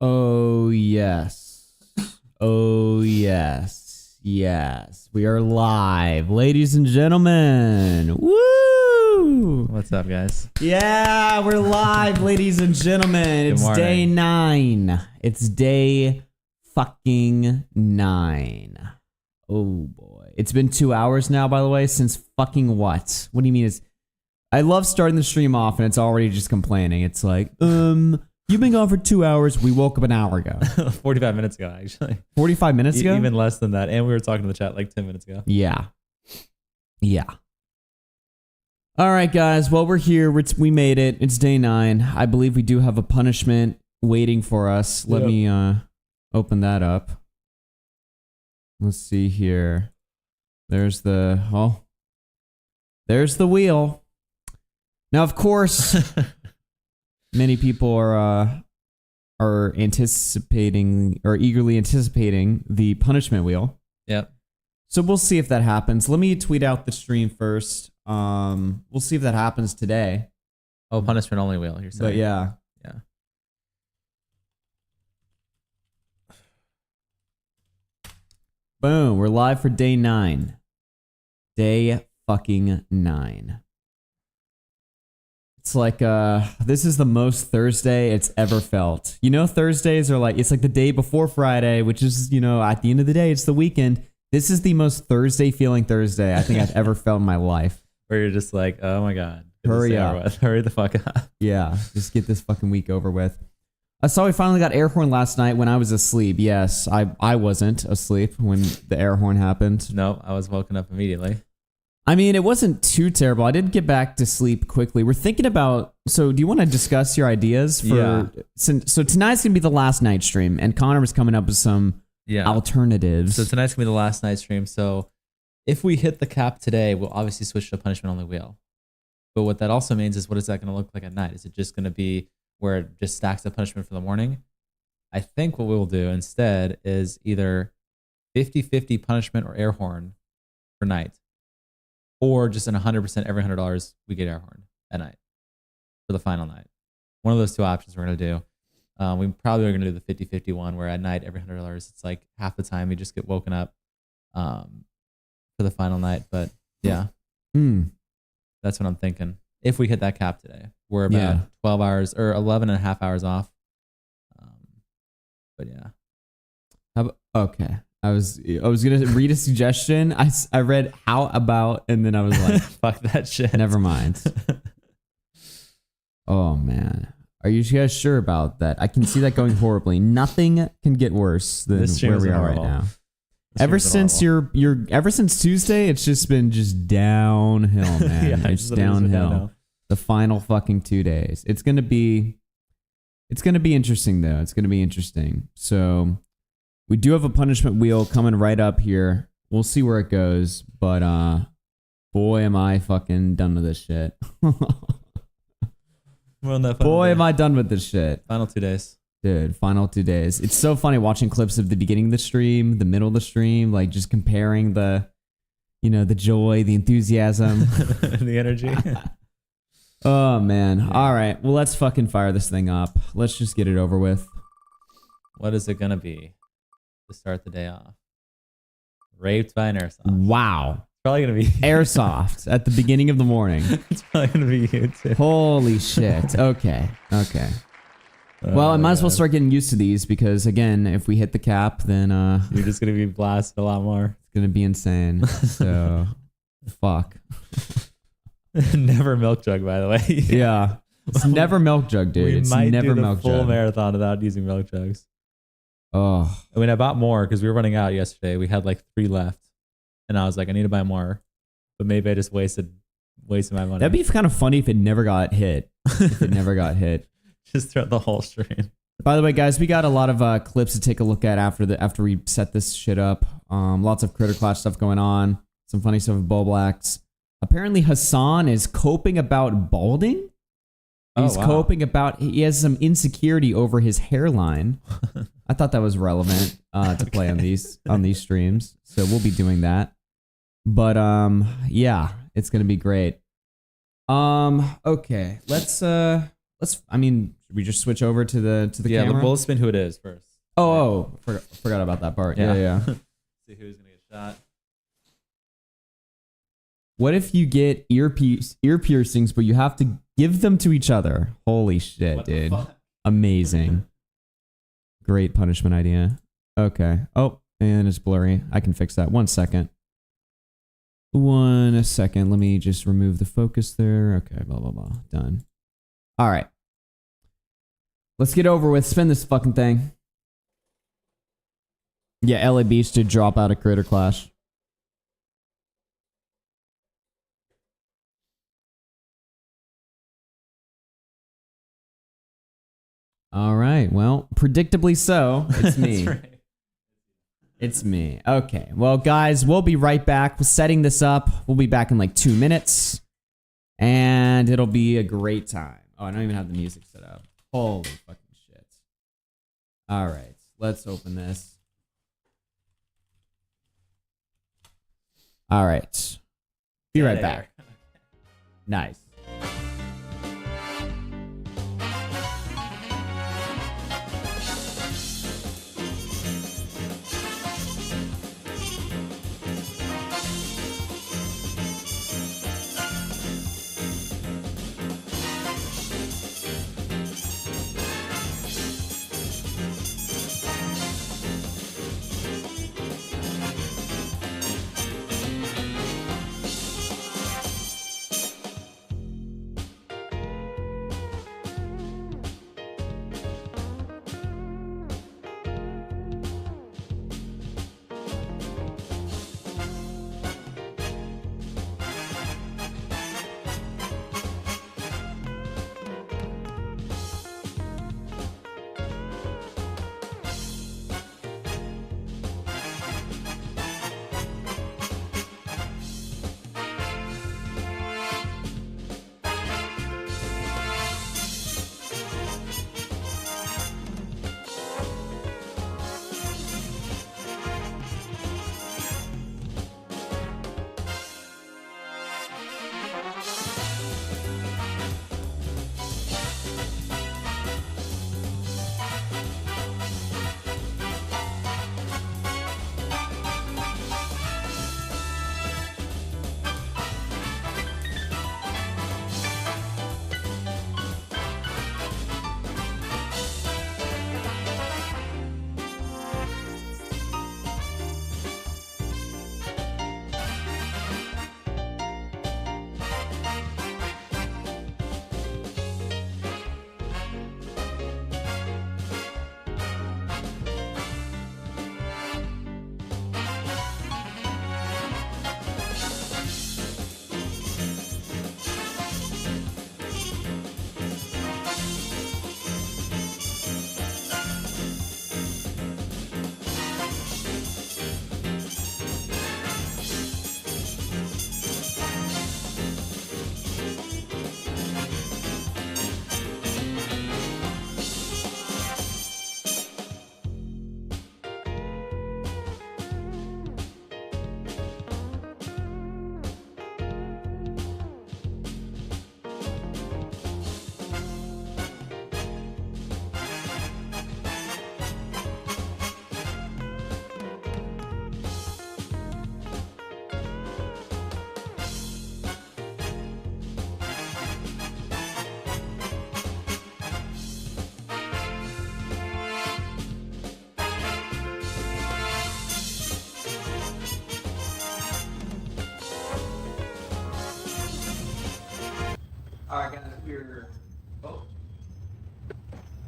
Oh, yes. Oh, yes. Yes. We are live, ladies and gentlemen. Woo! What's up, guys? Yeah, we're live, ladies and gentlemen. It's day 9. It's day fucking 9. Oh, boy. It's been 2 hours now, by the way, since fucking what? What do you mean? I love starting the stream off and it's already just complaining. It's like, you've been gone for 2 hours. We woke up an hour ago. 45 minutes ago, actually. 45 minutes ago? Even less than that. And we were talking to the chat like 10 minutes ago. Yeah. Yeah. All right, guys. Well, we're here. We made it. It's day 9. I believe we do have a punishment waiting for us. Let me open that up. Let's see here. There's the wheel. Now, of course, many people are anticipating or eagerly anticipating the punishment wheel. Yep. So we'll see if that happens. Let me tweet out the stream first. We'll see if that happens today. Oh, punishment only wheel, you're saying. But yeah. Yeah. Boom. We're live for day 9. Day fucking 9. It's like, this is the most Thursday it's ever felt. You know, Thursdays are like, it's like the day before Friday, which is, you know, at the end of the day, it's the weekend. This is the most Thursday feeling Thursday I think I've ever felt in my life. Where you're just like, oh my God. Hurry up. Hurry the fuck up. Yeah, just get this fucking week over with. I saw we finally got air horn last night when I was asleep. Yes, I wasn't asleep when the air horn happened. No, I was woken up immediately. I mean, it wasn't too terrible. I did get back to sleep quickly. We're thinking about... So do you want to discuss your ideas? For? So tonight's going to be the last night stream, and Connor was coming up with some alternatives. So tonight's going to be the last night stream. So if we hit the cap today, we'll obviously switch to a punishment only wheel. But what that also means is, what is that going to look like at night? Is it just going to be where it just stacks the punishment for the morning? I think what we'll do instead is either 50-50 punishment or air horn for night. Or just an 100% every $100 we get air horn at night for the final night. One of those two options we're going to do. We probably are going to do the 50-50 one where at night, every $100, it's like half the time you just get woken up for the final night. But yeah, that's what I'm thinking. If we hit that cap today, we're about 12 hours or 11 and a half hours off. But yeah. Okay. I was gonna read a suggestion. I read how about, and then I was like, fuck that shit. Never mind. Oh man, are you guys sure about that? I can see that going horribly. Nothing can get worse than where we are right now. Ever since Tuesday, it's just been downhill, man. It's downhill. The final fucking 2 days. It's gonna be interesting though. It's gonna be interesting. So. We do have a punishment wheel coming right up here. We'll see where it goes, but boy, am I fucking done with this shit. Boy, am I done with this shit. Final 2 days. Dude, final 2 days. It's so funny watching clips of the beginning of the stream, the middle of the stream, like just comparing the joy, the enthusiasm. The energy. Oh, man. Yeah. All right. Well, let's fucking fire this thing up. Let's just get it over with. What is it going to be? To start the day off. Raped by an airsoft. Wow. It's probably going to be airsoft at the beginning of the morning. It's probably going to be you too. Holy shit. Okay. Well, I might as well start getting used to these because, again, if we hit the cap, then... You're just going to be blasted a lot more. It's going to be insane. So, fuck. Never milk jug, by the way. Yeah. It's never milk jug, dude. It's never milk jug. Full marathon without using milk jugs. Oh, I mean, I bought more because we were running out yesterday. We had like 3 left, and I was like, I need to buy more, but maybe I just wasted my money. That'd be kind of funny if it never got hit. Just throughout the whole stream. By the way, guys, we got a lot of clips to take a look at after we set this shit up. Lots of Critter Clash stuff going on. Some funny stuff with Bolex. Apparently, Hassan is coping about balding. He's coping about, he has some insecurity over his hairline. I thought that was relevant to play on these streams. So we'll be doing that. But yeah, it's gonna be great. Okay, let's I mean, Should we just switch over to the camera? Yeah, we'll spin who it is first. Forgot about that part. Yeah. See who's gonna get shot. What if you get ear piercings, but you have to give them to each other? Holy shit, dude. Amazing. Great punishment idea. Okay. Oh, and it's blurry. I can fix that. 1 second. 1 second. Let me just remove the focus there. Okay, blah, blah, blah. Done. All right. Let's get over with. Spin this fucking thing. Yeah, LA Beach did drop out of Creator Clash. All right. Well, predictably so. It's me. That's right. It's me. Okay. Well, guys, we'll be right back. We're setting this up. We'll be back in like 2 minutes. And it'll be a great time. Oh, I don't even have the music set up. Holy fucking shit. All right. Let's open this. All right. Be right back. Nice.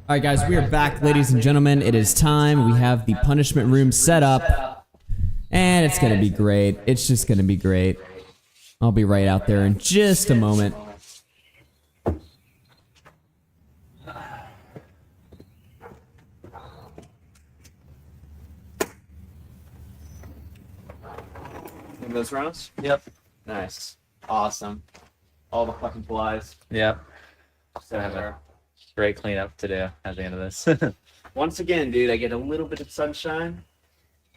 All right, guys, we are back, ladies and gentlemen. It is time. We have the punishment room set up, and it's going to be great. It's just going to be great. I'll be right out there in just a moment. In those rounds? Yep. Nice. Awesome. All the fucking flies. Yep. So I have a great cleanup to do at the end of this. Once again, dude, I get a little bit of sunshine.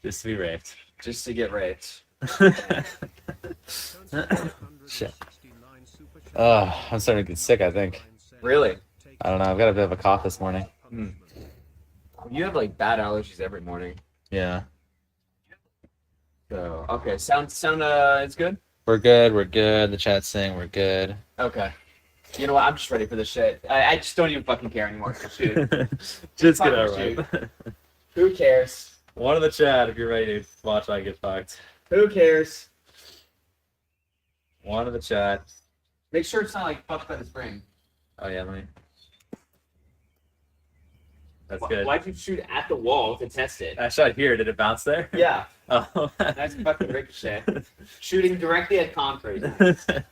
Just to be raped. Just to get raped. Shit. Oh, I'm starting to get sick, I think. Really? I don't know. I've got a bit of a cough this morning. You have like bad allergies every morning. Yeah. So okay, sound it's good. We're good. We're good. The chat's saying we're good. Okay. You know what? I'm just ready for this shit. I just don't even fucking care anymore. Shoot. Just get out right. Who cares? One in the chat if you're ready to watch I get fucked. Who cares? One in the chat. Make sure it's not like fucked by the spring. Oh yeah, let me. That's good. Why'd you shoot at the wall to test it? I shot here. Did it bounce there? Yeah. Oh. That's fucking ricochet. Shooting directly at concrete. Okay.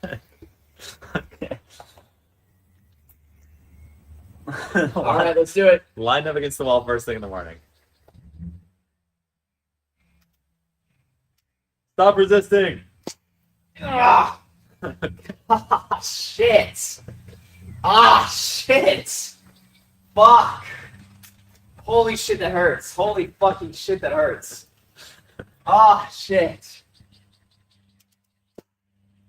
All right, let's do it. Lined up against the wall first thing in the morning. Stop resisting. Ah, shit. Ah, shit. Fuck. Holy shit, that hurts. Holy fucking shit, that hurts. Ah, shit.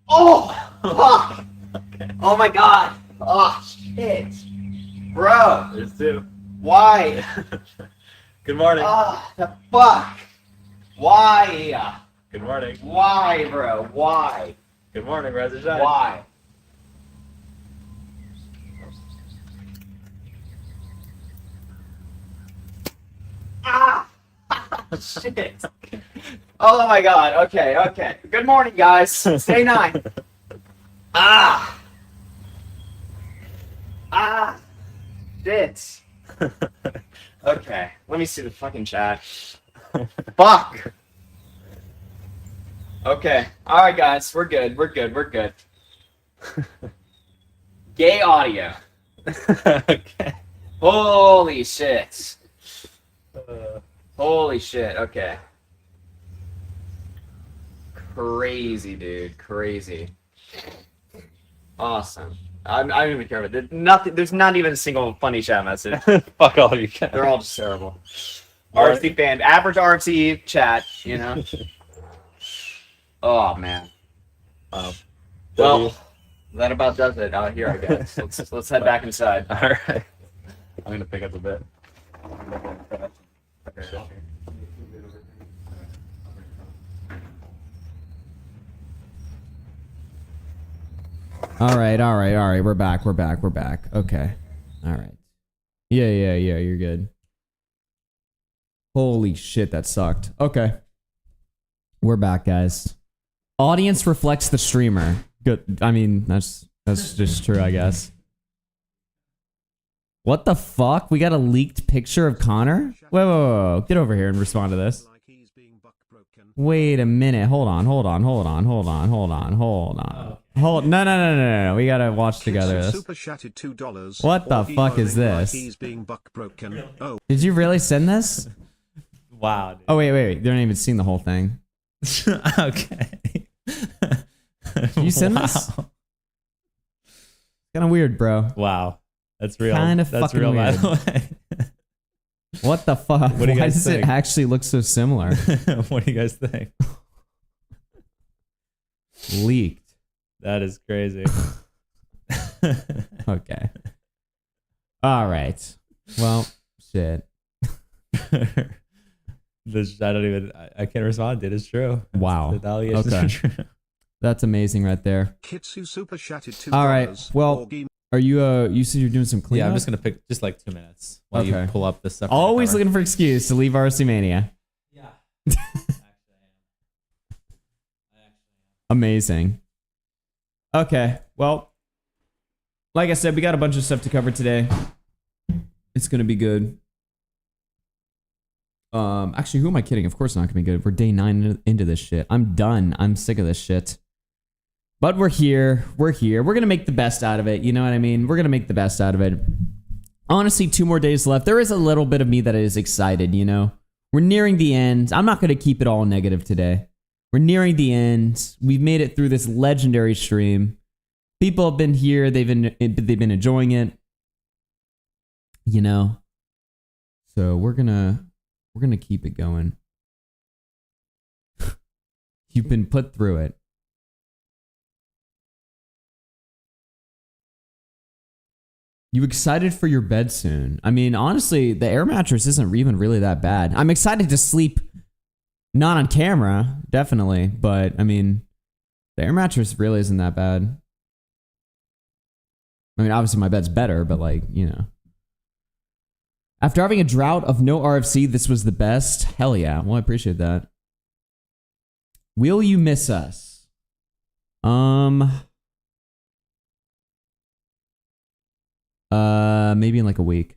Oh, fuck. Okay. Oh my god. Oh, shit. Bro. There's two. Why? Good morning. Ah, the fuck. Why? Good morning. Why, bro? Why? Good morning, Rise and Shine. Why? Ah! Shit. Oh my god. Okay, okay. Good morning, guys. Stay 9. Ah! Ah! Shit. Okay. Let me see the fucking chat. Fuck! Okay. Alright, guys. We're good. We're good. We're good. Gay audio. Okay. Holy shit. Holy shit. Okay. Crazy, dude. Crazy. Awesome. I don't even care about it. There's not even a single funny chat message. Fuck all of you guys. They're all just terrible. RFC fan. Average RFC chat, you know? Oh, man. Well, that about does it out here, I guess. Let's head back inside. All right. I'm going to pick up a bit. Okay. All right. We're back. Okay. All right. Yeah, you're good. Holy shit, that sucked. Okay. We're back, guys. Audience reflects the streamer. Good. I mean, that's just true, I guess. What the fuck? We got a leaked picture of Connor? Whoa. Get over here and respond to this. Wait a minute. Hold on. No. We gotta watch together this. What the fuck is this? Did you really send this? Wow. Dude. Oh, wait. They don't even seen the whole thing. Okay. Did you send this? Kind of weird, bro. Wow. That's real. Kind of fucking real, weird. by the way. What the fuck? What do you Why guys does think? it actually look so similar? What do you guys think? Leaked. That is crazy. Okay. All right. Well, shit. I can't respond, dude. It's true. Wow. The allegations are true. That's amazing right there. Kitsu super chatted $2. All right. Well, are you you said you're doing some cleanup? Yeah, I'm just gonna pick just like 2 minutes while you pull up this stuff. Always looking for excuse to leave RC Mania. Yeah. Amazing. Okay. Well, like I said, we got a bunch of stuff to cover today. It's gonna be good. Actually, who am I kidding? Of course it's not gonna be good. We're day 9 into this shit. I'm done. I'm sick of this shit. But we're here. We're gonna make the best out of it. You know what I mean? We're gonna make the best out of it. Honestly, 2 more days left. There is a little bit of me that is excited, you know? We're nearing the end. I'm not gonna keep it all negative today. We're nearing the end. We've made it through this legendary stream. People have been here. They've been enjoying it. You know? So we're gonna keep it going. You've been put through it. You excited for your bed soon? I mean, honestly, the air mattress isn't even really that bad. I'm excited to sleep, not on camera, definitely, but I mean, the air mattress really isn't that bad. I mean, obviously my bed's better, but like, you know. After having a drought of no RFC, this was the best. Hell yeah. Well, I appreciate that. Will you miss us? Maybe in like a week.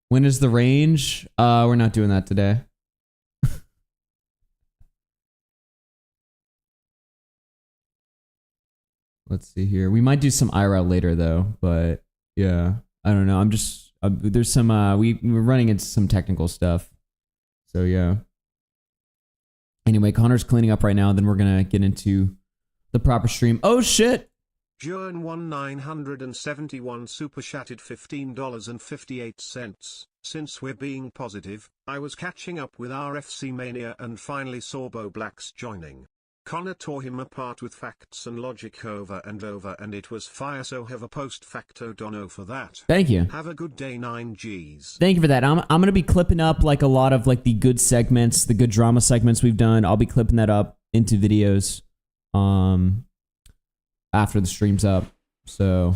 When is the range? We're not doing that today. Let's see here. We might do some IRL later though, but yeah, I don't know. I'm just there's some we're running into some technical stuff. So yeah. Anyway, Connor's cleaning up right now, then we're gonna get into the proper stream. Oh shit! Joan1971 super chatted $15.58. Since we're being positive, I was catching up with RFC Mania and finally saw Bolex joining. Connor tore him apart with facts and logic over and over, and it was fire, so have a post facto dono for that. Thank you. Have a good day, 9Gs. Thank you for that. I'm gonna be clipping up like a lot of like the good segments, the good drama segments we've done. I'll be clipping that up into videos after the stream's up. So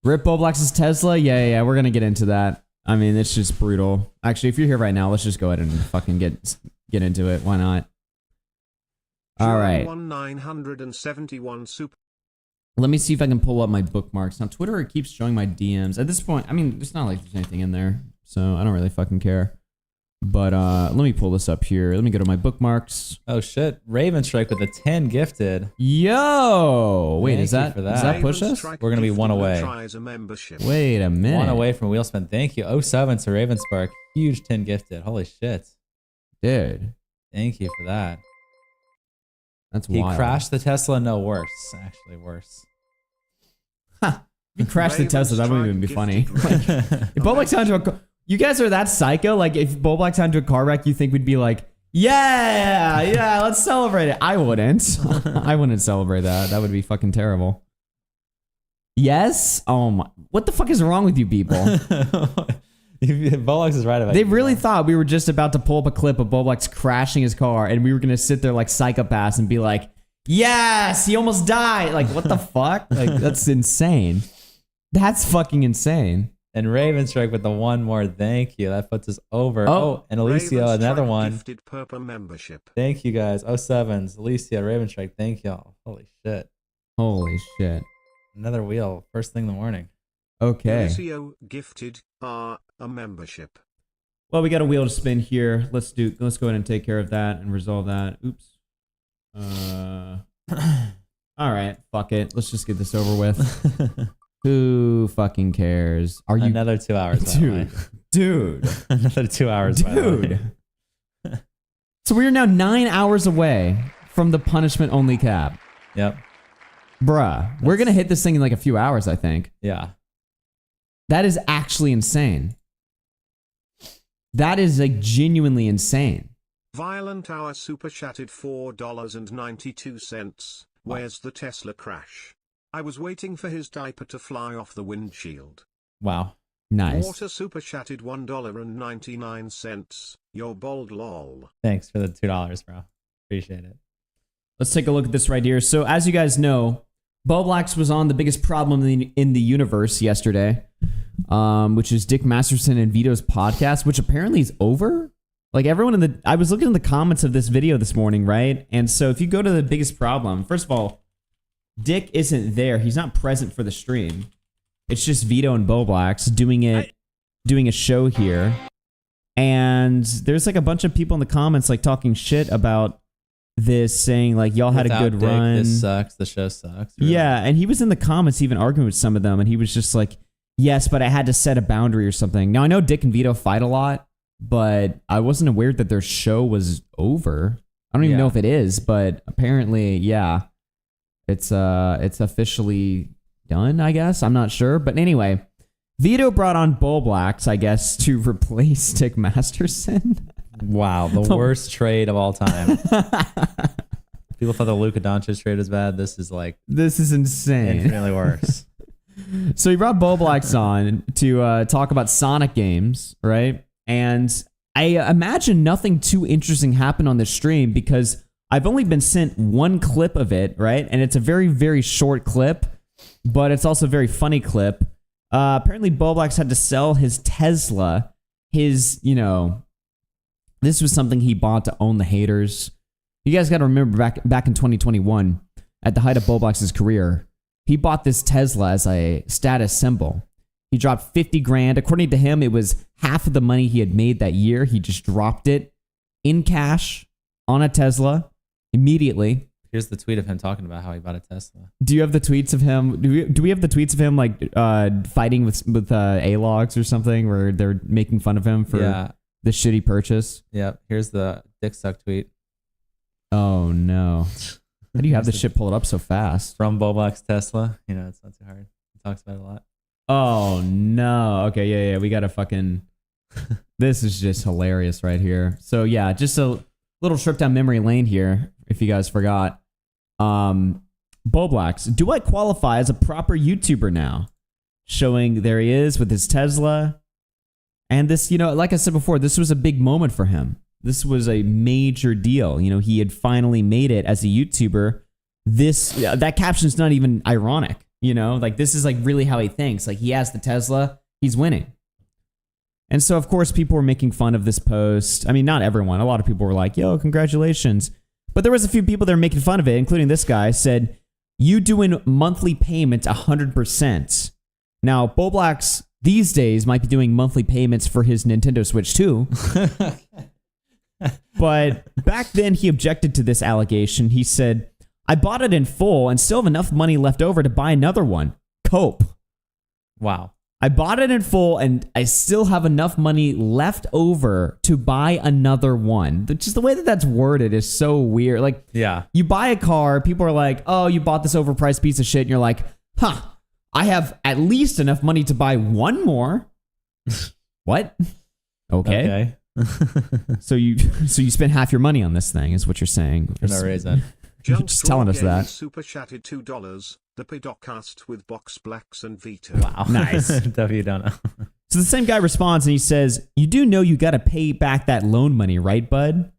rip Boblex's Tesla. Yeah, we're gonna get into that. I mean, it's just brutal. Actually, if you're here right now, let's just go ahead and fucking get into it. Why not? All right. 1971 super. Let me see if I can pull up my bookmarks. Now, Twitter keeps showing my DMs. At this point, I mean, it's not like there's anything in there, so I don't really fucking care. But let me pull this up here. Let me go to my bookmarks. Oh shit! Raven Strike with a 10 gifted. Yo, wait, Thank is that you for that. does that push us? We're gonna be one away. Wait a minute. One away from wheel spin. Thank you. 07 to Raven Spark. Huge 10 gifted. Holy shit! Dude, Thank you for that. that's He wild. crashed the Tesla. No, worse. Actually, worse. Huh. If he crashed the Tesla, that wouldn't even be funny. If Bolex got into a, you guys are that psycho. Like if Bolex got into a car wreck, you think we'd be like, yeah, let's celebrate it. I wouldn't. I wouldn't celebrate that. That would be fucking terrible. Yes. Oh my. What the fuck is wrong with you people? Bolex is right about They you, really bro. thought we were just about to pull up a clip of Bolex crashing his car, and we were gonna sit there like psychopaths and be like, yes, he almost died. Like, what the fuck? Like, that's insane. That's fucking insane. And Raven Strike with the one more. Thank you. That puts us over. Oh, and Alicia, another one. Gifted Purple membership. Thank you guys. 07s. Alicia, Raven Strike. Thank y'all. Holy shit. Holy shit. Another wheel. First thing in the morning. Okay. Alicia gifted a membership. Well, we got a wheel to spin here. Let's go ahead and take care of that and resolve that. Oops. All right. Fuck it. Let's just get this over with. Who fucking cares? Are you another 2 hours? Dude. Another 2 hours. Dude. So we are now 9 hours away from the punishment only cap. Yep. Bruh. We're gonna hit this thing in like a few hours, I think. Yeah. That is actually insane. That is like genuinely insane. Violent Hour super chatted $4.92. Where's the Tesla crash? I was waiting for his diaper to fly off the windshield. Wow. Nice. Water super chatted $1.99. You're bold, lol. Thanks for the $2, bro. Appreciate it. Let's take a look at this right here. So as you guys know, Bolex was on the biggest problem in the universe yesterday, which is Dick Masterson and Vito's podcast, which apparently is over. Like everyone I was looking in the comments of this video this morning, right? And so if you go to the biggest problem, first of all, Dick isn't there. He's not present for the stream. It's just Vito and Bolex doing a show here. And there's like a bunch of people in the comments like talking shit about this, saying like y'all had Without a good Dick, run. This sucks. The show sucks. Really. Yeah, and he was in the comments even arguing with some of them, and he was just like, yes, but I had to set a boundary or something. Now I know Dick and Vito fight a lot, but I wasn't aware that their show was over. I don't even know if it is, but apparently, yeah. It's officially done, I guess. I'm not sure. But anyway, Vito brought on Bolex, I guess, to replace Dick Masterson. Wow, the worst trade of all time. People thought the Luka Doncic trade was bad. This is insane. Infinitely worse. So he brought Bolex on to talk about Sonic games, right? And I imagine nothing too interesting happened on this stream because I've only been sent one clip of it, right? And it's a very, very short clip, but it's also a very funny clip. Apparently, Bolex had to sell his Tesla. This was something he bought to own the haters. You guys got to remember back in 2021, at the height of Bolex's career, he bought this Tesla as a status symbol. He dropped 50 grand. According to him, it was half of the money he had made that year. He just dropped it in cash on a Tesla immediately. Here's the tweet of him talking about how he bought a Tesla. Do you have the tweets of him? Do we have the tweets of him like fighting with A-logs or something where they're making fun of him for the shitty purchase? Yep. Here's the dick suck tweet. Oh no. How do you have this shit pull it up so fast? From Bolex Tesla. It's not too hard. He talks about it a lot. Oh no. Okay, yeah. We gotta fucking this is just hilarious right here. So yeah, just a little trip down memory lane here, if you guys forgot. Bolex, do I qualify as a proper YouTuber now? Showing there he is with his Tesla. And this, like I said before, this was a big moment for him. This was a major deal. He had finally made it as a YouTuber. That caption's not even ironic, like this is like really how he thinks. Like he has the Tesla, he's winning. And so, of course, people were making fun of this post. I mean, not everyone. A lot of people were like, yo, congratulations. But there was a few people that were making fun of it, including this guy, said, you doing monthly payments 100%. Now, Bolex these days might be doing monthly payments for his Nintendo Switch too. But back then, he objected to this allegation. He said, I bought it in full and still have enough money left over to buy another one. Cope. Wow. I bought it in full and I still have enough money left over to buy another one. Just the way that that's worded is so weird. Like, yeah, you buy a car, people are like, oh, you bought this overpriced piece of shit. And you're like, I have at least enough money to buy one more. What? Okay. So you spent half your money on this thing is what you're saying. For no reason. Just telling us that. Super chatted $2. The Pidocast with Box Blacks and Vito. Wow. Nice. You don't know. So the same guy responds and he says, you do know you got to pay back that loan money, right, bud?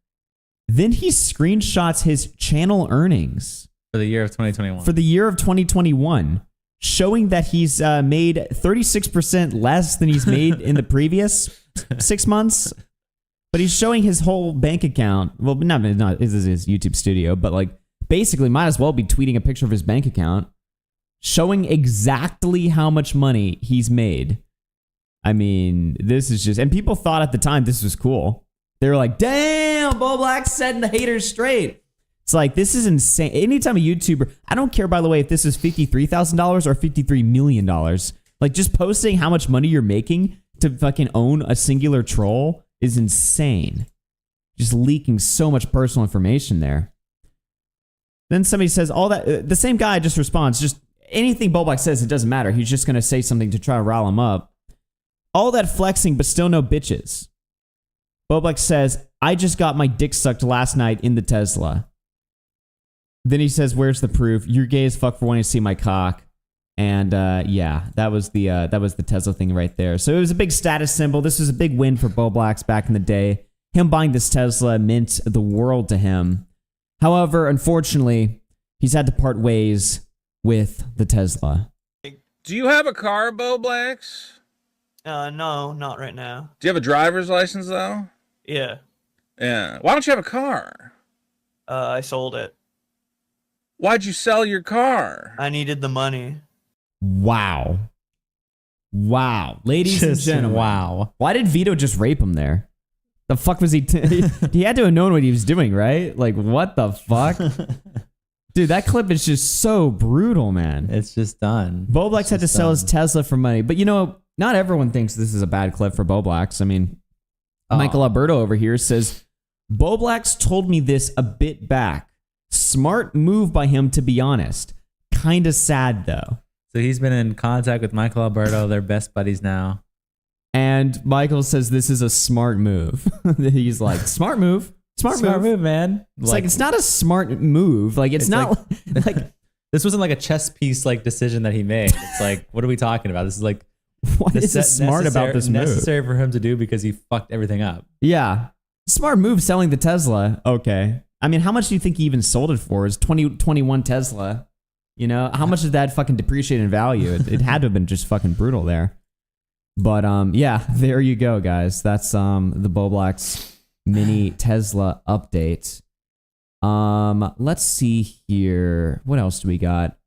Then he screenshots his channel earnings. For the year of 2021. For the year of 2021, showing that he's made 36% less than he's made in the previous 6 months. But he's showing his whole bank account. Well, not this is his YouTube studio, but like basically might as well be tweeting a picture of his bank account, showing exactly how much money he's made. I mean, this is just, and people thought at the time this was cool. They were like, damn, Bolex setting the haters straight. It's like, this is insane. Anytime a YouTuber, I don't care, by the way, if this is $53,000 or $53 million. Like, just posting how much money you're making to fucking own a singular troll is insane. Just leaking so much personal information there. Then somebody says all that. The same guy just responds, just anything Bolex says, it doesn't matter. He's just going to say something to try to rile him up. All that flexing, but still no bitches. Bolex says, I just got my dick sucked last night in the Tesla. Then he says, where's the proof? You're gay as fuck for wanting to see my cock. And yeah, that was the Tesla thing right there. So it was a big status symbol. This was a big win for Bolex back in the day. Him buying this Tesla meant the world to him. However, unfortunately, he's had to part ways with the Tesla. Do you have a car, Bolex? No, not right now. Do you have a driver's license, though? Yeah. Yeah. Why don't you have a car? I sold it. Why'd you sell your car? I needed the money. Wow. Ladies and gentlemen. Wow. Why did Vito just rape him there? The fuck was he? He had to have known what he was doing, right? Like, what the fuck? Dude, that clip is just so brutal, man. It's just done. Bolex had to sell his Tesla for money. But, not everyone thinks this is a bad clip for Bolex. I mean, Michael Alberto over here says, Bolex told me this a bit back. Smart move by him, to be honest. Kind of sad, though. So he's been in contact with Michael Alberto. They're best buddies now. And Michael says this is a smart move. He's like, smart move. Smart move, man. It's like it's not a smart move. Like, it's not like This wasn't like a chess piece like decision that he made. It's like, what are we talking about? This is like, what is smart about this move? Necessary for him to do because he fucked everything up. Yeah. Smart move selling the Tesla. Okay. I mean, how much do you think he even sold it for? It's 2021 Tesla. You know, how much did that fucking depreciate in value? It had to have been just fucking brutal there. But yeah, there you go, guys. That's the Bolex mini Tesla update. Let's see here. What else do we got?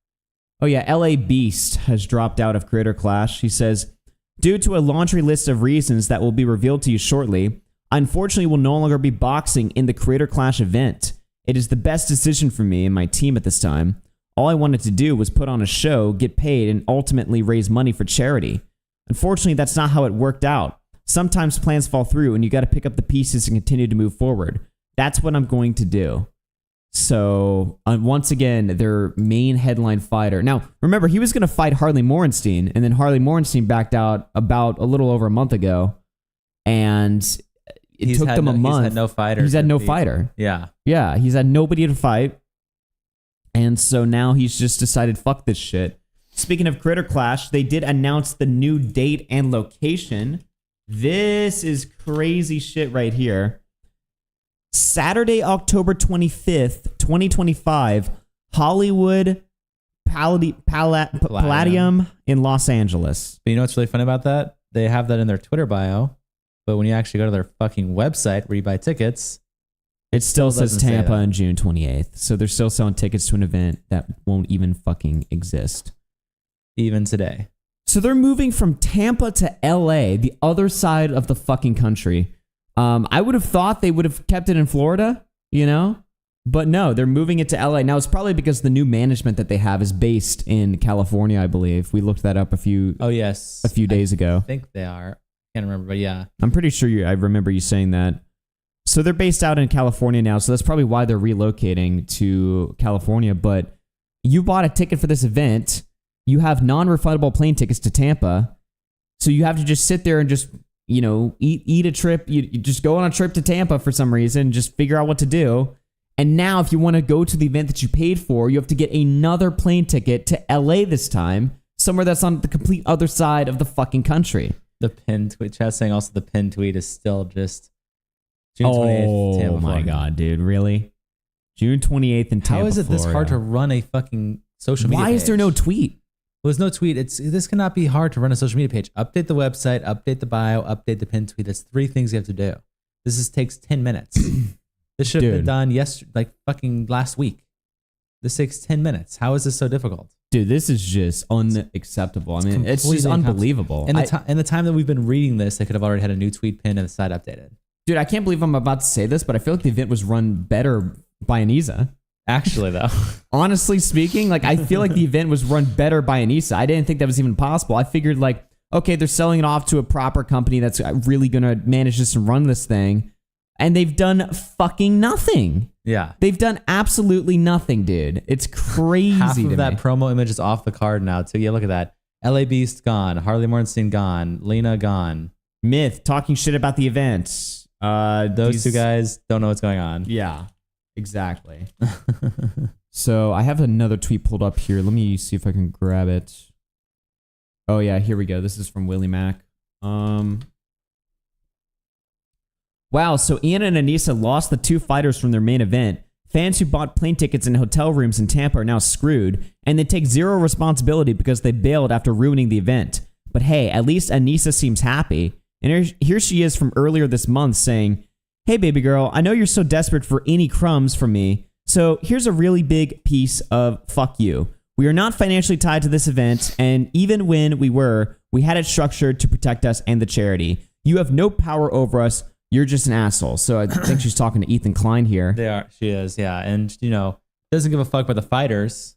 Oh yeah, LA Beast has dropped out of Creator Clash. He says, due to a laundry list of reasons that will be revealed to you shortly, I unfortunately will no longer be boxing in the Creator Clash event. It is the best decision for me and my team at this time. All I wanted to do was put on a show, get paid, and ultimately raise money for charity. Unfortunately, that's not how it worked out. Sometimes plans fall through and you got to pick up the pieces and continue to move forward. That's what I'm going to do. So, once again, their main headline fighter. Now, remember, he was going to fight Harley Morenstein, and then Harley Morenstein backed out about a little over a month ago, and it took them a month. He's had no fighter. He's had no fighter. Yeah. Yeah, he's had nobody to fight, and so now he's just decided, fuck this shit. Speaking of Critter Clash, they did announce the new date and location. This is crazy shit right here. Saturday, October 25th, 2025, Hollywood Palladium in Los Angeles. But you know what's really fun about that? They have that in their Twitter bio, but when you actually go to their fucking website where you buy tickets, it still says Tampa on June 28th. So they're still selling tickets to an event that won't even fucking exist. Even today. So they're moving from Tampa to LA, the other side of the fucking country. I would have thought they would have kept it in Florida, you know? But no, they're moving it to LA. Now, it's probably because the new management that they have is based in California, I believe. We looked that up a few days ago. I think they are. Can't remember, but yeah. I'm pretty sure I remember you saying that. So they're based out in California now, so that's probably why they're relocating to California. But you bought a ticket for this event. You have non-refundable plane tickets to Tampa. So you have to just sit there and just, you know, eat a trip. You just go on a trip to Tampa for some reason, just figure out what to do. And now if you want to go to the event that you paid for, you have to get another plane ticket to LA this time, somewhere that's on the complete other side of the fucking country. The pinned tweet, chat saying also the pinned tweet is still just June 28th, Tampa, oh my Florida. God, dude, really? June 28th in Tampa, How is it Florida. this hard to run a fucking social media Why page? is there no tweet? Well, there's no tweet. This cannot be hard to run a social media page. Update the website, update the bio, update the pinned tweet. That's 3 things you have to do. This takes 10 minutes. This should have been done fucking last week. This takes 10 minutes. How is this so difficult? Dude, this is just unacceptable. I mean, it's just unbelievable. In the time that we've been reading this, they could have already had a new tweet pinned and the site updated. Dude, I can't believe I'm about to say this, but I feel like the event was run better by Anisa. Actually, though. Honestly speaking, I feel like the event was run better by Anisa. I didn't think that was even possible. I figured, okay, they're selling it off to a proper company that's really going to manage this and run this thing. And they've done fucking nothing. Yeah. They've done absolutely nothing, dude. It's crazy. Half of that promo image is off the card now, too. Yeah, look at that. LA Beast gone. Harley Morenstein gone. Lena gone. Myth talking shit about the event. Those two guys don't know what's going on. Yeah, exactly. So I have another tweet pulled up here. Let me see if I can grab it. Oh yeah, here we go. This is from Willie Mac. Wow, so Ian and Anisa lost the 2 fighters from their main event. Fans who bought plane tickets and hotel rooms in Tampa are now screwed, and they take zero responsibility because they bailed after ruining the event. But hey, at least Anisa seems happy. And here she is from earlier this month saying, hey, baby girl, I know you're so desperate for any crumbs from me, so here's a really big piece of fuck you. We are not financially tied to this event, and even when we were, we had it structured to protect us and the charity. You have no power over us. You're just an asshole. So I think she's talking to Ethan Klein here. She is, yeah. And, doesn't give a fuck about the fighters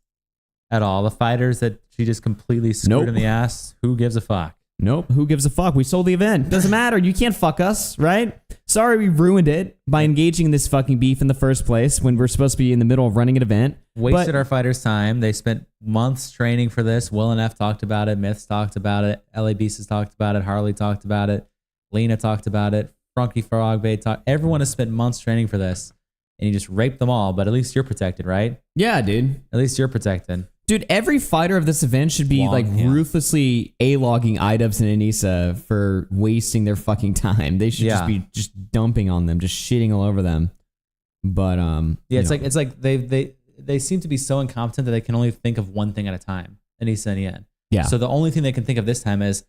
at all. The fighters that she just completely screwed in the ass. Who gives a fuck? Nope. Who gives a fuck? We sold the event. Doesn't matter. You can't fuck us, right? Sorry we ruined it by engaging in this fucking beef in the first place when we're supposed to be in the middle of running an event. Wasted our fighters' time. They spent months training for this. Will and F talked about it. Myths talked about it. LA Beast has talked about it. Harley talked about it. Lena talked about it. Frankie Faragbe talked. Everyone has spent months training for this. And you just raped them all. But at least you're protected, right? Yeah, dude. At least you're protected. Dude, every fighter of this event should be ruthlessly A-logging iDubbbz and Anissa for wasting their fucking time. They should just be dumping on them, just shitting all over them. But it's like they seem to be so incompetent that they can only think of one thing at a time. Anissa and Ian. Yeah. So the only thing they can think of this time is,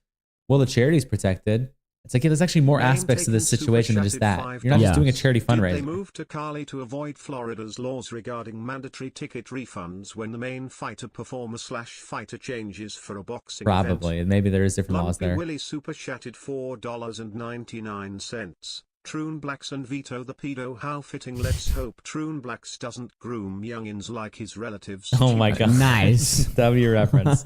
well, the charity's protected. It's like, there's actually more aspects to this situation than just that. You're not just doing a charity fundraiser. Did they move to Cali to avoid Florida's laws regarding mandatory ticket refunds when the main fighter performer/fighter changes for a boxing Probably. event? Maybe there is different laws there. Willie super chatted $4.99. Troon Blacks and Vito the pedo. How fitting. Let's hope Troon Blacks doesn't groom youngins like his relatives. Oh my god. Nice. W reference.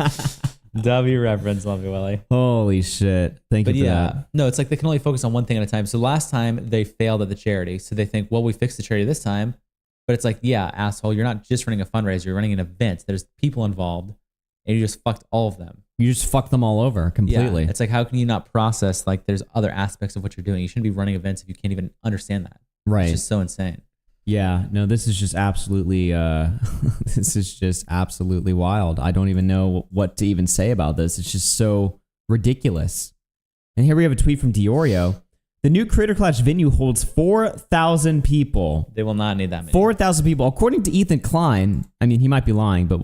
W reference, love you, Willie. Holy shit. Thank you for that. No, it's like they can only focus on one thing at a time. So last time they failed at the charity. So they think, well, we fixed the charity this time. But it's like, yeah, asshole, you're not just running a fundraiser, you're running an event. There's people involved, and you just fucked all of them. You just fucked them all over completely. Yeah, it's like, how can you not process, like, there's other aspects of what you're doing? You shouldn't be running events if you can't even understand that. Right. It's just so insane. Yeah, no, this is just absolutely wild. I don't even know what to even say about this. It's just so ridiculous. And here we have a tweet from DeOrio. The new Creator Clash venue holds 4,000 people. They will not need that many. 4,000 people. According to Ethan Klein, I mean, he might be lying, but,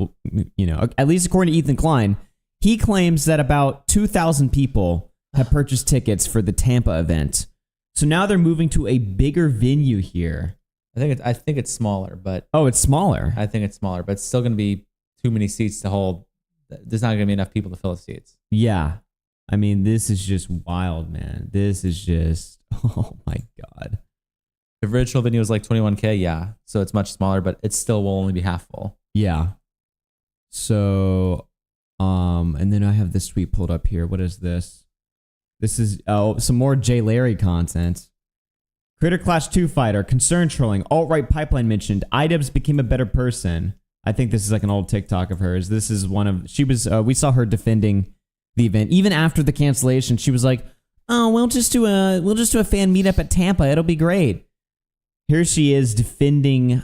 at least according to Ethan Klein, he claims that about 2,000 people have purchased tickets for the Tampa event. So now they're moving to a bigger venue here. I think it's smaller, but it's smaller. I think it's smaller, but it's still going to be too many seats to hold. There's not going to be enough people to fill the seats. Yeah, I mean, this is just wild, man. This is just, oh my god. The original venue was like 21K, yeah, so it's much smaller, but it still will only be half full. Yeah. So, and then I have this tweet pulled up here. What is this? This is some more Jay Larry content. Critter Clash 2 fighter, concern trolling, alt-right pipeline mentioned, iDubbbz became a better person. I think this is like an old TikTok of hers. This is we saw her defending the event. Even after the cancellation, she was like, oh, we'll just do a fan meetup at Tampa. It'll be great. Here she is defending,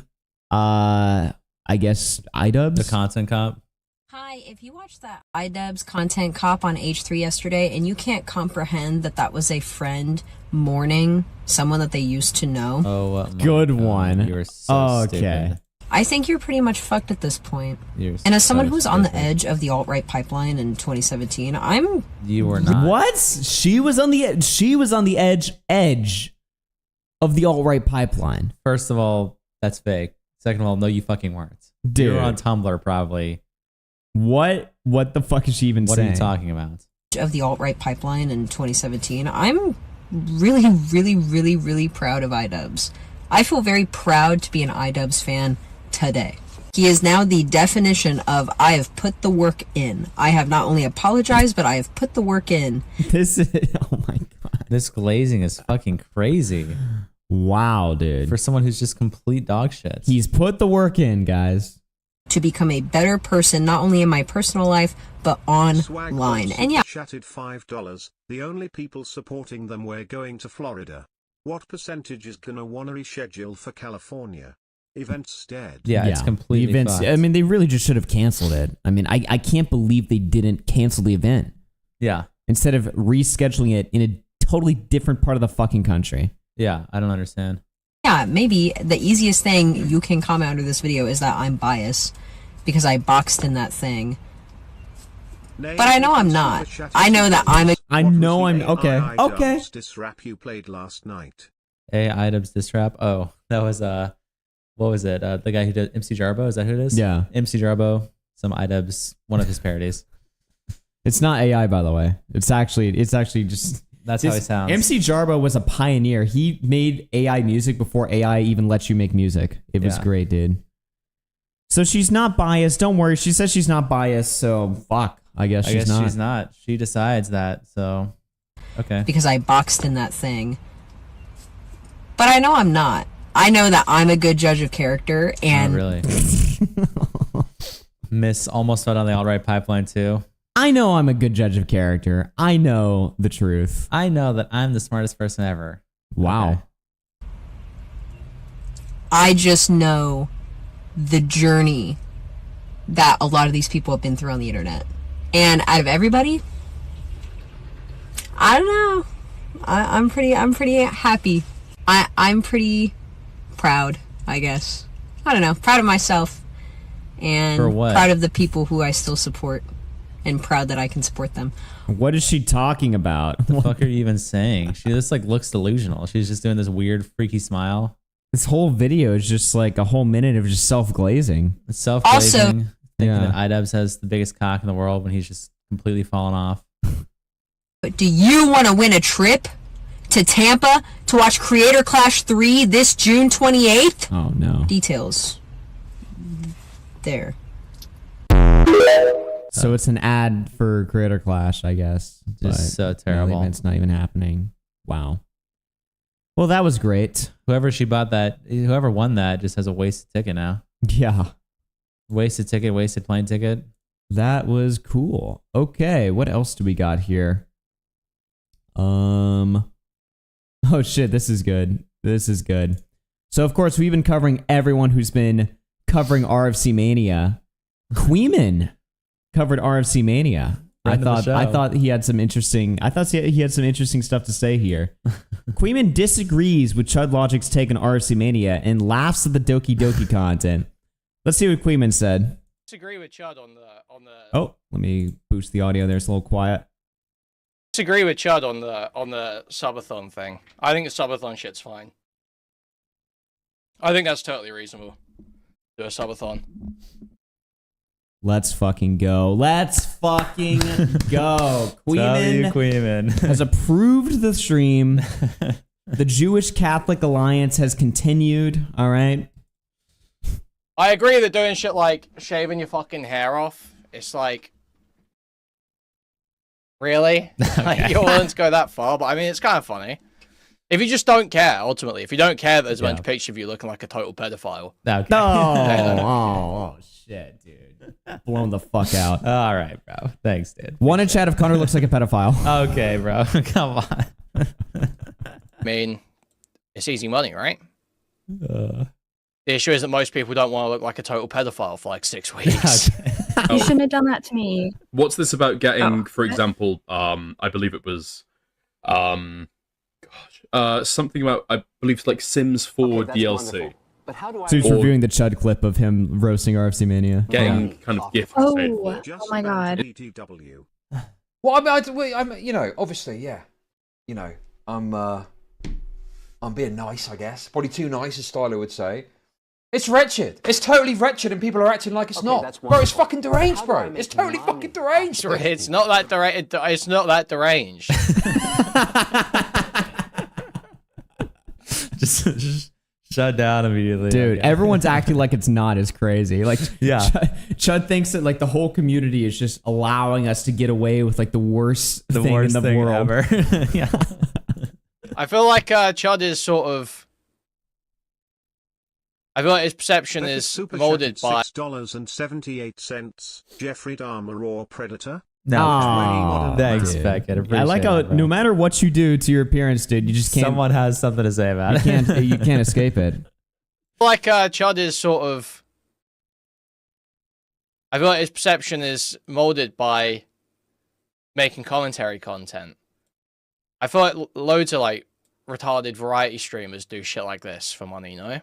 I guess, iDubbbz? The content cop. Hi, if you watched that iDubbbz content cop on H3 yesterday and you can't comprehend that was a friend mourning someone that they used to know. Oh, good one. You're so stupid. I think you're pretty much fucked at this point. And as someone who's on the edge of the alt-right pipeline in 2017, You were not. What? She was on the edge. She was on the edge of the alt-right pipeline. First of all, that's fake. Second of all, no, you fucking weren't. Dude. You were on Tumblr, probably. What the fuck is she even saying? What are you talking about? Of the alt-right pipeline in 2017, I'm really, really, really, really proud of iDubbbz. I feel very proud to be an iDubbbz fan today. He is now the definition of I have put the work in. I have not only apologized, but I have put the work in. Oh my god. This glazing is fucking crazy. Wow, dude. For someone who's just complete dog shit. He's put the work in, guys. To become a better person, not only in my personal life, but online. And yeah. Chatted $5. The only people supporting them were going to Florida. What percentage is gonna wanna reschedule for California? Events dead. Yeah, it's completely fucked. I mean, they really just should have canceled it. I mean, I can't believe they didn't cancel the event. Yeah. Instead of rescheduling it in a totally different part of the fucking country. Yeah, I don't understand. Yeah, maybe the easiest thing you can comment under this video is that I'm biased because I boxed in that thing. But I know I'm not. I know that I'm a... I know I'm... Okay. Okay. This rap you played last night. iDubbbz diss rap? Oh, that was, what was it? The guy who did MC Jarbo? Is that who it is? Yeah. MC Jarbo, some iDubbbz, one of his parodies. It's not AI, by the way. It's actually just... That's how he sounds. MC Jarbo was a pioneer. He made AI music before AI even lets you make music. It was great, dude. So she's not biased. Don't worry. She says she's not biased, so fuck. I guess she's not. She decides that, so... Okay. Because I boxed in that thing. But I know I'm not. I know that I'm a good judge of character, and... Oh, really? Miss almost fell down the alt-right pipeline, too. I know I'm a good judge of character. I know the truth. I know that I'm the smartest person ever. Wow. Okay. I just know the journey that a lot of these people have been through on the internet. And out of everybody, I don't know. I'm pretty happy. I'm pretty proud, I guess. I don't know. Proud of myself. And For what? proud of the people who I still support. And proud that I can support them. What is she talking about? What the fuck are you even saying? She just like looks delusional. She's just doing this weird, freaky smile. This whole video is just like a whole minute of just self-glazing. It's self-glazing. Also- Thinking Yeah. that IDubbbz has the biggest cock in the world when he's just completely fallen off. But do you want to win a trip to Tampa to watch Creator Clash 3 this June 28th? Oh no. Details. There. So it's an ad for Creator Clash, I guess. Just so but terrible. It's not even happening. Wow. Well, that was great. Whoever won that just has a wasted ticket now. Yeah. Wasted ticket, wasted plane ticket. That was cool. Okay, what else do we got here? Oh shit, this is good. This is good. So of course we've been covering everyone who's been covering RFC Mania. Queeman covered RFC Mania. I thought he had some interesting stuff to say here. Queeman disagrees with Chud Logic's take on RFC Mania and laughs at the Doki Doki content. Let's see what Queeman said. Disagree with Chud on the. Oh, let me boost the audio there. It's a little quiet. Disagree with Chud on the subathon thing. I think the subathon shit's fine. I think that's totally reasonable. Do a subathon. Let's fucking go. Let's fucking go. Queeman has approved the stream. The Jewish Catholic Alliance has continued. All right. I agree that doing shit like shaving your fucking hair off, it's like, really? Like, you're willing to go that far, but I mean, it's kind of funny. If you just don't care, ultimately, if you don't care that there's a bunch of pictures of you looking like a total pedophile. Okay. Oh, shit, dude. Blown the fuck out. All right, bro. Thanks, dude. One in chat if Connor looks like a pedophile. Okay, bro. Come on. I mean, it's easy money, right? The issue is that most people don't want to look like a total pedophile for like 6 weeks. You shouldn't have done that to me. What's this about getting, for example, I believe it was, something about, I believe it's like Sims 4 DLC. But how do I So he's reviewing the Chud clip of him roasting RFC Mania. Getting kind of gifts. Oh my god. Well, I'm you know, obviously, yeah. You know, I'm being nice, I guess. Probably too nice, as Styler would say. It's wretched. It's totally wretched, and people are acting like it's not. Bro, it's fucking deranged, bro. It's totally fucking deranged. It's not that deranged. It's not that deranged. just shut down immediately. Dude, everyone's acting like it's not as crazy. Like, yeah. Chud thinks that like the whole community is just allowing us to get away with like the worst thing in the world ever. Yeah. I feel like Chud is sort of. I feel like his perception is molded by $6.78. Jeffrey Dahmer or Predator? No. Thanks, Beckett. I like how no matter what you do to your appearance, dude, you just can't. Someone has something to say about it. You can't escape it. I feel like Chud is sort of. I feel like his perception is molded by making commentary content. I feel like loads of like retarded variety streamers do shit like this for money, you know?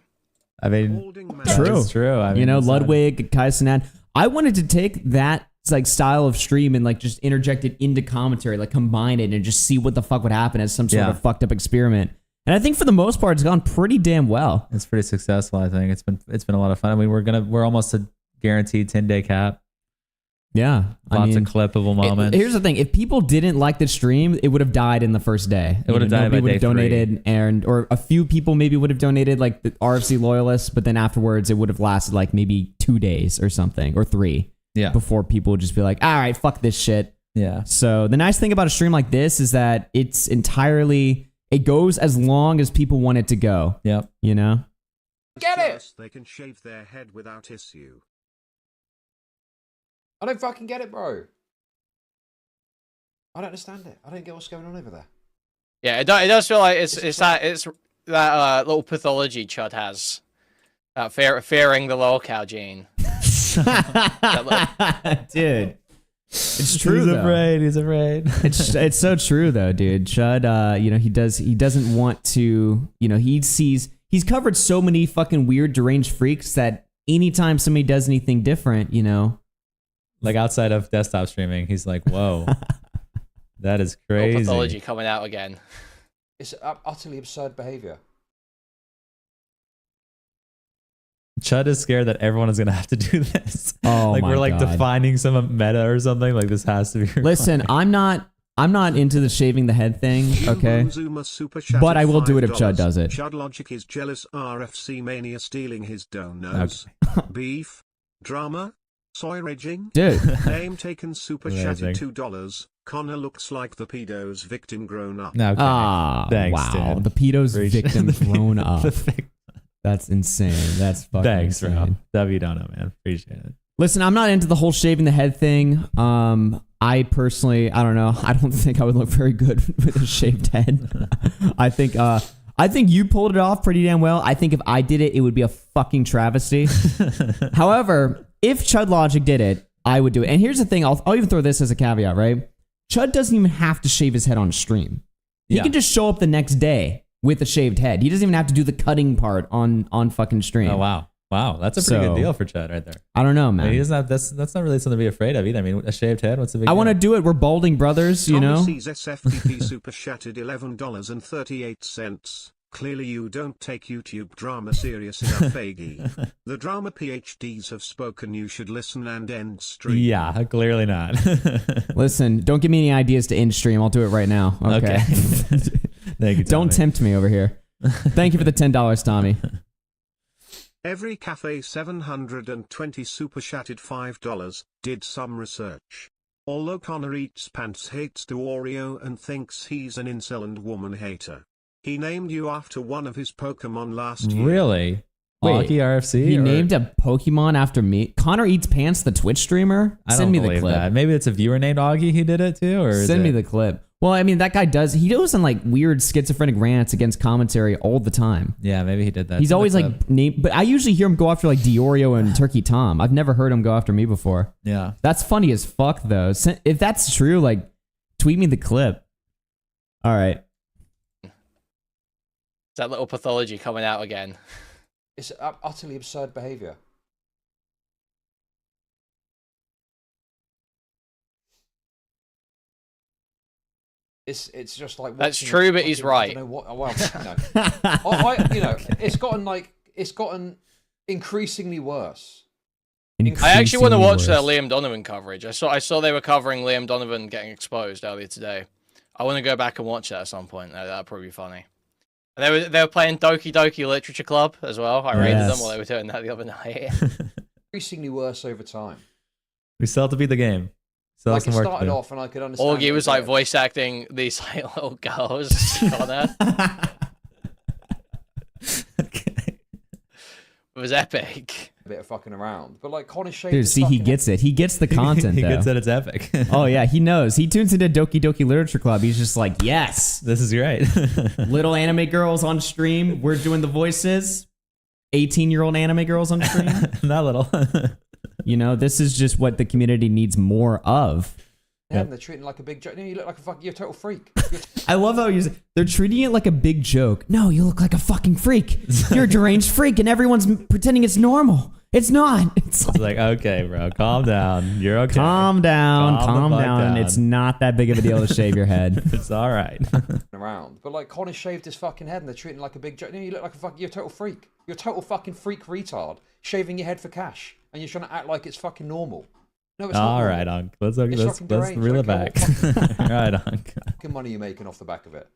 I mean, true. It's true. I mean, you know, Ludwig, Kai Cenat. I wanted to take that like style of stream and like just interject it into commentary, like combine it and just see what the fuck would happen as some sort of fucked up experiment. And I think for the most part, it's gone pretty damn well. It's pretty successful. I think it's been a lot of fun. I mean, we're almost a guaranteed 10-day cap. Yeah, Lots of clippable moments. Here's the thing: if people didn't like the stream, it would have died in the first day. It would have died by day 3. Donated, or a few people maybe would have donated, like the RFC loyalists. But then afterwards, it would have lasted like maybe 2 days or something, or 3. Yeah. Before people would just be like, all right, fuck this shit. Yeah. So the nice thing about a stream like this is that it's entirely, it goes as long as people want it to go. Yep. You know. Get it? They can shave their head without issue. I don't fucking get it, bro. I don't understand it. I don't get what's going on over there. Yeah, it does feel like it's that little pathology Chud has, fearing the lolcow gene. Dude. It's true. He's though. afraid. He's afraid. It's so true though, dude. Chud, you know, he doesn't want to, you know, he's covered so many fucking weird deranged freaks that anytime somebody does anything different, you know, like outside of desktop streaming, he's like, whoa, that is crazy. Pathology coming out again. It's utterly absurd behavior. Chud is scared that everyone is gonna have to do this. Oh, like my we're like God. defining some meta or something. Like this has to be required. Listen, I'm not into the shaving the head thing, okay? But I will do it if Chud does it. Chud Logic is jealous RFC Mania stealing his donos. Beef, drama, soy raging. Dude. Name taken super chatted Amazing. $2. Connor looks like the pedo's victim grown up. Okay. Ah, Thanks, wow. dude. The pedo's Appreciate victim the- grown up. the vic- That's insane. That's fucking Thanks, insane. bro. W don't know, man. Appreciate it. Listen, I'm not into the whole shaving the head thing. I personally, I don't know. I don't think I would look very good with a shaved head. I think you pulled it off pretty damn well. I think if I did it, it would be a fucking travesty. However, if Chud Logic did it, I would do it. And here's the thing. I'll even throw this as a caveat, right? Chud doesn't even have to shave his head on stream. He Yeah. can just show up the next day with a shaved head. He doesn't even have to do the cutting part on fucking stream. Oh wow, that's a pretty So, good deal for Chud right there. I don't know, I man. mean, he doesn't have, that's not really something to be afraid of either. I mean, a shaved head. What's the big? I want to deal? do it. We're balding brothers, you know? Thomas SFTP super chatted $11.38. Clearly you don't take YouTube drama serious enough, Aggie. The drama PhDs have spoken, you should listen and end stream. Yeah, clearly not. Listen, don't give me any ideas to end stream. I'll do it right now. Okay. Thank you, Tommy. Don't tempt me over here. Thank you for the $10, Tommy. Every Cafe 720 super chatted $5, did some research. Although Connor eats pants, hates DeOrio and thinks he's an incel and woman hater. He named you after one of his Pokemon last year. Really? Wait, AugieRFC? He or- named a Pokemon after me. Connor Eats Pants, the Twitch streamer? I Send don't me the believe clip. that. Maybe it's a viewer named Augie who did it too, or is Send me it- the clip. Well, I mean, that guy he goes on like weird schizophrenic rants against commentary all the time. Yeah, maybe he did that. He's Send the always clip. like, but I usually hear him go after like DeOrio and Turkey Tom. I've never heard him go after me before. Yeah. That's funny as fuck, though. If that's true, like, tweet me the clip. All right. That little pathology coming out again. It's utterly absurd behavior. It's just like That's watching true, a but he's fucking- I right. don't know what, well, you know, it's gotten increasingly worse. I actually want to Increasingly watch their worse. Liam Donovan coverage. I saw they were covering Liam Donovan getting exposed earlier today. I want to go back and watch that at some point. That'd probably be funny. And they were playing Doki Doki Literature Club as well. I rated them Yes. while they were doing that the other night. Increasingly worse over time. We still have to beat the game. Still have Like it some work to started do. off and I could understand. Augie it was a like bit. voice acting these like little girls. Connor. It was epic. A bit of fucking around, but like Connor shaved. Dude, his see, he fucking gets it. He gets the content, He though. gets that it's epic. Oh, yeah, he knows. He tunes into Doki Doki Literature Club. He's just like, yes. This is great. Little anime girls on stream. We're doing the voices. 18-year-old anime girls on stream. Not little. You know, this is just what the community needs more of. Yeah, they're treating it like a big joke. You look like you're a total freak. I love how they're treating it like a big joke. No, you look like a fucking freak. You're a deranged freak, and everyone's pretending it's normal. It's not. It's It's like, okay, bro, calm down. You're okay. calm down, Calm the fuck down. It's not that big of a deal to shave your head. It's all right. around, but like Connor shaved his fucking head and they're treating it like a big joke. You look like you're a total freak. You're a total fucking freak retard, shaving your head for cash, and you're trying to act like it's fucking normal. No, it's not. All normal. right, Unc. Let's fucking deranged. reel it I back. don't care All right, Unc. Fucking money you're making off the back of it.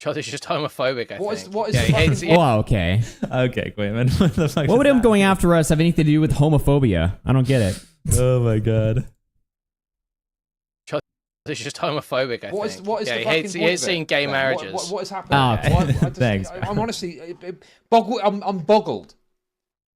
Charlie's just homophobic, I What is- think. what is yeah, the he hates fucking- Oh, okay. Okay, Quayman. What the fuck? What would is him that? going after us have anything to do with homophobia? I don't get it. Oh my god. He's just homophobic, I What think. is what is yeah, the he fucking hates, he point hates of it seeing gay then? marriages. What is happening? Oh, okay. I just, Thanks, I'm honestly boggled. I'm boggled.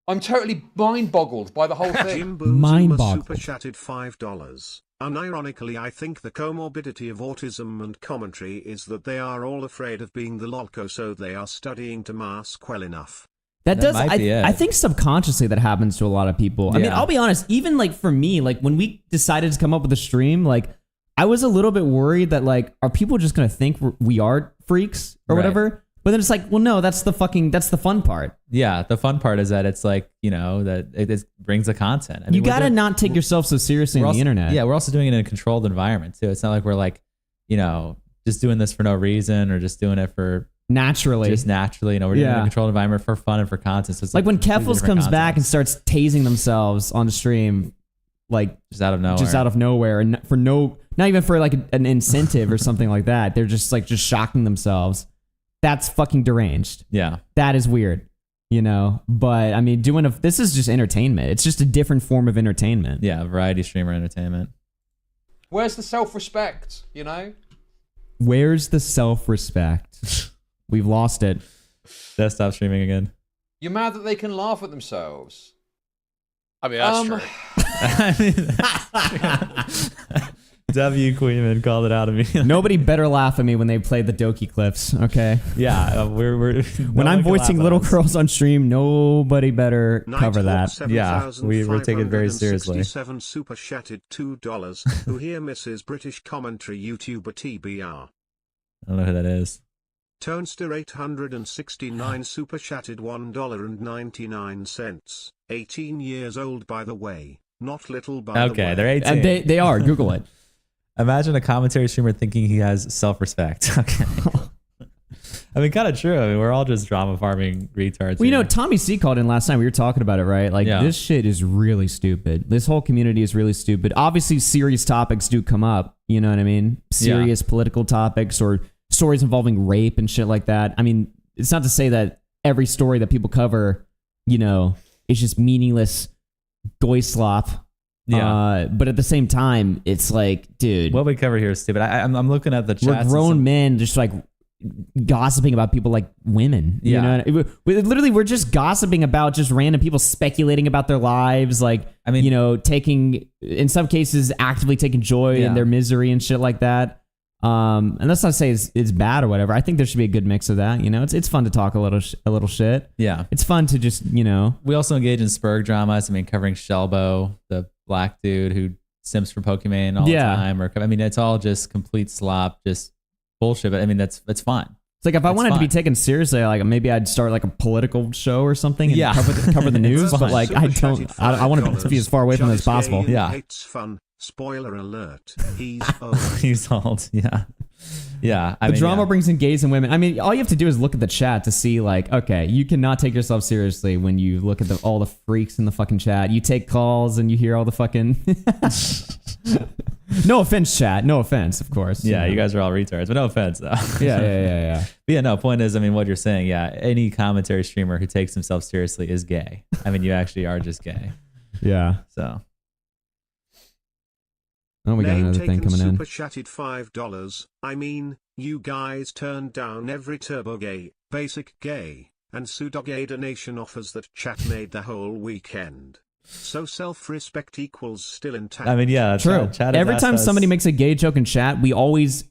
I'm totally mind boggled by the whole thing. Jim Boom Mind Zuma boggled. super chatted $5. Unironically, I think the comorbidity of autism and commentary is that they are all afraid of being the lolco, so they are studying to mask well enough. That does. might be it. I think subconsciously that happens to a lot of people. I mean, Yeah. I'll be honest. Even like for me, like when we decided to come up with a stream, like I was a little bit worried that like, are people just gonna think we are freaks or Right. whatever? But then it's like, well, no, that's the fun part. Yeah, the fun part is that it's like, that it brings the content. I mean, You we're gotta doing- not take yourself so seriously on we're the also- internet. Yeah, we're also doing it in a controlled environment too. It's not like we're like, just doing this for no reason or just doing it for naturally. just naturally. We're doing it in a controlled environment for fun and for content. So it's Like when completely Keffels different comes back and concepts. starts tasing themselves on stream, like just out of nowhere. just out of nowhere, and for not even for like an incentive or something like that. They're just like shocking themselves. That's fucking deranged. Yeah. That is weird, But I mean, this is just entertainment. It's just a different form of entertainment. Yeah, variety streamer entertainment. Where's the self-respect? Where's the self-respect? We've lost it. Desktop streaming again. You're mad that they can laugh at themselves. I mean, that's true. W Queenman called it out of me. Nobody better laugh at me when they play the Doki clips, okay? Yeah, we're when I'm voicing little girls on stream, nobody better cover that. Yeah, we're taking it very seriously. 7 super chatted $2. Who here misses British commentary YouTuber TBR? I don't know who that is. Tonester 869 super chatted $1.99. 18 years old, by the way. Not little, by the way. Okay, they're 18. And they are. Google it. Imagine a commentary streamer thinking he has self-respect. Okay. I mean, kind of true. I mean, we're all just drama farming retards. Well, Tommy C called in last time. We were talking about it, right? Like, this shit is really stupid. This whole community is really stupid. Obviously, serious topics do come up. You know what I mean? Serious political topics or stories involving rape and shit like that. I mean, it's not to say that every story that people cover, is just meaningless goy slop. Yeah. But at the same time, it's like, dude, what we cover here is stupid. I'm looking at the chat. We're grown men just like gossiping about people like women. Yeah. We're just gossiping about just random people speculating about their lives. Like, I mean, taking, in some cases, actively taking joy in their misery and shit like that. And that's not to say it's bad or whatever. I think there should be a good mix of that. It's fun to talk a little shit. Yeah. It's fun to just, We also engage in Spurg dramas. I mean, covering Shelbo, the black dude who simps for Pokemon all the time. It's all just complete slop, just bullshit. But I mean, that's fun. It's like if I wanted to be taken seriously, like maybe I'd start like a political show or something and cover the news. But like I want to be as far away from it as possible. Yeah. Hates fun. Spoiler alert. He's old. He's old. Yeah. Yeah. The drama brings in gays and women. I mean, all you have to do is look at the chat to see, like, okay, you cannot take yourself seriously when you look at all the freaks in the fucking chat. You take calls and you hear all the fucking. No offense, chat. No offense, of course. Yeah, you guys are all retards, but no offense, though. Yeah. But yeah, no, point is, I mean, what you're saying, any commentary streamer who takes himself seriously is gay. I mean, you actually are just gay. Yeah. So. Oh, we got another thing coming in. Super chatted $5. I mean, you guys turned down every turbo gay, basic gay, and pseudo gay donation offers that chat made the whole weekend. So self-respect equals still intact. I mean, yeah, true. Every time somebody makes a gay joke in chat, we always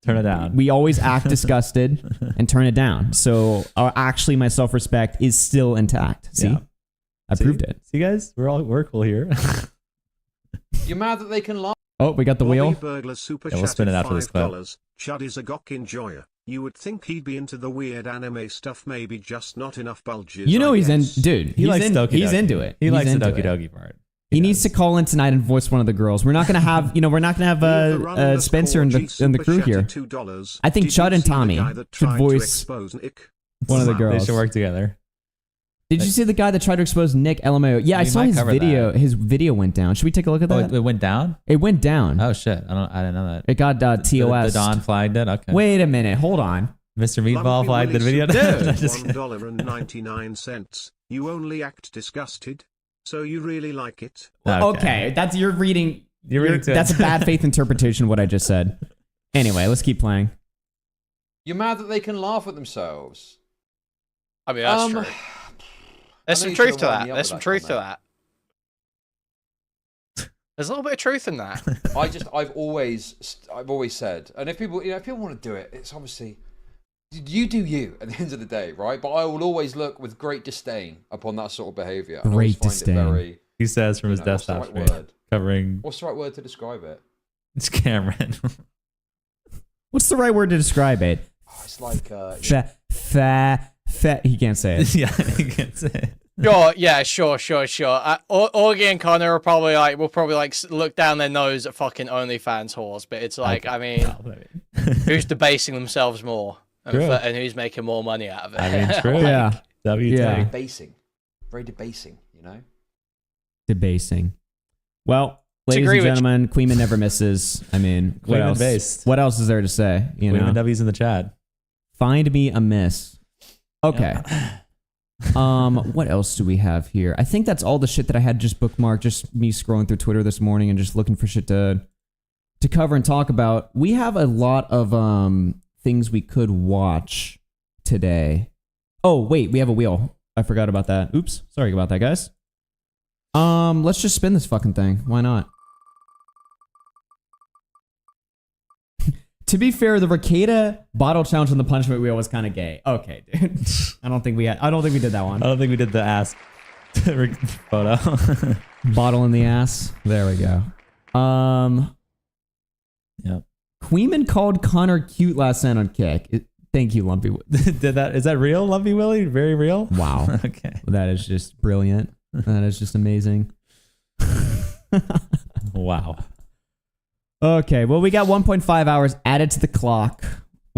turn it down. We always act disgusted and turn it down. So actually, my self-respect is still intact. See, I proved it. See, guys, we're cool here. You're mad that they can lie. Oh, we got the wheel. Burglar super we'll spin it after this clip. Chud is a gawk enjoyer. You would think he'd be into the weird anime stuff, maybe just not enough bulges. He's in, dude. He likes Doki Doki. He's into it. He likes the Doki Doki part. He needs to call in tonight and voice one of the girls. We're not gonna have, Spencer and the crew here. I think Chud and Tommy should voice one of the girls. They should work together. Did you see the guy that tried to expose Nick LMAO? Yeah, I saw his video. That. His video went down. Should we take a look at that? It went down? It went down. Oh shit! I didn't know that. It got TOS. The Don flagged it. Okay. Wait a minute. Hold on. Mr. Meatball flagged the video. $1.99. You only act disgusted, so you really like it. Okay, that's you're reading. That's a bad faith interpretation of what I just said. Anyway, let's keep playing. You're mad that they can laugh at themselves. I mean, that's true. There's some truth to that. There's some truth to that. There's a little bit of truth in that. I've always said, and if people want to do it, it's You do you at the end of the day, right? But I will always look with great disdain upon that sort of behavior. Great disdain. He says from his desktop screen, covering. What's the right word to describe it? It's Cameron. What's the right word to describe it? Oh, it's like he can't say it. Yeah, he can't say it. Sure. Augie and Connor will probably look down their nose at fucking OnlyFans whores, but it's like, I mean, who's debasing themselves more and who's making more money out of it? I mean, true. Yeah. WTF. Debasing. Very debasing, you know? Debasing. Well, ladies and gentlemen, Queeman never misses. I mean, what else? Based. What else is there to say? Queeman W's in the chat. Find me a miss. Okay. What else do we have here? I think that's all the shit that I had just bookmarked. Just me scrolling through Twitter this morning and just looking for shit to cover and talk about. We have a lot of things we could watch today. Oh wait, we have a wheel. I forgot about that. Oops, sorry about that, guys. Let's just spin this fucking thing. Why not? To be fair, the Ricada bottle challenge on the punishment wheel was kind of gay. Okay, dude. I don't think we did that one. I don't think we did the ass photo. Bottle in the ass. There we go. Yep. Queeman called Connor cute last night on Kick. Thank you, Lumpy. Is that real, Lumpy Willie? Very real? Wow. Okay. That is just brilliant. That is just amazing. Wow. Okay, well, we got 1.5 hours added to the clock.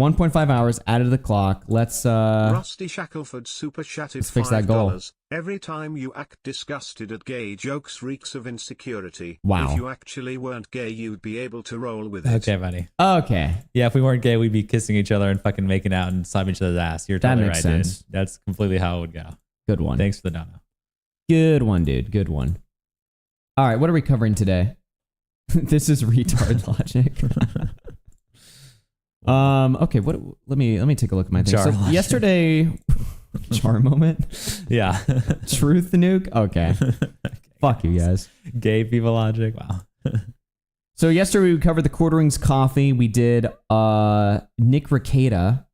1.5 hours added to the clock. Let's Rusty Shackleford super chatted let's fix that goal. $5. Every time you act disgusted at gay jokes reeks of insecurity. Wow. If you actually weren't gay, you'd be able to roll with it. Okay, buddy. Okay. Yeah, if we weren't gay, we'd be kissing each other and fucking making out and slapping each other's ass. You're totally That makes right, sense. dude. That's completely how it would go. Good one. Thanks for the dono. Good one, dude. Good one. All right, what are we covering today? This is retard logic. Okay, let me take a look at my thing. So yesterday jar moment? Yeah. Truth nuke? Okay. Fuck you guys. Gay people logic. Wow. So yesterday we covered the Quarterings coffee. We did Nick Ricada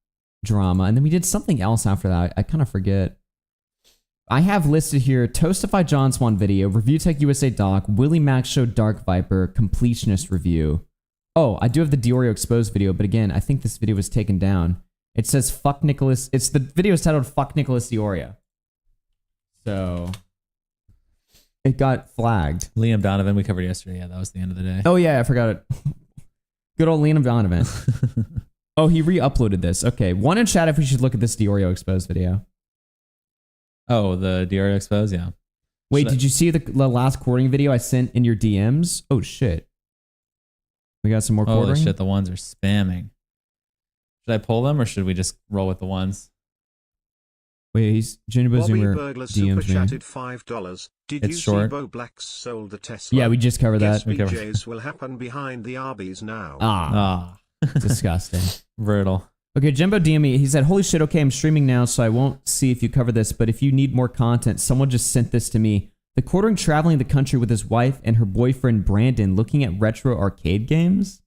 drama, and then we did something else after that. I kind of forget. I have listed here Toastify John Swan video, ReviewTech USA doc, Willie Max Show Dark Viper, completionist review. Oh, I do have the DeOrio exposed video, but again, I think this video was taken down. It says fuck Nicholas. The video is titled Fuck Nicholas DeOrio. So it got flagged. Liam Donovan we covered yesterday. Yeah, that was the end of the day. Oh yeah, I forgot it. Good old Liam Donovan. Oh, he re-uploaded this. Okay, one in chat if we should look at this DeOrio exposed video. Oh, the DeOrio expose, yeah. Wait, did you see the last quartering video I sent in your DMs? Oh shit. We got some more quartering? Oh shit, the ones are spamming. Should I pull them or should we just roll with the ones? Wait, Juniper Bobby Zoomer Burglar super DMs me. chatted $5. Did It's you short. see Bo Black's sold the Tesla? Yeah, we just covered that. Guess BJ's will happen behind the Arby's now. Ah. Disgusting. Brutal. Okay, Jimbo DM me. He said, holy shit, okay, I'm streaming now, so I won't see if you cover this, but if you need more content, someone just sent this to me. The Quartering traveling the country with his wife and her boyfriend, Brandon, looking at retro arcade games?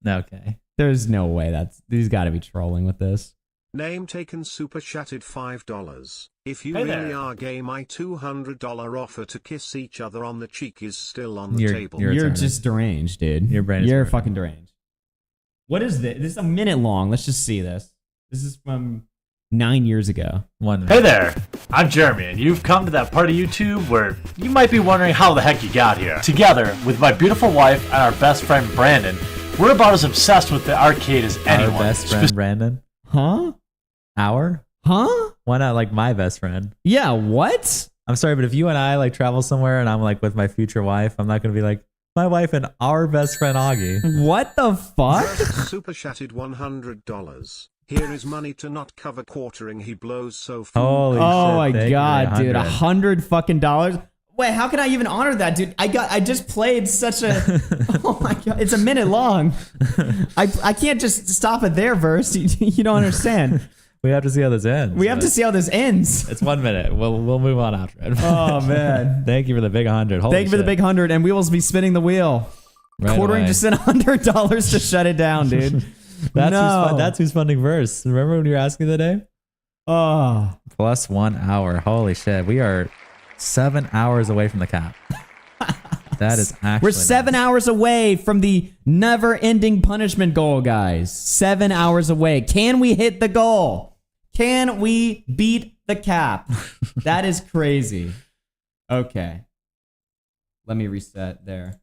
Okay. There's no way he's got to be trolling with this. Name taken super chatted $5. If you Hey really there. are gay, my $200 offer to kiss each other on the cheek is still on the You're- table. You're just deranged, dude. Your brain is You're broken. fucking deranged. What is this? This is a minute long. Let's just see this. This is from 9 years ago. Hey there, I'm Jeremy, and you've come to that part of YouTube where you might be wondering how the heck you got here. Together with my beautiful wife and our best friend Brandon, we're about as obsessed with the arcade as anyone. Our best friend Brandon? Huh? Our? Huh? Why not like my best friend? Yeah, what? I'm sorry, but if you and I like travel somewhere and I'm like with my future wife, I'm not going to be like, my wife and our best friend Augie. What the fuck? Super chatted $100. Here is money to not cover quartering. He blows so Holy Oh my shit, thank you, god, dude. 100. $100 fucking dollars. Wait, how can I even honor that, dude? I just played such a oh my god, it's a minute long. I can't just stop it there, Verse. You don't understand. We have to see how this ends. We have to see how this ends. It's 1 minute. We'll move on after it. Oh man. Thank you for the big 100. Holy Thank you for the shit. big 100, and we will be spinning the wheel. Right Quartering away. just sent $100 to shut it down, dude. That's who's funding verse. Remember when you were asking the day? Oh, plus 1 hour. Holy shit. We are 7 hours away from the cap. That is actually we're 7 hours away from the never-ending punishment goal, guys. 7 hours away. Can we hit the goal? Can we beat the cap? That is crazy. Okay. Let me reset there.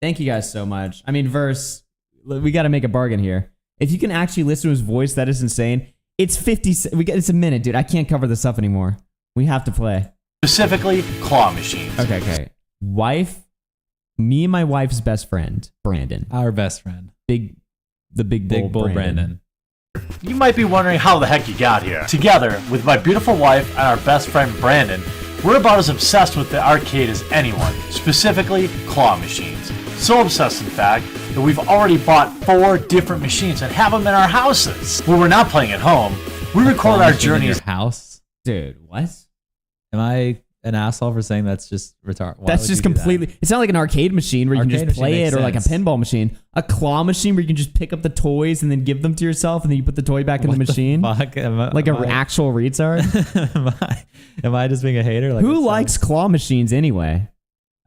Thank you guys so much. I mean, Verse, we got to make a bargain here. If you can actually listen to his voice, that is insane. It's 50. It's a minute, dude. I can't cover this up anymore. We have to play. Specifically, claw machines. Okay. Me and my wife's best friend, Brandon. Our best friend. The big bull Brandon. You might be wondering how the heck you got here. Together with my beautiful wife and our best friend Brandon, we're about as obsessed with the arcade as anyone, specifically claw machines. So obsessed, in fact, that we've already bought 4 different machines and have them in our houses. When we're not playing at home, we record our journeys. House? Dude, what? Am I an asshole for saying that's just retarded? That's just completely. It's not like an arcade machine where you can just play it, or like a pinball machine. A claw machine where you can just pick up the toys and then give them to yourself, and then you put the toy back in the machine. Fuck? Like an actual retard. Am I just being a hater? Like, who likes claw machines anyway?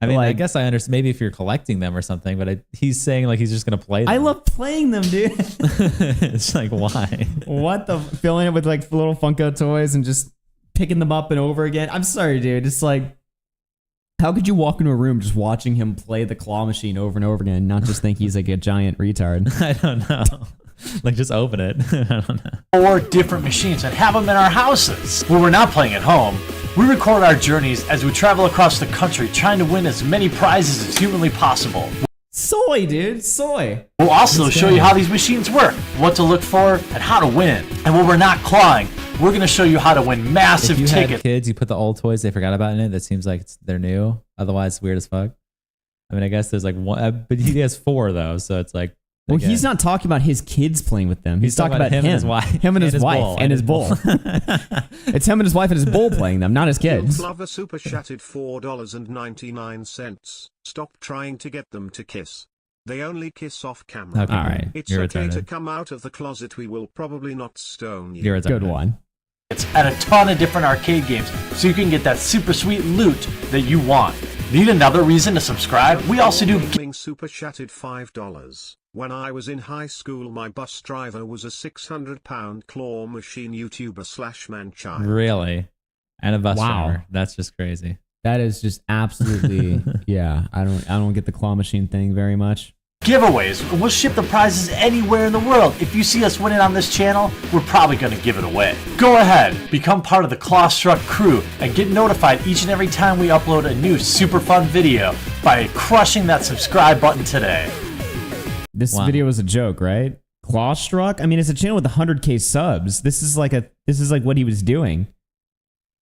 I mean, I guess I understand. Maybe if you're collecting them or something, but he's saying like he's just gonna play them. I love playing them, dude. It's like, why? What the filling it with like little Funko toys and just picking them up and over again. I'm sorry, dude. It's like, how could you walk into a room just watching him play the claw machine over and over again and not just think he's like a giant retard? I don't know. Like, just open it. I don't know. 4 different machines and have them in our houses. When we're not playing at home, we record our journeys as we travel across the country trying to win as many prizes as humanly possible. Soy, dude. Soy. We'll also show you how these machines work, what to look for, and how to win. And when we're not clawing, we're going to show you how to win massive if you tickets. Had kids, you put the old toys they forgot about in it. That seems like they're new. Otherwise, it's weird as fuck. I mean, I guess there's like one, but he has 4 though, so it's like. Well, he's not talking about his kids playing with them. He's talking about him and his wife. Him and his wife and his bull. It's him and his wife and his bull playing them, not his kids. Lover super chatted $4.99. Stop trying to get them to kiss. They only kiss off camera. Okay. All right. It's okay to come out of the closet. We will probably not stone you. You're a good one. It's at a ton of different arcade games, so you can get that super sweet loot that you want. Need another reason to subscribe? We also do. Gaming super chatted $5. When I was in high school, my bus driver was a 600-pound claw machine YouTuber / man-child. Really? And a bus driver. That's just crazy. That is just absolutely, yeah. I don't get the claw machine thing very much. Giveaways. We'll ship the prizes anywhere in the world. If you see us winning on this channel, we're probably going to give it away. Go ahead, become part of the Clawstruck crew, and get notified each and every time we upload a new super fun video by crushing that subscribe button today. This video was a joke, right? Clawstruck? I mean, it's a channel with 100K subs. This is like what he was doing.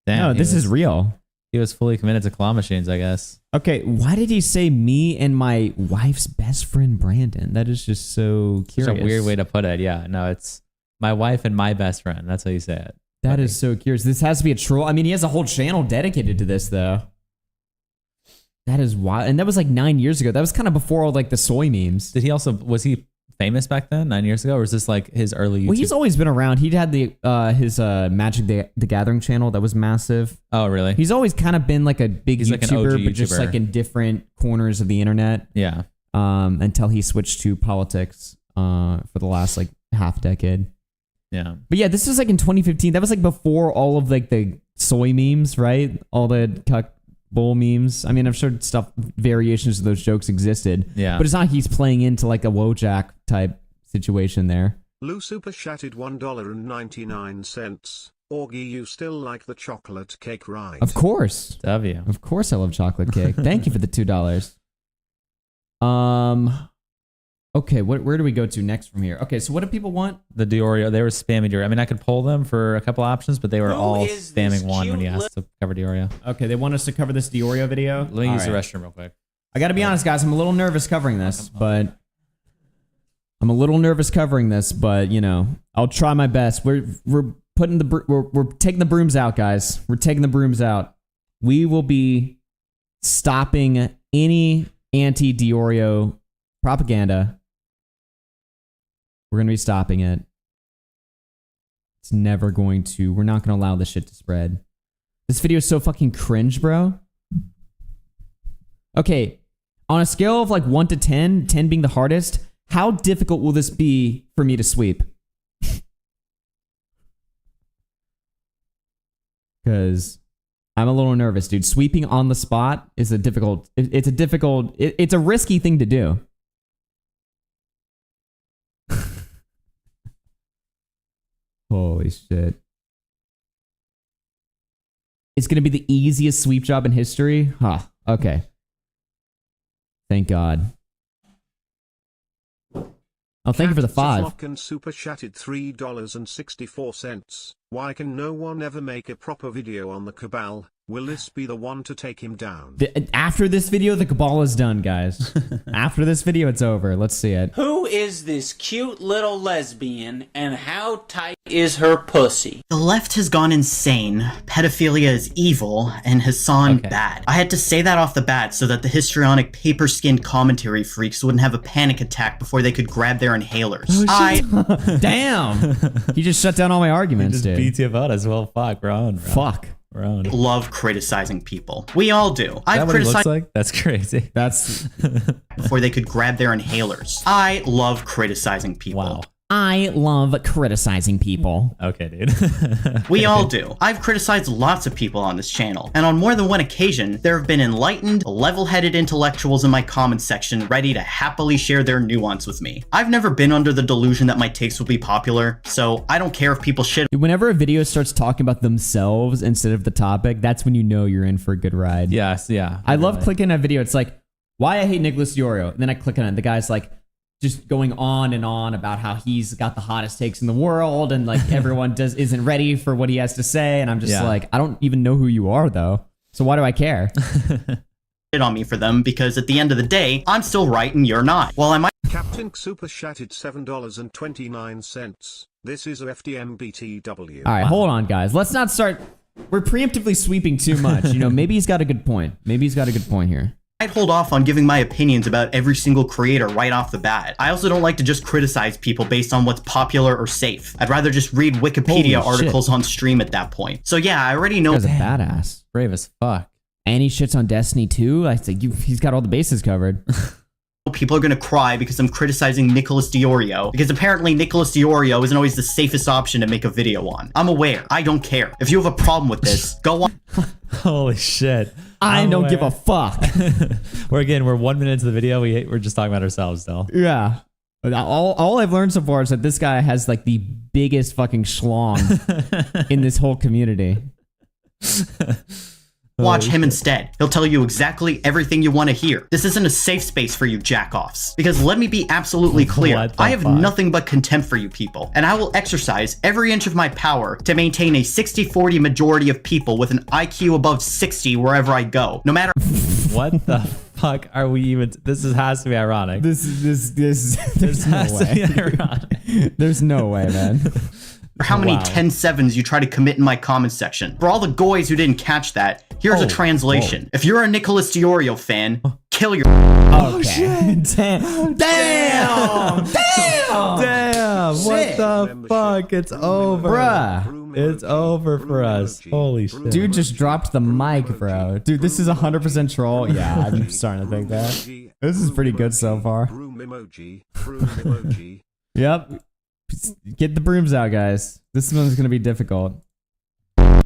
Damn, no, this is real. He was fully committed to claw machines, I guess. Okay, why did he say me and my wife's best friend Brandon? That is just so curious. It's a weird way to put it. Yeah, no, it's my wife and my best friend. That's how you say it. That is so curious. This has to be a troll. I mean, he has a whole channel dedicated to this, though. That is wild. And that was like 9 years ago. That was kind of before all like the soy memes. Was he famous back then, 9 years ago? Or was this like his early YouTube? Well, he's always been around. He had his Magic the Gathering channel that was massive. Oh, really? He's always kind of been like a big YouTuber, like an OG but just like in different corners of the internet. Yeah. Until he switched to politics for the last like half decade. Yeah. But yeah, this was like in 2015. That was like before all of like the soy memes, right? All the cuck bull memes. I mean, I'm sure variations of those jokes existed. Yeah. But it's not like he's playing into like a Wojak type situation there. Lou super chatted $1.99. Augie, you still like the chocolate cake, right? Of course. W. Of course I love chocolate cake. Thank you for the $2. Okay, where do we go to next from here? Okay, so what do people want? The DeOrio. They were spamming DeOrio. I mean, I could pull them for a couple options, but they were all spamming one when you asked to cover DeOrio. Okay, they want us to cover this DeOrio video? Let me use the restroom real quick. I gotta be honest, guys. I'm a little nervous covering this, but you know, I'll try my best. We're taking the brooms out, guys. We're taking the brooms out. We will be stopping any anti-DeOrio propaganda We're going to be stopping it. It's never going to. We're not going to allow this shit to spread. This video is so fucking cringe, bro. Okay, on a scale of like 1 to 10, 10 being the hardest, how difficult will this be for me to sweep? Because I'm a little nervous, dude. Sweeping on the spot is a difficult. It's a risky thing to do. Holy shit. It's going to be the easiest sweep job in history? Huh. Okay. Thank God. Oh, thank you for the 5. Captain super chatted $3.64. Why can no one ever make a proper video on the Cabal? Will this be the one to take him down? After this video, the Cabal is done, guys. After this video, it's over. Let's see it. Who is this cute little lesbian and how tight is her pussy? The left has gone insane. Pedophilia is evil and Hassan bad. I had to say that off the bat so that the histrionic paper-skinned commentary freaks wouldn't have a panic attack before they could grab their inhalers. Damn! You just shut down all my arguments, dude. BT about as well. Fuck, we're on, bro. Fuck. We're on. Love criticizing people. We all do. I've criticized. Like? That's crazy. That's before they could grab their inhalers. I love criticizing people. Wow. I love criticizing people. Okay, dude. We all do. I've criticized lots of people on this channel, and on more than one occasion, there have been enlightened, level-headed intellectuals in my comments section ready to happily share their nuance with me. I've never been under the delusion that my takes will be popular, so I don't care if people shit. Whenever a video starts talking about themselves instead of the topic, that's when you know you're in for a good ride. Yes, yeah. I love clicking a video. It's like, why I hate Nicholas DeOrio. And then I click on it. The guy's like, just going on and on about how he's got the hottest takes in the world and like everyone isn't ready for what he has to say. And I'm just like, I don't even know who you are though. So why do I care? On me for them because at the end of the day, I'm still right and you're not. Well, I might. Captain Super Shatted $7.29. This is a FDMBTW. All right, hold on, guys. Let's not start. We're preemptively sweeping too much. You know, maybe he's got a good point. Maybe he's got a good point here. I'd hold off on giving my opinions about every single creator right off the bat. I also don't like to just criticize people based on what's popular or safe. I'd rather just read Wikipedia articles on stream at that point. So yeah, I already know. He's a badass. Brave as fuck. And he shits on Destiny too. I think he's got all the bases covered. People are gonna cry because I'm criticizing Nicholas DeOrio, because apparently Nicholas DeOrio isn't always the safest option to make a video on. I'm aware. I don't care. If you have a problem with this, go on. Holy shit. I don't give a fuck. We're 1 minute into the video. We're just talking about ourselves still. Yeah. All I've learned so far is that this guy has like the biggest fucking schlong in this whole community. Watch him instead. He'll tell you exactly everything you want to hear. This isn't a safe space for you jack-offs. Because let me be absolutely clear, I have nothing but contempt for you people, and I will exercise every inch of my power to maintain a 60-40 majority of people with an IQ above 60 wherever I go, no matter. What the fuck are we even? This has to be ironic. There's no way. There's no way, man. How many 10-7s you try to commit in my comments section. For all the goys who didn't catch that, here's a translation. If you're a Nicholas DeOrio fan, kill your. Oh shit! Damn! Damn! What the fuck? It's over, bruh. It's over for us. Holy shit! Dude just dropped the mic, bro. Dude, this is 100% troll. Yeah, I'm starting to think that. This is pretty good so far. Yep. Get the brooms out, guys. This one's gonna be difficult.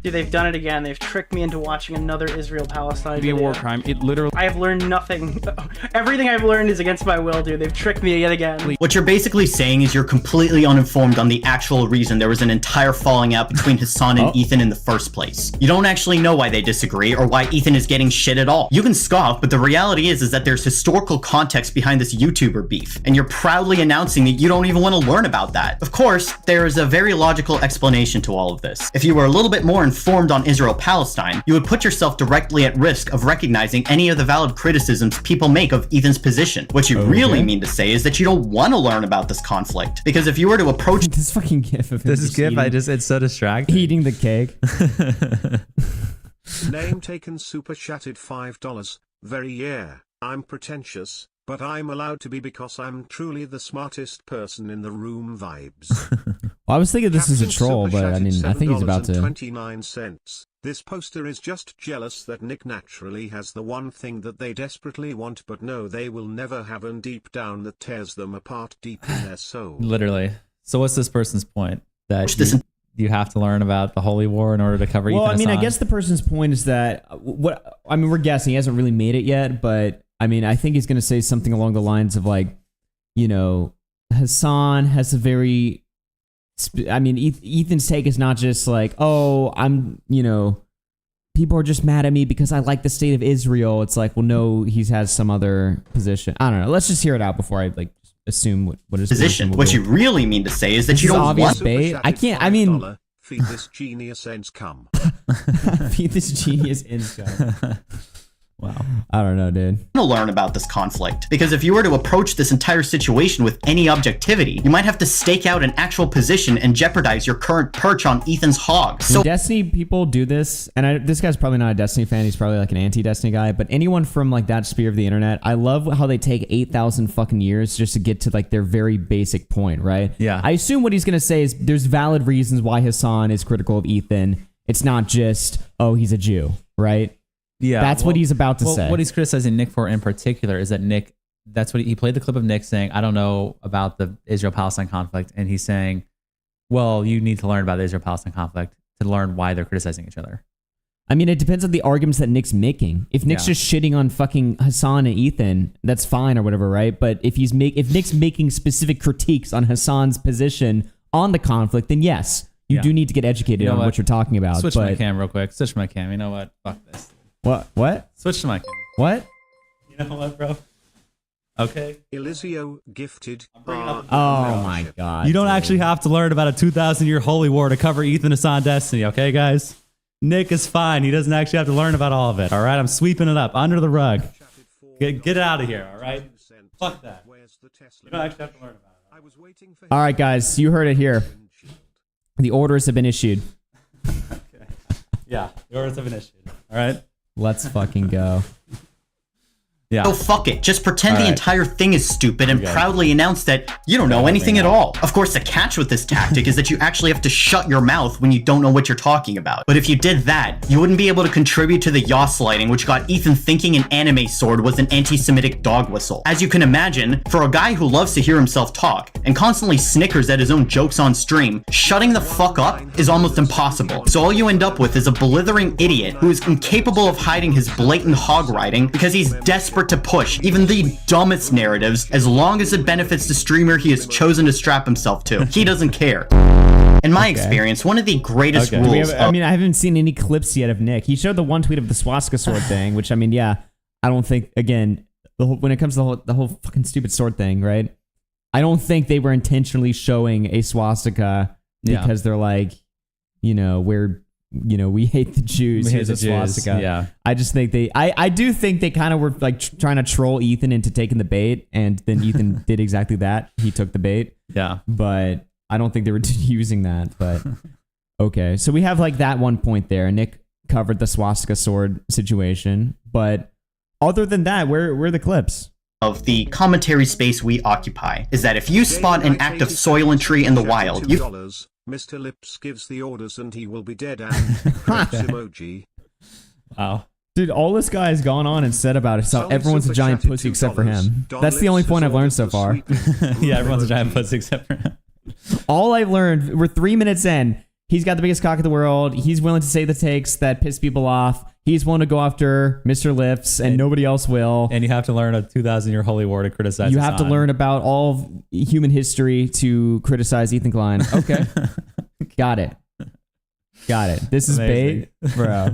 Dude, they've done it again. They've tricked me into watching another Israel-Palestine video. Be a war crime. It literally. I have learned nothing. Everything I've learned is against my will, dude. They've tricked me yet again. What you're basically saying is you're completely uninformed on the actual reason there was an entire falling out between Hassan and Ethan in the first place. You don't actually know why they disagree or why Ethan is getting shit at all. You can scoff, but the reality is that there's historical context behind this YouTuber beef, and you're proudly announcing that you don't even want to learn about that. Of course, there is a very logical explanation to all of this. If you were a little bit more informed on Israel-Palestine, you would put yourself directly at risk of recognizing any of the valid criticisms people make of Ethan's position. What you really mean to say is that you don't want to learn about this conflict, because if you were to approach this fucking gif of him it's so distracting. Eating the cake. Name taken super chatted $5. Very yeah. I'm pretentious. but I'm allowed to be because I'm truly the smartest person in the room vibes. Well, I was thinking this is a troll, but I mean, I think he's about to. $7.29. This poster is just jealous that Nick naturally has the one thing that they desperately want but know they will never have, and deep down that tears them apart deep in their soul. Literally. So what's this person's point? That you have to learn about the Holy War in order to cover Well, Ethan I mean, I Hassan? guess the person's point is that we're guessing. He hasn't really made it yet, but I mean, I think he's going to say something along the lines of like, you know, Hassan has a very. I mean, Ethan's take is not just like, oh, people are just mad at me because I like the state of Israel. It's like, well, no, he has some other position. I don't know. Let's just hear it out before I like assume what his position. What you really mean to say is that you don't obvious want bait. I can't. I mean, feed this genius income. Feed this genius income. Wow. I don't know, dude. To learn about this conflict, because if you were to approach this entire situation with any objectivity, you might have to stake out an actual position and jeopardize your current perch on Ethan's hog. So when Destiny people do this, and this guy's probably not a Destiny fan, he's probably like an anti-Destiny guy, but anyone from like that sphere of the internet, I love how they take 8,000 fucking years just to get to like their very basic point, right? Yeah. I assume what he's gonna say is there's valid reasons why Hassan is critical of Ethan. It's not just, oh, he's a Jew, right? Yeah, that's what he's about to say. What he's criticizing Nick for in particular is that Nick, that's what he played the clip of Nick saying, I don't know about the Israel-Palestine conflict. And he's saying, well, you need to learn about the Israel-Palestine conflict to learn why they're criticizing each other. I mean, it depends on the arguments that Nick's making. If Nick's just shitting on fucking Hassan and Ethan, that's fine or whatever, right? But if Nick's making specific critiques on Hassan's position on the conflict, then yes, you do need to get educated on what you're talking about. Switch my cam real quick. Switch my cam. You know what? Fuck this. What? Switch to my cam. What? You know what, bro? Okay. Eliseo gifted. Oh my god. You don't actually have to learn about a 2,000-year holy war to cover Ethan Hassan Destiny, okay, guys? Nick is fine. He doesn't actually have to learn about all of it, all right? I'm sweeping it up under the rug. Get it out of here, all right? Fuck that. You don't actually have to learn about it. All right, guys, you heard it here. The orders have been issued. Okay. Yeah, the orders have been issued. All right? Let's fucking go. Yeah. So fuck it. Just pretend the entire thing is stupid and proudly announce that you don't know anything at all. Of course, the catch with this tactic is that you actually have to shut your mouth when you don't know what you're talking about. But if you did that, you wouldn't be able to contribute to the Yas lighting, which got Ethan thinking an anime sword was an anti-Semitic dog whistle. As you can imagine, for a guy who loves to hear himself talk and constantly snickers at his own jokes on stream, shutting the fuck up is almost impossible. So all you end up with is a blithering idiot who is incapable of hiding his blatant hog riding because he's desperate to push even the dumbest narratives as long as it benefits the streamer he has chosen to strap himself to. He doesn't care. In my experience, one of the greatest rules I mean, I haven't seen any clips yet of Nick. He showed the one tweet of the swastika sword thing, which I mean, yeah, I don't think, again, when it comes to the whole fucking stupid sword thing, right? I don't think they were intentionally showing a swastika because they're like, we hate the Jews. Here's a swastika. Yeah. I just think I do think they kind of were like trying to troll Ethan into taking the bait, and then Ethan did exactly that. He took the bait. Yeah. But I don't think they were using that. But okay, so we have like that one point there. Nick covered the swastika sword situation, but other than that, where are the clips? Of the commentary space we occupy is that if you spot an act of soilentry in the wild, you Mr. Lips gives the orders and he will be dead and emoji. Wow. Dude, all this guy has gone on and said about it, so everyone's a giant pussy except for him. That's the only point I've learned so far. Yeah, everyone's a giant pussy except for him. All I've learned, we're 3 minutes in, he's got the biggest cock in the world, he's willing to say the takes that piss people off, he's willing to go after Mr. Lips, and nobody else will. And you have to learn a 2,000-year holy war to criticize You have to learn about all of human history to criticize Ethan Klein. Okay. Got it. This is bait, bro.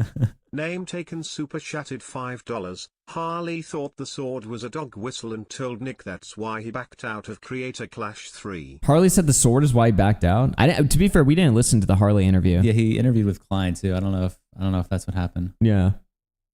Name taken super chatted $5. Harley thought the sword was a dog whistle and told Nick that's why he backed out of Creator Clash 3. Harley said the sword is why he backed out. To be fair, we didn't listen to the Harley interview. Yeah, he interviewed with Klein too. I don't know if that's what happened. Yeah.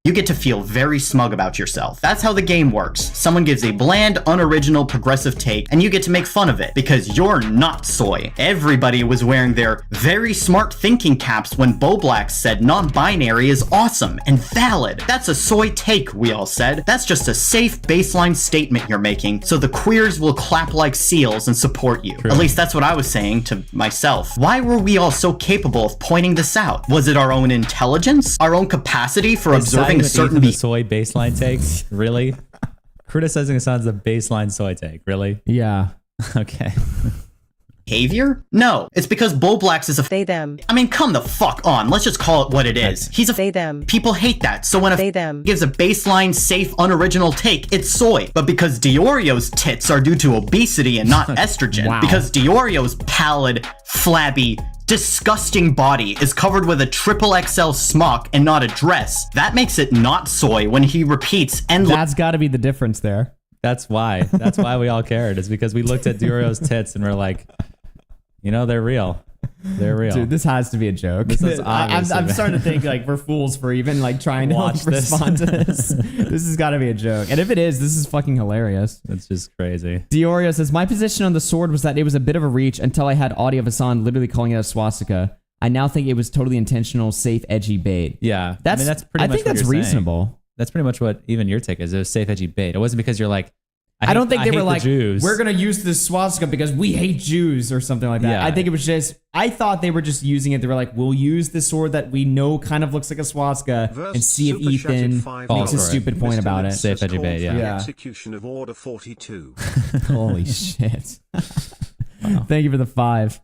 you get to feel very smug about yourself. That's how the game works. Someone gives a bland, unoriginal, progressive take, and you get to make fun of it, because you're not soy. Everybody was wearing their very smart thinking caps when Bolex said non-binary is awesome and valid. That's a soy take, we all said. That's just a safe baseline statement you're making, so the queers will clap like seals and support you. True. At least that's what I was saying to myself. Why were we all so capable of pointing this out? Was it our own intelligence? Our own capacity for observing a certain soy baseline take? Really? Criticizing Hassan's the baseline soy take, really? Yeah. Okay. Behavior? No, it's because Bolex is a they them. I mean, come the fuck on. Let's just call it what it is. He's a they them. People hate that. So when a they them gives a baseline, safe, unoriginal take, it's soy. But because DeOrio's tits are due to obesity and not estrogen, wow. Because DeOrio's pallid, flabby, disgusting body is covered with a XXL smock and not a dress, that makes it not soy when he repeats and that's got to be the difference there. That's why we all cared. It's because we looked at DeOrio's tits and we're like, you know, they're real. They're real. Dude, this has to be a joke. I'm starting to think like we're fools for even like trying to respond to this. This has got to be a joke. And if it is, this is fucking hilarious. It's just crazy. DeOrio says, my position on the sword was that it was a bit of a reach until I had audio of Hassan literally calling it a swastika. I now think it was totally intentional, safe, edgy bait. Yeah. That's pretty much I think that's reasonable. Saying. That's pretty much what even your take is. It was safe, edgy bait. It wasn't because you're like, I don't think they were like, Jews. We're going to use this swastika because we hate Jews or something like that. Yeah. I think it was just, I thought they were just using it. They were like, we'll use the sword that we know kind of looks like a swastika and see if Ethan makes a stupid point about it. Safe, edgy bait, yeah. Execution of Order 42. Holy shit. Wow. Thank you for the 5.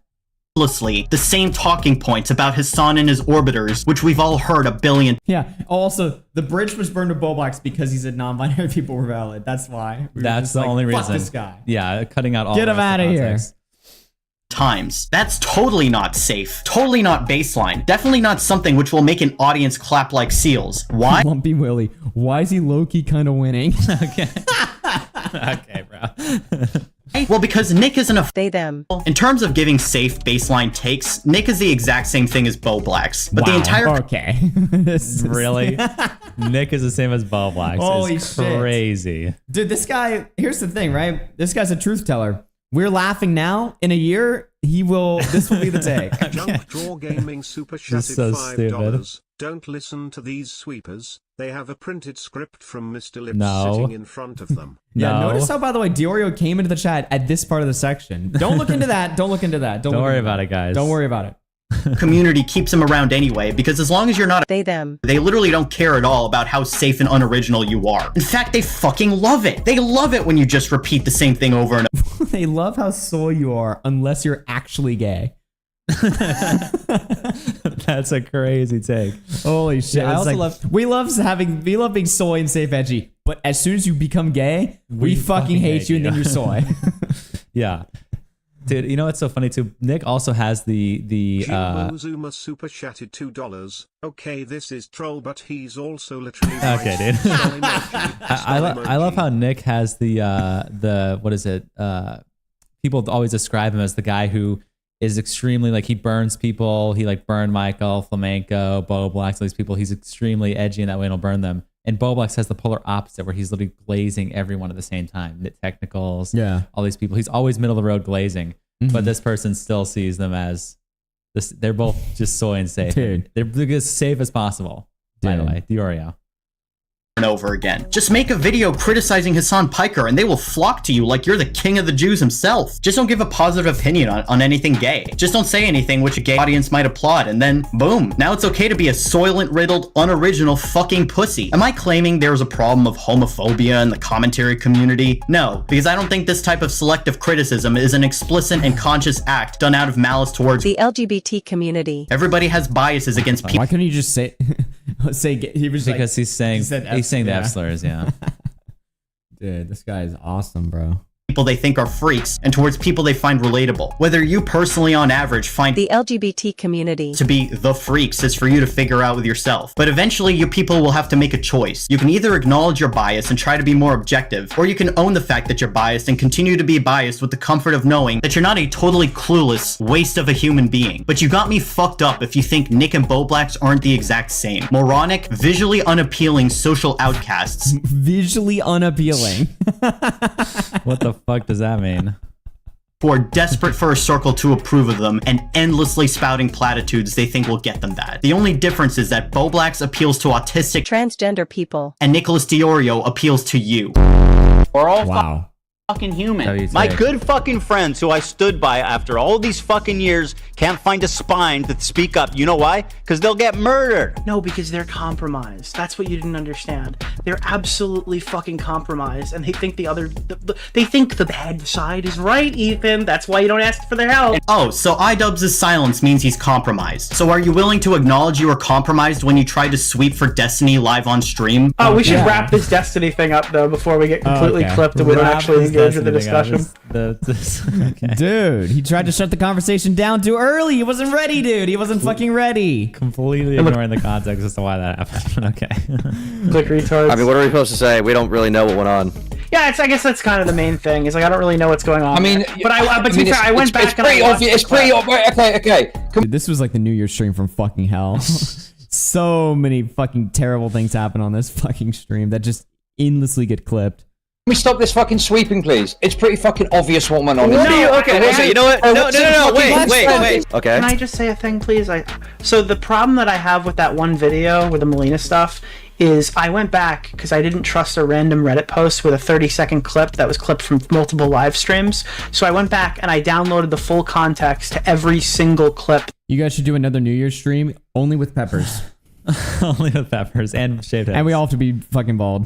The same talking points about Hassan and his orbiters, which we've all heard a billion. Yeah. Also, the bridge was burned to Bolex because he said non-binary people were valid. That's why. That's the only reason. Fuck this guy. Yeah, cutting out all. Get him out of here. Times. That's totally not safe. Totally not baseline. Definitely not something which will make an audience clap like seals. Why? Lumpy Willie. Why is he low-key kind of winning? Okay. Okay, bro. Well, because Nick isn't a they them. In terms of giving safe baseline takes, Nick is the exact same thing as Bolex. But the entire okay. Really? Nick is the same as Bolex. Holy it's shit. Crazy. Dude, this guy, here's the thing, right? This guy's a truth teller. We're laughing now. In a year, this will be the take. Junk Draw Gaming Super Chatted so $5. Stupid. Don't listen to these sweepers. They have a printed script from Mr. Lips No. sitting in front of them. Yeah, No. notice how, by the way, DeOrio came into the chat at this part of the section. Don't look into that. Don't look into that. Don't worry about it, guys. Don't worry about it. community keeps him around anyway, because as long as you're not they them, they literally don't care at all about how safe and unoriginal you are. In fact, they fucking love it. They love it when you just repeat the same thing over and over. They love how soy you are unless you're actually gay. That's a crazy take. Holy shit. Yeah, I also we love being soy and safe edgy, but as soon as you become gay, we fucking hate you and then you're soy. Yeah. Dude, you know what's so funny too? Nick also has the Zuma super chatted $2. Okay, this is troll, but he's also literally okay, dude. I love how Nick has the what is it? People always describe him as the guy who is extremely like he burns people. He like burned Michael, Flamenco, Bolex, all these people. He's extremely edgy in that way and he'll burn them. And Bolex has the polar opposite where he's literally glazing everyone at the same time. Knit Technicals, all these people. He's always middle of the road glazing. Mm-hmm. But this person still sees them as this. They're both just soy and safe. Dude. They're as safe as possible. By the way, DeOrio. And over again. Just make a video criticizing Hassan Piker and they will flock to you like you're the king of the Jews himself. Just don't give a positive opinion on anything gay. Just don't say anything which a gay audience might applaud and then boom. Now it's okay to be a soylent riddled, unoriginal fucking pussy. Am I claiming there's a problem of homophobia in the commentary community? No, because I don't think this type of selective criticism is an explicit and conscious act done out of malice towards the LGBT community. Everybody has biases against people. Why couldn't you just say he was because like, he's saying the F slurs, yeah. Dude, this guy is awesome, bro. people they think are freaks and towards people they find relatable. Whether you personally on average find the LGBT community to be the freaks is for you to figure out with yourself. But eventually you people will have to make a choice. You can either acknowledge your bias and try to be more objective, or you can own the fact that you're biased and continue to be biased with the comfort of knowing that you're not a totally clueless waste of a human being. But you got me fucked up if you think Nick and Bolex aren't the exact same. Moronic, visually unappealing social outcasts. Visually unappealing. What the fuck does that mean? Who are desperate for a circle to approve of them and endlessly spouting platitudes they think will get them that. The only difference is that Bolex appeals to autistic transgender people and Nicholas DeOrio appeals to you. We're all fucking human. My good fucking friends who I stood by after all these fucking years can't find a spine to speak up. You know why? Because they'll get murdered. No, because they're compromised. That's what you didn't understand. They're absolutely fucking compromised, and they think they think the bad side is right, Ethan. That's why you don't ask for their help. Oh, so iDubbbz' silence means he's compromised. So are you willing to acknowledge you were compromised when you tried to sweep for Destiny live on stream? Oh, we should wrap this Destiny thing up, though, before we get completely clipped and we don't actually engage with the discussion. Okay. Dude, he tried to shut the conversation down too early. He wasn't ready, dude. He wasn't fucking ready. Completely ignoring the context as to why that happened. Okay. Click retards. I mean, what are we supposed to say? We don't really know what went on. Yeah, I guess that's kind of the main thing. Is like I don't really know what's going on. I mean, but to be fair, I went back and I watched it's pretty obvious. Okay. Dude, this was like the New Year's stream from fucking hell. So many fucking terrible things happen on this fucking stream that just endlessly get clipped. Can we stop this fucking sweeping, please? It's pretty fucking obvious what went on. Okay, you know what? No, wait. Okay. Can I just say a thing, please? So the problem that I have with that one video with the Melina stuff is I went back because I didn't trust a random Reddit post with a 30-second clip that was clipped from multiple live streams. So I went back and I downloaded the full context to every single clip. You guys should do another New Year's stream only with peppers. Only with peppers and shaved heads. And we all have to be fucking bald.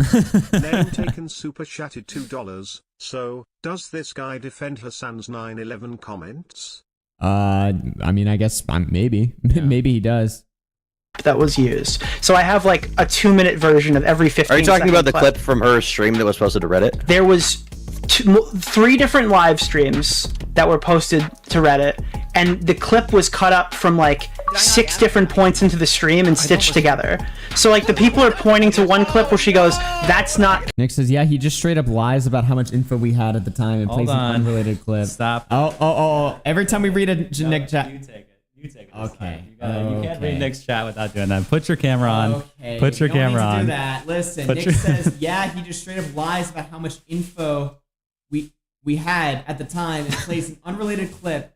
Name taken super chatted $2. So, does this guy defend Hassan's 9/11 comments? I mean, I guess maybe. Yeah. Maybe he does. That was used. So I have like a 2-minute version of every 15 Are you talking about the clip from her stream that was posted to Reddit? There was 3 different live streams that were posted to Reddit, and the clip was cut up from like 6 different points into the stream and stitched together. So like the people are pointing to one clip where she goes, "That's not." Nick says, "Yeah, he just straight up lies about how much info we had at the time and plays an unrelated clip." Stop. Oh! Every time we read a Nick chat. You take it. Okay. You can't read Nick's chat without doing that. Put your camera on. Okay. Put your camera on. Do that. Listen, Nick says, "Yeah, he just straight up lies about how much info we had at the time and plays an unrelated clip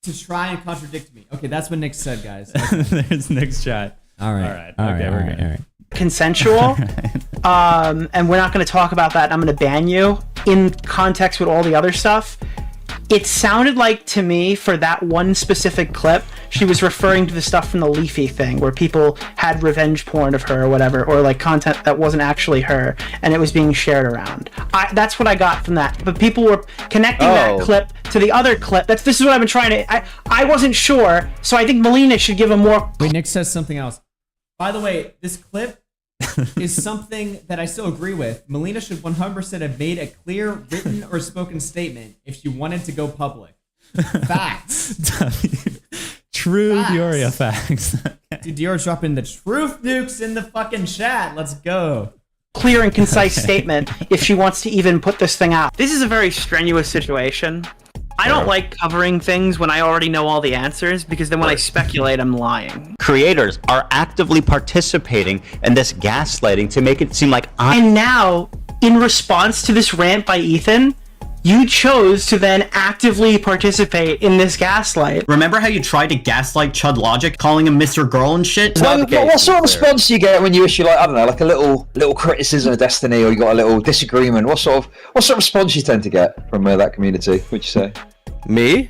to try and contradict me." Okay, that's what Nick said, guys. Okay. There's Nick's chat. All right. We're good. Consensual. And we're not going to talk about that. I'm going to ban you in context with all the other stuff. It sounded like to me for that one specific clip, she was referring to the stuff from the Leafy thing where people had revenge porn of her or whatever, or like content that wasn't actually her and it was being shared around. That's what I got from that. But people were connecting that clip to the other clip. This is what I've been trying to. I wasn't sure, so I think Melina should give a more. Wait, Nick says something else. By the way, this clip is something that I still agree with. Melina should 100% have made a clear written or spoken statement if she wanted to go public. Facts. True DeOrio facts. Dude, DeOrio dropping the truth nukes in the fucking chat. Let's go. Clear and concise statement if she wants to even put this thing out. This is a very strenuous situation. I don't like covering things when I already know all the answers, because then when I speculate, I'm lying. Creators are actively participating in this gaslighting to make it seem like And now, in response to this rant by Ethan, you chose to then actively participate in this gaslight. Remember how you tried to gaslight Chud Logic, calling him Mr. Girl and shit? What sort of response do you get when you issue, like, I don't know, like a little criticism of Destiny, or you got a little disagreement? What sort of response you tend to get from that community, would you say? Me?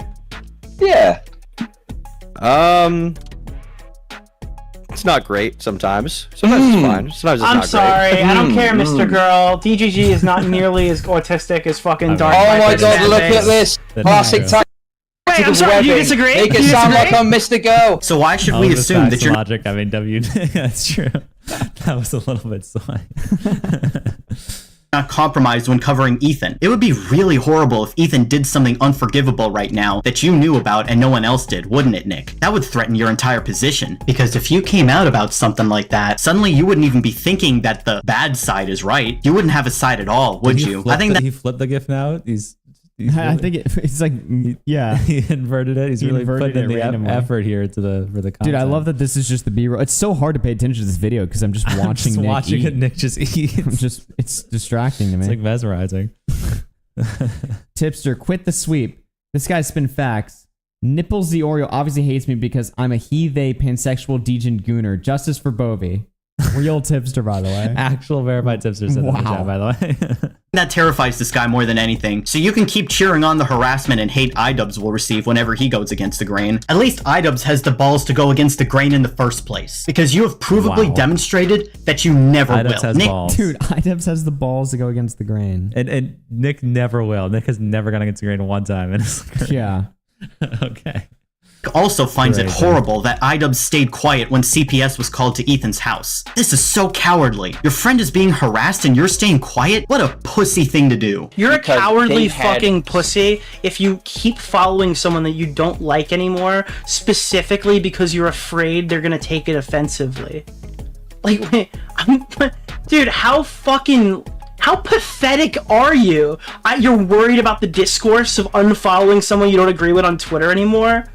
Yeah. It's not great sometimes. Sometimes it's fine. Sometimes it's I'm not sorry. great. I don't care, Mr. Girl. DGG is not nearly as autistic as fucking Dark. Oh my god, look at this. Classic time. Wait, I'm sorry, do you disagree? Make it sound like I'm Mr. Girl. So why should we assume that you're... Logic, I mean, that's true. That was a little bit sly. not compromised when covering Ethan. It would be really horrible if Ethan did something unforgivable right now that you knew about and no one else did, wouldn't it, Nick? That would threaten your entire position. Because if you came out about something like that, suddenly you wouldn't even be thinking that the bad side is right. You wouldn't have a side at all, would you? I think that he flipped the GIF now. I think it's like, yeah. He inverted it. He's really putting in the effort here for the content. Dude, I love that this is just the B-roll. It's so hard to pay attention to this video because I'm just watching Nick just eat. It's distracting to me. It's like mesmerizing. Tipster, quit the sweep. This guy's spin facts. Nipples DeOrio obviously hates me because I'm a he-they pansexual degen gooner. Justice for Bovie. Real tipster, by the way. Actual verified tipster said in the chat, by the way. that terrifies this guy more than anything, so you can keep cheering on the harassment and hate iDubbbz will receive whenever he goes against the grain. At least iDubbbz has the balls to go against the grain in the first place, because you have provably demonstrated that you never iDubbbz will. Has balls. Dude, iDubbbz has the balls to go against the grain. And Nick never will. Nick has never gone against the grain one time in his career. Yeah. Okay. Also finds it horrible that iDubbbz stayed quiet when CPS was called to Ethan's house. This is so cowardly. Your friend is being harassed and you're staying quiet? What a pussy thing to do. You're a cowardly fucking pussy if you keep following someone that you don't like anymore, specifically because you're afraid they're gonna take it offensively. Like, dude, how pathetic are you? You're worried about the discourse of unfollowing someone you don't agree with on Twitter anymore?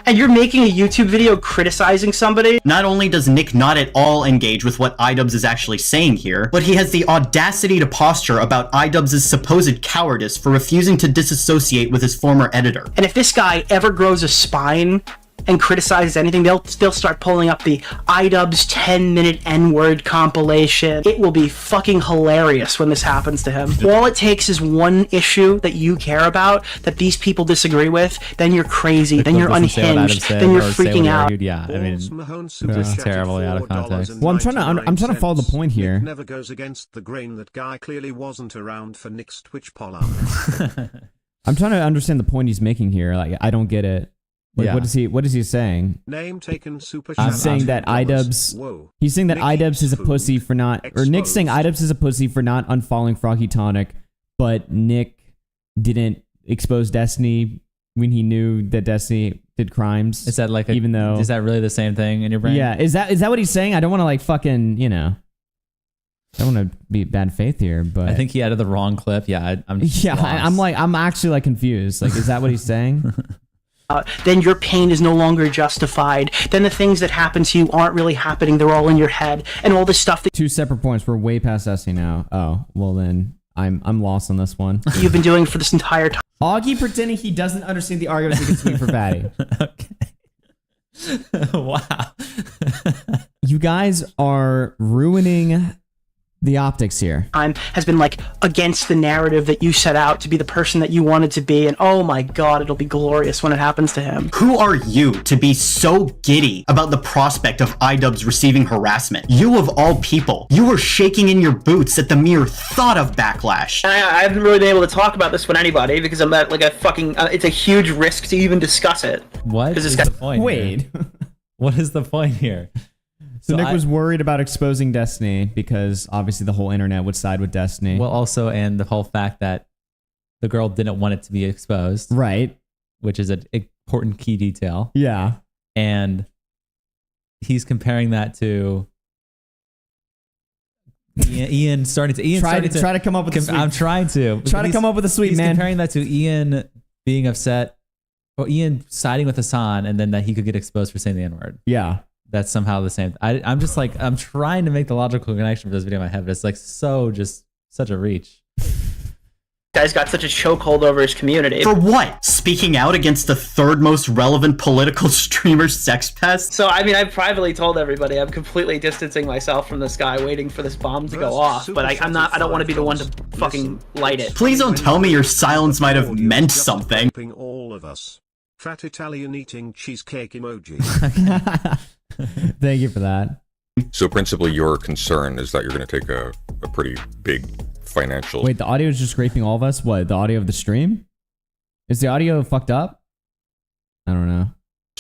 And you're making a YouTube video criticizing somebody? Not only does Nick not at all engage with what iDubbbz is actually saying here, but he has the audacity to posture about iDubbbz's supposed cowardice for refusing to disassociate with his former editor. And if this guy ever grows a spine and criticizes anything, they'll start pulling up the iDubbbz 10-minute N-word compilation. It will be fucking hilarious when this happens to him. All it takes is one issue that you care about, that these people disagree with, then you're crazy, then you're unhinged, then you're freaking out. Yeah, I mean, just terribly out of context. Well, I'm trying to follow the point here. Nick never goes against the grain. That guy clearly wasn't around for Nick's Twitch poll. I'm trying to understand the point he's making here. Like, I don't get it. Like, Yeah. what is he saying? Name taken super He's saying that iDubbbz. He's saying that iDubbbz is a pussy for not, or Nick's saying iDubbbz is a pussy for not unfollowing Froggy Tonic, but Nick didn't expose Destiny when he knew that Destiny did crimes. Is that like even though is that really the same thing in your brain? Yeah, is that what he's saying? I don't want to like fucking I don't want to be bad faith here, but I think he added the wrong clip. Yeah, I'm actually like confused. Like, is that what he's saying? Then your pain is no longer justified. Then the things that happen to you aren't really happening. They're all in your head. And all this stuff that Two separate points. We're way past Essie now. Oh, well then I'm lost on this one. you've been doing for this entire time. Augie pretending he doesn't understand the argument he can sweep for Fatty. Wow. You guys are ruining the optics here. Has been like against the narrative that you set out to be the person that you wanted to be, and oh my god, it'll be glorious when it happens to him. Who are you to be so giddy about the prospect of iDubbbz receiving harassment? You of all people, you were shaking in your boots at the mere thought of backlash. I haven't really been able to talk about this with anybody because I'm at like a fucking, it's a huge risk to even discuss it. What is the point? Wait. What is the point here? So Nick was worried about exposing Destiny because obviously the whole internet would side with Destiny. Well, also, and the whole fact that the girl didn't want it to be exposed. Right. Which is an important key detail. Yeah. And he's comparing that to Ian starting to... Try to come up with a sweep. I'm trying to. Try to come up with a sweep, man. He's comparing that to Ian being upset, or Ian siding with Hassan, and then that he could get exposed for saying the N-word. Yeah. That's somehow the same. I'm just like, I'm trying to make the logical connection for this video in my head, but it's like such a reach. Guy's got such a chokehold over his community. For what? Speaking out against the third most relevant political streamer sex pest? So, I mean, I've privately told everybody I'm completely distancing myself from this guy, waiting for this bomb to go off, but I don't want to be the one to fucking light it. Please don't tell me your silence might have meant something. All of us. Fat Italian eating cheesecake emoji. Thank you for that. So principally your concern is that you're going to take a pretty big financial... Wait, the audio is just scraping all of us? What, the audio of the stream? Is the audio fucked up? I don't know.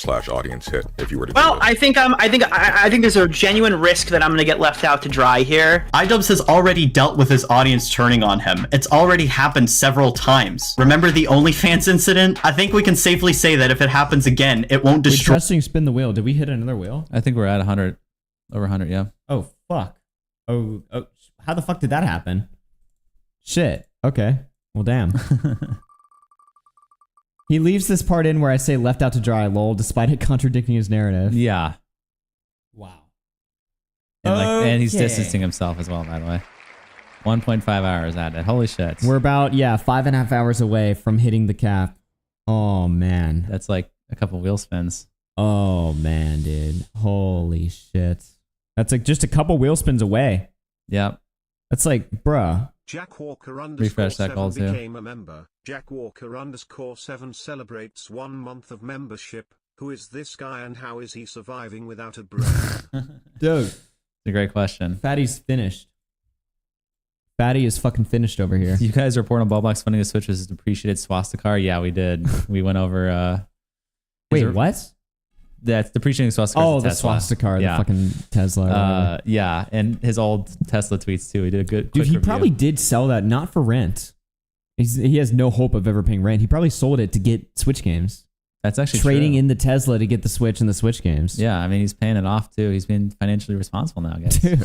audience hit if you were to Well, do it. I think there's a genuine risk that I'm going to get left out to dry here. iDubbbz has already dealt with his audience turning on him. It's already happened several times. Remember the OnlyFans incident? I think we can safely say that if it happens again, it won't destroy. Trusting spin the wheel. Did we hit another wheel? I think we're at 100. Over 100, yeah. Oh, fuck. Oh, how the fuck did that happen? Shit. Okay. Well, damn. He leaves this part in where I say left out to dry, lol, despite it contradicting his narrative. Yeah. Wow. And he's Okay. distancing himself as well, by the way. 1.5 hours at it. Holy shit. We're about, 5.5 hours away from hitting the cap. Oh, man. That's like a couple wheel spins. Oh, man, dude. Holy shit. That's like just a couple wheel spins away. Yep. That's like, bruh. Jack Walker Refresh that goal too. became a member. Jack Walker _7 celebrates 1 month of membership. Who is this guy and how is he surviving without a brain? Dude. It's a great question. Fatty's finished. Fatty is fucking finished over here. You guys report on Ballbox funding the Switch was depreciated swastika? Yeah, we did. We went over. Wait, what? That's depreciating swastika. Oh, the swastika, the fucking Tesla. Yeah, and his old Tesla tweets too. He did a good. Dude, he review. probably did sell that not for rent. He has no hope of ever paying rent. He probably sold it to get Switch games. That's actually trading true. in the Tesla to get the Switch and the Switch games. Yeah, I mean he's paying it off too. He's being financially responsible now, I guess. Dude.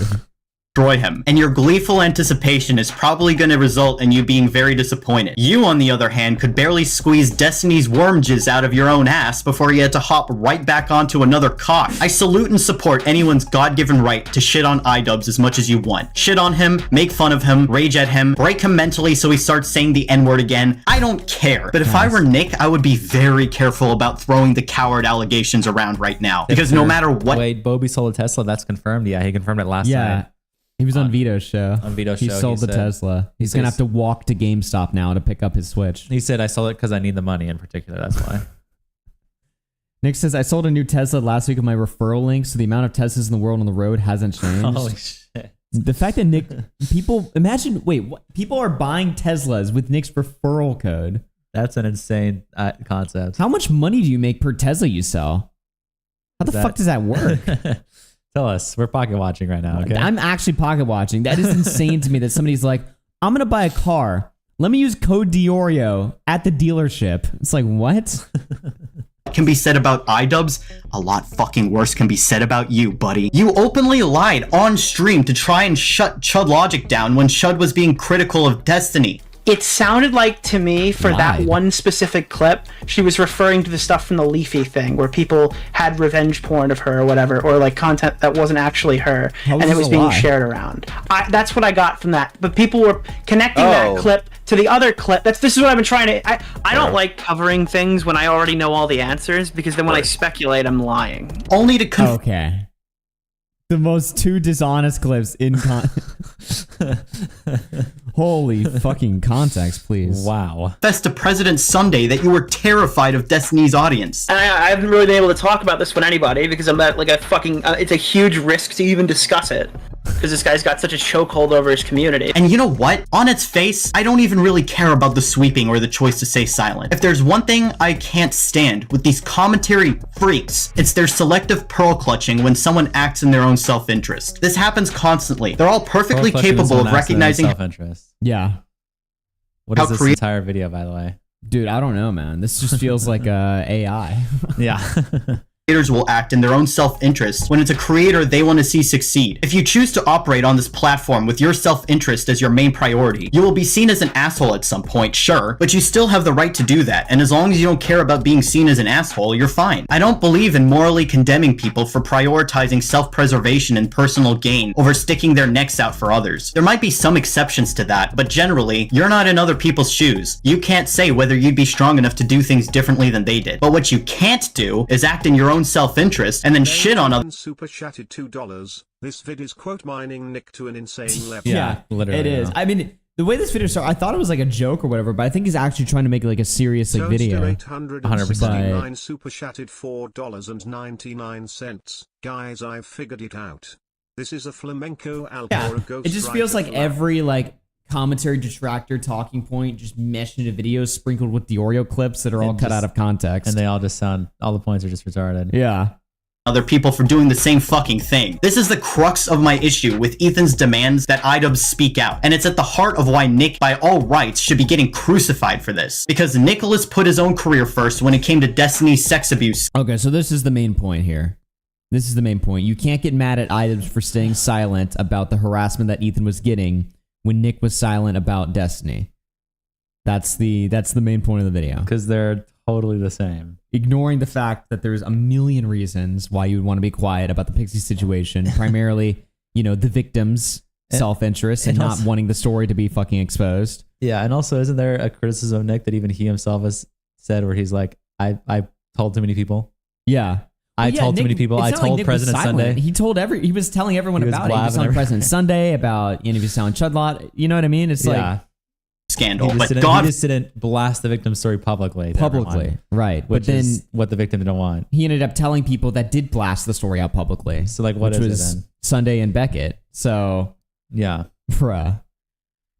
Destroy him. And your gleeful anticipation is probably going to result in you being very disappointed. You, on the other hand, could barely squeeze Destiny's worm jizz out of your own ass before you had to hop right back onto another cock. I salute and support anyone's God-given right to shit on iDubbbz as much as you want. Shit on him, make fun of him, rage at him, break him mentally so he starts saying the N-word again. I don't care. But if I were Nick, I would be very careful about throwing the coward allegations around right now. Because no matter what... Wait, Bobby sold a Tesla. That's confirmed. Yeah, he confirmed it last night. He was on Vito's show. On Vito's he show, sold he the said- Tesla. He's going to have to walk to GameStop now to pick up his Switch. He said, I sold it because I need the money in particular. That's why. Nick says, I sold a new Tesla last week with my referral link, so the amount of Teslas in the world on the road hasn't changed. Holy shit. The fact that Nick, people are buying Teslas with Nick's referral code. That's an insane concept. How much money do you make per Tesla you sell? How the fuck does that work? Tell us. We're pocket watching right now, okay? I'm actually pocket watching. That is insane to me that somebody's like, I'm going to buy a car. Let me use code DeOrio at the dealership. It's like, what? Can be said about iDubbbz, a lot fucking worse can be said about you, buddy. You openly lied on stream to try and shut Chud Logic down when Chud was being critical of Destiny. It sounded like to me, for that one specific clip, she was referring to the stuff from the Leafy thing, where people had revenge porn of her or whatever, or like content that wasn't actually her, and it was being shared around. That's what I got from that. But people were connecting that clip to the other clip. This is what I've been trying to... I don't like covering things when I already know all the answers, because then when I speculate, I'm lying. Only to Okay. The most two dishonest clips in Holy fucking context, please. Wow. Confess to President Sunday that you were terrified of Destiny's audience. And I haven't really been able to talk about this with anybody because I'm at like a fucking... it's a huge risk to even discuss it. Because this guy's got such a chokehold over his community. And you know what? On its face, I don't even really care about the sweeping or the choice to stay silent. If there's one thing I can't stand with these commentary freaks, it's their selective pearl clutching when someone acts in their own self-interest. This happens constantly. They're all perfectly capable of recognizing self-interest. Yeah. What is this entire video, by the way? Dude, I don't know, man. This just feels like AI. Yeah. Creators will act in their own self-interest when it's a creator they want to see succeed. If you choose to operate on this platform with your self-interest as your main priority, you will be seen as an asshole at some point, sure, but you still have the right to do that, and as long as you don't care about being seen as an asshole, you're fine. I don't believe in morally condemning people for prioritizing self-preservation and personal gain over sticking their necks out for others. There might be some exceptions to that, but generally, you're not in other people's shoes. You can't say whether you'd be strong enough to do things differently than they did. But what you can't do is act in your own self-interest and then shit on others. Super chatted $2. This vid is quote mining Nick to an insane level. Yeah, literally. it is. I mean, the way this video started, I thought it was like a joke or whatever, but I think he's actually trying to make like a serious like video. 869 super chatted $4.99. Guys, I've figured it out. This is a flamenco album or a ghost. It just feels like every like commentary detractor talking point just meshed into videos sprinkled with DeOrio clips that are all cut out of context. And they all just sound, all the points are just retarded. Yeah. Other people for doing the same fucking thing. This is the crux of my issue with Ethan's demands that iDubbbz speak out. And it's at the heart of why Nick, by all rights, should be getting crucified for this. Because Nicholas put his own career first when it came to Destiny's sex abuse. Okay, so this is the main point here. This is the main point. You can't get mad at iDubbbz for staying silent about the harassment that Ethan was getting when Nick was silent about Destiny. That's the main point of the video. Because they're totally the same. Ignoring the fact that there's a million reasons why you would want to be quiet about the Pixie situation. Primarily, the victim's self-interest and not also, wanting the story to be fucking exposed. Yeah, and also isn't there a criticism of Nick that even he himself has said where he's like, I told too many people. Yeah. I told too many people. I told President Sunday. He was telling everyone about it. He was telling President Sunday about, he was telling Chudlot. You know what I mean? It's like scandal. He just didn't blast the victim's story publicly. Right. Which is what the victim didn't want. He ended up telling people that did blast the story out publicly. So like, what is it then? Sunday and Beckett. So yeah, bruh.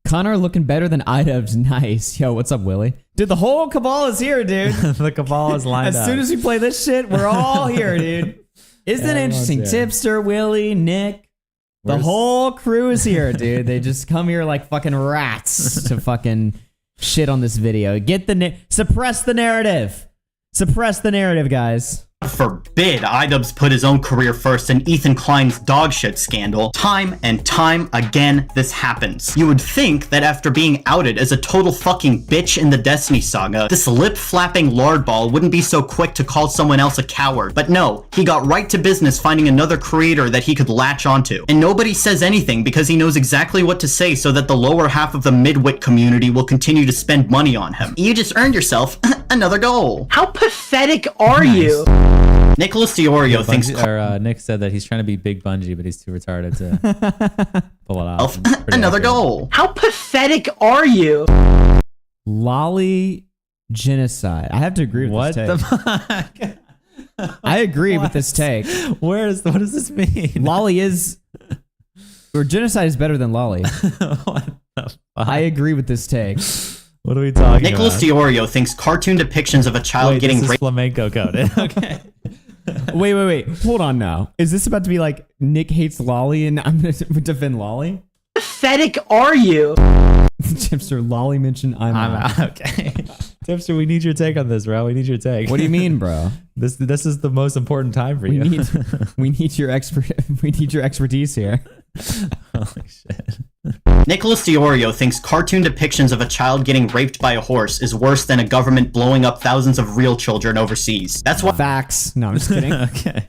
Connor looking better than iDubbbz. Nice. Yo, what's up, Willie? Dude, the whole cabal is here, dude. The cabal is lined up. As soon as we play this shit, we're all here, dude. Isn't it interesting? Here. Tipster, Willie, Nick. The whole crew is here, dude. They just come here like fucking rats to fucking shit on this video. Suppress the narrative. Suppress the narrative, guys. Forbid iDubbbz put his own career first in Ethan Klein's dogshit scandal. Time and time again, this happens. You would think that after being outed as a total fucking bitch in the Destiny saga, this lip-flapping lardball wouldn't be so quick to call someone else a coward. But no, he got right to business finding another creator that he could latch onto. And nobody says anything because he knows exactly what to say so that the lower half of the midwit community will continue to spend money on him. You just earned yourself another goal. How pathetic are you? Nicholas DeOrio thinks... Nick said that he's trying to be Big Bungie, but he's too retarded to pull it off. Another goal. How pathetic are you? Lolly genocide. I have to agree with this take. I agree with this take. What does this mean? Lolly is... Or genocide is better than Lolly. I agree with this take. What are we talking Nicholas about? DeOrio thinks cartoon depictions of a child getting raped. Flamenco coded. Okay. Wait. Hold on now. Is this about to be like Nick hates Lolly and I'm going to defend Lolly? Pathetic are you? Tipster, Lolly mentioned I'm out. Okay. Tipster, we need your take on this, bro. We need your take. What do you mean, bro? This is the most important time for you. We need your expertise here. Holy shit. Nicholas DeOrio thinks cartoon depictions of a child getting raped by a horse is worse than a government blowing up thousands of real children overseas. That's why facts. No, I'm just kidding. Okay.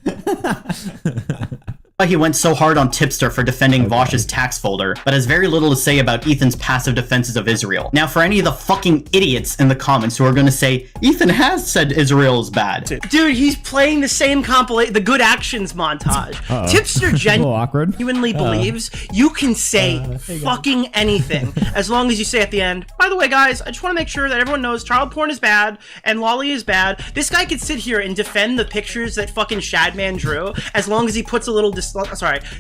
Why he went so hard on Tipster for defending Vosh's tax folder, but has very little to say about Ethan's passive defenses of Israel. Now, for any of the fucking idiots in the comments who are going to say, Ethan has said Israel is bad. Dude, he's playing the same the good actions montage. Tipster genuinely believes you can say fucking anything as long as you say at the end, by the way, guys, I just want to make sure that everyone knows child porn is bad and Lolly is bad. This guy could sit here and defend the pictures that fucking Shadman drew as long as he puts a little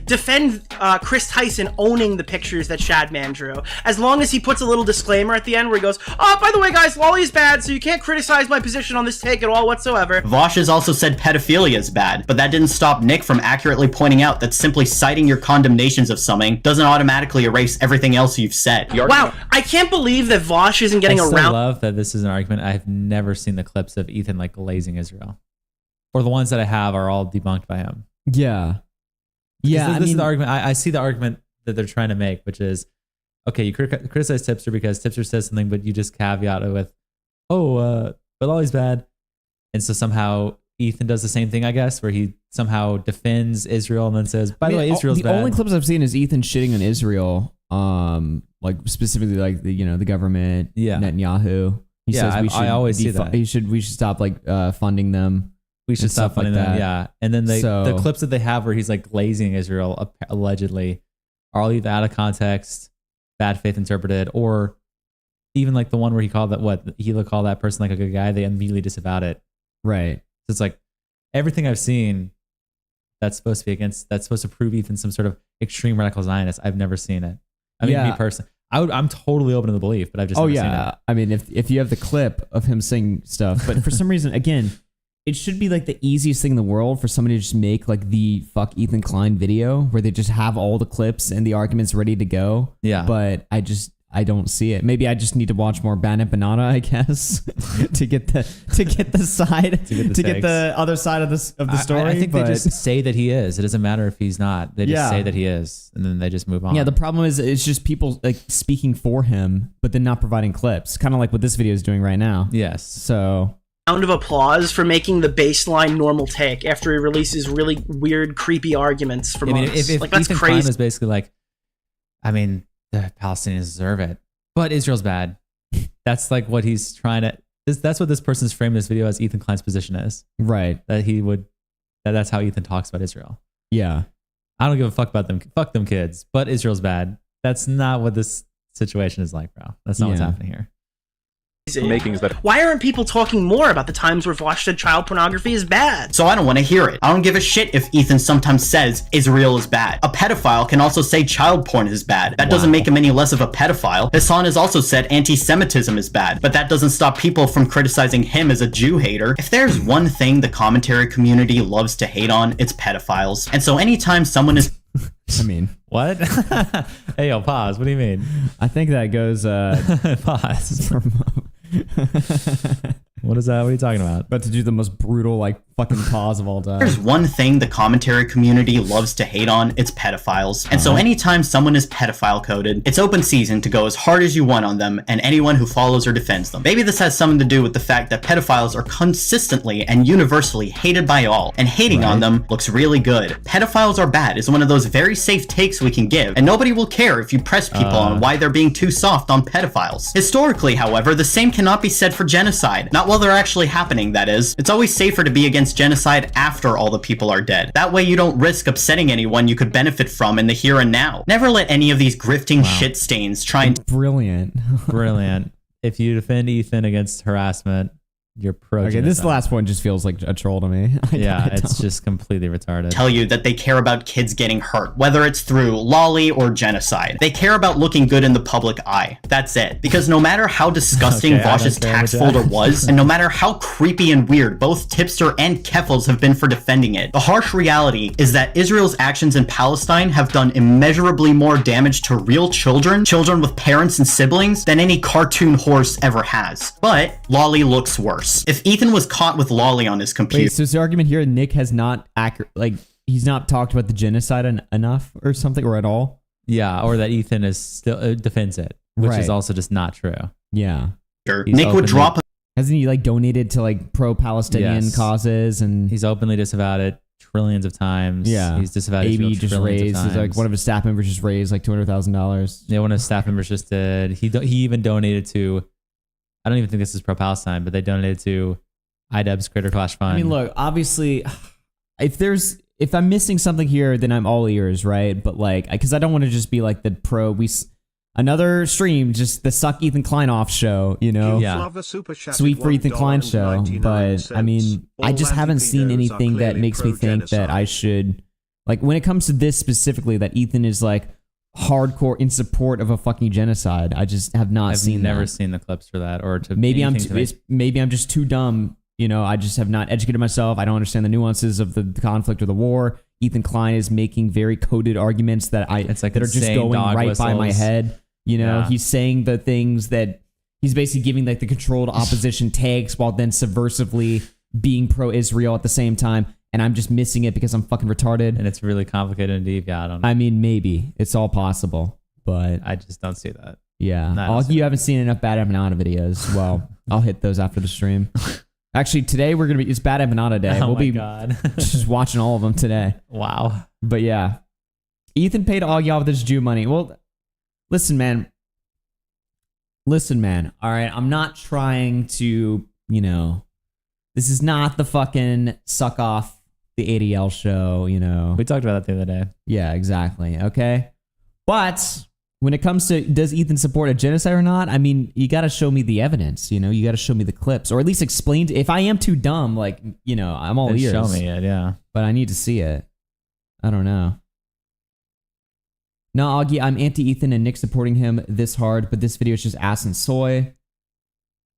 defend Chris Tyson owning the pictures that Shadman drew. As long as he puts a little disclaimer at the end where he goes, oh, by the way, guys, Lolly is bad, so you can't criticize my position on this take at all whatsoever. Vosh has also said pedophilia is bad, but that didn't stop Nick from accurately pointing out that simply citing your condemnations of something doesn't automatically erase everything else you've said. Wow, I can't believe that Vosh isn't getting around. I love that this is an argument. I've never seen the clips of Ethan like glazing Israel. Or the ones that I have are all debunked by him. Yeah. Yeah, this is the argument. I see the argument that they're trying to make, which is, okay, you criticize Tipster because Tipster says something, but you just caveat it with, but Lolly's bad. And so somehow Ethan does the same thing, I guess, where he somehow defends Israel and then says, by the way, Israel's bad. The only clips I've seen is Ethan shitting on Israel, like specifically like the government, Netanyahu. He says I always see that. We should stop funding them. We should stop funding them, yeah. And then the clips that they have where he's like glazing Israel, allegedly, are all either out of context, bad faith interpreted, or even like the one where he called that person like a good guy, they immediately disavowed it. Right. So it's like everything I've seen that's supposed to prove Ethan some sort of extreme radical Zionist. I've never seen it. I mean, me personally, I'm totally open to the belief, but I've just never seen it. I mean, if you have the clip of him saying stuff, but for some reason, again, it should be like the easiest thing in the world for somebody to just make like the fuck Ethan Klein video where they just have all the clips and the arguments ready to go. Yeah. But I don't see it. Maybe I just need to watch more Ban and Banana, I guess, to get the side to get the other side of the story. I think they just say that he is. It doesn't matter if he's not. They just say that he is, and then they just move on. Yeah, the problem is it's just people like speaking for him, but then not providing clips. Kind of like what this video is doing right now. Yes. So. Round of applause for making the baseline normal take after he releases really weird, creepy arguments for months. If like that's Ethan crazy. Klein was basically like, I mean, the Palestinians deserve it, but Israel's bad. That's like what he's trying to. That's what this person's framed this video as. Ethan Klein's position is right. That he would. That's how Ethan talks about Israel. Yeah. I don't give a fuck about them. Fuck them kids. But Israel's bad. That's not what this situation is like, bro. That's not what's happening here. Why aren't people talking more about the times where watched child pornography is bad? So I don't want to hear it. I don't give a shit if Ethan sometimes says Israel is bad. A pedophile can also say child porn is bad. That doesn't make him any less of a pedophile. Hassan has also said anti-Semitism is bad, but that doesn't stop people from criticizing him as a Jew hater. If there's one thing the commentary community loves to hate on, it's pedophiles. And so anytime someone is I mean, what? Hey, yo, pause. What do you mean? I think that goes pause. What is that? What are you talking about? About to do the most brutal, like, fucking pause of all time. There's one thing the commentary community loves to hate on, it's pedophiles. And so anytime someone is pedophile coded, it's open season to go as hard as you want on them and anyone who follows or defends them. Maybe this has something to do with the fact that pedophiles are consistently and universally hated by all, and hating on them looks really good. Pedophiles are bad is one of those very safe takes we can give, and nobody will care if you press people on why they're being too soft on pedophiles. Historically, however, the same cannot be said for genocide. Not while they're actually happening, that is. It's always safer to be against genocide after all the people are dead. That way you don't risk upsetting anyone you could benefit from in the here and now. Never let any of these grifting shit stains try and... Brilliant. Brilliant. If you defend Ethan against harassment, you're pro. Okay, this last one just feels like a troll to me. It's just completely retarded. Tell you that they care about kids getting hurt, whether it's through lolly or genocide. They care about looking good in the public eye. That's it. Because no matter how disgusting Vosh's tax folder was, and no matter how creepy and weird both Tipster and Keffels have been for defending it, the harsh reality is that Israel's actions in Palestine have done immeasurably more damage to real children with parents and siblings, than any cartoon horse ever has. But lolly looks worse. If Ethan was caught with lolly on his computer... Wait, so is the argument here Nick has not he's not talked about the genocide enough or something, or at all? Yeah, or that Ethan is still defends it, which is also just not true. Yeah. Nick would drop... Hasn't he like donated to like pro-Palestinian causes, and he's openly disavowed it trillions of times. Yeah, he's disavowed it AB just raised. Of times. Like one of his staff members just raised like $200,000. Yeah, one of his staff members just did. He even donated to... I don't even think this is pro-Palestine, but they donated to IDubbbz Creator Clash Fund. I mean, look, obviously, if I'm missing something here, then I'm all ears, right? But like, because I don't want to just be like the another stream, just the suck Ethan Klein off show, you know? Yeah. Sweet for Ethan Klein show. But I mean, I just haven't seen anything that makes me think that I should, like, when it comes to this specifically, that Ethan is like hardcore in support of a fucking genocide. I just have not seen that. I've never seen the clips for that, or to maybe I'm just too dumb. You know, I just have not educated myself. I don't understand the nuances of the conflict or the war. Ethan Klein is making very coded arguments that are just going right by my head. You know, he's saying the things that he's basically giving like the controlled opposition takes while then subversively being pro-Israel at the same time. And I'm just missing it because I'm fucking retarded. And it's really complicated and deep. Yeah, I don't know. I mean, maybe. It's all possible. But I just don't see that. Yeah. You haven't seen enough Bad Empanada videos. Well, I'll hit those after the stream. Actually, today it's Bad Empanada Day. Oh we'll be God. just watching all of them today. Wow. But yeah. Ethan paid Augie off with his Jew money. Well, listen, man. All right. I'm not trying to, this is not the fucking suck off the ADL show, We talked about that the other day. Yeah, exactly. Okay. But when it comes to does Ethan support a genocide or not, I mean, you got to show me the evidence, you got to show me the clips, or at least explain. If I am too dumb, like, I'm all ears. Show me it, yeah. But I need to see it. I don't know. No, Augie, I'm anti-Ethan and Nick supporting him this hard, but this video is just ass and soy.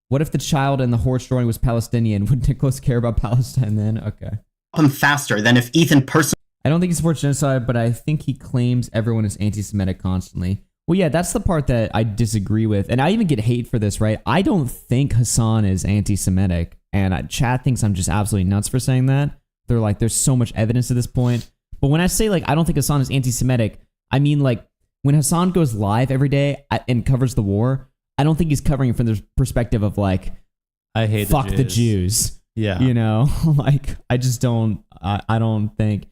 What if the child in the horse drawing was Palestinian? Would Nicholas care about Palestine then? Okay. Him faster than if Ethan personally. I don't think he supports genocide, but I think he claims everyone is anti-Semitic constantly. Well, yeah, that's the part that I disagree with. And I even get hate for this, right? I don't think Hassan is anti-Semitic. And Chad thinks I'm just absolutely nuts for saying that. They're like, there's so much evidence at this point. But when I say, like, I don't think Hassan is anti-Semitic, I mean, like, when Hassan goes live every day and covers the war, I don't think he's covering it from the perspective of, like, I hate fuck the Jews. Yeah. You know? Like, I just don't, I don't think,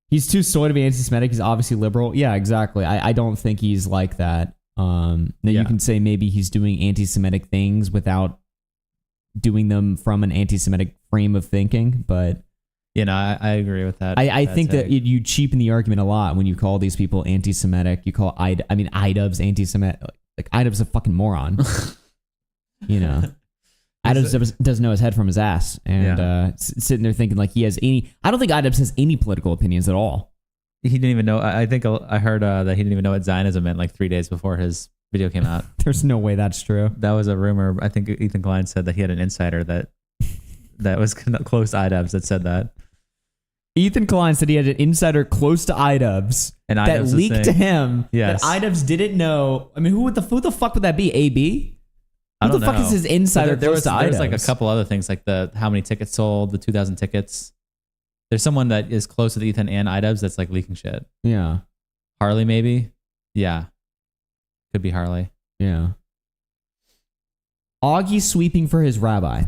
he's too soy to be anti-Semitic. He's obviously liberal. Yeah, exactly. I don't think he's like that. Now you can say maybe he's doing anti-Semitic things without doing them from an anti-Semitic frame of thinking, but... You know, I agree with that. I think that you cheapen the argument a lot when you call these people anti-Semitic. You call IDubbbz anti-Semitic. Like, IDubbbz a fucking moron. You know, IDubbbz doesn't know his head from his ass, and sitting there thinking like he has any. I don't think IDubbbz has any political opinions at all. He didn't even know. I think I heard that he didn't even know what Zionism meant like 3 days before his video came out. There's no way that's true. That was a rumor. I think Ethan Klein said that he had an insider that was close to IDubbbz that said that. Ethan Klein said he had an insider close to IDubbbz and that leaked to him that IDubbbz didn't know. I mean, who the fuck would that be? AB? I don't Who the fuck know. is his insider close to IDubbbz? There's like a couple other things, like how many tickets sold, the 2,000 tickets. There's someone that is close with Ethan and IDubbbz that's like leaking shit. Yeah. Harley, maybe? Yeah. Could be Harley. Yeah. Augie sweeping for his rabbi.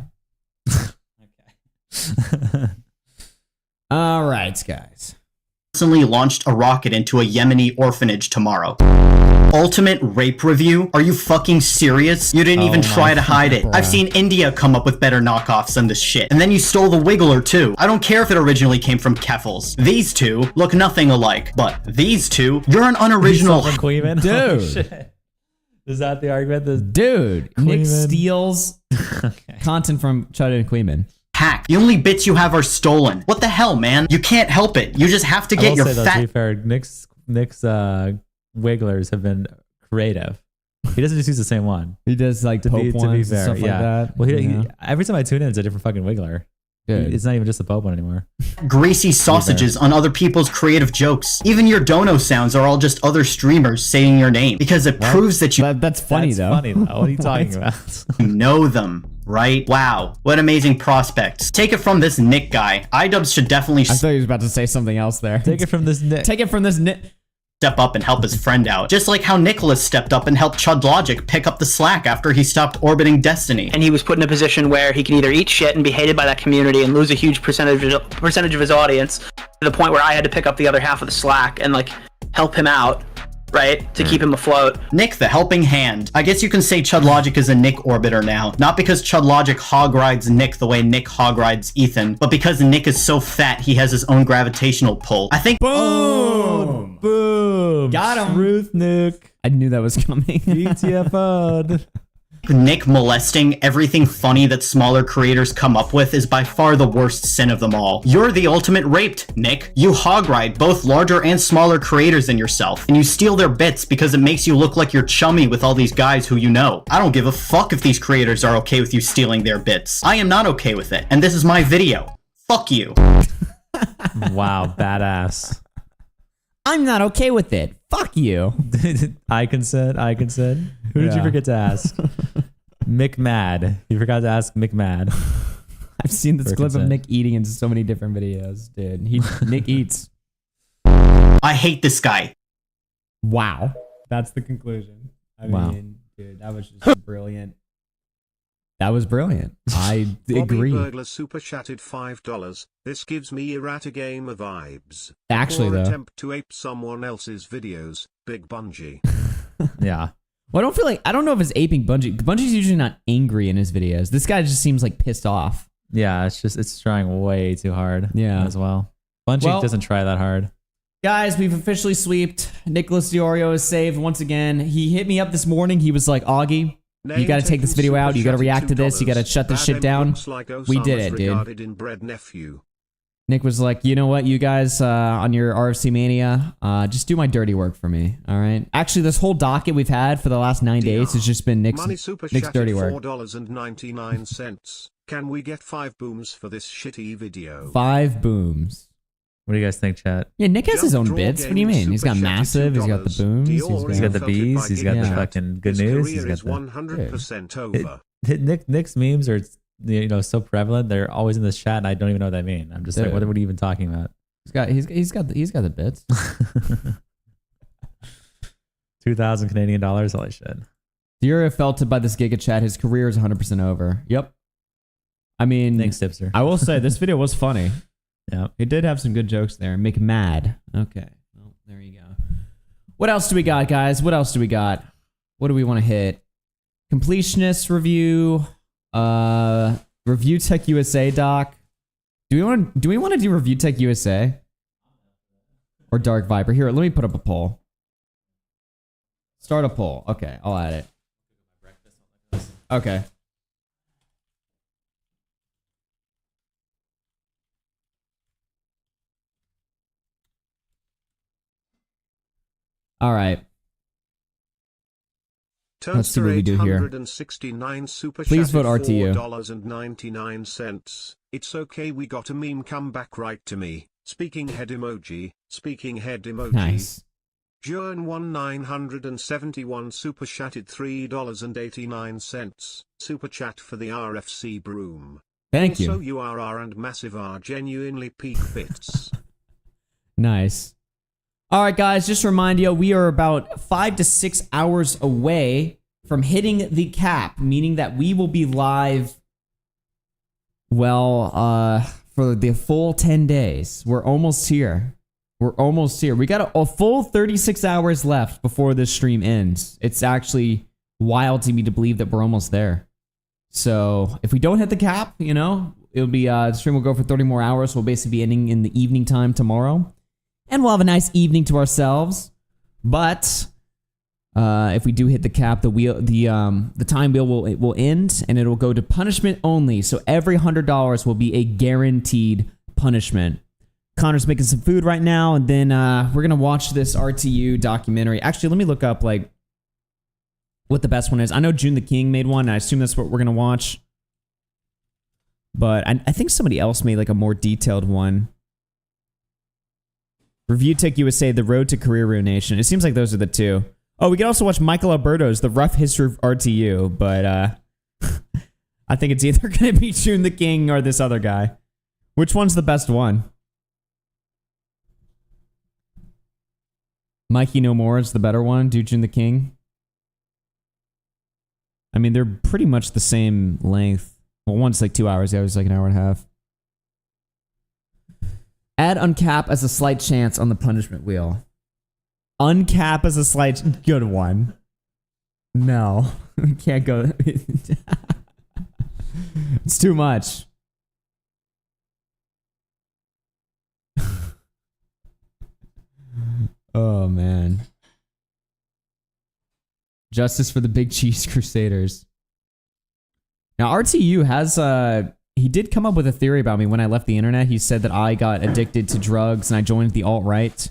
Okay. All right, guys. Recently launched a rocket into a Yemeni orphanage tomorrow. Ultimate rape review? Are you fucking serious? You didn't even try to hide it. I've seen India come up with better knockoffs than this shit. And then you stole the Wiggler too. I don't care if it originally came from Keffels. These two look nothing alike. But these two, you're an unoriginal... Queeman? Dude. Oh, shit. Is that the argument? Dude, Nick steals content from Chud and Queeman. Hack. The only bits you have are stolen. What the hell, man? You can't help it. You just have to get your though, fat... to be fair, Nick's Wigglers have been creative. He doesn't just use the same one. He does like Pope ones and stuff like that. Well, he, every time I tune in, it's a different fucking Wiggler. It's not even just the Pope one anymore. Greasy sausages on other people's creative jokes. Even your dono sounds are all just other streamers saying your name because it proves that you... That's funny, though. Funny, though. What are you talking about? You know them, right? Wow, what amazing prospects. Take it from this Nick guy. IDubbbz should definitely... I thought he was about to say something else there. Take it from this Nick. Take it from this Nick. Step up and help his friend out. Just like how Nicholas stepped up and helped Chud Logic pick up the slack after he stopped orbiting Destiny. And he was put in a position where he can either eat shit and be hated by that community and lose a huge percentage of his audience, to the point where I had to pick up the other half of the slack and like help him out, right? To keep him afloat. Nick the helping hand. I guess you can say Chud Logic is a Nick orbiter now. Not because Chud Logic hog rides Nick the way Nick hog rides Ethan, but because Nick is so fat he has his own gravitational pull. I think... Boom! Boom! Got him! Truth, Nick. I knew that was coming. BTFO'd. Nick molesting everything funny that smaller creators come up with is by far the worst sin of them all. You're the ultimate raped, Nick. You hog ride both larger and smaller creators than yourself, and you steal their bits because it makes you look like you're chummy with all these guys who you know. I don't give a fuck if these creators are okay with you stealing their bits. I am not okay with it, and this is my video. Fuck you. Wow, badass. I'm not okay with it. Fuck you. I consent. Who did you forget to ask? Mick Mad. You forgot to ask Mick Mad. I've seen this clip of Nick eating in so many different videos, dude. Nick eats. I hate this guy. Wow. That's the conclusion. I mean, dude, that was just brilliant. That was brilliant. I agree. Bobby Burglar super chatted $5. This gives me errata gamer vibes. Actually, Poor though. attempt to ape someone else's videos. Big Bungie. Yeah. Well, I don't know if it's aping Bungie. Bungie's usually not angry in his videos. This guy just seems like pissed off. Yeah, it's trying way too hard. Yeah. As well. Bungie doesn't try that hard. Guys, we've officially sweeped. Nicholas DeOrio is saved once again. He hit me up this morning. He was like, Augie, you got to take this video out. You got to react to this. You got to shut this shit down. We did it, dude. Inbred nephew. Nick was like, you know what, you guys on your RFC Mania, just do my dirty work for me, all right? Actually, this whole docket we've had for the last 9 days has just been Nick's dirty work. $4.99. Can we get 5 booms for this shitty video? 5 booms. What do you guys think, chat? Yeah, Nick has his own bits. What do you mean? He's got massive. He's got the booms. He's got the bees. He's got the fucking good news. He's got the 100% over. Nick's memes are so prevalent. They're always in this chat, and I don't even know what they mean. I'm just like, what are you even talking about? He's got the bits. 2,000 Canadian dollars. Holy shit. DeOrio felt it by this Giga chat. His career is 100% over. Yep. I mean, thanks, Tipster. I will say this video was funny. Yeah, it did have some good jokes there. Make mad. Okay, well, there you go. What else do we got, guys? What else do we got? What do we want to hit? Completionist review. ReviewTech USA doc. Do we want to do ReviewTech USA or Dark Viper? Here, let me put up a poll. Start a poll. Okay, I'll add it. Okay. All right. Let's see what we do here. Please vote RTU. $4.99. It's okay, we got a meme, come back right to me. Speaking head emoji. Speaking head emoji. Nice. Joan 1971 super chatted $3.89. Super chat for the RFC broom. Thank you. Also, URR and Massive are genuinely peak bits. Nice. All right, guys, just to remind you, we are about 5 to 6 hours away from hitting the cap, meaning that we will be live, well, for the full 10 days. We're almost here. We're almost here. We got a full 36 hours left before this stream ends. It's actually wild to me to believe that we're almost there. So if we don't hit the cap, it'll be, the stream will go for 30 more hours. We'll basically be ending in the evening time tomorrow. And we'll have a nice evening to ourselves. But if we do hit the cap, the time wheel will end, and it'll go to punishment only. So every $100 will be a guaranteed punishment. Connor's making some food right now, and then we're gonna watch this RTU documentary. Actually, let me look up what the best one is. I know June the King made one, and I assume that's what we're gonna watch. But I think somebody else made a more detailed one. ReviewTech USA, The Road to Career Ruination. It seems like those are the two. Oh, we can also watch Michael Alberto's The Rough History of RTU, but I think it's either going to be June the King or this other guy. Which one's the best one? Mikey No More is the better one. Do June the King. I mean, they're pretty much the same length. Well, one's 2 hours. The other's an hour and a half. Add uncap as a slight chance on the punishment wheel. Uncap as a slight... Good one. No. We can't go... It's too much. Oh, man. Justice for the Big Cheese Crusaders. Now, RTU has... He did come up with a theory about me when I left the internet. He said that I got addicted to drugs and I joined the alt-right.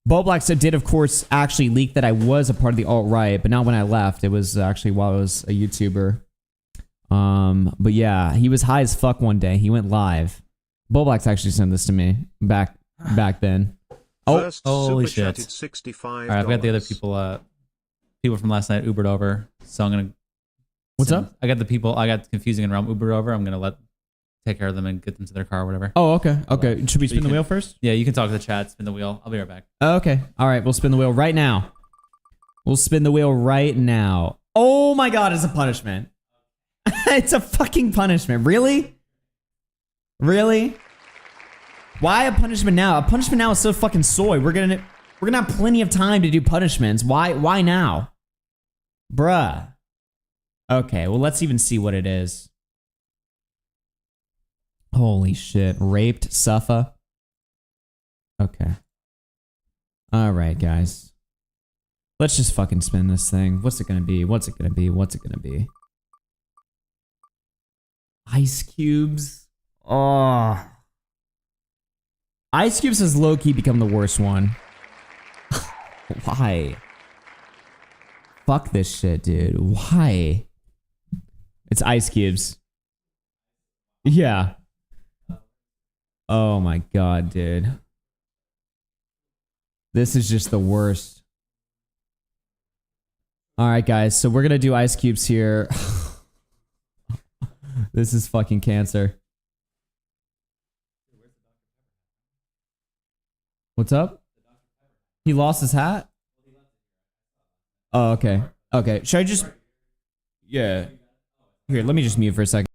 Bolex did, of course, actually leak that I was a part of the alt-right, but not when I left. It was actually while I was a YouTuber. But yeah, he was high as fuck one day. He went live. Bolex actually sent this to me back then. Oh, holy shit. All right, I've got the other people from last night Ubered over, so I'm going to... What's up? I got Confusing and Realm Ubered over. I'm going to take care of them and get them to their car or whatever. Oh, okay. Okay. Should we spin the wheel first? Yeah, you can talk to the chat, spin the wheel. I'll be right back. Okay. All right, we'll spin the wheel right now. We'll spin the wheel right now. Oh my god, it's a punishment. It's a fucking punishment. Really? Really? Why a punishment now? A punishment now is so fucking soy. We're gonna have plenty of time to do punishments. Why now? Bruh. Okay, well, let's even see what it is. Holy shit. Raped Suffa. Okay. Alright, guys. Let's just fucking spin this thing. What's it gonna be? What's it gonna be? What's it gonna be? Ice cubes? Oh. Ice Cubes has low-key become the worst one. Why? Fuck this shit, dude. Why? It's Ice Cubes. Yeah. Oh my god, dude. This is just the worst. Alright, guys. So we're gonna do Ice Cubes here. This is fucking cancer. What's up? He lost his hat? Oh, okay. Okay. Should I just... Yeah. Here, let me just mute for a second.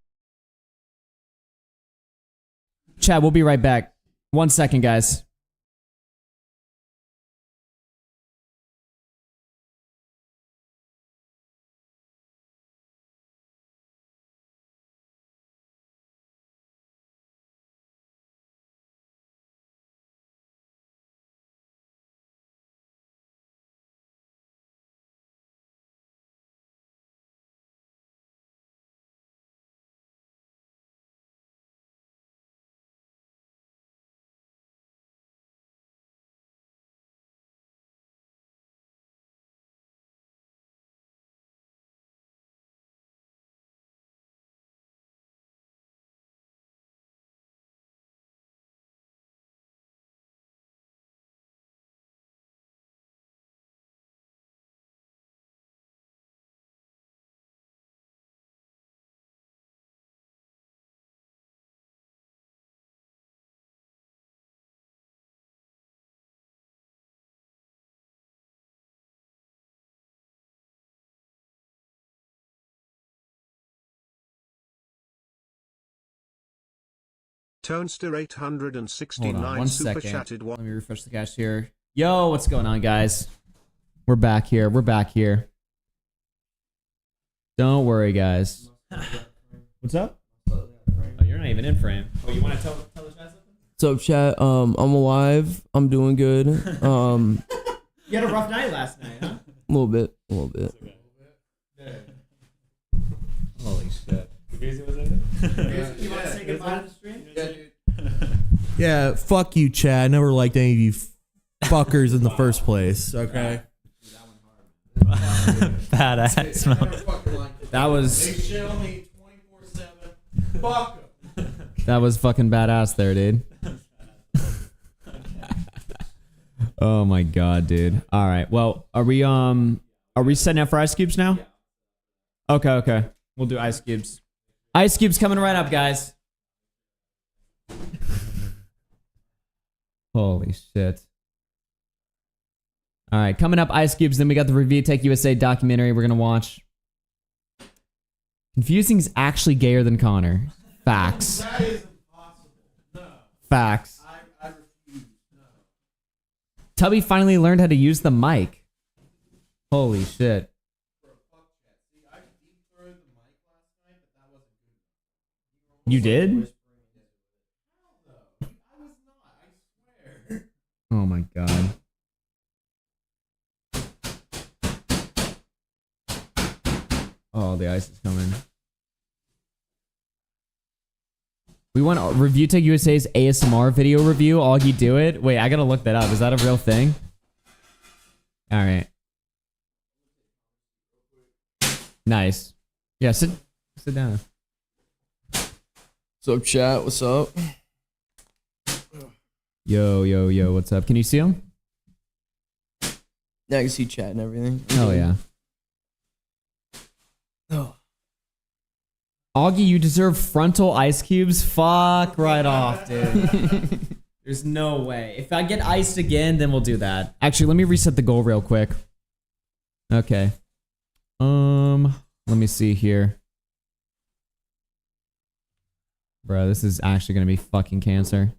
Chat, we'll be right back. 1 second, guys. Toanster 869 Hold on 1 super second. chatted Let me refresh the cache here. Yo, what's going on, guys? We're back here. We're back here. Don't worry, guys. What's up? Oh, you're not even in frame. Oh, you want to tell the chat something? What's up, chat? I'm alive. I'm doing good. You had a rough night last night, huh? A little bit. A little bit. Holy shit. You want to say goodbye to the stream? Yeah, dude. Yeah, fuck you, Chad. I never liked any of you fuckers in the first place. Okay. Badass, man. That was. They shit on me 24/7. Fuck 'em. That was fucking badass there, dude. Oh my god, dude. All right. Well, are we setting up for Ice Cubes now? Okay. We'll do Ice Cubes. Ice Cubes coming right up, guys. Holy shit. All right, coming up, Ice Cubes. Then we got the ReviewTech USA documentary we're going to watch. Confusing is actually gayer than Connor. Facts. That is impossible. No. Facts. I refuse. No. Tubby finally learned how to use the mic. Holy shit. You did? Oh my god. Oh, the ice is coming. We want ReviewTech USA's ASMR video review. Augie, do it. Wait, I gotta look that up. Is that a real thing? All right. Nice. Yeah, sit down. What's up, chat? What's up? Yo, what's up? Can you see him? Yeah, I can see chat and everything. Oh, yeah. Oh. Augie, you deserve frontal ice cubes? Fuck right off, dude. There's no way. If I get iced again, then we'll do that. Actually, let me reset the goal real quick. Okay. Let me see here. Bro, this is actually gonna be fucking cancer.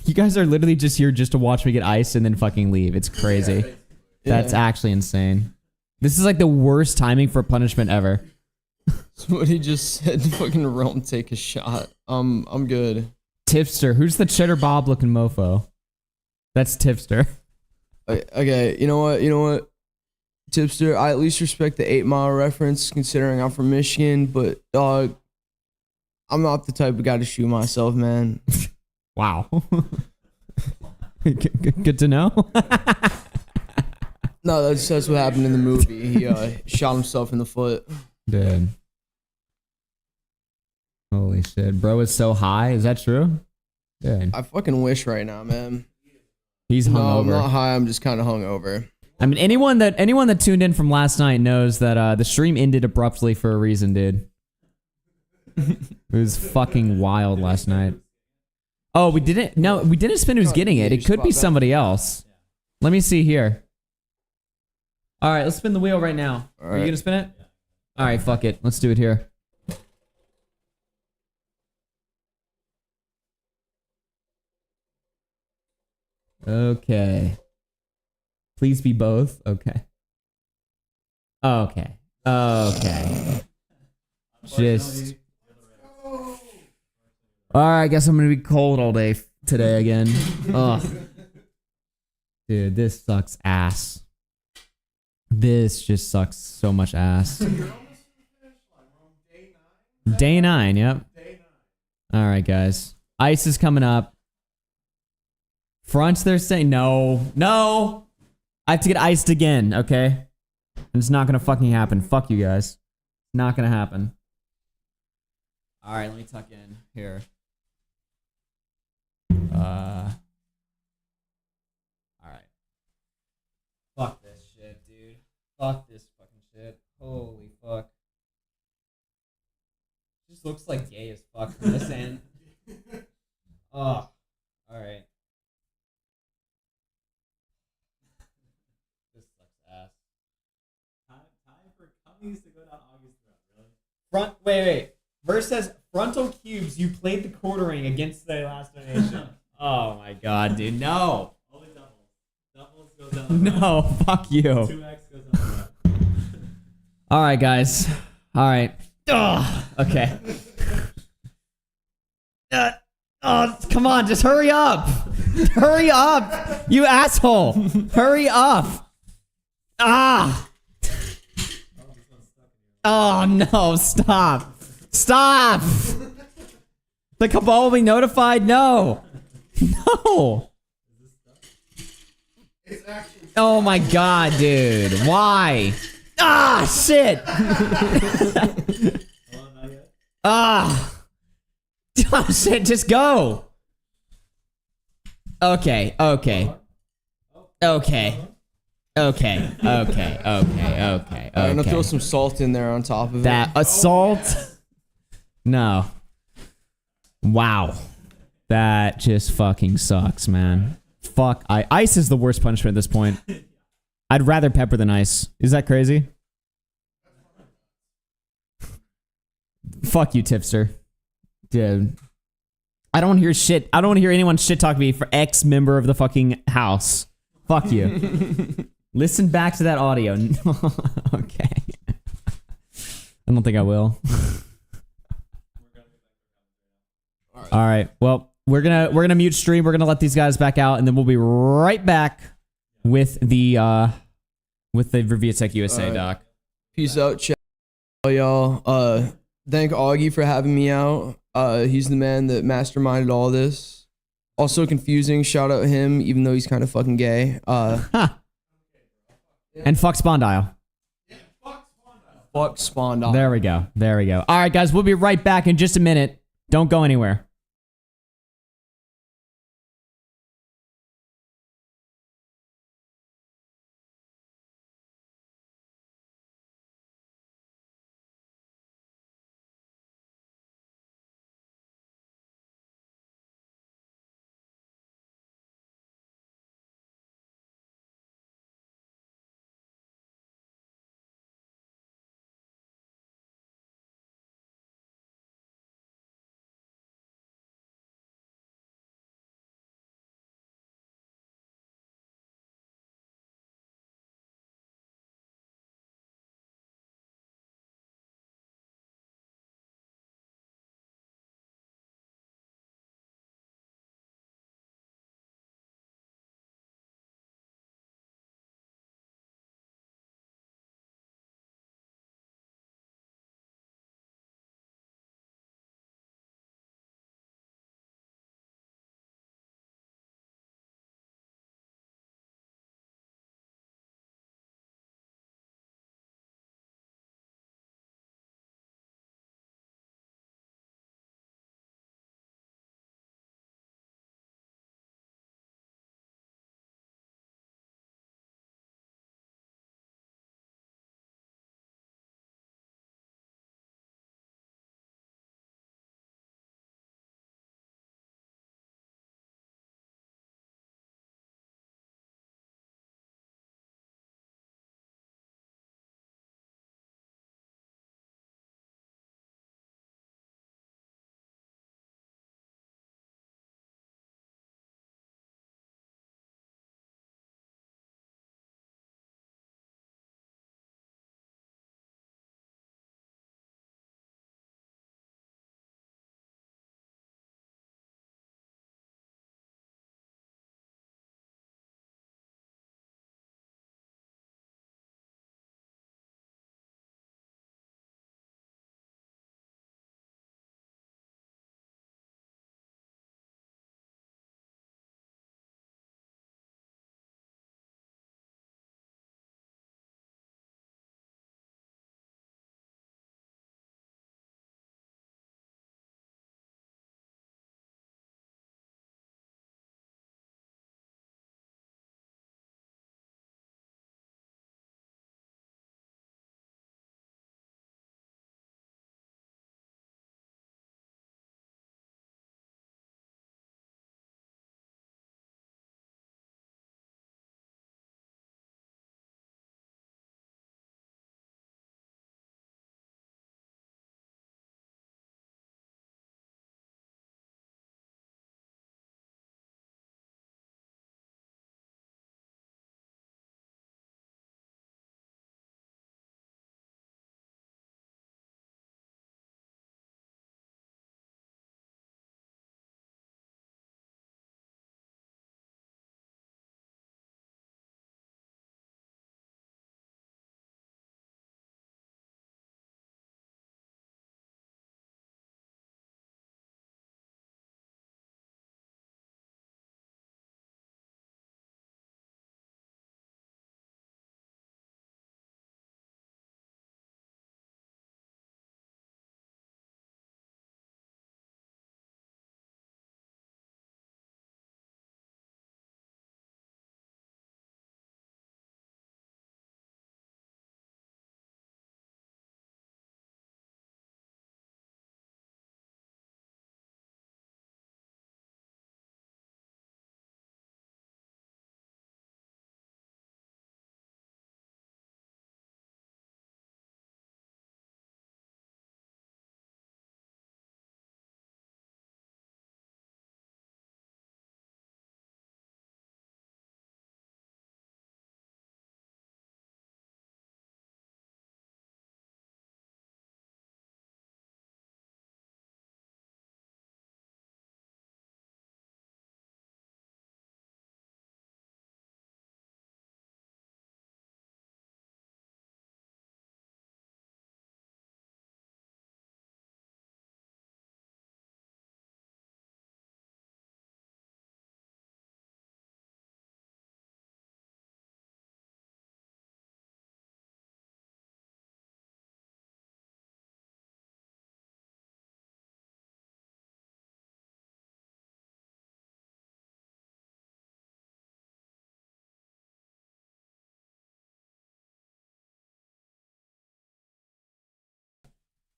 You guys are literally just here just to watch me get iced and then fucking leave. It's crazy. Yeah. That's actually insane. This is like the worst timing for punishment ever. Somebody just said fucking Rome take a shot. I'm good. Tipster. Who's the Cheddar Bob looking mofo? That's Tipster. Okay, you know what? Tipster, I at least respect the 8 Mile reference considering I'm from Michigan, but dog, I'm not the type of guy to shoot myself, man. Wow. Good to know. No, that's what happened in the movie. He shot himself in the foot. Dude. Holy shit. Bro is so high. Is that true? Dude. I fucking wish right now, man. He's hungover. No, I'm not high. I'm just kind of hungover. I mean, anyone that tuned in from last night knows that the stream ended abruptly for a reason, dude. It was fucking wild last night. Oh, we didn't spin who's getting it. It could be somebody else. Let me see here. All right, let's spin the wheel right now. Are you gonna spin it? All right, fuck it. Let's do it here. Okay. Please be both. Okay. Okay. Okay. Just. Alright, I guess I'm gonna be cold all day today again. Ugh. Dude, this sucks ass. This just sucks so much ass. Day 9, yep. Alright, guys. Ice is coming up. Fronts, they're saying no. No! I have to get iced again, okay? And it's not gonna fucking happen. Fuck you guys. Not gonna happen. Alright, let me tuck in here. Alright. Fuck this shit, dude. Fuck this fucking shit. Holy fuck. Just looks like gay as fuck from this end. Oh. Alright. This sucks ass. Time for cummies to go down Augie's throat, really? Wait. Verse says, frontal cubes, you played the quartering against the last donation. Oh my god, dude, no. Only doubles. Doubles goes down the No, fuck you. 2x goes down the Alright, guys. Alright. Okay. Oh, come on, just hurry up. Hurry up, you asshole. Hurry up. Ah. Oh no, stop. Stop. The cabal will be notified? No. No. Oh my god, dude. Why? Ah, shit. Ah. Oh, shit, just go. Okay. I'm gonna throw some salt in there on top of it. That assault? No. Wow. That just fucking sucks, man. Fuck. Ice is the worst punishment at this point. I'd rather pepper than ice. Is that crazy? Fuck you, tipster. Dude. I don't hear shit. I don't hear anyone shit talk me for ex-member of the fucking house. Fuck you. Listen back to that audio. Okay. I don't think I will. All right. Well, we're gonna mute stream. We're gonna let these guys back out, and then we'll be right back with the ReviewTech USA doc. Peace out, chat, y'all. Thank Augie for having me out. He's the man that masterminded all this. Also confusing. Shout out him, even though he's kind of fucking gay. And fuck Spondyle. Fuck Spondyle. There we go. There we go. All right, guys. We'll be right back in just a minute. Don't go anywhere.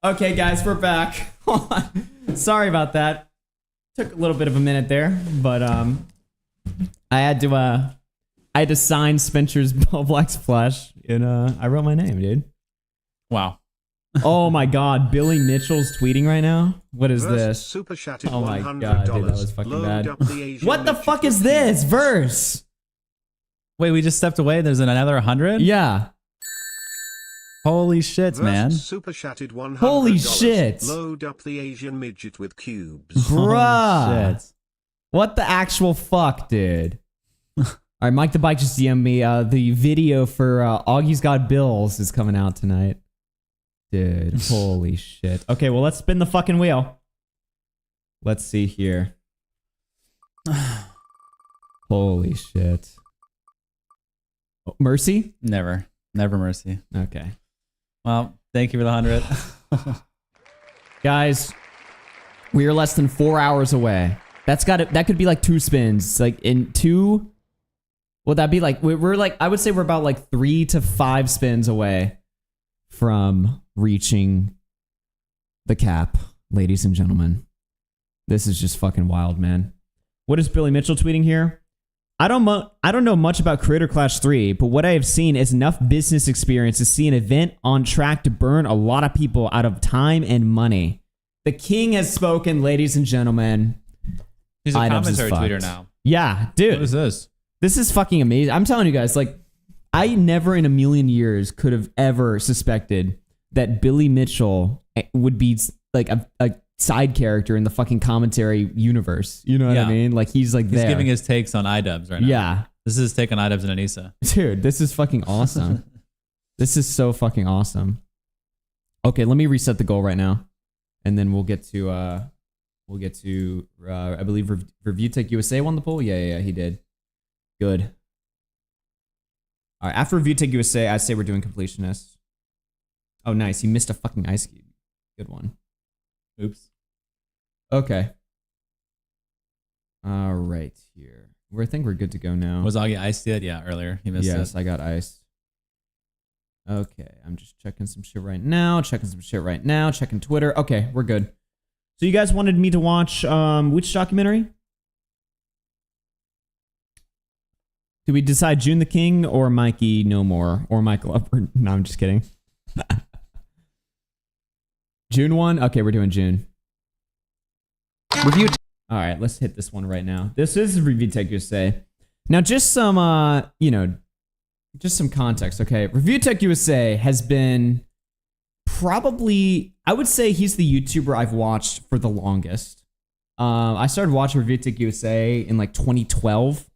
Okay, guys, we're back. Sorry about that. Took a little bit of a minute there, but I had to sign Spencer's Bolex flash, and I wrote my name, dude. Wow. Oh my God, Billy Mitchell's tweeting right now. What is this? Super chatted Oh my $100. God, dude, that was fucking Load bad. up the Asian What the midget fuck with is this? cubes. Verse. Wait, we just stepped away. There's another 100? Yeah. Holy shit, man. Super chatted $100. Holy shit. Load up the Asian midget with cubes. Bruh. What the actual fuck, dude? All right, Mike the Bike just DM'd me. The video for Augie's Got Bills is coming out tonight. Dude, holy shit. Okay, well, let's spin the fucking wheel. Let's see here. Holy shit. Oh, Mercy? Never. Never Mercy. Okay. Well, thank you for the 100. Guys, we are less than 4 hours away. That could be like 2 spins. Like in 2... Well, that'd be like... We're like... I would say we're about like 3 to 5 spins away from reaching the cap, ladies and gentlemen. This is just fucking wild, man. What is Billy Mitchell tweeting here? I don't know much about Creator Clash 3, but what I have seen is enough business experience to see an event on track to burn a lot of people out of time and money. The king has spoken, ladies and gentlemen. He's a Items commentary is fucked. tweeter now. Yeah, dude. What is this? This is fucking amazing. I'm telling you guys, like, I never in a million years could have ever suspected that Billy Mitchell would be like a side character in the fucking commentary universe. You know what I mean? Like, he's like He's there. giving his takes on iDubbbz right now. Yeah. This is his take on iDubbbz and Anissa. Dude, this is fucking awesome. This is so fucking awesome. Okay, let me reset the goal right now. And then we'll get to I believe ReviewTech USA won the poll. Yeah, he did. Good. All right, after ReviewTech USA, I say we're doing completionists. Oh, nice. He missed a fucking ice cube. Good one. Oops. Okay. All right, here. I think we're good to go now. Was Augie iced yet? Yeah, earlier. He missed it. Yes, I got iced. Okay, I'm just checking some shit right now. Checking Twitter. Okay, we're good. So you guys wanted me to watch which documentary? Do we decide June the King or Mikey No More or Michael Upward? No, I'm just kidding. June 1? Okay, we're doing June. Review. All right, let's hit this one right now. This is ReviewTech USA. Now, just some, just some context, okay? ReviewTech USA has been probably, I would say he's the YouTuber I've watched for the longest. I started watching ReviewTech USA in like 2012.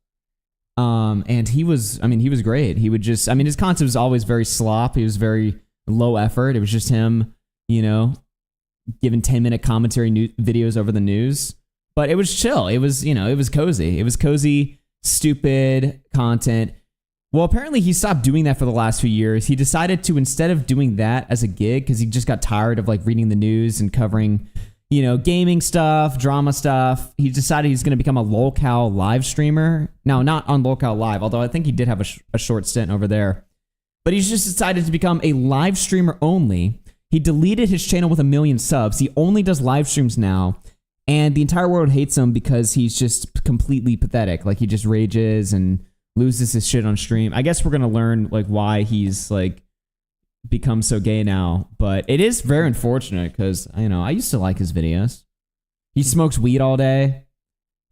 And he was great. He would just, his content was always very slop. He was very low effort. It was just him, giving 10-minute commentary videos over the news. But it was chill. It was, it was cozy. It was cozy, stupid content. Well, apparently he stopped doing that for the last few years. He decided to, instead of doing that as a gig, because he just got tired of like reading the news and covering, gaming stuff, drama stuff. He decided he's going to become a lolcow live streamer. Now, not on lolcow live, although I think he did have a short stint over there. But he's just decided to become a live streamer only. He deleted his channel with 1 million subs. He only does live streams now. And the entire world hates him because he's just completely pathetic. Like, he just rages and loses his shit on stream. I guess we're going to learn like why he's like become so gay now, but it is very unfortunate because I used to like his videos. He smokes weed all day.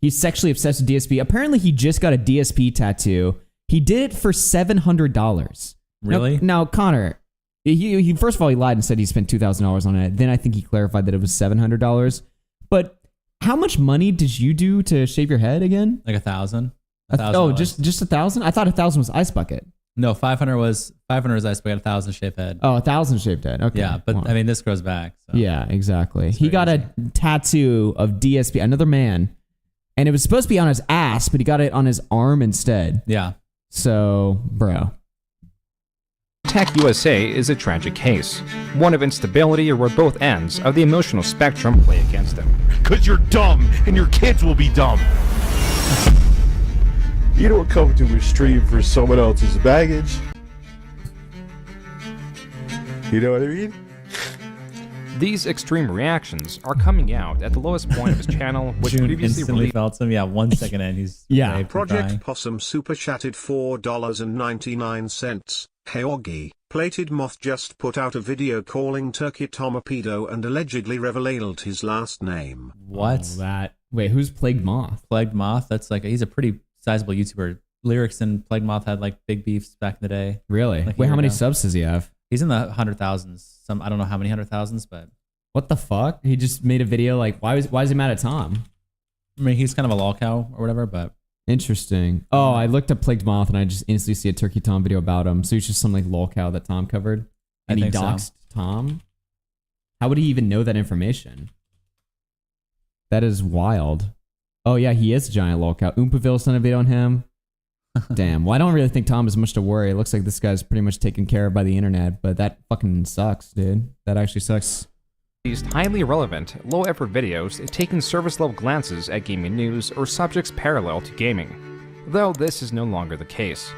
He's sexually obsessed with DSP. Apparently he just got a DSP tattoo. He did it for $700. Really? Now Connor, he first of all, he lied and said he spent $2,000 on it. Then I think he clarified that it was $700. But how much money did you do to shave your head again? Like 1,000. Oh, just 1,000? I thought 1,000 was Ice Bucket. No, 500 was Ice Bucket, 1,000 shaved head. Oh, 1,000 shaved head. Okay. Yeah, but Wow. this grows back. So. Yeah, exactly. He got a tattoo of DSP, another man, and it was supposed to be on his ass, but he got it on his arm instead. Yeah. So, bro. Tech USA is a tragic case, one of instability or where both ends of the emotional spectrum play against them. Because you're dumb, and your kids will be dumb. You don't come to a stream for someone else's baggage. You know what I mean? These extreme reactions are coming out at the lowest point of his channel, which June previously instantly released. felt him. Yeah, 1 second in, he's Yeah. raved and Project crying. Possum super chatted $4.99. Hey Augie, Plated Moth just put out a video calling Turkey Tomapedo and allegedly revealed his last name. What? Wait, who's Plagued Moth? Plagued Moth. That's like he's a pretty sizable YouTuber. Lyrics and Plagued Moth had like big beefs back in the day. Really? Like a Wait, year how many ago. subs does he have? He's in the 100,000s. Some I don't know how many 100,000s, but What the fuck? He just made a video like, why is he mad at Tom? I mean he's kind of a lol cow or whatever. But Interesting. Oh, I looked up Plagued Moth and I just instantly see a Turkey Tom video about him. So he's just some like lolcow that Tom covered. And I he think so. doxed Tom? How would he even know that information? That is wild. Oh yeah, he is a giant lolcow. Oompaville sent a video on him. Damn. Well, I don't really think Tom has much to worry. It looks like this guy's pretty much taken care of by the internet, but that fucking sucks, dude. That actually sucks. These highly relevant, low-effort videos taking service-level glances at gaming news or subjects parallel to gaming, though this is no longer the case.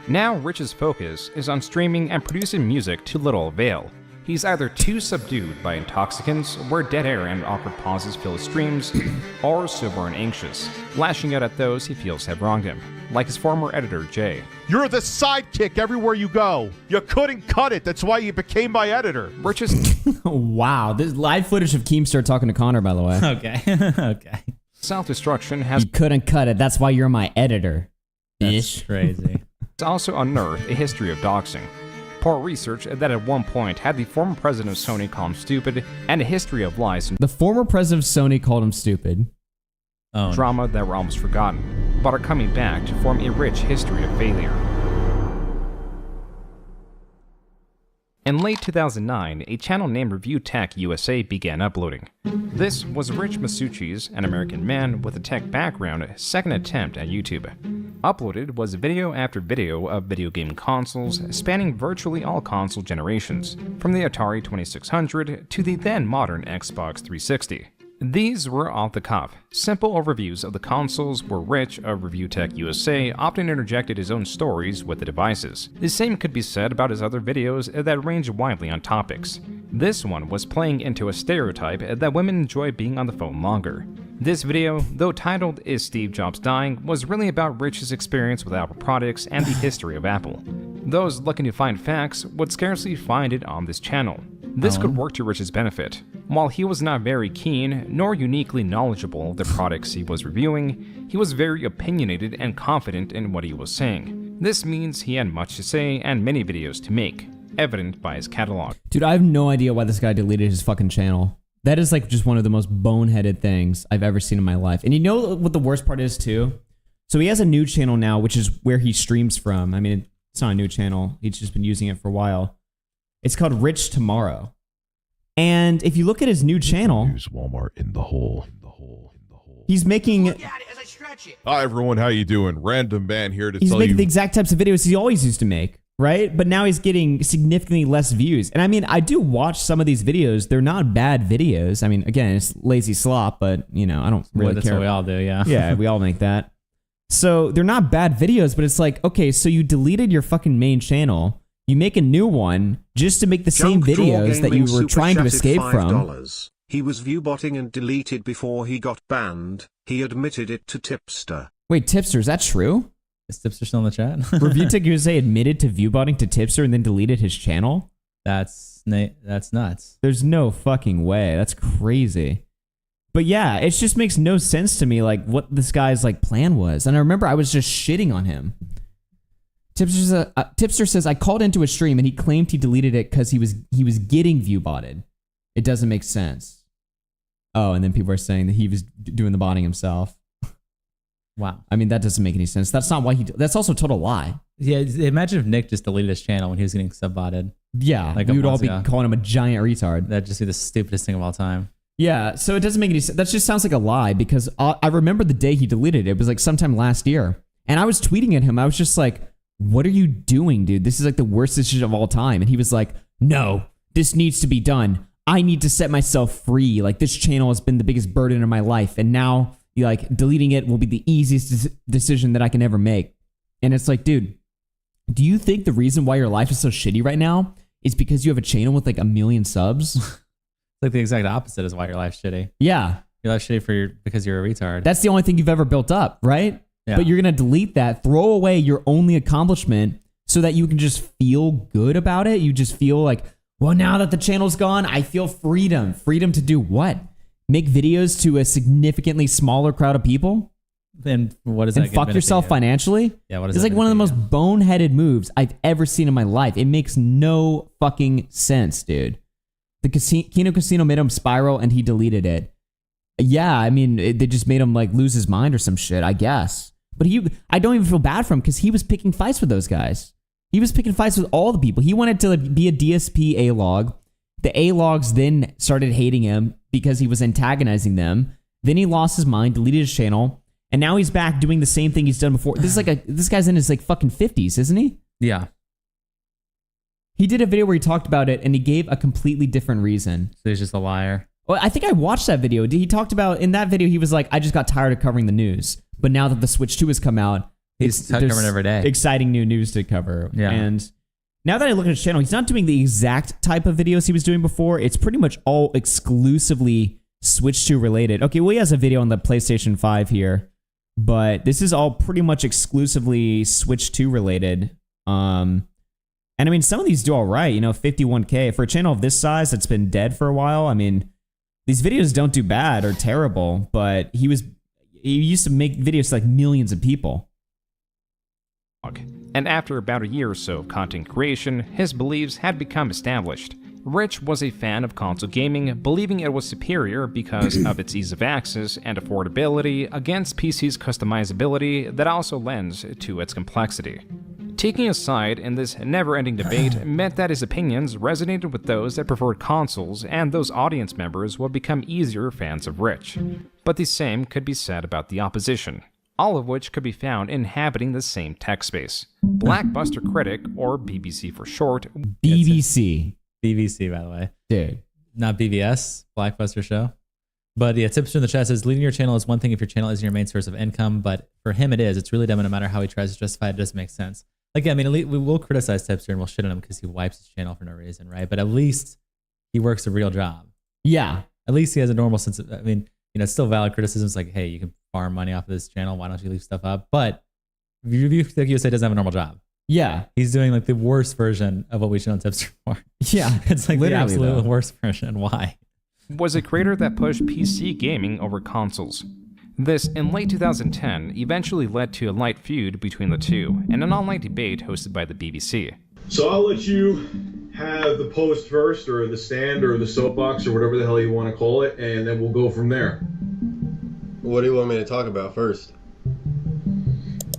Now Rich's focus is on streaming and producing music to little avail. He's either too subdued by intoxicants, where dead air and awkward pauses fill his streams, or sober and anxious, lashing out at those he feels have wronged him, like his former editor, Jay. You're the sidekick everywhere you go. You couldn't cut it. That's why you became my editor. Rich's Wow, this live footage of Keemstar talking to Connor, by the way. Okay. Okay. self-destruction has You couldn't cut it. That's why you're my editor. That's crazy. It's also unearthed a history of doxing. Poor research that at one point had the former president of Sony call him stupid, and a history of lies and The former president of Sony called him stupid. drama that were almost forgotten, but are coming back to form a rich history of failure. In late 2009, a channel named ReviewTech USA began uploading. This was Rich Masucci's, an American man with a tech background, second attempt at YouTube. Uploaded was video after video of video game consoles spanning virtually all console generations, from the Atari 2600 to the then modern Xbox 360. These were off the cuff, simple overviews of the consoles where Rich of ReviewTech USA often interjected his own stories with the devices. The same could be said about his other videos that range widely on topics. This one was playing into a stereotype that women enjoy being on the phone longer. This video, though titled Is Steve Jobs Dying?, was really about Rich's experience with Apple products and the history of Apple. Those looking to find facts would scarcely find it on this channel. This could work to Rich's benefit. While he was not very keen, nor uniquely knowledgeable of the products he was reviewing, he was very opinionated and confident in what he was saying. This means he had much to say and many videos to make, evident by his catalog. Dude, I have no idea why this guy deleted his fucking channel. That is like just one of the most boneheaded things I've ever seen in my life. And you know what the worst part is too? So he has a new channel now, which is where he streams from. I mean, it's not a new channel. He's just been using it for a while. It's called Rich Tomorrow. And if you look at his new channel, Walmart in the hole. he's making Hi everyone, how you doing? Random man here to he's tell making you. the exact types of videos he always used to make, right? But now he's getting significantly less views. And I mean, I do watch some of these videos. They're not bad videos. I mean, again, it's lazy slop, but you know, I don't really That's care. what we all do, yeah. Yeah, we all make that. So they're not bad videos, but it's like, okay, so you deleted your fucking main channel. You make a new one just to make the same Junk Draw videos that you Gaming were trying to super escape chatted from. $5. He was viewbotting and deleted before he got banned. He admitted it to Tipster. Wait, Tipster, is that true? Is Tipster still in the chat? ReviewTech USA admitted to viewbotting to Tipster and then deleted his channel? That's nuts. There's no fucking way. That's crazy. But yeah, it just makes no sense to me, like, what this guy's, like, plan was. And I remember I was just shitting on him. Tipster says, I called into a stream and he claimed he deleted it because he was getting viewbotted. It doesn't make sense. Oh, and then people are saying that he was doing the botting himself. Wow. I mean, that doesn't make any sense. That's not why that's also a total lie. Yeah, imagine if Nick just deleted his channel when he was getting sub-botted. Yeah, like we would all be calling him a giant retard. That'd just be the stupidest thing of all time. Yeah, so it doesn't make any sense. That just sounds like a lie because I remember the day he deleted it. It was like sometime last year. And I was tweeting at him. I was just like, what are you doing, dude? This is like the worst decision of all time. And he was like, no, this needs to be done. I need to set myself free. Like, this channel has been the biggest burden in my life. And now, like, deleting it will be the easiest decision that I can ever make. And it's like, dude, do you think the reason why your life is so shitty right now is because you have a channel with like 1 million subs? like the exact opposite is why your life's shitty. Yeah. Your life's shitty because you're a retard. That's the only thing you've ever built up, right? Yeah. But you're going to delete that, throw away your only accomplishment so that you can just feel good about it. You just feel like, well, now that the channel's gone, I feel freedom. Freedom to do what? Make videos to a significantly smaller crowd of people? Then what is that? And fuck yourself financially? Yeah, what is It's that like one of the most boneheaded moves I've ever seen in my life. It makes no fucking sense, dude. The Kino Casino made him spiral and he deleted it. Yeah, I mean, they just made him like lose his mind or some shit, I guess. But I don't even feel bad for him because he was picking fights with those guys. He was picking fights with all the people. He wanted to be a DSP A-log. The A-logs then started hating him because he was antagonizing them. Then he lost his mind, deleted his channel, and now he's back doing the same thing he's done before. This guy's in his like fucking 50s, isn't he? Yeah. He did a video where he talked about it and he gave a completely different reason. So he's just a liar. Well, I think I watched that video. He talked about, in that video, he was like, I just got tired of covering the news. But now that the Switch 2 has come out, he's covering every day. Exciting new news to cover. Yeah. And now that I look at his channel, he's not doing the exact type of videos he was doing before. It's pretty much all exclusively Switch 2 related. Okay, well, he has a video on the PlayStation 5 here, but this is all pretty much exclusively Switch 2 related. And I mean, some of these do all right, 51K. For a channel of this size that's been dead for a while, I mean, these videos don't do bad or terrible, but he used to make videos to like millions of people. And after about a year or so of content creation, his beliefs had become established. Rich was a fan of console gaming, believing it was superior because of its ease of access and affordability against PC's customizability that also lends to its complexity. Taking a side in this never-ending debate meant that his opinions resonated with those that preferred consoles, and those audience members would become easier fans of Rich. But the same could be said about the opposition, all of which could be found inhabiting the same tech space. Blackbuster Critic, or BBC for short. BBC. BBC, by the way. Dude. Not BVS, Blackbuster Show. But yeah, Tipster in the chat says, leading your channel is one thing if your channel isn't your main source of income, but for him it is. It's really dumb, and no matter how he tries to justify it, it doesn't make sense. Like, I mean, we will criticize Tipster and we'll shit on him because he wipes his channel for no reason, right? But at least he works a real job. Yeah. At least he has a normal sense of, I mean, it's still valid criticism. It's like, hey, you can farm money off of this channel. Why don't you leave stuff up? But ReviewTech USA doesn't have a normal job. Yeah. He's doing like the worst version of what we should on Tipster for. Yeah. It's like the absolute though. worst version. Why? Was a creator that pushed PC gaming over consoles. This, in late 2010, eventually led to a light feud between the two, and an online debate hosted by the BBC. So I'll let you have the post first, or the stand, or the soapbox, or whatever the hell you want to call it, and then we'll go from there. What do you want me to talk about first?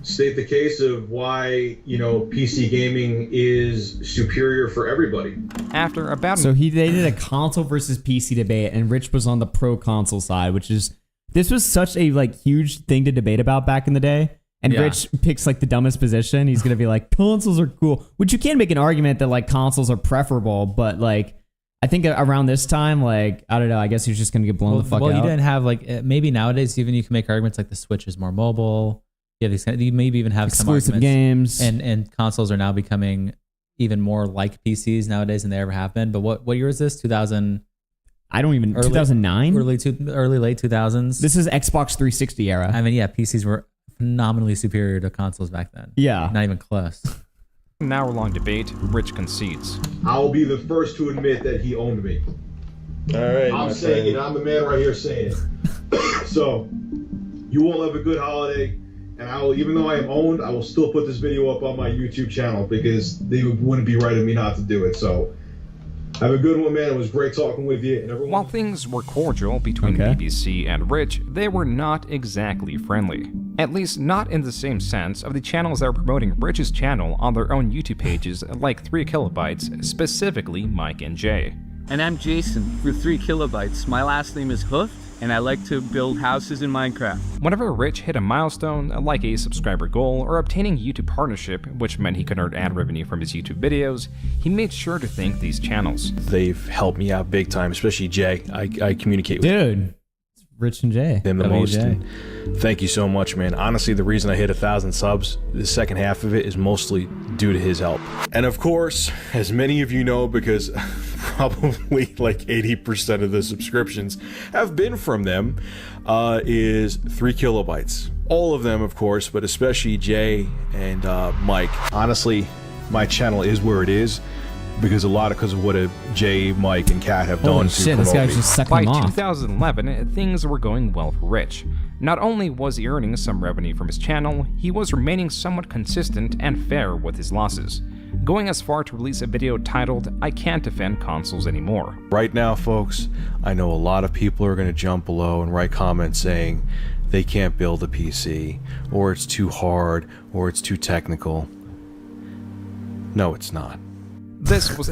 State the case of why, PC gaming is superior for everybody. After about... So they did a console versus PC debate, and Rich was on the pro console side, which is... This was such a huge thing to debate about back in the day. And Yeah. Rich picks the dumbest position. He's going to be like, consoles are cool. Which you can make an argument that consoles are preferable, but I think around this time, I don't know, I guess he's just going to get blown the fuck out. Well, you didn't have maybe nowadays even you can make arguments like the Switch is more mobile. Yeah, you maybe even have Exclusive some games. and consoles are now becoming even more like PCs nowadays than they ever have been. But what year is this? 2000. I don't even 2009, early late 2000s. This is Xbox 360 era. I mean, yeah, PCs were phenomenally superior to consoles back then. Yeah, not even close. An hour-long debate, Rich concedes. I'll be the first to admit that he owned me. All right, I'm saying it. I'm the man right here saying it. So, you all have a good holiday. And I will, even though I am owned, I will still put this video up on my YouTube channel because they wouldn't be right of me not to do it. So, have a good one, man. It was great talking with you. And everyone. While things were cordial between BBC and Rich, they were not exactly friendly. At least not in the same sense of the channels that were promoting Rich's channel on their own YouTube pages like 3 Kilobytes, specifically Mike and Jay. And I'm Jason for 3 Kilobytes. My last name is Hoof, and I like to build houses in Minecraft. Whenever Rich hit a milestone, like a subscriber goal or obtaining YouTube partnership, which meant he could earn ad revenue from his YouTube videos, he made sure to thank these channels. They've helped me out big time, especially Jay. I communicate with Dude, Rich and Jay. them the most. And thank you so much, man. Honestly, the reason I hit 1,000 subs, the second half of it is mostly due to his help. And of course, as many of you know, because probably like 80% of the subscriptions have been from them, is 3 kilobytes. All of them, of course, but especially Jay and Mike. Honestly, my channel is where it is because of what Jay, Mike, and Kat have done to promote this guy's me. just sucking By him off. 2011, things were going well for Rich. Not only was he earning some revenue from his channel, he was remaining somewhat consistent and fair with his losses, going as far to release a video titled, "I Can't Defend Consoles Anymore." Right now, folks, I know a lot of people are going to jump below and write comments saying they can't build a PC, or it's too hard, or it's too technical. No, it's not. This was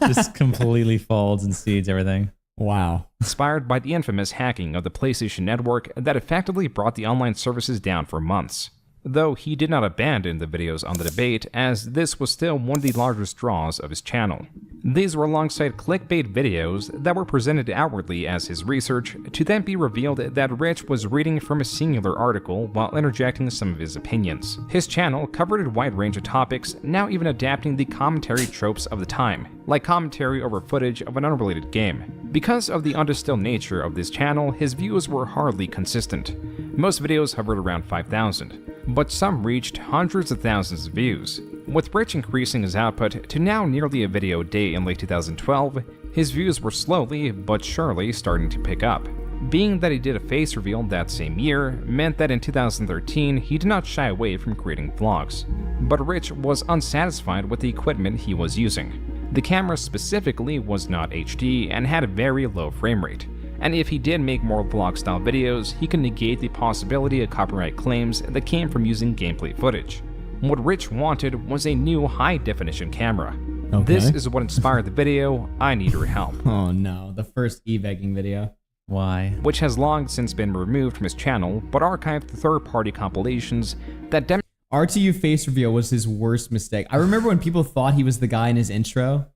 just completely folds and seeds everything. Wow. Inspired by the infamous hacking of the PlayStation Network that effectively brought the online services down for months. Though he did not abandon the videos on the debate, as this was still one of the largest draws of his channel. These were alongside clickbait videos that were presented outwardly as his research, to then be revealed that Rich was reading from a singular article while interjecting some of his opinions. His channel covered a wide range of topics, now even adapting the commentary tropes of the time, like commentary over footage of an unrelated game. Because of the undistilled nature of this channel, his views were hardly consistent. Most videos hovered around 5,000, but some reached hundreds of thousands of views. With Rich increasing his output to now nearly a video a day in late 2012, his views were slowly but surely starting to pick up. Being that he did a face reveal that same year meant that in 2013 he did not shy away from creating vlogs. But Rich was unsatisfied with the equipment he was using. The camera specifically was not HD and had a very low frame rate. And if he did make more vlog-style videos, he could negate the possibility of copyright claims that came from using gameplay footage. What Rich wanted was a new high-definition camera. Okay. This is what inspired the video, "I Need Your Help." Oh no, the first e-begging video. Why? Which has long since been removed from his channel, but archived third-party compilations that RTU face reveal was his worst mistake. I remember when people thought he was the guy in his intro,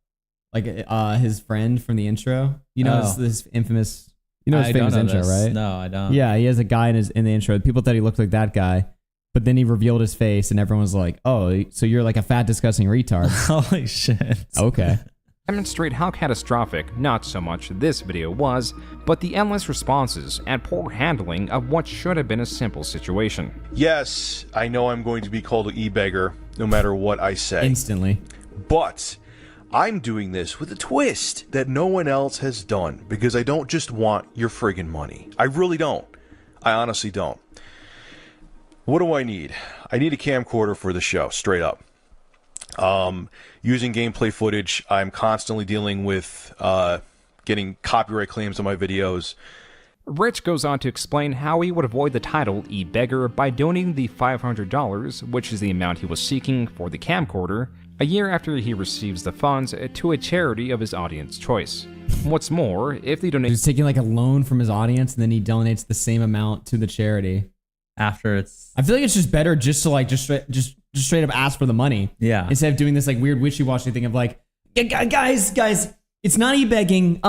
like his friend from the intro. You know, this infamous. You know his famous intro, right? No, I don't. Yeah, he has a guy in the intro. People thought he looked like that guy, but then he revealed his face, and everyone was like, "Oh, so you're like a fat, disgusting retard." Holy shit. Okay. Demonstrate how catastrophic not so much this video was, but the endless responses and poor handling of what should have been a simple situation. Yes, I know I'm going to be called an e-beggar no matter what I say. Instantly. But I'm doing this with a twist that no one else has done because I don't just want your friggin' money. I really don't. I honestly don't. What do I need? I need a camcorder for the show, straight up. Using gameplay footage, I'm constantly dealing with getting copyright claims on my videos. Rich goes on to explain how he would avoid the title e-beggar by donating the $500, which is the amount he was seeking for the camcorder, a year after he receives the funds, to a charity of his audience choice. What's more, if the donation... He's taking like a loan from his audience and then he donates the same amount to the charity. After it's... I feel like it's just better just to like just straight up ask for the money. Yeah. Instead of doing this like weird wishy-washy thing of like, guys, it's not e-begging.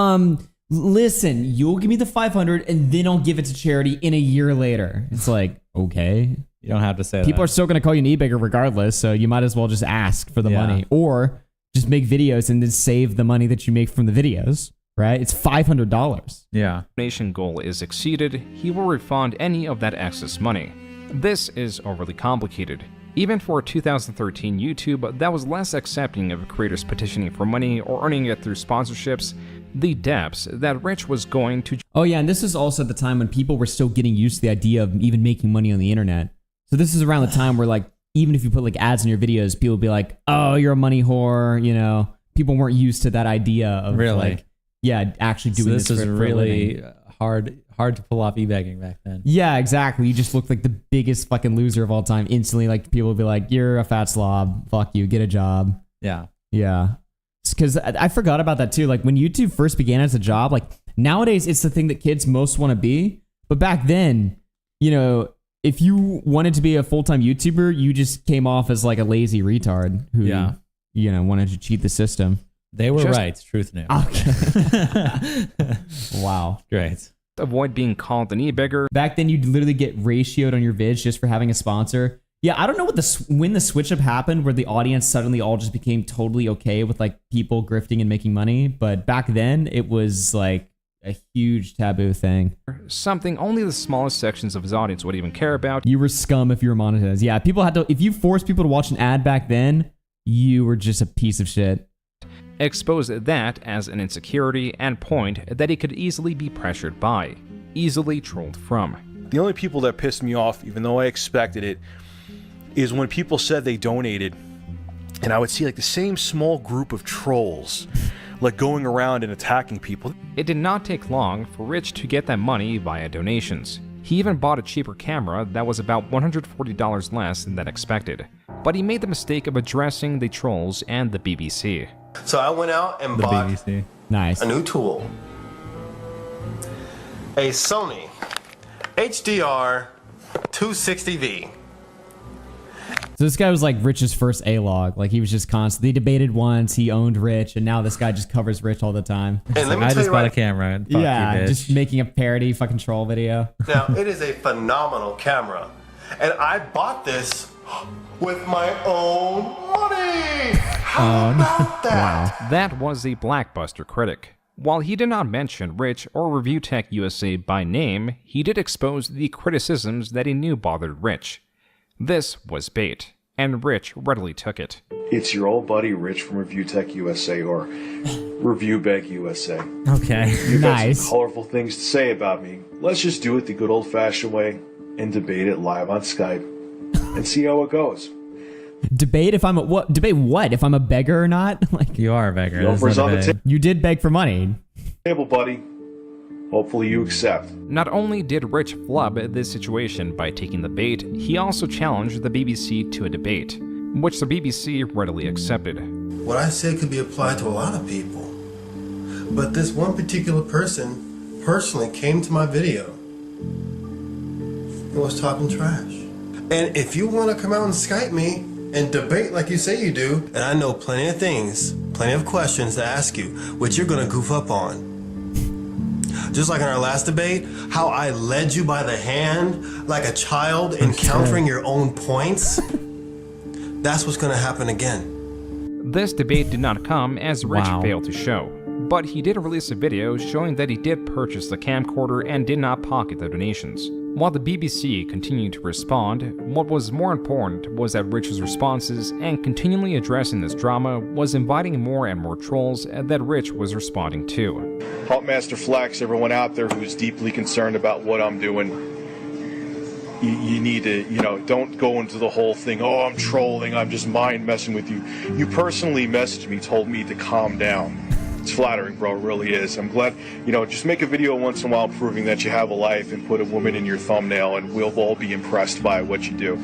Listen, you'll give me the 500 and then I'll give it to charity in a year later. It's like, okay. You don't have to say People are still going to call you an e-beggar regardless, so you might as well just ask for the money. Or just make videos and then save the money that you make from the videos, right? It's $500. Yeah. Donation goal is exceeded, he will refund any of that excess money. This is overly complicated. Even for 2013 YouTube that was less accepting of creators petitioning for money or earning it through sponsorships, the depths that Rich was going to... Oh yeah, and this is also the time when people were still getting used to the idea of even making money on the internet. So this is around the time where like, even if you put like ads in your videos, people would be like, oh, you're a money whore, you know? People weren't used to that idea of like, yeah, actually doing this is for really hard to pull off e-begging back then. Yeah, exactly. You just look like the biggest fucking loser of all time. Instantly, like people would be like, you're a fat slob. Fuck you. Get a job. Yeah. Yeah. Because I forgot about that too. Like when YouTube first began as a job, like nowadays it's the thing that kids most want to be. But back then, you know, if you wanted to be a full-time YouTuber, you just came off as like a lazy retard who, you know, wanted to cheat the system. They were right. Truth news. Okay. Wow. Great. Avoid being called an e-beggar. Back then, you'd literally get ratioed on your vids just for having a sponsor. Yeah, I don't know when the switch up happened where the audience suddenly all just became totally okay with like people grifting and making money, but back then it was like a huge taboo thing. Something only the smallest sections of his audience would even care about. You were scum if you were monetized. Yeah, people had to, if you forced people to watch an ad back then, you were just a piece of shit. Exposed that as an insecurity and point that he could easily be pressured by, easily trolled from. The only people that pissed me off, even though I expected it, is when people said they donated, and I would see like the same small group of trolls like going around and attacking people. It did not take long for Rich to get that money via donations. He even bought a cheaper camera that was about $140 less than expected. But he made the mistake of addressing the trolls and the BBC. So I went out and bought nice. a new tool. A Sony HDR 260V. So this guy was like Rich's first A-log. Like he was just constant. They debated once, he owned Rich, and now this guy just covers Rich all the time. And let me I tell just you bought a right, camera. Fuck yeah, you, bitch. just making a parody fucking troll video. now it is a phenomenal camera. And I bought this with my own money. How about that? That was the Blackbuster critic. While he did not mention Rich or ReviewTech USA by name, he did expose the criticisms that he knew bothered Rich. This was bait, and Rich readily took it. It's your old buddy Rich from ReviewTech USA or ReviewBeg USA. Okay. You've got Nice. some colorful things to say about me. Let's just do it the good old-fashioned way and debate it live on Skype and see how it goes. Debate if I'm a what? Debate what? If I'm a beggar or not? Like You are a beggar. The This is offer's not on a the beg. you did beg for money. table, buddy. Hopefully you accept. Not only did Rich flub this situation by taking the bait, he also challenged the BBC to a debate, which the BBC readily accepted. What I said could be applied to a lot of people. But this one particular person personally came to my video and was talking trash. And if you want to come out and Skype me and debate like you say you do, and I know plenty of things, plenty of questions to ask you, which you're going to goof up on. Just like in our last debate, how I led you by the hand like a child encountering your own points. That's what's going to happen again. This debate did not come as Rich Wow. failed to show, but he did release a video showing that he did purchase the camcorder and did not pocket the donations. While the BBC continued to respond, what was more important was that Rich's responses and continually addressing this drama was inviting more and more trolls that Rich was responding to. Master Flex, everyone out there who's deeply concerned about what I'm doing, you need to, don't go into the whole thing, oh, I'm trolling, I'm just mind messing with you. You personally messaged me, told me to calm down. It's flattering, bro, it really is. I'm glad, just make a video once in a while proving that you have a life and put a woman in your thumbnail and we'll all be impressed by what you do.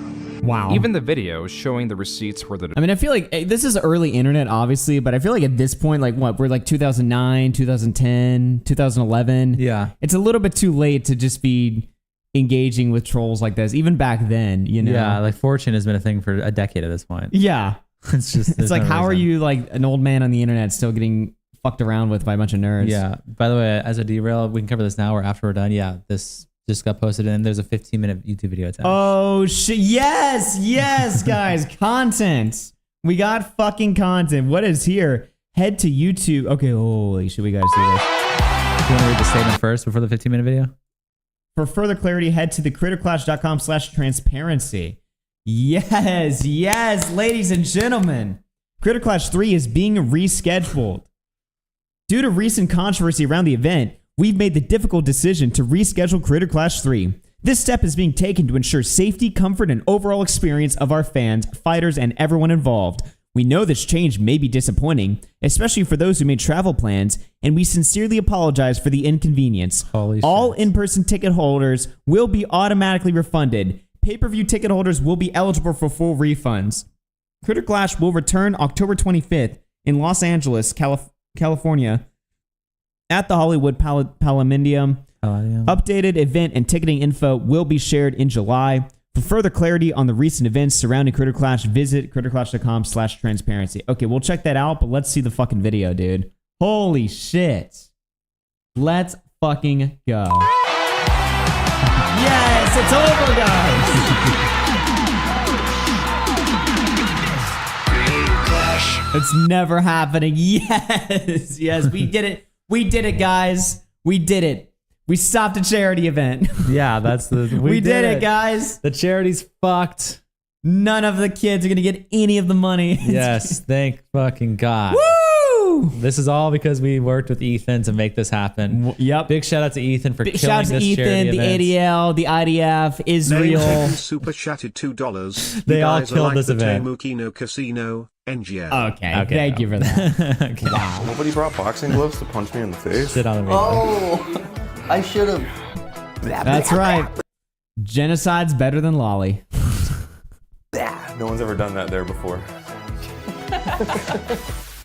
Wow. Even the video showing the receipts for the... I mean, I feel like this is early internet, obviously, but I feel like at this point, like what, we're like 2009, 2010, 2011. Yeah. It's a little bit too late to just be engaging with trolls like this, even back then, Yeah, like fortune has been a thing for a decade at this point. Yeah. It's just It's like, how are you like an old man on the internet still getting fucked around with by a bunch of nerds? Yeah. By the way, as a derail, we can cover this now or after we're done. Yeah, this just got posted and there's a 15-minute YouTube video attached. Oh shit! Yes, guys, content. We got fucking content. What is here? Head to YouTube. Okay, holy shit, we gotta see this. Do you want to read the statement first before the 15-minute video? For further clarity, head to thecritterclash.com/transparency. Yes, ladies and gentlemen. Critter Clash 3 is being rescheduled. Due to recent controversy around the event, we've made the difficult decision to reschedule Critter Clash 3. This step is being taken to ensure safety, comfort, and overall experience of our fans, fighters, and everyone involved. We know this change may be disappointing, especially for those who made travel plans, and we sincerely apologize for the inconvenience. All in-person ticket holders will be automatically refunded. Pay-per-view ticket holders will be eligible for full refunds. Critter Clash will return October 25th in Los Angeles, California, at the Hollywood Palladium. Updated event and ticketing info will be shared in July. For further clarity on the recent events surrounding Critter Clash, visit critterclash.com/transparency. Okay, we'll check that out, but let's see the fucking video, dude. Holy shit. Let's fucking go. Yes, it's over, guys. It's never happening. Yes, yes, we did it. We did it, guys. We did it. We stopped a charity event. Yeah, that's the. We did it, guys. The charity's fucked. None of the kids are gonna get any of the money. Yes, thank fucking God. Woo! This is all because we worked with Ethan to make this happen. Yep. Big shout out to Ethan for Big killing shout out to this Ethan, charity the event. ADL, the IDF, Israel. Super chatted $2. They You all guys are killed like this the event. Temukino Casino, NGL. Okay, thank you for that. Okay. Wow. Nobody brought boxing gloves to punch me in the face. Sit on the Oh, I should have. That's right. Genocide's better than lolly. No one's ever done that there before.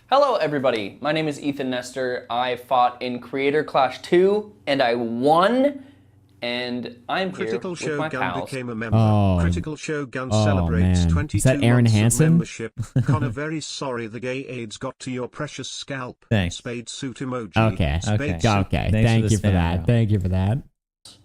Hello everybody, my name is Ethan Nestor. I fought in Creator Clash 2 and I won, and I'm Critical here with my Shogun pals. became a member. Oh. Critical Shogun Oh, celebrates man. 22 Is that Aaron months Hansen? of membership. Connor, very sorry the gay AIDS got to your precious scalp. Thanks. Spade suit emoji. Okay. Spade Okay. suit. Okay. Thanks Thank for you the for spam, that. bro. Thank you for that.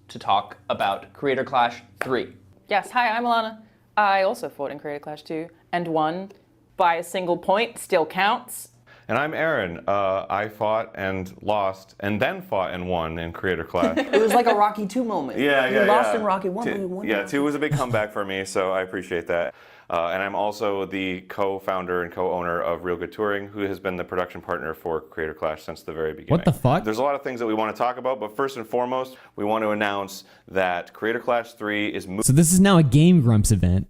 To talk about Creator Clash 3. Yes, hi, I'm Alana. I also fought in Creator Clash 2 and won by a single point, still counts. And I'm Aaron. I fought and lost, and then fought and won in Creator Clash. It was like a Rocky 2 moment. Yeah. You lost in Rocky 1, but you won. Yeah, 2 was a big comeback for me, so I appreciate that. And I'm also the co-founder and co-owner of Real Good Touring, who has been the production partner for Creator Clash since the very beginning. What the fuck? There's a lot of things that we want to talk about, but first and foremost, we want to announce that Creator Clash 3 is moving. So this is now a Game Grumps event.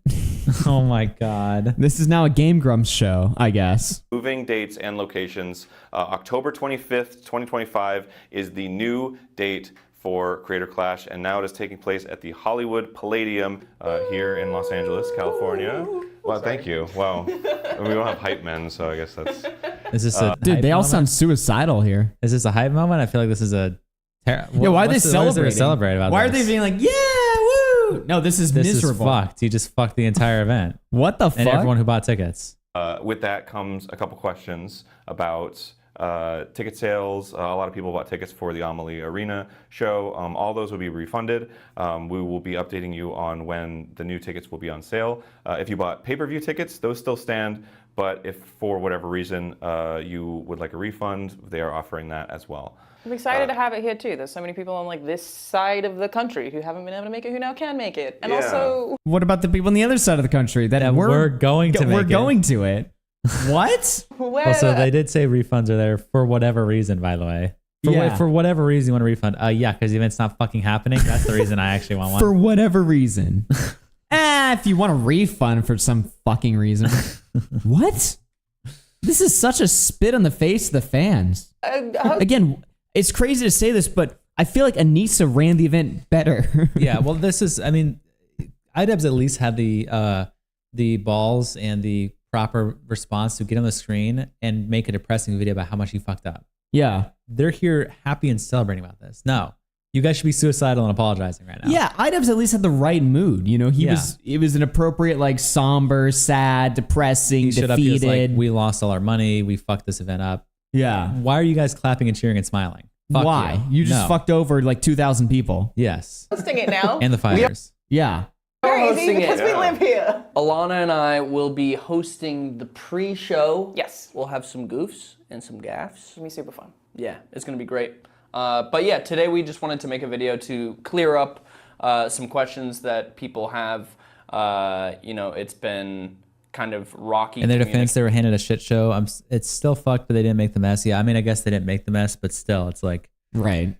Oh my God. This is now a Game Grumps show, I guess. Moving dates and locations. October 25th, 2025 is the new date for Creator Clash, and now it is taking place at the Hollywood Palladium here in Los Angeles, California. Well, thank you. Wow. We don't have hype men, so I guess that's... Is this a Dude, hype they all moment? sound suicidal here. Is this a hype moment? I feel like this is a. Yeah, why are they celebrating? What is there to celebrate about Why this? are they being like, yeah, woo? No, this is miserable. Is fucked. You just fucked the entire event. What the fuck? And everyone who bought tickets. With that comes a couple questions about ticket sales. A lot of people bought tickets for the Amelie Arena show. All those will be refunded. We will be updating you on when the new tickets will be on sale. If you bought pay-per-view tickets, those still stand. But if for whatever reason you would like a refund, they are offering that as well. I'm excited to have it here too. There's so many people on like this side of the country who haven't been able to make it, who now can make it. And also, What about the people on the other side of the country that we're going to We're make it. going to it. What? where Also, they did say refunds are there for whatever reason, by the way. For whatever reason you want a refund. Yeah, because the event's not fucking happening. That's the reason I actually want one. For whatever reason. If you want a refund for some fucking reason. What? This is such a spit on the face of the fans. Again, it's crazy to say this, but I feel like Anissa ran the event better. Yeah, well, this is, I mean, IDubbbz at least had the balls and the proper response to get on the screen and make a depressing video about how much he fucked up. Yeah. They're here happy and celebrating about this. No. You guys should be suicidal and apologizing right now. Yeah, IDubbbz at least had the right mood. You know, it was an appropriate, like, somber, sad, depressing, He showed up, he was defeated. like, we lost all our money. We fucked this event up. Yeah. Why are you guys clapping and cheering and smiling? Fuck Why? You just No. fucked over like 2,000 people. Yes. hosting it now. And the fighters. Yeah. Very easy hosting it. because we live here. Alana and I will be hosting the pre-show. Yes. We'll have some goofs and some gaffs. It's gonna be super fun. Yeah, it's gonna be great. But yeah, today we just wanted to make a video to clear up some questions that people have. You know, it's been kind of rocky. In their defense, they were handed a shit show. It's still fucked, but they didn't make the mess. Yeah, I mean, I guess they didn't make the mess, but still, it's like, right.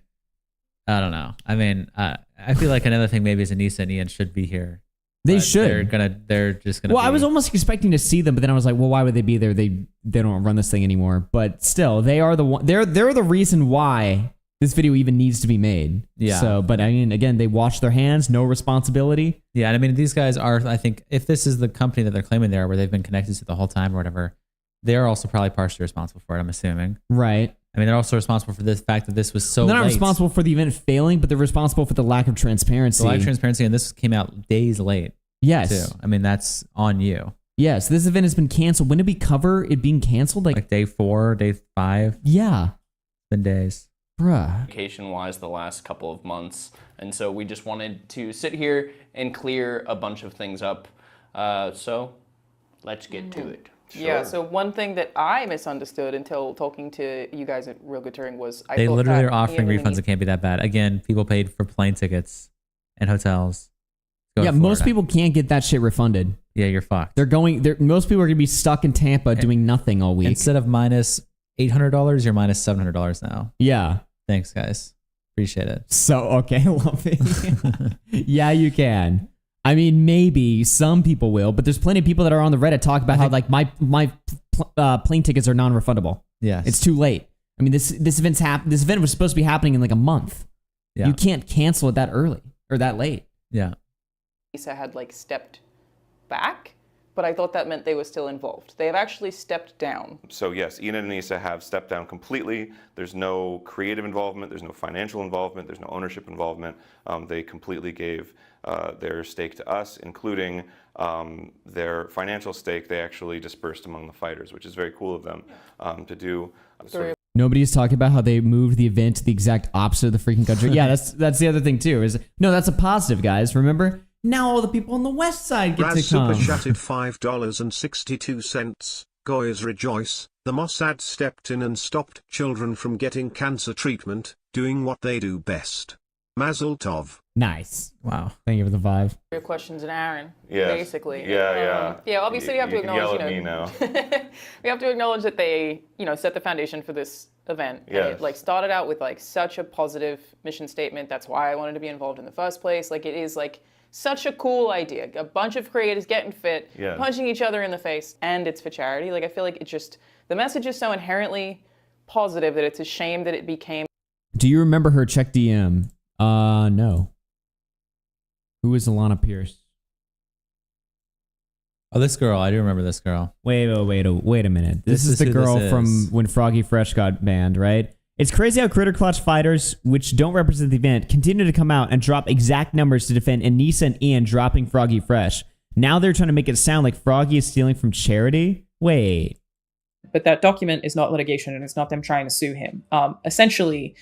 I don't know. I mean, I feel like another thing maybe is Anissa and Ian should be here. They But should. They're just gonna. Well, be, I was almost expecting to see them, but then I was like, well, why would they be there? They don't run this thing anymore. But still, they are the one. They're the reason why this video even needs to be made. Yeah. So, but I mean, again, they wash their hands, no responsibility. Yeah, and I mean, these guys are. I think if this is the company that they're claiming they are, where they've been connected to the whole time or whatever, they are also probably partially responsible for it. I'm assuming. Right. I mean, they're also responsible for this fact that this was so. They're not late. responsible for the event failing, but they're responsible for the lack of transparency. The lack of transparency, and this came out days late. Yes. Too. I mean, that's on you. Yes, this event has been canceled. When did we cover it being canceled? Like day 4, day 5. Yeah. It's been days. Bruh. Communication-wise the last couple of months. And so we just wanted to sit here and clear a bunch of things up. So let's get to it. Yeah, so one thing that I misunderstood until talking to you guys at Real Good Touring was I They thought literally that are offering Ian refunds that can't be that bad. Again, people paid for plane tickets and hotels. Yeah, most people can't get that shit refunded. Yeah, you're fucked. Most people are gonna be stuck in Tampa doing nothing all week. Instead of minus $800, you're minus $700 now. Yeah. Thanks, guys. Appreciate it. So, okay, love it. Yeah, you can. I mean, maybe some people will, but there's plenty of people that are on the Reddit talk about how like my plane tickets are non-refundable. Yeah, it's too late. I mean, this event was supposed to be happening in like a month. Yeah. You can't cancel it that early or that late. Yeah. Lisa had like stepped back, but I thought that meant they were still involved. They have actually stepped down. So yes, Ian and Anissa have stepped down completely. There's no creative involvement. There's no financial involvement. There's no ownership involvement. They completely gave their stake to us, including their financial stake. They actually dispersed among the fighters, which is very cool of them to do. Nobody's talking about how they moved the event to the exact opposite of the freaking country. Yeah, that's the other thing too. That's a positive, guys. Remember, now all the people on the west side get Raz to come. super chatted $5.62. Goyas rejoice. The Mossad stepped in and stopped children from getting cancer treatment, doing what they do best. Mazel tov. Nice. Wow. Thank you for the vibe. Your questions and Aaron, Yes. basically. Yeah. Yeah, obviously you have to You can yell acknowledge, at me now. we have to acknowledge that they, set the foundation for this event. And Yes. it started out with such a positive mission statement. That's why I wanted to be involved in the first place. It is such a cool idea. A bunch of creators getting fit, Yes. punching each other in the face, and it's for charity. I feel like the message is so inherently positive that it's a shame that it became. Do you remember her check DM? No. Who is Alana Pierce? Oh, this girl. I do remember this girl. Wait a minute. This is the who girl this from is. when Froggy Fresh got banned, right? It's crazy how Critter Clutch fighters, which don't represent the event, continue to come out and drop exact numbers to defend Anissa and Ian dropping Froggy Fresh. Now they're trying to make it sound like Froggy is stealing from charity? Wait. But that document is not litigation, and it's not them trying to sue him. Essentially,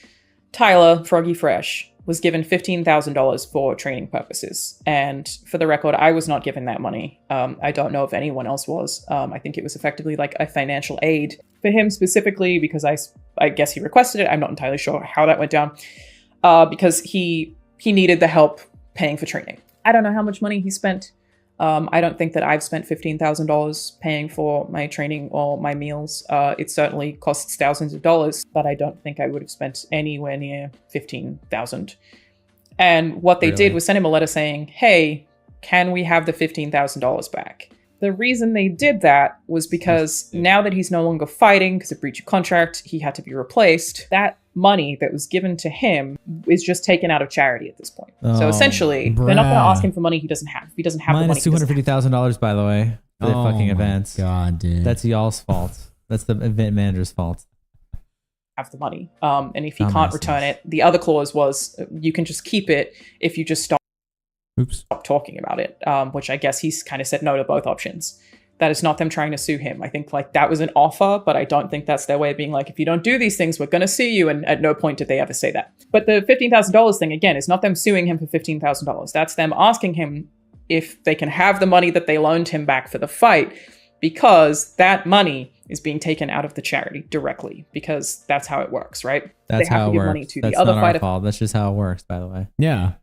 Tyler, Froggy Fresh, was given $15,000 for training purposes. And for the record, I was not given that money. I don't know if anyone else was. I think it was effectively like a financial aid for him specifically because I guess he requested it. I'm not entirely sure how that went down because he needed the help paying for training. I don't know how much money he spent. I don't think that I've spent $15,000 paying for my training or my meals. It certainly costs thousands of dollars, but I don't think I would have spent anywhere near $15,000. And what they did was send him a letter saying, hey, can we have the $15,000 back? The reason they did that was because now that he's no longer fighting because of breach of contract, he had to be replaced. That money that was given to him is just taken out of charity at this point. So essentially, they're not going to ask him for money he doesn't have. He doesn't have the money. Minus $250,000, by the way, for the fucking events. God, dude. That's y'all's fault. That's the event manager's fault. Have the money. And if he can't return it, the other clause was you can just keep it if you just stop talking about it, which I guess he's kind of said no to both options. That is not them trying to sue him. I think that was an offer, but I don't think that's their way of being like, if you don't do these things, we're going to sue you. And at no point did they ever say that. But the $15,000 thing, again, is not them suing him for $15,000. That's them asking him if they can have the money that they loaned him back for the fight, because that money is being taken out of the charity directly, because that's how it works, right? That's they have how to it give works. money to That's the other not fighter our fault. That's just how it works, by the way. Yeah.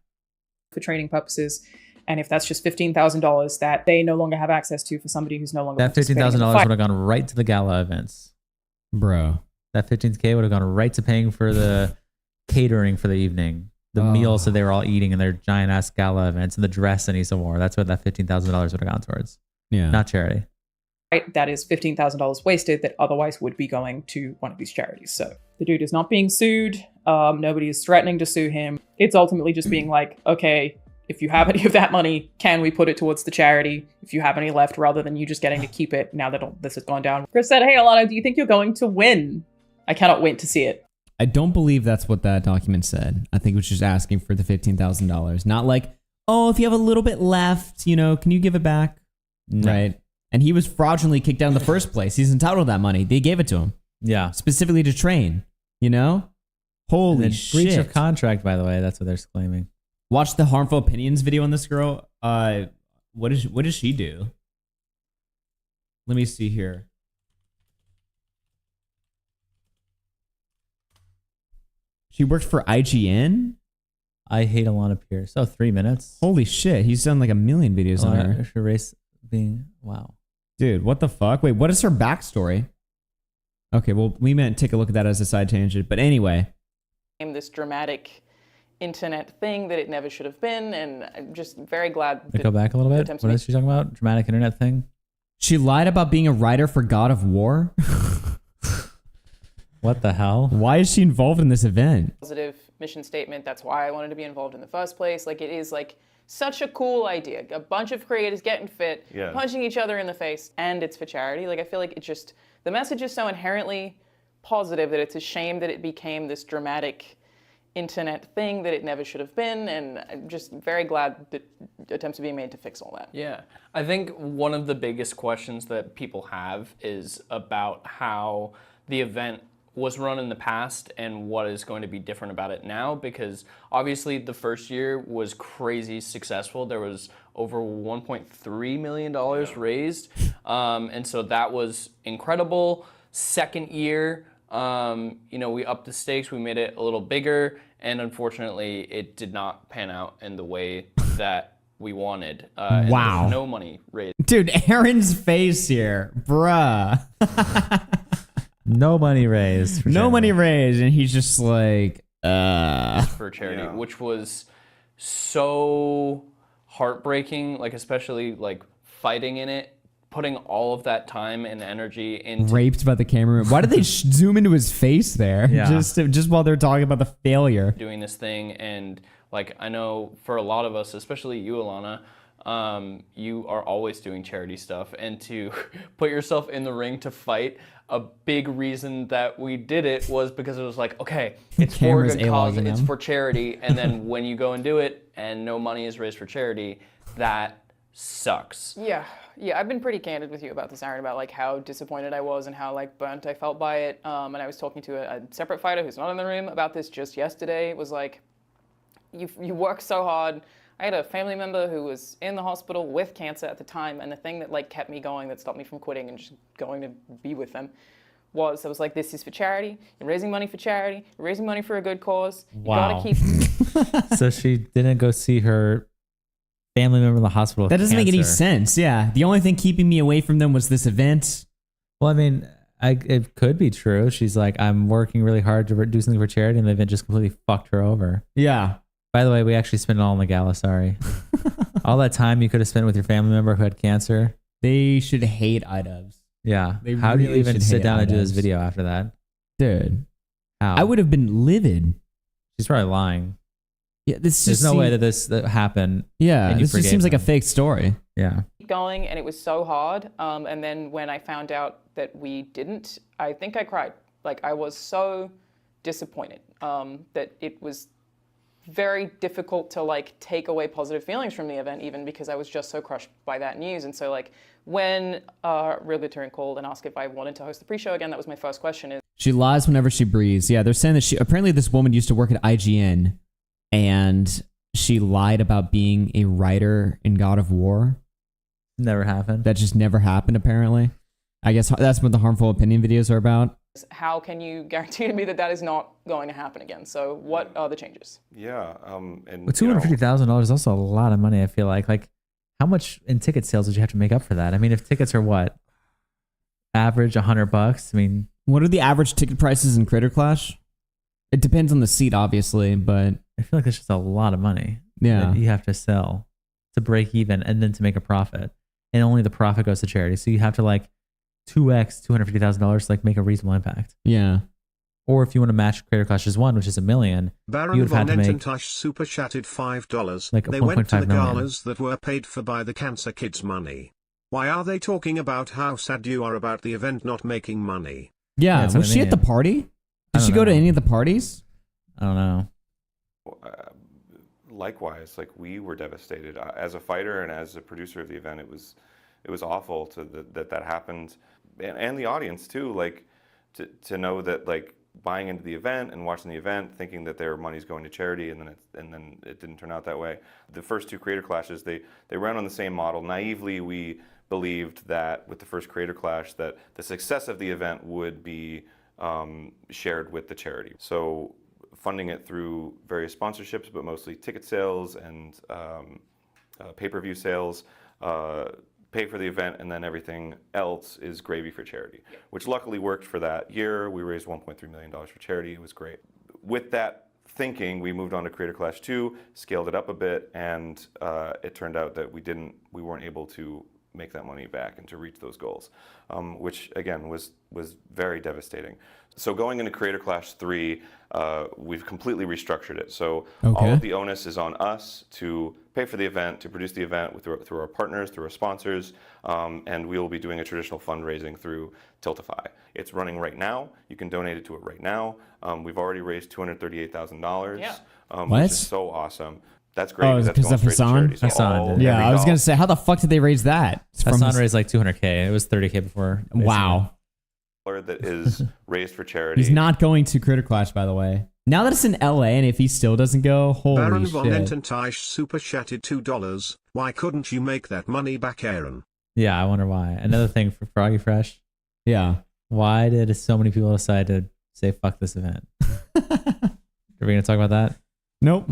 For training purposes. And if that's just $15,000 that they no longer have access to for somebody who's no longer That $15,000 would have gone right to the gala events. Bro. That $15K would have gone right to paying for the catering for the evening. The meals that they were all eating in their giant ass gala events and the dress Anissa wore. That's what that $15,000 would have gone towards. Yeah. Not charity. Right, that is $15,000 wasted that otherwise would be going to one of these charities. So the dude is not being sued. Nobody is threatening to sue him. It's ultimately just being like, okay, if you have any of that money, can we put it towards the charity? If you have any left, rather than you just getting to keep it now that this has gone down. Chris said, hey, Alana, do you think you're going to win? I cannot wait to see it. I don't believe that's what that document said. I think it was just asking for the $15,000. Not like, oh, if you have a little bit left, can you give it back? No. Right. And he was fraudulently kicked out in the first place. He's entitled to that money. They gave it to him. Yeah. Specifically to train, Holy shit. Breach of contract, by the way. That's what they're claiming. Watch the harmful opinions video on this girl. What does she do? Let me see here. She worked for IGN? I hate Alana Pierce. Oh, 3 minutes. Holy shit. He's done like a million videos on her. Her race being, wow. Dude, what the fuck? Wait, what is her backstory? Okay, well, we meant take a look at that as a side tangent. But anyway. This dramatic internet thing that it never should have been. And I'm just very glad. Go back a little bit. What is she talking about? Dramatic internet thing? She lied about being a writer for God of War? What the hell? Why is she involved in this event? Positive mission statement. That's why I wanted to be involved in the first place. Like, it is like such a cool idea. A bunch of creators getting fit, punching each other in the face, and it's for charity. Like, I feel like it just, the message is so inherently positive that it's a shame that it became this dramatic internet thing that it never should have been, and I'm just very glad that attempts are being made to fix all that. Yeah, I think one of the biggest questions that people have is about how the event was run in the past and what is going to be different about it now, because obviously the first year was crazy successful. There was over $1.3 million raised, and so that was incredible. Second year, you know, we upped the stakes, we made it a little bigger, and unfortunately it did not pan out in the way that we wanted. And there was no money raised. Dude, Aaron's face here, bruh. No money raised. No money raised, and he's just like, for charity, which was so heartbreaking, like especially like fighting in it, putting all of that time and energy into raped by the camera. Why did they zoom into his face there? Yeah. Just while they're talking about the failure. doing this thing. And like, I know for a lot of us, especially you, Alana, you are always doing charity stuff, and to put yourself in the ring to fight, a big reason that we did it was because it was like, okay, it's for a good cause, it's for charity, and then when you go and do it and no money is raised for charity, that sucks. Yeah, I've been pretty candid with you about this, Aaron, about like how disappointed I was and how like burnt I felt by it. And I was talking to a separate fighter who's not in the room about this just yesterday. It was like, you work so hard. I had a family member who was in the hospital with cancer at the time, and the thing that like kept me going, that stopped me from quitting and just going to be with them, was I was like, this is for charity. You're raising money for charity. You're raising money for a good cause. Wow. You gotta keep. So she didn't go see her family member in the hospital. That doesn't make any sense. Yeah, the only thing keeping me away from them was this event. Well, I mean, it could be true. She's like, I'm working really hard to do something for charity, and the event just completely fucked her over. Yeah. By the way, we actually spent it all on the gala, sorry. All that time you could have spent with your family member who had cancer. They should hate iDubbbz. Yeah. They How do you really even should sit hate down and do this iDubbbz. video after that? Dude. How? I would have been livid. She's probably lying. Yeah, this There's no way that this happened. Yeah, and you this just seems like a fake story. Yeah. Going, and it was so hard. And then when I found out that we didn't, I think I cried. Like, I was so disappointed that it was very difficult to like take away positive feelings from the event, even because I was just so crushed by that news. And so like when ReviewTech called and asked if I wanted to host the pre-show again, that was my first question. She lies whenever she breathes. Yeah, they're saying that apparently this woman used to work at IGN, and she lied about being a writer in God of War. Never happened. That just never happened, apparently. I guess that's what the harmful opinion videos are about. How can you guarantee to me that that is not going to happen again? So what are the changes? Yeah, and Well, $250,000 is also a lot of money, I feel like. Like, how much in ticket sales did you have to make up for that? I mean, if tickets are what? Average $100? I mean, what are the average ticket prices in Critter Clash? It depends on the seat, obviously, but I feel like it's just a lot of money. Yeah. That you have to sell to break even and then to make a profit. And only the profit goes to charity. So you have to like 2x $250,000 to like make a reasonable impact. Yeah. Or if you want to match Creator Clash's one, which is $1 million, you Baron would have had von to make Ententeich super chatted $5. like They 1.5 went to the million. galas that were paid for by the cancer kids' money. Why are they talking about how sad you are about the event not making money? Yeah, That's what was I she at the mean. party? I Did she don't go to know. any of the parties? I don't know. Likewise, like we were devastated as a fighter and as a producer of the event. It was awful that happened, and the audience too. Like to know that like buying into the event and watching the event, thinking that their money's going to charity, and then it didn't turn out that way. The first two Creator Clashes, they ran on the same model. Naively, we believed that with the first Creator Clash that the success of the event would be shared with the charity. So funding it through various sponsorships, but mostly ticket sales and pay-per-view sales, pay for the event, and then everything else is gravy for charity, which luckily worked for that year. We raised $1.3 million for charity. It was great. With that thinking, we moved on to Creator Clash 2, scaled it up a bit, and it turned out that we weren't able to make that money back and to reach those goals, which again was very devastating. So going into Creator Clash 3, we've completely restructured it. So all of the onus is on us to pay for the event, to produce the event through our partners, through our sponsors, and we will be doing a traditional fundraising through Tiltify. It's running right now. You can donate it to it right now. We've already raised $238,000, which is so awesome. That's great. Oh, that's because of Hassan? Yeah, I was going to say, how the fuck did they raise that? Hassan raised like $200K. It was $30K before. Wow. That is raised for charity. He's not going to Critter Clash, by the way. Now that it's in LA, and if he still doesn't go, holy Baron shit. von Ententisch super chatted $2. Why couldn't you make that money back, Aaron? Yeah, I wonder why. Another thing for Froggy Fresh. Yeah. Why did so many people decide to say fuck this event? Are we going to talk about that? Nope.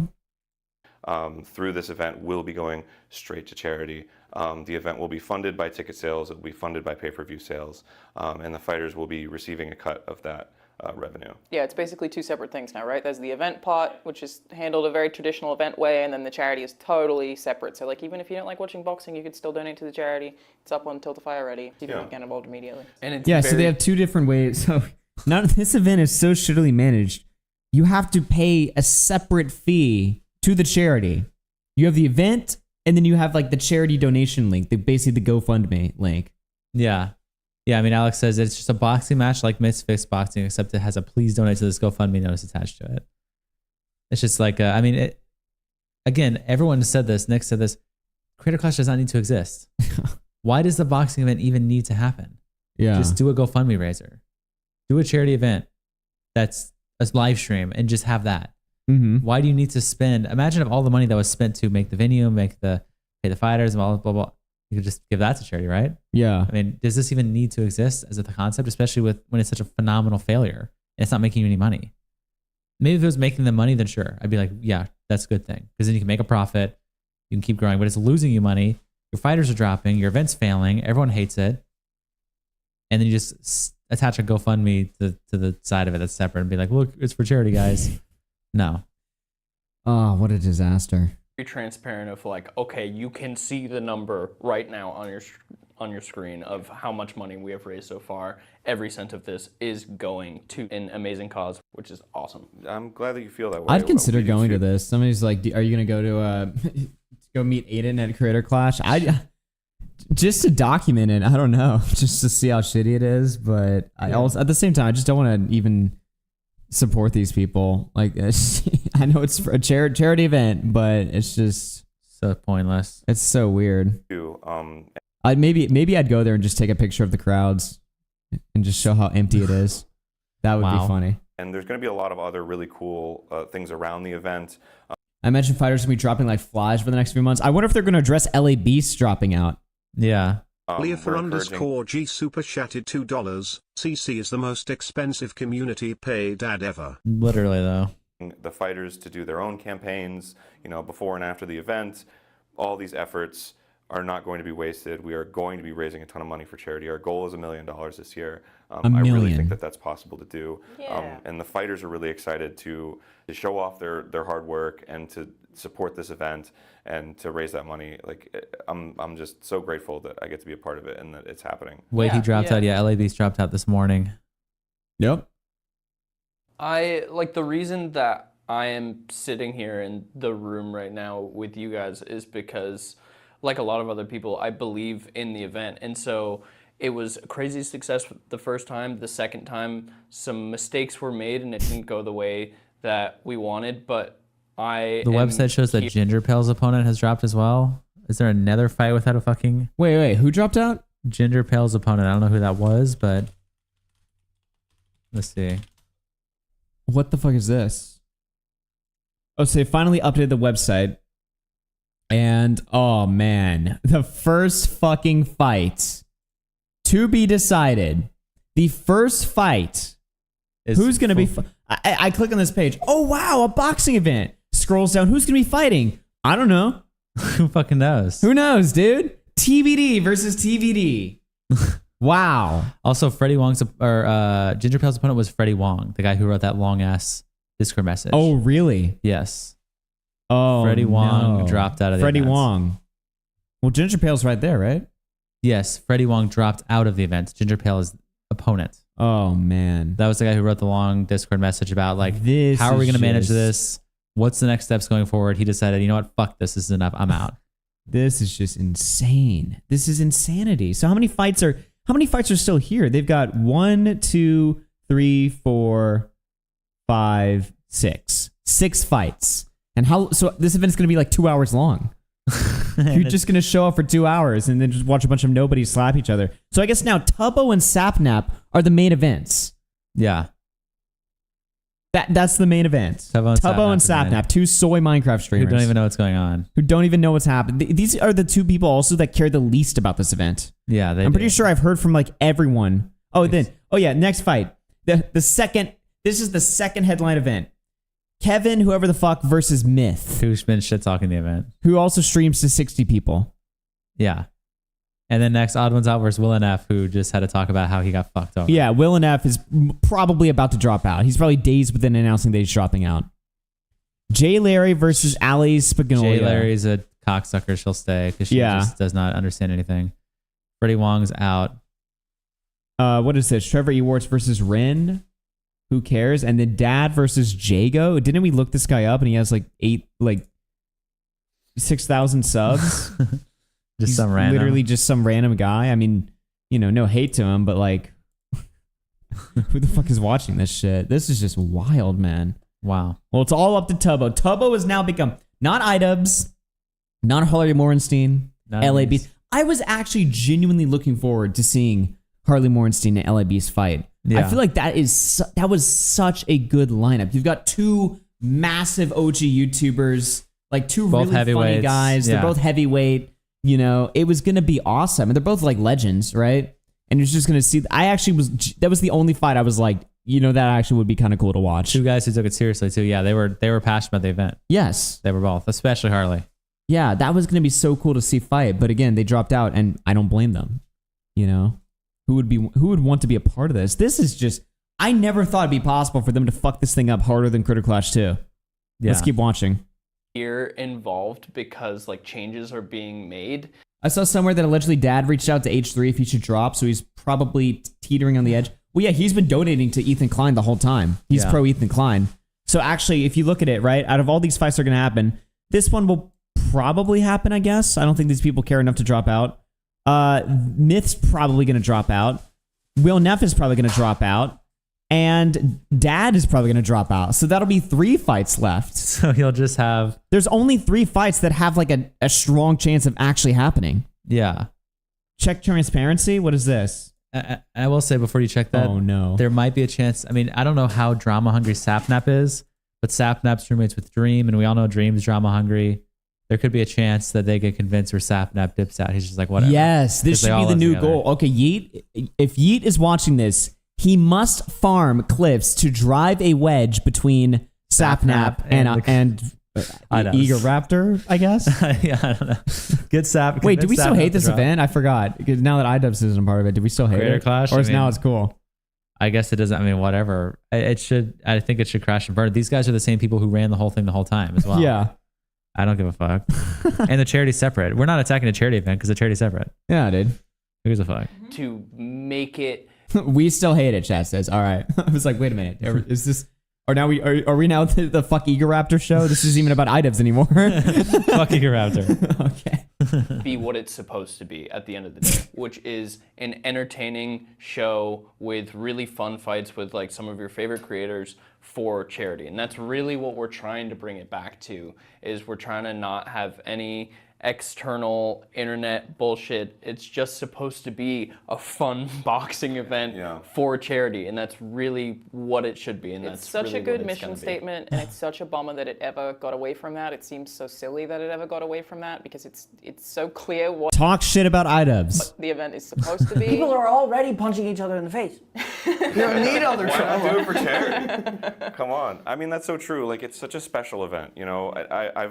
Through this event will be going straight to charity. The event will be funded by ticket sales, it will be funded by pay-per-view sales, and the fighters will be receiving a cut of that revenue. Yeah, it's basically two separate things now, right? There's the event part, which is handled a very traditional event way, and then the charity is totally separate. So like even if you don't like watching boxing, you could still donate to the charity. It's up on Tiltify already. You can get involved immediately. And it's Yeah, so they have two different ways. So now this event is so shittily managed. You have to pay a separate fee to the charity. You have the event, and then you have like the charity donation link, basically the GoFundMe link. Yeah. Yeah, I mean, Alex says it's just a boxing match like Misfits Boxing, except it has a please donate to this GoFundMe notice attached to it. It's just like, I mean, again, everyone said this, Nick said this, Creator Clash does not need to exist. Why does the boxing event even need to happen? Yeah. Just do a GoFundMe raiser. Do a charity event that's a live stream and just have that. Mm-hmm. Why do you need to spend, imagine if all the money that was spent to make the venue, pay the fighters, and blah, blah, blah. You could just give that to charity, right? Yeah. I mean, does this even need to exist as a concept, especially when it's such a phenomenal failure and it's not making you any money? Maybe if it was making them money, then sure. I'd be like, yeah, that's a good thing. Because then you can make a profit, you can keep growing, but it's losing you money. Your fighters are dropping, your event's failing, everyone hates it. And then you just attach a GoFundMe to the side of it that's separate and be like, look, it's for charity, guys. No. Oh, what a disaster. Transparent of like, okay, you can see the number right now on your screen of how much money we have raised so far. Every cent of this is going to an amazing cause, which is awesome. I'm glad that you feel that way. I'd consider going to this. Somebody's like, are you going to go to go meet Aiden at Creator Clash? Just to document it. I don't know, just to see how shitty it is. But I also, at the same time, I just don't want to even support these people. Like, I know it's for a charity event, but it's just so pointless. It's so weird. Maybe I'd go there and just take a picture of the crowds and just show how empty it is. That would be funny. And there's going to be a lot of other really cool things around the event. I mentioned fighters going to be dropping like flies for the next few months. I wonder if they're going to address LA Beast dropping out. Yeah. Leah for underscore G super chatted $2. CC is the most expensive community paid ad ever. Literally, though. The fighters to do their own campaigns, before and after the event. All these efforts are not going to be wasted. We are going to be raising a ton of money for charity. Our goal is $1 million this year. I really think that that's possible to do. Yeah. And the fighters are really excited to show off their hard work and to support this event and to raise that money. Like, I'm just so grateful that I get to be a part of it and that it's happening. Wait, he dropped out. Yeah, LA Beast dropped out this morning. Yep. The reason that I am sitting here in the room right now with you guys is because, like a lot of other people, I believe in the event. And so it was a crazy success the first time. The second time, some mistakes were made and it didn't go the way that we wanted. But the website shows that Ginger Pale's opponent has dropped as well. Is there another fight without a fucking... Wait, who dropped out? Ginger Pale's opponent. I don't know who that was, but... Let's see. What the fuck is this? Oh, so they finally updated the website. And oh man, the first fucking fight to be decided. The first fight. Who's going to be... I click on this page. Oh, wow, a boxing event. Scrolls down. Who's going to be fighting? I don't know. Who fucking knows? Who knows, dude? TBD versus TBD. Wow. Also, Freddie Wong's... Ginger Pale's opponent was Freddie Wong, the guy who wrote that long-ass Discord message. Oh, really? Yes. Oh, Freddie Wong dropped out of the Freddie event. Wong. Well, Ginger Pale's right there, right? Yes, Freddie Wong dropped out of the event. Ginger Pale is opponent. Oh, man. That was the guy who wrote the long Discord message about, like, this how are we is going to manage just- this? What's the next steps going forward? He decided, you know what? Fuck this. This is enough. I'm out. This is just insane. This is insanity. So how many fights are still here? They've got 1, 2, 3, 4, 5, 6. 6 fights. And so this event's going to be like 2 hours long. You're just going to show up for 2 hours and then just watch a bunch of nobodies slap each other. So I guess now Tubbo and Sapnap are the main events. Yeah. That's the main event. Tubbo and Sapnap, 2 soy Minecraft streamers. Who don't even know what's going on. Who don't even know what's happening. These are the 2 people also that care the least about this event. Yeah, I'm pretty sure I've heard from like everyone. Next fight. The second, this is the second headline event. Kevin, whoever the fuck, versus Myth. Who's been shit talking the event. Who also streams to 60 people. Yeah. And then next, Odd Ones Out versus Will and F, who just had to talk about how he got fucked over. Yeah, Will and F is probably about to drop out. He's probably days within announcing that he's dropping out. Jay Larry versus Ali Spagnolia. Jay Larry's a cocksucker. She'll stay because she just does not understand anything. Freddie Wong's out. What is this? Trevor Ewarts versus Ren. Who cares? And then Dad versus Jago. Didn't we look this guy up and he has like 6,000 subs? Just some random. Literally just some random guy. I mean, no hate to him, but like, who the fuck is watching this shit? This is just wild, man. Wow. Well, it's all up to Tubbo. Tubbo has now become not iDubbbz, not Harley Morenstein, LAB. I was actually genuinely looking forward to seeing Harley Morenstein and LAB's fight. Yeah. I feel like that was such a good lineup. You've got 2 massive OG YouTubers, like 2 both really funny guys. Yeah. They're both heavyweight. It was going to be awesome. And they're both like legends, right? And you're just going to see, that was the only fight I was like, that actually would be kind of cool to watch. 2 guys who took it seriously too. Yeah, they were passionate about the event. Yes. They were both, especially Harley. Yeah, that was going to be so cool to see fight. But again, they dropped out and I don't blame them. Who would want to be a part of this? This is just, I never thought it'd be possible for them to fuck this thing up harder than Critter Clash 2. Yeah. Let's keep watching. Here involved because like changes are being made. I saw somewhere that allegedly Dad reached out to H3 if he should drop, so he's probably teetering on the edge. Well, yeah, he's been donating to Ethan Klein the whole time. He's pro Ethan Klein. So actually, if you look at it, right, out of all these fights that are going to happen, this one will probably happen, I guess. I don't think these people care enough to drop out. Myth's probably going to drop out. Will Neff is probably going to drop out. And Dad is probably going to drop out. So that'll be 3 fights left. So he'll just have... There's only 3 fights that have like a strong chance of actually happening. Yeah. Check transparency. What is this? I will say before you check that... Oh, no. There might be a chance... I mean, I don't know how drama-hungry Sapnap is, but Sapnap's roommates with Dream, and we all know Dream's drama-hungry. There could be a chance that they get convinced where Sapnap dips out. He's just like, whatever. Yes, this should be the new goal. Okay, Yeet, if Yeet is watching this, he must farm cliffs to drive a wedge between Sapnap and Eager Raptor, I guess. Yeah, I don't know. Get Sap. Wait, do we still hate this event? I forgot. Because now that iDubbbz isn't a part of it, do we still hate Creator it? Clash? Or now it's cool? I guess it doesn't. I mean, whatever. I think it should crash and burn. These guys are the same people who ran the whole thing the whole time as well. Yeah. I don't give a fuck. And the charity's separate. We're not attacking a charity event because the charity's separate. Yeah, dude. Who gives a fuck? To make it... We still hate it, chat says. All right. I was like, wait a minute. Is this... Are we now the fuck Eager Raptor show? This isn't even about iDubbbz anymore. Fuck Eager Raptor. Okay. Be what it's supposed to be at the end of the day, which is an entertaining show with really fun fights with like some of your favorite creators for charity. And that's really what we're trying to bring it back to, is we're trying to not have any external internet bullshit. It's just supposed to be a fun boxing event for charity, and that's really what it should be. And It's that's such really a good what it's mission gonna be. statement, and it's such a bummer that it ever got away from that. It seems so silly that it ever got away from that, because it's so clear what Talk shit about iDubbbz. the event is supposed to be. People are already punching each other in the face. You don't need other Why not trauma. do it for charity? Come on. I mean, that's so true. Like, it's such a special event. You know,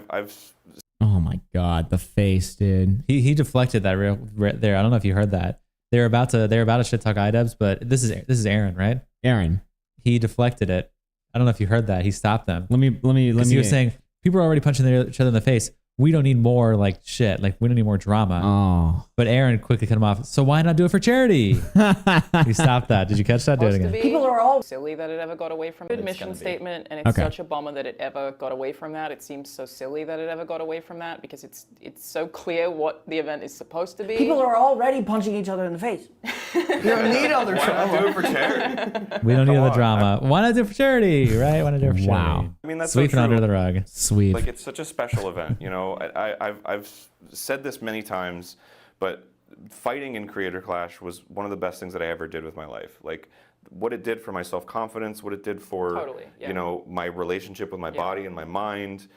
I've Oh my god, the face, dude. He deflected that real right there. I don't know if you heard that. They're about to shit talk iDubbbz, but this is Aaron, right? Aaron. He deflected it. I don't know if you heard that. He stopped them. Let me. He was saying people are already punching each other in the face. We don't need more like shit. Like we don't need more drama. Oh. But Aaron quickly cut him off. So why not do it for charity? He stopped that. Did you catch that? Do it again. People are all silly that it ever got away from good mission gonna be. statement, and it's Okay. such a bummer that it ever got away from that. It seems so silly that it ever got away from that, because it's so clear what the event is supposed to be. People are already punching each other in the face. You don't need other Why trauma. not do it for charity? We don't need the drama. Why not do it for charity? Right? Why not do it for charity? Wow. I mean, that's so Sweeping true. under the rug. Sweep. Like, it's such a special event. You know, I've said this many times, but fighting in Creator Clash was one of the best things that I ever did with my life. Like, what it did for my self-confidence, what it did for, Totally, yeah. you know, my relationship with my body and my mind,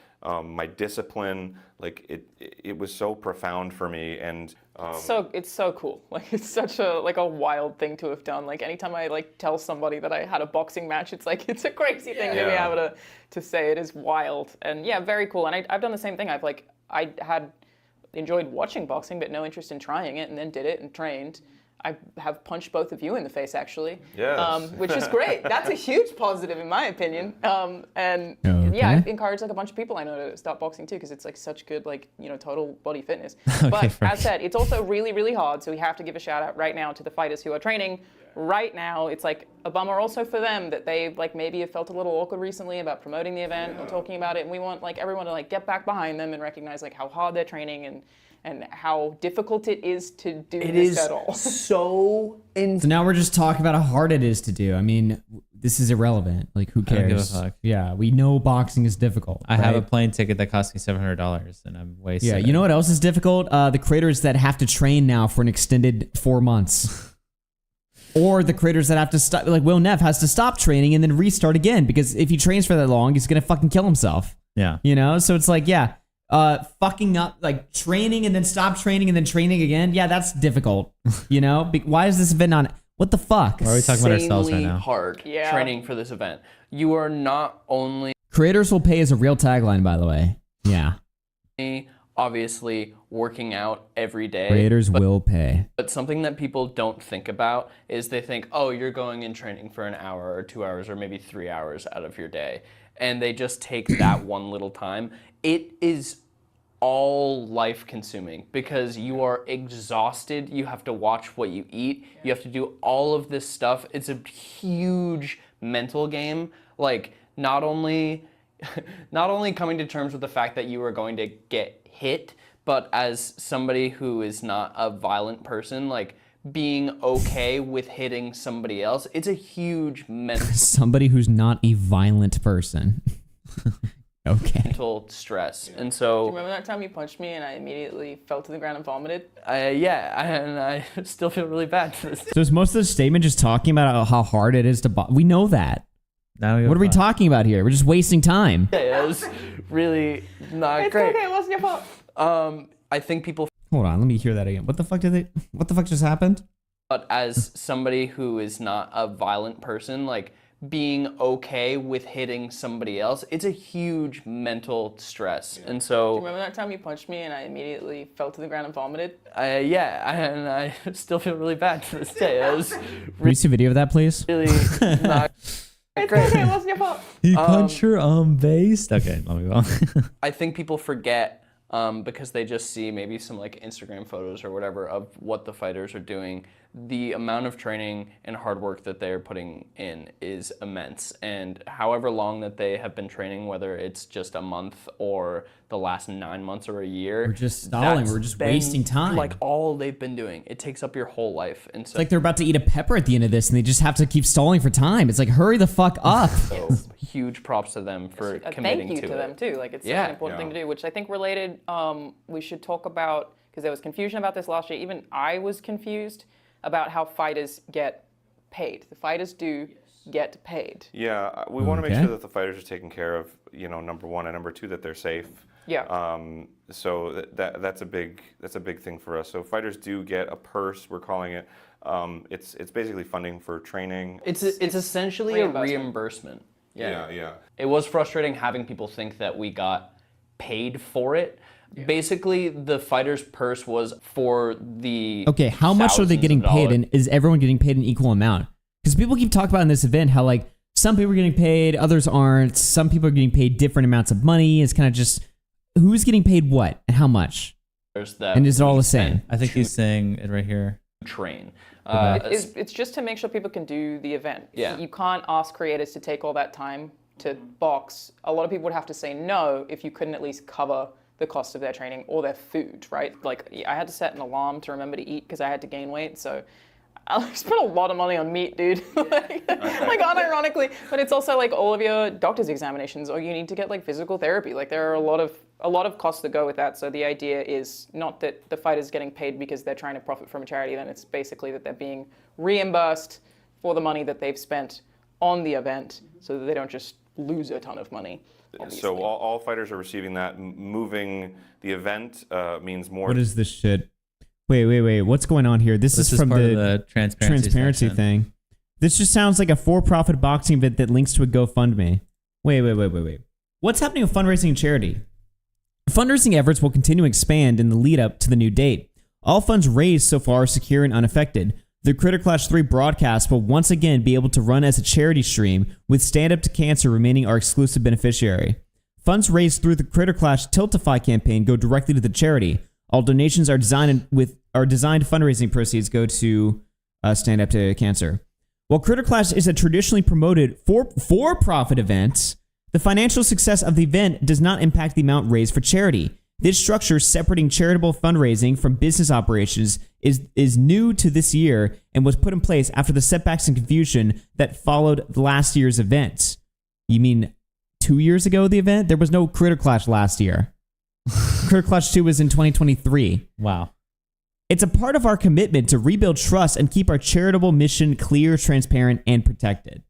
my discipline. Like, it was so profound for me. And It's so cool. Like, it's such a wild thing to have done. Like, anytime I tell somebody that I had a boxing match, it's a crazy thing to be able to say. It is wild, and yeah, very cool. And I've done the same thing. I had enjoyed watching boxing, but no interest in trying it, and then did it and trained. I have punched both of you in the face, actually, Yes. which is great. That's a huge positive in my opinion. And Okay. yeah, I've encouraged a bunch of people I know to start boxing too, because it's such good total body fitness. But Frank. as said, it's also really, really hard. So we have to give a shout out right now to the fighters who are training right now. It's a bummer also for them that they maybe have felt a little awkward recently about promoting the event or talking about it. And we want everyone to get back behind them and recognize how hard they're training and how difficult it is to do this at all. So So now we're just talking about how hard it is to do. I mean, this is irrelevant. Like, who I don't cares? give a fuck. Yeah, we know boxing is difficult. I have a right? plane ticket that cost me $700, and I'm wasted. Yeah, you know what else is difficult? The creators that have to train now for an extended 4 months. Or the creators that have to stop, like Will Neff has to stop training and then restart again, because if he trains for that long, he's gonna fucking kill himself. Yeah. You know? So it's fucking up, training and then stop training and then training again. Yeah, that's difficult. You know? Why is this event not? What the fuck? Why are we talking about ourselves right Insanely now? hard Yeah. training for this event. You are not only Creators will pay is a real tagline, by the way. Yeah. obviously working out every day. Creators will pay. But something that people don't think about is they think, oh, you're going and training for an hour or 2 hours or maybe 3 hours out of your day. And they just take that one little time. It is all life consuming because you are exhausted. You have to watch what you eat. You have to do all of this stuff. It's a huge mental game. Not only coming to terms with the fact that you are going to get hit, but as somebody who is not a violent person, being okay with hitting somebody else, it's a huge Somebody who's not a violent person. Okay. mental stress. And Do so, you remember that time you punched me and I immediately fell to the ground and vomited? I still feel really bad for this. So is most of the statement just talking about how hard it is to we know that. Now what are we talking about here? We're just wasting time. Yeah, it was really not It's great. okay, it wasn't your fault. I think people Hold on, let me hear that again. What the fuck just happened? But as somebody who is not a violent person, being okay with hitting somebody else, it's a huge mental stress. And Do you so, remember that time you punched me and I immediately fell to the ground and vomited? I still feel really bad to this day. It was Can we see a video of that, please? really not It's great. okay, it wasn't your fault. He punched her base. Okay, let me go on. I think people forget because they just see maybe some Instagram photos or whatever of what the fighters are doing, the amount of training and hard work that they're putting in is immense. And however long that they have been training, whether it's just a month or the last 9 months or a year, We're just stalling. We're just wasting time. Like all they've been doing, it takes up your whole life. And so It's like they're about to eat a pepper at the end of this, and they just have to keep stalling for time. It's like, hurry the fuck up. So huge props to them for committing Thank you to them too. Like it's such an important thing to do, which I think related. We should talk about, because there was confusion about this last year. Even I was confused about how fighters get paid. The fighters do get paid. Yeah, we want to make sure that the fighters are taken care of. You know, number one, and number two, that they're safe. Yeah. So that's a big thing for us. So fighters do get a purse. We're calling it. It's basically funding for training. It's essentially a reimbursement. Yeah. It was frustrating having people think that we got paid for it. Yeah. Basically, the fighter's purse was for the Okay, how much are they getting paid, and is everyone getting paid an equal amount? Because people keep talking about in this event how like some people are getting paid, others aren't. Some people are getting paid different amounts of money. It's kind of just who's getting paid what and how much. And is it all the same? I think he's saying it right here. Train. It's just to make sure people can do the event. Yeah. You can't ask creators to take all that time to box. A lot of people would have to say no if you couldn't at least cover the cost of their training or their food, right? Like I had to set an alarm to remember to eat because I had to gain weight. So I spent a lot of money on meat, dude. like unironically, but it's also like all of your doctor's examinations, or you need to get like physical therapy. Like there are a lot of costs that go with that. So the idea is not that the fighter's getting paid because they're trying to profit from a charity. Then it's basically that they're being reimbursed for the money that they've spent on the event, so that they don't just lose a ton of money. Obviously. So all fighters are receiving that. Moving the event means more. What is this shit? Wait. What's going on here? This is from part of the transparency thing. This just sounds like a for-profit boxing event that links to a GoFundMe. Wait. What's happening with fundraising and charity? Fundraising efforts will continue to expand in the lead up to the new date. All funds raised so far are secure and unaffected. The Critter Clash 3 broadcast will once again be able to run as a charity stream, with Stand Up to Cancer remaining our exclusive beneficiary. Funds raised through the Critter Clash Tiltify campaign go directly to the charity. All donations are designed fundraising proceeds go to Stand Up to Cancer. While Critter Clash is a traditionally promoted for-profit event, the financial success of the event does not impact the amount raised for charity. This structure, separating charitable fundraising from business operations, is new to this year and was put in place after the setbacks and confusion that followed last year's event. You mean 2 years ago, the event? There was no Critter Clash last year. Critter Clash 2 was in 2023. Wow. It's a part of our commitment to rebuild trust and keep our charitable mission clear, transparent, and protected.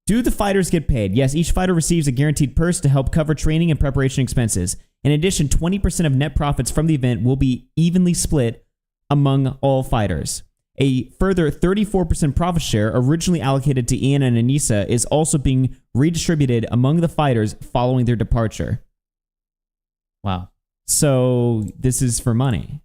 Do the fighters get paid? Yes, each fighter receives a guaranteed purse to help cover training and preparation expenses. In addition, 20% of net profits from the event will be evenly split among all fighters. A further 34% profit share, originally allocated to Ian and Anissa, is also being redistributed among the fighters following their departure. Wow. So this is for money.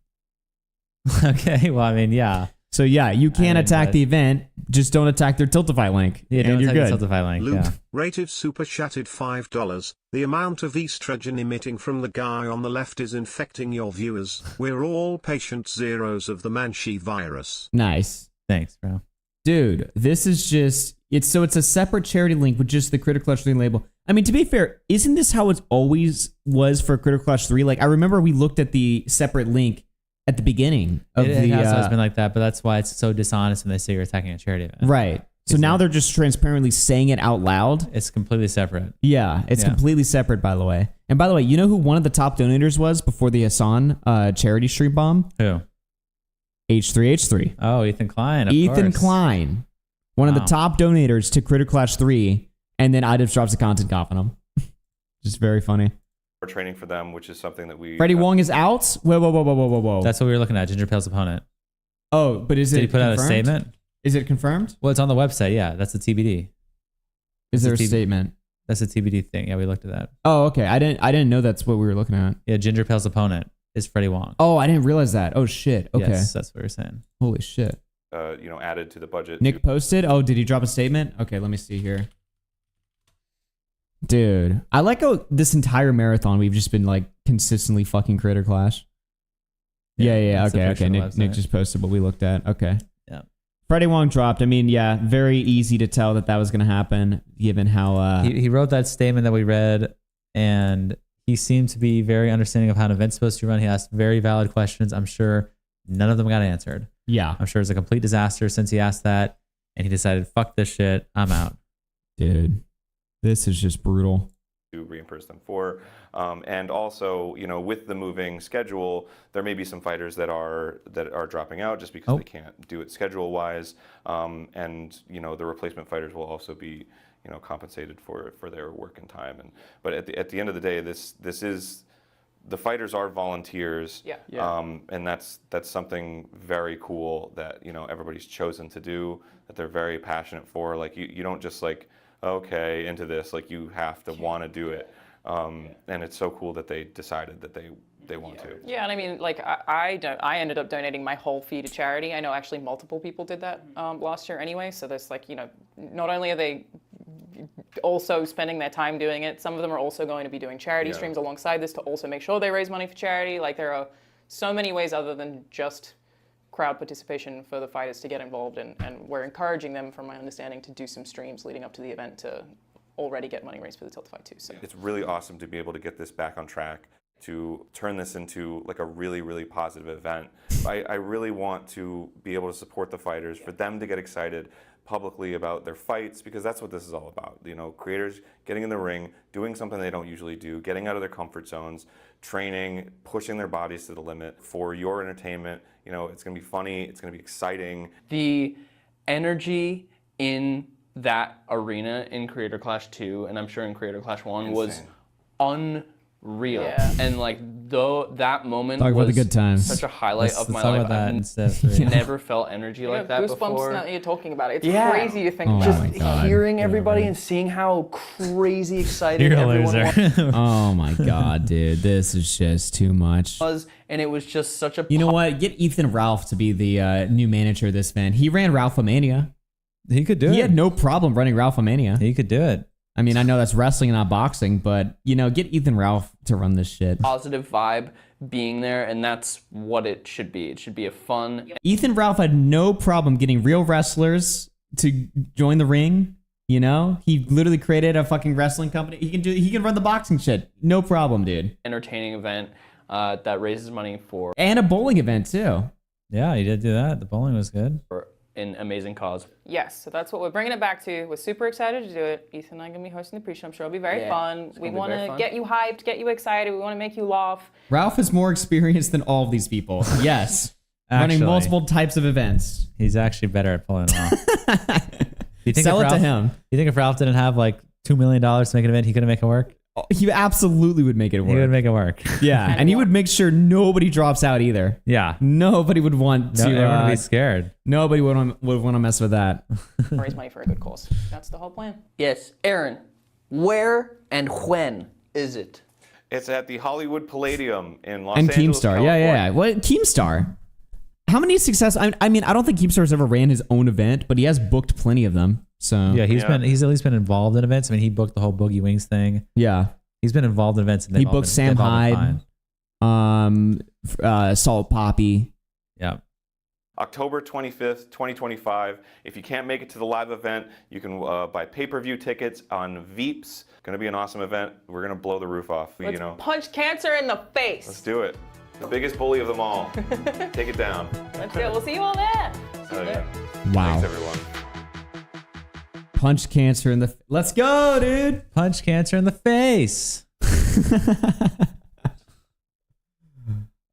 Okay, well, I mean, yeah. So yeah, you can attack the event, just don't attack their Tiltify link. Yeah, and you're good. Tiltify link. Luke, Yeah. rated super chatted $5. The amount of estrogen emitting from the guy on the left is infecting your viewers. We're all patient zeros of the Manchi virus. Nice. Thanks, bro. Dude, this is just it's a separate charity link with just the Critter Clash 3 label. I mean, to be fair, isn't this how it always was for Critter Clash 3? Like, I remember we looked at the separate link at the beginning of it has always been like that, but that's why it's so dishonest when they say you're attacking a charity event. Right. So now they're just transparently saying it out loud. It's completely separate. Yeah, it's completely separate, by the way. And by the way, you know who one of the top donators was before the Hassan charity stream bomb? Who? H3H3. Oh, Ethan Klein. Ethan Klein. One of the top donators to Critter Clash 3. And then IDIPS drops a content cop on him. Just very funny. We're training for them, which is something that we... Freddie Wong is out? Whoa. That's what we were looking at, Ginger Pale's opponent. Oh, but is it Did he put confirmed? out a statement? Is it confirmed? Well, it's on the website, yeah. That's the TBD. Is there a statement? That's a TBD thing. Yeah, we looked at that. Oh, okay. I didn't know that's what we were looking at. Yeah, Ginger Pale's opponent is Freddie Wong. Oh, I didn't realize that. Oh, shit. Okay. Yes, that's what we were saying. Holy shit. Added to the budget. Nick posted? Oh, did he drop a statement? Okay, let me see here. Dude, I like how this entire marathon we've just been like consistently fucking Critter Clash. Yeah. It's a Okay. picture on the Nick website. just posted what we looked at. Okay. Yeah. Friday Wong dropped. I mean, yeah, very easy to tell that was going to happen, given how he wrote that statement that we read, and he seemed to be very understanding of how an event's supposed to run. He asked very valid questions. I'm sure none of them got answered. Yeah. I'm sure it's a complete disaster since he asked that, and he decided, fuck this shit, I'm out. Dude, this is just brutal. To reimburse them for. And also, with the moving schedule, there may be some fighters that are dropping out just because they can't do it schedule-wise. And the replacement fighters will also be compensated for their work and time. But at the end of the day, this is the fighters are volunteers. Yeah. And that's something very cool that everybody's chosen to do, that they're very passionate for. Like you don't just okay into this, you have to want to do it. And it's so cool that they decided that they want to. Yeah, and I mean, I ended up donating my whole fee to charity. I know actually multiple people did that last year anyway. So there's not only are they also spending their time doing it, some of them are also going to be doing charity streams alongside this to also make sure they raise money for charity. There are so many ways other than just crowd participation for the fighters to get involved in, and we're encouraging them, from my understanding, to do some streams leading up to the event to already get money raised for the Tilted Fight too. So it's really awesome to be able to get this back on track, to turn this into a really, really positive event. I really want to be able to support the fighters, for them to get excited publicly about their fights, because that's what this is all about. Creators getting in the ring, doing something they don't usually do, getting out of their comfort zones, training, pushing their bodies to the limit for your entertainment. It's going to be funny, it's going to be exciting. The energy in that arena in Creator Clash 2, and I'm sure in Creator Clash 1, was unreal. Yeah. And that moment Talk about was the good times. such a highlight of my talk life. about that I've instead of 3. never felt energy like that goosebumps before. now that you're talking about it. It's Yeah. crazy to think Oh about. my Just God. Hearing everybody and seeing how crazy excited You're a everyone loser. was. Oh my God, dude, this is just too much. And it was just such a... You know what? Get Ethan Ralph to be the new manager of this event. He ran Ralph-a-Mania. He could do it. He had no problem running Ralph-a-Mania. He could do it. I mean, I know that's wrestling and not boxing, but get Ethan Ralph to run this shit. Positive vibe being there, and that's what it should be. It should be a fun... Ethan Ralph had no problem getting real wrestlers to join the ring. He literally created a fucking wrestling company. He can run the boxing shit. No problem, dude. entertaining event that raises money for... And a bowling event, too. Yeah, he did do that. The bowling was good. For an amazing cause. Yes, so that's what we're bringing it back to. We're super excited to do it. Ethan and I are going to be hosting the pre-show. I'm sure it'll be very fun. We want to get you hyped, get you excited. We want to make you laugh. Ralph has more experience than all of these people. Yes. Running multiple types of events. He's actually better at pulling it off. Sell it to him. You think if Ralph didn't have $2 million to make an event, he couldn't make it work? He absolutely would make it work. He would make it work. Yeah, and he would make sure nobody drops out either. Yeah. Nobody would want to. Everyone would be scared. Nobody would want to mess with that. Raise money for a good cause. That's the whole plan. Yes. Aaron, where and when is it? It's at the Hollywood Palladium in Los And Angeles, Keemstar. California. Yeah. What Keemstar? How many success? I mean, I don't think Keemstar's ever ran his own event, but he has booked plenty of them. So Yeah, he's at least been involved in events. I mean, he booked the whole Boogie Wings thing. Yeah. He's been involved in events. And He booked Sam Hyde, Salt Poppy. Yeah. October 25th, 2025. If you can't make it to the live event, you can buy pay-per-view tickets on Veeps. Going to be an awesome event. We're going to blow the roof off. Let's punch cancer in the face. Let's do it. The biggest bully of them all. Take it down. Let's go. We'll see you all there. Oh, yeah. Wow. Thanks, everyone. Punch cancer in the... Let's go, dude. Punch cancer in the face.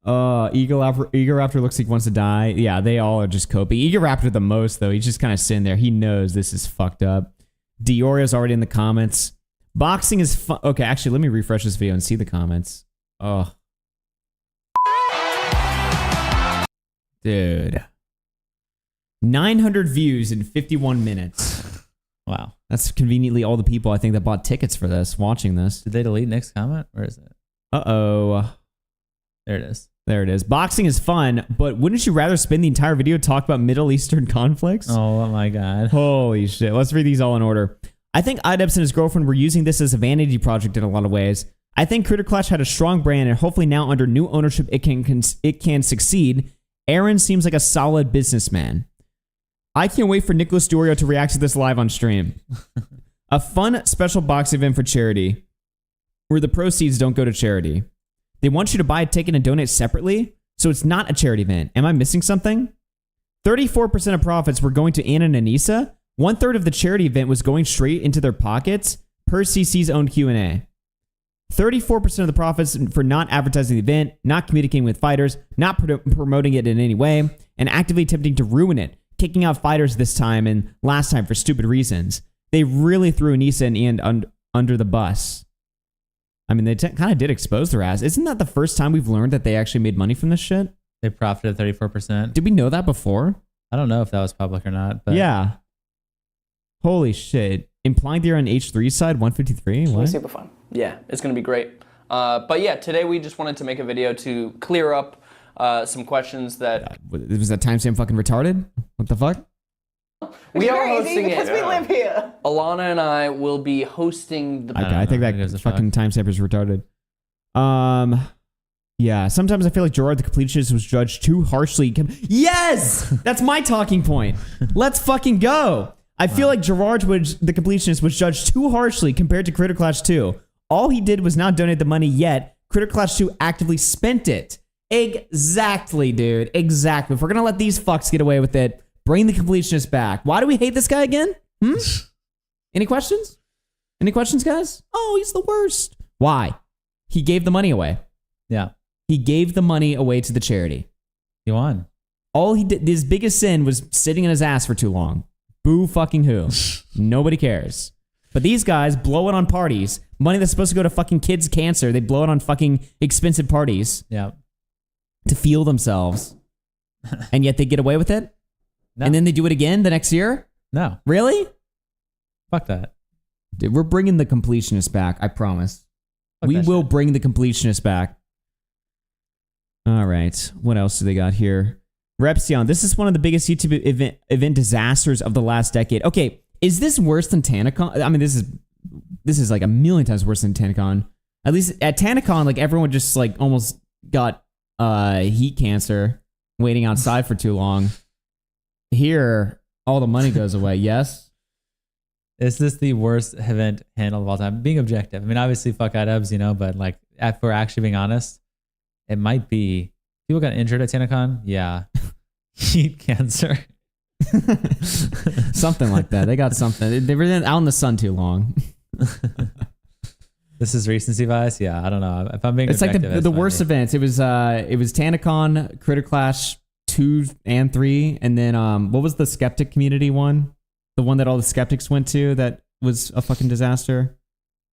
Eagle Raptor looks like he wants to die. Yeah, they all are just coping. Eagle Raptor the most, though. He's just kind of sitting there. He knows this is fucked up. DeOrio's already in the comments. Boxing is fun. Okay, actually, let me refresh this video and see the comments. Oh. Dude. 900 views in 51 minutes. Wow. That's conveniently all the people I think that bought tickets for this, watching this. Did they delete Nick's comment? Where is it? Uh-oh. There it is. There it is. Boxing is fun, but wouldn't you rather spend the entire video talk about Middle Eastern conflicts? Oh my God. Holy shit. Let's read these all in order. I think Idebs and his girlfriend were using this as a vanity project in a lot of ways. I think Critter Clash had a strong brand, and hopefully now under new ownership, it can succeed. Aaron seems like a solid businessman. I can't wait for Nicholas DeOrio to react to this live on stream. A fun special box event for charity, where the proceeds don't go to charity. They want you to buy a ticket and donate separately, so it's not a charity event. Am I missing something? 34% of profits were going to Anna and Anissa. 1/3 of the charity event was going straight into their pockets, per CC's own Q&A. 34% of the profits for not advertising the event, not communicating with fighters, not promoting it in any way, and actively attempting to ruin it, kicking out fighters this time and last time for stupid reasons. They really threw Anissa and Ian under the bus. I mean, they kind of did expose their ass. Isn't that the first time we've learned that they actually made money from this shit? They profited 34%. Did we know that before? I don't know if that was public or not. But yeah. Holy shit. Implying they're on H3's side, 153? It's What? gonna be super fun. Yeah, it's going to be great. But yeah, today we just wanted to make a video to clear up some questions that... Was that timestamp fucking retarded? What the fuck? We are Crazy hosting because it. we live here. Alana and I will be hosting the... I think that fucking timestamp is retarded. Yeah, sometimes I feel like Gerard the Completionist was judged too harshly. Yes! That's my talking point. Let's fucking go. I feel like Gerard the Completionist was judged too harshly compared to Critter Clash 2. All he did was not donate the money yet. Critter Clash 2 actively spent it. Exactly, dude. Exactly. If we're going to let these fucks get away with it, bring the Completionist back. Why do we hate this guy again? Any questions? Any questions, guys? Oh, he's the worst. Why? He gave the money away. Yeah. He gave the money away to the charity. He won. All he did, his biggest sin was sitting in his ass for too long. Boo fucking who. Nobody cares. But these guys blow it on parties. Money that's supposed to go to fucking kids' cancer, they blow it on fucking expensive parties. Yeah. To feel themselves. And yet they get away with it? No. And then they do it again the next year? No. Really? Fuck that. Dude, we're bringing the Completionist back, I promise. We will bring the Completionist back. All right. What else do they got here? Repsion, this is one of the biggest YouTube event disasters of the last decade. Okay, is this worse than TanaCon? I mean, this is like a million times worse than TanaCon. At least at TanaCon, like everyone just like almost got heat cancer waiting outside for too long. Here, all the money goes away. Yes. Is this the worst event handled of all time? Being objective. I mean, obviously, fuck Adebs, you know, but like, if we're actually being honest, it might be. People got injured at TanaCon? Yeah. Heat cancer. Something like that. They got something. They were out in the sun too long. This is recency bias? Yeah, I don't know. If I'm being it's objective, like the worst events. It was TanaCon, Critter Clash 2 and 3, and then what was the Skeptic community one? The one that all the skeptics went to that was a fucking disaster.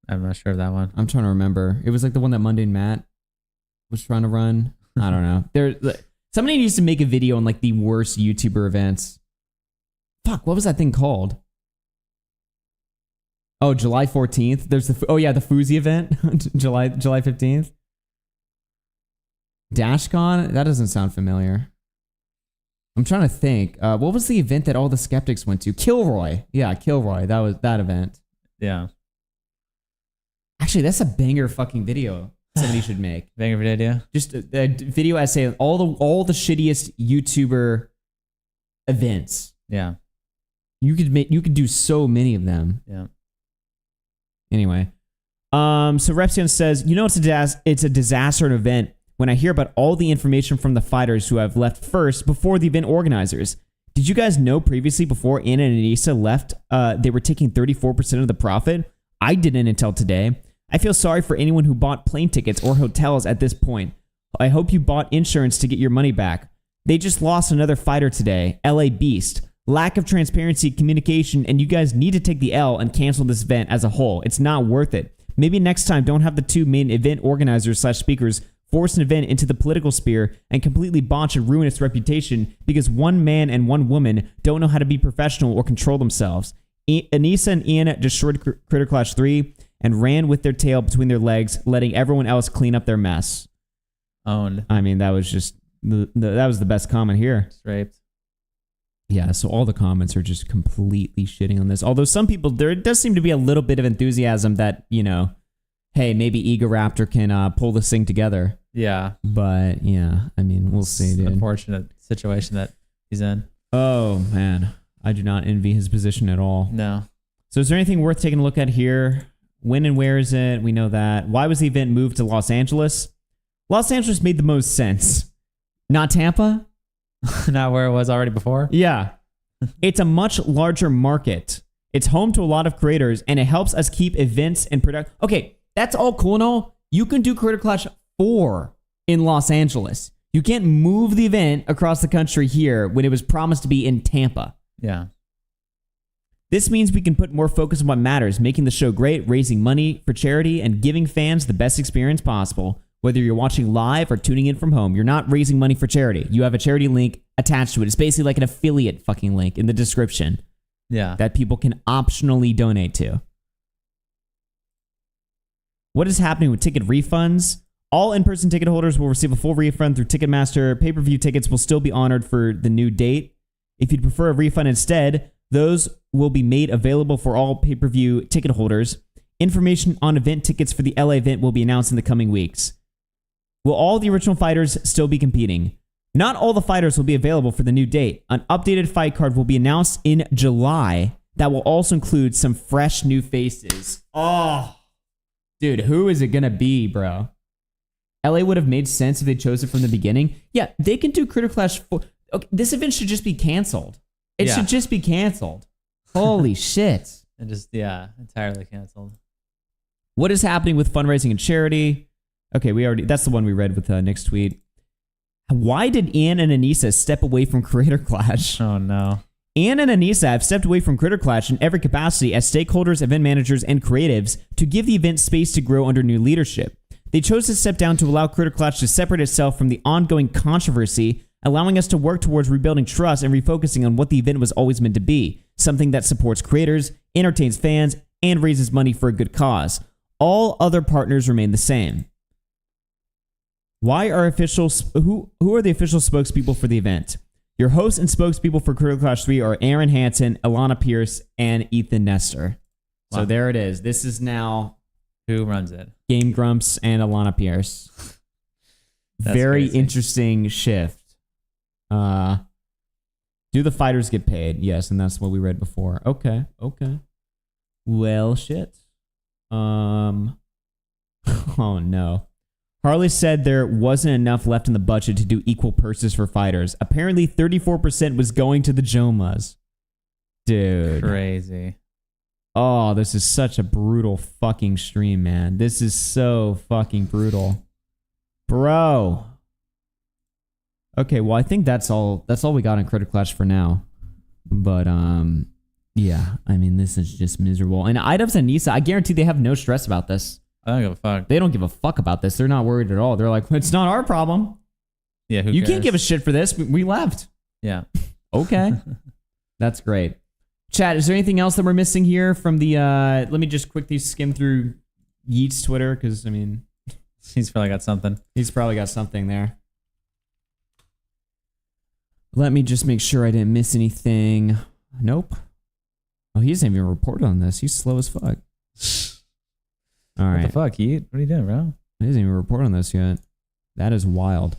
I'm not sure of that one. I'm trying to remember. It was like the one that Mundane Matt was trying to run. I don't know. Somebody needs to make a video on like the worst YouTuber events. Fuck, what was that thing called? Oh, July 14th. There's the Foozy event, July 15th. DashCon? That doesn't sound familiar. I'm trying to think. What was the event that all the skeptics went to? Kilroy. Yeah, Kilroy. That was that event. Yeah. Actually, that's a banger fucking video. Somebody should make banger video. Just a video essay on all the shittiest YouTuber events. Yeah. You could do so many of them. Yeah. Anyway, so Repsion says, you know, it's a disaster event when I hear about all the information from the fighters who have left first before the event organizers. Did you guys know previously before Anna and Anissa left, they were taking 34% of the profit? I didn't until today. I feel sorry for anyone who bought plane tickets or hotels at this point. I hope you bought insurance to get your money back. They just lost another fighter today, LA Beast. Lack of transparency, communication, and you guys need to take the L and cancel this event as a whole. It's not worth it. Maybe next time don't have the two main event organizers / speakers force an event into the political sphere and completely botch and ruin its reputation because one man and one woman don't know how to be professional or control themselves. Anissa and Ian destroyed Critter Clash 3 and ran with their tail between their legs, letting everyone else clean up their mess. Owned. I mean, that was just that was the best comment here. Raped. Yeah, so all the comments are just completely shitting on this. Although some people, there does seem to be a little bit of enthusiasm that, you know, hey, maybe Egoraptor can pull this thing together. Yeah. But yeah, I mean, we'll see, dude. Unfortunate situation that he's in. Oh man, I do not envy his position at all. No. So is there anything worth taking a look at here? When and where is it? We know that. Why was the event moved to Los Angeles? Los Angeles made the most sense. Not Tampa? Not where it was already before? Yeah. It's a much larger market. It's home to a lot of creators, and it helps us keep events and product. Okay, that's all cool and all. You can do Creator Clash 4 in Los Angeles. You can't move the event across the country here when it was promised to be in Tampa. Yeah. This means we can put more focus on what matters, making the show great, raising money for charity, and giving fans the best experience possible. Whether you're watching live or tuning in from home, you're not raising money for charity. You have a charity link attached to it. It's basically like an affiliate fucking link in the description. Yeah. That people can optionally donate to. What is happening with ticket refunds? All in-person ticket holders will receive a full refund through Ticketmaster. Pay-per-view tickets will still be honored for the new date. If you'd prefer a refund instead, those will be made available for all pay-per-view ticket holders. Information on event tickets for the LA event will be announced in the coming weeks. Will all the original fighters still be competing? Not all the fighters will be available for the new date. An updated fight card will be announced in July that will also include some fresh new faces. Oh, dude, who is it going to be, bro? LA would have made sense if they chose it from the beginning. Yeah, they can do Creator Clash 4. Okay, this event should just be canceled. It should just be canceled. Holy shit. And just, entirely canceled. What is happening with fundraising and charity? Okay, that's the one we read with Nick's tweet. Why did Ian and Anissa step away from Creator Clash? Oh, no. Ian and Anissa have stepped away from Creator Clash in every capacity as stakeholders, event managers, and creatives to give the event space to grow under new leadership. They chose to step down to allow Creator Clash to separate itself from the ongoing controversy, allowing us to work towards rebuilding trust and refocusing on what the event was always meant to be, something that supports creators, entertains fans, and raises money for a good cause. All other partners remain the same. Why are who are the official spokespeople for the event? Your hosts and spokespeople for Creator Clash 3 are Aaron Hansen, Alana Pierce, and Ethan Nestor. Wow. So there it is. This is now... Who runs it? Game Grumps and Alana Pierce. Very crazy. Interesting shift. Do the fighters get paid? Yes, and that's what we read before. Okay. Well, shit. Oh no. Harley said there wasn't enough left in the budget to do equal purses for fighters. Apparently 34% was going to the Jomas. Dude. Crazy. Oh, this is such a brutal fucking stream, man. This is so fucking brutal. Bro. Okay, well, I think that's all we got in Creator Clash for now. But, yeah, I mean, this is just miserable. And Idubbbz and Nisa, I guarantee they have no stress about this. I don't give a fuck. They don't give a fuck about this. They're not worried at all. They're like, it's not our problem. Yeah, who You cares? can't give a shit for this. We left. Yeah. Okay. That's great. Chat, is there anything else that we're missing here from the... let me just quickly skim through Yeet's Twitter, because, I mean... He's probably got something. He's probably got something there. Let me just make sure I didn't miss anything. Nope. Oh, he doesn't even report on this. He's slow as fuck. All right. What the fuck, Yeet? What are you doing, bro? He doesn't even report on this yet. That is wild.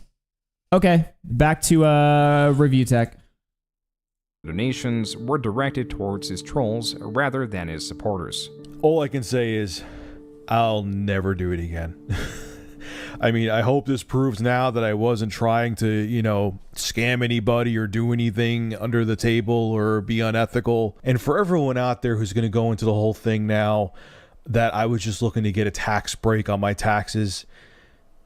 Okay, back to ReviewTech. Donations were directed towards his trolls rather than his supporters. All I can say is, I'll never do it again. I mean, I hope this proves now that I wasn't trying to, scam anybody or do anything under the table or be unethical. And for everyone out there who's going to go into the whole thing now, that I was just looking to get a tax break on my taxes.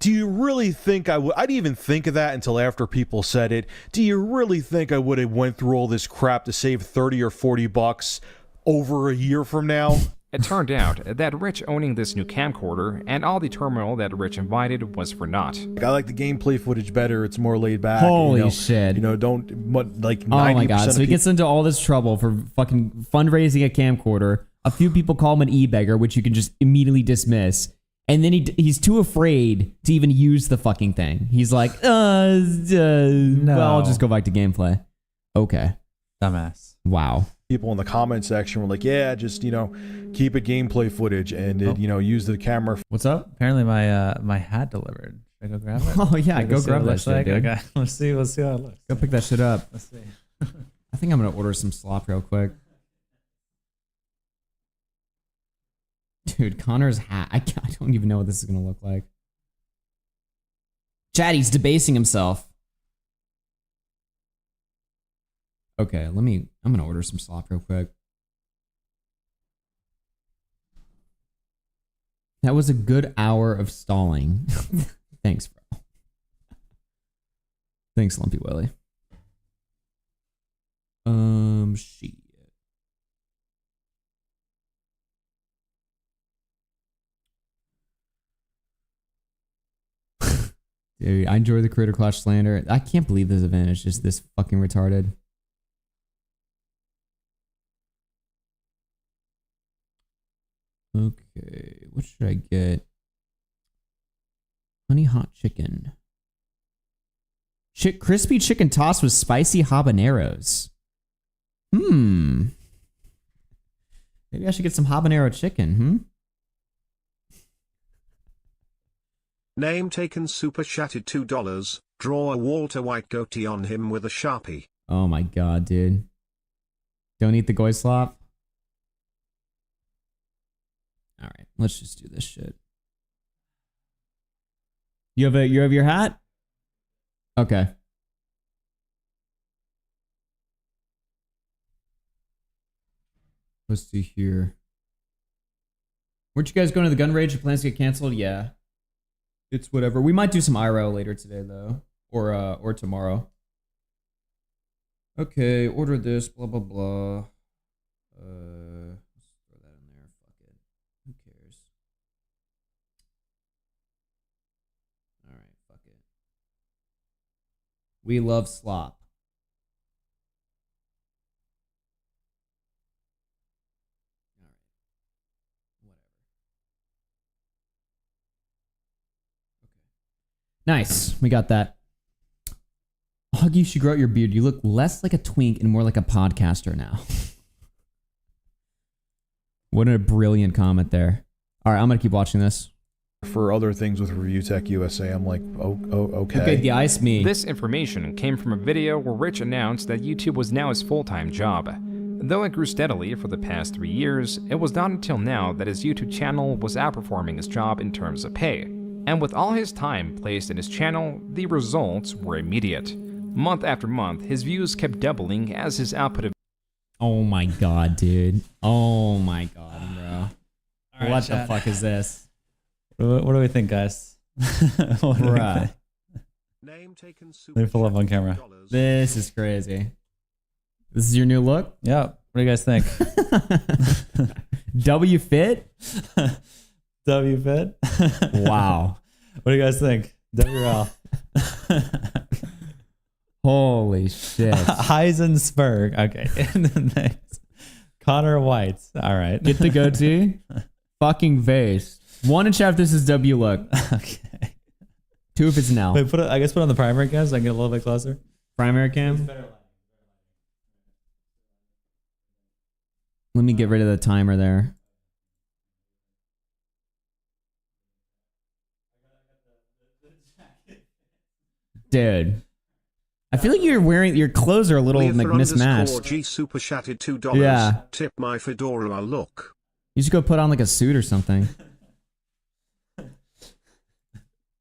Do you really think I would? I didn't even think of that until after people said it. Do you really think I would have went through all this crap to save 30 or 40 bucks over a year from now? It turned out that Rich owning this new camcorder and all the turmoil that Rich invited was for naught. I like the gameplay footage better. It's more laid back. Holy shit. Don't, like 90% Oh my god, so he gets into all this trouble for fucking fundraising a camcorder. A few people call him an e-beggar, which you can just immediately dismiss. And then he's too afraid to even use the fucking thing. He's like, no. Well, I'll just go back to gameplay. Okay. Dumbass. Wow. People in the comment section were like, yeah, just, you know, keep it gameplay footage and, you know, use the camera. What's up? Apparently my hat delivered. Should I go grab it? Oh, yeah, go Let's see what grab it that looks shit, like. dude. Okay, let's see how it looks. Go pick that shit up. Let's see. I think I'm going to order some slop real quick. Dude, Connor's hat. I don't even know what this is going to look like. Chad, he's debasing himself. Okay, I'm going to order some slop real quick. That was a good hour of stalling. Thanks, bro. Thanks, Lumpy Willie. Shit. Dude, I enjoy the Critter Clash slander. I can't believe this event is just this fucking retarded. Okay, what should I get? Honey hot chicken. Crispy chicken tossed with spicy habaneros. Maybe I should get some habanero chicken, Name taken super chatted $2. Draw a Walter White goatee on him with a Sharpie. Oh my god, dude. Don't eat the goy slop. Alright, let's just do this shit. You have your hat? Okay. Let's see here. Weren't you guys going to the gun range? Your plans to get canceled? Yeah. It's whatever. We might do some IRL later today though. Or tomorrow. Okay, order this, blah blah blah. Let's throw that in there. Fuck it. Who cares? Alright, fuck it. We love slop. Nice. We got that. Augie, you should grow out your beard. You look less like a twink and more like a podcaster now. What a brilliant comment there. All right, I'm going to keep watching this. For other things with ReviewTech USA, I'm like, okay. Okay, de-ice me. This information came from a video where Rich announced that YouTube was now his full-time job. Though it grew steadily for the past 3 years, it was not until now that his YouTube channel was outperforming his job in terms of pay. And with all his time placed in his channel, the results were immediate. Month after month, his views kept doubling as his output of— Oh my god, dude. Oh my god, bro. All right, what chat. the fuck is this? What do we think, guys? What do we think? Let me pull up on camera. This is crazy. This is your new look? Yeah. What do you guys think? W fit? W fit? Wow. What do you guys think? WL. Holy shit. Heisensberg. Okay. And then next, Connor White. All right. Get the goatee. Fucking vase. 1 in chat if this is W look. Okay. 2 if it's now. Wait, I guess put on the primary cam so I can get a little bit closer. Primary cam? Let me get rid of the timer there. Dude. I feel like you're wearing your clothes are a little like mismatched. G super chatted $2. Yeah. Tip my fedora look. You should go put on like a suit or something.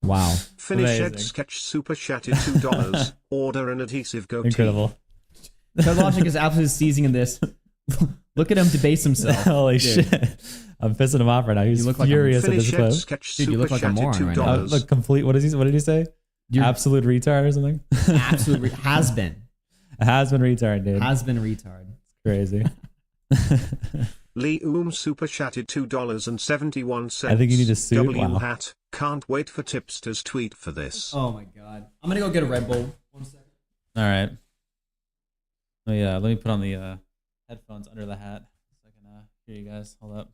Wow. Finish Ed sketch super chatted $2. Order an adhesive goatee. Incredible. Code Logic is absolutely seizing in this. Look at him debase himself. Holy Dude. shit. I'm pissing him off right now. He's look like furious at this clip. Dude, you look like a moron right now. Look, complete. What did he say? You're absolute retard or something? Absolute has been. Has been retard, dude. Has been retard. Crazy. Lee super chatted $2.71. I think you need a suit. W Wow. hat. Can't wait for Tipster's tweet for this. Oh my god. I'm gonna go get a Red Bull. 1 second. All right. Oh yeah, let me put on the headphones under the hat so I can hear you guys. Hold up.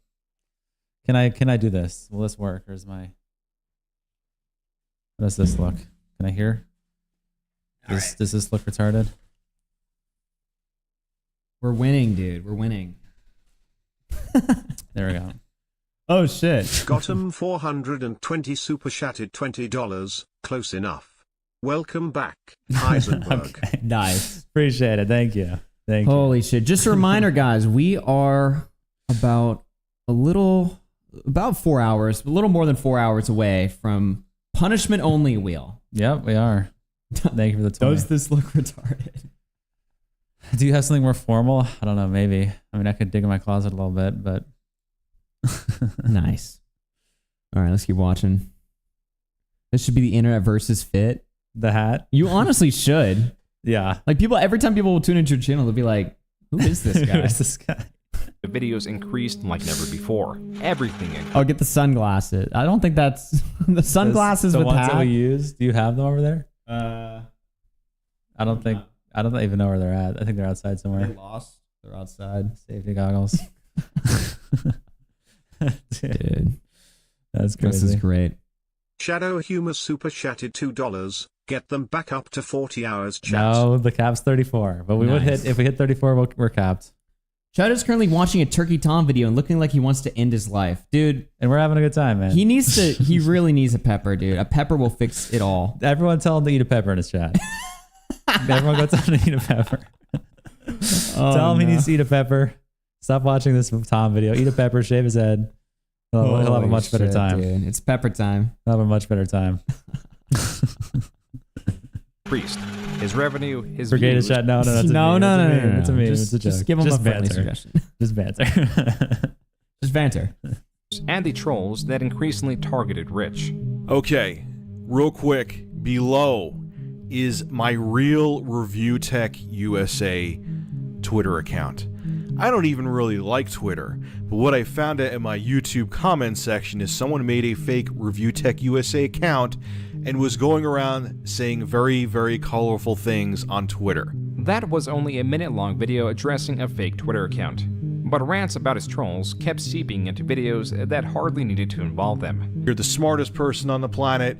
Can I do this? Will this work, or is my? How does this look? Can I hear? Does this look retarded? We're winning, dude. We're winning. There we go. Oh shit. Got 'em 420 super chatted $20. Close enough. Welcome back, Heisenberg. Okay. Nice. Appreciate it. Thank you. Thank you. Holy shit. Just a reminder, guys, we are about 4 hours, a little more than 4 hours away from punishment only wheel. Yep, we are. Thank you for the 20. Does this look retarded? Do you have something more formal? I don't know, maybe. I mean, I could dig in my closet a little bit, but... Nice. All right, let's keep watching. This should be the internet versus fit. The hat? You honestly should. Yeah. Like every time people will tune into your channel, they'll be like, who is this guy? Who is this guy? The videos increased like never before. Everything increased. I'll get the sunglasses. I don't think that's the sunglasses the with ones hat. that we use. Do you have them over there? I don't even know where they're at. I think they're outside somewhere. They're lost. They're outside. Safety goggles. Dude. That's crazy. This is great. Shadow Humor super chatted $2. Get them back up to 40 hours chat. No, the cap's 34. But we would hit, if we hit 34, we're capped. Shadow's currently watching a Turkey Tom video and looking like he wants to end his life. Dude. And we're having a good time, man. He really needs a pepper, dude. A pepper will fix it all. Everyone tell him to eat a pepper in his chat. Everyone go tell him to eat a pepper. Tell him he needs to eat a pepper. Stop watching this Tom video. Eat a pepper, shave his head. He'll have a much better time. Dude. It's pepper time. He'll have a much better time. Priest. His revenue, his Brigade views. Chat. No. It's a meme. It's a joke. Just give him a friendly banter. suggestion. Just banter. Just banter. And the trolls that increasingly targeted Rich. Okay, real quick, below is my real ReviewTech USA Twitter account. I don't even really like Twitter, but what I found out in my YouTube comment section is someone made a fake ReviewTech USA account and was going around saying very, very colorful things on Twitter. That was only a minute-long video addressing a fake Twitter account. But rants about his trolls kept seeping into videos that hardly needed to involve them. You're the smartest person on the planet.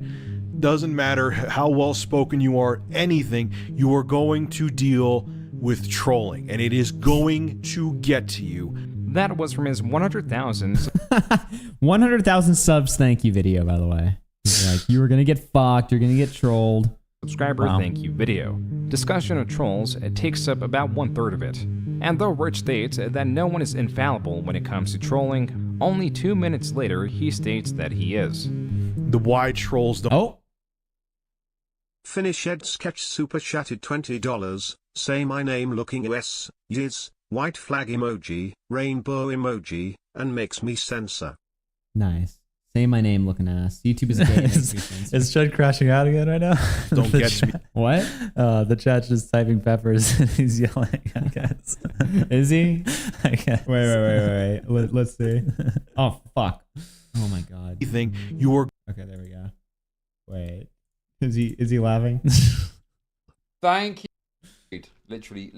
Doesn't matter how well spoken you are, anything, you are going to deal with trolling, and it is going to get to you. That was from his 100,000 subs thank you video, by the way. He's like, you were going to get fucked, you're going to get trolled. Subscriber thank you video. Discussion of trolls takes up about 1/3 of it. And though Rich states that no one is infallible when it comes to trolling, only 2 minutes later he states that he is. The why trolls don't... Oh! Finish Ed Sketch super chatted $20. Say my name looking US, yes, white flag emoji, rainbow emoji, and makes me censor. Nice. Say my name looking ass. YouTube is gay. Is Chud crashing out again right now? Don't get me. What? The chat's just typing peppers and he's yelling, I guess. Is he? I guess. Wait. Let's see. Oh, fuck. Oh my god. You were... Okay, there we go. Wait. Is he laughing? Thank you. Literally,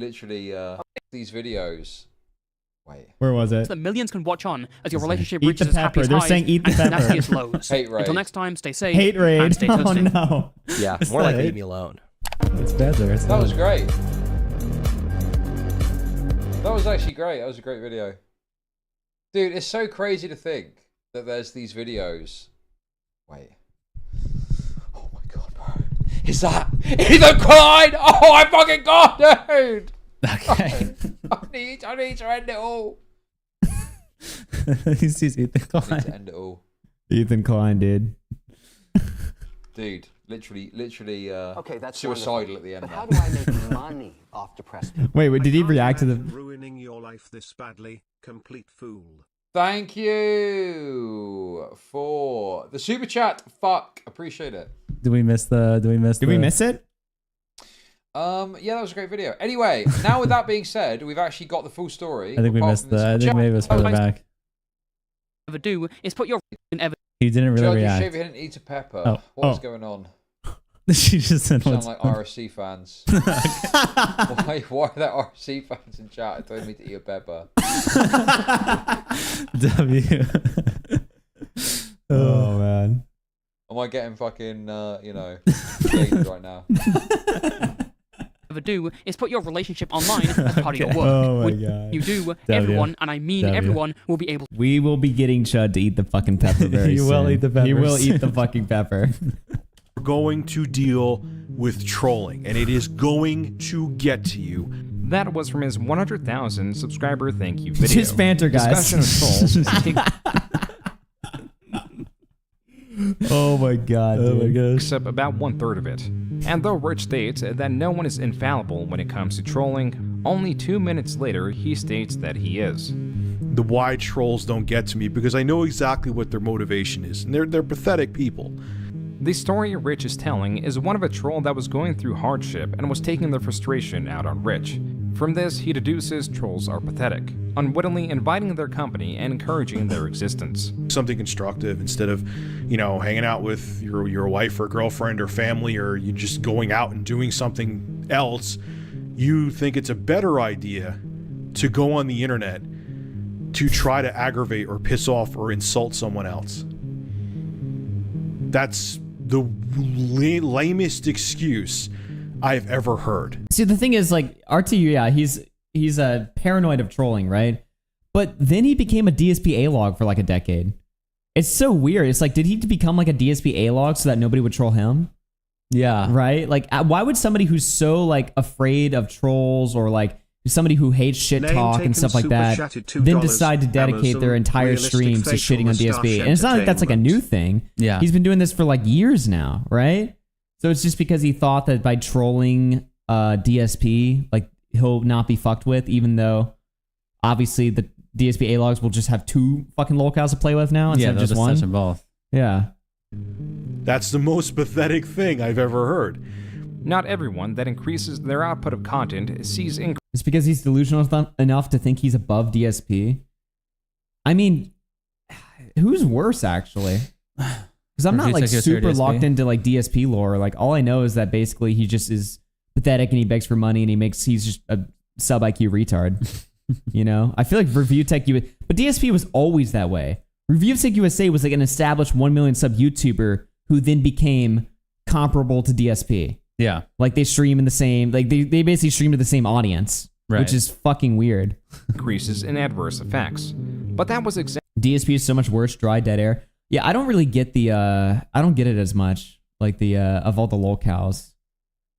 these videos. Wait. Where was it? That millions can watch on as your relationship Eat reaches the its happiest pepper. They're highs saying eat the and pepper. nastiest lows. Hate raid. Until next time, stay safe. Hate raid. And stay Oh toasty. no. Yeah, What's more like that? leave me alone. It's better. That was great. That was actually great. That was a great video. Dude, it's so crazy to think that there's these videos. Wait. Oh my god, bro. Is that Ethan Klein? Oh my fucking god, dude! Okay. I need to end it all. He sees Ethan I need Klein. to end it all. Ethan Klein, dude. Dude, literally, Okay, that's suicidal wonderful. at the end. But there. how do I make money off depressed people? Wait, did he react to the... Ruining your life this badly, complete fool. Thank you for the super chat. Fuck, appreciate it. Did we miss Did we miss it? Yeah, that was a great video. Anyway, now with that being said, we've actually got the full story. I think we missed the. I think maybe it was further back. Ever do is put your in ever. He didn't really Judge, you react. shave your head and eat a pepper. Oh. What's going on? She just said, Sound "What's like going-" RFC fans. Why are there RFC fans in chat telling me to eat a pepper? W. Oh man. Am I getting fucking, shaded right now? ever do is put your relationship online as part of your work. Oh my When God. you do, W. everyone, and I mean W. everyone, will be able We will be getting Chud to eat the fucking pepper very He soon. will eat the He will peppers. eat the fucking pepper. We're going to deal with trolling, and it is going to get to you. That was from his 100,000 subscriber thank you video. Just banter, guys. Discussion of trolls. Oh my God. Oh my dude. gosh. Makes up about 1/3 of it. And though Rich states that no one is infallible when it comes to trolling, only 2 minutes later he states that he is. The why trolls don't get to me because I know exactly what their motivation is, and they're pathetic people. The story Rich is telling is one of a troll that was going through hardship and was taking their frustration out on Rich. From this, he deduces trolls are pathetic, unwittingly inviting their company and encouraging their existence. Something constructive instead of, hanging out with your wife or girlfriend or family, or you just going out and doing something else. You think it's a better idea to go on the internet to try to aggravate or piss off or insult someone else. That's the lamest excuse I've ever heard. See, the thing is, like, RTU, yeah, he's a paranoid of trolling, right? But then he became a DSP A-log for like a decade. It's so weird. It's like, did he become like a DSP A-log so that nobody would troll him? Yeah. Right? Like, why would somebody who's so, like, afraid of trolls or, like, somebody who hates shit Name talk taken and stuff like super that chatted $2. then decide to dedicate Amazon, their entire realistic streams to facial shitting on DSP? moustache And it's not like that's like a new thing. Yeah. He's been doing this for like years now, right? So it's just because he thought that by trolling DSP, like, he'll not be fucked with, even though obviously the DSP A-logs will just have 2 fucking locales to play with now instead of just one. Touch them both. Yeah. That's the most pathetic thing I've ever heard. Not everyone that increases their output of content sees increase. It's because he's delusional enough to think he's above DSP. I mean, who's worse, actually? Because I'm not like ReviewTech USA or super DSP? locked into like DSP lore. Like, all I know is that basically he just is pathetic and he begs for money and he's just a sub IQ retard. You know? I feel like ReviewTech USA, but DSP was always that way. ReviewTech USA was like an established 1 million sub YouTuber who then became comparable to DSP. Yeah. Like, they stream in the same, like, they basically stream to the same audience, Right. which is fucking weird. Increases in adverse effects. But that was exactly. DSP is so much worse, dry, dead air. Yeah, I don't really get I don't get it as much, like, the, of all the lolcows.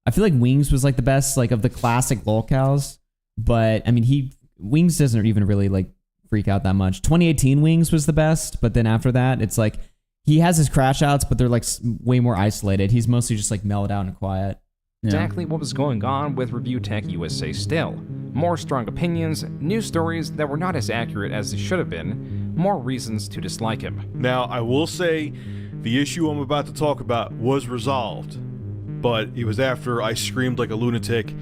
I feel like Wings was, like, the best, like, of the classic lolcows, but, I mean, Wings doesn't even really, like, freak out that much. 2018 Wings was the best, but then after that, it's like, he has his crash outs, but they're like way more isolated. He's mostly just like mellowed out and quiet. Exactly what was going on with ReviewTech USA still. More strong opinions, news stories that were not as accurate as they should have been, more reasons to dislike him. Now, I will say the issue I'm about to talk about was resolved, but it was after I screamed like a lunatic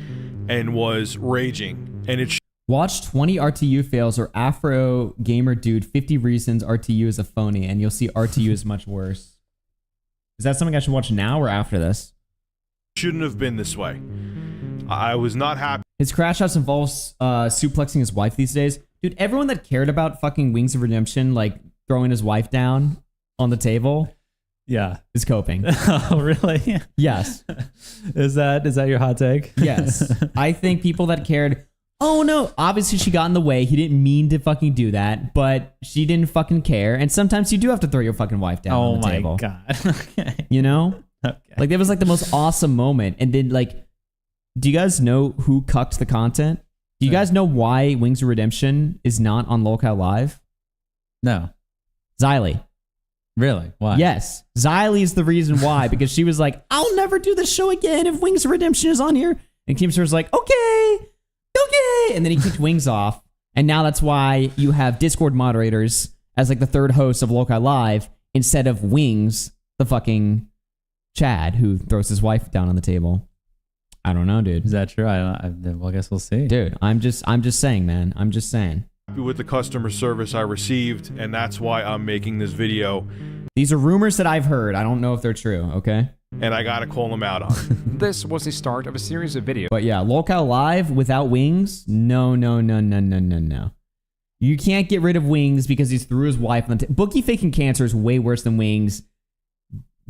and was raging, and it Watch 20 RTU fails or Afro Gamer Dude 50 reasons RTU is a phony, and you'll see RTU is much worse. Is that something I should watch now or after this? shouldn't have been this way. I was not happy. His crash outs involves suplexing his wife these days. Dude, everyone that cared about fucking Wings of Redemption, like throwing his wife down on the table, Yeah. is coping. Oh, really? Yes. Is that your hot take? Yes. I think people that cared, oh no, obviously she got in the way. He didn't mean to fucking do that, but she didn't fucking care. And sometimes you do have to throw your fucking wife down on the table. Oh my God. Okay. You know? Okay. Like, that was like the most awesome moment. And then, like, do you guys know who cucked the content? Do you guys know why Wings of Redemption is not on Lolcow Live? No. Xylee. Really? Why? Yes. Xylee is the reason why, because she was like, I'll never do this show again if Wings of Redemption is on here. And Keemstar was like, okay. And then he kicked Wings off. And now that's why you have Discord moderators as like the third host of Lolcow Live instead of Wings, the fucking Chad who throws his wife down on the table. I don't know, dude. Is that true? Well, I guess we'll see. Dude, I'm just saying, man. I'm just saying. With the customer service I received, and that's why I'm making this video. These are rumors that I've heard. I don't know if they're true, okay? And I gotta call them out on it. This was the start of a series of videos. But yeah, Lolcow Live without Wings? No. You can't get rid of Wings because he threw his wife on the Bookie faking cancer is way worse than Wings.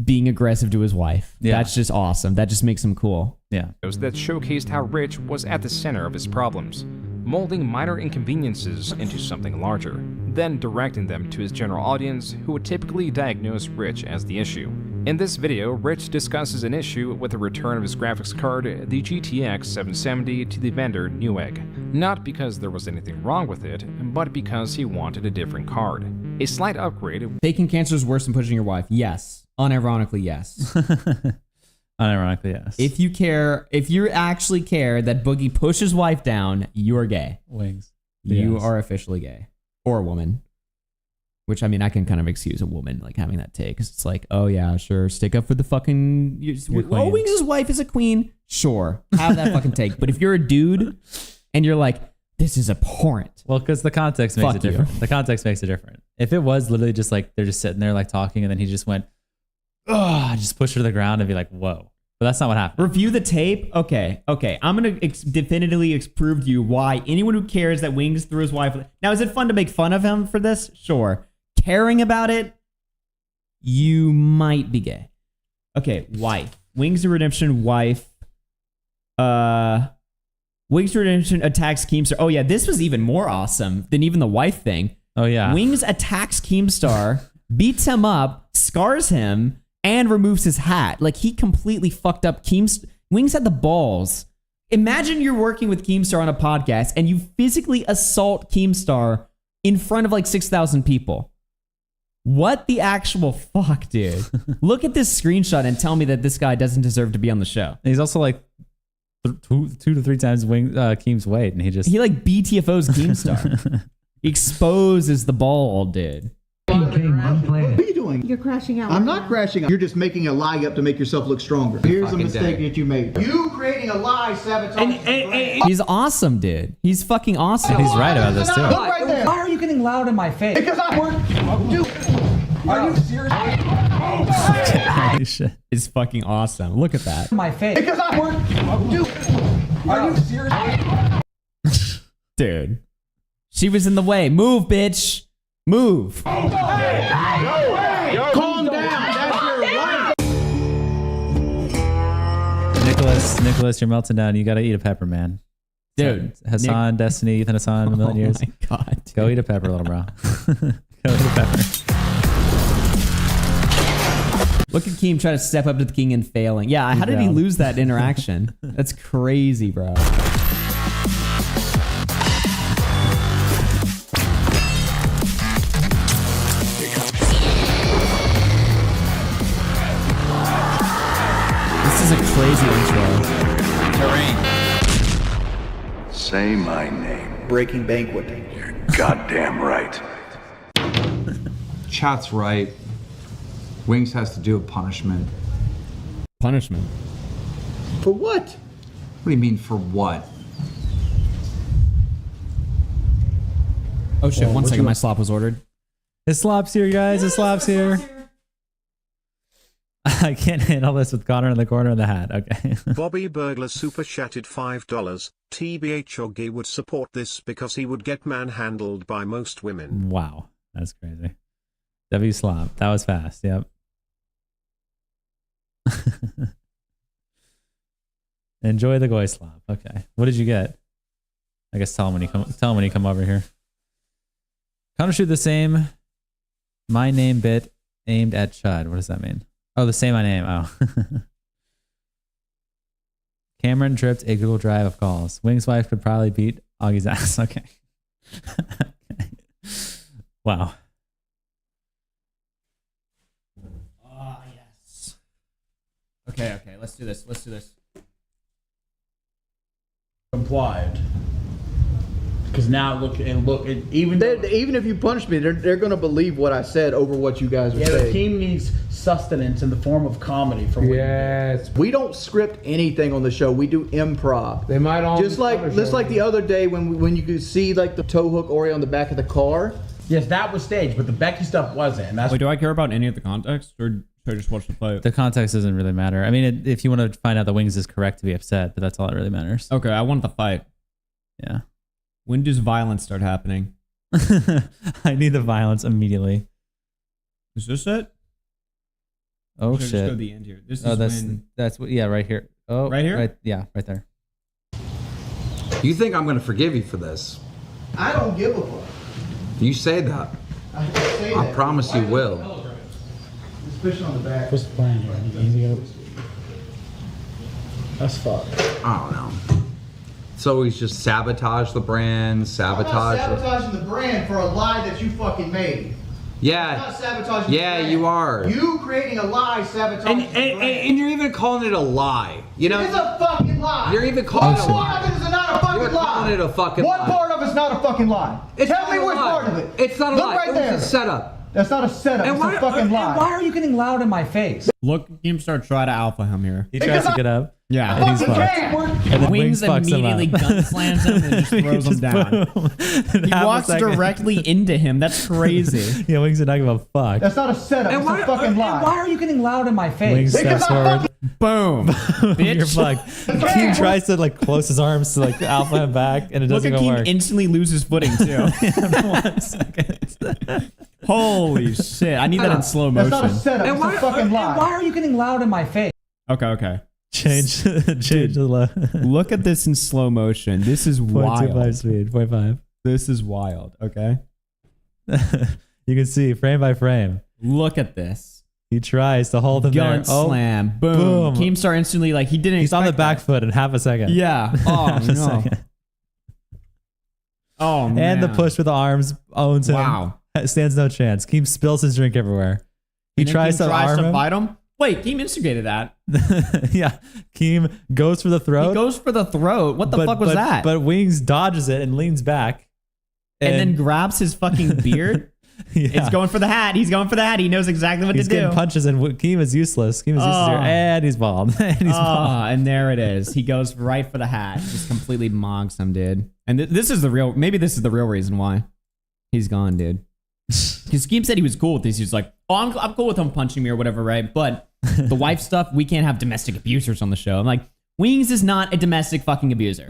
being aggressive to his wife. Yeah. That's just awesome. That just makes him cool. Yeah. That showcased how Rich was at the center of his problems, molding minor inconveniences into something larger, then directing them to his general audience who would typically diagnose Rich as the issue. In this video, Rich discusses an issue with the return of his graphics card, the GTX 770, to the vendor Newegg. Not because there was anything wrong with it, but because he wanted a different card. A slight upgrade. Faking cancer is worse than pushing your wife. Yes. Unironically, yes. Unironically, yes. If you actually care that Boogie pushes wife down, you are gay. Wings. You Yes. are officially gay. Or a woman. Which, I mean, I can kind of excuse a woman like having that take. Because it's like, oh yeah, sure, stick up for the fucking... Oh, Wings' wife is a queen. Sure, have that fucking take. But if you're a dude and you're like, this is abhorrent. Well, because the context makes Fuck it different. The context makes it different. If it was literally just like they're just sitting there like talking and then he just went, oh, just push her to the ground and be like, whoa. But that's not what happened. Review the tape? Okay. I'm going to definitively prove to you why anyone who cares that Wings threw his wife... Now, is it fun to make fun of him for this? Sure. Caring about it, you might be gay. Okay, wife. Wings of Redemption, wife. Wings of Redemption attacks Keemstar. Oh yeah, this was even more awesome than even the wife thing. Oh yeah. Wings attacks Keemstar, beats him up, scars him, and removes his hat. Like, he completely fucked up Keemstar. Wings had the balls. Imagine you're working with Keemstar on a podcast and you physically assault Keemstar in front of like 6,000 people. What the actual fuck, dude? Look at this screenshot and tell me that this guy doesn't deserve to be on the show. And he's also like two to three times Keem's weight, and he like BTFO's Keemstar. He exposes the ball, dude. What are you doing? You're crashing out. I'm not crashing out. You're just making a lie up to make yourself look stronger. Here's a mistake that you made. You creating a lie sabotages. He's awesome, dude. He's fucking awesome. He's right about this too. Look right there. Why are you getting loud in my face? Because I work. Dude, are you serious? Holy shit. It's fucking awesome. Look at that. My face. Because I work. Dude, are you serious? Dude. She was in the way. Move, bitch. Move. Calm down. That's your right. Nicholas, you're melting down. You gotta eat a pepper, man. Dude. Hassan, Destiny, Ethan Hassan, a million years. Oh my God. Dude. Go eat a pepper, little bro. Go eat a pepper. Look at Keem try to step up to the king and failing. Yeah, how did he lose that interaction? That's crazy, bro. This is a crazy intro. Terrain. Say my name. Breaking Banquet. You're goddamn right. Chat's right. Wings has to do a punishment. Punishment? For what? What do you mean, for what? Oh shit, one second, my slop was ordered. His slop's here, guys. His slop's here. I can't handle this with Connor in the corner of the hat. Okay. Bobby Burglar super chatted $5. TBH Augie would support this because he would get manhandled by most women. Wow. That's crazy. W slop. That was fast. Yep. Enjoy the goy slop. Okay. What did you get? I guess tell him when you come over here. Counter shoot the same. My name bit aimed at Chud. What does that mean? Oh, the same my name. Oh. Cameron tripped a Google Drive of calls. Wing's wife could probably beat Augie's ass. Okay. Okay. Wow. Oh, yes. Okay, let's do this. Complied. Because now look, even if you punish me, they're going to believe what I said over what you guys are saying. The team needs sustenance in the form of comedy. Yes. We don't script anything on the show. We do improv. They might all just like the other day when you could see like the tow hook Oreo on the back of the car. Yes, that was staged, but the Becky stuff wasn't. And that's Wait, do I care about any of the context, or should I just watch the fight? The context doesn't really matter. I mean, if you want to find out the Wings is correct to be upset, but that's all that really matters. Okay, I want the fight. Yeah. When does violence start happening? I need the violence immediately. Is this it? Oh Should I just shit. go to the end here? This oh, is that's what. Yeah, right here. Oh, right here. Right. Yeah, right there. You think I'm going to forgive you for this? I don't give a fuck. You say that. I promise you will. Just push it on the back. What's the plan here? That's fucked. I don't know. So he's just sabotage the brand, I'm sabotage. not sabotaging the brand for a lie that you fucking made. Yeah. I'm not sabotaging the brand. You are. You creating a lie sabotaging the brand. And you're even calling it a lie. You know. It's a fucking lie. You're even calling it a What part lie. of it is not a fucking You're lie? calling it a fucking What lie. part of it's not a fucking lie? Tell me which part of it. It's not a Look lie. right It was there. a setup. That's not a setup. It's a fucking lie. Why are you getting loud in my face? Look, Keemstar try to alpha him here. He tries to get up. Yeah, and he's fucked. And then Wings fucks him immediately up. gun slams him and just throws him down. He walks directly into him. That's crazy. Yeah, Wings did not give a fuck. That's not a setup. It's a fucking lie. Why are you getting loud in my face? Wings steps forward. Boom. You're fucked. Keem tries to like close his arms to like alpha him back, and it Look doesn't at go Keem work. instantly lose his footing too. 1 second. Holy shit! I need that in slow motion. That's not a setup. It's a fucking lie. Why are you getting loud in my face? Okay. Change the low. Look at this in slow motion. This is 0.25 wild. speed. 0.5. This is wild. Okay. You can see frame by frame. Look at this. He tries to hold him Gun there. slam. Boom. Keemstar instantly like he didn't. He's on the back that. foot in half a second. Yeah. Oh Half a no. second. Oh man. And the push with the arms owns him. Wow. Stands no chance. Keem spills his drink everywhere. He And then tries Keem to arm him. fight him. Wait, Keem instigated that. Yeah. Keem goes for the throat. He goes for the throat. What the fuck was that? But Wings dodges it and leans back. And then grabs his fucking beard. Yeah. It's going for the hat. He's going for the hat. He knows exactly what He's to do. getting punches and Keem is useless. Keem is useless here. And he's bald. And he's bald. And there it is. He goes right for the hat. Just completely mogs him, dude. And this is the real, maybe this is the real reason why he's gone, dude. Because Keem said he was cool with this. He was like, oh, I'm cool with him punching me or whatever, right? But the wife stuff, we can't have domestic abusers on the show. I'm like, Wings is not a domestic fucking abuser.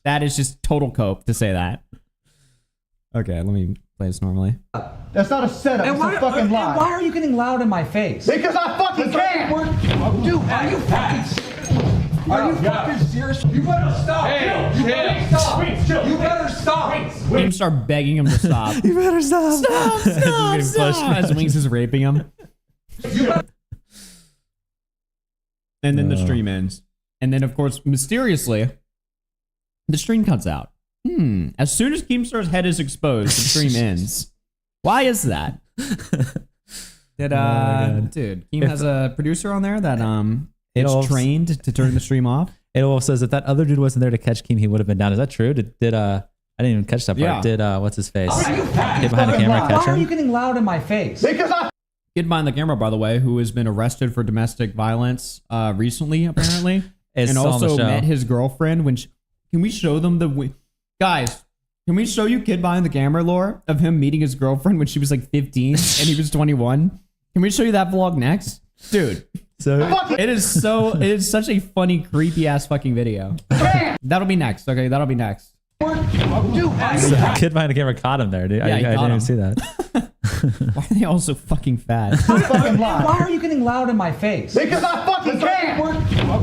That is just total cope to say that. Okay, let me play this normally. That's not a setup. It's a fucking lie. Why are you getting loud in my face? Because I fucking can. Dude, are you fucking? Are you fucking serious? You better stop. You better stop. You better stop. Keemstar begging him to stop. You better stop. Stop. As Wings is raping him. And then the stream ends. And then, of course, mysteriously, the stream cuts out. As soon as Keemstar's head is exposed, the stream ends. Why is that? Dude, Keem has a producer on there that is trained to turn the stream off. It says if that other dude wasn't there to catch Keem, he would have been down. Is that true? Did I didn't even catch that part. Yeah. Did what's his face? Are you Get behind the camera, catch Why are you him. getting loud in my face? Because I. Kid behind the camera, by the way, who has been arrested for domestic violence recently, apparently, and also met his girlfriend. Can we show them guys? Can we show you Kid behind the camera lore of him meeting his girlfriend when she was like 15 and he was 21? Can we show you that vlog next, dude? So it is such a funny, creepy ass fucking video. That'll be next. Okay, that'll be next. So Kid behind the camera caught him there, dude. Yeah, I he didn't caught even him. see that. Why are they all so fucking fat? Fucking lie. Why are you getting loud in my face? Because I fucking can.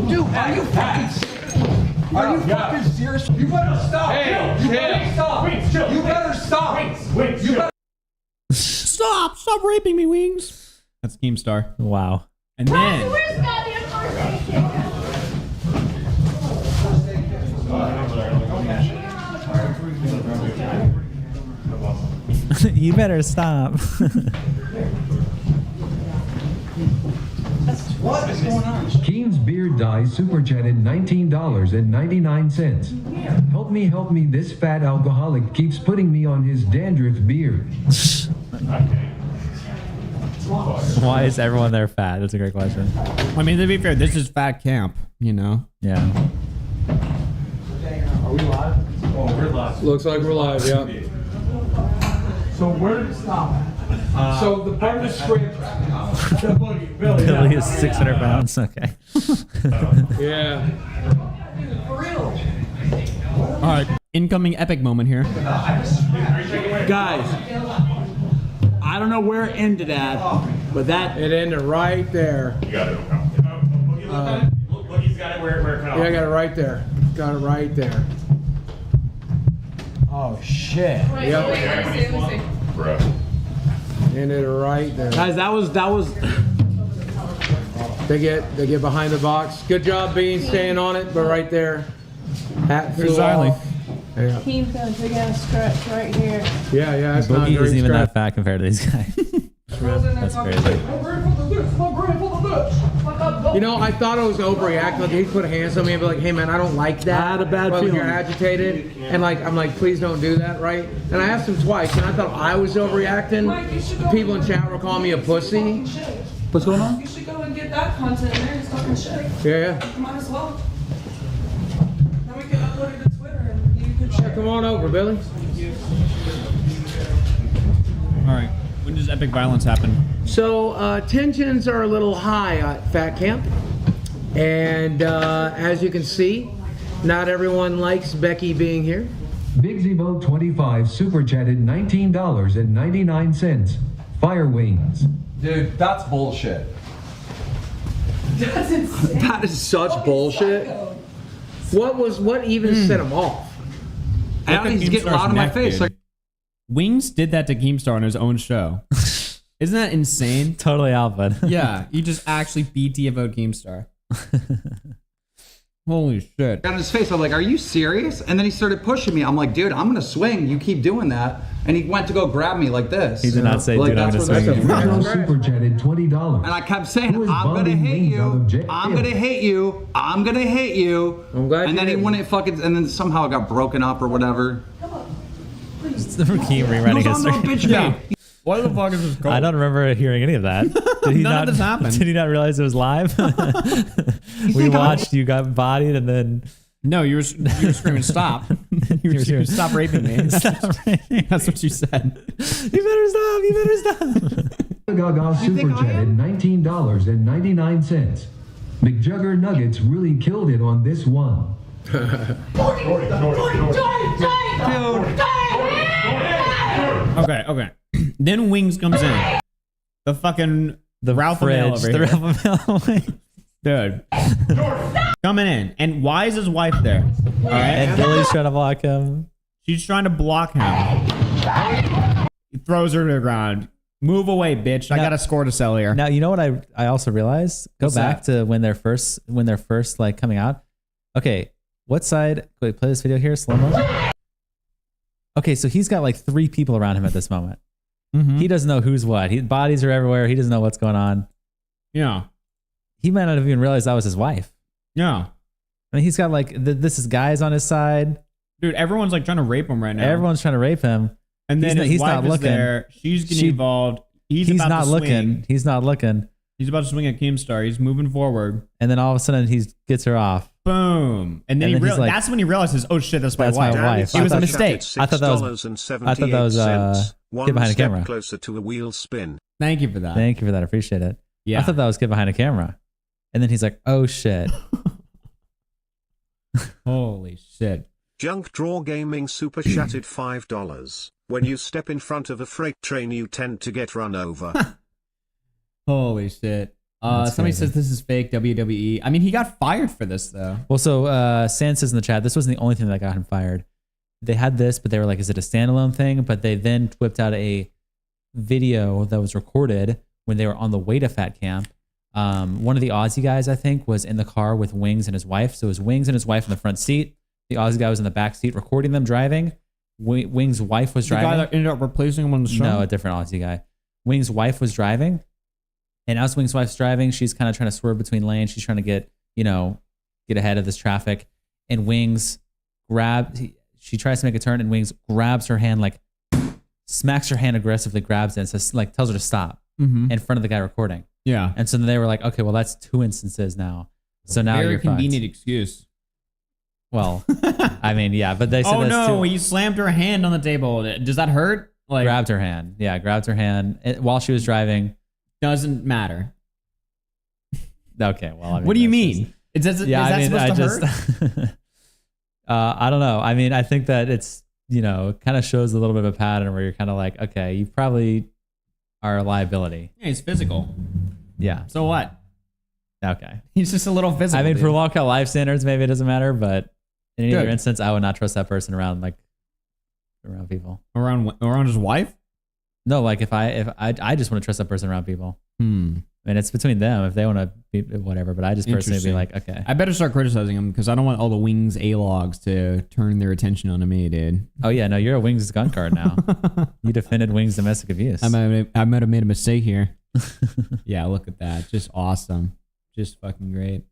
Dude, are you fucking? Are you fucking serious? You better stop. You better stop. You better stop. You better Stop raping me, Wings. That's Keemstar. Wow. And then You better stop. What is going on? Keem's beard dye super chatted $19.99. Help me, this fat alcoholic keeps putting me on his dandruff beard. Why is everyone there fat? That's a great question. I mean, to be fair, this is fat camp, you know? Yeah. Are we live? Oh, we're live. Looks like we're live, yeah. So where did it stop at? So the part of the script. Billy is 600 pounds. Okay. Yeah. All right, incoming epic moment here. Guys, I don't know where it ended at, But it ended right there. You got it. Look, he's got it where it cut off. Yeah, I got it right there. Got it right there. Oh shit. Wait, Yep. let me see. Bro. Ended right there. Guys, that was they get behind the box. Good job being staying on it, but right there. Hat flew off. Yeah. He's got a big ass scratch right here. Yeah, that's not Boogie very isn't even scratch. that fat compared to these guys. That's crazy. You know, I thought I was overreacting. Like he'd put hands on me and be like, "Hey man, I don't like that." I had a bad feeling. You're agitated, and like I'm like, "Please don't do that," right? And I asked him twice, and I thought I was overreacting. People in chat were calling me a pussy. What's going on? You should go and get that content in there. It's talking shit. Yeah. Might as well. Then we can upload it to Twitter and you can share. Come on over, Billy. All right. When does epic violence happen? So tensions are a little high at Fat Camp, and as you can see, not everyone likes Becky being here. Big Zebo 25 super chatted $19.99. Fire Wings. Dude, that's bullshit. That's insane. That is such bullshit. What even set him off? Look at He's getting Keemstar's loud in my neck, face. dude. Like, Wings did that to Keemstar on his own show. Isn't that insane? Totally out, bud. Yeah, you just actually BTFO'd Keemstar. Holy shit. Got in his face. I'm like, are you serious? And then he started pushing me. I'm like, dude, I'm gonna swing. You keep doing that. And he went to go grab me like this. He did not say, like, dude, I'm gonna swing. Super chatted $20. And I kept saying, I'm gonna hit you. I'm gonna hit you. I'm gonna hit you. I'm glad. And then he wouldn't fucking. And then somehow it got broken up or whatever. Keep rewriting history. Yeah. What the fuck is this called? I don't remember hearing any of that. Did he None not, of this happened. Did he not realize it was live? We watched you got bodied and then... No, you were screaming, stop. You were screaming, stop raping me. Stop raping. That's what you said. You better stop. You better stop. Gaga super chatted $19.99. McJugger Nuggets really killed it on this one. Okay. Then Wings comes in. The fucking Ralph Mail over here. Ralph Mail. Dude. Coming in. And why is his wife there? All right. And Billy's trying to block him. She's trying to block him. He throws her to the ground. Move away, bitch. I got a score to sell here. Now, you know what I also realized? Go What's back to when they're first like coming out. Okay. What side? Wait, play this video here, slow mo. Okay, so he's got like 3 people around him at this moment. Mm-hmm. He doesn't know who's what. Bodies are everywhere. He doesn't know what's going on. Yeah. He might not have even realized that was his wife. Yeah. I mean, he's got like, this is guys on his side. Dude, everyone's like trying to rape him right now. Everyone's trying to rape him. And then he's his wife not is looking. there. She's getting involved. He's about not to looking. swing. He's not looking. He's about to swing at Keemstar. He's moving forward. And then all of a sudden he gets her off. Boom. And then, he's like, that's when he realizes, oh shit, that's my wife. It was a mistake. I thought that was get behind the camera. Closer to a wheel spin. Thank you for that. Thank you for that. I appreciate it. Yeah. I thought that was get behind a camera. And then he's like, oh shit. Holy shit. Junk Draw Gaming super chatted $5. When you step in front of a freight train, you tend to get run over. Holy shit. Somebody says this is fake WWE. I mean, he got fired for this though. Well, so San says in the chat, this wasn't the only thing that got him fired. They had this, but they were like, is it a standalone thing? But they then whipped out a video that was recorded when they were on the way to Fat Camp. One of the Aussie guys, I think, was in the car with Wings and his wife. So it was Wings and his wife in the front seat. The Aussie guy was in the back seat recording them driving. Wings' wife was driving. The guy that ended up replacing him on the show? No, a different Aussie guy. Wings' wife was driving. And as Wings' wife's driving, she's kind of trying to swerve between lanes. She's trying to get ahead of this traffic. And Wings she tries to make a turn, and Wings grabs her hand, like smacks her hand aggressively, grabs it, and says, like, tells her to stop in front of the guy recording. Yeah. And so then they were like, okay, well, that's 2 instances now. So now Very you're convenient fucked. excuse. Well, I mean, yeah, but they said oh that's no, he slammed her hand on the table. Does that hurt? Like, grabbed her hand. Yeah, grabbed her hand while she was driving. Doesn't matter. Okay, well, I mean, what do you mean? Is that supposed to hurt? I don't know. I mean, I think that it's, kind of shows a little bit of a pattern where you're kind of like, okay, you probably our liability. Yeah, he's physical. Yeah. So what? Okay. He's just a little physical. I mean, dude. for walkout live standards, maybe it doesn't matter, but in any Good. other instance, I would not trust that person around people. Around his wife? No, like if I just want to trust that person around people. Hmm. And it's between them if they want to be whatever. But I just personally be like, okay. I better start criticizing him because I don't want all the Wings A-logs to turn their attention onto me, dude. Oh yeah, no, you're a Wings gun card now. You defended Wings domestic abuse. I might have made a mistake here. Yeah, look at that. Just awesome. Just fucking great.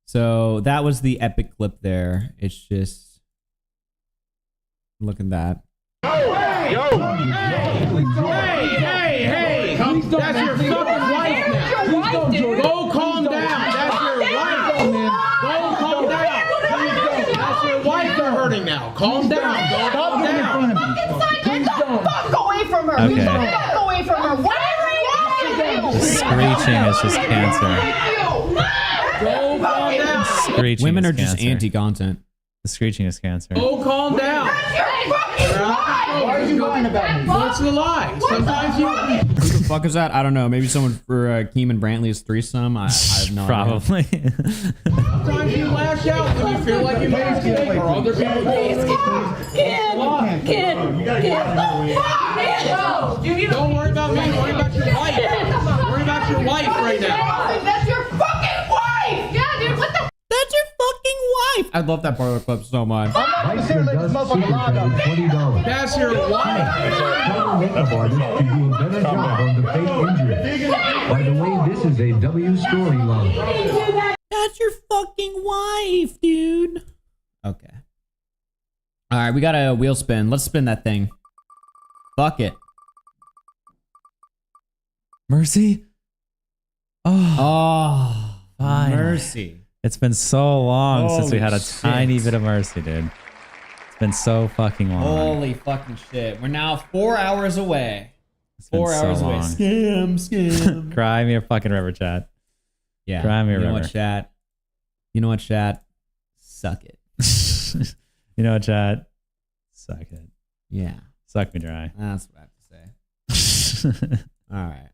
So that was the epic clip there. It's just look at that. Hey! That's your fucking wife now. Go calm down. That's your wife, man. Go calm down. That's your wife they're hurting now. Calm down. Go calm down. Get the fuck away from her. Okay. Get the fuck away from her. What are you Screeching is just cancer. Go calm down. Screeching Women is are just cancer. anti-content. The screeching is cancer. Go calm down. Why are you lying about me? What's the lie? Sometimes you. Who the fuck is that? I don't know. Maybe someone for Keem and Brantley's threesome. I have no Probably. idea. Sometimes you lash out when you feel like you made a mistake or other people Don't worry about me. Worry about your wife. Worry about your wife right now. That's your fucking wife. Yeah, dude. What the? That's your fucking wife. I love that part of the clip so much. That's your Makeup artist to do a better job on the fake injury. By the way, this is a W storyline. That's your fucking wife, dude. Okay. All right, we got a wheel spin. Let's spin that thing. Fuck it. Mercy? Oh, fine. mercy. It's been so long since we Holy had a shit. tiny bit of mercy, dude. It's been so fucking long. Holy fucking shit. We're now 4 hours away. It's been 4 so hours away. long. Scam. Cry me a fucking river, chat. Yeah. Cry me a You know river. what, chat? You know what, chat? Suck it. You know what, chat? Suck it. Yeah. Suck me dry. That's what I have to say. All right.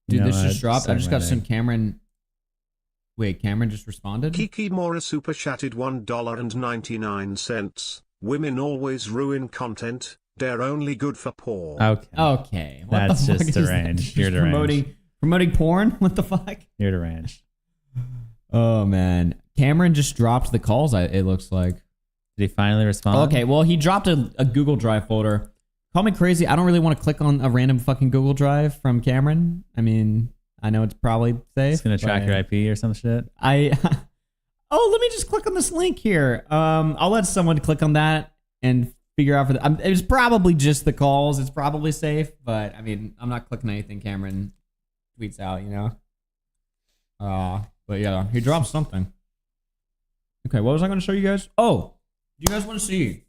Dude, You know this just what? dropped. I Suck just my got some dick. Cameron. Wait, Cameron just responded? Kiki Mora super chatted $1.99. Women always ruin content. They're only good for porn. Okay. Okay. What That's the fuck just is that? deranged. You're Just deranged. promoting porn? What the fuck? You're deranged. Oh, man. Cameron just dropped the calls, it looks like. Did he finally respond? Okay, well, he dropped a Google Drive folder. Call me crazy. I don't really want to click on a random fucking Google Drive from Cameron. I mean, I know it's probably safe. It's going to track but your IP or some shit. Oh, let me just click on this link here. I'll let someone click on that and figure out it was probably just the calls. It's probably safe, but I mean, I'm not clicking anything Cameron tweets out, you know? But yeah, he dropped something. Okay, what was I going to show you guys? Oh, do you guys want to see?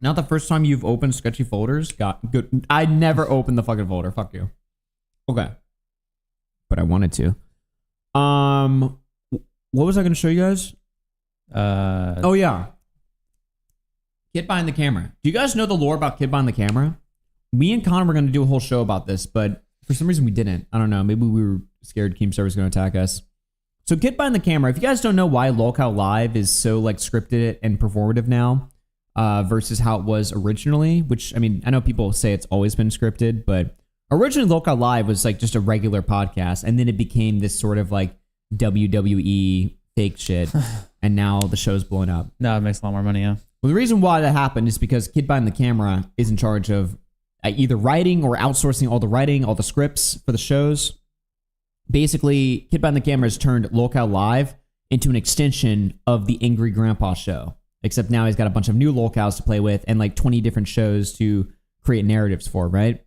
Not the first time you've opened sketchy folders? Got good. I never opened the fucking folder. Fuck you. Okay. But I wanted to. What was I going to show you guys? Oh yeah. Kid behind the camera. Do you guys know the lore about Kid behind the camera? Me and Connor were going to do a whole show about this, but for some reason we didn't. I don't know. Maybe we were scared Keemstar was going to attack us. So Kid behind the camera. If you guys don't know why Lolcow Live is so like scripted and performative now, versus how it was originally, which I mean, I know people say it's always been scripted, but originally Lolcow Live was like just a regular podcast, and then it became this sort of like WWE fake shit, and now the show's blown up. No, it makes a lot more money, yeah. Well, the reason why that happened is because Kid behind the camera is in charge of either writing or outsourcing all the writing, all the scripts for the shows. Basically, Kid behind the camera has turned Lolcow Live into an extension of the Angry Grandpa show. Except now he's got a bunch of new Lolcows to play with and like 20 different shows to create narratives for, right?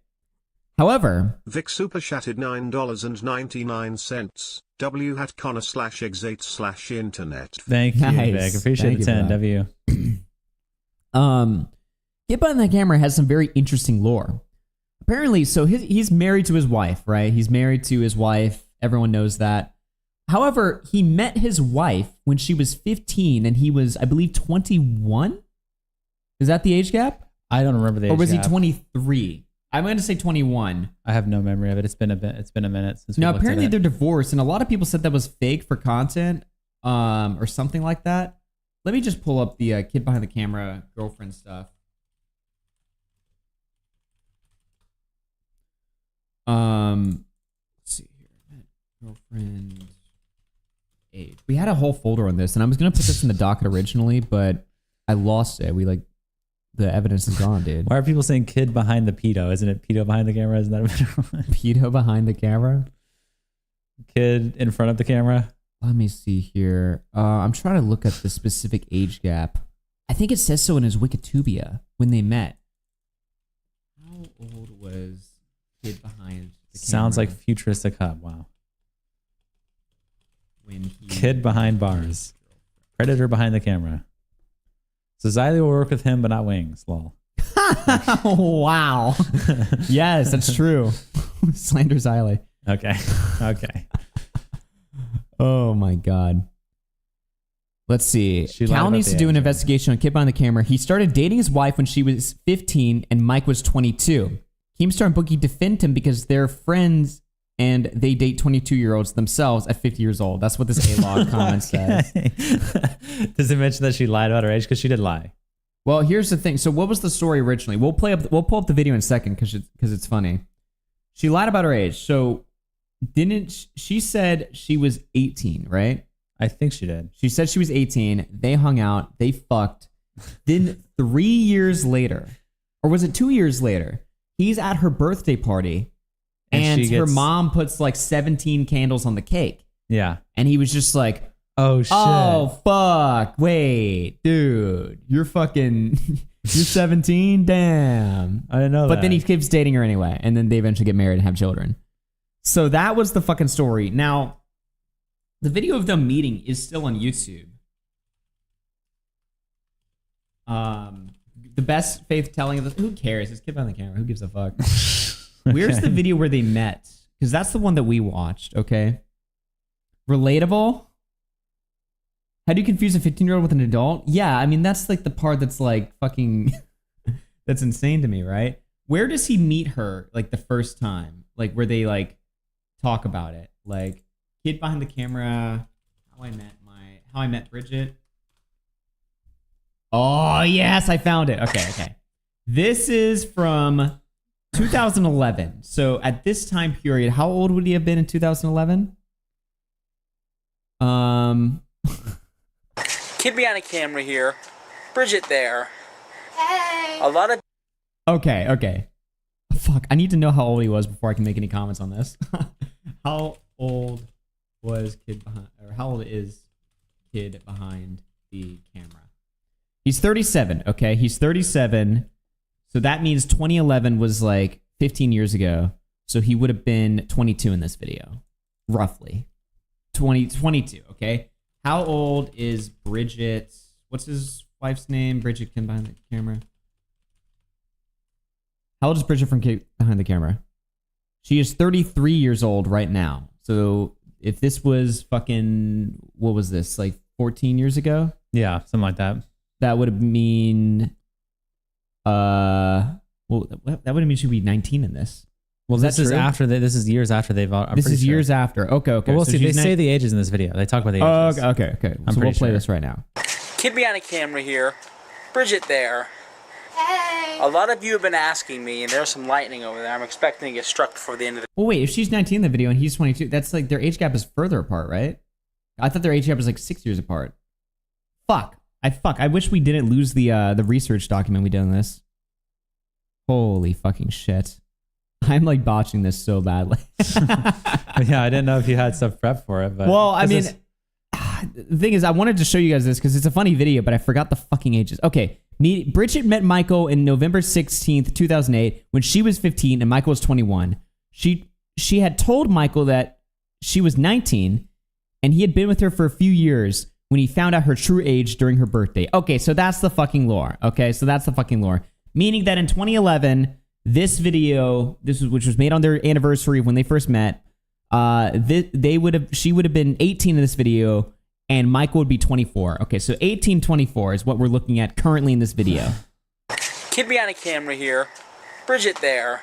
However, Vic super chatted $9.99. W hat Connor /exate/internet. Thank you, Nice. Vic. Appreciate Thank the you for 10, that. W. Kid behind the camera has some very interesting lore. Apparently, so he's married to his wife, right? He's married to his wife. Everyone knows that. However, he met his wife when she was 15 and he was, I believe, 21. Is that the age gap? I don't remember the age Or was gap. he 23? I'm going to say 21. I have no memory of it. It's been a bit. It's been a minute since. Now, we looked at apparently it. they're divorced, and a lot of people said that was fake for content, or something like that. Let me just pull up the kid behind the camera girlfriend stuff. Let's see here. Girlfriend age. We had a whole folder on this, and I was gonna put this in the docket originally, but I lost it. The evidence is gone, dude. Why are people saying kid behind the pedo? Isn't it pedo behind the camera? Isn't that a better one? Pedo behind the camera? Kid in front of the camera? Let me see here. I'm trying to look at the specific age gap. I think it says so in his Wikitubia when they met. How old was kid behind the camera? Sounds like futuristic hub. Wow. When he Kid behind bars. Predator behind the camera. So Xylee will work with him, but not Wings. Lol. Wow. Yes, that's true. Slander Xylee. Okay. Okay. Oh my god. Let's see. She lied Cal about needs the to do an age, investigation on Kid Behind the Camera. He started dating his wife when she was 15 and Mike was 22. Keemstar and Boogie defend him because they're friends and they date 22-year-olds themselves at 50 years old. That's what this A-log comment says. Does it mention that she lied about her age? Because she did lie. Well, here's the thing. So what was the story originally? We'll pull up the video in a second because it's funny. She lied about her age. So she said she was 18, right? I think she did. She said she was 18. They hung out. They fucked. Then 3 years later, or was it 2 years later, he's at her birthday party and her mom puts like 17 candles on the cake. Yeah. And he was just like, oh, shit. Oh, fuck. Wait, dude. You're fucking... You're 17? Damn. I didn't know that. But then he keeps dating her anyway. And then they eventually get married and have children. So that was the fucking story. Now, the video of them meeting is still on YouTube. The best faith telling of this... Who cares? It's Kid Behind the Camera. Who gives a fuck? Where's the video where they met? Because that's the one that we watched, okay? Relatable? How do you confuse a 15-year-old with an adult? Yeah, I mean, that's like the part that's like fucking... that's insane to me, right? Where does he meet her, like, the first time? Like, where they, like, talk about it? Like, Kid Behind the Camera, How I Met Bridget. Oh, yes, I found it. Okay. This is from 2011. So, at this time period, how old would he have been in 2011? Kid behind the camera here. Bridget there. Hey. A lot of... Okay. Fuck, I need to know how old he was before I can make any comments on this. How old was Kid Behind... Or how old is Kid Behind the Camera? He's 37, okay? He's 37. So that means 2011 was like 15 years ago. So he would have been 22 in this video. Roughly. 22, okay? How old is Bridget? What's his wife's name? Bridget Kid Behind the Camera. How old is Bridget from Kid Behind the Camera? She is 33 years old right now. So if this was fucking... What was this? Like 14 years ago? Yeah, something like that. That would have mean... Well, that would have mean she'd be 19 in this. Well, this is after this is years after they've. Years after. Okay. Well, we'll see. They say the ages in this video. They talk about the ages. Okay. So we'll play this right now. Kid behind the camera here. Bridget there. Hey. A lot of you have been asking me, and there's some lightning over there. I'm expecting to get struck before the end of the... Well, wait. If she's 19 in the video and he's 22, that's like their age gap is further apart, right? I thought their age gap was like 6 years apart. Fuck. I wish we didn't lose the research document we did on this. Holy fucking shit. I'm like botching this so badly. Yeah, I didn't know if you had stuff prepped for it. But well, I mean, the thing is, I wanted to show you guys this because it's a funny video, but I forgot the fucking ages. Okay, Bridget met Michael in November 16th, 2008, when she was 15 and Michael was 21. She had told Michael that she was 19 and he had been with her for a few years when he found out her true age during her birthday. Okay, so that's the fucking lore. Meaning that in 2011... This video, which was made on their anniversary when they first met, she would have been 18 in this video, and Michael would be 24. Okay, so 18, 24 is what we're looking at currently in this video. kid behind the camera here, Bridget there.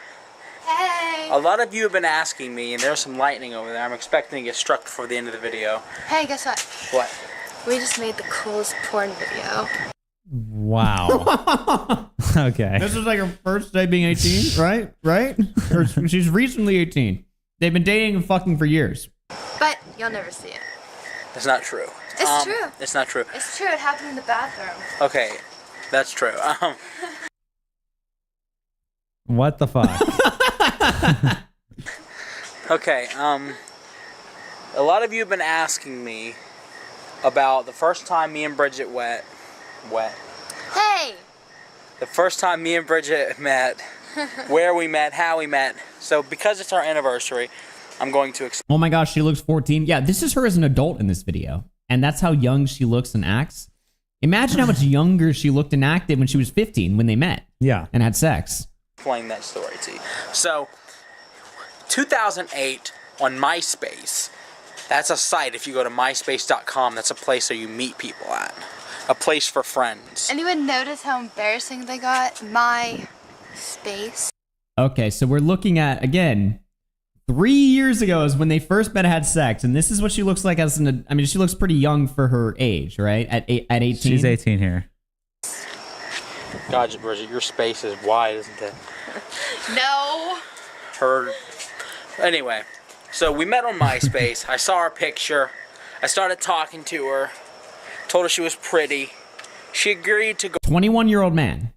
Hey! A lot of you have been asking me, and there's some lightning over there. I'm expecting to get struck before the end of the video. Hey, guess what? What? We just made the coolest porn video. Wow. Okay. This is like her first day being 18, right? Right? Or she's recently 18. They've been dating and fucking for years. But you'll never see it. That's not true. It's true. It's not true. It's true. It happened in the bathroom. Okay, that's true. What the fuck? Okay, a lot of you have been asking me about the first time me and Bridget Hey! The first time me and Bridget met, where we met, how we met. So because it's our anniversary, I'm going to Oh my gosh, she looks 14. Yeah, this is her as an adult in this video. And that's how young she looks and acts. Imagine how much younger she looked and acted when she was 15 when they met. Yeah. And had sex. explain that story to you. So, 2008 on MySpace, that's a site. If you go to myspace.com, that's a place where you meet people at. A place for friends. Anyone notice how embarrassing they got? My space. Okay, so we're looking at, again, 3 years ago is when they first met and had sex, and this is what she looks like as an, I mean, she looks pretty young for her age, right? At 18? She's 18 here. God, Bridget, your space is wide, isn't it? No. Anyway, so we met on MySpace. I saw her picture. I started talking to her. Told her she was pretty. She agreed to go. 21-year-old man.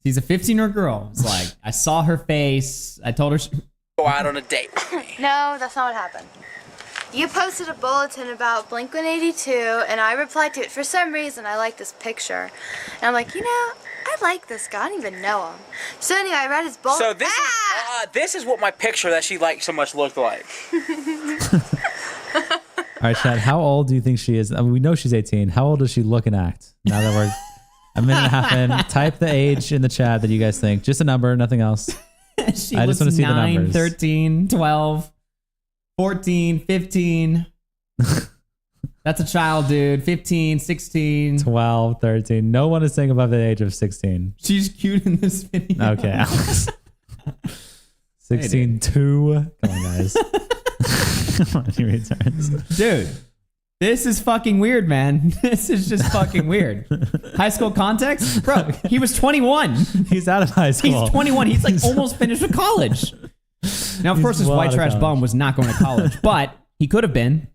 He's a 15-year-old girl. It's like, I saw her face. I told her Go out on a date with me. No, that's not what happened. You posted a bulletin about Blink-182, and I replied to it. For some reason, I like this picture. And I'm like, you know, I like this guy. I don't even know him. So anyway, I read his bulletin. So this is what my picture that she liked so much looked like. All right, Chad, how old do you think she is? I mean, we know she's 18. How old does she look and act? Now that we're a minute and a half in, type the age in the chat that you guys think. Just a number, nothing else. I just want to see 9, the numbers. 13, 12, 14, 15. That's a child, dude. 15, 16. 12, 13. No one is saying above the age of 16. She's cute in this video. Okay, Alex. 16, 2. Come on, guys. Come on, he returns. Dude, this is fucking weird, man. This is just fucking weird. High school context? Bro, he was 21. He's out of high school. He's 21. He's like almost finished with college. Now, of course, this white trash bum was not going to college, but he could have been.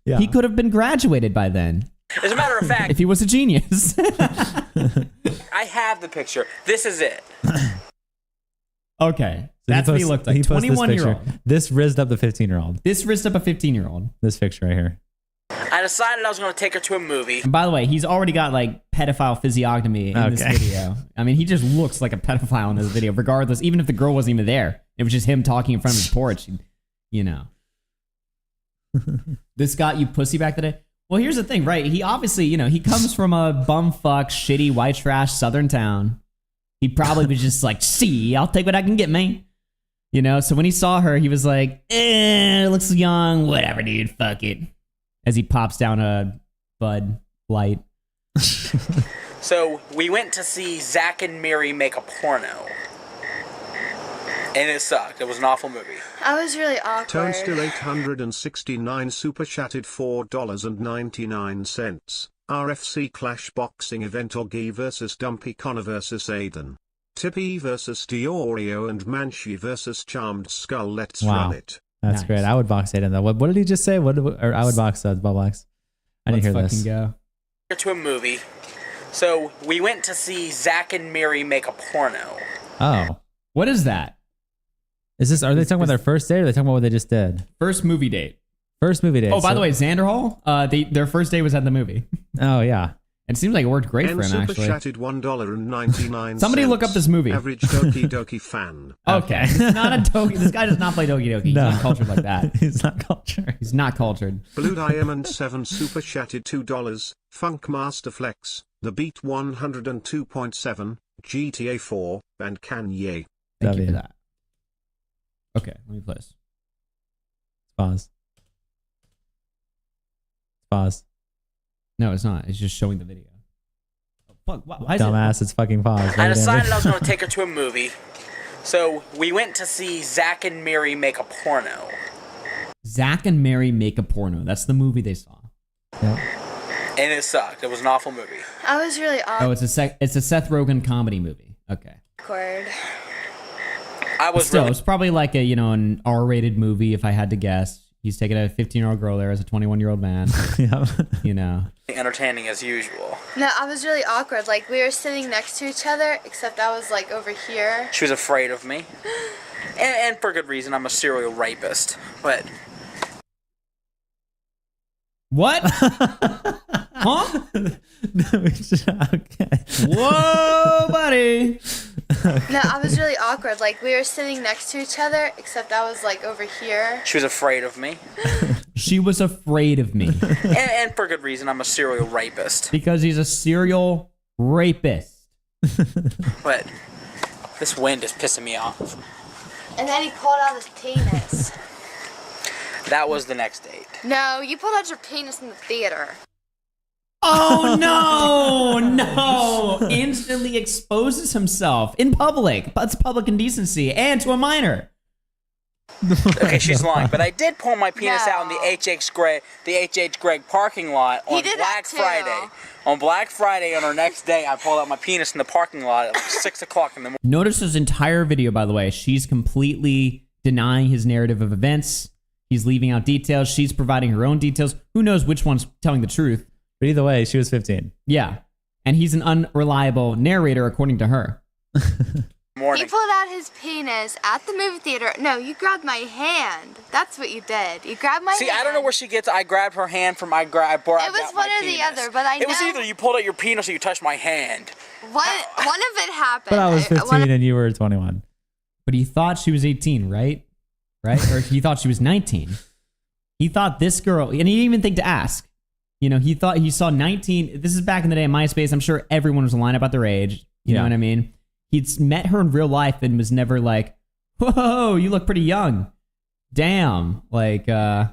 Yeah. He could have been graduated by then. As a matter of fact, if he was a genius. I have the picture. This is it. Okay. That's what he looked like. 21-year-old. This rizzed up the 15-year-old. This rizzed up a 15-year-old. This picture right here. I decided I was going to take her to a movie. And by the way, he's already got like pedophile physiognomy in this video. I mean, he just looks like a pedophile in this video, regardless, even if the girl wasn't even there. It was just him talking in front of his porch, you know. This got you pussy back today? Well, here's the thing, right? He obviously, you know, he comes from a bumfuck, shitty, white trash southern town. He probably was just like, see, I'll take what I can get, man. You know, so when he saw her, he was like, looks young, whatever, dude, fuck it. As he pops down a Bud Light. So we went to see Zach and Miri make a porno. And it sucked. It was an awful movie. I was really awkward. Toadstill 869 super chatted $4.99. RFC Clash Boxing Event Augie vs Dumpy Connor vs Aiden. Tippy vs DeOrio and Manshi vs Charmed Skull. Let's run it. That's great. I would box Aiden though. What did he just say? Or I would box Bolex. I didn't hear this. Go. To a movie. So we went to see Zach and Miri make a porno. Oh. What is that? Is this? Are they talking about their first date, or are they talking about what they just did? First movie date. First movie date. Oh, by the way, Xander Hall, their first day was at the movie. Oh, yeah. It seems like it worked great for him, actually. Super chatted $1.99. Somebody look up this movie. Average Doki Doki fan. Okay. He's not a Doki. This guy does not play Doki Doki. He's not cultured like that. He's not cultured. He's not cultured. Blue Diamond 7 super chatted $2. Funk Master Flex, The Beat 102.7, GTA 4, and Kanye. Thank you for that. Okay, let me play this. Pause. Pause. No, it's not. It's just showing the video. Oh, Why is Dumbass, it's fucking paused. I Right, decided Andrew? I was going to take her to a movie. So we went to see Zach and Miri make a porno. Zach and Mary make a porno. That's the movie they saw. Yep. And it sucked. It was an awful movie. I was really Oh, it's a Seth Rogen comedy movie. Okay. awkward. I was Still, really... it's probably like a an R-rated movie if I had to guess. He's taking a 15-year-old girl there as a 21-year-old man. Yeah. entertaining as usual. No, I was really awkward. Like, we were sitting next to each other, except I was, like, over here. She was afraid of me. And for good reason. I'm a serial rapist. But... What? Huh? Okay. Whoa, buddy. No, I was really awkward. Like, we were sitting next to each other, except I was, like, over here. She was afraid of me. She was afraid of me. and for good reason. I'm a serial rapist. Because he's a serial rapist. But this wind is pissing me off. And then he pulled out his penis. That was the next date. No, you pulled out your penis in the theater. Oh, no. No. Instantly exposes himself in public. That's public indecency and to a minor. Okay, she's lying, but I did pull my penis out in the H.H. Gregg parking lot on Black Friday. On Black Friday, on our next day, I pulled out my penis in the parking lot at like 6 o'clock in the morning. Notice his entire video, by the way. She's completely denying his narrative of events. He's leaving out details. She's providing her own details. Who knows which one's telling the truth? But either way, she was 15. Yeah. And he's an unreliable narrator, according to her. He pulled out his penis at the movie theater. No, you grabbed my hand. That's what you did. You grabbed my hand. See, I don't know where she gets. I grabbed her hand from I brought. It was one or the other, but I know. It was either you pulled out your penis or you touched my hand. One of it happened. But I was 15 and you were 21. But he thought she was 18, right? Right? Or he thought she was 19. He thought this girl, and he didn't even think to ask. He thought he saw 19. This is back in the day in MySpace. I'm sure everyone was lying about their age. You know what I mean? He'd met her in real life and was never like, whoa, you look pretty young. Damn. Like,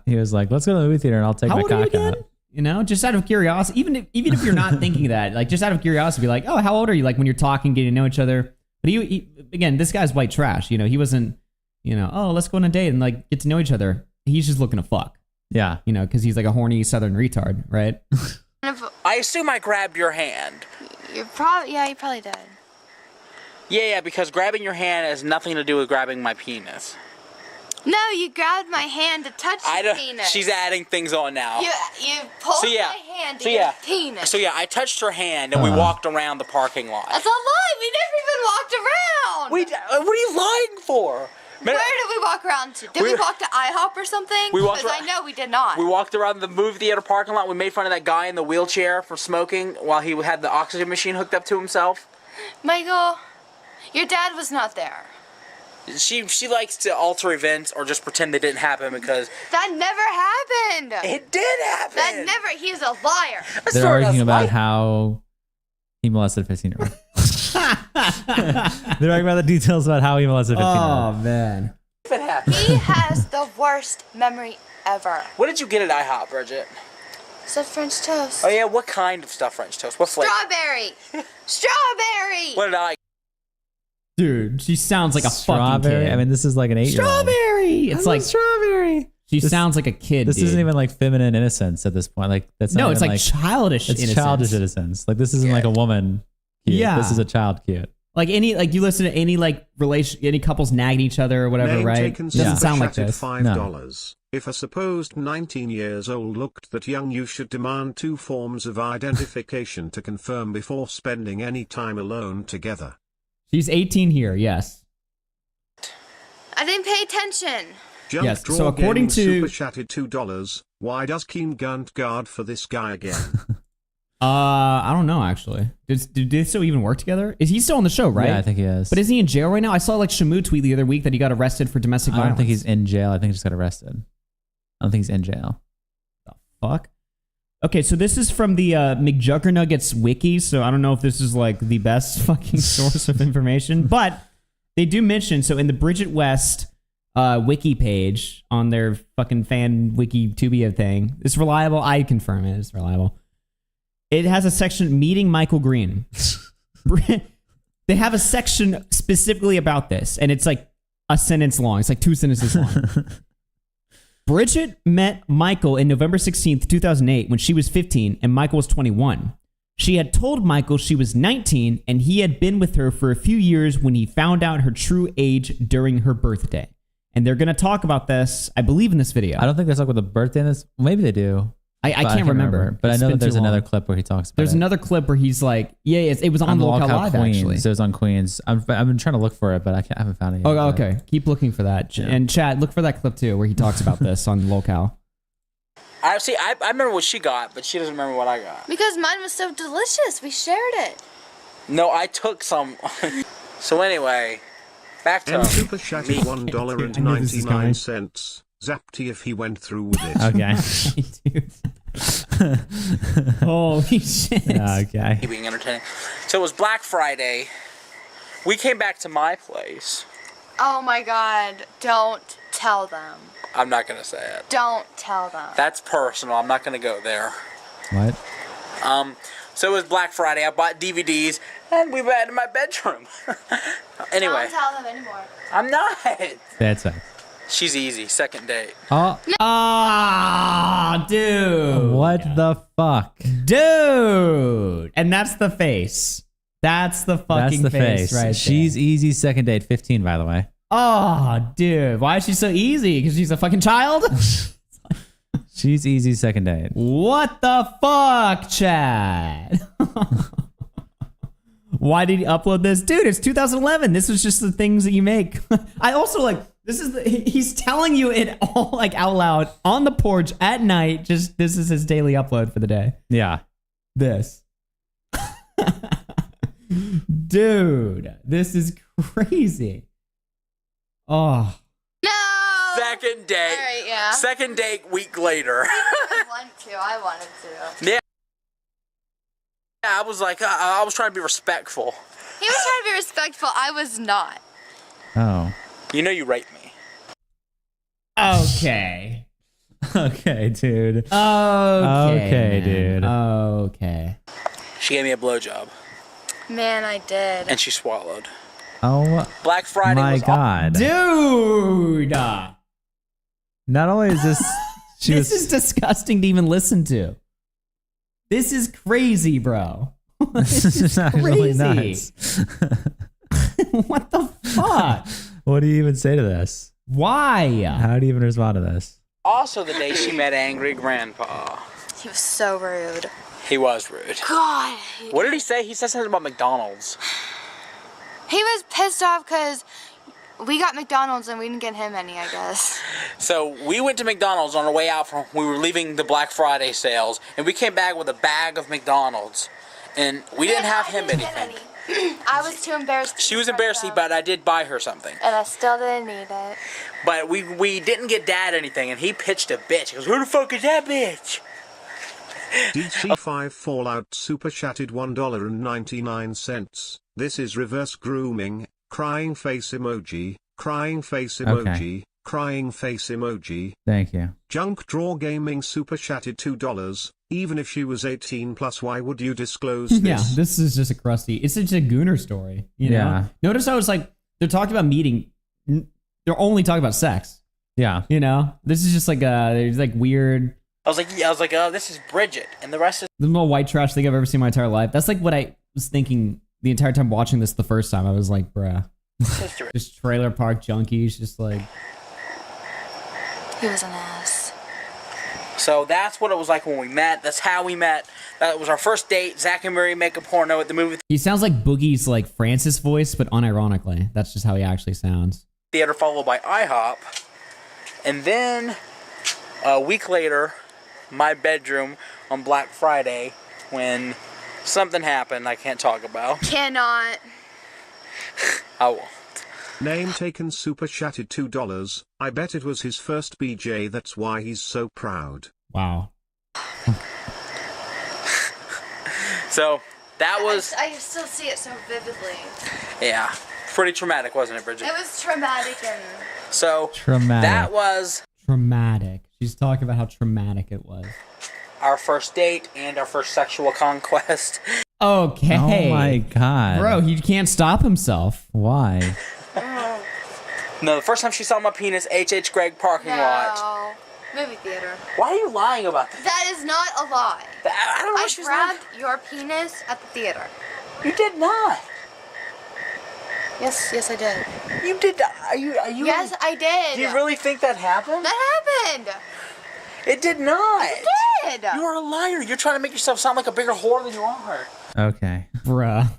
he was like, let's go to the movie theater and I'll take my cock out. Just out of curiosity, even if you're not thinking that, like, just out of curiosity, be like, oh, how old are you? Like, when you're talking, getting to know each other. But he again, this guy's white trash. He wasn't, oh, let's go on a date and like get to know each other. He's just looking to fuck. Yeah. Because he's like a horny Southern retard, right? I assume I grabbed your hand. You probably did. Yeah, because grabbing your hand has nothing to do with grabbing my penis. No, you grabbed my hand to touch your penis. She's adding things on now. You pulled my hand to your penis. So yeah, I touched her hand and we walked around the parking lot. That's a lie. We never even walked around. What are you lying for? Where did we walk around to? Did we walk to IHOP or something? Because I know we did not. We walked around the movie theater parking lot. We made fun of that guy in the wheelchair for smoking while he had the oxygen machine hooked up to himself. Michael, your dad was not there. She likes to alter events or just pretend they didn't happen because... That never happened. It did happen. He's a liar. They're arguing about how he molested a 15-year-old. They're arguing about the details about how he molested a 15-year-old. Oh, man. He has the worst memory ever. What did you get at IHOP, Bridget? Stuffed French toast. Oh, yeah? What kind of stuffed French toast? What flavor? Strawberry. Strawberry. What did I... Dude, she sounds like a Strawberry? fucking kid. I mean, this is like an 8-year-old. Strawberry! It's like strawberry. She sounds like a kid. This dude. isn't even like feminine innocence at this point. Like that's not it's even like childish It's innocence. childish innocence. Like this isn't like a woman cute. Yeah. This is a child cute. Like you listen to any any couples nagging each other or whatever, Name right? taken Doesn't sound like super this. chatted $5. If a supposed 19 years old looked that young, you should demand 2 forms of identification to confirm before spending any time alone together. She's 18 here, yes. I didn't pay attention. Jump Yes, Draw so according Gaming to- super chatted $2. Why does Keen Gunt guard for this guy again? I don't know actually. Did they still even work together? Is he still on the show, right? Yeah, I think he is. But is he in jail right now? I saw like Shamu tweet the other week that he got arrested for domestic I violence. don't think he's in jail. I think he just got arrested. I don't think he's in jail. Fuck. Okay, so this is from the McJuggernuggets wiki, so I don't know if this is like the best fucking source of information, but they do mention, so in the Bridget West wiki page on their fucking fan wiki Tubia thing, it's reliable. I confirm it. It's reliable. It has a section meeting Michael Green. They have a section specifically about this, and it's like a sentence long. It's like 2 sentences long. Bridget met Michael in November 16th, 2008, when she was 15 and Michael was 21. She had told Michael she was 19 and he had been with her for a few years when he found out her true age during her birthday. And they're going to talk about this, I believe, in this video. I don't think they talk about the birthday in this. Maybe they do. I can't remember. But It's I know been that there's too long. another clip where he talks about There's it. another clip where he's like, yeah, it was on the Locale Live, Queens. actually. It was on Queens. I've been trying to look for it, but I haven't found it yet. Oh, okay. Keep looking for that. Yeah. And Chad, look for that clip too, where he talks about this on Locale. I remember what she got, but she doesn't remember what I got. Because mine was so delicious. We shared it. No, I took some. So anyway, back to And Super Chatty $1.99. Zapty if he went through with it. Okay. Holy shit. Okay. being entertaining. So it was Black Friday. We came back to my place. Oh my God. Don't tell them. I'm not gonna say it. Don't tell them. That's personal. I'm not gonna go there. What? So it was Black Friday. I bought DVDs and we went in my bedroom. Anyway, Don't tell them anymore. I'm not. That's it. She's easy. Second date. Oh. Ah, dude. What the fuck? Dude. And that's the face. That's the fucking That's the face. right She's easy second date. 15, by the way. Oh, dude. Why is she so easy? Because she's a fucking child? She's easy second date. What the fuck, Chad? Why did he upload this? Dude, it's 2011. This was just the things that you make. I also like, he's telling you it all like out loud on the porch at night. Just, this is his daily upload for the day. Yeah. This. Dude, this is crazy. Oh. Second date. All right, yeah. Second date week later. I wanted to. Yeah. I was like, I was trying to be respectful. He was trying to be respectful. I was not. Oh. You know you raped me. Okay. Okay, dude. Okay, dude. Okay. She gave me a blowjob. Man, I did. And she swallowed. Oh. Black Friday my was God. Dude. Not only is this... This is disgusting to even listen to. This is crazy, bro. This is actually crazy. nuts. What the fuck? What do you even say to this? Why? How do you even respond to this? Also the day she met Angry Grandpa. He was so rude. He was rude. God. What did he say? He said something about McDonald's. He was pissed off because we got McDonald's and we didn't get him any, I guess. So we went to McDonald's on our way out from, we were leaving the Black Friday sales, and we came back with a bag of McDonald's, and we didn't have him anything. I was too embarrassed. She was embarrassed, but I did buy her something. And I still didn't need it. But we didn't get Dad anything, and he pitched a bitch. He goes, who the fuck is that bitch? DC5 Fallout Super Chatted $1.99. This is reverse grooming. Crying face emoji. Crying face emoji. Crying face emoji. Thank you. Junk Draw Gaming Super Chatted $2. Even if she was 18 plus, why would you disclose this? Yeah, this is just a crusty. It's just a gooner story. You know? Yeah. Notice I was like, they're talking about meeting. They're only talking about sex. Yeah. You know, this is just like there's like weird. I was like, oh, this is Bridget, and the rest is. The most white trash thing I've ever seen in my entire life. That's like what I was thinking the entire time watching this the first time. I was like, bruh. Just trailer park junkies, just like. He was an ass. So that's what it was like when we met. That's how we met. That was our first date. Zach and Mary make a porno at the movie He sounds like Boogie's like Francis voice, but unironically. That's just how he actually sounds. theater, followed by IHOP. And then a week later, my bedroom on Black Friday when something happened I can't talk about. Cannot. I won't. Name taken super chatted $2. I bet it was his first BJ, that's why he's so proud. Wow. So that was, I still see it so vividly. yeah, pretty traumatic, wasn't it, Bridget? It was traumatic and. So Traumatic. that was Traumatic. She's talking about how traumatic it was. our first date and our first sexual conquest. Okay. Oh my god. Bro, he can't stop himself. Why? No, the first time she saw my penis, H.H. Gregg parking lot. No. Movie theater. Why are you lying about that? That is not a lie. I don't know. I grabbed your penis at the theater. You did not. Yes, I did. You did. Are you? Yes, I did. Do you really think that happened? That happened. It did not. It did. You are a liar. You're trying to make yourself sound like a bigger whore than you are. Okay. Bruh.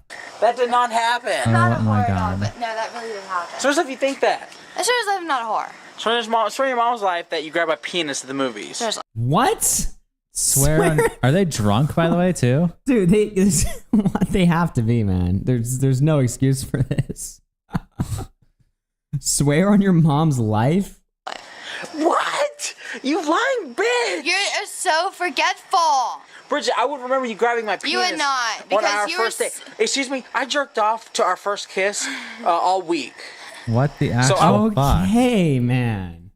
That did not happen. Oh my god. But no, that really didn't happen. So as if you think that. As sure as I'm not a whore. Swear your mom's life that you grab a penis at the movies. Seriously. What? Swear. Are they drunk, by the way, too? Dude, they have to be, man. There's no excuse for this. Swear on your mom's life? What? You lying bitch! You're so forgetful. Bridget, I would remember you grabbing my penis. You would not, on because our you first were date. Excuse me, I jerked off to our first kiss all week. What the actual fuck? Okay, man.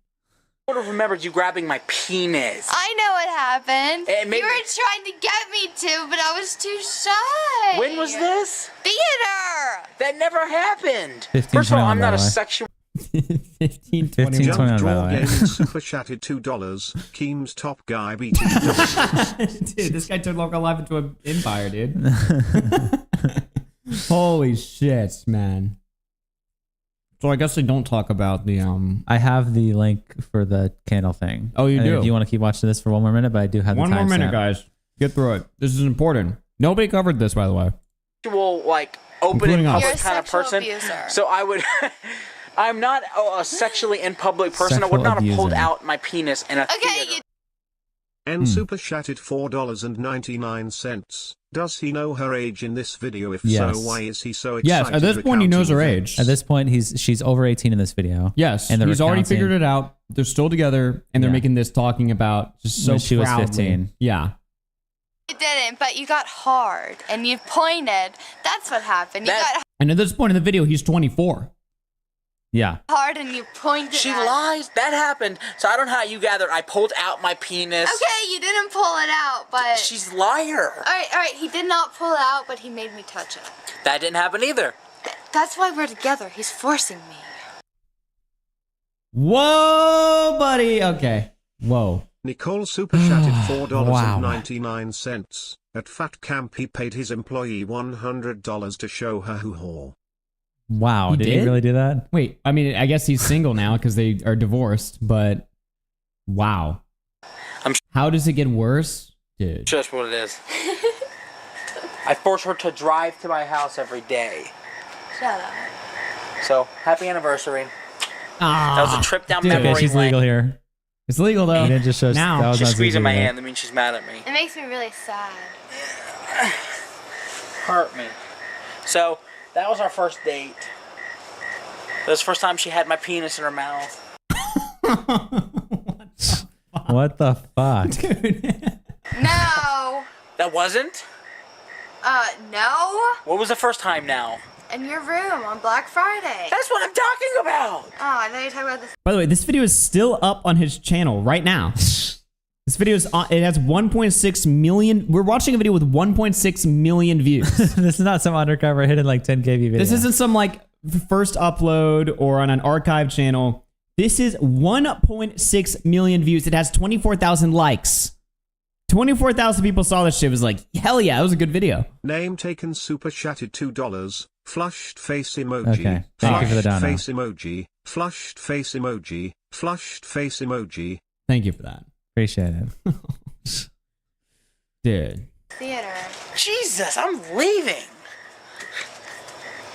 I would have remembered you grabbing my penis. I know what happened. It made You were trying to get me to, but I was too shy. When was this? Theater. That never happened. 15, First of all, I'm 21, not by a the way. sexual. 15, 15, 21, by the Draw way. Gaming super chatted $2. Keem's top guy beating. Dude, this guy turned local life into an empire, dude. Holy shit, man. So I guess they don't talk about the I have the link for the candle thing. Oh, you And do? If you want to keep watching this for one more minute, but I do have one the more minute, timestamp. guys. Get through it. This is important. Nobody covered this, by the way. Like open Including in us. public You're a kind of sexual person. abuser. So I would. I'm not a sexually in public person. I would Sexual not have pulled abuser. out my penis in a Okay, theater. N super chatted $4.99. Does he know her age in this video? If Yes. so, why is he so excited? Yes, at this point, he knows her recounting age. At this point, she's over 18 in this video. Yes, and they're he's already recounting- figured it out. They're still together, and they're Yeah. making this talking about just so When she was proudly. 15. Yeah. You didn't, but you got hard and you pointed. That's what happened. You got And at this point in the video, he's 24. Yeah. hard and you pointed. She at lies. That happened. So I don't know how you gathered. I pulled out my penis. Okay, you didn't pull it out, but. She's a liar. All right. He did not pull it out, but he made me touch it. That didn't happen either. That's why we're together. He's forcing me. Whoa, buddy. Okay. Whoa. Nicole super chatted Wow. $4.99. At Fat Camp, he paid his employee $100 to show her who whore. Wow. Did he really do that? Wait, I mean, I guess he's single now because they are divorced, but wow. How does it get worse? Dude. Just what it is. I force her to drive to my house every day. Shut up. So happy anniversary. Ah, That was a trip down dude. memory Okay, she's lane. legal here. It's legal though. You didn't just show Now. that was She's not squeezing my legal. hand. That means she's mad at me. It makes me really sad. Hurt me. So that was our first date. That was the first time she had my penis in her mouth. What the fuck? No. That wasn't? No. What was the first time now? In your room on Black Friday. That's what I'm talking about. Oh, I thought you were talking about this. By the way, this video is still up on his channel right now. This video is on, it has 1.6 million. We're watching a video with 1.6 million views. This is not some undercover hidden like 10K video. This isn't some like first upload or on an archive channel. This is 1.6 million views. It has 24,000 likes. 24,000 people saw this shit. It was like, hell yeah, it was a good video. Name taken super chatted $2. Flushed face emoji. Okay. Thank you for the Flushed dono. face emoji. Flushed face emoji. Flushed face emoji. Thank you for that. Appreciate it. Dude. Theater. Jesus, I'm leaving.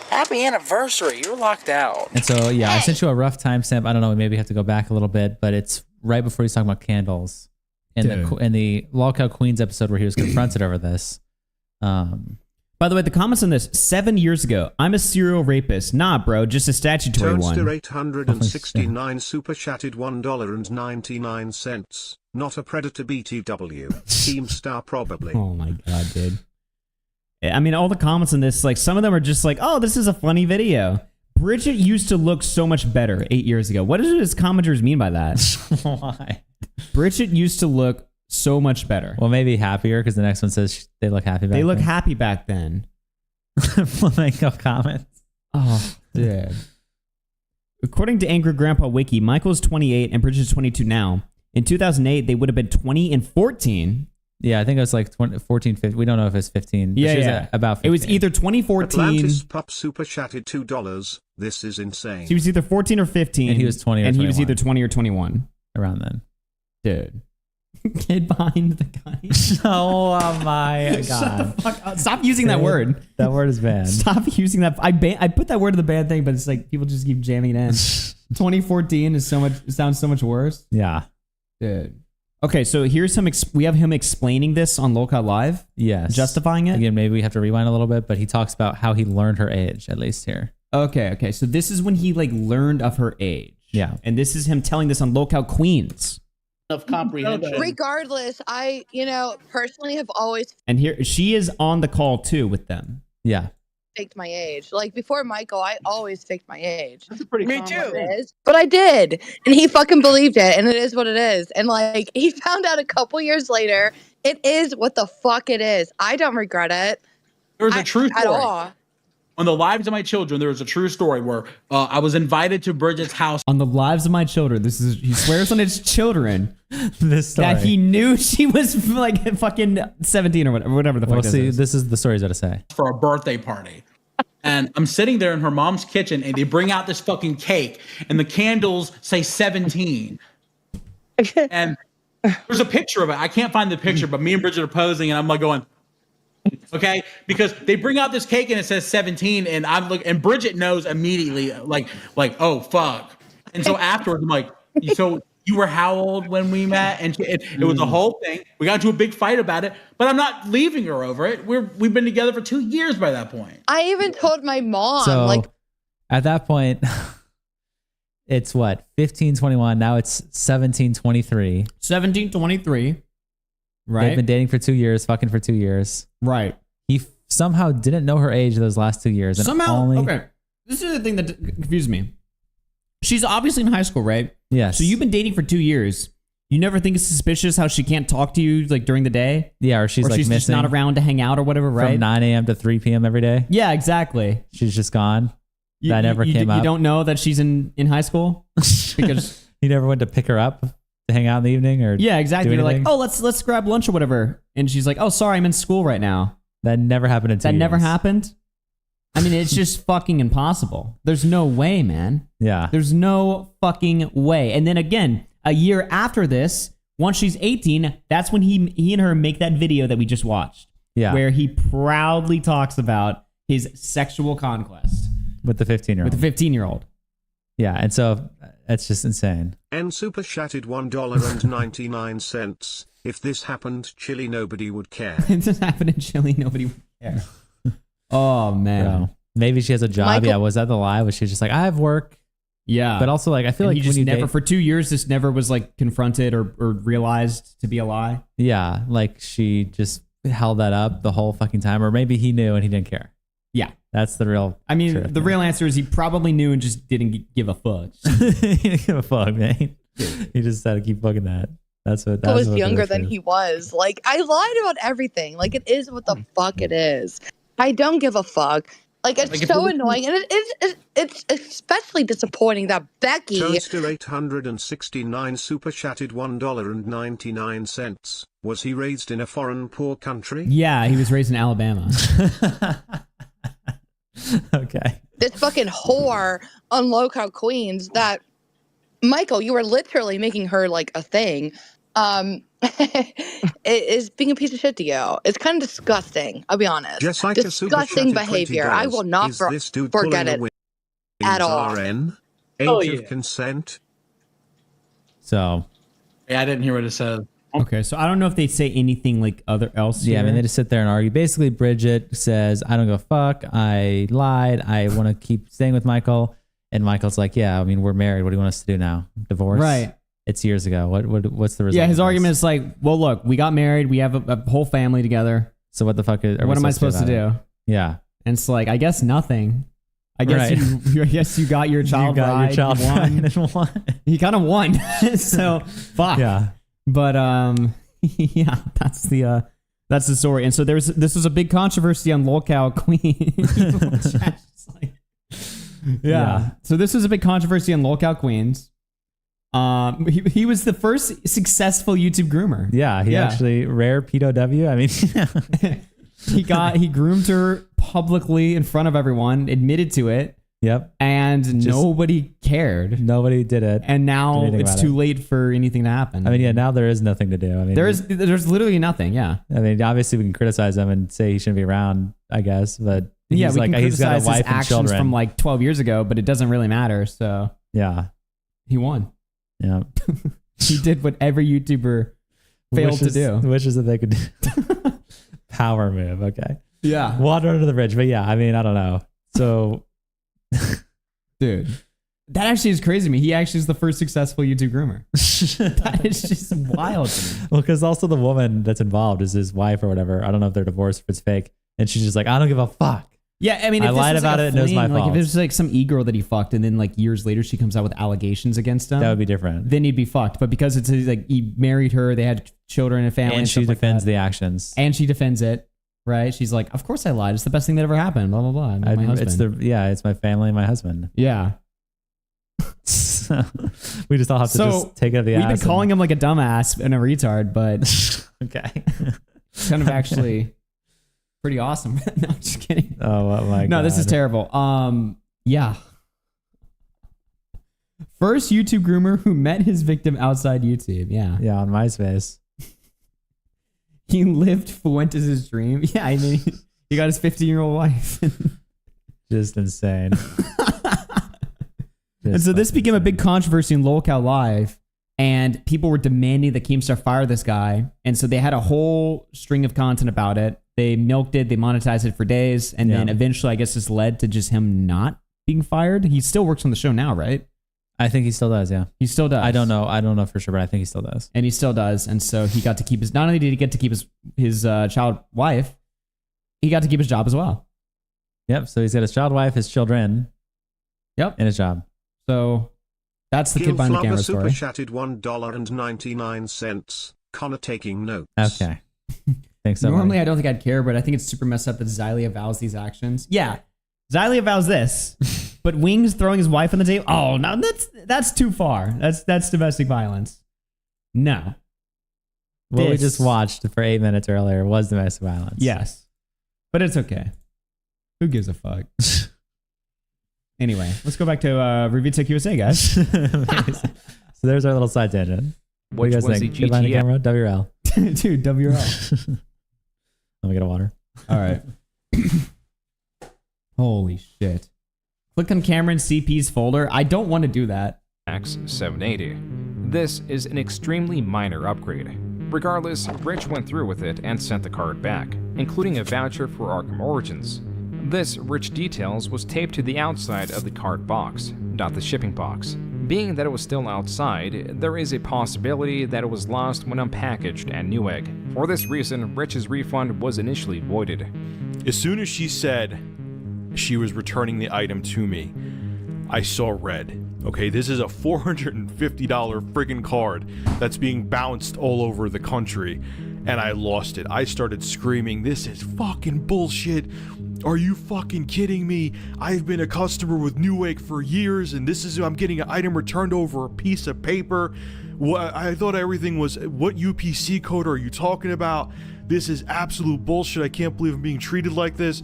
Happy anniversary. You're locked out. And so, yeah, I sent you a rough timestamp. I don't know. We maybe have to go back a little bit, but it's right before he's talking about candles in the Lolcow Queens episode where he was confronted over this. By the way, the comments on this 7 years ago. I'm a serial rapist. Nah, bro, just a statutory Toadster one. 869 super chatted $1.99. Not a predator BTW. Team star probably. Oh my god, dude. I mean, all the comments on this, like some of them are just like, oh, this is a funny video. Bridget used to look so much better 8 years ago. What does his commenters mean by that? Why? Bridget used to look so much better. Well, maybe happier because the next one says they look happy back then. They look happy back then. Flamenco comments. Oh, dude. According to Angry Grandpa Wiki, Michael's 28 and Bridget's 22 now. In 2008, they would have been 20 and 14. Yeah, I think it was like 14, 15. We don't know if it's 15. Yeah, yeah. About 15. It was either 2014. Atlantis Pup super chatted $2. This is insane. She was either 14 or 15. And he was 20 or and 21. he was either 20 or 21. Around then. Dude. Kid behind the gun. Oh my God. Shut the fuck up. Stop using that word. That word is banned. Stop using that. I put that word in the bad thing, but it's like people just keep jamming it in. 2014 is sounds so much worse. Yeah. Dude. Okay, so here's we have him explaining this on Local Live. Yes. Justifying it. Again, maybe we have to rewind a little bit, but he talks about how he learned her age, at least here. Okay. So this is when he like learned of her age. Yeah. And this is him telling this on Local Queens. Of comprehension. Regardless, I, personally have always And here she is on the call too with them. Yeah. faked my age. Like before Michael, I always faked my age. That's a pretty Me common too. thing. But I did. And he fucking believed it. And it is what it is. And like he found out a couple years later, it is what the fuck it is. I don't regret it. There was a true at story. all. On the Lives of My Children, there was a true story where I was invited to Bridget's house. On the Lives of My Children. He swears on his children. This story. That he knew she was like fucking 17 or whatever the fuck this is the story he's about to say. For a birthday party. And I'm sitting there in her mom's kitchen and they bring out this fucking cake and the candles say 17. And there's a picture of it. I can't find the picture, but me and Bridget are posing and I'm like going, okay, because they bring out this cake and it says 17 and I'm like, and Bridget knows immediately like, oh fuck. And so afterwards I'm like, so you were how old when we met? And it was a whole thing. We got into a big fight about it, but I'm not leaving her over it. We've been together for 2 years by that point. I even told my mom, So like, at that point, it's what, 1521. Now it's 1723. 1723. Right. They've been dating for 2 years, fucking for 2 years. Right. He somehow didn't know her age those last 2 years. And Okay. This is the thing that confused me. She's obviously in high school, right? Yes. So you've been dating for 2 years. You never think it's suspicious how she can't talk to you like during the day? Yeah, or she's like just missing not around to hang out or whatever, right? from 9 a.m. to 3 p.m. every day. Yeah, exactly. She's just gone. That never came up. You don't know that she's in high school? Because you never went to pick her up to hang out in the evening? Or yeah, exactly. do You're like, anything? oh, let's grab lunch or whatever. And she's like, oh, sorry, I'm in school right now. That never happened in 2 years. That never happened? I mean, it's just fucking impossible. There's no way, man. Yeah. There's no fucking way. And then again, a year after this, once she's 18, that's when he and her make that video that we just watched. Yeah. Where he proudly talks about his sexual conquest. With the 15-year-old. With the 15-year-old. Yeah, and so that's just insane. N super chatted $1.99. If this happened Chile, nobody would care. If this happened in Chile, nobody would care. Oh, man. Bro. Maybe she has a job. Michael- Yeah, was that the lie? Was she just like, I have work? Yeah. But also, like, I feel And like he just when you never, date, for 2 years, this never was like confronted or realized to be a lie. yeah, like she just held that up the whole fucking time, or maybe he knew and he didn't care. Yeah. That's the real. I mean, truth. the real answer is he probably knew and just didn't give a fuck. He didn't give a fuck, man. He just had to keep fucking that. That's what. I was what the younger real than truth. he was. Like I lied about everything. Like it is what the fuck it is. I don't give a fuck. Like it's Like, if so you- annoying, and it's especially disappointing that Becky. Toaster 869 super chatted $1.99. Was he raised in a foreign poor country? Yeah, he was raised in Alabama. Okay. This fucking whore on Local Queens that Michael, you were literally making her like a thing. Is being a piece of shit to you. It's kind of disgusting. I'll be honest. Just like a super Disgusting chatted behavior. $20. I will not Is this dude forget pulling it a win- at all. RN? Age Oh, of yeah. consent? So. Yeah, I didn't hear what it said. Okay, so I don't know if they say anything like else. Yeah, I mean, here. they just sit there and argue. Basically, Bridget says, I don't give a fuck. I lied. I want to keep staying with Michael. And Michael's like, yeah, I mean, we're married. What do you want us to do now? Divorce? Right. It's years ago. What's the result? Yeah, his of this? argument is like, well, look, we got married. We have a whole family together. So what the fuck is? What am I supposed to do? about it? Yeah. And it's like, I guess nothing. I guess Right. I guess you got your child You got your bride. child You won. bride and won. He kind of won. So fuck. Yeah. But Yeah, that's the story. And so this was a big controversy on Lolcow Queen. Yeah. So this was a big controversy on Lolcow Queens. He was the first successful YouTube groomer. Yeah, he actually rare POW. I mean, he groomed her publicly in front of everyone, admitted to it. Yep. And nobody cared. Nobody did it. And now it's too late for anything to happen. I mean, yeah, now there is nothing to do. I mean, there's literally nothing. Yeah. I mean, obviously we can criticize him and say he shouldn't be around, I guess, but yeah, he's he's got a wife his and actions children from like 12 years ago, but it doesn't really matter. So yeah, he won. Yeah. He did what every YouTuber failed to do. Wishes that they could do. Power move. Okay. Yeah. Water under the bridge. But yeah, I mean, I don't know. So, dude, that actually is crazy to me. He actually is the first successful YouTube groomer. That is just wild to me. Well, because also the woman that's involved is his wife or whatever. I don't know if they're divorced, if it's fake. And she's just like, I don't give a fuck. Yeah, I mean, if I lied about it and it was my fault. If it was like some e-girl that he fucked and then like years later she comes out with allegations against him, that would be different. Then he'd be fucked. But because it's like he married her, they had children and family, and she defends the actions, and she defends it. Right? She's like, of course I lied. It's the best thing that ever happened. Blah blah blah. My husband. It's my family and my husband. Yeah. We just all have to just take it up the ass. We've been calling him like a dumbass and a retard, but okay, it's kind of actually pretty awesome. No, I'm just kidding. Oh my god. No, this is terrible. Yeah. First YouTube groomer who met his victim outside YouTube. Yeah. Yeah, on MySpace. He lived Fuentes' dream. Yeah, I mean, he got his 15-year-old wife. Just insane. And so this became a big controversy in Lolcow Live, and people were demanding that Keemstar fire this guy. And so they had a whole string of content about it. They milked it, they monetized it for days, and then eventually, I guess, this led to just him not being fired. He still works on the show now, right? I think he still does, yeah. He still does. I don't know for sure, but I think he still does. And he still does. And so he got to keep his, not only did he get to keep his child wife, he got to keep his job as well. Yep. So he's got his child wife, his children. Yep. And his job. So that's the kid behind the camera story. Super chatted $1.99. Connor taking notes. Okay. Thanks so Normally, I don't think I'd care, but I think it's super messed up that Xylee avows these actions. Yeah. Xylee avows this, but Wings throwing his wife on the table. Oh, no, that's too far. That's domestic violence. No. What we just watched for 8 minutes earlier was domestic violence. Yes. But it's okay. Who gives a fuck? Anyway, let's go back to ReviewTech USA, guys. So there's our little side tangent. What do you guys think? Get behind the camera? WRL. Dude, WRL. Let me get a water. All right. Holy shit. Click on Cameron CP's folder. I don't want to do that. X780. This is an extremely minor upgrade. Regardless, Rich went through with it and sent the card back, including a voucher for Arkham Origins. This, Rich details, was taped to the outside of the card box, not the shipping box. Being that it was still outside, there is a possibility that it was lost when unpackaged at Newegg. For this reason, Rich's refund was initially voided. As soon as she said she was returning the item to me, I saw red. Okay, this is a $450 friggin' card that's being bounced all over the country, and I lost it. I started screaming, "This is fucking bullshit. Are you fucking kidding me? I've been a customer with Newegg for years, and this is, I'm getting an item returned over a piece of paper. I thought everything was, what UPC code are you talking about? This is absolute bullshit. I can't believe I'm being treated like this."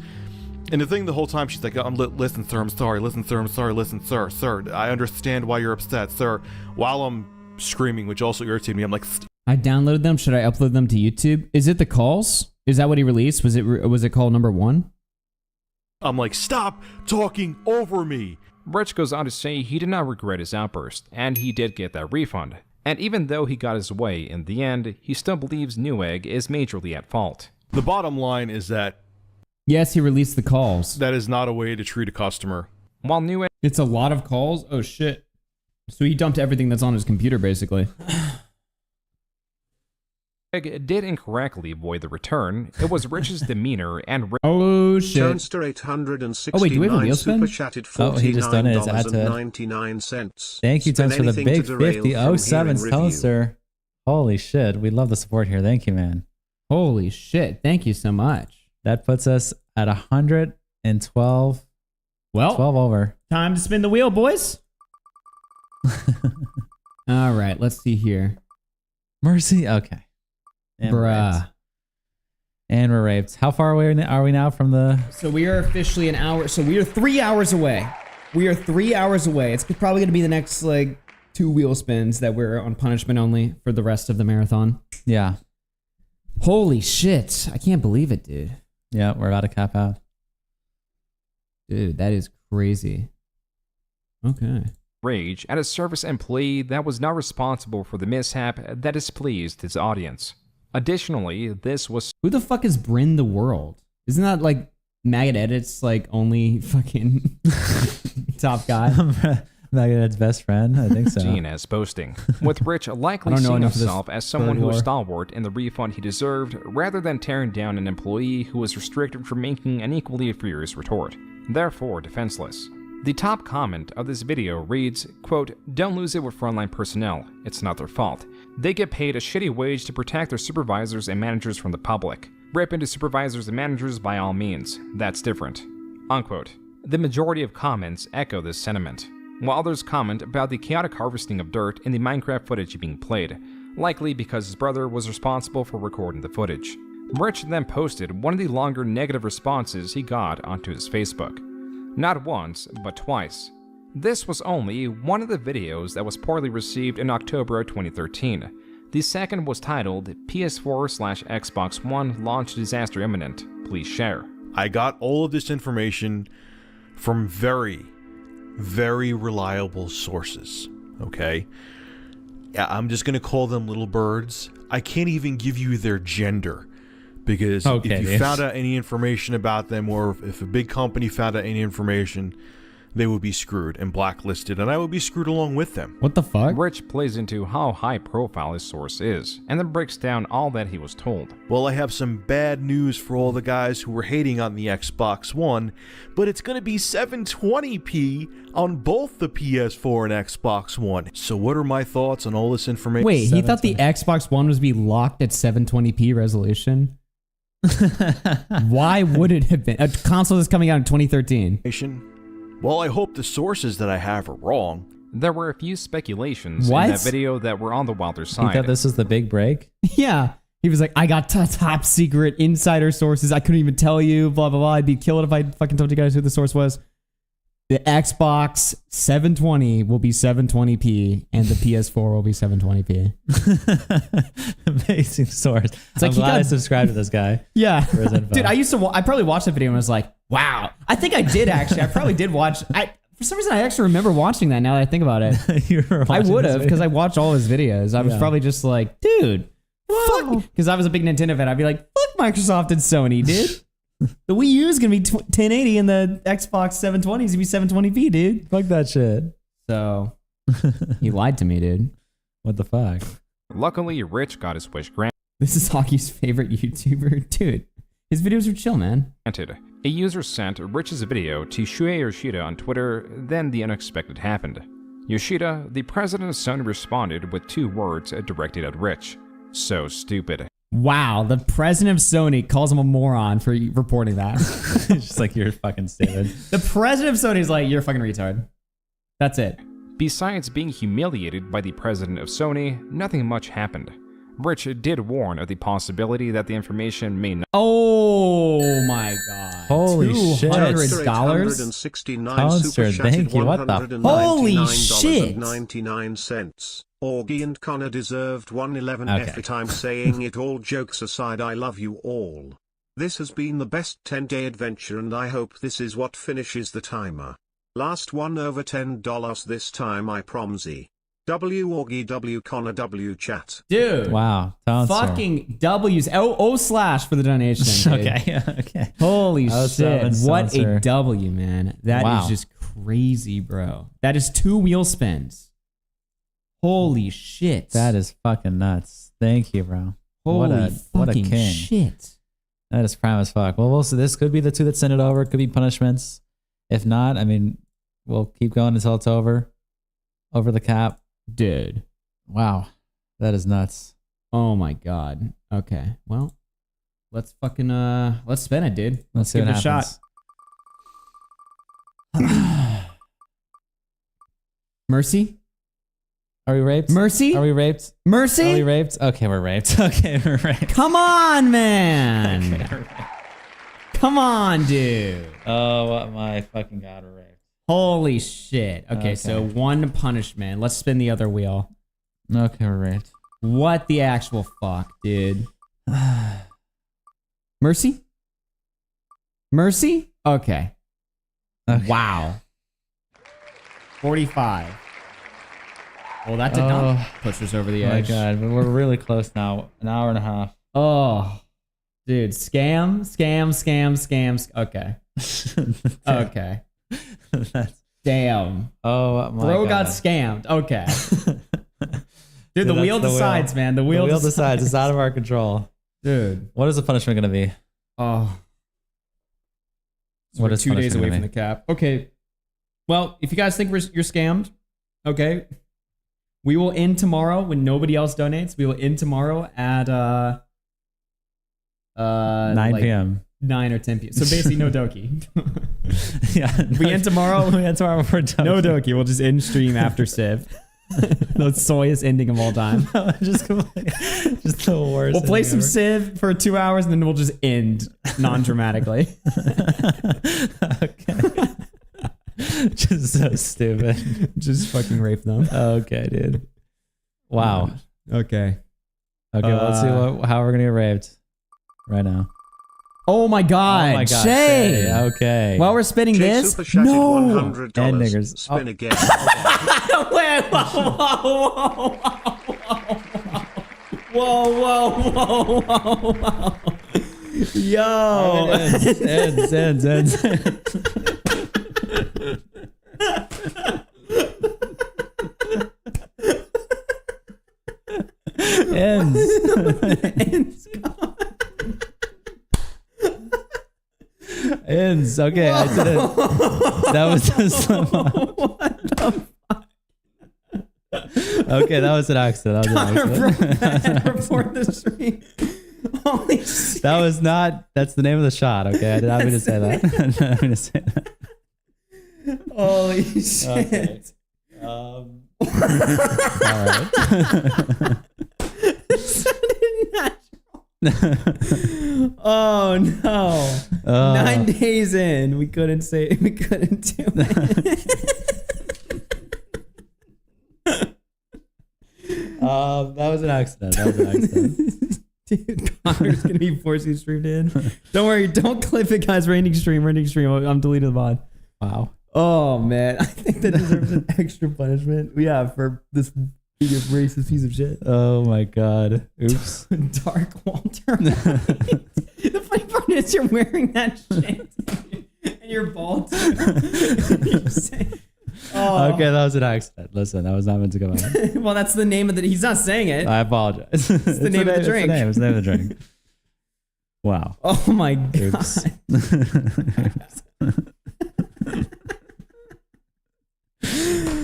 And the thing the whole time, she's like, listen, sir, I'm sorry. Listen, sir, I'm sorry. Listen, sir, I understand why you're upset, sir. While I'm screaming, which also irritated me, I'm like, I downloaded them. Should I upload them to YouTube? Is it the calls? Is that what he released? Was it call number 1? I'm like, stop talking over me. Rich goes on to say he did not regret his outburst, and he did get that refund. And even though he got his way in the end, he still believes Newegg is majorly at fault. The bottom line is that yes, he released the calls. That is not a way to treat a customer. While Newegg... It's a lot of calls? Oh, shit. So he dumped everything that's on his computer, basically. Did incorrectly void the return. It was Rich's demeanor and... Oh, shit. Turnster 869 oh, wait, do we have a wheel super spin? chatted he just done it. It's $49.99. Thank you, Tons, for the big 50. Oh, 7s, Toaster. Holy shit. We love the support here. Thank you, man. Holy shit. Thank you so much. That puts us at 112. Well, 12 over. Time to spin the wheel, boys. All right, let's see here. Mercy. Okay. And Bruh. And we're raped. How far away are we now from the... So we are officially an hour. So we are 3 hours away. We are 3 hours away. It's probably going to be the next, like, 2 wheel spins that we're on punishment only for the rest of the marathon. Yeah. Holy shit. I can't believe it, dude. Yeah, we're about to cap out. Dude, that is crazy. Okay. Rage at a service employee that was not responsible for the mishap that displeased his audience. Additionally, this was... Who the fuck is Bryn the World? Isn't that like Maggot Edit's like only fucking top guy? Maggot Edit's best friend? I think so. Gene as boasting, with Rich likely seeing himself as someone who was stalwart in the refund he deserved, rather than tearing down an employee who was restricted from making an equally furious retort. Therefore defenseless. The top comment of this video reads, quote, "Don't lose it with frontline personnel. It's not their fault. They get paid a shitty wage to protect their supervisors and managers from the public. Rip into supervisors and managers by all means. That's different." Unquote. The majority of comments echo this sentiment, while others comment about the chaotic harvesting of dirt in the Minecraft footage being played, likely because his brother was responsible for recording the footage. Rich then posted one of the longer negative responses he got onto his Facebook. Not once, but twice. This was only one of the videos that was poorly received in October of 2013. The second was titled PS4/Xbox One Launch Disaster Imminent. Please share. I got all of this information from very, very reliable sources, okay? Yeah, I'm just going to call them little birds. I can't even give you their gender. Because if you found out any information about them, or if a big company found out any information, they would be screwed and blacklisted, and I would be screwed along with them. What the fuck? Rich plays into how high profile his source is, and then breaks down all that he was told. Well, I have some bad news for all the guys who were hating on the Xbox One, but it's going to be 720p on both the PS4 and Xbox One. So what are my thoughts on all this information? Wait, he thought the Xbox One was be locked at 720p resolution? Why would it have been? A console that's coming out in 2013. Well, I hope the sources that I have are wrong. There were a few speculations in that video that were on the wilder side. You thought this was the big break? Yeah. He was like, I got top secret insider sources. I couldn't even tell you, blah, blah, blah. I'd be killed if I fucking told you guys who the source was. The Xbox 720 will be 720p and the PS4 will be 720p. Amazing source. It's like, I'm glad I subscribed to this guy. Yeah. Dude, I probably watched the video and was like, wow. I think I did actually. I probably did watch. For some reason, I actually remember watching that now that I think about it. I would have, because I watched all his videos. I was probably just like, dude, fuck. Because I was a big Nintendo fan. I'd be like, fuck Microsoft and Sony, dude. The Wii U is going to be 1080 and the Xbox 720 is going to be 720p, dude. Fuck that shit. So, he lied to me, dude. What the fuck? Luckily, Rich got his wish granted. This is Hockey's favorite YouTuber. Dude, his videos are chill, man. A user sent Rich's video to Shuei Yoshida on Twitter, then the unexpected happened. Yoshida, the president of Sony, responded with 2 words directed at Rich. So stupid. Wow, the president of Sony calls him a moron for reporting that. It's just like, you're fucking stupid. The president of Sony is like, you're a fucking retard. That's it. Besides being humiliated by the president of Sony, nothing much happened. Rich did warn of the possibility that the information may not... Oh my god. Holy shit. $200? Super thank you. What the? Holy shit. 99 cents. Augie and Connor deserved 111 every time. Saying it all jokes aside, I love you all. This has been the best 10-day adventure and I hope this is what finishes the timer. Last one over $10 this time, I promsy. W Augie W Connor W chat. Dude. Wow. Fucking W's. O slash for the donation. Dude. Okay. Okay. Holy shit. What a W, man. That is just crazy, bro. That is 2 wheel spins. Holy shit. That is fucking nuts. Thank you, bro. Holy what a king. Shit. That is prime as fuck. Well, we'll see. This could be the 2 that send it over. It could be punishments. If not, I mean, we'll keep going until it's over. Over the cap. Dude. Wow. That is nuts. Oh my god. Okay. Well, let's fucking let's spin it, dude. Let's see give what it a shot. Mercy? Are we raped? Mercy? Are we raped? Mercy? Are we raped? Okay, we're raped. Okay, we're raped. Come on, man. Okay, we're raped. Come on, dude. Oh my fucking god, we're raped. Holy shit. Okay, so one punishment. Let's spin the other wheel. Okay, we're raped. What the actual fuck, dude? Mercy? Mercy? Okay. Wow. 45. Well, that did not push us over the edge. Oh my god, but we're really close now. An hour and a half. Oh, dude, scam. Okay. Okay. Damn. Oh my Bro god. got scammed. Okay. Dude, the wheel decides, man. The wheel decides. It's out of our control. Dude. What is the punishment going to be? Oh. So What we're is 2 days punishment away gonna from the cap. Okay. Well, if you guys think you're scammed, okay, we will end tomorrow when nobody else donates. We will end tomorrow at 9 p.m. 9 or 10 p.m. So basically, no Doki. Yeah, we end tomorrow. We end tomorrow for Doki. No Doki. We'll just end stream after Civ. The soyest ending of all time. just the worst. We'll play some Civ for 2 hours and then we'll just end non-dramatically. Okay. Just so stupid. Just fucking rape them. Okay, dude. Wow. Okay. Okay, well, let's see how we're gonna get raped right now. Oh my god. Oh my god, Shay. Shay. Okay. While we're spinning Jay this, Super Chatted no. $100. And niggers. Spin again. Wait, whoa. Yo. Ends. Ends. Okay, I did it. That was a slip up. What the fuck? Okay, that was an accident. Report the stream. Holy shit. That was not. That's the name of the shot. Okay, I did not mean to say that. I did not mean to say that. Holy shit. Okay. All right. Oh no. 9 days in, we couldn't do it. That was an accident. Dude, Connor's gonna be forcing streamed in. Don't worry, don't clip it, guys. Rating stream. I'm deleting the VOD. Wow. Oh man, I think that deserves an extra punishment. Yeah, for this racist piece of shit. Oh my god. Oops. Dark Walter. The funny part is you're wearing that shit and you're bald. Oh. Okay, that was an accident. Listen, that was not meant to come out. Well, that's the name of the. He's not saying it. I apologize. It's the name of the drink. It's the name of the drink. Wow. Oh my god. Oops.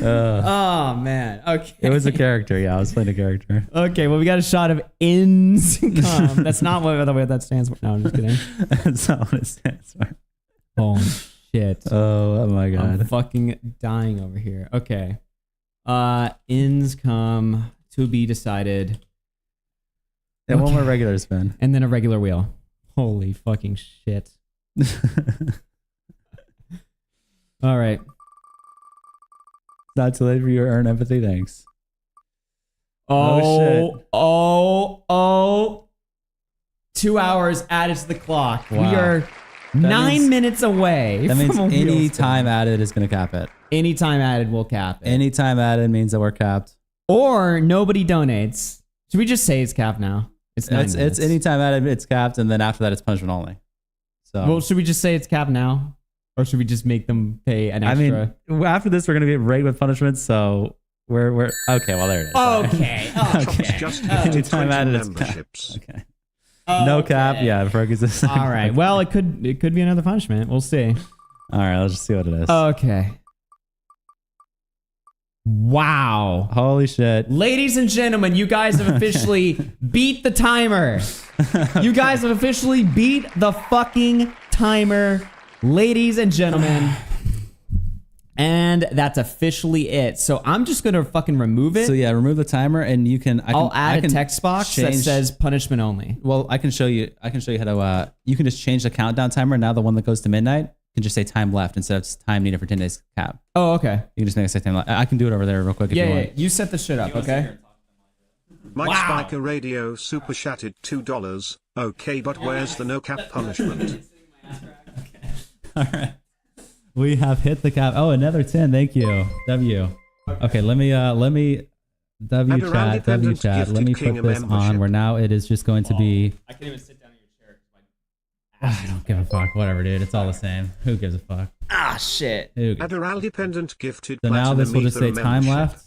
Oh man. Okay. It was a character. Yeah, I was playing a character. Okay. Well, we got a shot of ins come. That's not what that stands for. No, I'm just kidding. That's not what it stands for. Holy shit. Oh my god. I'm fucking dying over here. Okay. Ins come to be decided. And one more regular spin. And then a regular wheel. Holy fucking shit. All right. Not too late for you to earn empathy. Thanks. Oh, shit. 2 hours added to the clock. Wow. We are 9 minutes away. That means from a wheel any spin. time added is going to cap it. Any time added will cap it. Any time added means that we're capped. Or nobody donates. Should we just say it's capped now? It's 9 minutes. It's any time added, it's capped, and then after that, it's punishment only. So. Well, should we just say it's capped now? Or should we just make them pay an extra? I mean, after this, we're going to get raped with punishments, so we're okay, well, there it is. Okay. Anytime added, it's capped. Okay. No cap, yeah. Fergus. All right. Well, it could be another punishment. We'll see. All right, let's just see what it is. Okay. Wow. Holy shit. Ladies and gentlemen, you guys have officially beat the timer. You guys have officially beat the fucking timer, ladies and gentlemen. And that's officially it. So I'm just gonna fucking remove it. So yeah, remove the timer, and you can. I'll add a text box that says punishment only. Well, I can show you. I can show you how to. You can just change the countdown timer. Now the one that goes to midnight can just say time left instead of time needed for 10 days cap. Oh, okay. You can just make it say time left. I can do it over there real quick if you want. You set the shit up, okay? Mike Spiker Radio super chatted $2. Okay, but where's the no cap punishment? All right. We have hit the cap. Oh, another 10. Thank you. W. Okay, let me W chat. Let me put this on where now it is just going to be. I can't even sit down in your chair. I don't give a fuck. Whatever, dude. It's all the same. Who gives a fuck? Ah, shit. Adderall dependent gifted. So now this will just say time membership.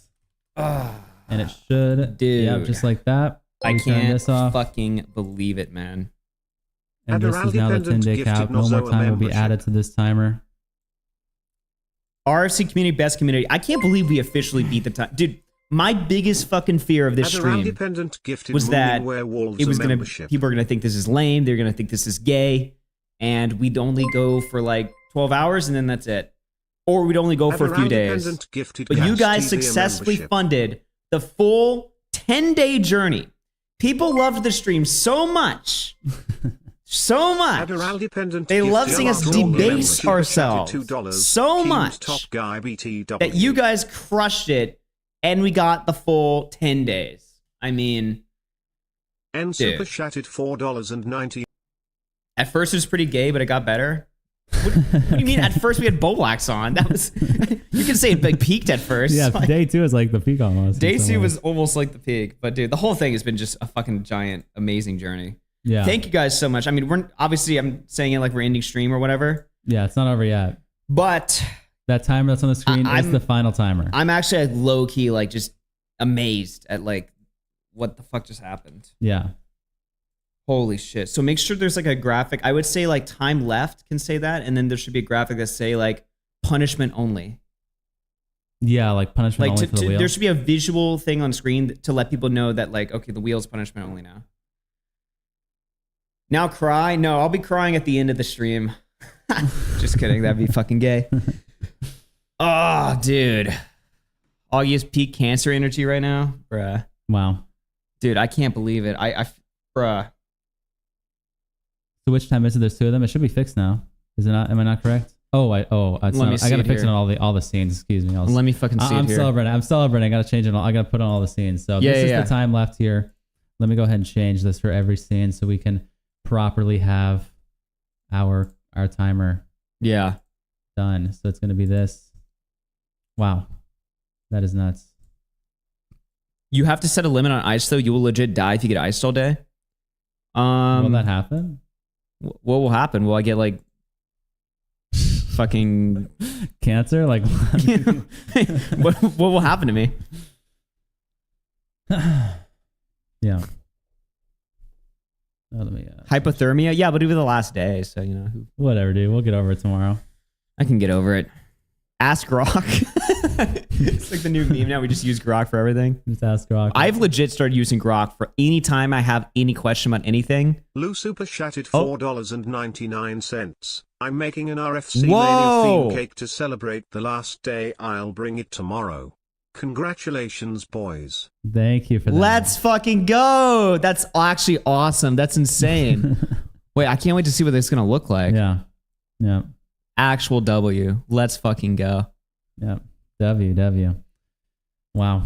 left. And it should. Dude. Yep, just like that. I We turn can't this off. fucking believe it, man. And this is now the 10-day cap. No more time will be added to this timer. RFC community, best community. I can't believe we officially beat the time. Dude, my biggest fucking fear of this stream was that it was gonna, people are gonna think this is lame. They're gonna think this is gay. And we'd only go for like 12 hours and then that's it. Or we'd only go for a few days. But you guys successfully funded the full 10-day journey. People loved the stream so much. So much. They love seeing us debase ourselves so much that you guys crushed it and we got the full 10 days. I mean, N super chatted $4.90. At first it was pretty gay, but it got better. What do you mean? At first we had Bolex on. That was, you can say it like peaked at first. Yeah, day 2 is like the peak almost. Day 2 was almost like the peak. But dude, the whole thing has been just a fucking giant, amazing journey. Yeah. Thank you guys so much. I mean, we're obviously, I'm saying it like we're ending stream or whatever. Yeah, it's not over yet. But that timer that's on the screen is the final timer. I'm actually like low key, like just amazed at like what the fuck just happened. Yeah. Holy shit. So make sure there's like a graphic. I would say like time left can say that. And then there should be a graphic that say like punishment only. Yeah, like punishment like only for the wheel. There should be a visual thing on screen to let people know that like, okay, the wheel's punishment only now. Now cry? No, I'll be crying at the end of the stream. Just kidding. That'd be fucking gay. Oh, dude. Augie has peak cancer energy right now. Bruh. Wow. Dude, I can't believe it. Bruh. So which time is it? There's 2 of them. It should be fixed now. Is it not? Am I not correct? I gotta fix it on all the scenes. Excuse me. Let me fucking see it here. I'm celebrating. I gotta change it. I gotta put on all the scenes. So this is the time left here. Let me go ahead and change this for every scene so we can properly have our timer done. So it's going to be this. Wow. That is nuts. You have to set a limit on ice though. You will legit die if you get iced all day. Will that happen? What will happen? Will I get like fucking cancer? Like what will happen to me? Yeah. Oh, let me, hypothermia? Yeah, but it'll be the last day, so you know. Whatever, dude. We'll get over it tomorrow. I can get over it. Ask Grok. It's like the new meme now. We just use Grok for everything. Just ask Grok. I've legit started using Grok for any time I have any question about anything. Lou super chatted $4.99. I'm making an RFC Mania theme cake to celebrate the last day. I'll bring it tomorrow. Congratulations, boys. Thank you for that. Let's fucking go. That's actually awesome. That's insane. Wait, I can't wait to see what this is going to look like. Yeah. Yeah. Actual W. Let's fucking go. Yeah. W. Wow.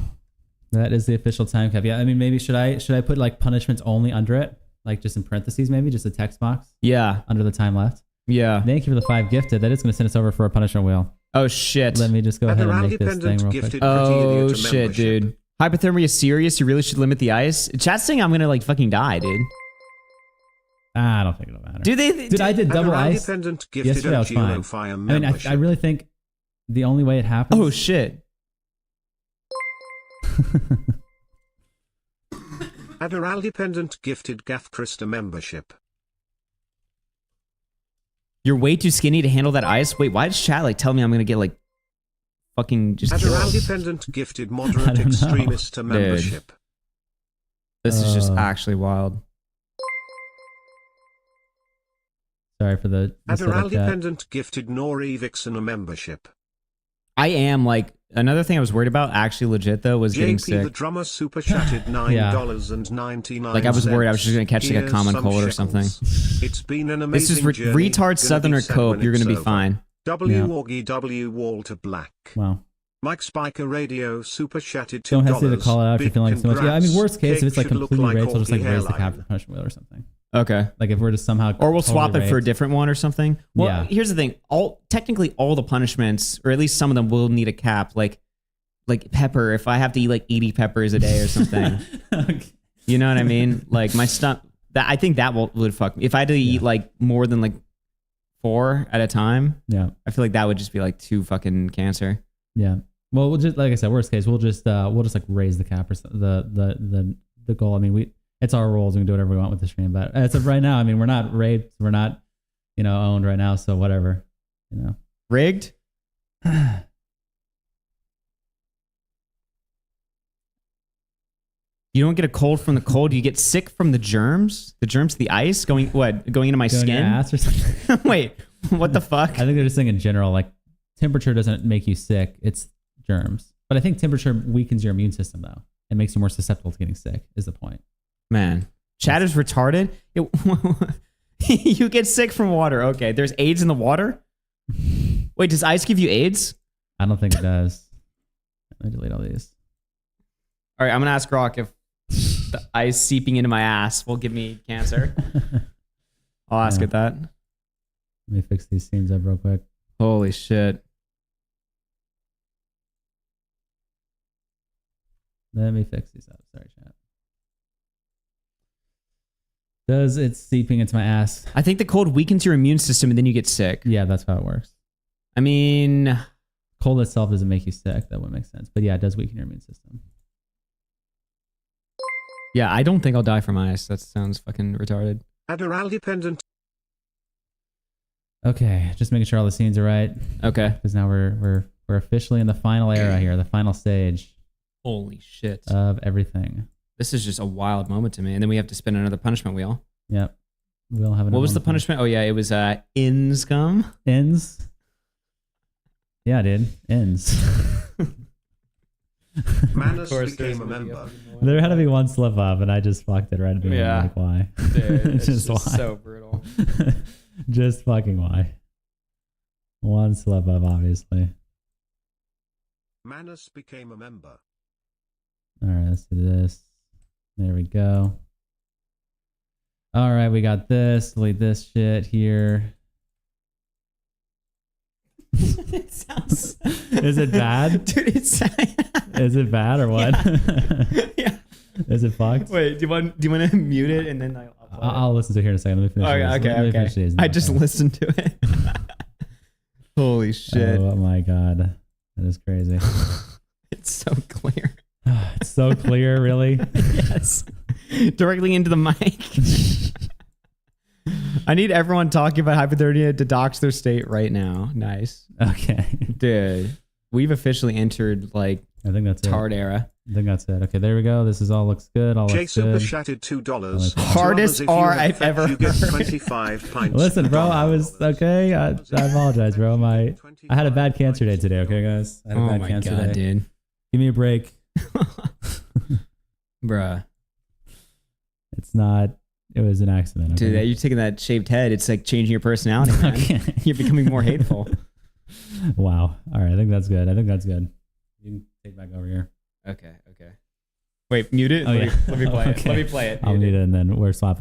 That is the official time cap. Yeah. I mean, maybe should I put like punishments only under it? Like just in parentheses, maybe just a text box? Yeah. Under the time left? Yeah. Thank you for the 5 gifted. That is going to send us over for a punishment wheel. Oh shit. Let me just go ahead and make this thing real quick. Oh shit, dude. Hypothermia is serious. You really should limit the ice. Chat's saying I'm gonna like fucking die, dude. I don't think it'll matter. Dude, I did double ice yesterday. I was fine. I mean, I really think the only way it happens. Oh shit. Adderall dependent gifted Gaff Krista membership. You're way too skinny to handle that ice. Wait, why does chat like tell me I'm gonna get like fucking just Adderall kills. dependent gifted moderate extremist to membership. This is just actually wild. Sorry for the Adderall dependent gifted Nori Vixen a membership. I am like another thing I was worried about, actually legit though, was getting JP sick. the drummer super chatted $9.99. Like I was worried I was just gonna catch like a common cold or something. It's been an This amazing is journey. retard Gonna southerner be sad cope. when You're gonna it's be over. fine. W Yeah. Augie W Walter Black. Wow. Mike Spiker Radio super chatted $2. Don't hesitate to call it out if you're Big feeling like so much. Yeah, I mean, worst case, if it's like Cake should look completely like raped, we'll just like Augie raise the hairline. cap for punishment wheel or something. Okay. Like if we're just somehow, Or we'll swap totally it for a raped. different one or something. Well, Yeah. here's the thing. Technically all the punishments, or at least some of them, will need a cap. Like pepper. If I have to eat like 80 peppers a day or something, you know what I mean? Like my stomach. I think that would fuck me. If I had to eat like more than like 4 at a time, Yeah. I feel like that would just be like too fucking cancer. Yeah. Well, we'll just, like I said, worst case, we'll just like raise the cap or the goal. I mean, it's our rules. We can do whatever we want with the stream. But as of right now, I mean, we're not raped. We're not, owned right now. So whatever, Rigged? You don't get a cold from the cold. You get sick from the germs. The germs, the ice going into my Go in your skin. ass or something. Wait, what the fuck? I think they're just saying in general, like temperature doesn't make you sick. It's germs. But I think temperature weakens your immune system though. It makes you more susceptible to getting sick is the point. Man, Chad is retarded. You get sick from water. Okay, there's AIDS in the water. Wait, does ice give you AIDS? I don't think it does. Let me delete all these. All right, I'm gonna ask Rock if the ice seeping into my ass will give me cancer. I'll ask it that. Let me fix these scenes up real quick. Holy shit. Let me fix these up. Sorry, chat. Does it seeping into my ass? I think the cold weakens your immune system and then you get sick. Yeah, that's how it works. I mean, cold itself doesn't make you sick. That wouldn't make sense. But yeah, it does weaken your immune system. Yeah, I don't think I'll die from ice. That sounds fucking retarded. Adderall dependent. Okay, just making sure all the scenes are right. Okay. Because now we're officially in the final era here, the final stage. Holy shit. Of everything. This is just a wild moment to me. And then we have to spin another punishment wheel. Yep. We'll have What was the punishment? Oh yeah, it was ins gum. Ins? Yeah, dude. Ins. Manus became a member. There had to be one slip up, and I just fucked it right at the beginning. Yeah. Like, why? Dude, it's just just why? so brutal. Just fucking why? One slip up, obviously. Manus became a member. All right, let's do this. There we go. All right, we got this. Delete this shit here. It sounds. Is it bad? Dude, it's. Is it bad or what? Yeah. Is it fucked? Wait, do you want to mute it and then I'll listen to it here in a second. Let me finish. Okay, this. okay, Let me okay. finish these. I just listened to it. Holy shit. Oh my god, that is crazy. It's so clear. It's so clear, really. Yes. Directly into the mic. I need everyone talking about hypothermia to dox their state right now. Nice. Okay. Dude, we've officially entered like I think that's tard era. I think that's it. Okay, there we go. This is all looks good. All J looks Super good. shattered $2. Hardest To others, if you R have I've fed, ever you get heard. 25 pints. Listen, bro, I was okay. I apologize, bro. I had a bad cancer day today. Okay, guys. I had a Oh bad my cancer god, day. dude. Give me a break. Bruh. It's not. It was an accident. Okay? Dude, you're taking that shaved head. It's like changing your personality, man. Okay. You're becoming more hateful. Wow. All right. I think that's good. You can take back over here. Okay. Wait, mute it. Oh, Let yeah. me play it. Okay. Let me play it. I'll mute it and then we're swapping.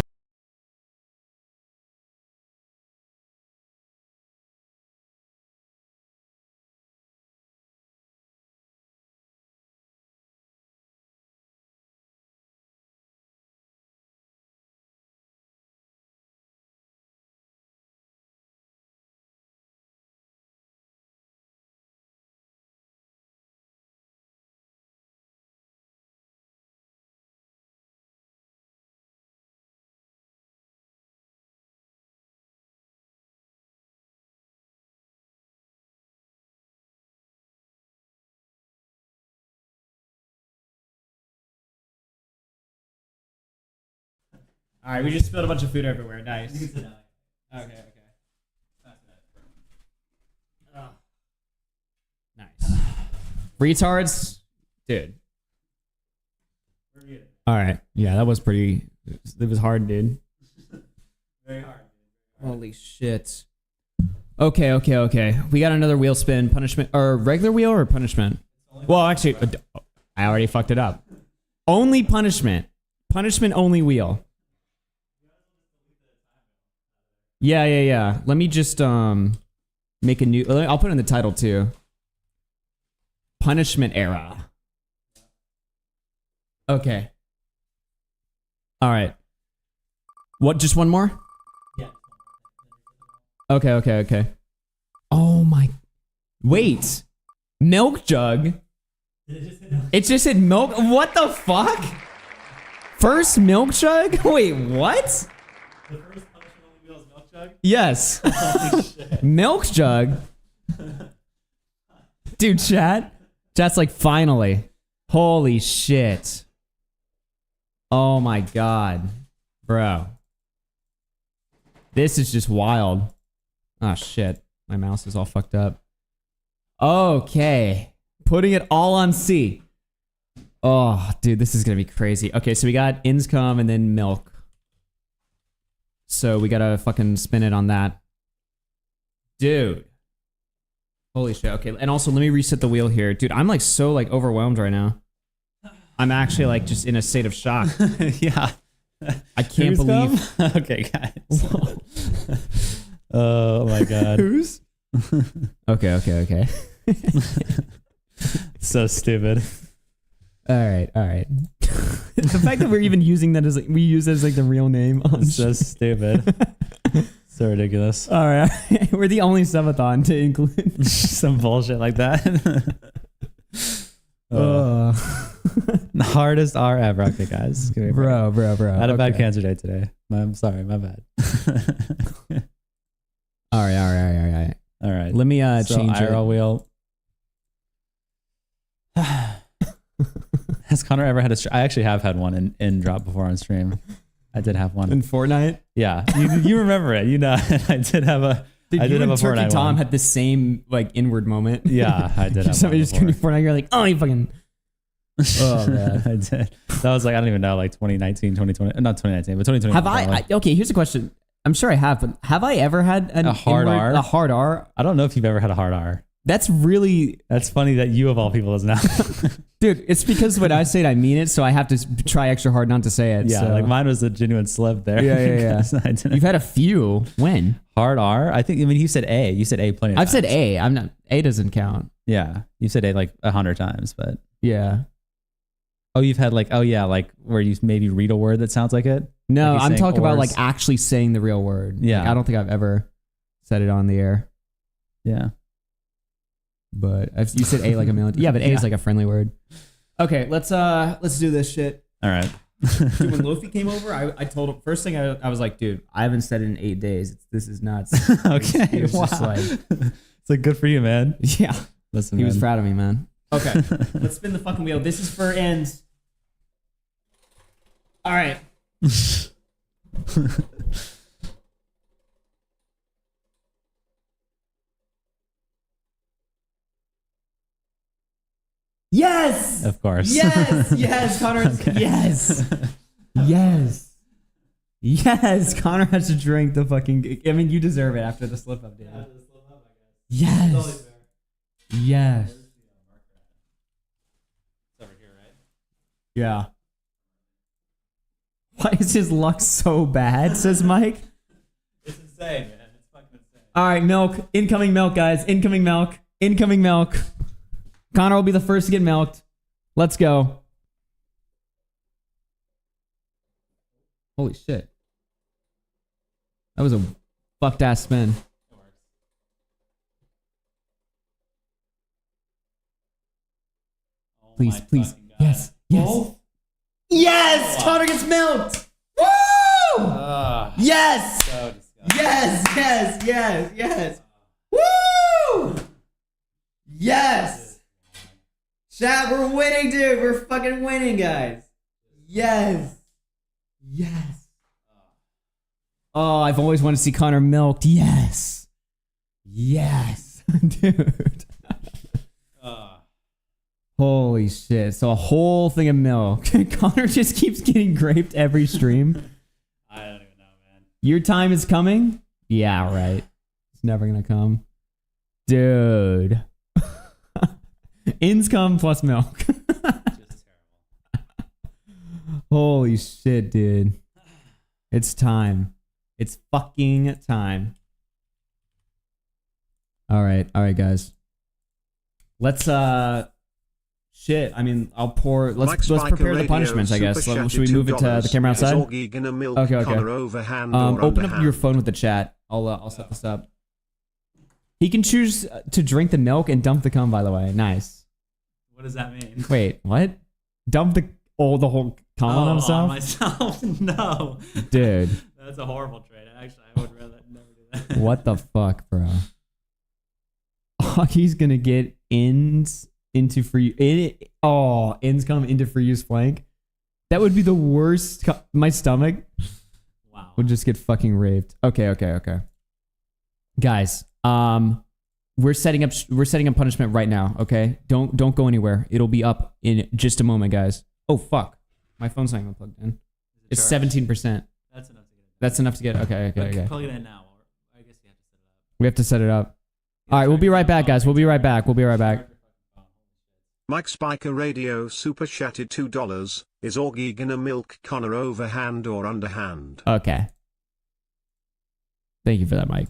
All right, we just spilled a bunch of food everywhere. Nice. Okay. Oh. Nice. Retards, dude. All right. Yeah, that was pretty. It was hard, dude. Very hard. Holy shit. Okay. We got another wheel spin. Punishment or regular wheel or punishment? Well, actually, I already fucked it up. Only punishment. Punishment only wheel. Yeah. Let me just make a new. I'll put in the title too. Punishment era. Okay. All right. What? Just one more? Yeah. Okay. Oh my. Wait. Milk jug. It just said milk. What the fuck? First milk jug? Wait, what? The first punishment only wheel is milk jug? Yes. Holy shit. Milk jug. Dude, chat's like, finally. Holy shit. Oh my god. Bro. This is just wild. Oh shit. My mouse is all fucked up. Okay. Putting it all on C. Oh, dude, this is gonna be crazy. Okay, so we got income and then milk. So we gotta fucking spin it on that. Dude. Holy shit. Okay, and also let me reset the wheel here. Dude, I'm like so like overwhelmed right now. I'm actually like just in a state of shock. Yeah. I can't believe. Okay, guys. Oh my god. Who's? Okay. So stupid. All right. The fact that we're even using that as like, we use it as like the real name. So stupid. So ridiculous. All right. We're the only subathon to include some bullshit like that. The hardest R ever. Okay, guys. Bro. I had a bad cancer day today. I'm sorry, my bad. All right. Let me change IRL it. wheel. Has Connor ever had a I actually have had one in drop before on stream. I did have one. In Fortnite? Yeah. You remember it. You know, I did have a Did I you did have and a Turkey Fortnite Tom one. had the same like inward moment? Yeah, I did have Somebody one just came to Fortnite, you're like, oh, you fucking... Oh, man. I did. That was like, I don't even know, like 2019, 2020, not 2019, but 2020. Have I okay, here's a question. I'm sure I have, but have I ever had a hard R? A hard R? I don't know if you've ever had a hard R. That's funny that you of all people doesn't know. Dude, it's because when I say it, I mean it, so I have to try extra hard not to say it. Yeah, so. like mine was a genuine slip there. Yeah. You've had a few. When? Hard R? I think, I mean, you said A. You said A plenty of times. I've said A. I'm not, A doesn't count. Yeah. You said A like 100 times, but. Yeah. Oh, you've had like, oh yeah, like where you maybe read a word that sounds like it? No, like I'm talking about ors. like actually saying the real word. Yeah. Like, I don't think I've ever said it on the air. Yeah. But you said A like a million. Yeah, but A is like a friendly word. Okay, let's do this shit. All right. Dude, when Lofi came over, I told him first thing I was like, dude, I haven't said it in 8 days. This is nuts. Okay. He was wow. just like, it's like good for you, man. Yeah. Listen, he man. was proud of me, man. Okay, let's spin the fucking wheel. This is for ends. All right. Yes. Of course. Yes. Connor. Okay. Yes. Connor has to drink the fucking. I mean, you deserve it after the slip up, dude. Yes. Yes. Yeah. Why is his luck so bad? Says Mike. It's insane, man. It's fucking insane. All right, milk. Incoming milk, guys. Incoming milk. Connor will be the first to get milked. Let's go. Holy shit. That was a fucked ass spin. Please. Yes. Yes! Oh. Connor gets milked! Woo! Yes! So disgusting. Yes! Woo! Yes! Chat, we're winning, dude. We're fucking winning, guys. Yes. Oh, I've always wanted to see Connor milked. Yes. Yes. Dude. Holy shit. So a whole thing of milk. Connor just keeps getting graped every stream. I don't even know, man. Your time is coming? Yeah, right. It's never gonna come. Dude. Ins come plus milk. Holy shit, dude. It's time. It's fucking time. All right, guys. Let's shit. I mean, I'll pour. Let's prepare the punishments. I guess. Should we move it to the camera outside? Okay. Open up your phone with the chat. I'll set this up. He can choose to drink the milk and dump the cum. By the way, nice. What does that mean? Wait, what? Dump the whole cum on himself? On myself? No. Dude. That's a horrible trade. Actually, I would rather never do that. What the fuck, bro? Augie's gonna get ins into free. Ins come into free use flank. That would be the worst. My stomach. Wow. Would just get fucking raped. Okay. Guys, we're setting up punishment right now. Okay, don't go anywhere. It'll be up in just a moment, guys. Oh fuck, my phone's not even plugged in. It's 17%. That's enough to get. That's enough to get. Okay. Plug it in now. I guess you have to set it up. We have to set it up. All right, we'll be right back, guys. We'll be right back. Mike Spiker Radio super chatted $2. Is Augie gonna milk Connor overhand or underhand? Okay. Thank you for that, Mike.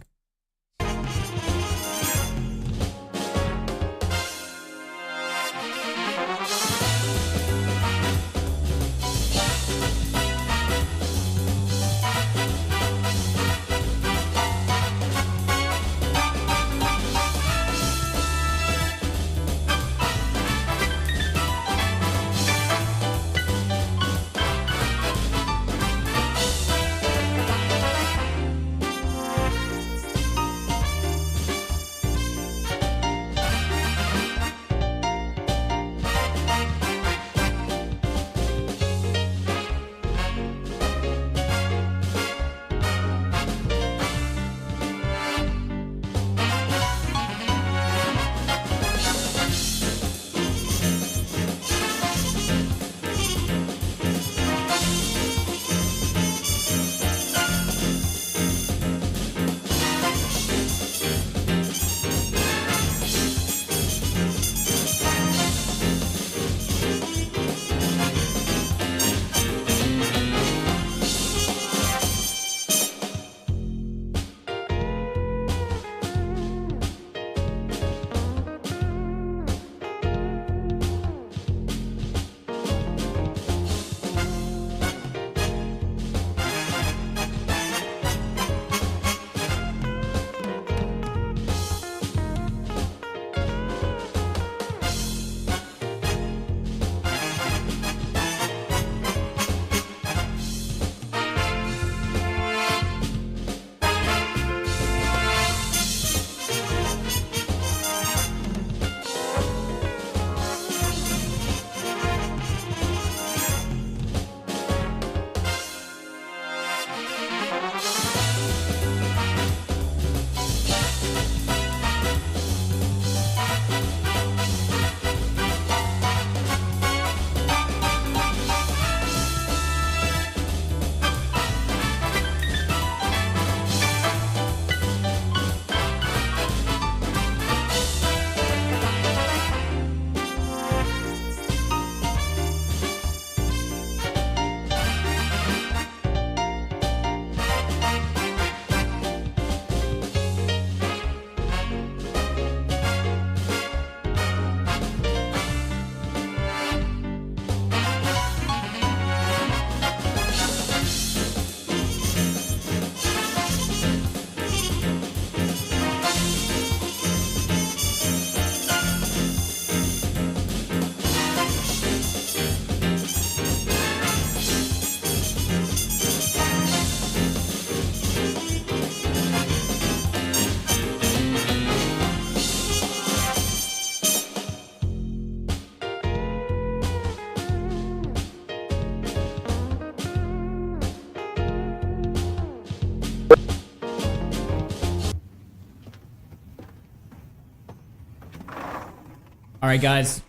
All right, guys.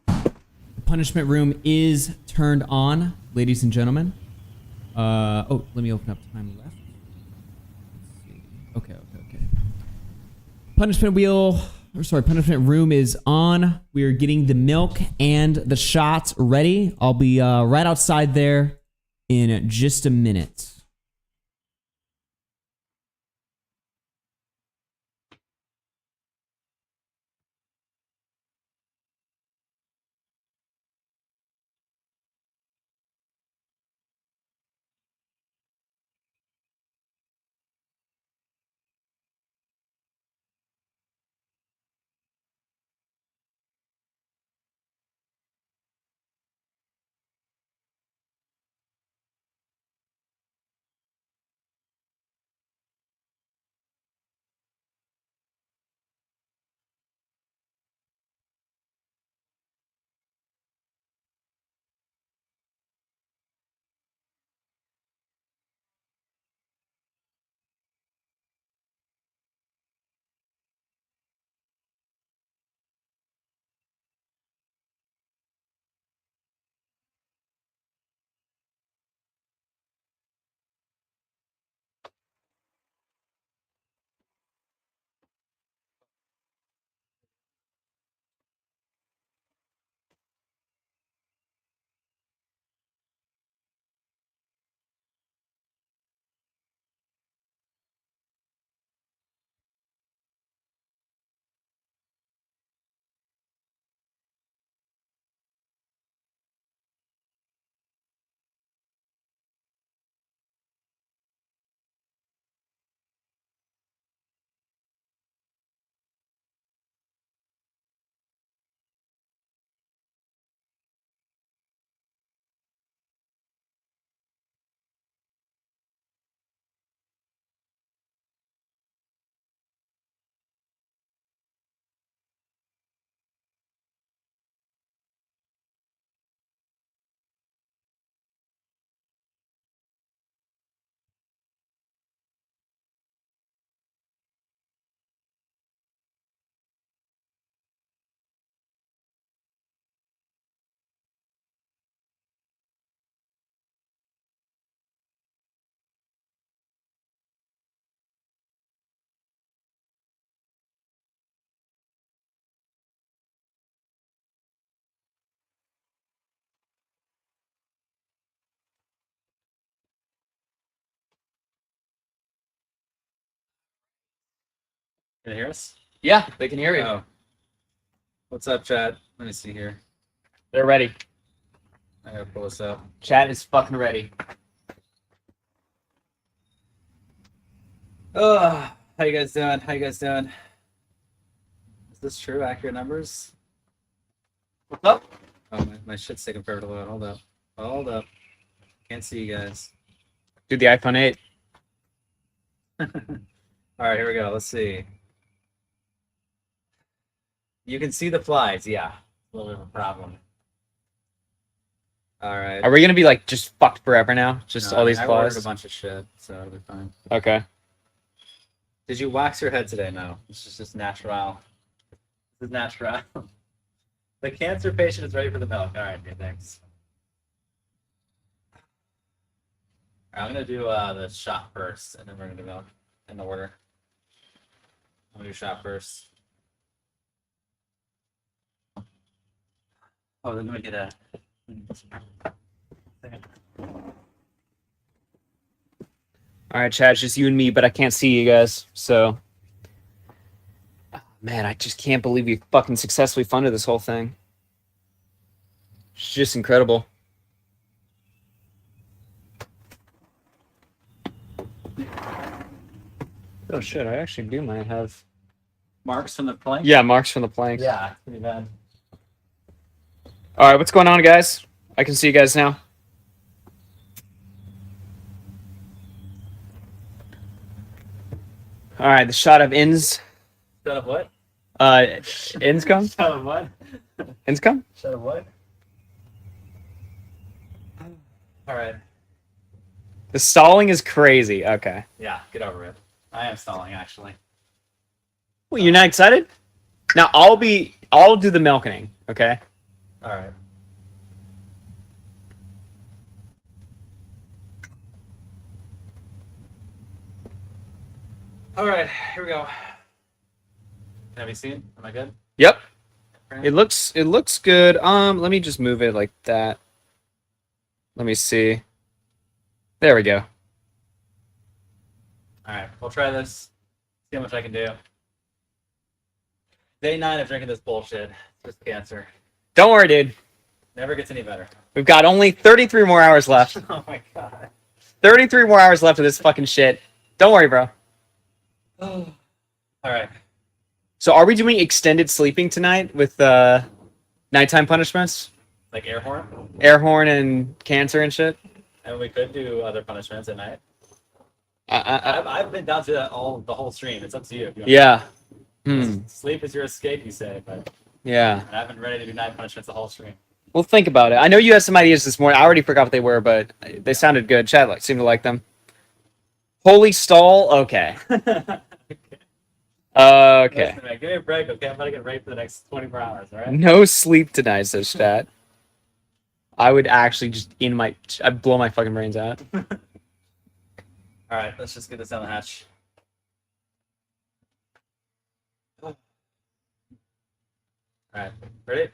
The punishment room is turned on, ladies and gentlemen. Oh, let me open up time left. Okay. Punishment room is on. We are getting the milk and the shots ready. I'll be right outside there in just a minute. Can they hear us? Yeah, they can hear you. Oh. What's up, chat? Let me see here. They're ready. I gotta pull this up. Chat is fucking ready. How you guys doing? Is this true? Accurate numbers? What's up? Oh, my shit's taking forever to load. Hold up. Can't see you guys. Dude, the iPhone 8. All right, here we go. Let's see. You can see the flies, yeah. A little bit of a problem. All right. Are we gonna be like just fucked forever now? Just all these I flies? ordered a bunch of shit, so it'll be fine. Okay. Did you wax your head today? No. This is just natural. This is natural. The cancer patient is ready for the milk. All right, dude, thanks. All right, I'm gonna do the shot first, and then we're gonna do milk in the order. I'm gonna do shot first. Oh, then let me get a. All right, chat, it's just you and me, but I can't see you guys, so. Oh, man, I just can't believe we fucking successfully funded this whole thing. It's just incredible. Oh shit, I actually do might have marks from the plank? Yeah, marks from the plank. Yeah, pretty bad. All right, what's going on, guys? I can see you guys now. All right, the shot of ins. Shut up, what? Ins come? Shut up, what? Ins come? Shut up, what? All right. The stalling is crazy. Okay. Yeah, get over it. I am stalling, actually. Well, you're not excited? Now, I'll be I'll do the milking. Okay. All right. All right, here we go. Have you seen? Am I good? Yep. It looks good. Let me just move it like that. Let me see. There we go. All right, we'll try this. See how much I can do. Day 9 of drinking this bullshit. It's just cancer. Don't worry, dude. Never gets any better. We've got only 33 more hours left. Oh my god. 33 more hours left of this fucking shit. Don't worry, bro. All right. So are we doing extended sleeping tonight with nighttime punishments? Like air horn? Air horn and cancer and shit? And we could do other punishments at night. I've been down to that the whole stream. It's up to you. If you want Yeah. Sleep is your escape, you say, but Yeah. I've been ready to do night punishments the whole stream. We'll think about it. I know you had some ideas this morning. I already forgot what they were, but they sounded good. Chad seemed to like them. Holy stall? Okay. Okay. Listen, man, give me a break, okay? I'm about to get ready for the next 24 hours, all right? No sleep tonight, says Chat. I would actually just I'd blow my fucking brains out. All right, let's just get this down the hatch. All right, ready?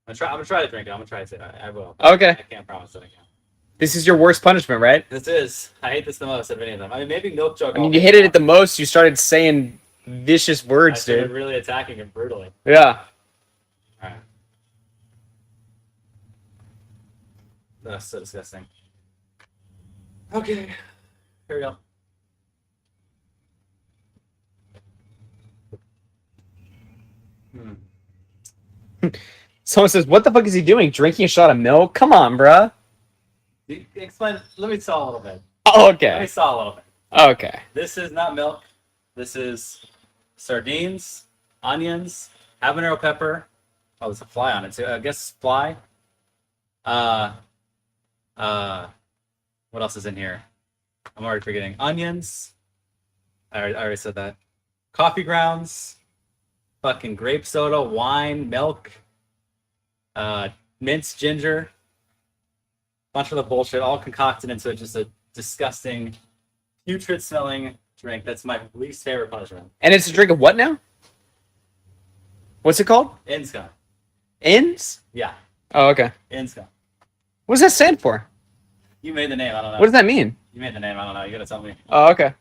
I'm gonna try to drink it. I'm gonna try to. I will. Okay. I can't promise that I can. This is your worst punishment, right? This is. I hate this the most of any of them. I mean, maybe milk jug. I mean, you hit it at the most. You started saying vicious words, I started dude. really attacking him brutally. Yeah. All right. That's so disgusting. Okay. Here we go. Someone says, "What the fuck is he doing? Drinking a shot of milk? Come on, bruh." Explain. Let me saw a little bit. Oh, okay. Let me saw a little bit. Okay. This is not milk. This is sardines, onions, habanero pepper. Oh, there's a fly on it too. I guess fly. What else is in here? I'm already forgetting. Onions. I already said that. Coffee grounds. Fucking grape soda, wine, milk. Minced ginger. Bunch of the bullshit, all concocted into just a disgusting, putrid-smelling drink. That's my least favorite punishment. And it's a drink of what now? What's it called? Inska. Ins? Yeah. Oh, okay. Inska. What does that stand for? You made the name. I don't know. What does that mean? You made the name. I don't know. You gotta tell me. Oh, okay.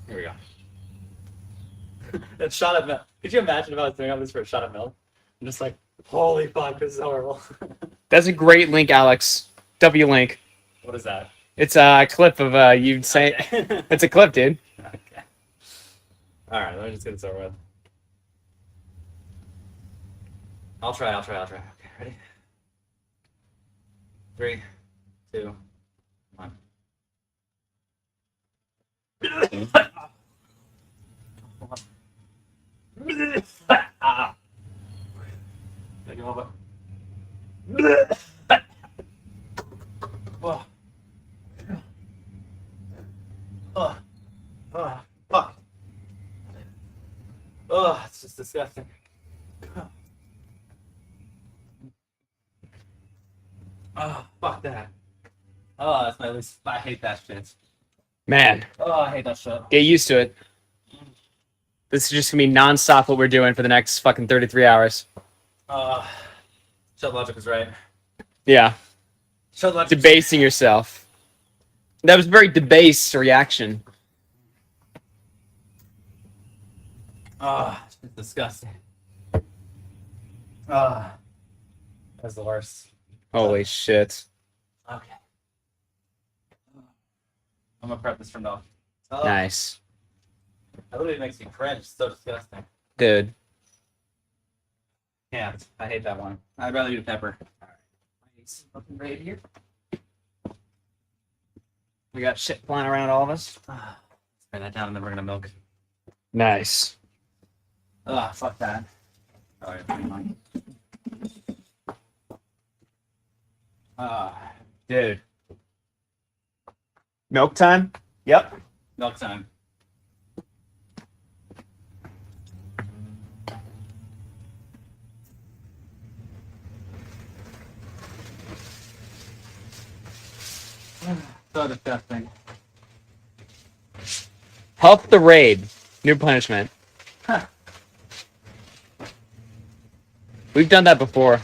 Here we go. That shot of milk. Could you imagine if I was doing all this for a shot of milk? I'm just like, holy fuck, this is horrible. That's a great link, Alex. W link. What is that? It's a clip of you saying. Okay. It's a clip, dude. Okay. All right, let me just get this over with. I'll try. Okay, ready? 3, 2, 1. Take it over. Fuck. Oh, it's just disgusting. Oh, fuck that. Oh, that's my least. I hate that shit. Man. Oh, I hate that shit. Get used to it. This is just gonna be nonstop what we're doing for the next fucking 33 hours. Shut Logic was right. Yeah. Shut Logic. Debasing yourself. That was a very debased reaction. Oh, it's disgusting. That's the worst. Holy shit. Okay. I'm gonna prep this for milk. Oh, Nice. that literally makes me cringe. It's so disgusting. Dude. Can't. I hate that one. I'd rather eat a pepper. Alright. Something right here. We got shit flying around all of us. Spray that down and then we're gonna milk. Nice. Ugh, fuck that. Alright, never mind. Dude. Milk time? Yep. Milk time. so disgusting. Help the raid. New punishment. Huh. We've done that before.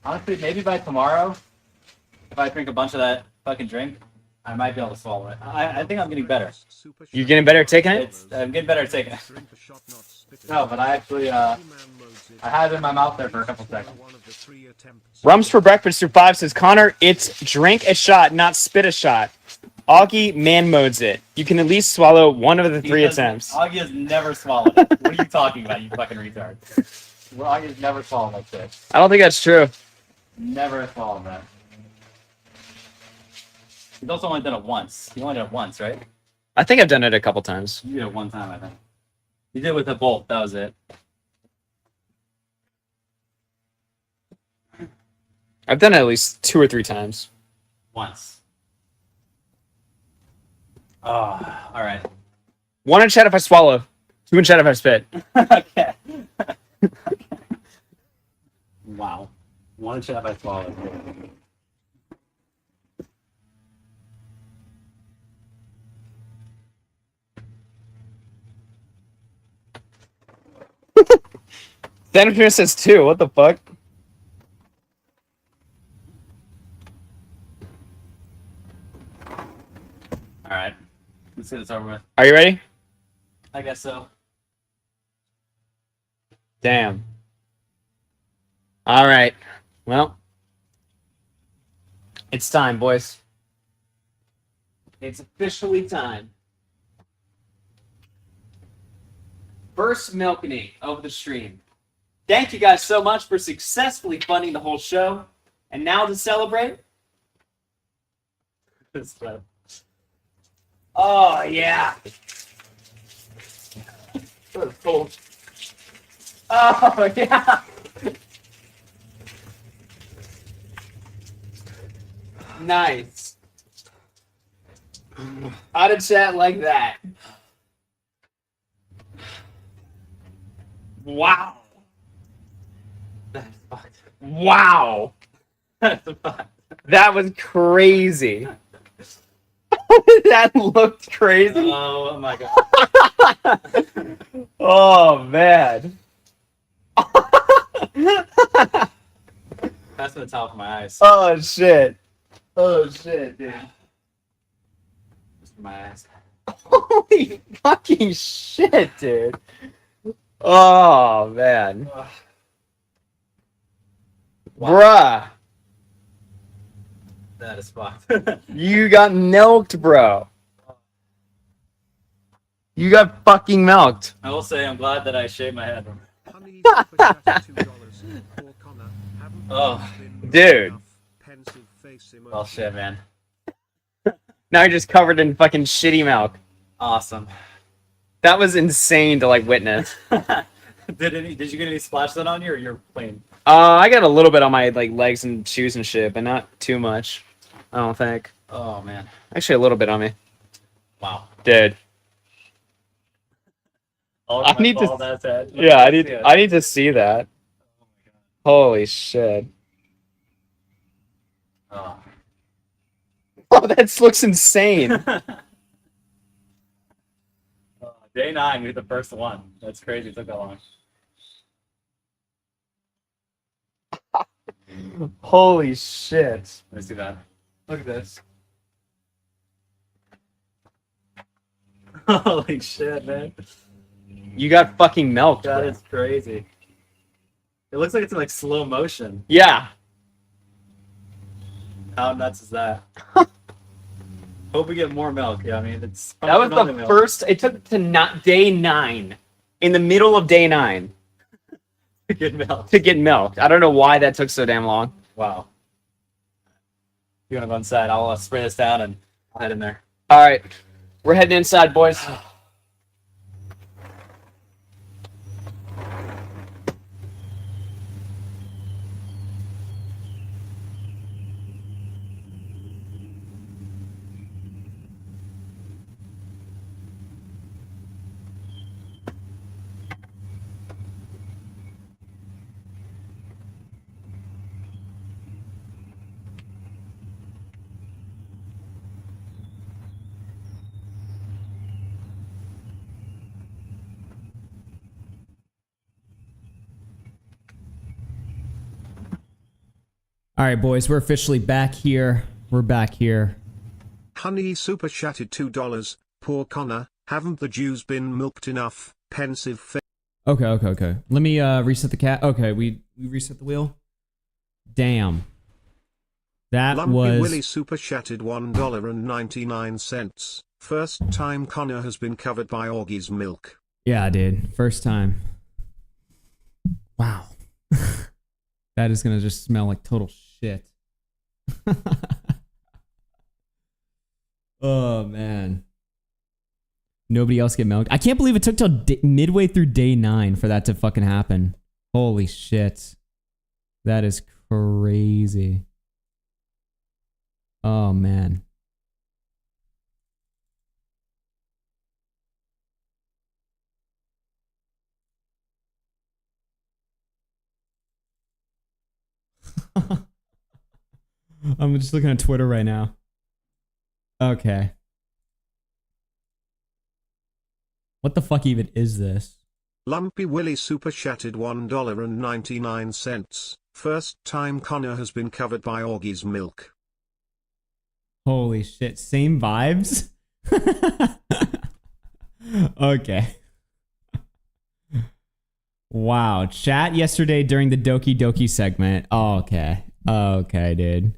Honestly, maybe by tomorrow, if I drink a bunch of that fucking drink, I might be able to swallow it. I think I'm getting better. You're getting better at taking it? I'm getting better at taking it. No, but I actually, I had it in my mouth there for a couple seconds. Rums for breakfast through 5 says, Connor, it's drink a shot, not spit a shot. Augie man modes it. You can at least swallow one of the 3 attempts. Augie has never swallowed it. What are you talking about, you fucking retard? Well, Augie has never swallowed like this. I don't think that's true. Never swallowed that. He's also only done it once. He only did it once, right? I think I've done it a couple times. You did it one time, I think. You did it with a bolt. That was it. I've done it at least 2 or 3 times. Once. Oh, all right. 1 in chat if I swallow. 2 in chat if I spit. Okay. Wow. 1 shot I swallowed. Senator says 2. What the fuck? All right. Let's get this over with. Are you ready? I guess so. Damn. All right. Well, it's time, boys. It's officially time. First milking of the stream. Thank you guys so much for successfully funding the whole show. And now to celebrate. Oh, yeah. Oh, yeah. Nice. How to chat like that? Wow. That's fucked. Wow. That's fucked. That was crazy. That looked crazy. Oh my god. Oh man. That's the top of my eyes. Oh shit. Oh shit, dude. Just my eyes. Holy fucking shit, dude. Oh man. Wow. Bruh. That is fucked. You got milked, bro. You got fucking milked. I will say I'm glad that I shaved my head. Oh, dude. Well, shit, man. Now you're just covered in fucking shitty milk. Awesome. That was insane to like witness. Did you get any splash that on you, or you're plain? I got a little bit on my like legs and shoes and shit, but not too much. I don't think. Oh man. Actually, a little bit on me. Wow. Dude. I need to. Yeah, I need to see that. Holy shit. Oh. Oh, that looks insane. Day 9, you're the first one. That's crazy. It took that long. Holy shit. Let me see that. Look at this. Holy shit, man. You got fucking milked. That bro. is crazy. It looks like it's in like slow motion. Yeah. How nuts is that? Hope we get more milk. Yeah, I mean, it's That was the milk. first. It took to not day 9, in the middle of day 9, to get milk. to get milked. I don't know why that took so damn long. Wow. You wanna go inside? I'll spray this down and I'll head in there. All right, we're heading inside, boys. All right, boys, we're officially back here. We're back here. Honey super chatted $2. Poor Connor, haven't the Jews been milked enough? Pensive face. Okay. Let me reset the cat. Okay, we reset the wheel. Damn. That Lumpy was... Willie super chatted $1.99. First time Connor has been covered by Augie's milk. Yeah, dude. First time. Wow. That is going to just smell like total shit. Oh, man. Nobody else get milked. I can't believe it took till midway through day 9 for that to fucking happen. Holy shit. That is crazy. Oh, man. I'm just looking at Twitter right now. Okay. What the fuck even is this? Lumpy Willie super chatted $1.99. First time Connor has been covered by Augie's milk. Holy shit. Same vibes? Okay. Wow. Chat yesterday during the Doki Doki segment. Oh, okay. Okay, dude.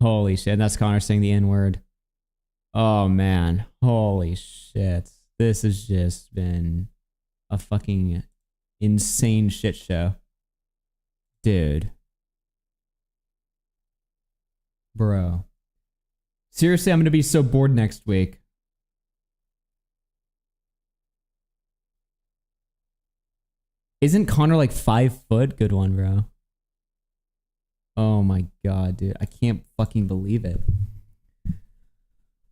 Holy shit. That's Connor saying the N-word. Oh, man. Holy shit. This has just been a fucking insane shit show. Dude. Bro. Seriously, I'm going to be so bored next week. Isn't Connor like 5 foot? Good one, bro. Oh my god, dude. I can't fucking believe it.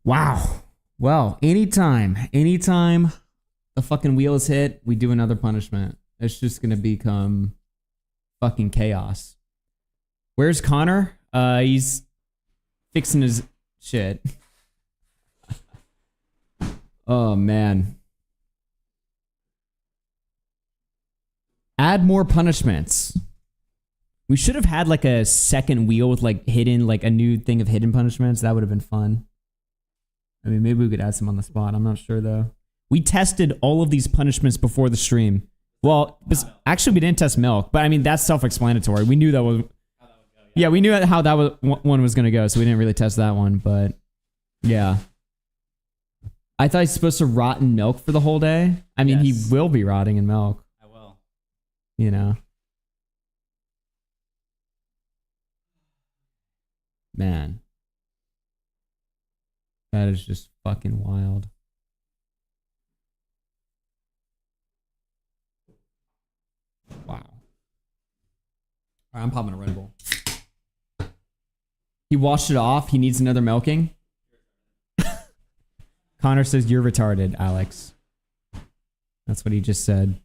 Wow. Well, anytime the fucking wheel is hit, we do another punishment. It's just gonna become fucking chaos. Where's Connor? He's fixing his shit. Oh, man. Add more punishments. We should have had like a second wheel with like hidden, like a new thing of hidden punishments. That would have been fun. I mean, maybe we could add some on the spot. I'm not sure though. We tested all of these punishments before the stream. Well, actually we didn't test milk, but I mean, that's self-explanatory. We knew that was, yeah, we knew how that one was going to go. So we didn't really test that one, but yeah. I thought he's supposed to rot in milk for the whole day. I mean, yes. He will be rotting in milk. I will. You know. Man. That is just fucking wild. Wow. All right, I'm popping a Red Bull. He washed it off. He needs another milking. Connor says, you're retarded, Alex. That's what he just said.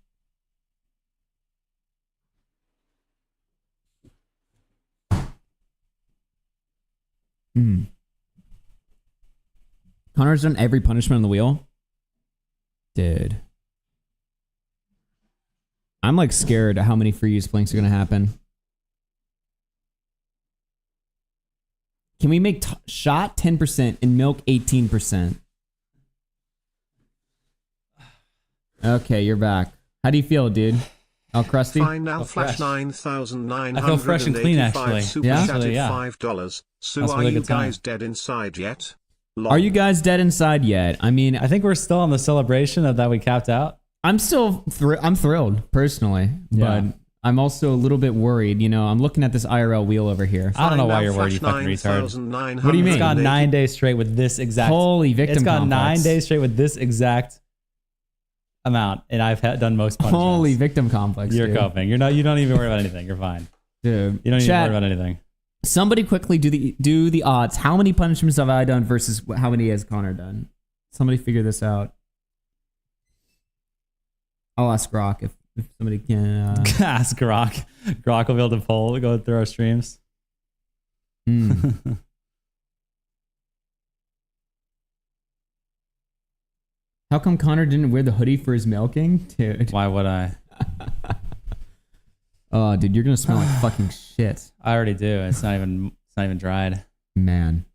Connor's done every punishment on the wheel? Dude. I'm like scared how many free use blinks are going to happen. Can we make shot 10% and milk 18%? Okay, you're back. How do you feel, dude? All crusty? Fine now, Flash 9,985. I feel fresh and clean, actually. Super Yeah? chatted Yeah. $5. So That's are really you good time. guys dead inside yet? Are you guys dead inside yet? I mean, I think we're still on the celebration of that we capped out. I'm still I'm thrilled personally, Yeah. but I'm also a little bit worried. You know, I'm looking at this IRL wheel over here. I don't know why Fine you're now, worried, you Flash fucking retard. 9,900. What do you mean? It's gone 9 days straight with this exact. Holy victim It's gone complex. 9 days straight with this exact amount, and I've done most punishments. Holy victim complex. You're dude. coping. You don't even worry about anything. You're fine. Dude, You don't even chat, worry about anything. somebody quickly do the odds. How many punishments have I done versus how many has Connor done? Somebody figure this out. I'll ask Grok if somebody can. Ask Grok. Grok will be able to go through our streams. How come Connor didn't wear the hoodie for his milking? Dude. Why would I? Oh, dude, you're gonna smell like fucking shit. I already do. It's not even dried. Man.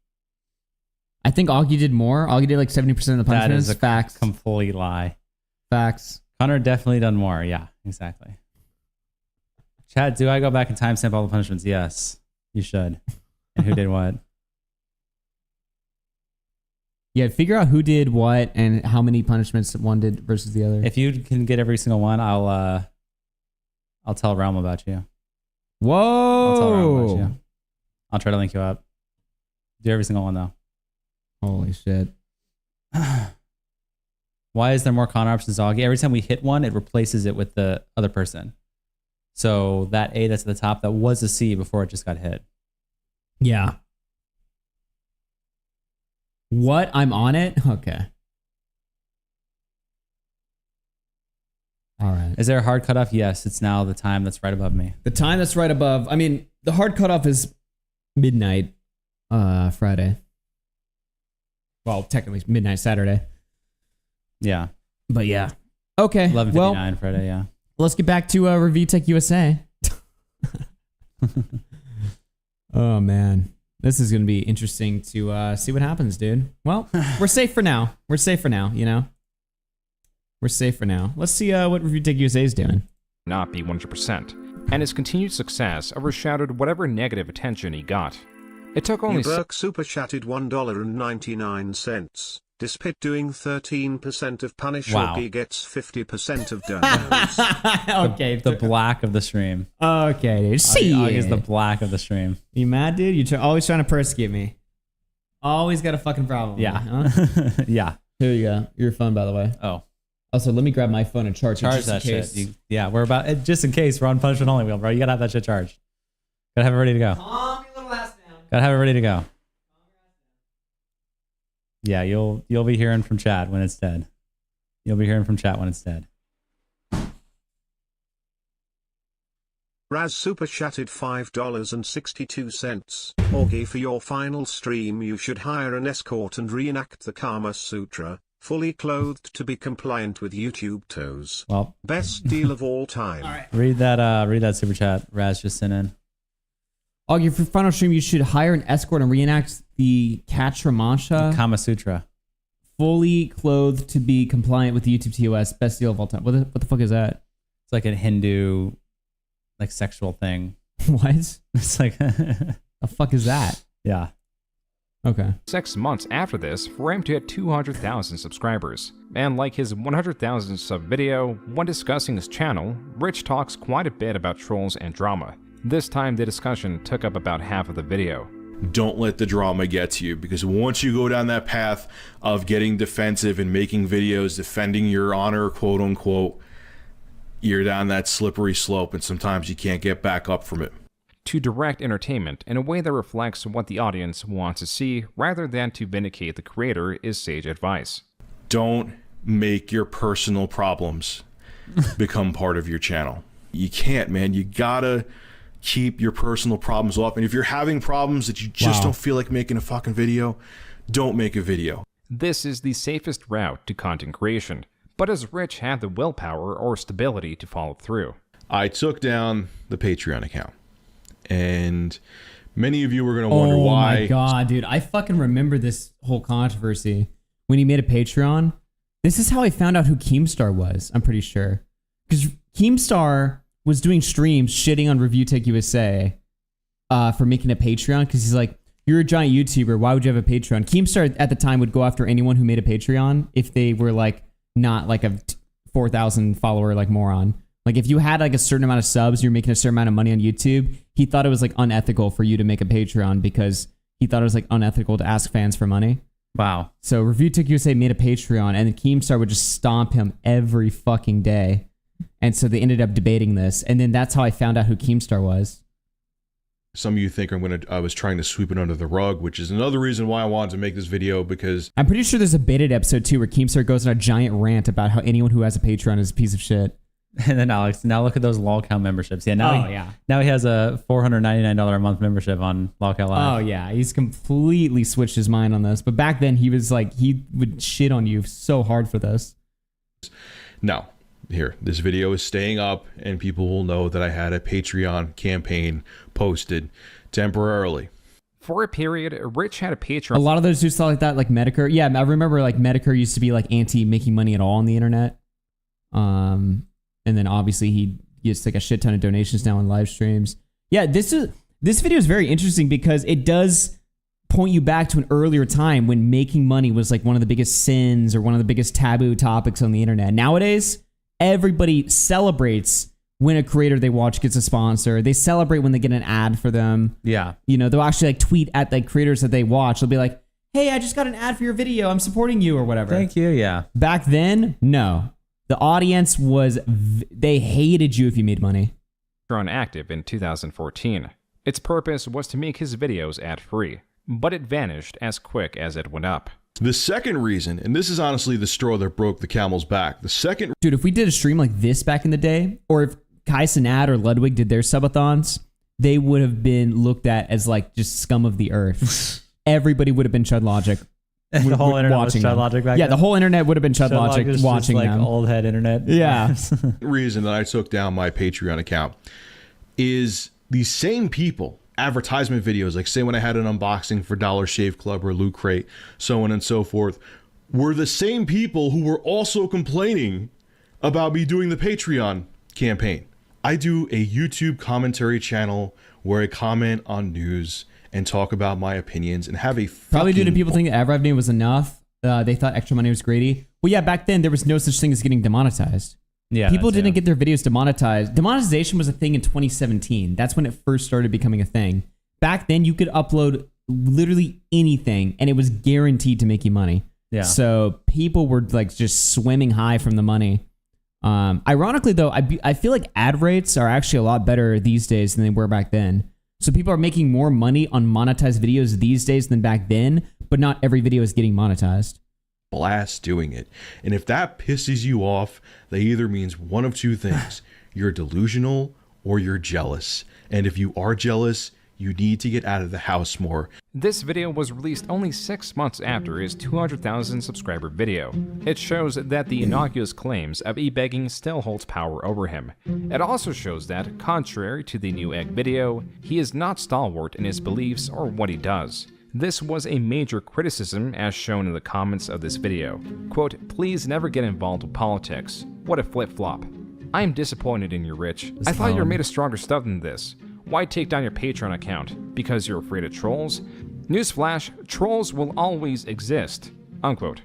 I think Augie did more. Augie did like 70% of the punishments. That is a Facts. complete lie. Facts. Connor definitely done more. Yeah, exactly. Chad, do I go back and timestamp all the punishments? Yes, you should. And who did what? Yeah, figure out who did what and how many punishments one did versus the other. If you can get every single one, I'll tell Realm about you. Whoa! I'll tell Realm about you. I'll try to link you up. Do every single one though. Holy shit. Why is there more Connor options, Augie? Every time we hit one, it replaces it with the other person. So that A that's at the top, that was a C before it just got hit. Yeah. What? I'm on it? Okay. All right. Is there a hard cutoff? Yes, it's now the time that's right above me. The time that's right above. I mean, the hard cutoff is midnight Friday. Well, technically midnight Saturday. Yeah. But yeah. Okay. 11:59 Friday, yeah. Let's get back to ReviewTech USA. Oh, man. This is going to be interesting to see what happens, dude. Well, we're safe for now. We're safe for now, you know? We're safe for now. Let's see what ReviewTech USA is doing. Not be 100%, and his continued success overshadowed whatever negative attention he got. It took only... Burke super chatted $1.99. Despite doing 13% of punish, Wow. Augie gets 50% of donos. Okay. The black of the stream. Okay, dude. See Augie is it. the black of the stream. You mad, dude? You're always trying to persecute me. Always got a fucking problem. Yeah. Huh? Yeah. Here you go. Your phone, by the way. Oh. Also, let me grab my phone and charge it Charge just that in case. shit. Yeah, we're about... Just in case, we're on punishment only wheel, bro. You gotta have that shit charged. Gotta have it ready to go. Calm your little ass down. Gotta have it ready to go. Yeah, you'll be hearing from chat when it's dead. You'll be hearing from chat when it's dead. Raz super chatted $5.62. Augie, for your final stream you should hire an escort and reenact the Kama Sutra, fully clothed to be compliant with YouTube toes. Well, best deal of all time. All right. Read that super chat Raz just sent in. Augie, for final stream, you should hire an escort and reenact the Kachramasha Kama Sutra. fully clothed to be compliant with the YouTube TOS. Best deal of all time. What the fuck is that? It's like a Hindu, like sexual thing. What? It's like the fuck is that? Yeah. Okay. 6 months after this for him to hit 200,000 subscribers. And like his 100,000 sub video, when discussing his channel, Rich talks quite a bit about trolls and drama. This time the discussion took up about half of the video. Don't let the drama get to you, because once you go down that path of getting defensive and making videos defending your honor, quote unquote, you're down that slippery slope and sometimes you can't get back up from it. To direct entertainment in a way that reflects what the audience wants to see rather than to vindicate the creator is sage advice. Don't make your personal problems become part of your channel. You can't, man. You gotta keep your personal problems off. And if you're having problems that you just don't feel like making a fucking video, don't make a video. This is the safest route to content creation, but has Rich had the willpower or stability to follow through? I took down the Patreon account, and many of you were going to wonder why. Oh my god, dude. I fucking remember this whole controversy when he made a Patreon. This is how I found out who Keemstar was, I'm pretty sure. Because Keemstar was doing streams shitting on ReviewTech USA for making a Patreon, because he's like, you're a giant YouTuber, why would you have a Patreon? Keemstar at the time would go after anyone who made a Patreon if they were like not like a 4,000 follower like moron. Like if you had like a certain amount of subs, you're making a certain amount of money on YouTube, he thought it was like unethical for you to make a Patreon because he thought it was like unethical to ask fans for money. Wow. So ReviewTech USA made a Patreon, and then Keemstar would just stomp him every fucking day. And so they ended up debating this, and then that's how I found out who Keemstar was. Some of you think I was trying to sweep it under the rug, which is another reason why I wanted to make this video, because I'm pretty sure there's a baited episode too where Keemstar goes on a giant rant about how anyone who has a Patreon is a piece of shit. And then Alex, now look at those LolCow memberships. Yeah, now now he has a $499 a month membership on LolCow Live. Oh yeah, he's completely switched his mind on this. But back then he was like, he would shit on you so hard for this. No. here, this video is staying up, and people will know that I had a Patreon campaign posted temporarily. For a period, Rich had a Patreon. A lot of those dudes thought like that, like Medicare. Yeah, I remember like Medicare used to be like anti making money at all on the internet. And then obviously he gets like a shit ton of donations now on live streams. Yeah, this video is very interesting because it does point you back to an earlier time when making money was like one of the biggest sins or one of the biggest taboo topics on the internet. Nowadays, everybody celebrates when a creator they watch gets a sponsor. They celebrate when they get an ad for them. Yeah. You know, they'll actually like tweet at like creators that they watch. They'll be like, hey, I just got an ad for your video. I'm supporting you or whatever. Thank you. Yeah. Back then, no. The audience was, they hated you if you made money. Active in 2014. Its purpose was to make his videos ad-free, but it vanished as quick as it went up. The second reason, and this is honestly the straw that broke the camel's back. The second... Dude, if we did a stream like this back in the day, or if Kai Cenat or Ludwig did their subathons, they would have been looked at as like just scum of the earth. Everybody would have been Chud Logic. The whole internet was Chud Logic back then? Yeah, the whole internet would have been Chud Logic watching like them. Old head internet. Yeah. Reason that I took down my Patreon account is these same people, advertisement videos, like say when I had an unboxing for Dollar Shave Club or Loot Crate, so on and so forth, were the same people who were also complaining about me doing the Patreon campaign. I do a YouTube commentary channel where I comment on news and talk about my opinions and have a probably due to people thinking ad revenue was enough. They thought extra money was greedy. Well, yeah, back then there was no such thing as getting demonetized. Yeah, people didn't get their videos demonetized. Demonetization was a thing in 2017. That's when it first started becoming a thing. Back then, you could upload literally anything, and it was guaranteed to make you money. Yeah. So people were like just swimming high from the money. Ironically, though, I feel like ad rates are actually a lot better these days than they were back then. So people are making more money on monetized videos these days than back then, but not every video is getting monetized. Blast doing it. And if that pisses you off, that either means one of two things. You're delusional or you're jealous. And if you are jealous, you need to get out of the house more. This video was released only 6 months after his 200,000 subscriber video. It shows that the innocuous claims of e-begging still holds power over him. It also shows that, contrary to the new egg video, he is not stalwart in his beliefs or what he does. This was a major criticism as shown in the comments of this video. Quote, please never get involved with politics. What a flip-flop. I am disappointed in you, Rich. I thought you were made of stronger stuff than this. Why take down your Patreon account? Because you're afraid of trolls? Newsflash, trolls will always exist. Unquote.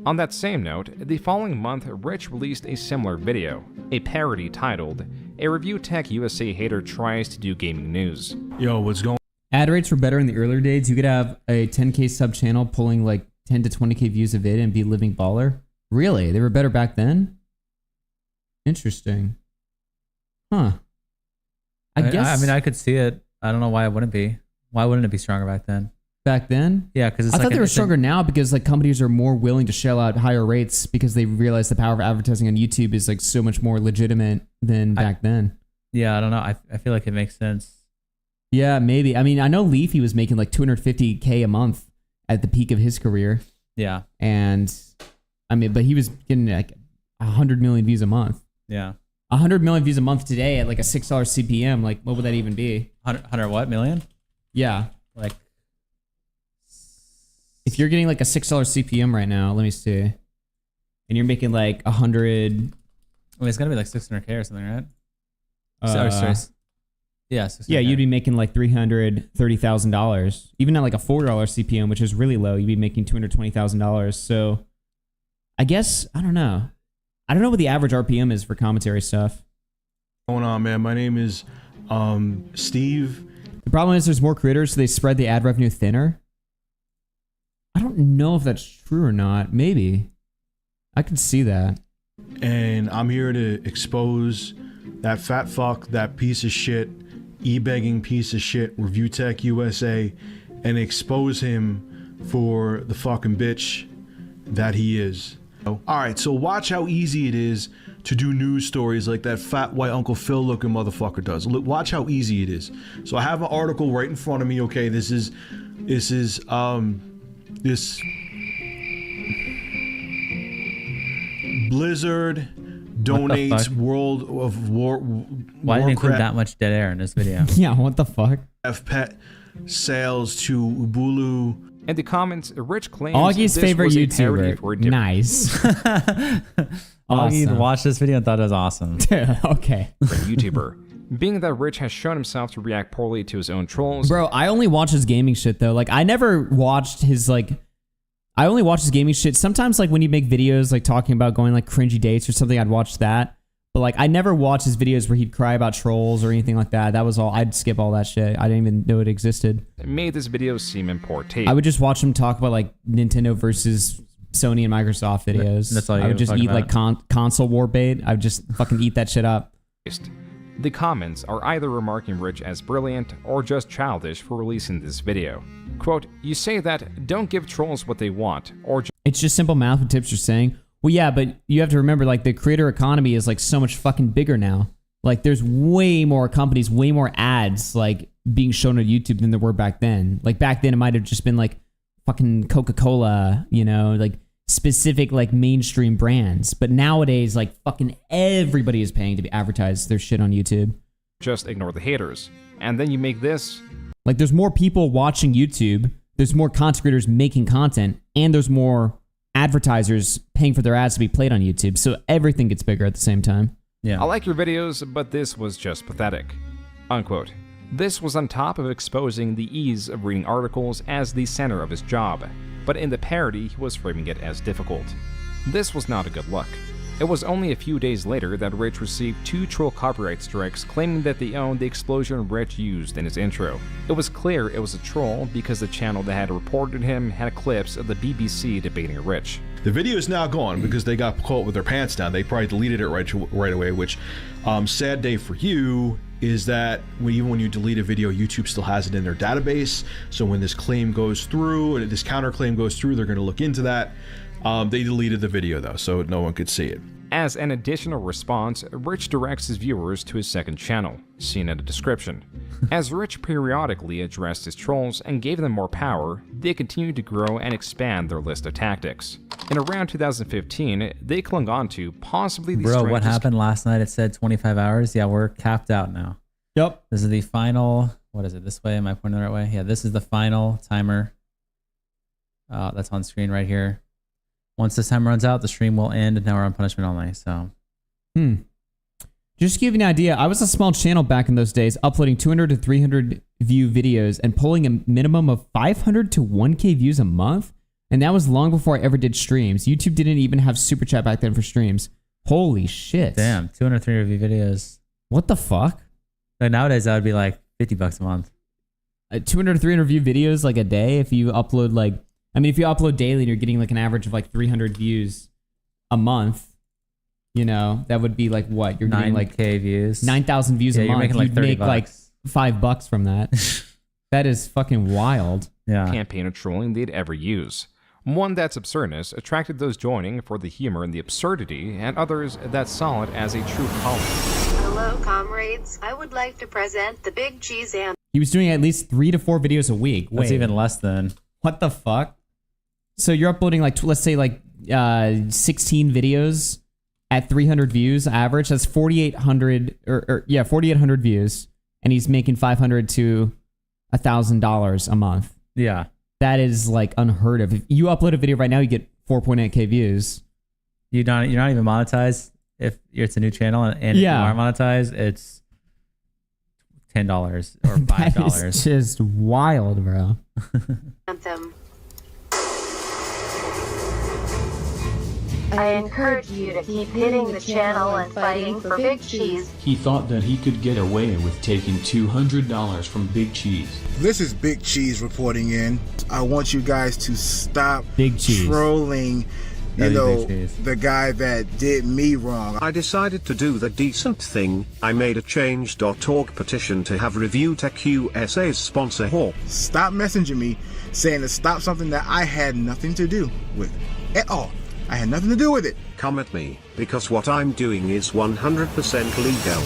On that same note, the following month, Rich released a similar video, a parody titled, A ReviewTech USA Hater Tries to Do Gaming News. Yo, what's going on? Ad rates were better in the earlier days. You could have a 10K sub channel pulling like 10 to 20K views a vid and be living baller. Really? They were better back then? Interesting. Huh. I guess. I mean, I could see it. I don't know why it wouldn't be. Why wouldn't it be stronger back then? Back then? Yeah, because I thought they were stronger now because like companies are more willing to shell out higher rates because they realize the power of advertising on YouTube is like so much more legitimate than back then. Yeah, I don't know. I feel like it makes sense. Yeah, maybe. I mean, I know Leafy was making like 250K a month at the peak of his career. Yeah. And I mean, but he was getting like 100 million views a month. Yeah. 100 million views a month today at like a $6 CPM. Like, what would that even be? 100 what? Million? Yeah. Like, if you're getting like a $6 CPM right now, let me see. And you're making like 100. I mean, it's gotta be like 600K or something, right? Yeah. Yeah, you'd be making like $330,000. Even at like a $4 CPM, which is really low, you'd be making $220,000. So, I guess I don't know. I don't know what the average RPM is for commentary stuff. What's going on, man? My name is Steve. The problem is there's more creators, so they spread the ad revenue thinner. I don't know if that's true or not. Maybe. I could see that. And I'm here to expose that fat fuck, that piece of shit, e-begging piece of shit, ReviewTech USA, and expose him for the fucking bitch that he is. Alright, so watch how easy it is to do news stories like that fat white Uncle Phil looking motherfucker does. Look, watch how easy it is. So I have an article right in front of me. Okay, this Blizzard donates World of War. Why didn't include that much dead air in this video? Yeah, what the fuck? Pet sales to Ubulu. In the comments, Rich claims Augie's this favorite was a parody YouTuber. for a different- Nice. Augie Awesome. watched this video and thought it was awesome. Okay. YouTuber. Being that Rich has shown himself to react poorly to his own trolls. Bro, I only watch his gaming shit though. Like I never watched his I only watch his gaming shit. Sometimes like when you make videos like talking about going like cringy dates or something, I'd watch that. But like I never watched his videos where he'd cry about trolls or anything like that. That was all. I'd skip all that shit. I didn't even know it existed. It made this video seem in poor taste. I would just watch him talk about like Nintendo versus Sony and Microsoft videos. That's all you I would just talk eat about? like console war bait. I would just fucking eat that shit up. The comments are either remarking Rich as brilliant or just childish for releasing this video. Quote, you say that don't give trolls what they want, or It's just simple math what tips are saying. Well, yeah, but you have to remember, like, the creator economy is, like, so much fucking bigger now. Like, there's way more companies, way more ads, like, being shown on YouTube than there were back then. Like, back then, it might have just been, like, fucking Coca-Cola, you know, like, specific, like, mainstream brands. But nowadays, like, fucking everybody is paying to advertise their shit on YouTube. just ignore the haters. And then you make this. Like, there's more people watching YouTube, there's more content creators making content, and there's more advertisers paying for their ads to be played on YouTube. So everything gets bigger at the same time. Yeah. I like your videos, but this was just pathetic. Unquote. This was on top of exposing the ease of reading articles as the center of his job, but in the parody, he was framing it as difficult. This was not a good look. It was only a few days later that Rich received 2 troll copyright strikes claiming that they owned the explosion Rich used in his intro. It was clear it was a troll because the channel that had reported him had clips of the BBC debating Rich. The video is now gone because they got caught with their pants down. They probably deleted it right away, which, sad day for you, is that even when you delete a video, YouTube still has it in their database. So when this claim goes through, and this counterclaim goes through, they're going to look into that. They deleted the video though, so no one could see it. As an additional response, Rich directs his viewers to his second channel, seen in the description. As Rich periodically addressed his trolls and gave them more power, they continued to grow and expand their list of tactics. In around 2015, they clung on to possibly the Bro, what strangest- happened last night? It said 25 hours. Yeah, we're capped out now. Yep. This is the final. What is it? This way? Am I pointing the right way? Yeah, this is the final timer. That's on screen right here. Once this time runs out, the stream will end. Now we're on punishment only. So, Just to give you an idea, I was a small channel back in those days, uploading 200 to 300 view videos and pulling a minimum of 500 to 1K views a month. And that was long before I ever did streams. YouTube didn't even have Super Chat back then for streams. Holy shit. damn, 203 review videos. What the fuck? Like nowadays, that would be like $50 a month. 200 to 300 view videos like a day if you upload like, I mean, if you upload daily and you're getting like an average of like 300 views a month, you know, that would be like what? You're getting like 9K views. 9,000 views a you're month. making like You'd 30 make like $5 from that. That is fucking wild. Yeah. campaign of trolling they'd ever use. One that's absurdness attracted those joining for the humor and the absurdity, and others that saw it as a true calling. Hello, comrades. I would like to present the Big Cheese and He was doing at least 3 to 4 videos a week. That's Wait, even less than. what the fuck? So you're uploading like, let's say like 16 videos at 300 views average. That's 4,800 4,800 views, and he's making $500 to $1,000 a month. Yeah. That is like unheard of. If you upload a video right now, you get 4.8K views. You're not even monetized. If it's a new channel and if you are monetized, it's $10 or $5. That is just wild, bro. anthem. I encourage you to keep hitting the channel and fighting for Big Cheese. He thought that he could get away with taking $200 from Big Cheese. This is Big Cheese reporting in. I want you guys to stop Big Cheese trolling, the guy that did me wrong. I decided to do the decent thing. I made a change.org petition to have ReviewTech USA sponsor Hawk. Stop messaging me saying to stop something that I had nothing to do with at all. I had nothing to do with it. Come at me, because what I'm doing is 100% legal.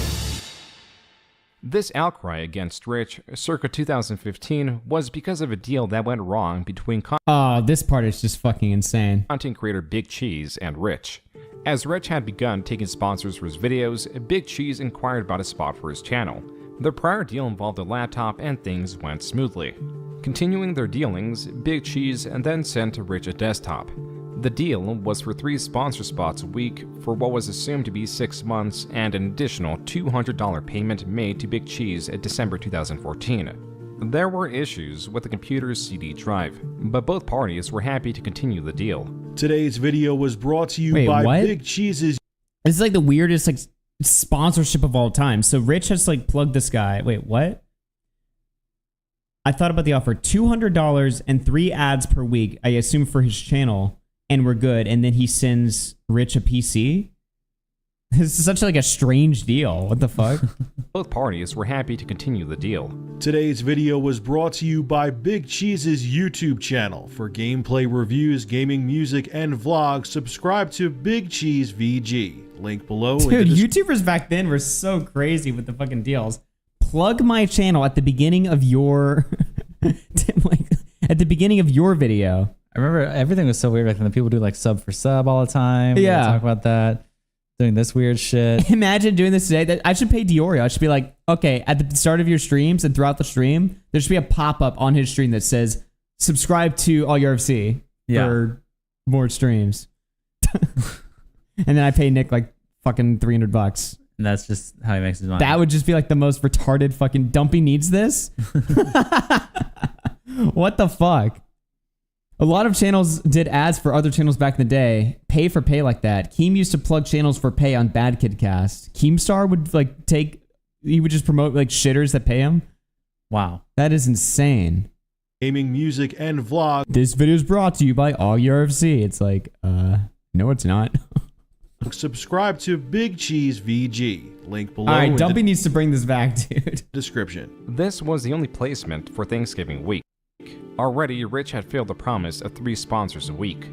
This outcry against Rich, circa 2015, was because of a deal that went wrong between Oh, this part is just fucking insane. content creator Big Cheese and Rich. As Rich had begun taking sponsors for his videos, Big Cheese inquired about a spot for his channel. Their prior deal involved a laptop and things went smoothly. Continuing their dealings, Big Cheese then sent Rich a desktop. The deal was for 3 sponsor spots a week for what was assumed to be 6 months and an additional $200 payment made to Big Cheese in December 2014. There were issues with the computer's CD drive, but both parties were happy to continue the deal. Today's video was brought to you by what? Big Cheese's. This is like the weirdest like sponsorship of all time. So Rich has like plugged this guy. Wait, what? I thought about the offer: $200 and 3 ads per week, I assume for his channel, and we're good. And then he sends Rich a PC. This is such like a strange deal. What the fuck? Both parties were happy to continue the deal. Today's video was brought to you by Big Cheese's YouTube channel. For gameplay reviews, gaming music, and vlogs, subscribe to Big Cheese VG. Link below. Dude, YouTubers back then were so crazy with the fucking deals. Plug my channel at the beginning of your at the beginning of your video. I remember everything was so weird back then. The people do like sub for sub all the time. Yeah. Talk about that. Doing this weird shit. Imagine doing this today. I should pay DeOrio. I should be like, okay, at the start of your streams and throughout the stream, there should be a pop-up on his stream that says, subscribe to AugieRFC for more streams. And then I pay Nick like fucking $300. And that's just how he makes his money. That would just be like the most retarded fucking Dumpy needs this. What the fuck? A lot of channels did ads for other channels back in the day. Pay for pay like that. Keem used to plug channels for pay on Bad Kid Cast. Keemstar would like he would just promote like shitters that pay him. Wow. That is insane. Gaming music and vlog. This video is brought to you by AugieRFC. It's like, no, it's not. Subscribe to Big Cheese VG. Link below. All right, Dumpy needs to bring this back, dude. Description. This was the only placement for Thanksgiving week. Already, Rich had failed the promise of 3 sponsors a week.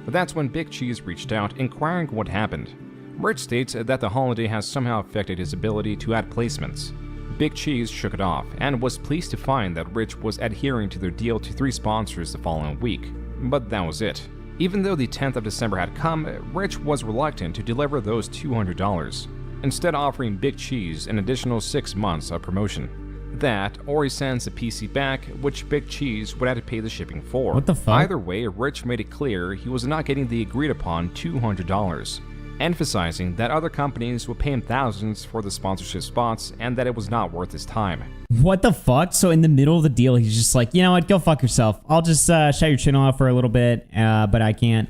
But that's when Big Cheese reached out, inquiring what happened. Rich states that the holiday has somehow affected his ability to add placements. Big Cheese shook it off, and was pleased to find that Rich was adhering to their deal to 3 sponsors the following week. But that was it. Even though the 10th of December had come, Rich was reluctant to deliver those $200, instead offering Big Cheese an additional 6 months of promotion. That, or he sends the PC back, which Big Cheese would have to pay the shipping for. What the fuck? Either way, Rich made it clear he was not getting the agreed upon $200, emphasizing that other companies would pay him thousands for the sponsorship spots and that it was not worth his time. What the fuck? So in the middle of the deal, he's just like, you know what, go fuck yourself. I'll just shut your channel off for a little bit, but I can't.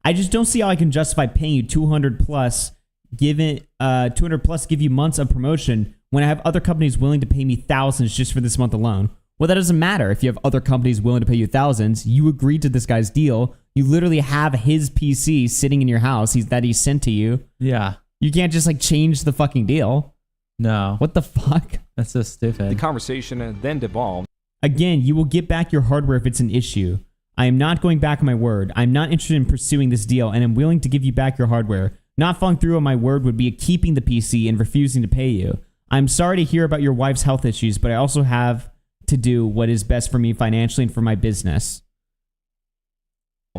I just don't see how I can justify paying you 200 plus, give you months of promotion when I have other companies willing to pay me thousands just for this month alone. Well, that doesn't matter. If you have other companies willing to pay you thousands, you agreed to this guy's deal. You literally have his PC sitting in your house that he sent to you. Yeah. You can't just like change the fucking deal. No. What the fuck? That's so stupid. The conversation then devolved. Again, you will get back your hardware if it's an issue. I am not going back on my word. I'm not interested in pursuing this deal, and I'm willing to give you back your hardware. Not following through on my word would be keeping the PC and refusing to pay you. I'm sorry to hear about your wife's health issues, but I also have to do what is best for me financially and for my business.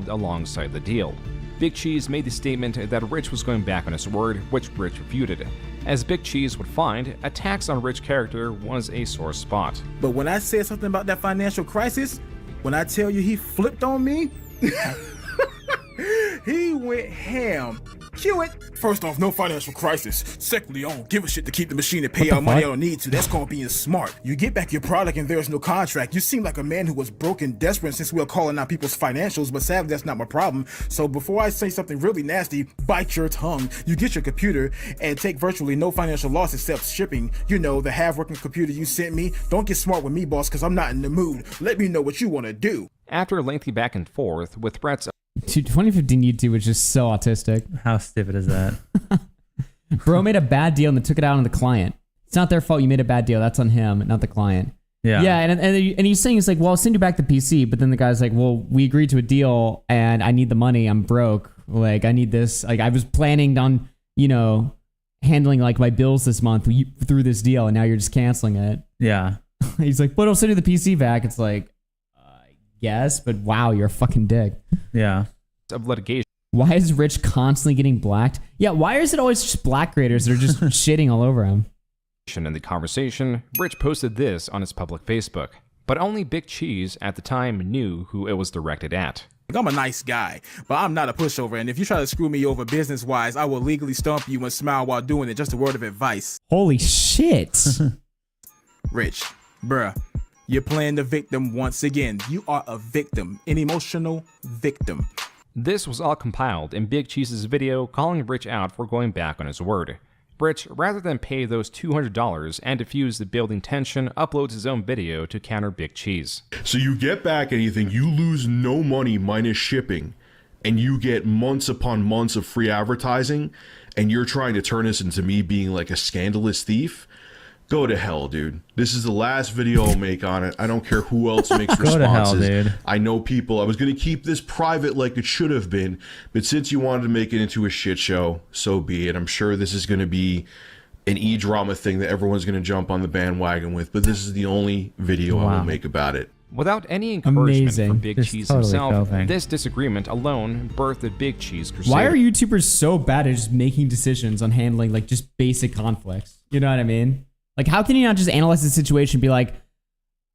Alongside the deal, Big Cheese made the statement that Rich was going back on his word, which Rich refuted. As Big Cheese would find, attacks on Rich's character was a sore spot. But when I said something about that financial crisis, when I tell you he flipped on me, he went ham. Cue it. First off, no financial crisis. Secondly, I don't give a shit to keep the machine and pay out money I don't need to. That's called being smart. You get back your product and there's no contract. You seem like a man who was broke and desperate since we are calling out people's financials, but sadly that's not my problem. So before I say something really nasty, bite your tongue. You get your computer and take virtually no financial loss except shipping. You know, the half-working computer you sent me. Don't get smart with me, boss, because I'm not in the mood. Let me know what you want to do. After a lengthy back and forth with threats. 2015 YouTube was just so autistic. How stupid is that? Bro made a bad deal and then took it out on the client. It's not their fault you made a bad deal. That's on him, not the client. Yeah. Yeah, and he's saying, it's like, well, I'll send you back the PC. But then the guy's like, well, we agreed to a deal and I need the money. I'm broke. Like, I need this. Like, I was planning on, handling like my bills this month through this deal. And now you're just canceling it. Yeah. He's like, but I'll send you the PC back. It's like, I guess, but wow, you're a fucking dick. Yeah. Of litigation. Why is Rich constantly getting blacked? Yeah, why is it always just black creators that are just shitting all over him? In the conversation, Rich posted this on his public Facebook, but only Big Cheese at the time knew who it was directed at. I'm a nice guy, but I'm not a pushover, and if you try to screw me over business-wise, I will legally stomp you and smile while doing it. Just a word of advice. Holy shit. Rich, bruh, you're playing the victim once again. You are a victim, an emotional victim. This was all compiled in Big Cheese's video calling Rich out for going back on his word. Rich, rather than pay those $200 and diffuse the building tension, uploads his own video to counter Big Cheese. So you get back anything, you lose no money minus shipping, and you get months upon months of free advertising, and you're trying to turn this into me being like a scandalous thief? Go to hell, dude. This is the last video I'll make on it. I don't care who else makes responses. Go to hell, dude. I know people. I was going to keep this private like it should have been, but since you wanted to make it into a shit show, so be it. I'm sure this is going to be an e-drama thing that everyone's going to jump on the bandwagon with, but this is the only video I will make about it. Without any encouragement from Big Just Cheese totally himself, coping. this disagreement alone birthed the Big Cheese crusade. Why are YouTubers so bad at just making decisions on handling like just basic conflicts? You know what I mean? Like, how can you not just analyze the situation and be like,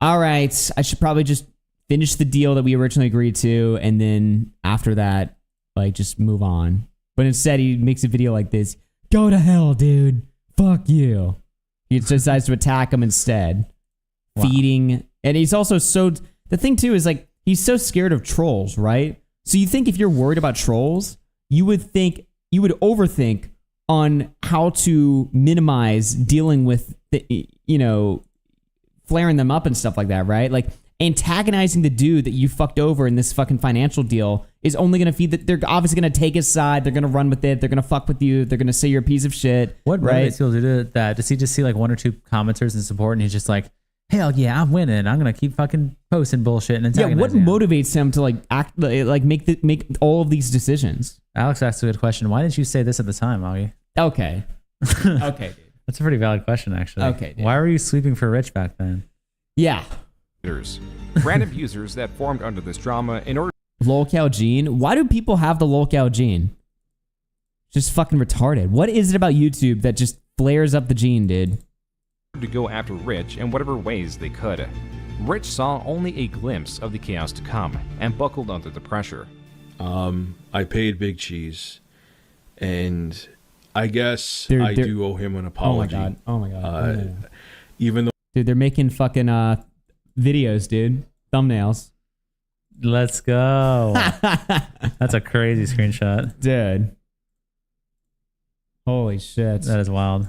all right, I should probably just finish the deal that we originally agreed to, and then after that, like, just move on. But instead, he makes a video like this. Go to hell, dude. Fuck you. He decides to attack him instead. Wow. Feeding. And he's also so... The thing, too, is, like, he's so scared of trolls, right? So you think if you're worried about trolls, you would overthink on how to minimize dealing with the, you know, flaring them up and stuff like that, right? Like antagonizing the dude that you fucked over in this fucking financial deal is only going to feed that. They're obviously going to take his side. They're going to run with it. They're going to fuck with you. They're going to say you're a piece of shit. What right? motivates people to do that? Does he just see like one or two commenters in support and he's just like, hell yeah, I'm winning. I'm going to keep fucking posting bullshit and antagonizing. Yeah, what motivates him to like act, like make all of these decisions? Alex asked a good question. Why didn't you say this at the time, Augie? Okay. Okay, dude. That's a pretty valid question, actually. Okay, dude. Why were you sweeping for Rich back then? Yeah. Random users that formed under this drama in order... Lolcow gene? Why do people have the lolcow gene? Just fucking retarded. What is it about YouTube that just flares up the gene, dude? ...to go after Rich in whatever ways they could. Rich saw only a glimpse of the chaos to come and buckled under the pressure. I paid Big Cheese, and I guess I do owe him an apology. Oh my god. Even though... Dude, they're making fucking videos, dude. Thumbnails. Let's go. That's a crazy screenshot. Dude. Holy shit. That is wild.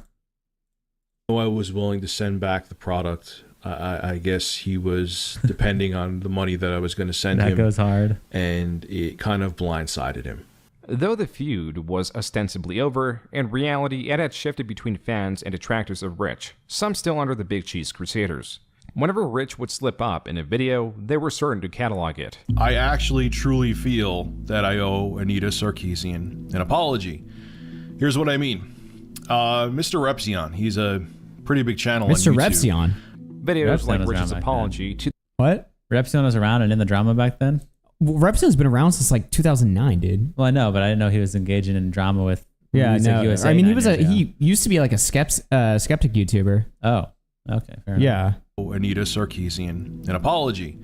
I was willing to send back the product. I guess he was depending on the money that I was going to send him. That goes hard. And it kind of blindsided him. Though the feud was ostensibly over, in reality it had shifted between fans and detractors of Rich, some still under the Big Cheese Crusaders. Whenever Rich would slip up in a video, they were certain to catalog it. I actually truly feel that I owe Anita Sarkeesian an apology. Here's what I mean. Mr. Repzion, he's a pretty big channel on YouTube. Mr. Repzion? Videos like Rich's apology to... What? Repzion was around and in the drama back then? Well, Repzion's been around since like 2009, dude. Well, I know, but I didn't know he was engaging in drama with ReviewTech USA. I mean, he used to be like a skeptic YouTuber. Oh, okay, fair enough. Yeah. Anita Sarkeesian an apology.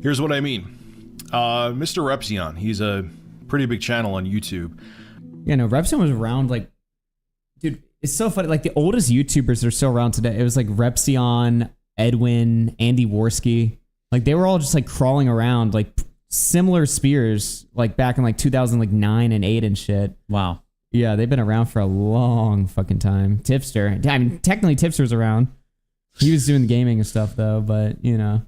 Here's what I mean. Mr. Repzion, he's a pretty big channel on YouTube. Yeah, no, Repzion was around like... Dude, it's so funny. Like the oldest YouTubers that are still around today, it was like Repzion, Edwin, Andy Worski. Like they were all just like crawling around like similar spears like back in like 2009 and 8 and shit. Wow. Yeah, they've been around for a long fucking time. Tipster. I mean, technically Tipster's around. He was doing the gaming and stuff though, but you know.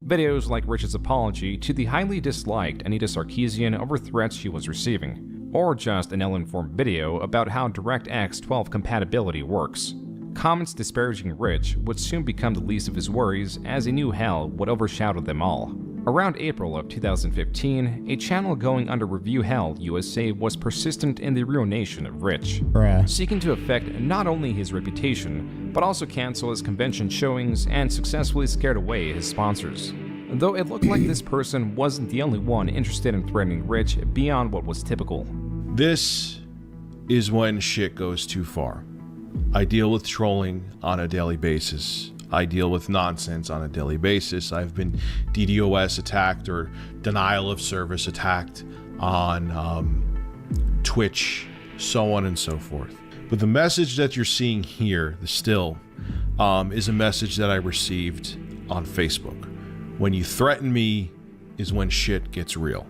Videos like Rich's apology to the highly disliked Anita Sarkeesian over threats she was receiving, or just an ill-informed video about how DirectX 12 compatibility works. Comments disparaging Rich would soon become the least of his worries, as a new hell would overshadow them all. Around April of 2015, a channel going under ReviewTech USA was persistent in the ruination of Rich, seeking to affect not only his reputation, but also cancel his convention showings and successfully scared away his sponsors. though it looked like this person wasn't the only one interested in threatening Rich beyond what was typical. This is when shit goes too far. I deal with trolling on a daily basis. I deal with nonsense on a daily basis. I've been DDoS attacked or denial of service attacked on Twitch, so on and so forth. But the message that you're seeing here, the still, is a message that I received on Facebook. When you threaten me is when shit gets real.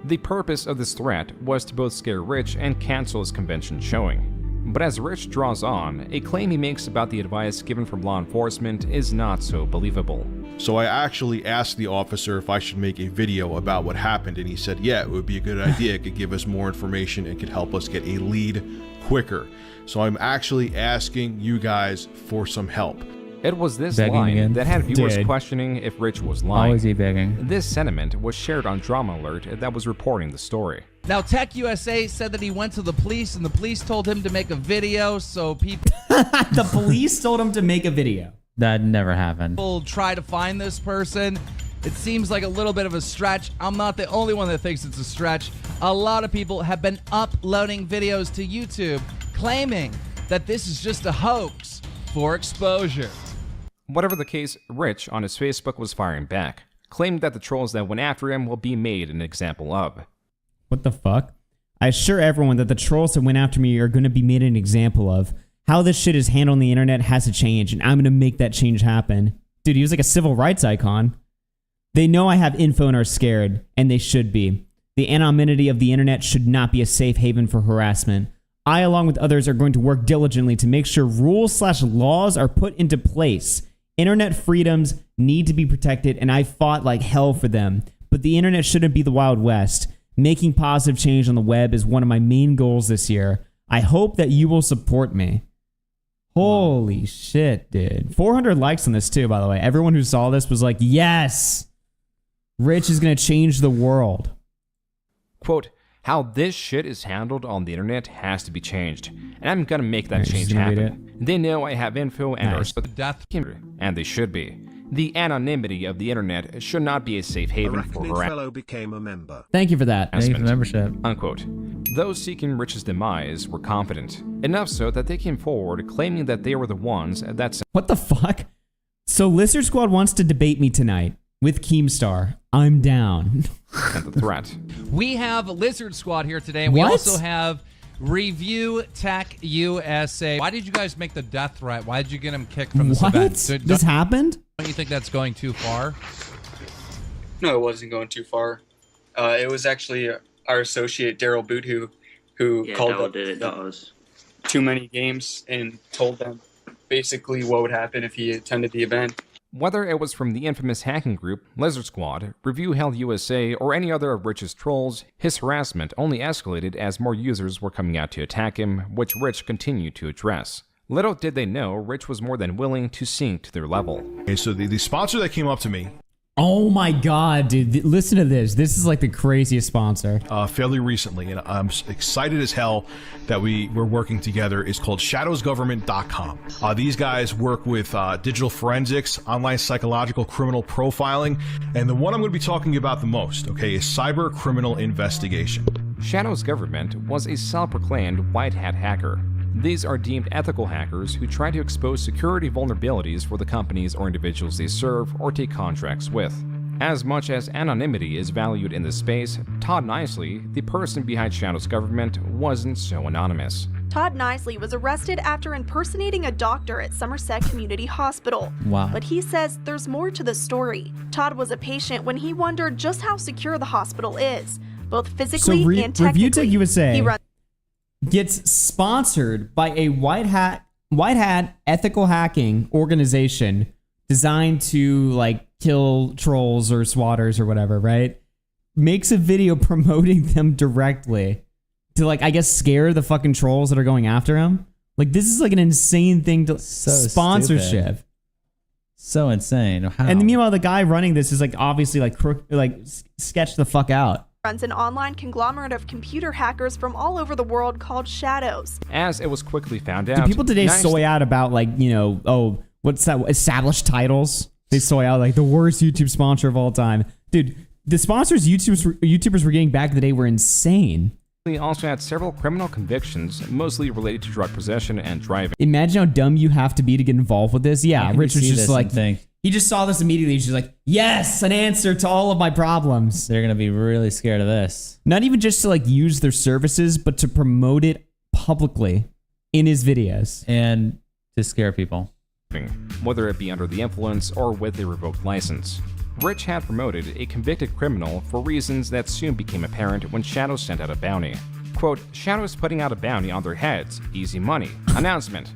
The purpose of this threat was to both scare Rich and cancel his convention showing. But as Rich draws on, a claim he makes about the advice given from law enforcement is not so believable. So I actually asked the officer if I should make a video about what happened, and he said, yeah, it would be a good idea. It could give us more information and could help us get a lead quicker. So I'm actually asking you guys for some help. It was this Begging line again. that had viewers Dead. questioning if Rich was lying. Always he begging. This sentiment was shared on Drama Alert that was reporting the story. Now, Tech USA said that he went to the police and the police told him to make a video so people... The police told him to make a video. That never happened. People try to find this person. It seems like a little bit of a stretch. I'm not the only one that thinks it's a stretch. A lot of people have been uploading videos to YouTube claiming that this is just a hoax for exposure. Whatever the case, Rich on his Facebook was firing back, claiming that the trolls that went after him will be made an example of. What the fuck? I assure everyone that the trolls that went after me are going to be made an example of. How this shit is handled on the internet has to change, and I'm going to make that change happen. Dude, he was like a civil rights icon. They know I have info and are scared, and they should be. The anonymity of the internet should not be a safe haven for harassment. I, along with others, are going to work diligently to make sure rules/laws are put into place. Internet freedoms need to be protected, and I fought like hell for them. But the internet shouldn't be the Wild West. Making positive change on the web is one of my main goals this year. I hope that you will support me. Holy shit, dude. 400 likes on this too, by the way. Everyone who saw this was like, yes! Rich is going to change the world. Quote, how this shit is handled on the internet has to be changed, and I'm gonna make that change happen. They know I have info and and they should be. The anonymity of the internet should not be a safe haven for fellow became a member. Thank you for that. Thank you for the membership. Unquote. Those seeking Rich's demise were confident, enough so that they came forward claiming that they were the ones that... What the fuck? So Lizard Squad wants to debate me tonight with Keemstar. I'm down. And the threat. We have Lizard Squad here today, and we also have ReviewTech USA. Why did you guys make the death threat? Why did you get him kicked from this event? This happened? Don't you think that's going too far? No, it wasn't going too far. It was actually our associate Daryl Boot who called up too many games and told them basically what would happen if he attended the event. Whether it was from the infamous hacking group, Lizard Squad, Review Hell USA, or any other of Rich's trolls, his harassment only escalated as more users were coming out to attack him, which Rich continued to address. Little did they know, Rich was more than willing to sink to their level. Okay, so the sponsor that came up to me... Oh my god, dude. Listen to this. This is like the craziest sponsor. Fairly recently, and I'm excited as hell that we're working together, is called shadowsgovernment.com. These guys work with digital forensics, online psychological criminal profiling, and the one I'm going to be talking about the most, okay, is cyber criminal investigation. Shadow's Government was a self-proclaimed white hat hacker. These are deemed ethical hackers who try to expose security vulnerabilities for the companies or individuals they serve or take contracts with. As much as anonymity is valued in this space, Todd Nicely, the person behind Shadow's Government, wasn't so anonymous. Todd Nicely was arrested after impersonating a doctor at Somerset Community Hospital. Wow. But he says there's more to the story. Todd was a patient when he wondered just how secure the hospital is, both physically and technically. ReviewTech USA gets sponsored by a white hat ethical hacking organization designed to like kill trolls or swatters or whatever, right? Makes a video promoting them directly to like, I guess, scare the fucking trolls that are going after him. Like, this is like an insane thing to sponsorship. Stupid. So insane. How? And meanwhile, the guy running this is like obviously like sketch the fuck out. Runs an online conglomerate of computer hackers from all over the world called Shadows. As it was quickly found out, Do people today soy out about like, you know, oh, what's that? Established titles. They soy out like the worst YouTube sponsor of all time. Dude, the sponsors YouTubers were getting back in the day were insane. He also had several criminal convictions, mostly related to drug possession and driving. Imagine how dumb you have to be to get involved with this. Yeah, Rich was just like, he just saw this immediately. He's just like, yes, an answer to all of my problems. They're going to be really scared of this. Not even just to like use their services, but to promote it publicly in his videos. And to scare people. Whether it be under the influence or with a revoked license. Rich had promoted a convicted criminal for reasons that soon became apparent when Shadow sent out a bounty. Quote, Shadow's putting out a bounty on their heads. Easy money. Announcement.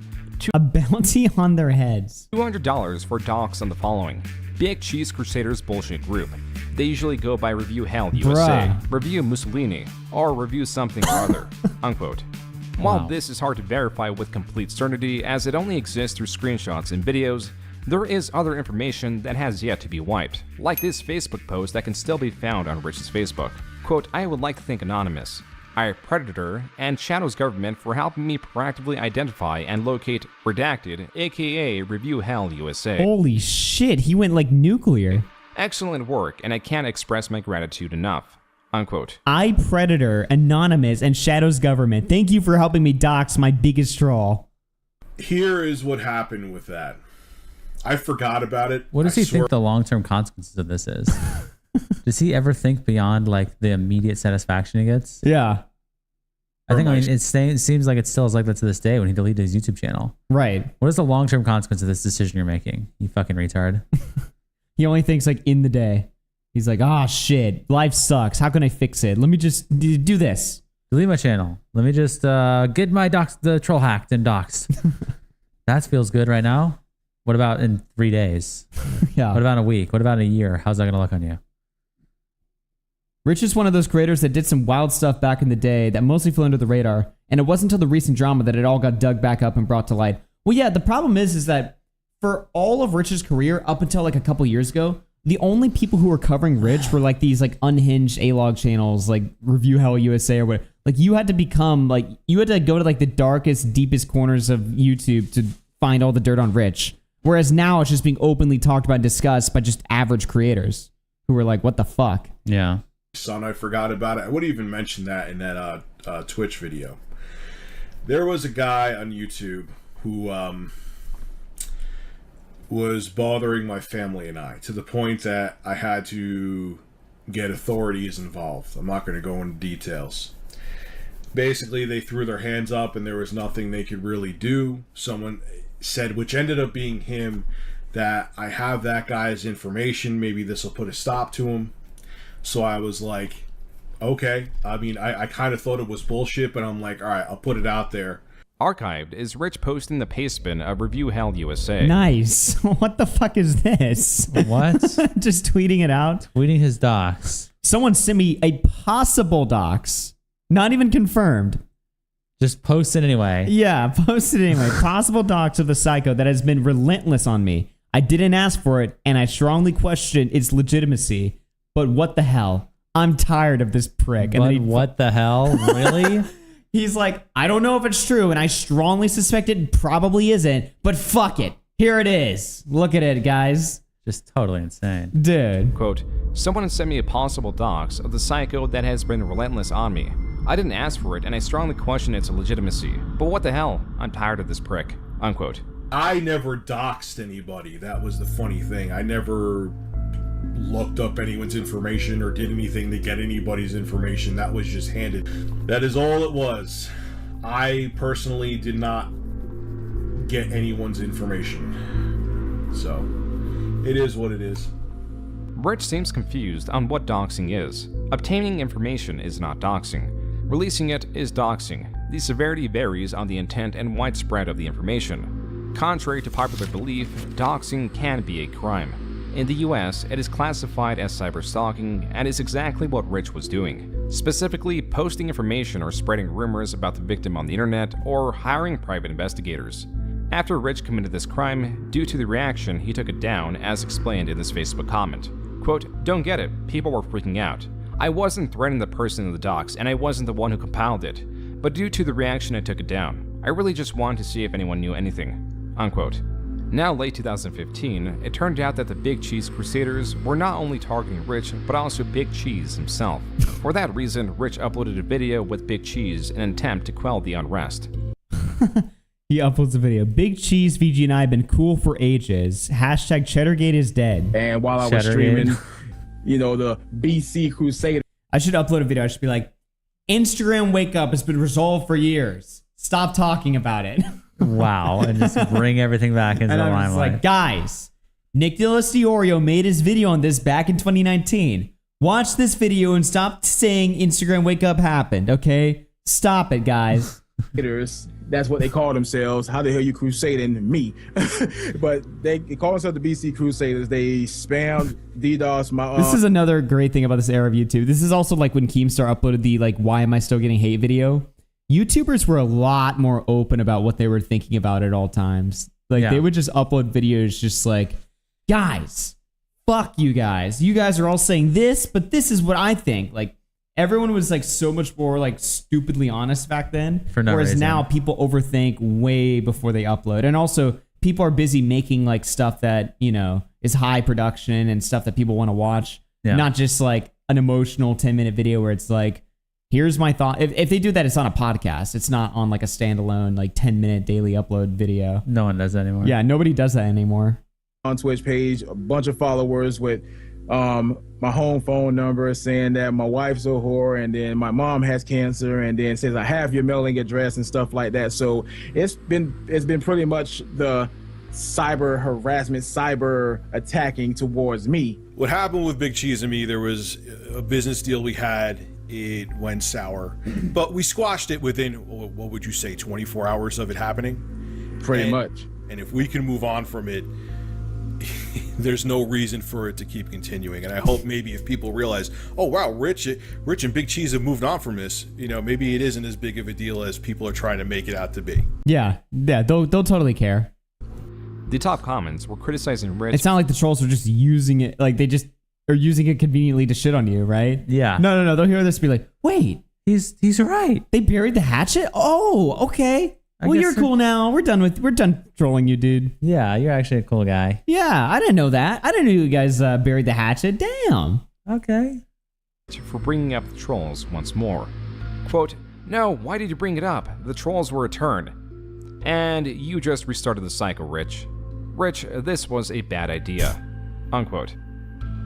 A bounty on their heads. $200 for docs on the following. Big Cheese Crusaders bullshit group. They usually go by Review Hell USA, Review Mussolini, or Review something or other. Unquote. While this is hard to verify with complete certainty as it only exists through screenshots and videos, there is other information that has yet to be wiped, like this Facebook post that can still be found on Rich's Facebook. Quote, I would like to thank Anonymous, our Predator, and Shadow's government for helping me proactively identify and locate Redacted, aka Review Hell USA. Holy shit, he went like nuclear. Excellent work, and I can't express my gratitude enough. Unquote. I Predator, Anonymous, and Shadow's government. Thank you for helping me dox my biggest troll. Here is what happened with that. I forgot about it. What does he think the long-term consequences of this is? Does he ever think beyond like the immediate satisfaction he gets? Yeah. I mean, it seems like it still is like that to this day when he deleted his YouTube channel. Right. What is the long-term consequence of this decision you're making? You fucking retard. He only thinks like in the day. He's like, ah, shit, life sucks. How can I fix it? Let me just do this. Delete my channel. Let me just get my the troll hacked and doxed. That feels good right now. What about in 3 days? Yeah. What about a week? What about a year? How's that going to look on you? Rich is one of those creators that did some wild stuff back in the day that mostly flew under the radar, and it wasn't until the recent drama that it all got dug back up and brought to light. Well, yeah, the problem is that for all of Rich's career up until like a couple years ago, the only people who were covering Rich were like these like unhinged A-log channels like Review Hell USA or whatever. Like you had to become like, you had to go to like the darkest, deepest corners of YouTube to find all the dirt on Rich. Whereas now it's just being openly talked about and discussed by just average creators who were like, what the fuck? Yeah. Son, I forgot about it. I would even mention that in that Twitch video. There was a guy on YouTube who was bothering my family and I to the point that I had to get authorities involved. I'm not going to go into details. Basically, they threw their hands up and there was nothing they could really do. Someone said, which ended up being him, that I have that guy's information. Maybe this will put a stop to him. So I was like, okay. I mean, I kind of thought it was bullshit, but I'm like, all right, I'll put it out there. Archived is Rich posting the pastebin of Review Hell USA. Nice. What the fuck is this? What? Just tweeting it out? Tweeting his docs. Someone sent me a possible docs. Not even confirmed. Just post it anyway. Yeah, post it anyway. Possible docs of the psycho that has been relentless on me. I didn't ask for it, and I strongly question its legitimacy. But what the hell? I'm tired of this prick. But what the hell? Really? He's like, I don't know if it's true, and I strongly suspect it probably isn't, but fuck it. Here it is. Look at it, guys. Just totally insane. Dude. Quote, someone sent me a possible docs of the psycho that has been relentless on me. I didn't ask for it, and I strongly question its legitimacy. But what the hell? I'm tired of this prick. Unquote. I never doxed anybody. That was the funny thing. I never looked up anyone's information or did anything to get anybody's information. That was just handed. That is all it was. I personally did not get anyone's information. So, it is what it is. Rich seems confused on what doxing is. Obtaining information is not doxing. Releasing it is doxing. The severity varies on the intent and widespread of the information. Contrary to popular belief, doxing can be a crime. In the US, it is classified as cyberstalking and is exactly what Rich was doing. Specifically, posting information or spreading rumors about the victim on the internet or hiring private investigators. After Rich committed this crime, due to the reaction, he took it down as explained in this Facebook comment. Quote, don't get it, people were freaking out. I wasn't threatening the person in the docs and I wasn't the one who compiled it. But due to the reaction, I took it down. I really just wanted to see if anyone knew anything. Unquote. Now late 2015, it turned out that the Big Cheese Crusaders were not only targeting Rich, but also Big Cheese himself. For that reason, Rich uploaded a video with Big Cheese in an attempt to quell the unrest. He uploads a video. Big Cheese, VG, and I have been cool for ages. Hashtag Cheddargate is dead. And while I was streaming, you know, the BC Crusader. I should upload a video. I should be like, Instagram Wake Up has been resolved for years. Stop talking about it. Wow. And just bring everything back into the I'm limelight. just like, guys, Nicholas DeOrio made his video on this back in 2019. Watch this video and stop saying Instagram Wake Up happened, okay? Stop it, guys. That's what they call themselves. How the hell you crusading me? But they call themselves the BC Crusaders. They spam DDoS my. This is another great thing about this era of YouTube. This is also like when Keemstar uploaded the like, why am I still getting hate video? YouTubers were a lot more open about what they were thinking about at all times. Like they would just upload videos just like, guys, fuck you guys. You guys are all saying this, but this is what I think. Like everyone was like so much more like stupidly honest back then. For no whereas reason. now people overthink way before they upload. And also people are busy making like stuff that, you know, is high production and stuff that people want to watch. Yeah. Not just like an emotional 10-minute video where it's like, here's my thought. If they do that, it's on a podcast. It's not on like a standalone, like 10-minute daily upload video. No one does that anymore. Yeah, nobody does that anymore. On Twitch page, a bunch of followers with my home phone number saying that my wife's a whore and then my mom has cancer and then says I have your mailing address and stuff like that. So it's been pretty much the cyber harassment, cyber attacking towards me. What happened with Big Cheese and me, there was a business deal we had. It went sour, but we squashed it within, what would you say, 24 hours of it happening? Pretty much. And if we can move on from it, there's no reason for it to keep continuing. And I hope maybe if people realize, oh wow, Rich and Big Cheese have moved on from this, you know, maybe it isn't as big of a deal as people are trying to make it out to be. Yeah, they'll totally care. The top comments were criticizing Rich. It's not like the trolls are just using it, like they just are using it conveniently to shit on you, right? Yeah. No. They'll hear this and be like, wait, he's right. They buried the hatchet? Oh, okay. Well, you're cool now. We're done trolling you, dude. Yeah, you're actually a cool guy. Yeah, I didn't know that. I didn't know you guys buried the hatchet. Damn. Okay. For bringing up the trolls once more. Quote, no, why did you bring it up? The trolls were returned. And you just restarted the cycle, Rich. Rich, this was a bad idea. Unquote.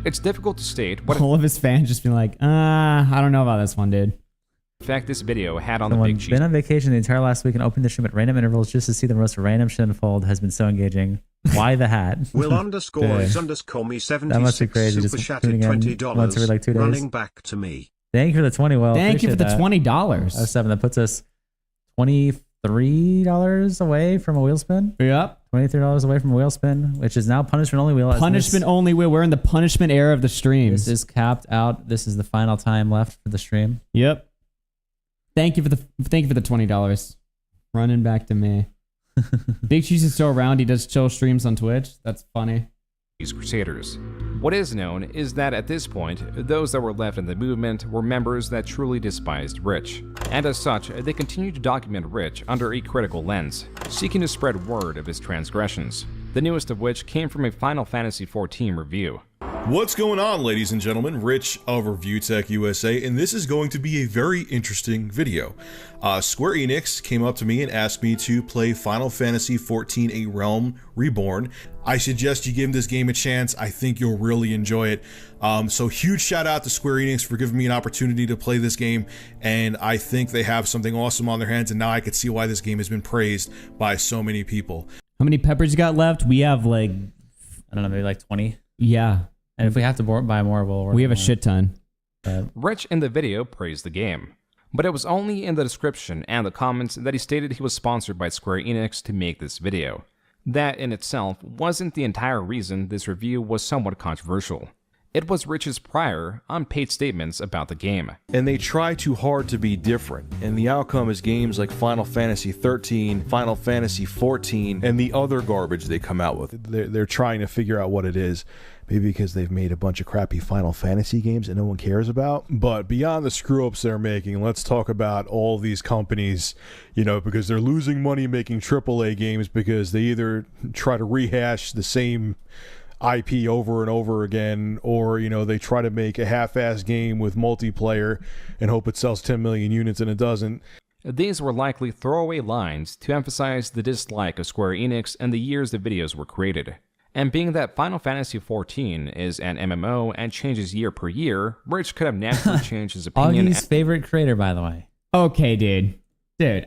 It's difficult to state what all of his fans just being like, I don't know about this one, dude. effect this video had on Someone the Big Cheese. been on vacation the entire last week and opened the stream at random intervals just to see the most random shit unfold has been so engaging. Why the hat? Will underscore is underscore me 76. That must be crazy. Super Just chatted tuning in $20. once every like 2 days. Running back to me. Thank you for the 20. Well, thank you for the appreciate that. $20. 07. That puts us $23 away from a wheel spin. Yep. $23 away from a wheel spin, which is now punishment only wheel. Punishment only wheel. We're in the punishment era of the streams. This is capped out. This is the final time left for the stream. Yep. Thank you for the $20. Running back to me. Big Cheese is still around. He does chill streams on Twitch. That's funny. These Crusaders. What is known is that at this point, those that were left in the movement were members that truly despised Rich, and as such, they continued to document Rich under a critical lens, seeking to spread word of his transgressions, the newest of which came from a Final Fantasy XIV review. What's going on, ladies and gentlemen? Rich of ReviewTech USA, and this is going to be a very interesting video. Square Enix came up to me and asked me to play Final Fantasy XIV A Realm Reborn. I suggest you give this game a chance. I think you'll really enjoy it. So huge shout out to Square Enix for giving me an opportunity to play this game, and I think they have something awesome on their hands, and now I could see why this game has been praised by so many people. How many peppers you got left? We have like, I don't know, maybe like 20. Yeah. And if we have to buy more, we have a shit ton. Rich in the video praised the game, but it was only in the description and the comments that he stated he was sponsored by Square Enix to make this video. That in itself wasn't the entire reason this review was somewhat controversial. It was Rich's prior, unpaid statements about the game. And they try too hard to be different, and the outcome is games like Final Fantasy 13, Final Fantasy 14, and the other garbage they come out with. They're trying to figure out what it is. Maybe because they've made a bunch of crappy Final Fantasy games that no one cares about. But beyond the screw-ups they're making, let's talk about all these companies, because they're losing money making AAA games because they either try to rehash the same IP over and over again, or they try to make a half-assed game with multiplayer and hope it sells 10 million units and it doesn't. These were likely throwaway lines to emphasize the dislike of Square Enix and the years the videos were created. And being that Final Fantasy XIV is an MMO and changes year per year, Rich could have naturally changed his opinion. Augie's favorite creator, by the way. Okay, dude,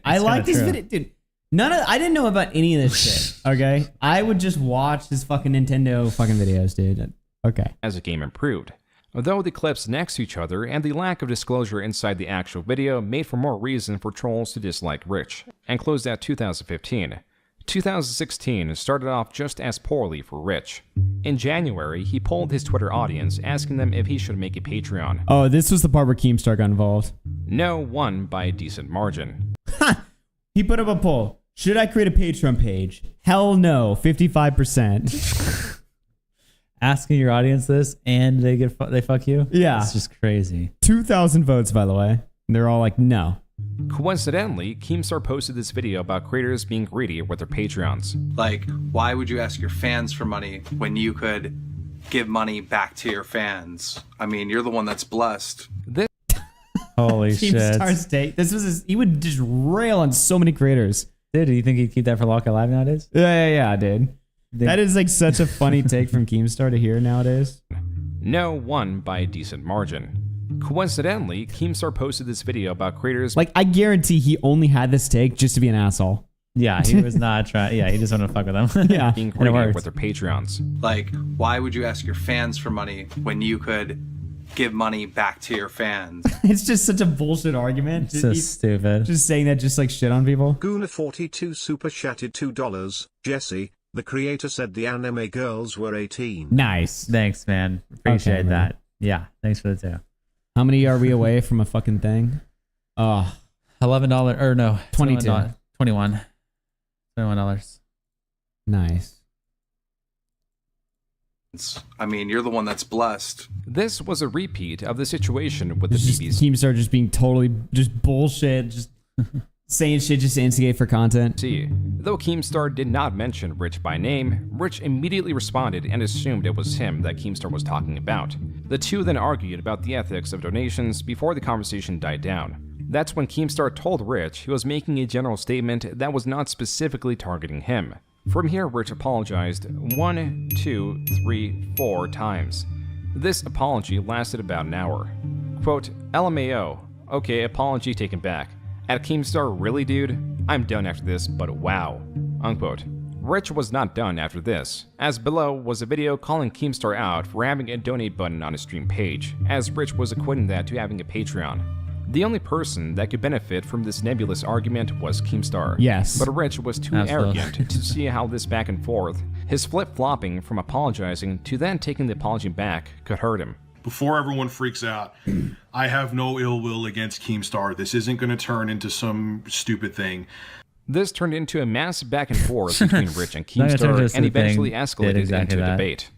I like this video, dude. I didn't know about any of this shit. Okay, I would just watch his fucking Nintendo fucking videos, dude. Okay. As the game improved, although the clips next to each other and the lack of disclosure inside the actual video made for more reason for trolls to dislike Rich, and closed out 2015. 2016 started off just as poorly for Rich. In January, he polled his Twitter audience, asking them if he should make a Patreon. Oh, this was the part where Keemstar got involved. No won by a decent margin. He put up a poll. Should I create a Patreon page? Hell no, 55%. Asking your audience this and they fuck you? Yeah. It's just crazy. 2,000 votes, by the way. And they're all like, no. Coincidentally, Keemstar posted this video about creators being greedy with their Patreons. Like, why would you ask your fans for money when you could give money back to your fans? I mean, you're the one that's blessed. Holy shit. Keemstar's take. He would just rail on so many creators. Dude, do you think he'd keep that for Lock Alive nowadays? Yeah, dude. That is like such a funny take from Keemstar to hear nowadays. No won by a decent margin. Coincidentally, Keemstar posted this video about creators. Like, I guarantee he only had this take just to be an asshole. Yeah, he was not trying. Yeah, he just wanted to fuck with them. Yeah, being greedy with their Patreons. Like, why would you ask your fans for money when you could give money back to your fans? It's just such a bullshit argument. So stupid. Just saying that just like shit on people. Guna42 super chatted $2. Jesse, the creator, said the anime girls were 18. Nice. Thanks, man. Appreciate that. Yeah, thanks for the tip. How many are we away from a fucking thing? $11 or no, 22. $21. Nice. I mean, you're the one that's blessed. This was a repeat of the situation with the BBs. Keemstar just being totally just bullshit, just saying shit just to instigate for content. Though Keemstar did not mention Rich by name, Rich immediately responded and assumed it was him that Keemstar was talking about. The two then argued about the ethics of donations before the conversation died down. That's when Keemstar told Rich he was making a general statement that was not specifically targeting him. From here, Rich apologized 1, 2, 3, 4 times. This apology lasted about an hour. Quote, LMAO, okay, apology taken back. At Keemstar, really, dude? I'm done after this, but wow. Unquote. Rich was not done after this, as below was a video calling Keemstar out for having a donate button on his stream page, as Rich was equating that to having a Patreon. The only person that could benefit from this nebulous argument was Keemstar. Yes. But Rich was too arrogant to see how this back and forth, his flip-flopping from apologizing to then taking the apology back, could hurt him. Before everyone freaks out, I have no ill will against Keemstar. This isn't going to turn into some stupid thing. This turned into a massive back and forth between Rich and Keemstar and eventually escalated into a debate.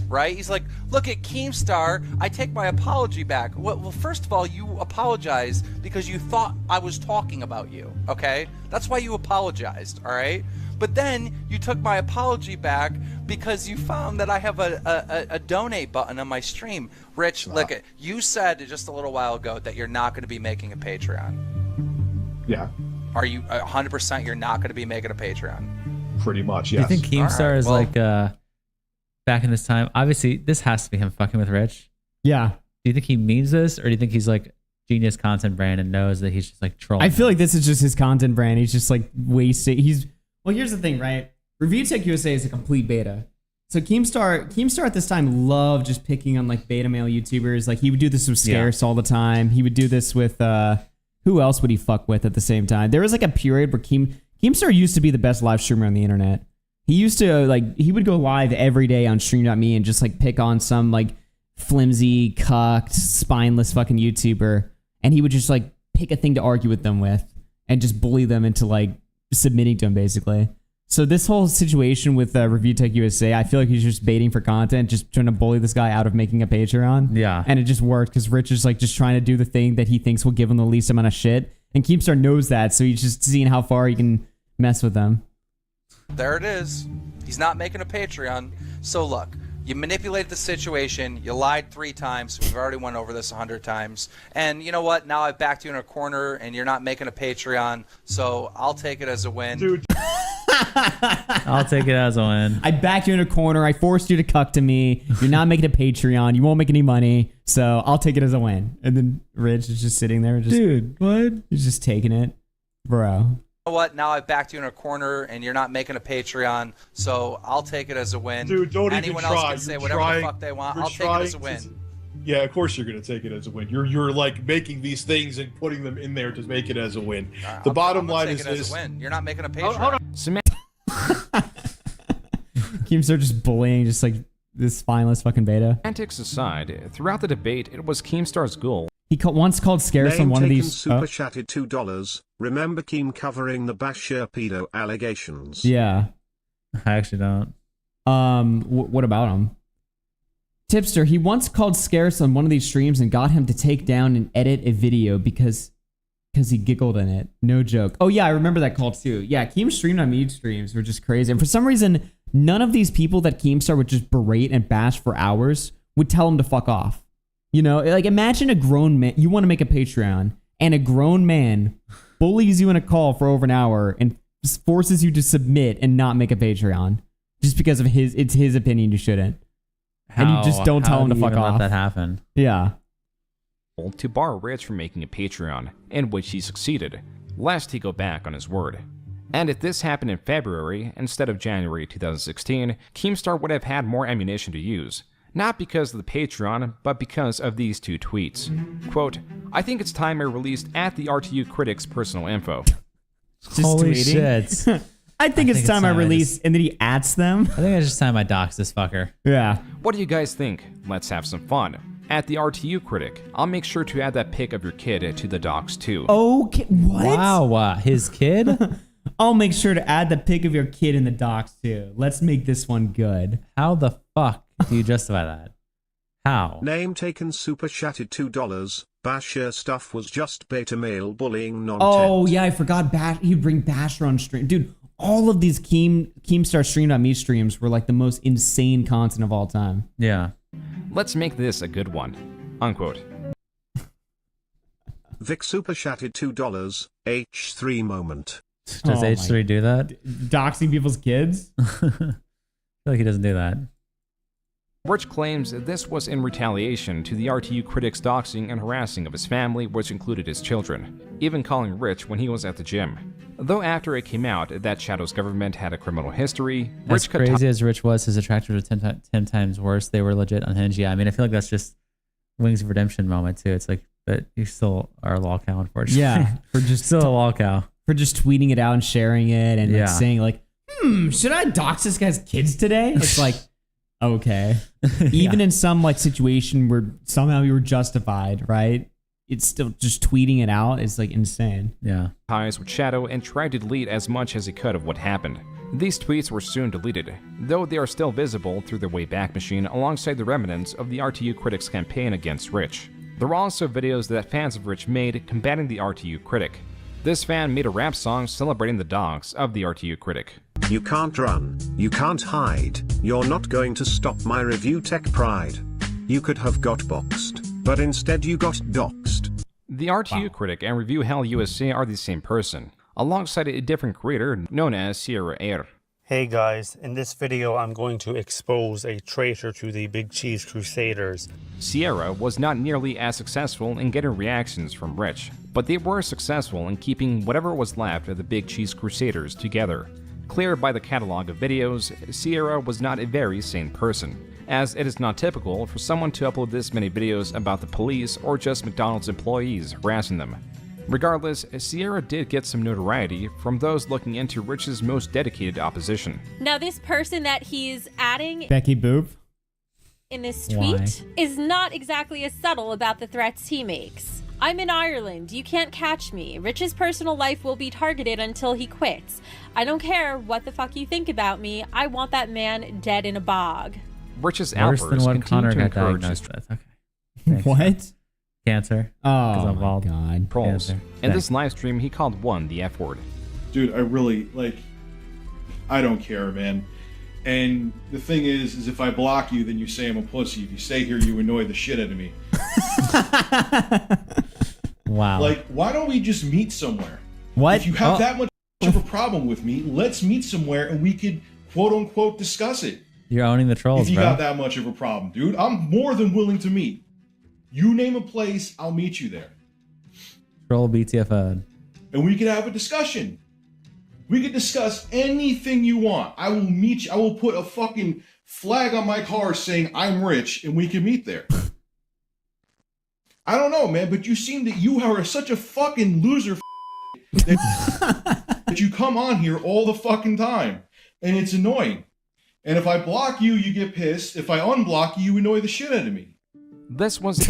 Right? He's like, look at Keemstar, I take my apology back. Well, first of all, you apologized because you thought I was talking about you, okay? That's why you apologized, all right? But then you took my apology back because you found that I have a donate button on my stream. Rich, look, you said just a little while ago that you're not going to be making a Patreon. Yeah. Are you 100% you're not going to be making a Patreon? Pretty much, yes. Do you think Keemstar is like back in this time? Obviously, this has to be him fucking with Rich. Yeah. Do you think he means this, or do you think he's like genius content brand and knows that he's just like trolling? I feel like this is just his content brand. He's just like wasting. Well, here's the thing, right? ReviewTech USA is a complete beta. So Keemstar at this time loved just picking on like beta male YouTubers. Like he would do this with Scarce all the time. He would do this with who else would he fuck with at the same time? There was like a period where Keemstar used to be the best live streamer on the internet. He used to he would go live every day on stream.me and just like pick on some like flimsy, cucked, spineless fucking YouTuber, and he would just like pick a thing to argue with them with and just bully them into like submitting to him basically. So this whole situation with ReviewTech USA, I feel like he's just baiting for content, just trying to bully this guy out of making a Patreon. Yeah. And it just worked because Rich is like just trying to do the thing that he thinks will give him the least amount of shit. And Keemstar knows that, so he's just seeing how far he can mess with them. There it is. He's not making a Patreon. So look, you manipulated the situation. You lied 3 times. We've already went over this 100 times. And you know what? Now I've backed you in a corner and you're not making a Patreon. So I'll take it as a win. Dude. I'll take it as a win. I backed you in a corner. I forced you to cuck to me. You're not making a Patreon. You won't make any money. So I'll take it as a win. And then Rich is just sitting there. Dude, what? He's just taking it. Bro. You know what? Now I've backed you in a corner and you're not making a Patreon. So I'll take it as a win. Dude, don't Anyone even try. else can say whatever the fuck they want. I'll take it as a win. Yeah, of course you're going to take it as a win. You're like making these things and putting them in there to make it as a win. The bottom line is this. You're not making a Patreon. Keemstar just bullying, just like this spineless fucking beta. Antics aside, throughout the debate, it was Keemstar's goal. He once called scarce on one of these. Super chatted $2. Remember Keem covering the Bashir pedo allegations? Yeah. I actually don't. What about him? Tipster, he once called scarce on one of these streams and got him to take down and edit a video because he giggled in it. No joke. Oh yeah, I remember that call too. Yeah, Keem streamed on Mead streams were just crazy. And for some reason, none of these people that Keemstar would just berate and bash for hours would tell him to fuck off. You know, like imagine a grown man, you want to make a Patreon, and a grown man bullies you in a call for over an hour and forces you to submit and not make a Patreon just because of it's his opinion you shouldn't. And you just don't tell him to fuck off. Let that happen. Yeah. To bar Rich from making a Patreon, in which he succeeded, lest he go back on his word. And if this happened in February instead of January 2016, Keemstar would have had more ammunition to use. Not because of the Patreon, but because of these 2 tweets. Quote, I think it's time I released at the RTU Critics personal info. Holy shit. I think it's time I release, and then he adds them. I think it's just time I dox this fucker. Yeah. What do you guys think? Let's have some fun. At the RTU Critic, I'll make sure to add that pic of your kid to the docs too. Okay, what? Wow, his kid? I'll make sure to add the pic of your kid in the docs too. Let's make this one good. How the fuck do you justify that? How? Name taken super chatted $2. Bashir stuff was just beta male bullying nonsense. Oh yeah, I forgot he'd bring Basher on stream. Dude, all of these Keemstar stream.me streams were like the most insane content of all time. Yeah. Let's make this a good one. Unquote. Vic super chatted $2. H3 moment. Does H3 do that? Doxing people's kids? I feel like he doesn't do that. Rich claims this was in retaliation to the RTU critics' doxing and harassing of his family, which included his children, even calling Rich when he was at the gym. Though after it came out that Shadow's government had a criminal history, as crazy as Rich was, his attractors were 10 times worse. They were legit unhinged. Yeah, I mean, I feel like that's just Wings of Redemption moment too. It's like, but you still are a lol cow, unfortunately. Yeah, for just still a lol cow. For just tweeting it out and sharing it and like saying like, should I dox this guy's kids today? It's like, okay. Even in some like situation where somehow you were justified, right? It's still just tweeting it out is like insane. Yeah. Ties with Shadow and tried to delete as much as he could of what happened. These tweets were soon deleted, though they are still visible through the Wayback Machine alongside the remnants of the RTU critics' campaign against Rich. There were also videos that fans of Rich made combating the RTU critic. This fan made a rap song celebrating the dogs of the RTU critic. You can't run, you can't hide, you're not going to stop my ReviewTech pride. You could have got boxed, but instead you got doxed. The RTU critic and Review Hell USA are the same person, alongside a different creator known as Sierra Air. Hey guys, in this video I'm going to expose a traitor to the Big Cheese Crusaders. Sierra was not nearly as successful in getting reactions from Rich, but they were successful in keeping whatever was left of the Big Cheese Crusaders together. Clear by the catalog of videos, Sierra was not a very sane person, as it is not typical for someone to upload this many videos about the police or just McDonald's employees harassing them. Regardless, Sierra did get some notoriety from those looking into Rich's most dedicated opposition. Now this person that he's adding... Becky Boop? in this tweet is not exactly as subtle about the threats he makes. I'm in Ireland. You can't catch me. Rich's personal life will be targeted until he quits. I don't care what the fuck you think about me. I want that man dead in a bog. Rich's Worse outbursts than what Connor got encourage diagnosed with. Okay. What? Cancer. Oh, I'm my bald. God. trolls. Cancer. In this live stream, he called one the F word. Dude, I really, like, I don't care, man. And the thing is if I block you, then you say I'm a pussy. If you stay here, you annoy the shit out of me. Wow. Like, why don't we just meet somewhere? What? If you have that much of a problem with me, let's meet somewhere and we could, quote unquote, discuss it. You're owning the trolls, If you bro. got that much of a problem, dude, I'm more than willing to meet. You name a place, I'll meet you there. Troll BTFO. And we could have a discussion. We could discuss anything you want. I will meet you. I will put a fucking flag on my car saying I'm rich and we can meet there. I don't know, man, but you seem that you are such a fucking loser that you come on here all the fucking time. And it's annoying. And if I block you, you get pissed. If I unblock you, you annoy the shit out of me. This was...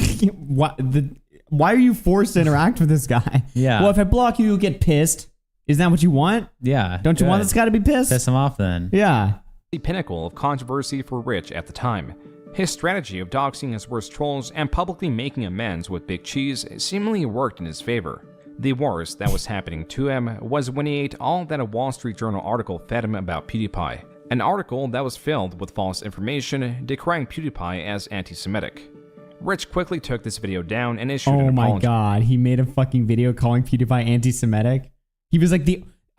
Why are you forced to interact with this guy? Yeah. Well, if I block you, you'll get pissed. Isn't that what you want? Yeah. Don't you want this guy to be pissed? Piss him off then. Yeah. The pinnacle of controversy for Rich at the time. His strategy of doxing his worst trolls and publicly making amends with Big Cheese seemingly worked in his favor. The worst that was happening to him was when he ate all that a Wall Street Journal article fed him about PewDiePie. An article that was filled with false information decrying PewDiePie as anti-Semitic. Rich quickly took this video down and issued an apology. Oh my God, he made a fucking video calling PewDiePie anti-Semitic. He was like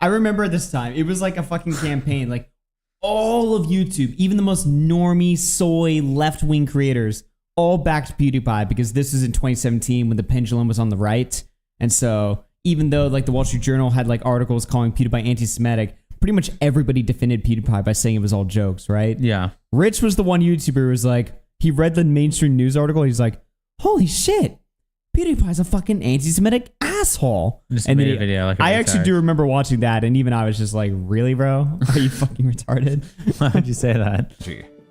I remember at this time, it was like a fucking campaign, like all of YouTube, even the most normie, soy, left-wing creators, all backed PewDiePie because this is in 2017 when the pendulum was on the right. And so even though like the Wall Street Journal had like articles calling PewDiePie anti-Semitic, pretty much everybody defended PewDiePie by saying it was all jokes, right? Yeah. Rich was the one YouTuber who was like, he read the mainstream news article. He's like, holy shit, PewDiePie's a fucking anti-Semitic asshole. Just and made then a video like a I actually retard. do remember watching that, and even I was just like, really, bro? Are you fucking retarded? Why would you say that?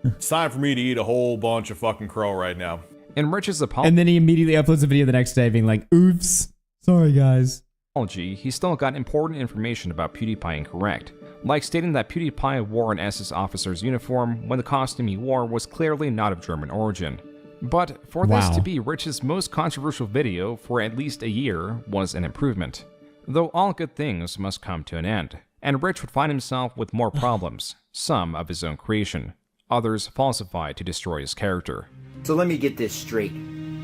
It's time for me to eat a whole bunch of fucking crow right now. In Rich's apology, And then he immediately uploads a video the next day being like, oops, sorry guys. he still got important information about PewDiePie incorrect, like stating that PewDiePie wore an SS officer's uniform when the costume he wore was clearly not of German origin. But for this to be Rich's most controversial video for at least a year was an improvement. Though all good things must come to an end, and Rich would find himself with more problems, some of his own creation, others falsified to destroy his character. So let me get this straight.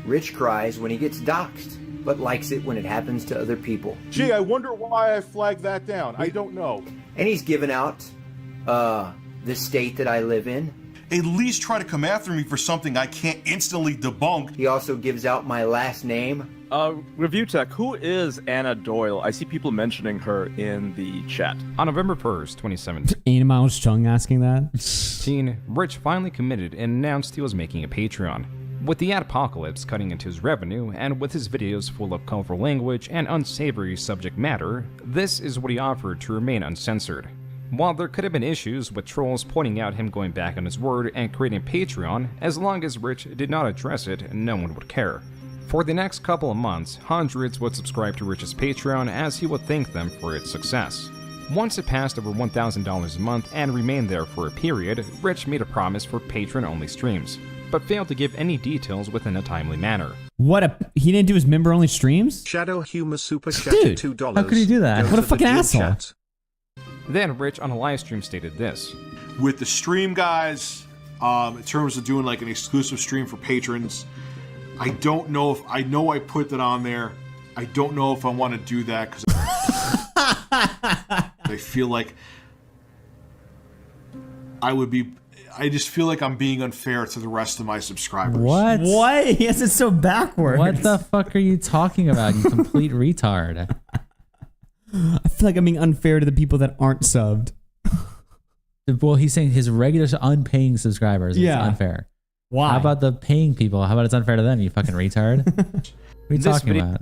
Rich cries when he gets doxxed, but likes it when it happens to other people. Gee, I wonder why I flagged that down. I don't know. And he's given out, the state that I live in. At least try to come after me for something I can't instantly debunk. He also gives out my last name. ReviewTech, who is Anna Doyle? I see people mentioning her in the chat. On November 1st, 2017, Ain't Miles Chung asking that? Rich finally committed and announced he was making a Patreon. With the apocalypse cutting into his revenue, and with his videos full of colorful language and unsavory subject matter, this is what he offered to remain uncensored. While there could have been issues with trolls pointing out him going back on his word and creating Patreon, as long as Rich did not address it, no one would care. For the next couple of months, hundreds would subscribe to Rich's Patreon as he would thank them for its success. Once it passed over $1,000 a month and remained there for a period, Rich made a promise for patron-only streams, but failed to give any details within a timely manner. He didn't do his member-only streams? Shadow Humor Super Chat Dude, $2. how could he do that? What a fucking asshole. Chat. Then Rich on a live stream stated this. With the stream guys, in terms of doing like an exclusive stream for patrons, I don't know if, I know I put that on there. I don't know if I want to do that because I feel like I just feel like I'm being unfair to the rest of my subscribers. What? What? He has it so backwards. What the fuck are you talking about, you complete retard? I feel like I'm being unfair to the people that aren't subbed. Well, he's saying his regular unpaying subscribers is unfair. Why? How about the paying people? How about it's unfair to them, you fucking retard? What are you talking about?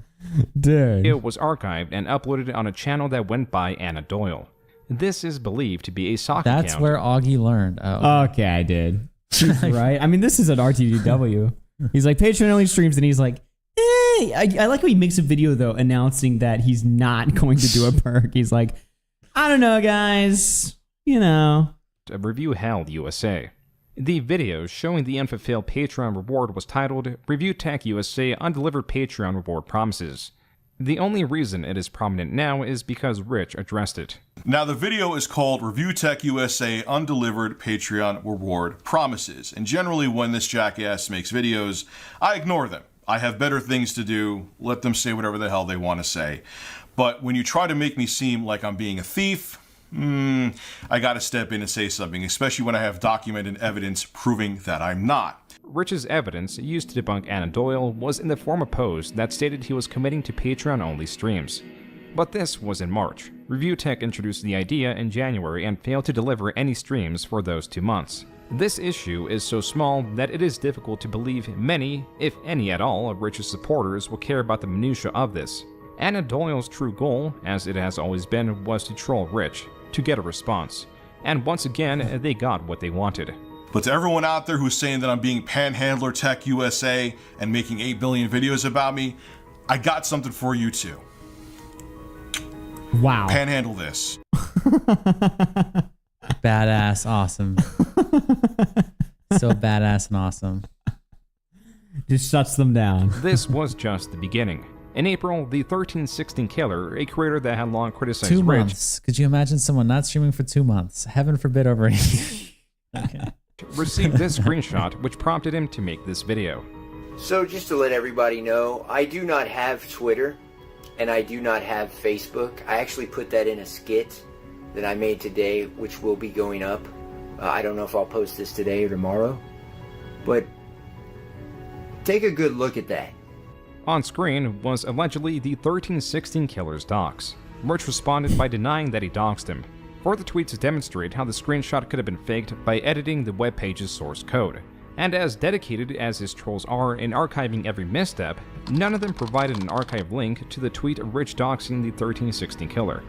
Dude. It was archived and uploaded on a channel that went by Anna Doyle. This is believed to be a sock account. That's where Augie learned. Oh. Okay, I did. He's right. I mean, this is an RTDW. He's like, Patreon only streams, and he's like, I like how he makes a video, though, announcing that he's not going to do a perk. He's like, I don't know, guys. You know. A review held USA. The video showing the unfulfilled Patreon reward was titled ReviewTech USA Undelivered Patreon Reward Promises. The only reason it is prominent now is because Rich addressed it. Now the video is called ReviewTech USA Undelivered Patreon Reward Promises, and generally when this jackass makes videos, I ignore them. I have better things to do, let them say whatever the hell they want to say. But when you try to make me seem like I'm being a thief, I gotta step in and say something, especially when I have documented evidence proving that I'm not. Rich's evidence used to debunk Anna Doyle was in the form of a post that stated he was committing to Patreon-only streams. But this was in March. ReviewTech introduced the idea in January and failed to deliver any streams for those 2 months. This issue is so small that it is difficult to believe many, if any at all, of Rich's supporters will care about the minutiae of this. Anna Doyle's true goal, as it has always been, was to troll Rich, to get a response. And once again, they got what they wanted. But to everyone out there who's saying that I'm being Panhandler Tech USA and making 8 billion videos about me, I got something for you too. Wow. Panhandle this. Badass, awesome. So badass and awesome. Just shuts them down. This was just the beginning. In April, the 1316 Killer, a creator that had long criticized 2 Rich, months. Could you imagine someone not streaming for 2 months? Heaven forbid over a year. Okay. received this screenshot, which prompted him to make this video. So just to let everybody know, I do not have Twitter, and I do not have Facebook. I actually put that in a skit that I made today, which will be going up. I don't know if I'll post this today or tomorrow, but take a good look at that. On screen was allegedly the 1316 Killer's dox. Rich responded by denying that he doxed him. Further tweets demonstrate how the screenshot could have been faked by editing the web page's source code. And as dedicated as his trolls are in archiving every misstep, none of them provided an archive link to the tweet of Rich doxing the 1316 Killer.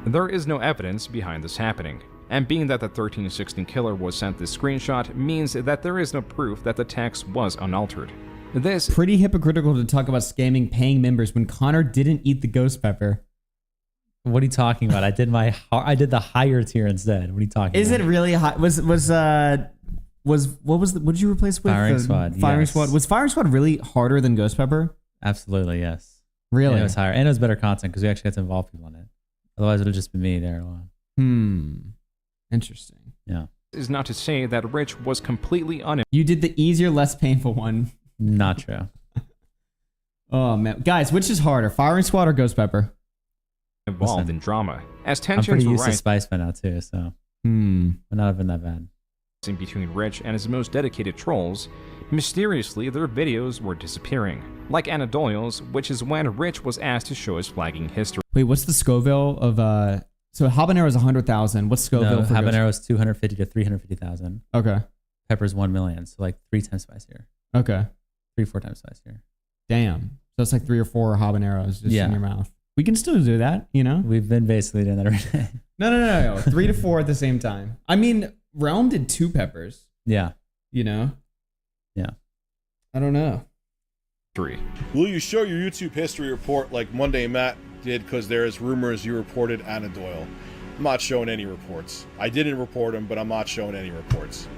There is no evidence behind this happening, and being that the 1316 Killer was sent this screenshot means that there is no proof that the text was unaltered. This pretty hypocritical to talk about scamming paying members when Connor didn't eat the ghost pepper. What are you talking about? I did the higher tier instead. What are you talking about? Is it really high? What did you replace with? Firing Squad. Firing Yes. Squad. Was Firing Squad really harder than Ghost Pepper? Absolutely, yes. Really? And it was higher. And it was better content because we actually had to involve people in it. Otherwise, it would have just been me there alone. Interesting. Yeah. Is not to say that Rich was completely You did the easier, less painful one. Not true. Oh, man. Guys, which is harder, Firing Squad or Ghost Pepper? involved in drama. As I'm tensions pretty were used to rising Spice by now, too, so would not have been that bad. between Rich and his most dedicated trolls, mysteriously their videos were disappearing. Like Anna Doyle's, which is when Rich was asked to show his flagging history. Wait, what's the Scoville of so habanero is 100,000. What's Scoville No, for habanero is 250 to 350,000. Okay. Pepper's 1 million, so like 3 times spicier. Okay. 3-4 times spicier. Damn. So it's like 3 or 4 habaneros just in your mouth. We can still do that, you know? We've been basically doing that every day. No. 3 to 4 at the same time. I mean, Realm did 2 peppers. Yeah. You know? Yeah. I don't know. 3. Will you show your YouTube history report like Monday Matt did because there is rumors you reported Anna Doyle? I'm not showing any reports. I didn't report him, but I'm not showing any reports.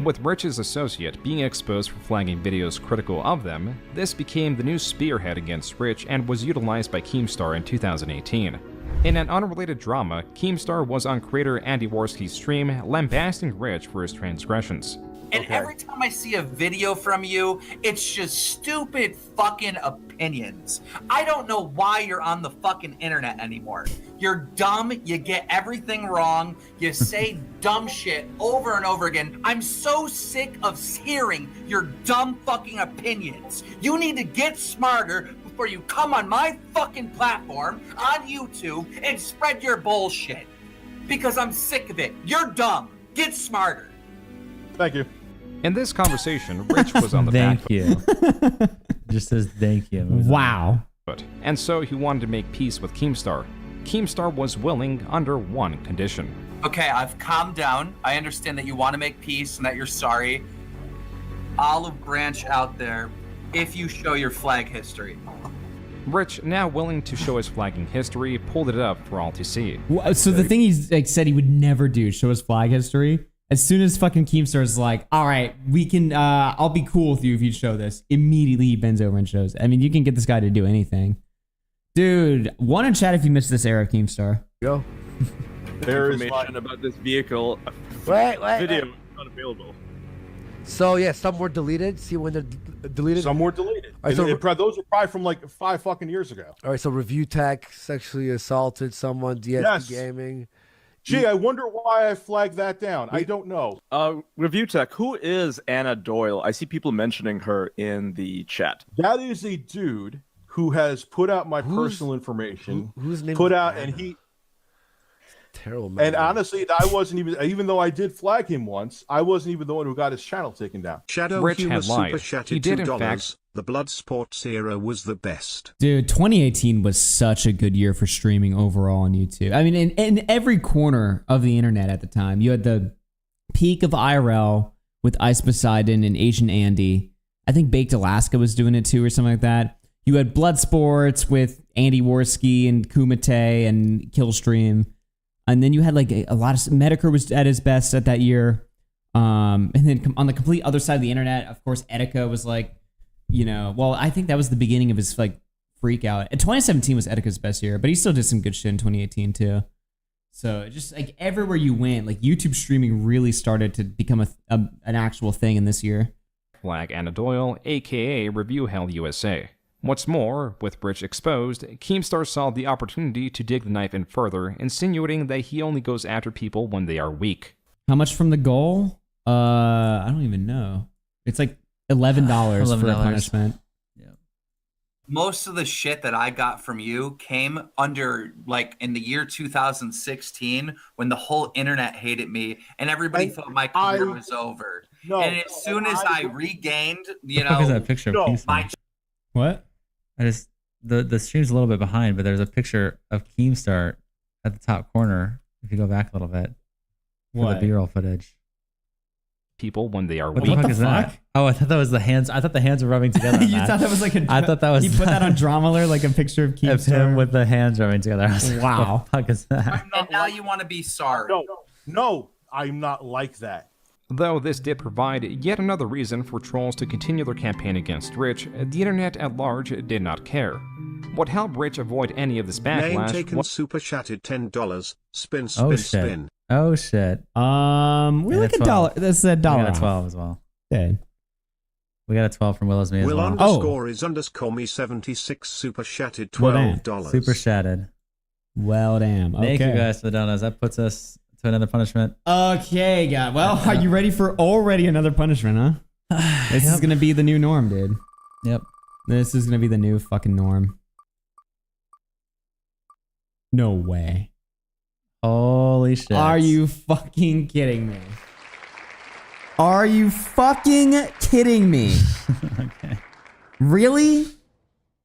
With Rich's associate being exposed for flagging videos critical of them, this became the new spearhead against Rich and was utilized by Keemstar in 2018. In an unrelated drama, Keemstar was on creator Andy Warski's stream lambasting Rich for his transgressions. And every time I see a video from you, it's just stupid fucking opinions. I don't know why you're on the fucking internet anymore. You're dumb, you get everything wrong, you say dumb shit over and over again. I'm so sick of hearing your dumb fucking opinions. You need to get smarter before you come on my fucking platform on YouTube and spread your bullshit. Because I'm sick of it. You're dumb. Get smarter. Thank you. In this conversation, Rich was on the Thank back you. Just says thank you. Wow. foot, and so he wanted to make peace with Keemstar. Keemstar was willing under one condition. Okay, I've calmed down. I understand that you want to make peace and that you're sorry. Olive branch out there if you show your flag history. Rich, now willing to show his flagging history, pulled it up for all to see. So the thing he's like said he would never do, show his flag history. As soon as fucking Keemstar's like, all right, we can, I'll be cool with you if you show this. Immediately he bends over and shows. I mean, you can get this guy to do anything. Dude, one in chat if you missed this era, Keemstar. Go. There is information about this vehicle. Wait. Video is not available. So yeah, some were deleted. See when they're deleted. Some were deleted. All right, so those are probably from like 5 fucking years ago. All right, so ReviewTech sexually assaulted someone. DSP Gaming. Gee, I wonder why I flagged that down. I don't know. ReviewTech, who is Anna Doyle? I see people mentioning her in the chat. That is a dude who has put out my personal information. Whose name? Put out and he. Terrible man. And honestly, I wasn't even though I did flag him once, I wasn't even the one who got his channel taken down. Shadow Rich Humor had lied. super chatted He did, in $2. fact- The Blood Sports era was the best. Dude, 2018 was such a good year for streaming overall on YouTube. I mean, in every corner of the internet at the time, you had the peak of IRL with Ice Poseidon and Asian Andy. I think Baked Alaska was doing it too or something like that. You had Blood Sports with Andy Worski and Kumite and Killstream. And then you had like a lot of Medicare was at his best at that year. And then on the complete other side of the internet, of course, Etika was like, you know, well, I think that was the beginning of his like freak out. 2017 was Etika's best year, but he still did some good shit in 2018 too. So just like everywhere you went, like YouTube streaming really started to become an actual thing in this year. Flag Anna Doyle, aka Review Hell USA. What's more, with Rich exposed, Keemstar saw the opportunity to dig the knife in further, insinuating that he only goes after people when they are weak. How much from the goal? I don't even know. It's like $11 for a punishment. Yeah. Most of the shit that I got from you came under like in the year 2016 when the whole internet hated me and everybody thought my career was over. No, and as soon as I regained, you What the fuck is know, that picture of Keemstar? What? The stream's a little bit behind, but there's a picture of Keemstar at the top corner. If you go back a little bit, for What? the B-roll footage. People when they are What weak. the fuck is that? Oh, I thought that was the hands. I thought the hands were rubbing together. You thought that was like I thought that was. He put that on Dramaler, like a picture of of Keemstar. him with the hands rubbing together. I was like, Wow. What the fuck is that? and now you want to be sorry. No, I'm not like that. Though this did provide yet another reason for trolls to continue their campaign against Rich, the internet at large did not care. What helped Rich avoid any of this Name backlash taken was super chatted $10. Spin, Oh spin, shit. spin. Oh shit. We're like $1. That's $1. We got a 12 as well. Okay. We got a 12 from Willow's Me as Will well. underscore is underscore me 76 super chatted Well, damn. $12. Super shatted. Well, damn. Okay. Thank you guys for the donuts. That puts us to another punishment. Okay, God. Well, are you ready for already another punishment, huh? This is going to be the new norm, dude. Yep. This is going to be the new fucking norm. No way. Holy shit. Are you fucking kidding me? Are you fucking kidding me? Okay. Really?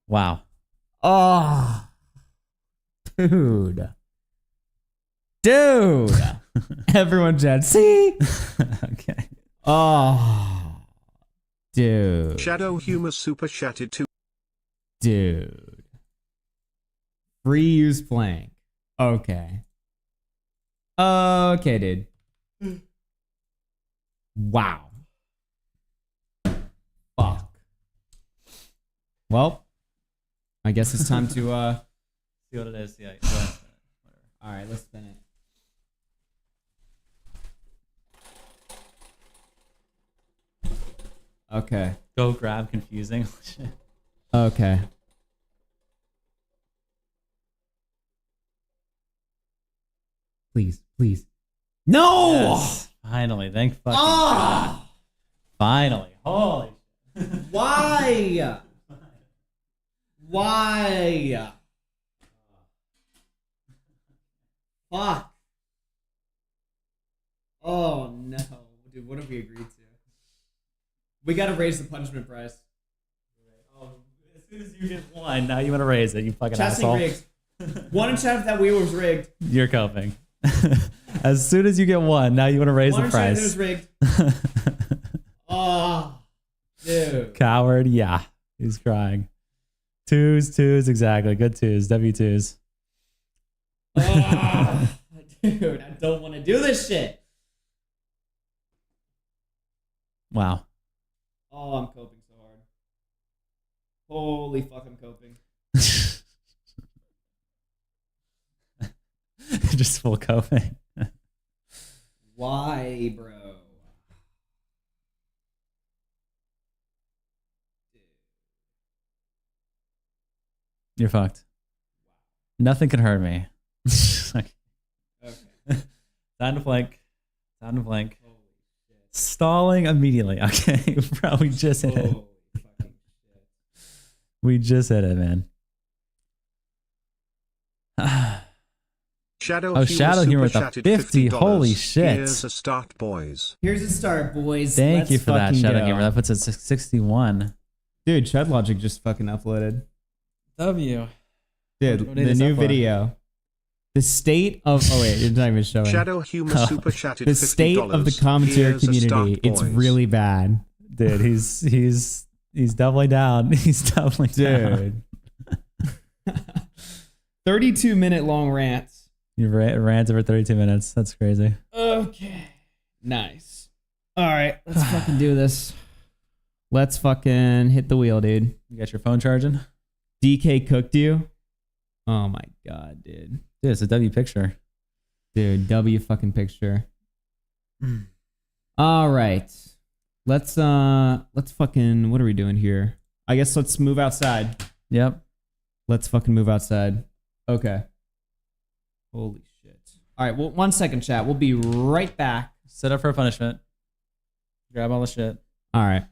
Wow. Oh. Dude. Everyone chat. See? Okay. Oh. Dude. Shadow Humor super chatted $2. Dude. Free use blank. Okay. Okay, dude. Wow. Fuck. Well, I guess it's time to see what it is. Yeah. All right, let's spin it. Okay. Go grab confusing. Okay. Please, please. No! Yes. Finally, thank fucking Ah! God. Finally. Holy shit. Why? Why? Fuck. Oh no. Dude, what have we agreed to? We gotta raise the punishment price. Oh, as soon as you get one, now you want to raise it, you fucking Chat's asshole. rigged. One in chat if that wheel was rigged. You're coping. As soon as you get one, now you want to raise the price. It was rigged. Oh, dude. Coward. Yeah, he's crying. Twos, exactly. Good twos. W2s. Oh, dude, I don't want to do this shit. Wow. Oh, I'm coping so hard. Holy fuck, I'm coping. Just full coping. Why, bro? You're fucked. Nothing can hurt me. Okay. Time to blink. Time to blink. Stalling immediately. Okay, bro, we just hit it. We just hit it, man. Shadow Shadow Humor with a 50. Holy shit. Here's a start, boys. Here's a start, boys. Thank you for that, Shadow go. Humor. That puts it 61. Dude, Chud Logic just fucking uploaded. W. Dude, the new video. The state of... Oh, wait, it's not even showing. Shadow Humor super chatted The state of the commentary Here's a community. start, It's boys. really bad. Dude, he's doubling down. He's doubling down. Dude. 32-minute long rants. You rant over 32 minutes. That's crazy. Okay. Nice. All right, let's fucking do this. Let's fucking hit the wheel, dude. You got your phone charging? DK cooked you? Oh my god, dude. Dude, it's a W picture. Dude, W fucking picture. All right. Let's fucking, what are we doing here? I guess let's move outside. Yep. Let's fucking move outside. Okay. Holy shit. All right, well, 1 second, chat. We'll be right back. Set up for a punishment. Grab all the shit. All right.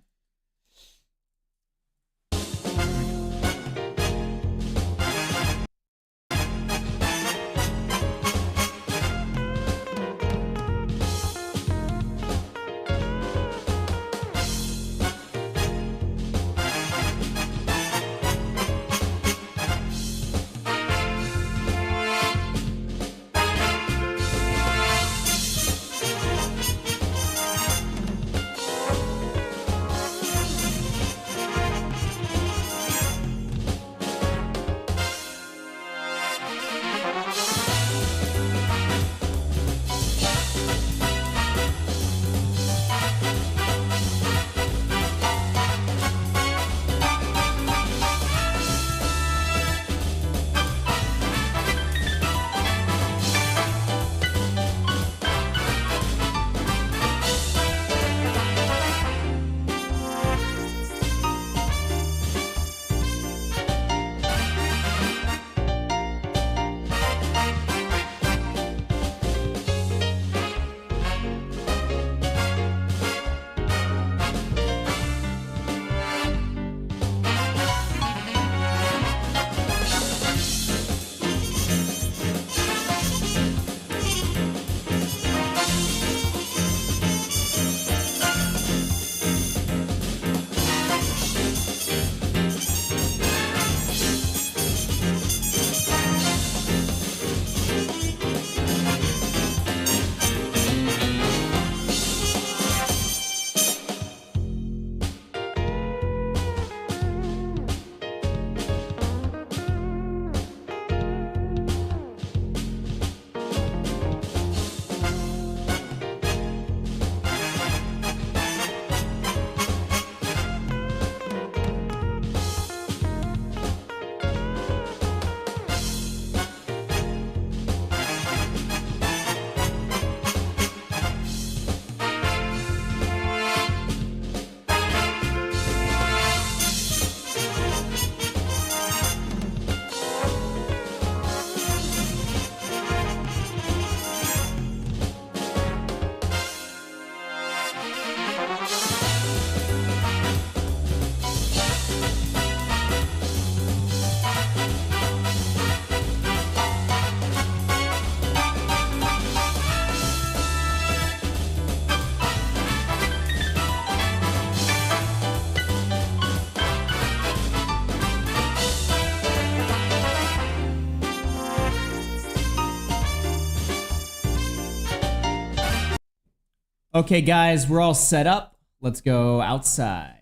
Okay, guys, we're all set up. Let's go outside.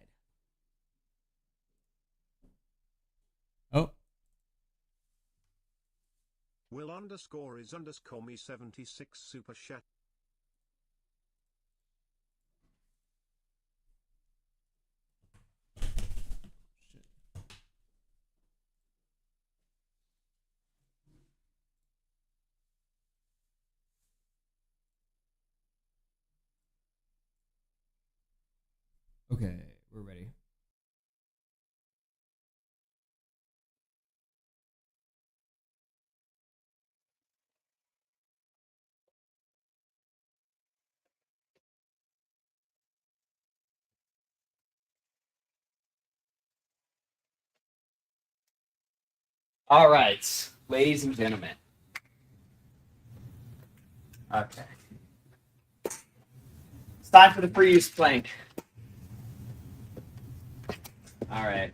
Oh. Will underscore is underscore me 76 super chat. Okay, we're ready. All right, ladies and gentlemen. Okay. It's time for the pre-use plank. All right.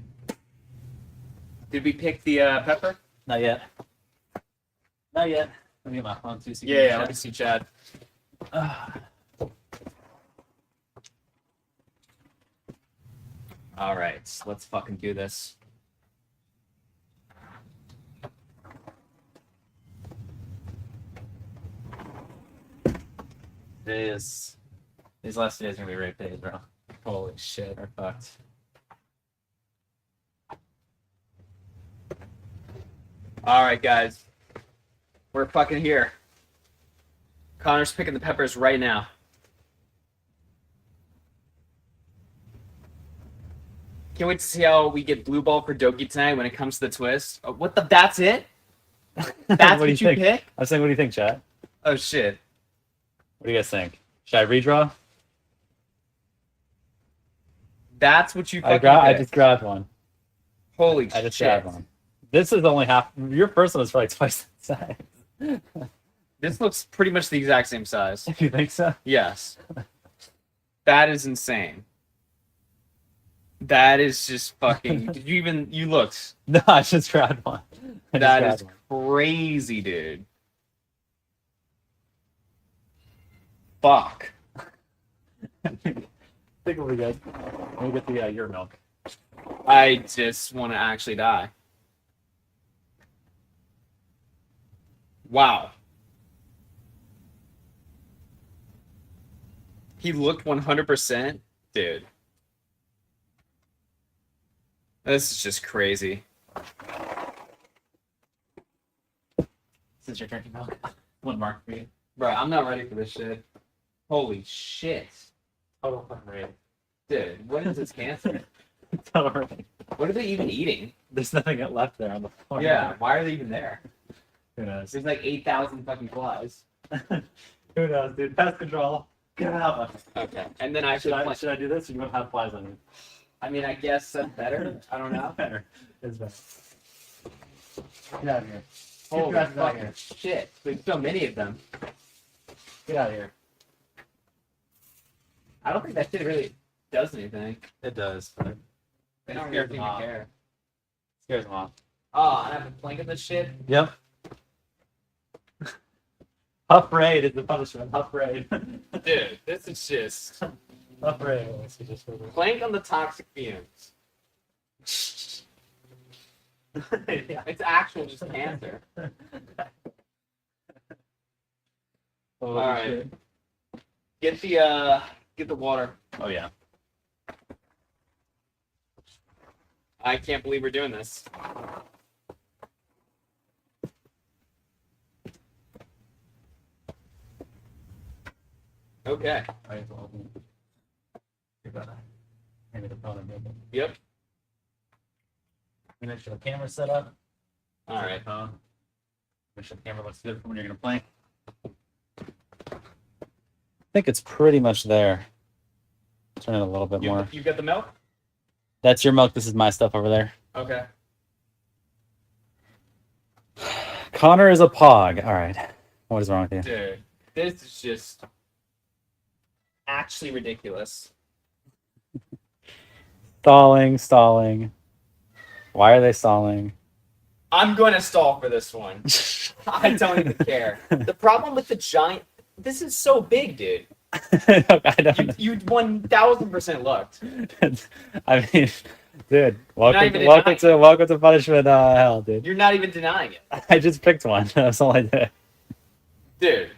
Did we pick the pepper? Not yet. Not yet. Let me get my phone too. So you Yeah, can let me see, Chad. All right, let's fucking do this. These last days are gonna be rape days, bro. Holy shit, we're fucked. All right, guys. We're fucking here. Connor's picking the peppers right now. Can't wait to see how we get blue ball for Doki tonight when it comes to the twist. Oh, what the? That's it? That's what you think? pick? I was saying, what do you think, chat? Oh, shit. What do you guys think? Should I redraw? That's what you fucking pick? I just grabbed one. Holy I just shit. grabbed one. This is only half. Your first one is probably twice the size. This looks pretty much the exact same size. You think so? Yes. That is insane. That is just fucking... Did you even... You looked. No, I just grabbed one. That is crazy, dude. Fuck. I think we'll be good. Let me get the your milk. I just want to actually die. Wow. He looked 100%. Dude. This is just crazy. Since you're drinking milk, one mark for you. Bro, I'm not ready for this shit. Holy shit. Total fucking rape. Dude, what is this cancer? Total rape. What are they even eating? There's nothing left there on the floor. Yeah, why are they even there? Who knows? There's like 8,000 fucking flies. Who knows, dude? Pest control. Get out. Okay. And then I should I do this or you won't have flies on you? I mean, I guess that's better. I don't know. Better. It's better. Get out of here. Holy Get out of fucking shit. There's so many of them. Get out of here. I don't think that shit really does anything. It does. But They don't really seem to care. Scares them off. Oh, I have a plank of this shit? Yep. Huff raid is the punishment. Huff raid. Dude, this is just... Huff raid. Plank on the toxic fumes. Yeah. It's actual just cancer. Holy Alright. shit. Get the water. Oh yeah. I can't believe we're doing this. Okay. Yep. Make sure the camera's set up. All right. Make sure the camera looks good for when you're gonna play. I think it's pretty much there. Turn it a little bit more. You got the milk? That's your milk. This is my stuff over there. Okay. Connor is a pog. All right. What is wrong with you? Dude, this is just actually ridiculous. Stalling. Why are they stalling? I'm going to stall for this one. I don't even care. The problem with the giant... This is so big, dude. I don't You 1000% looked. I mean, dude, welcome even to punishment hell, dude. You're not even denying it. I just picked one. That's all I did. Dude.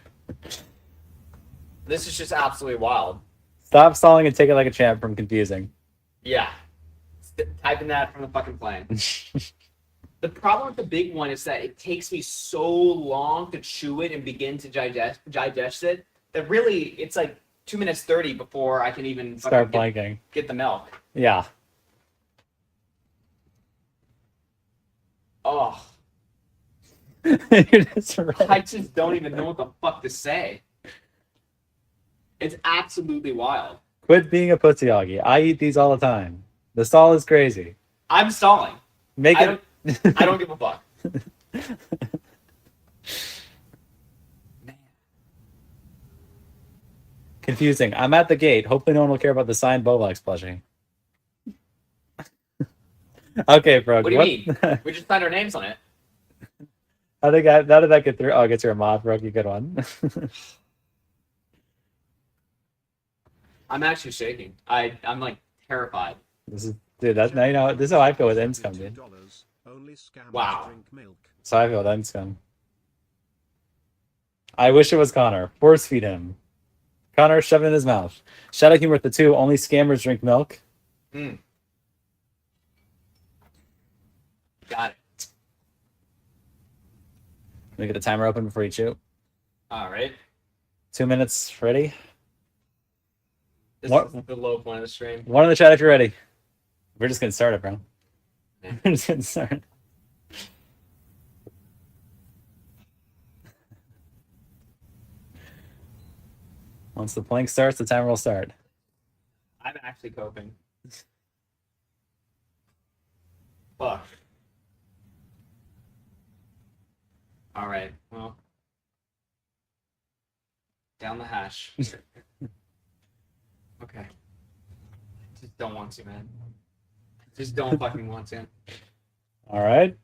This is just absolutely wild. Stop stalling and take it like a champ from confusing. Yeah. Typing that from the fucking plane. The problem with the big one is that it takes me so long to chew it and begin to digest it that really it's like 2 minutes 30 before I can even Start blanking. Get the milk. Yeah. Oh. You're just right. I just don't even know what the fuck to say. It's absolutely wild. Quit being a pussy, Augie. I eat these all the time. The stall is crazy. I'm stalling. Make it. I don't give a fuck. Confusing. I'm at the gate. Hopefully no one will care about the signed Bolex plushie. Okay, bro. What do you mean? We just signed our names on it. How did that get through? Oh, it gets through a mod, bro. You good one. I'm actually shaking. I'm like terrified. This is, dude. That's now you know. This is how I feel with Inscum, dude. Wow. So I feel with Inscum. I wish it was Connor. Force feed him. Connor, shove it in his mouth. Shadow Humor with the 2. Only scammers drink milk. Mm. Got it. Let me get the timer open before you chew. All right. 2 minutes. Ready? This What? is the low point of the stream. One in the chat if you're ready. We're just getting started, bro. We're just getting started. Once the plank starts, the timer will start. I'm actually coping. Fuck. All right. Well. Down the hash. Okay. Just don't want to, man. Just don't fucking want to. All right.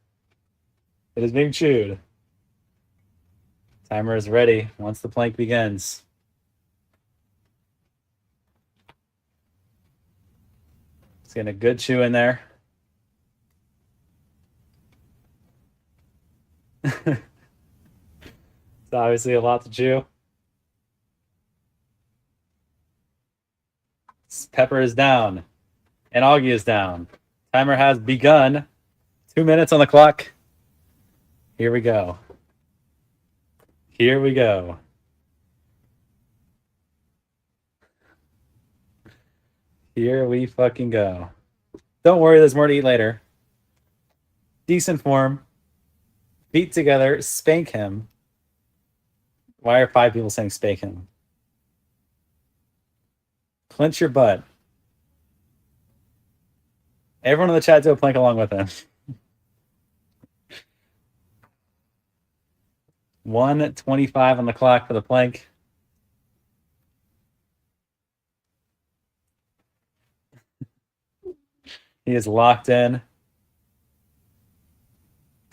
It is being chewed. Timer is ready once the plank begins. It's getting a good chew in there. It's obviously a lot to chew. Pepper is down. And Augie is down. Timer has begun. 2 minutes on the clock. Here we go. Here we go. Here we fucking go. Don't worry, there's more to eat later. Decent form. Feet together. Spank him. Why are 5 people saying spank him? Clench your butt. Everyone in the chat do a plank along with him. 1:25 on the clock for the plank. He is locked in.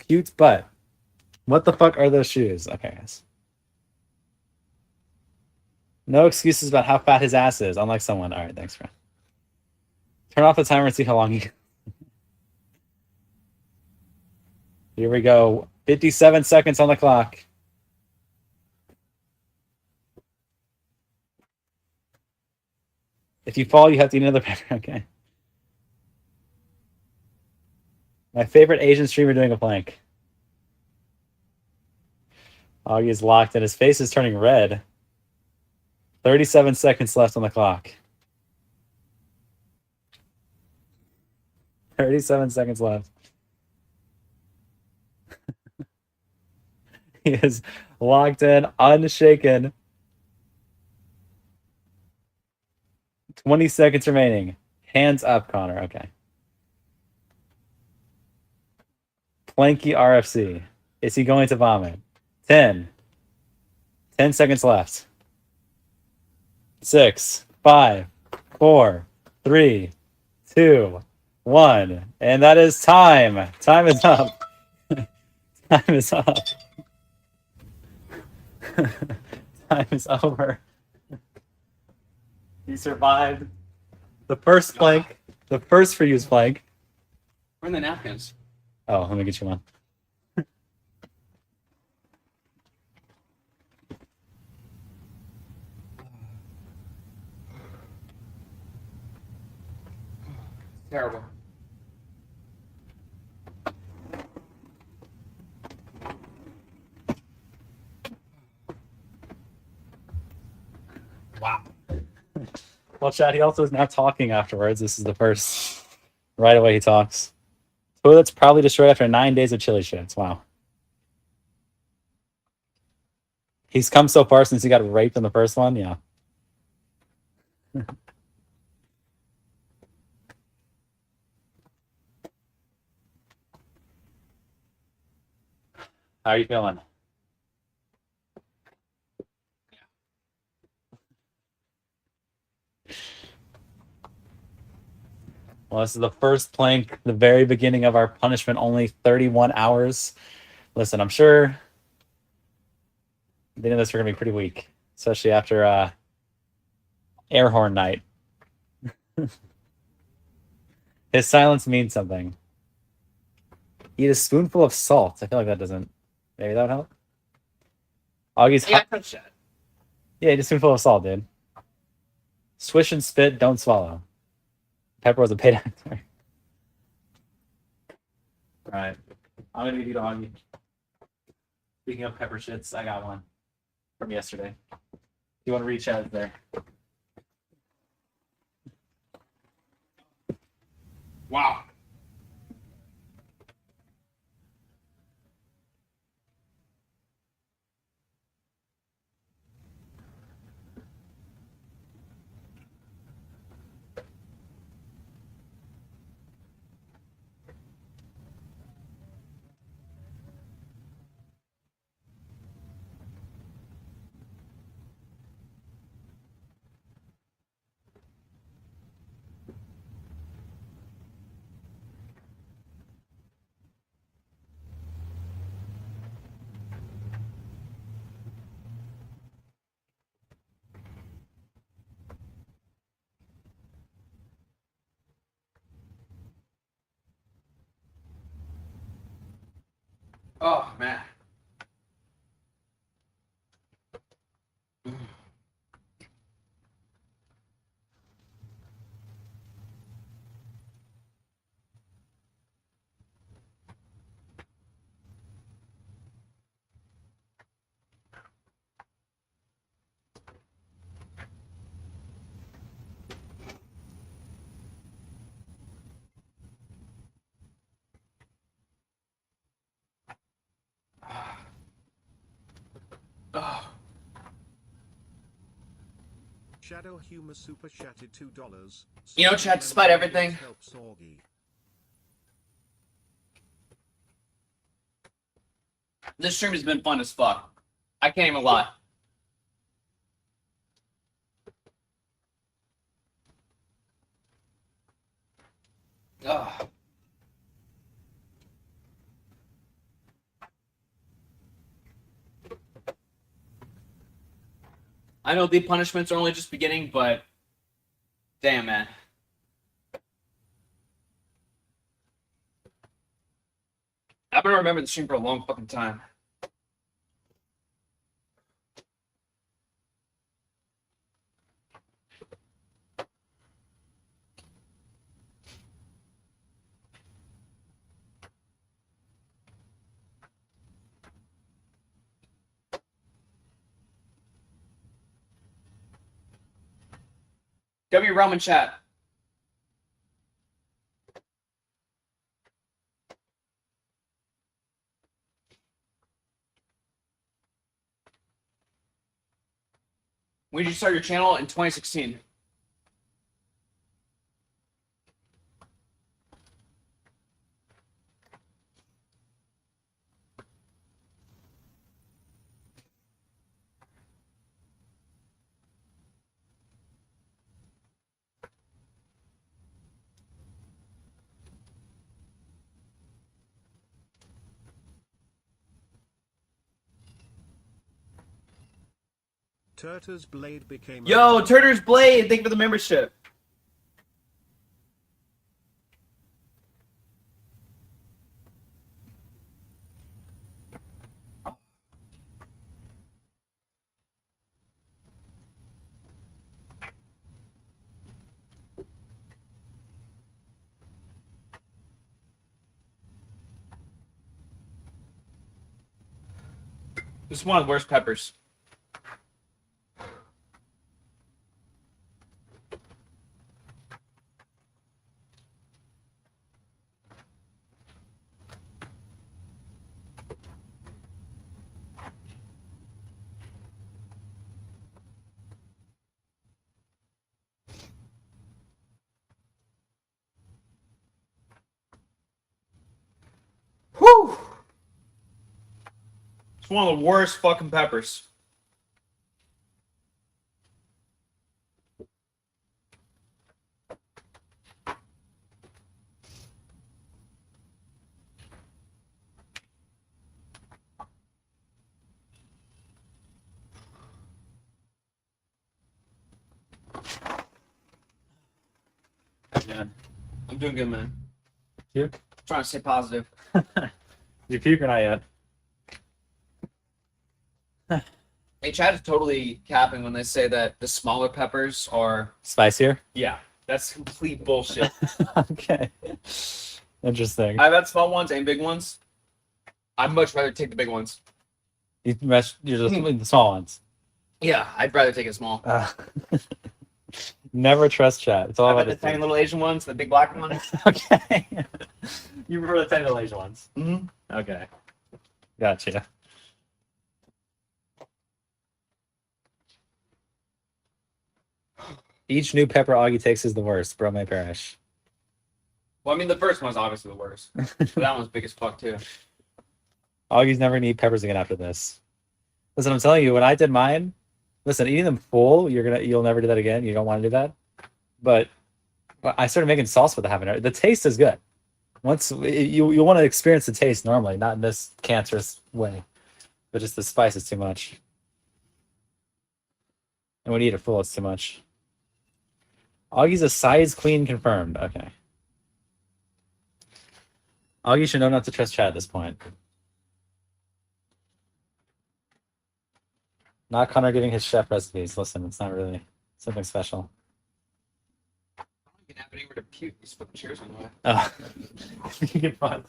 Cute butt. What the fuck are those shoes? Okay, guys. No excuses about how fat his ass is, unlike someone. All right, thanks, bro. Turn off the timer and see how long you... Here we go. 57 seconds on the clock. If you fall, you have to eat another pepper. Okay. My favorite Asian streamer doing a plank. Augie is locked and his face is turning red. 37 seconds left on the clock. 37 seconds left. He is locked in, unshaken. 20 seconds remaining. Hands up, Connor. Okay. Planky RFC. Is he going to vomit? 10. 10 seconds left. 6, 5, 4, 3, 2, 1. And that is time. Time is up. Time is up. Time is over. He survived the first plank, the first for use plank. Where are the napkins? Oh, let me get you one. Terrible. Wow. Well, Chad, he also is now talking afterwards. This is the first. Right away, he talks. Toilet's probably destroyed after 9 days of chili shits. Wow. He's come so far since he got raped in the first one. Yeah. How are you feeling? Well, this is the first plank, the very beginning of our punishment, only 31 hours. Listen, I'm sure the end of this are going to be pretty weak, especially after air horn night. His silence means something. Eat a spoonful of salt. I feel like that doesn't... Maybe that would help? Augie's... Yeah, I touched that. Yeah, eat a spoonful of salt, dude. Swish and spit, don't swallow. Pepper was a paid actor. Alright. I'm going to give you to Augie. Speaking of pepper shits, I got one from yesterday. You want to reach out there? Wow. Oh, man. Oh. Shadow Humor super chatted $2. You know, chat, despite everything, this stream has been fun as fuck. I can't even lie. Ugh. I know the punishments are only just beginning, but damn, man. I've been remembering the stream for a long fucking time. W Realm in chat. When did you start your channel? In 2016. Turtle's Blade became. Yo, Turtle's Blade, thank you for the membership. This is one of the worst peppers. Whew! It's one of the worst fucking peppers. Yeah. I'm doing good, man. You? Trying to stay positive. You puke or not yet? Hey, Chad is totally capping when they say that the smaller peppers are... Spicier? Yeah, that's complete bullshit. Okay. Interesting. I've had small ones and big ones. I'd much rather take the big ones. You're just the small ones. Yeah, I'd rather take it small. Never trust chat. It's all I've about had the tiny little Asian ones, the big black ones. Okay. You prefer the tiny little Asian ones? Mm-hmm. Okay. Gotcha. Each new pepper Augie takes is the worst, bro may perish. Well, I mean, the first one's obviously the worst. But that one's big as fuck, too. Augie's never gonna eat peppers again after this. Listen, I'm telling you, when I did mine, listen, eating them full, you'll never do that again. You don't want to do that. But I started making sauce with the habanero. The taste is good. Once you want to experience the taste normally, not in this cancerous way. But just the spice is too much. And when you eat it full, it's too much. Augie's a size queen confirmed. Okay. Augie should know not to trust Chad at this point. Not Connor giving his chef recipes. Listen, it's not really something special. You can have anywhere to puke. These fucking chairs on the way. Oh. You get fun.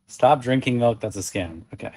Stop drinking milk. That's a scam. Okay.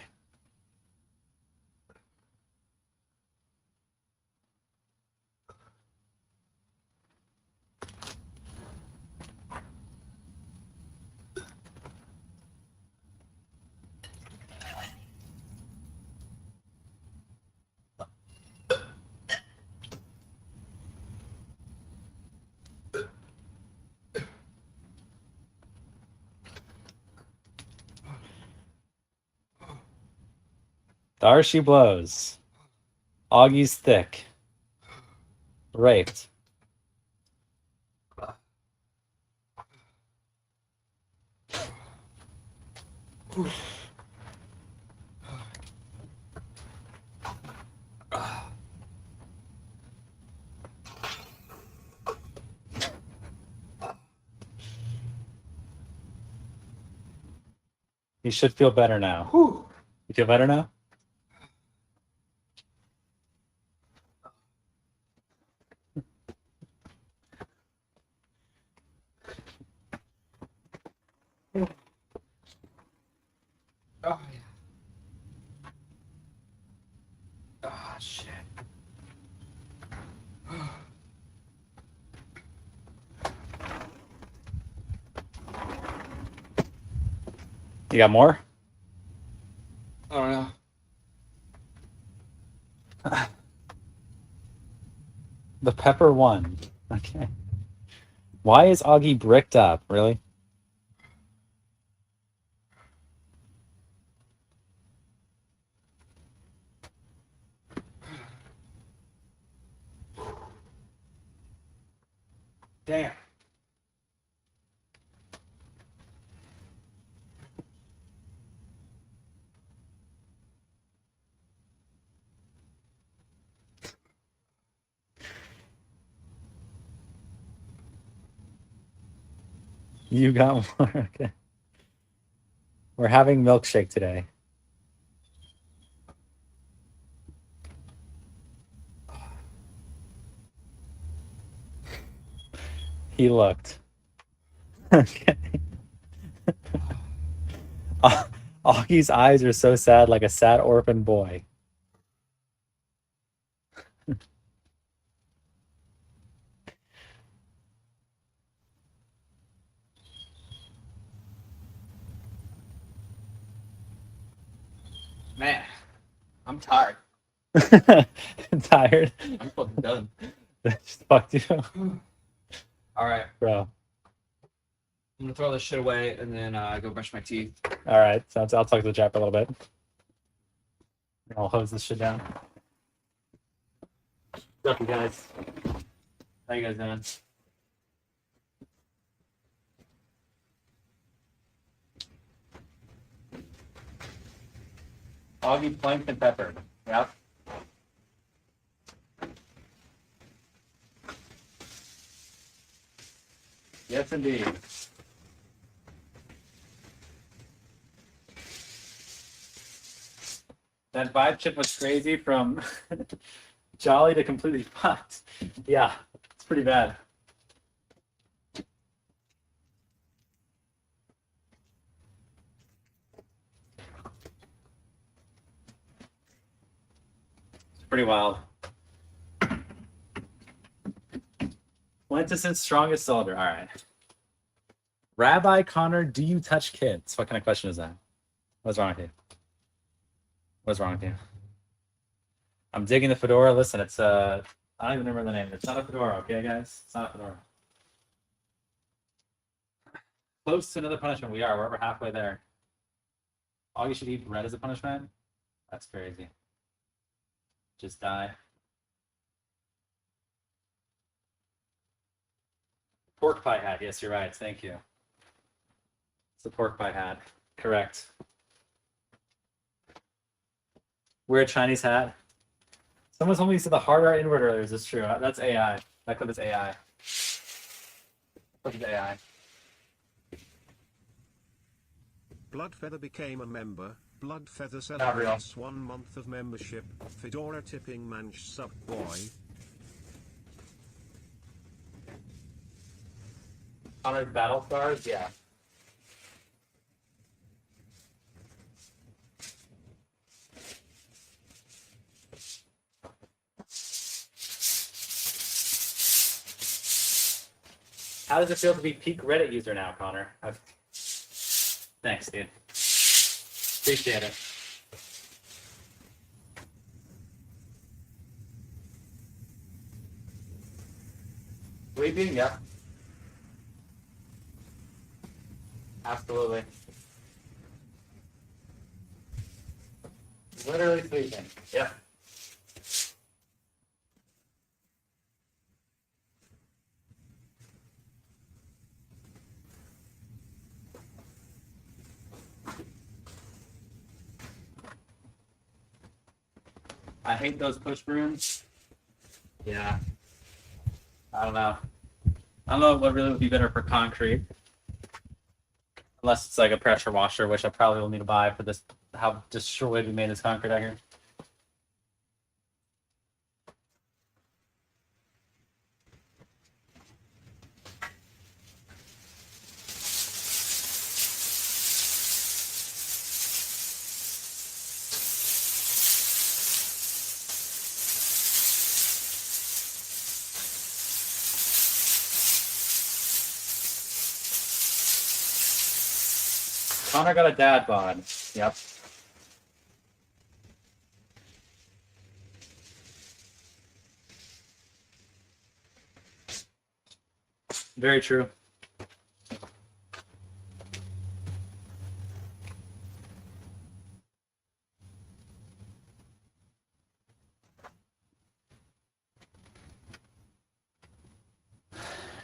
Darcy blows. Augie's thick. Raped. You should feel better now. Whew. You feel better now? Oh, yeah. Oh, shit. You got more? I don't know. The pepper one. Okay. Why is Augie bricked up? Really? Damn. You got more. Okay. We're having milkshake today. He looked. Okay. Augie's eyes are so sad, like a sad orphan boy. Man, I'm tired. Tired? I'm fucking done. Just fucked you. All right. Bro. I'm gonna throw this shit away and then go brush my teeth. All right. So I'll talk to the chat for a little bit. I'll hose this shit down. What's up, you guys? How you guys doing? Augie plankton pepper. Yep. Yes, indeed. That vibe chip was crazy from jolly to completely fucked. Yeah, it's pretty bad. It's pretty wild. Quintessence strongest soldier. All right. Rabbi Connor, do you touch kids? What kind of question is that? What's wrong with you? What's wrong with you? I'm digging the fedora. Listen, it's I don't even remember the name. It's not a fedora, okay, guys? It's not a fedora. Close to another punishment. We are. We're over halfway there. Augie should eat bread as a punishment? That's crazy. Just die. Pork pie hat. Yes, you're right. Thank you. It's the pork pie hat. Correct. Wear a Chinese hat. Someone told me you said the hard R inward earlier. Is this true? That's AI. That clip is AI. Clip is AI. Bloodfeather became a member. Bloodfeather Not real. celebrates 1 month of membership. Fedora tipping manch sub boy. Honored battle scars? Yeah. How does it feel to be peak Reddit user now, Connor? Thanks, dude. Appreciate it. Sleeping? Yep. Absolutely. Literally sleeping. Yep. I hate those push brooms. Yeah. I don't know. I don't know what really would be better for concrete. Unless it's like a pressure washer, which I probably will need to buy for this, how destroyed we made this concrete out here. Connor got a dad bod. Yep. Very true.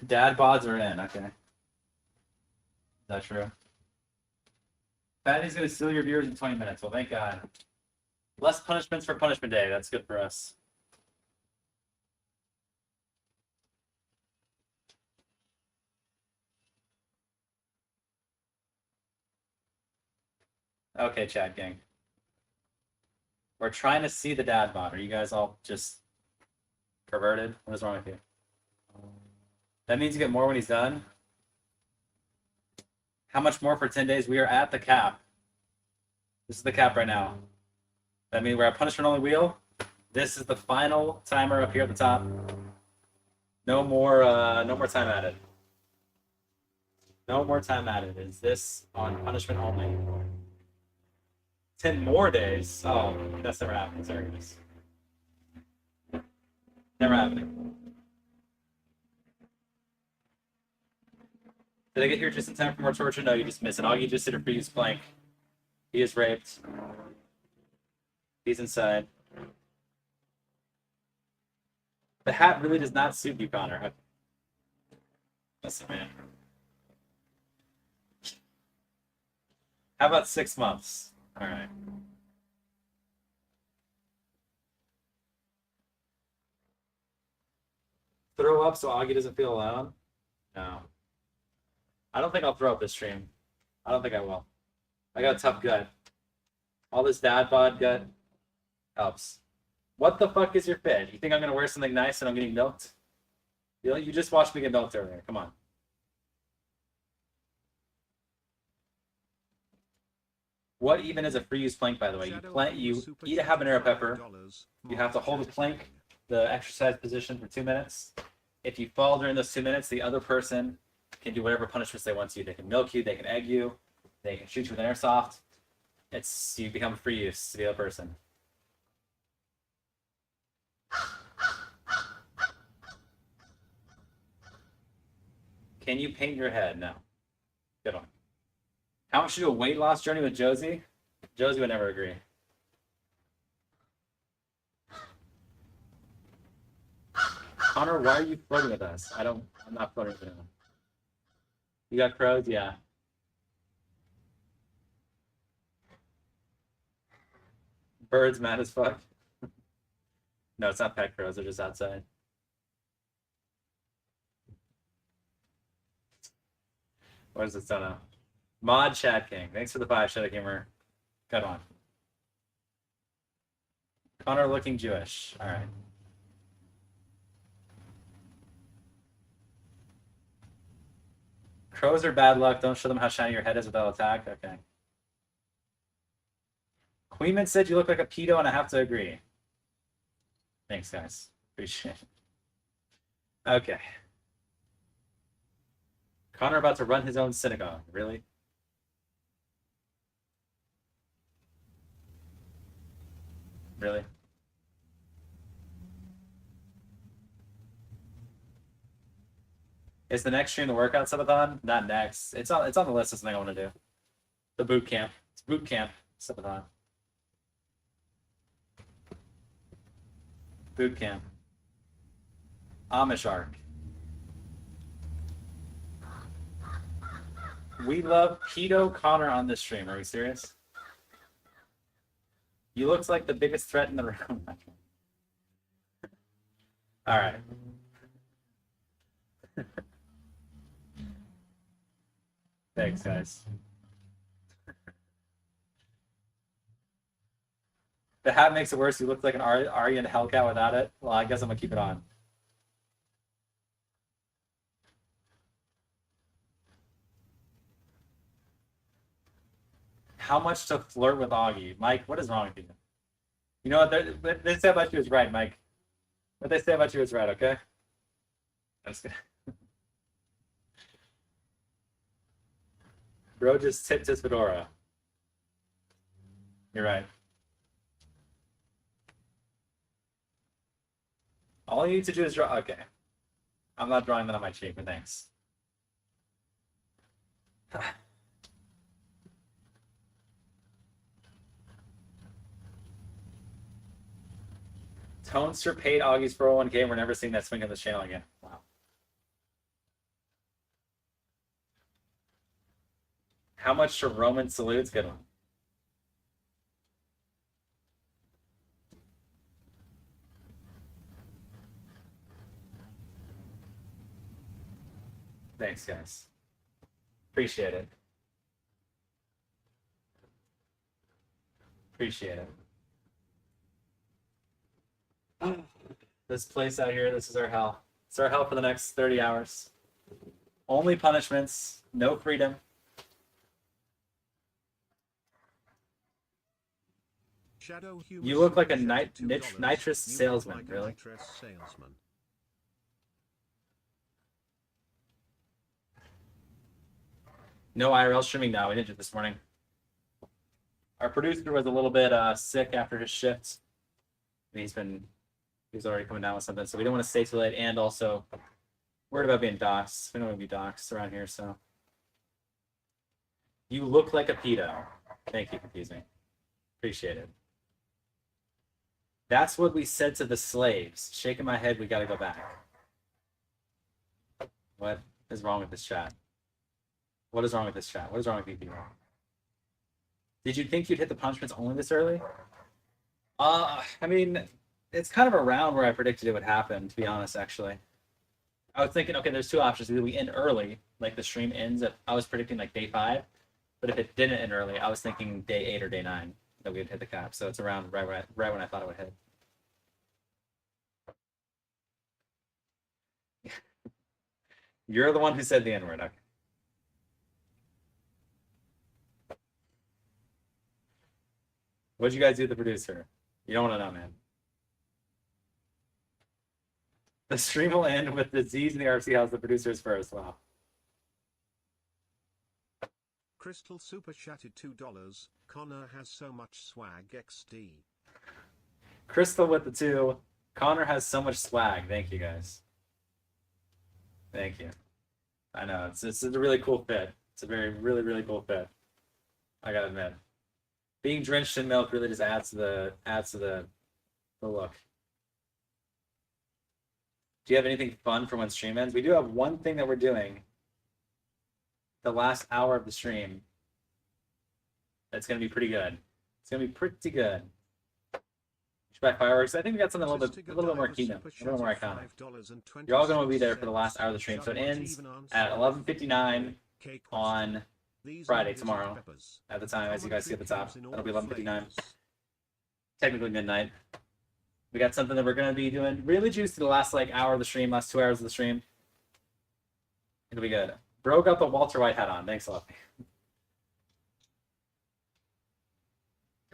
Dad bods are in, okay. Is that true? Fatty's gonna steal your viewers in 20 minutes. Well, thank God. Less punishments for punishment day. That's good for us. Okay, chat gang. We're trying to see the dad bod. Are you guys all just perverted? What is wrong with you? That means you get more when he's done. How much more for 10 days? We are at the cap. This is the cap right now. That means we're at punishment only wheel. This is the final timer up here at the top. No more time added. No more time added. Is this on punishment only? 10 more days? Oh, that's never happening. Sorry, guys. Never happening. Did I get here just in time for more torture? No, you just missed it. Augie just did a previous plank. He is raped. He's inside. The hat really does not suit you, Connor. Listen, man. How about 6 months? All right. Throw up so Augie doesn't feel alone? No. I don't think I'll throw up this stream. I don't think I will. I got a tough gut. All this dad bod gut helps. What the fuck is your fit? You think I'm gonna wear something nice and I'm getting milked? You just watched me get milked earlier. Come on. What even is a free use plank, by the way? You eat a habanero pepper. You have to hold the plank, the exercise position for 2 minutes. If you fall during those 2 minutes, the other person can do whatever punishments they want to you. They can milk you, they can egg you, they can shoot you with an airsoft. You become free use to the other person. Can you paint your head? No. Good one. How much to do a weight loss journey with Josie? Josie would never agree. Connor, why are you flirting with us? I'm not flirting with anyone. You got crows? Yeah. Birds mad as fuck. No, it's not pet crows. They're just outside. What is this? Don't know. Mod Chat King. Thanks for the 5, Shadow Gamer. Good one. Connor looking Jewish. All right. Crows are bad luck. Don't show them how shiny your head is without attack. Okay. Queenman said you look like a pedo, and I have to agree. Thanks, guys. Appreciate it. Okay. Connor about to run his own synagogue. Really? Really? Is the next stream the workout subathon? Not next. It's on the list of something I want to do. The boot camp. It's boot camp subathon. Boot camp. Amish arc. We love Pedo Connor on this stream. Are we serious? You looks like the biggest threat in the room. All right. Thanks, guys. The hat makes it worse. You look like an Aryan Hellcat without it. Well, I guess I'm gonna keep it on. How much to flirt with Augie? Mike, what is wrong with you? You know what they say about you is right, Mike. What they say about you is right, okay? I'm just kidding. Bro just tipped his fedora. You're right. All you need to do is draw. Okay. I'm not drawing that on my cheek, but thanks. Tonester paid Augie's 401k. We're never seeing that swing on this channel again. Wow. How much to Roman salutes? Good one. Thanks, guys. Appreciate it. Appreciate it. This place out here, this is our hell. It's our hell for the next 30 hours. Only punishments, no freedom. You look like a nitrous salesman, really. No IRL streaming now. We didn't do it this morning. Our producer was a little bit sick after his shift. He was already coming down with something, so we don't want to stay too late. And also, worried about being doxxed. We don't want to be doxxed around here, so. You look like a pedo. Thank you, confusing. Appreciate it. That's what we said to the slaves. Shaking my head, we got to go back. What is wrong with this chat? What is wrong with this chat? What is wrong with you people? Did you think you'd hit the punishments only this early? I mean, it's kind of around where I predicted it would happen, to be honest, actually. I was thinking, okay, there's two options. Either we end early, like the stream ends at, I was predicting like day 5, but if it didn't end early, I was thinking day 8 or day 9 that we would hit the cap. So it's around right when I thought it would hit. You're the one who said the N-word, okay. What'd you guys do to the producer? You don't want to know, man. The stream will end with the Z's in the RFC House. The producers first. Wow. Crystal Super chatted $2. Connor has so much swag XD. Crystal with the 2. Connor has so much swag. Thank you, guys. Thank you. I know it's a really cool fit. It's a really cool fit. I gotta admit. Being drenched in milk really just adds to the look. Do you have anything fun for when stream ends? We do have one thing that we're doing the last hour of the stream. That's gonna be pretty good. It's gonna be pretty good. Should buy fireworks. I think we got something a little bit more kingdom, a little more iconic. You're all gonna be there for the last hour of the stream. So it ends at 11:59 on Friday, tomorrow, at the time, as you guys see at the top. That'll be 11:59. Technically midnight. We got something that we're going to be doing really juicy the last hour of the stream, last 2 hours of the stream. It'll be good. Bro got the Walter White hat on. Thanks a lot.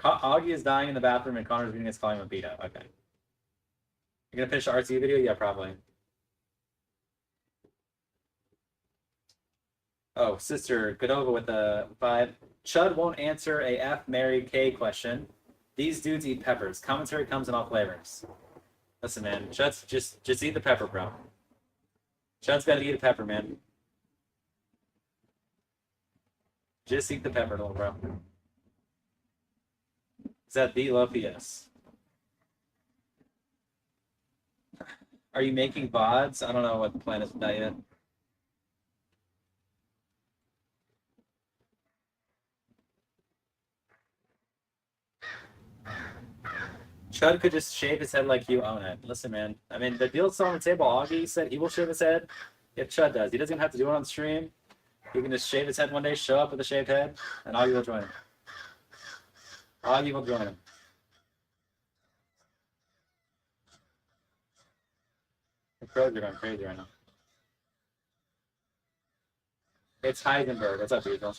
Augie is dying in the bathroom and Connor's beating his calling him a pedo. Okay. You're going to finish the RC video? Yeah, probably. Oh, Sister Godova with the 5. Chud won't answer a F, Mary, K question. These dudes eat peppers. Commentary comes in all flavors. Listen, man. Chud's just eat the pepper, bro. Chud's got to eat a pepper, man. Just eat the pepper, little bro. Is that the love? Yes. Are you making VODs? I don't know what the plan is with that yet. Chud could just shave his head like you own it. Listen, man. I mean, the deal's still on the table. Augie said he will shave his head if Chud does. He doesn't have to do it on stream. He can just shave his head one day, show up with a shaved head, and Augie will join him. Augie will join him. The crows are going crazy right now. It's Heisenberg. What's up, people?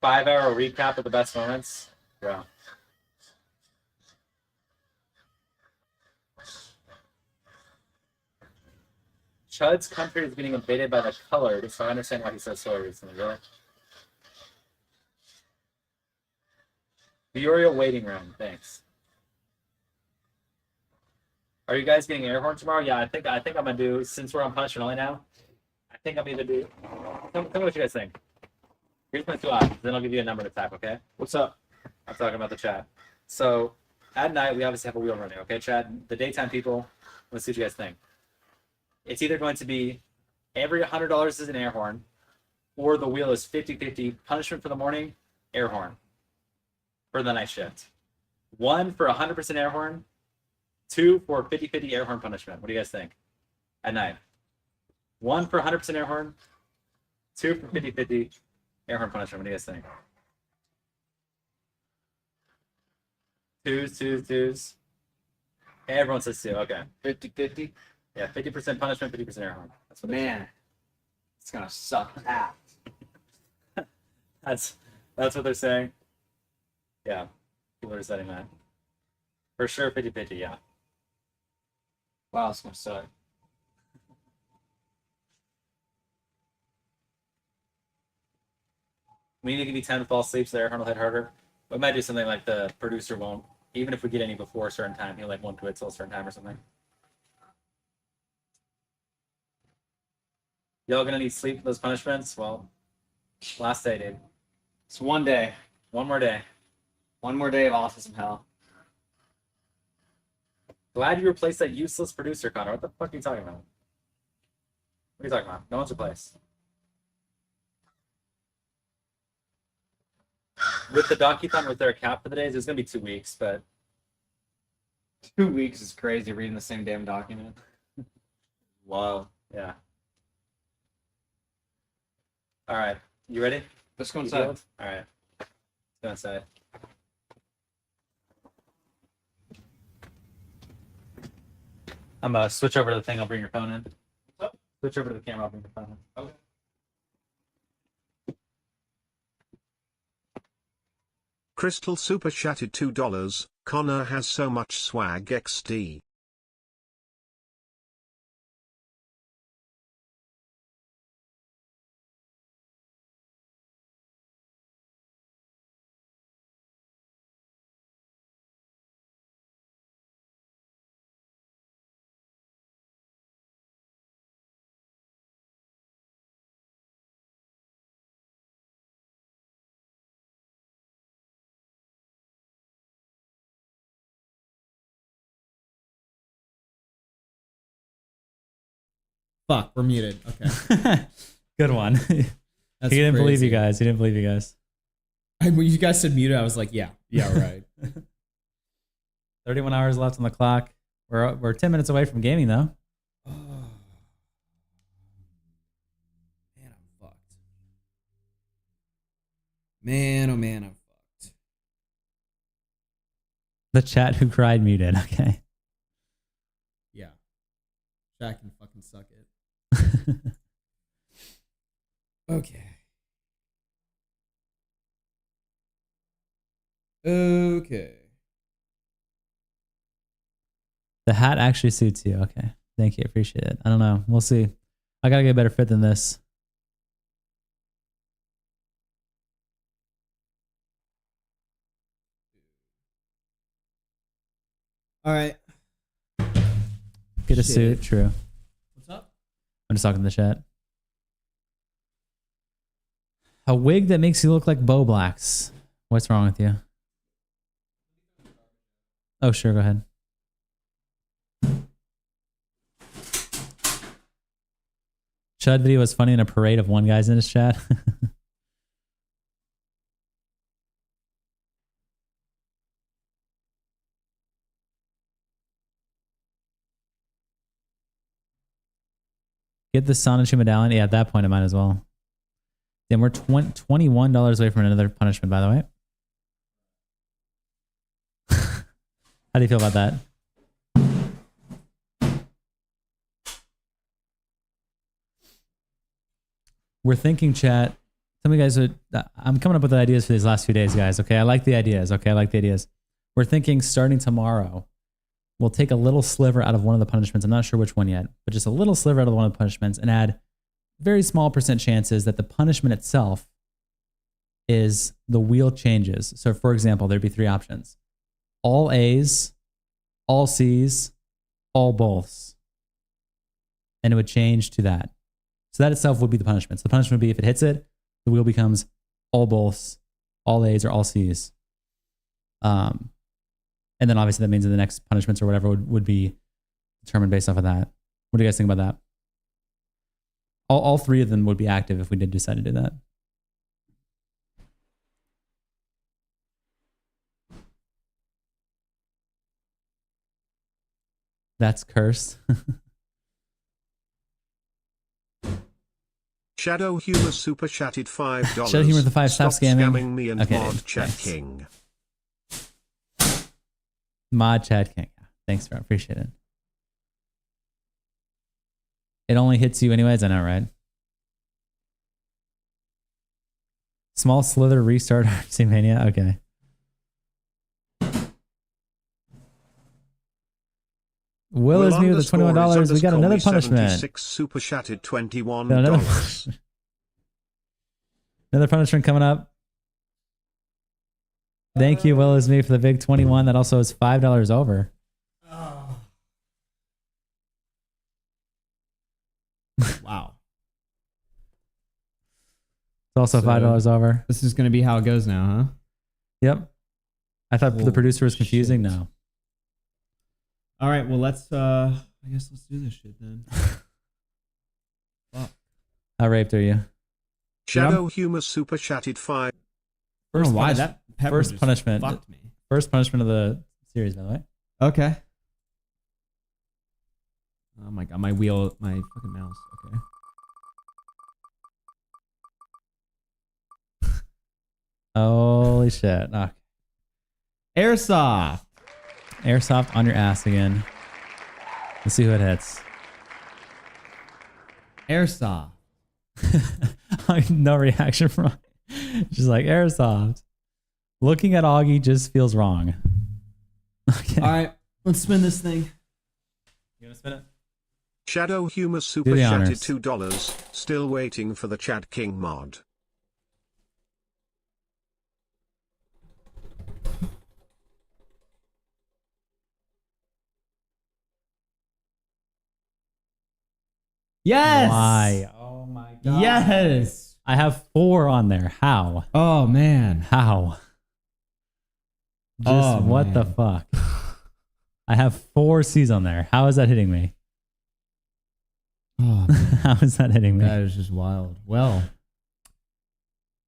5-hour recap of the best moments. Bro. Chud's country is getting invaded by the colored, so I understand why he said so recently, really. DeOrio waiting room, thanks. Are you guys getting air horn tomorrow? Yeah, I think I'm gonna do, since we're on punishment only now, I think I'm either do. Tell me what you guys think. Here's my 2 options, then I'll give you a number to type, okay? What's up? I'm talking about the chat. So at night we obviously have a wheel running, okay, chat? The daytime people, let's see what you guys think. It's either going to be every $100 is an air horn, or the wheel is 50-50, punishment for the morning, air horn for the night shift. 1 for 100% air horn, 2 for 50-50 air horn punishment. What do you guys think? At night. 1 for 100% air horn, 2 for 50-50 air horn punishment. What do you guys think? Twos. Everyone says 2. Okay. 50-50? Yeah, 50% punishment, 50% air horn. That's what Man, it's gonna suck ass. That's what they're saying. Yeah, people are deciding that. For sure, 50-50, yeah. Wow, it's gonna suck. We need to give you time to fall asleep so the air horn will hit harder. We might do something like the producer won't, even if we get any before a certain time, he'll like won't do it till a certain time or something. Y'all gonna need sleep for those punishments? Well, last day, dude. It's 1 day. 1 more day. 1 more day of autism hell. Glad you replaced that useless producer, Connor. What the fuck are you talking about? What are you talking about? No one's replaced. With the docuthon, with their cap for the days, it's gonna be 2 weeks, but 2 weeks is crazy reading the same damn document. wow, yeah. All right, you ready? Let's go inside. All right, let's go inside. I'm gonna switch over to the thing. I'll bring your phone in. Switch over to the camera. I'll bring your phone in. Okay. Crystal Super chatted $2. Connor has so much swag XD. Fuck, we're muted. Okay. Good one. He didn't believe you guys. He didn't believe you guys. When you guys said muted, I was like, yeah, right. 31 hours left on the clock. We're 10 minutes away from gaming, though. Oh. Man, I'm fucked. Man, oh man, I'm fucked. The chat who cried muted. Okay. Yeah. Chat can fucking suck it. Okay. Okay. The hat actually suits you. Okay. Thank you. Appreciate it. I don't know. We'll see. I gotta get a better fit than this. All right. Get a suit. True. What's up? I'm just talking to the chat. A wig that makes you look like Bo Blacks. What's wrong with you? Oh, sure. Go ahead. Chud video was funny in a parade of one guy's in his chat. Get the Sonichu medallion. Yeah, at that point, I might as well. Then we're $21 away from another punishment, by the way. How do you feel about that? We're thinking, chat. Some of you guys I'm coming up with ideas for these last few days, guys. Okay, I like the ideas. Okay, I like the ideas. We're thinking starting tomorrow, we'll take a little sliver out of one of the punishments. I'm not sure which one yet, but just a little sliver out of one of the punishments and add very small % chances that the punishment itself is the wheel changes. So for example, there'd be 3 options: all A's, all C's, all boths. And it would change to that. So that itself would be the punishment. So the punishment would be if it hits it, the wheel becomes all boths, all A's, or all C's. And then obviously that means that the next punishments or whatever would be determined based off of that. What do you guys think about that? All 3 of them would be active if we did decide to do that. That's cursed. Shadow Humor super chatted $5. Shadow Humor the 5. Stop scamming me and okay, Mod Chat thanks. King. Mod Chat King. Thanks, bro. Appreciate it. It only hits you anyways. I know, right? Small slither restart RC Mania. Okay. Will is me with the $21. We got another punishment. Super chatted $21. Another punishment coming up. Thank you, Will is me, for the big 21. That also is $5 over. Wow. It's also $5 over. This is going to be how it goes now, huh? Yep. I thought the producer was confusing. Shit. No. All right, well, I guess let's do this shit then. Fuck. How raped are you? Shadow Humor super chatted 5. First punishment. Fucked me. First punishment of the series, by the way. Okay. Oh my god, my fucking mouse. Okay. Holy shit. Okay. Airsoft. Airsoft on your ass again. Let's see who it hits. Airsoft. No reaction from just like Airsoft. Looking at Augie just feels wrong. Okay. All right, let's spin this thing. You gonna spin it? Shadow Humor super chatted $2. Still waiting for the Chad King mod. Yes. Why? Oh my god. Yes. I have 4 on there. How? Oh man. How? Just what the fuck? I have 4 C's on there. How is that hitting me? Oh, how is that hitting me? That is just wild. Well,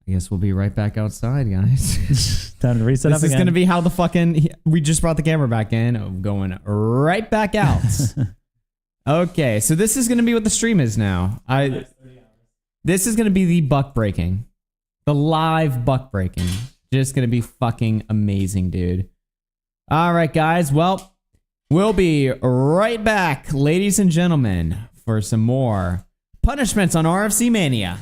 I guess we'll be right back outside, guys. Time to reset up again. This is going to be how the fucking... We just brought the camera back in. I'm going right back out. Okay, so this is going to be what the stream is now. This is going to be the buck breaking. The live buck breaking. Just going to be fucking amazing, dude. All right, guys. Well, we'll be right back, ladies and gentlemen, for some more punishments on RFC Mania.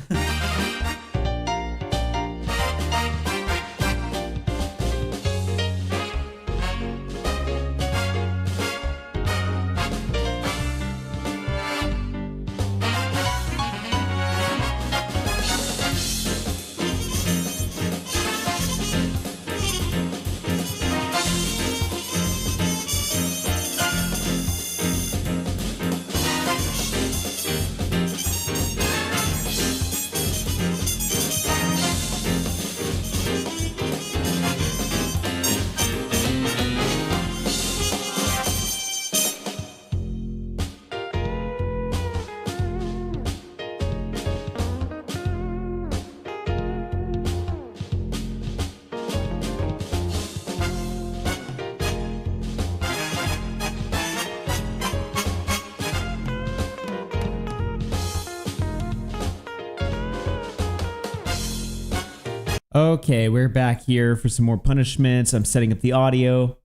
Okay, we're back here for some more punishments. I'm setting up the audio.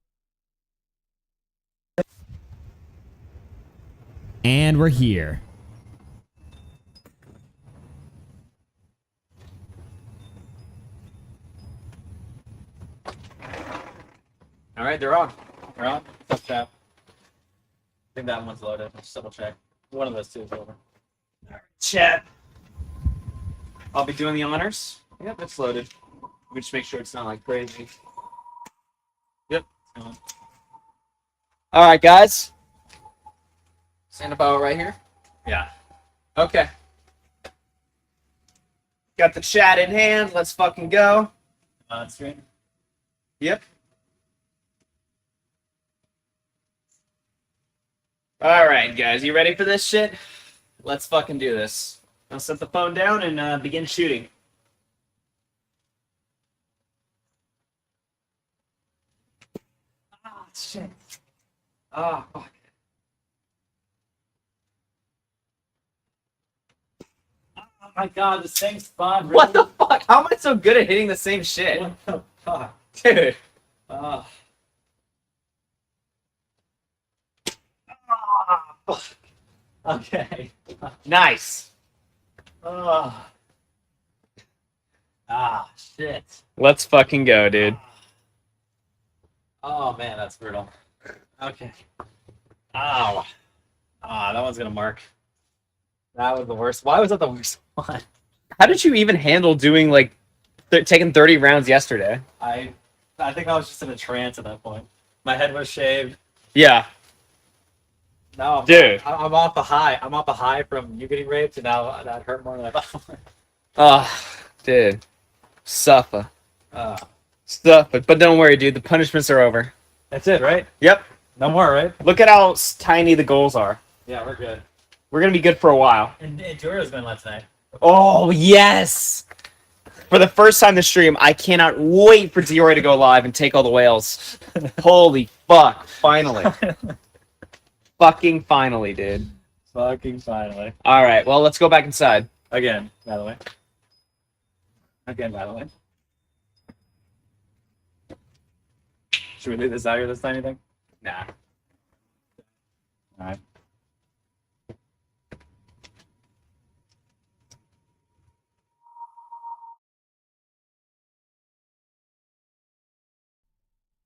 And we're here. All right, they're on. They're on. What's up, chat? think that one's loaded. Just double check. One of those two is over. All right, chat. I'll be doing the honors. Yep, it's loaded. Let me just make sure it's not like crazy. Yep. All right, guys. Stand about right here. Yeah. Okay. Got the chat in hand. Let's fucking go. Screen. Yep. All right, guys. You ready for this shit? Let's fucking do this. I'll set the phone down and begin shooting. Ah, shit. Ah, fuck. Oh my god, this thing's fun. Really? What the fuck? How am I so good at hitting the same shit? What the fuck? Dude. Okay. Nice. Shit. Let's fucking go, dude. Oh man, that's brutal. Okay. Ow. That one's gonna mark. That was the worst. Why was that the worst one? How did you even handle doing like taking 30 rounds yesterday? I think I was just in a trance at that point. My head was shaved. Yeah. No, dude. I'm off the high. I'm off the high from you getting raped, and now that hurt more than I thought. Oh, dude. Suffer. Suffer. But don't worry, dude. The punishments are over. That's it, right? Yep. No more, right? Look at how tiny the goals are. Yeah, we're good. We're going to be good for a while. And DeOrio's been left tonight. Oh, yes! For the first time this stream, I cannot wait for DeOrio to go live and take all the whales. Holy fuck. Finally. Fucking finally, dude. Fucking finally. All right, well, let's go back inside. Again, by the way. Again, by the way. Should we leave this out here this time, you think? Nah. All right.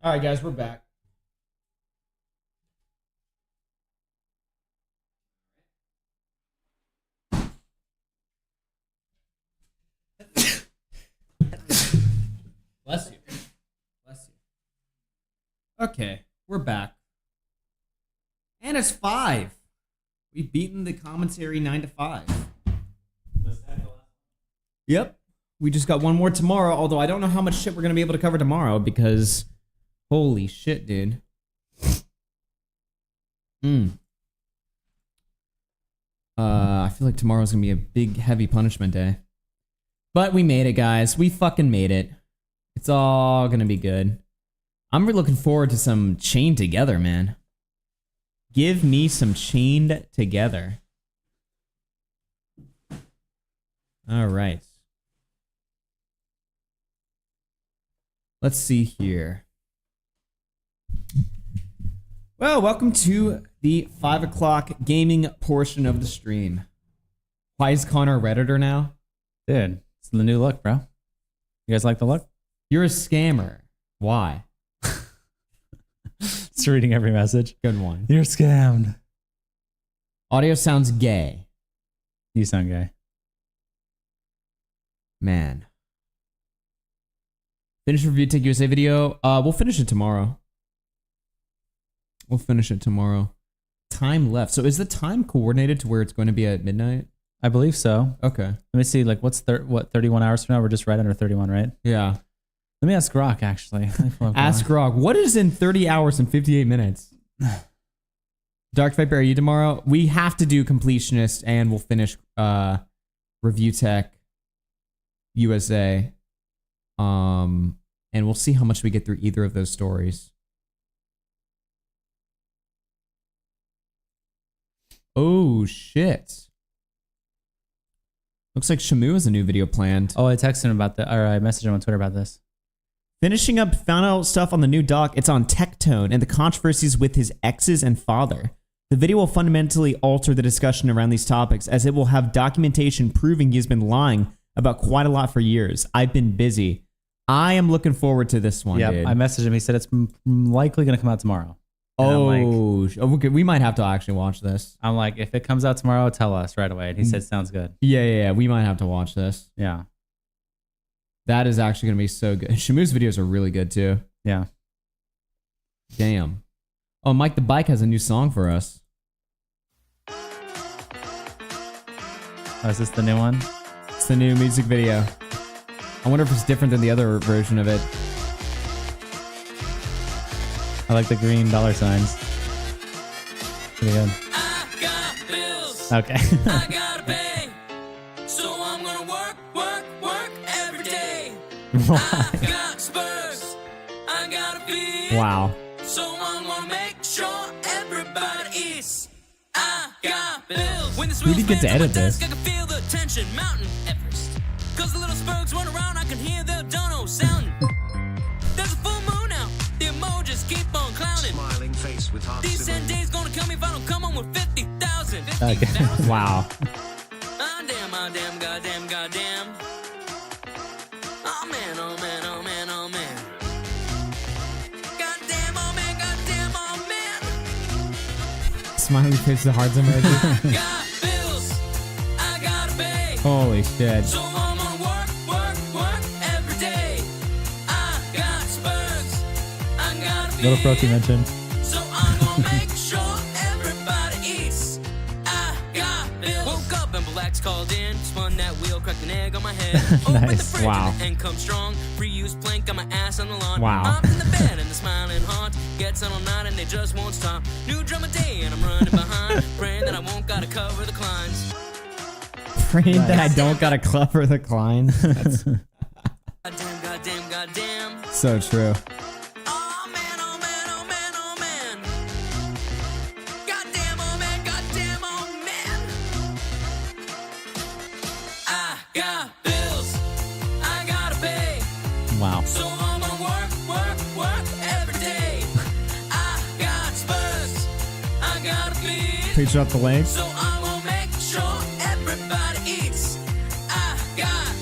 All right, guys, we're back. Bless you. Bless you. Okay, we're back. And it's 5. We've beaten the commentary 9 to 5. Yep. We just got one more tomorrow, although I don't know how much shit we're going to be able to cover tomorrow because holy shit, dude. I feel like tomorrow's going to be a big, heavy punishment day. But we made it, guys. We fucking made it. It's all going to be good. I'm really looking forward to some chained together, man. Give me some chained together. All right. Let's see here. Well, welcome to the 5 o'clock gaming portion of the stream. Why is Connor a Redditor now? Dude, it's the new look, bro. You guys like the look? You're a scammer. Why? It's reading every message. Good one. You're scammed. Audio sounds gay. You sound gay. Man. Finish ReviewTech USA video. We'll finish it tomorrow. We'll finish it tomorrow. Time left. So is the time coordinated to where it's going to be at midnight? I believe so. Okay. Let me see. Like, what's 31 hours from now? We're just right under 31, right? Yeah. Let me ask Grok, actually. Ask Grok. What is in 30 hours and 58 minutes? Dark Viper, are you tomorrow? We have to do Completionist, and we'll finish ReviewTech USA. And we'll see how much we get through either of those stories. Oh, shit. Looks like Shamu has a new video planned. Oh, I texted him about that, or I messaged him on Twitter about this. Finishing up, found out stuff on the new doc. It's on Tectone and the controversies with his exes and father. The video will fundamentally alter the discussion around these topics, as it will have documentation proving he's been lying about quite a lot for years. I've been busy. I am looking forward to this one, dude. I messaged him. He said it's likely going to come out tomorrow. Oh, okay. We might have to actually watch this. I'm like, if it comes out tomorrow, tell us right away. And he said, sounds good. Yeah. We might have to watch this. Yeah. That is actually going to be so good. Shamu's videos are really good too. Yeah. Damn. Oh, Mike the Bike has a new song for us. Oh, is this the new one? It's the new music video. I wonder if it's different than the other version of it. I like the green dollar signs. Pretty good. Okay. I gotta pay, so I'm gonna work every day. I got Spurs, I gotta feed. Wow. So I'm gonna make sure everybody eats. I got bills. When this Who did get to edit this? I can feel the tension mounting Everest. Cause the little Spurs run around, I can hear their dono sounding. There's a full moon out, the emojis keep on clowning. Smiling face with heart. These 10 days gonna kill me if I don't come home with 50,000. Okay. Wow. Ah, damn, goddamn. Oh man. Goddamn, oh man. Smiley face with hearts emoji. Got bills, I gotta pay. Holy shit. So I'm gonna work every day. I got Spurs, I gotta Little Proky mentioned. So I'm gonna make sure everybody eats. I got bills. Woke up and Bolex called in, spun that wheel, cracked an egg on my head. Opened the fridge Wow. and come strong. Reuse plank, got my ass on the lawn. Wow. Hopped in the bed and the smiling haunt. Gets on all night and they just won't stop. New drum a day and I'm running behind. Praying that I won't gotta cover the climbs. Praying that I don't gotta cover the Klein. That's Goddamn. so true. Oh man. Goddamn, oh man. I got bills, I gotta pay. Wow. So I'm gonna work every day. I got Spurs, I gotta feed. Please drop the link. So I'm gonna make sure everybody eats. I got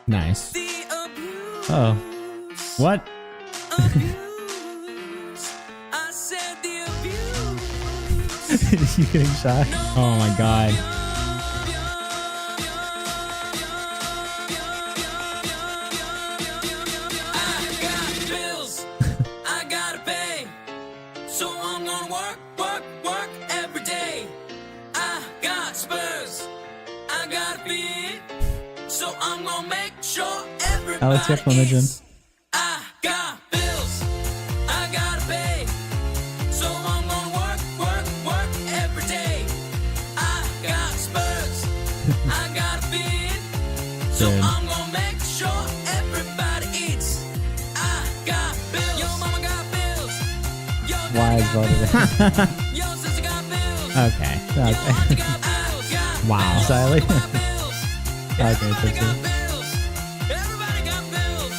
Nice. Oh. What? I said the abuse. You getting shy? Oh my god. I got bills, I gotta pay. So I'm gonna work every day. I got Spurs, I gotta feed. So I'm gonna make sure everybody Alex Explanation. eats. I got bills, I gotta pay. So I'm gonna work every day. I got Spurs, I gotta feed. So Good. I'm gonna make sure everybody eats. I got bills. Yo, mama got bills. Yo, Why is voted yo, sister got bills. Okay. Okay. Wow. Siley. Okay, Everybody that's got it. bills. Everybody got bills.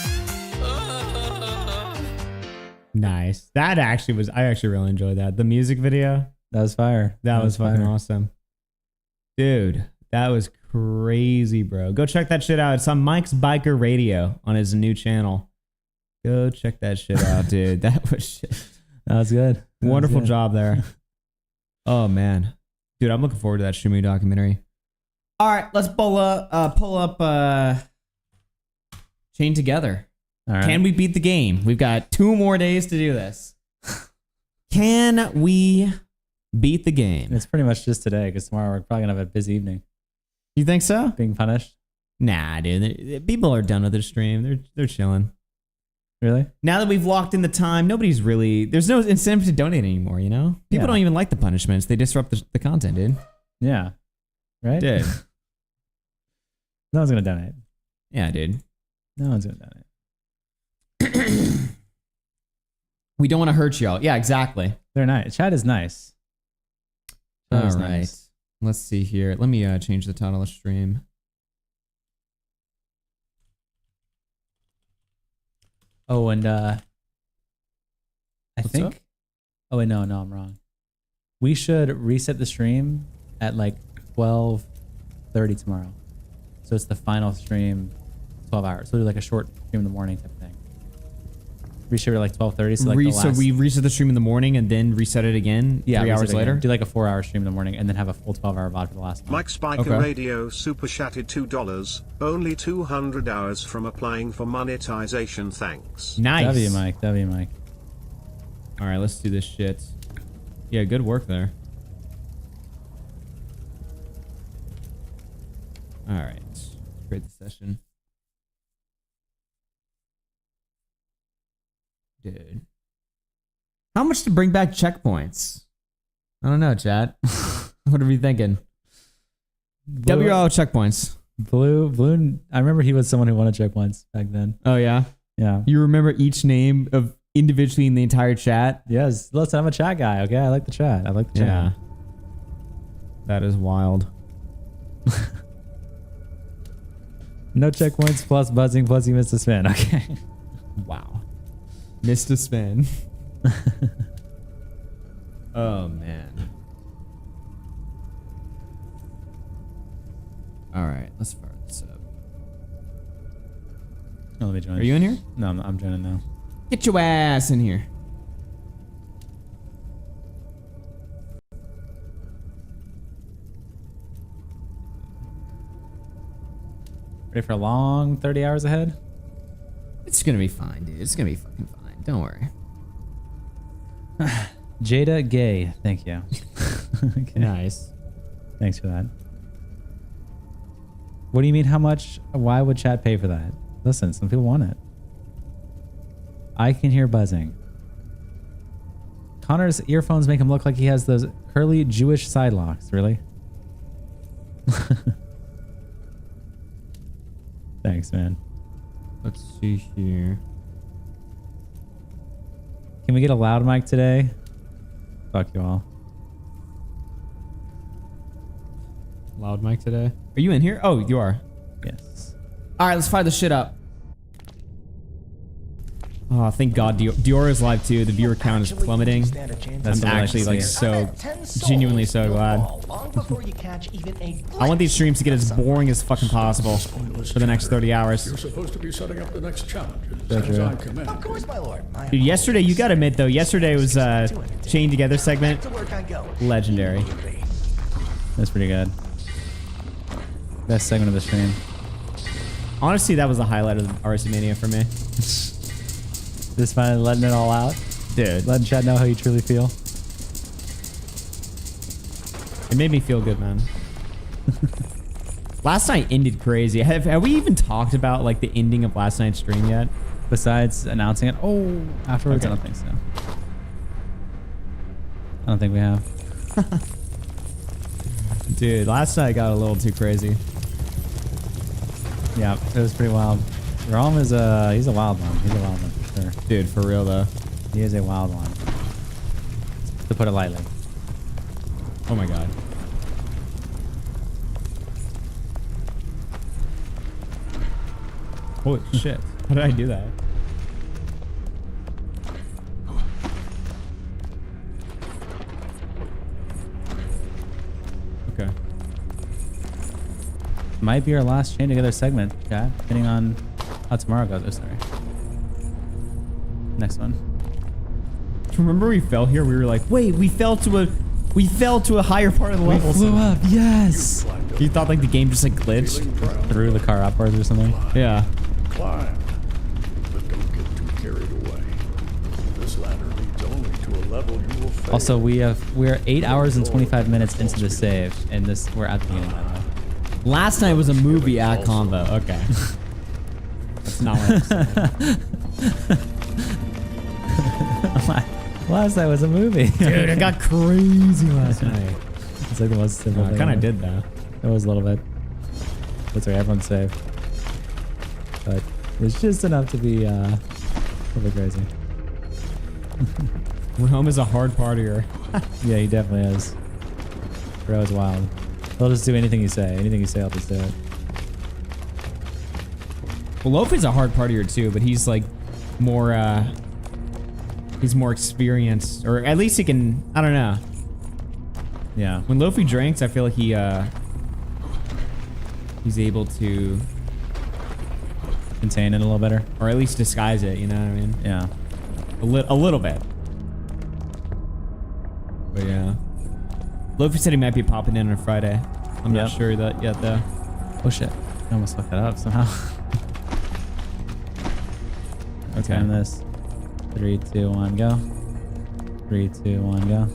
Nice. That actually was. I actually really enjoyed that. The music video. That was fire. That was fucking fire. awesome. Dude, that was crazy, bro. Go check that shit out. It's on Mike's Biker Radio on his new channel. Go check that shit out, dude. That was shit. That was good. That Wonderful was good. job there. Oh man. Dude, I'm looking forward to that Shumu documentary. All right, let's pull up Chain Together. All right. Can we beat the game? We've got 2 more days to do this. Can we beat the game? It's pretty much just today because tomorrow we're probably gonna have a busy evening. You think so? Being punished? Nah, dude. People are done with their stream. They're chilling. Really? Now that we've locked in the time, nobody's really. There's no incentive to donate anymore. You know, people Yeah. don't even like the punishments. They disrupt the content, dude. Yeah. Right? Dude. No one's gonna donate. Yeah, dude. No one's gonna donate. We don't want to hurt y'all. Yeah, exactly. They're nice. Chat is nice. Chat All is right. nice. Let's see here. Let me change the title of stream. Oh, and I What's think up? Oh wait, no, I'm wrong. We should reset the stream at like 12:30 tomorrow. So it's the final stream, 12 hours. So do like a short stream in the morning type of thing. Reset it like 12:30. So like the last... So we reset the stream in the morning and then reset it again 3 hours later? Do like a 4-hour stream in the morning and then have a full 12-hour VOD for the last one. Mike Spiker Radio super chatted $2. Only 200 hours from applying for monetization. Thanks. Nice. W Mike. All right, let's do this shit. Yeah, good work there. All right, let's create the session. Dude. How much to bring back checkpoints? I don't know, chat. What are we thinking? WRO checkpoints. Blue. I remember he was someone who wanted checkpoints back then. Oh, yeah? Yeah. You remember each name of individually in the entire chat? Yes. Listen, I'm a chat guy, okay? I like the chat. Yeah. That is wild. No checkpoints plus buzzing plus you missed a spin. Okay. Wow. Missed a spin. Oh, man. All right. Let's fire this up. Oh, let me join. Are you in here? No, I'm joining now. Get your ass in here. Ready for a long 30 hours ahead? It's gonna be fine, dude. It's gonna be fucking fine. Don't worry. Jada Gay, thank you. Okay. Nice. Thanks for that. What do you mean how much? Why would chat pay for that? Listen, some people want it. I can hear buzzing. Connor's earphones make him look like he has those curly Jewish side locks. Really? Thanks, man. Let's see here. Can we get a loud mic today? Fuck you all. Loud mic today. Are you in here? Oh, you are. Yes. All right, let's fire this shit up. Oh, thank God DeOrio's live too. The viewer count is plummeting. I'm actually like so genuinely so glad. I want these streams to get as boring as fucking possible for the next 30 hours. You're supposed to be setting up the next challenge. Of course, my lord. Dude, yesterday, you gotta admit though, yesterday was chain together segment. Legendary. That's pretty good. Best segment of the stream. Honestly, that was the highlight of RC Mania for me. Just finally letting it all out. Dude. Letting chat know how you truly feel. It made me feel good, man. Last night ended crazy. Have we even talked about like the ending of last night's stream yet? Besides announcing it? Oh, afterwards? Okay. I don't think so. I don't think we have. Dude, last night got a little too crazy. Yeah, it was pretty wild. Rom is he's a wild one. He's a wild one for sure. Dude, for real though. He is a wild one. To put it lightly. Oh my God. Holy shit. How did I do that? Okay. Might be our last chain together segment, yeah, depending on how tomorrow goes. Oh, sorry. Next one. Remember we fell here? We were like, wait, we fell to a higher part of the level. We flew up, yes. You thought like the game just like glitched? Threw the car upwards or something? Yeah. Climb, but don't get too carried away. This ladder leads only to a level you will fail. Also, we're 8 hours and 25 minutes into the save, and we're at the beginning, by the way. Last night was a movie at Convo. Okay. That's not what I'm saying. Last night was a movie. Dude, it got crazy last night. It's like the most simple thing. I kind of did that. It was a little bit. That's right, everyone's safe. But it's just enough to be a bit crazy. Rome is a hard partier. Yeah, he definitely is. Bro is wild. He'll just do anything you say. Anything you say, I'll just do it. Well, Loaf is a hard partier too, but he's like more he's more experienced, or at least he can. I don't know. Yeah. When Lofi drinks, I feel like he's able to contain it a little better, or at least disguise it. You know what I mean? Yeah. A little bit. But yeah. Lofi said he might be popping in on Friday. I'm not sure that yet though. Oh shit. I almost fucked that up somehow. Okay. Time this. 3, 2, 1, go. 3, 2, 1, go.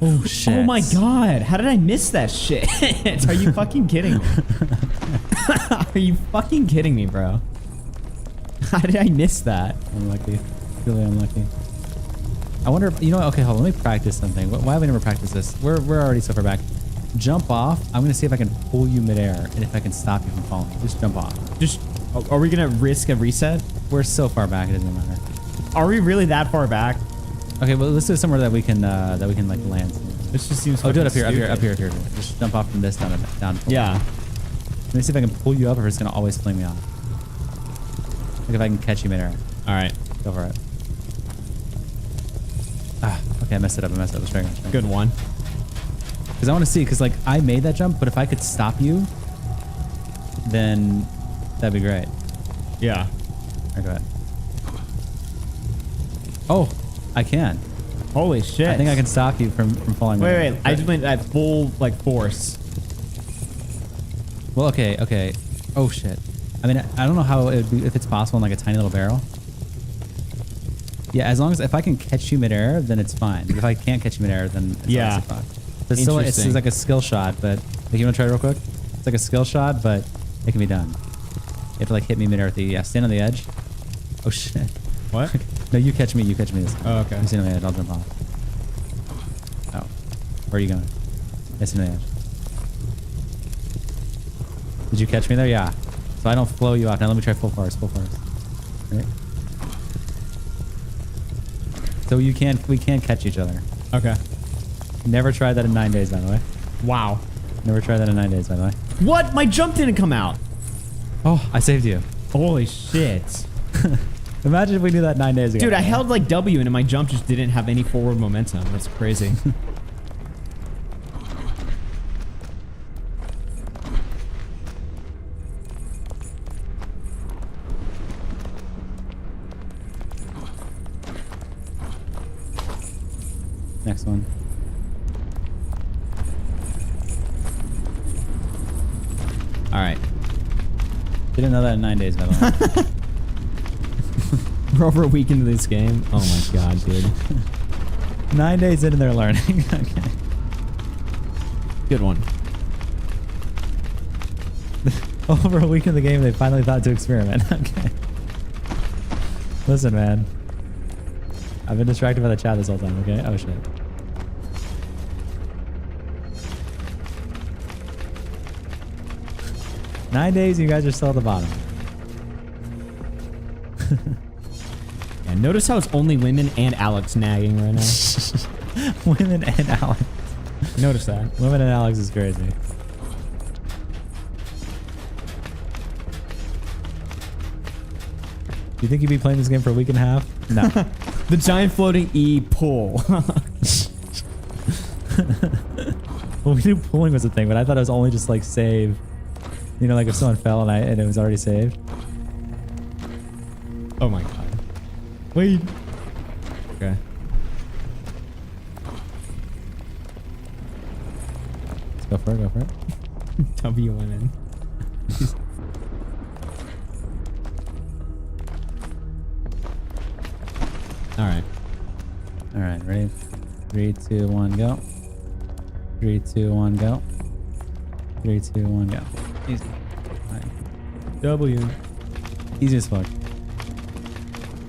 Oh shit. Oh my god. How did I miss that shit? Are you fucking kidding me? Are you fucking kidding me, bro? How did I miss that? Unlucky. Really unlucky. I wonder if, you know what? Okay, hold on. Let me practice something. Why have we never practiced this? We're already so far back. Jump off. I'm going to see if I can pull you midair and if I can stop you from falling. Just jump off. Just, are we going to risk a reset? We're so far back, it doesn't matter. Are we really that far back? Okay, well, let's do it somewhere that we can like land. This just seems. Oh, do it up here. Just jump off from this down. Yeah. Let me see if I can pull you up, or if it's gonna always fling me off. Like if I can catch you midair. All right, go for it. Ah, okay, I messed it up. Let's try again. Good one. Because I want to see, because like I made that jump, but if I could stop you, then that'd be great. Yeah. All right, go ahead. Oh, I can. Holy shit. I think I can stop you from falling. Wait. I just went at full like force. Well, okay. Oh shit. I mean, I don't know how it would be if it's possible in like a tiny little barrel. Yeah, as long as if I can catch you midair, then it's fine. If I can't catch you midair, then it's yeah. But still, it's like a skill shot. But like, you want to try it real quick? It's like a skill shot, but it can be done. You have to like hit me midair with the stand on the edge. Oh shit. What? No, you catch me. You catch me this time. Oh, okay. You stand on the edge. I'll jump off. Oh, where are you going? Yes, on the edge. Did you catch me there? Yeah. So I don't flow you off. Now let me try full force. Right. So we can't catch each other. Okay. Never tried that in 9 days, by the way. Wow. Never tried that in 9 days, by the way. What? My jump didn't come out. Oh, I saved you. Holy shit. Imagine if we knew that 9 days ago. Dude, I held like W and my jump just didn't have any forward momentum. That's crazy. Next one. All right. Didn't know that in 9 days, by the way. We're over a week into this game. Oh my god, dude. 9 days into their learning. Okay. Good one. Over a week in the game, they finally thought to experiment. Okay. Listen, man. I've been distracted by the chat this whole time, okay? Oh, shit. Nine days, you guys are still at the bottom. Yeah, notice how it's only women and Alex nagging right now. Women and Alex. Notice that. Women and Alex is crazy. Do you think you'd be playing this game for a week and a half? No. The giant floating E pull. Well, we knew pulling was a thing, but I thought it was only just like save. You know, like if someone fell and it was already saved. Oh my god. Wait. Okay. Let's go for it, go for it. W went in. Alright. Alright, ready? 3, 2, 1, go. 3, 2, 1, go. 3, 2, 1, go. Easy. Right. W. Easy as fuck.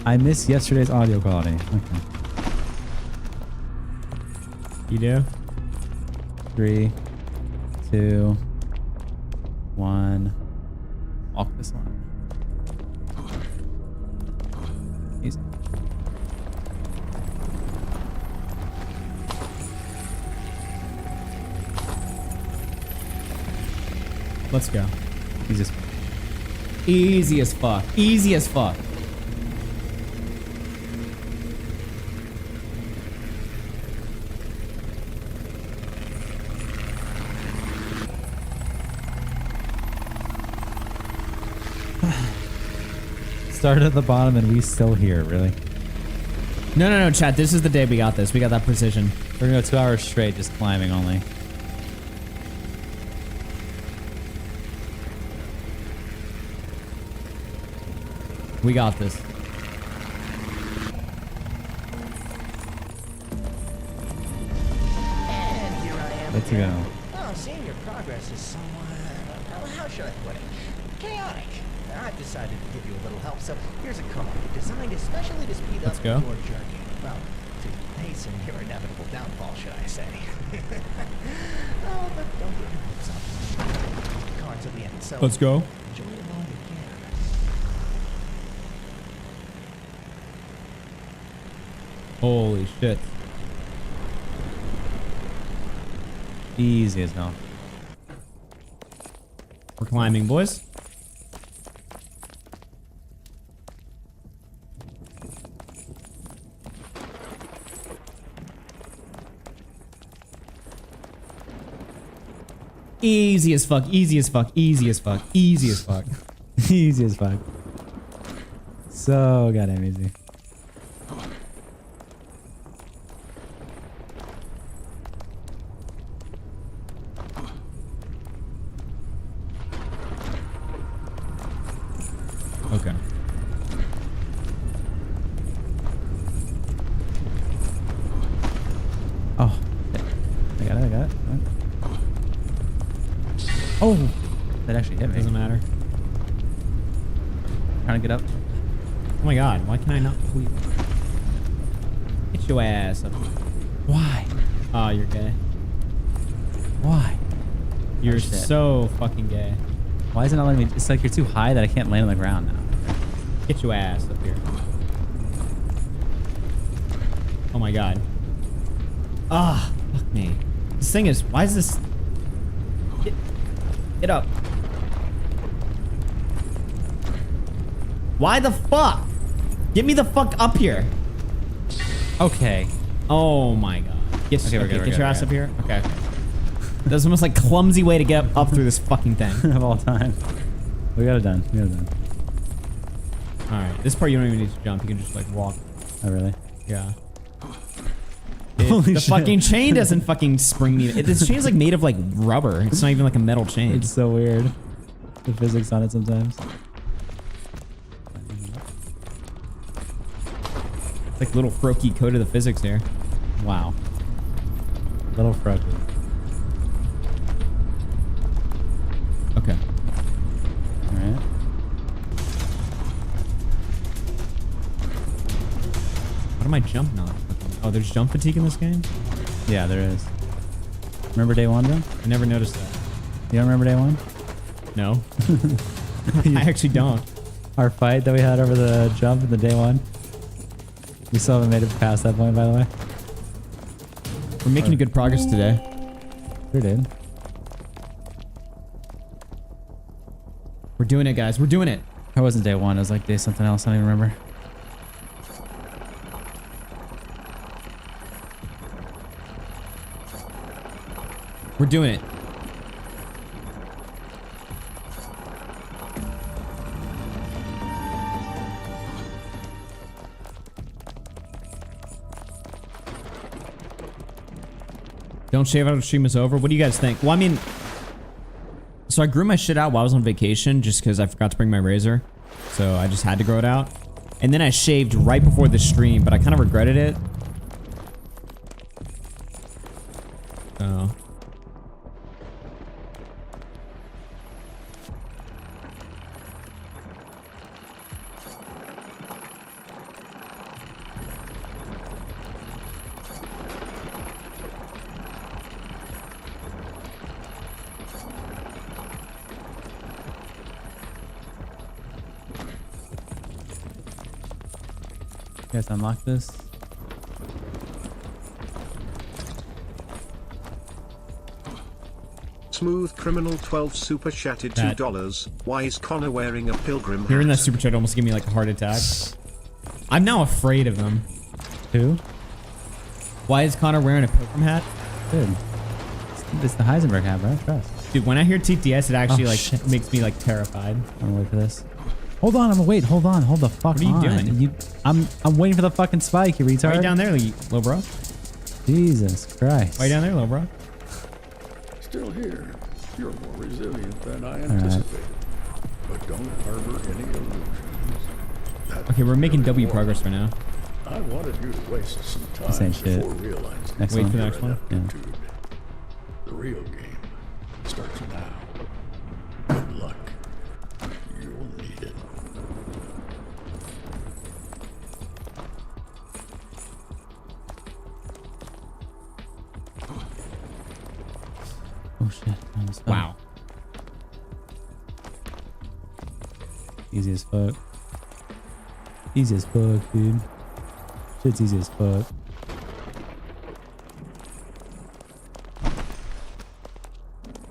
I missed yesterday's audio quality. Okay. You do? 3, 2, 1. Walk this line. Easy. Let's go. Easy as fuck. Easy as fuck. Easy as fuck. Started at the bottom and we still here, really? No, chat. This is the day we got this. We got that precision. We're gonna go 2 hours straight just climbing only. We got this. Let's go. Well, seeing your progress is somewhat, how should I put it? Chaotic. I've decided to give you a little help, so here's a card designed especially to speed Let's up go. your journey. Well, to hasten your inevitable downfall, should I say. Oh, but don't get your hopes up. Cards at the end, so Let's go. enjoy it while you can. Holy shit. Easy as hell. We're climbing, boys. Easy as fuck, easy as fuck, easy as fuck, easy as fuck. Easy as fuck. So goddamn easy. Okay. Oh, I got it. Oh, that actually hit me. Doesn't matter. Trying to get up. Oh my god, why can I not tweet? Get your ass up. Why? Oh, you're gay. Why? You're Oh, shit. so fucking gay. Why is it not letting me? It's like you're too high that I can't land on the ground now. Get your ass up here. Oh my god. Ah, fuck me. This thing is, why is this? Get up. Why the fuck? Get me the fuck up here. Okay. Oh my god. Get, Okay, we're good, get we're your good, ass we're up here. Okay. That's the most like clumsy way to get up through this fucking thing of all time. We got it done. We got it done. All right. This part you don't even need to jump. You can just like walk. Oh really? Yeah. Holy The shit. fucking chain doesn't fucking spring me. This chain is like made of like rubber. It's not even like a metal chain. It's so weird. The physics on it sometimes. It's like little Froakie code of the physics here. Wow. Little Froakie. Okay. Alright. What am I jumping on? Oh, there's jump fatigue in this game? Yeah, there is. Remember day one, John? I never noticed that. You don't remember day one? No. I actually don't. Our fight that we had over the jump in the day one. We still haven't made it past that point, by the way. We're making good progress today. Sure did. We're doing it, guys. We're doing it. It wasn't day one. It was like day something else. I don't even remember. We're doing it. Don't shave after the stream is over. What do you guys think? Well, I mean, so I grew my shit out while I was on vacation just because I forgot to bring my razor. So I just had to grow it out. And then I shaved right before the stream, but I kind of regretted it. Oh. You guys unlock this? Smooth Criminal 12 super chatted $2. Why is Connor wearing a pilgrim hat? Hearing that super chat almost gave me like a heart attack. I'm now afraid of them. Who? Why is Connor wearing a pilgrim hat? Dude. It's the Heisenberg hat, bro. Trust. Dude, when I hear TTS, it actually Oh, like shit. makes me like terrified. I'm gonna wait for this. Hold on, I'm wait. Hold on, hold the fuck on. What are you doing? I'm waiting for the fucking spike, you retard. Right down there, little bro. Jesus Christ. Right down there, little bro. Still here. You're more resilient than I anticipated. But don't harbor any illusions. Okay, we're making W progress right now. I wanted you to waste some This time ain't shit. before realizing Next Wait one. for the next one. Yeah. the real game starts now. Good luck. You'll need it. Oh shit. Wow. Easy as fuck. Easy as fuck, dude. Shit's easy as fuck.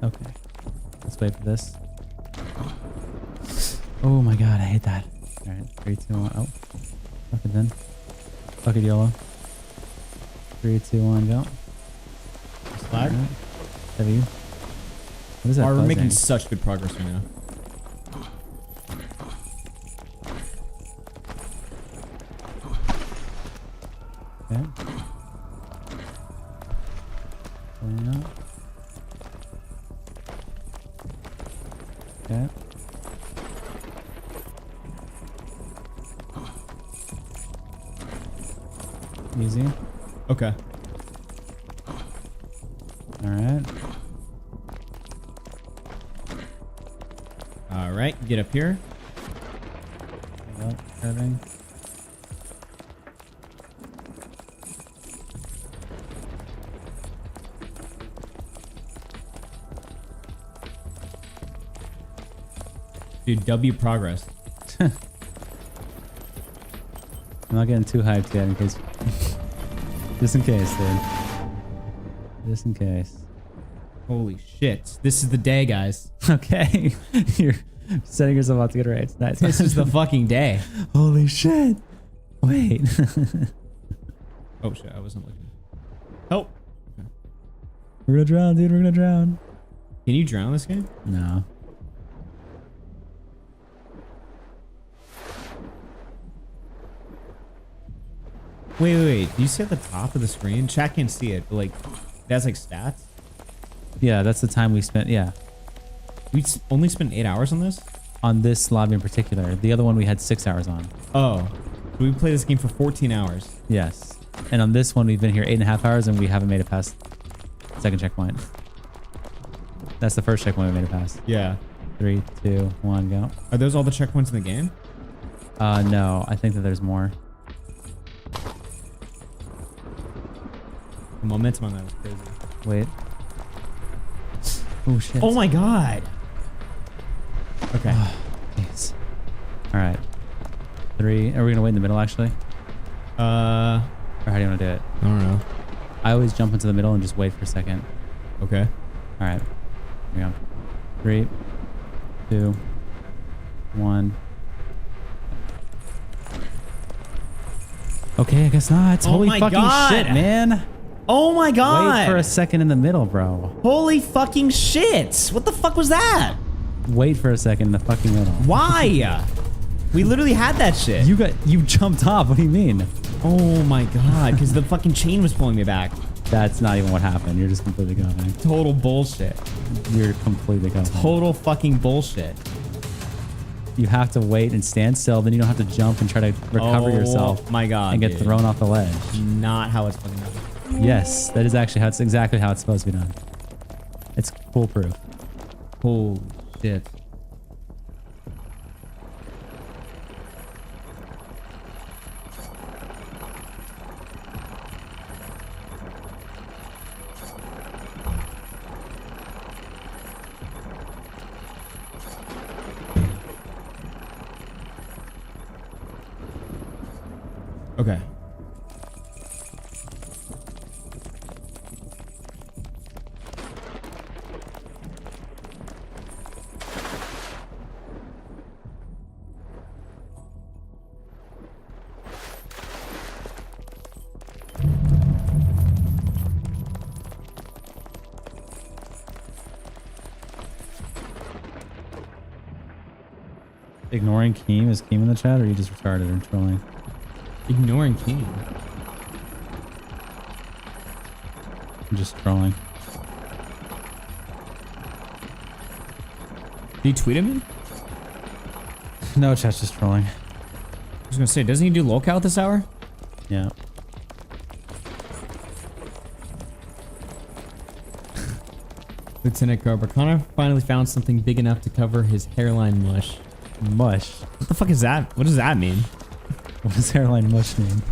Okay. Let's wait for this. Oh my god, I hate that. Alright, 3, 2, 1. Oh. Fuck it then. Fuck it, YOLO. 3, 2, 1, go. Flag. Right. W. What is that? We're making buzzing? such good progress right now. Okay. Pulling up. Okay. Easy. Okay. Alright. All right, get up here. Curving. Dude, W progress. I'm not getting too hyped yet in case. Just in case, dude. Just in case. Holy shit. This is the day, guys. Okay. You're setting yourself up to get right. Nice. This is the fucking day. Holy shit. Wait. Oh shit, I wasn't looking. Help. Okay. We're gonna drown, dude. We're gonna drown. Can you drown this game? No. Wait. Do you see at the top of the screen? Chat can't see it, but like, that's like stats. Yeah, that's the time we spent. Yeah. We only spent 8 hours on this? On this lobby in particular. The other one we had 6 hours on. Oh. So we played this game for 14 hours. Yes. And on this one, we've been here 8.5 hours and we haven't made it past the second checkpoint. That's the first checkpoint we made it past. Yeah. 3, 2, 1, go. Are those all the checkpoints in the game? No. I think that there's more. The momentum on that was crazy. Wait. Oh shit. Oh my god. Okay. Jeez. All right. 3. Are we gonna wait in the middle actually? Or how do you want to do it? I don't know. I always jump into the middle and just wait for a second. Okay. All right. Here we go. 3, 2, 1. Okay, I guess not. Oh Holy my fucking God. shit, man. Oh my god. Wait for a second in the middle, bro. Holy fucking shit. What the fuck was that? Wait for a second in the fucking middle. Why? We literally had that shit. You jumped off. What do you mean? Oh my god, because the fucking chain was pulling me back. That's not even what happened. You're just completely going. Total bullshit. You're completely going. Total fucking bullshit. You have to wait and stand still, then you don't have to jump and try to recover yourself. Oh my god. And get dude. thrown off the ledge. Not how it's fucking done. Yes, that is actually how it's exactly how it's supposed to be done. It's foolproof. Holy shit. Okay. Ignoring Keem? Is Keem in the chat or are you just retarded or trolling? Ignoring Keem. I'm just trolling. Did you tweet him? No, chat's just trolling. I was gonna say, doesn't he do locale at this hour? Yeah. Lieutenant Cobra Connor finally found something big enough to cover his hairline mush. Mush? What the fuck is that? What does that mean? What does hairline mush mean?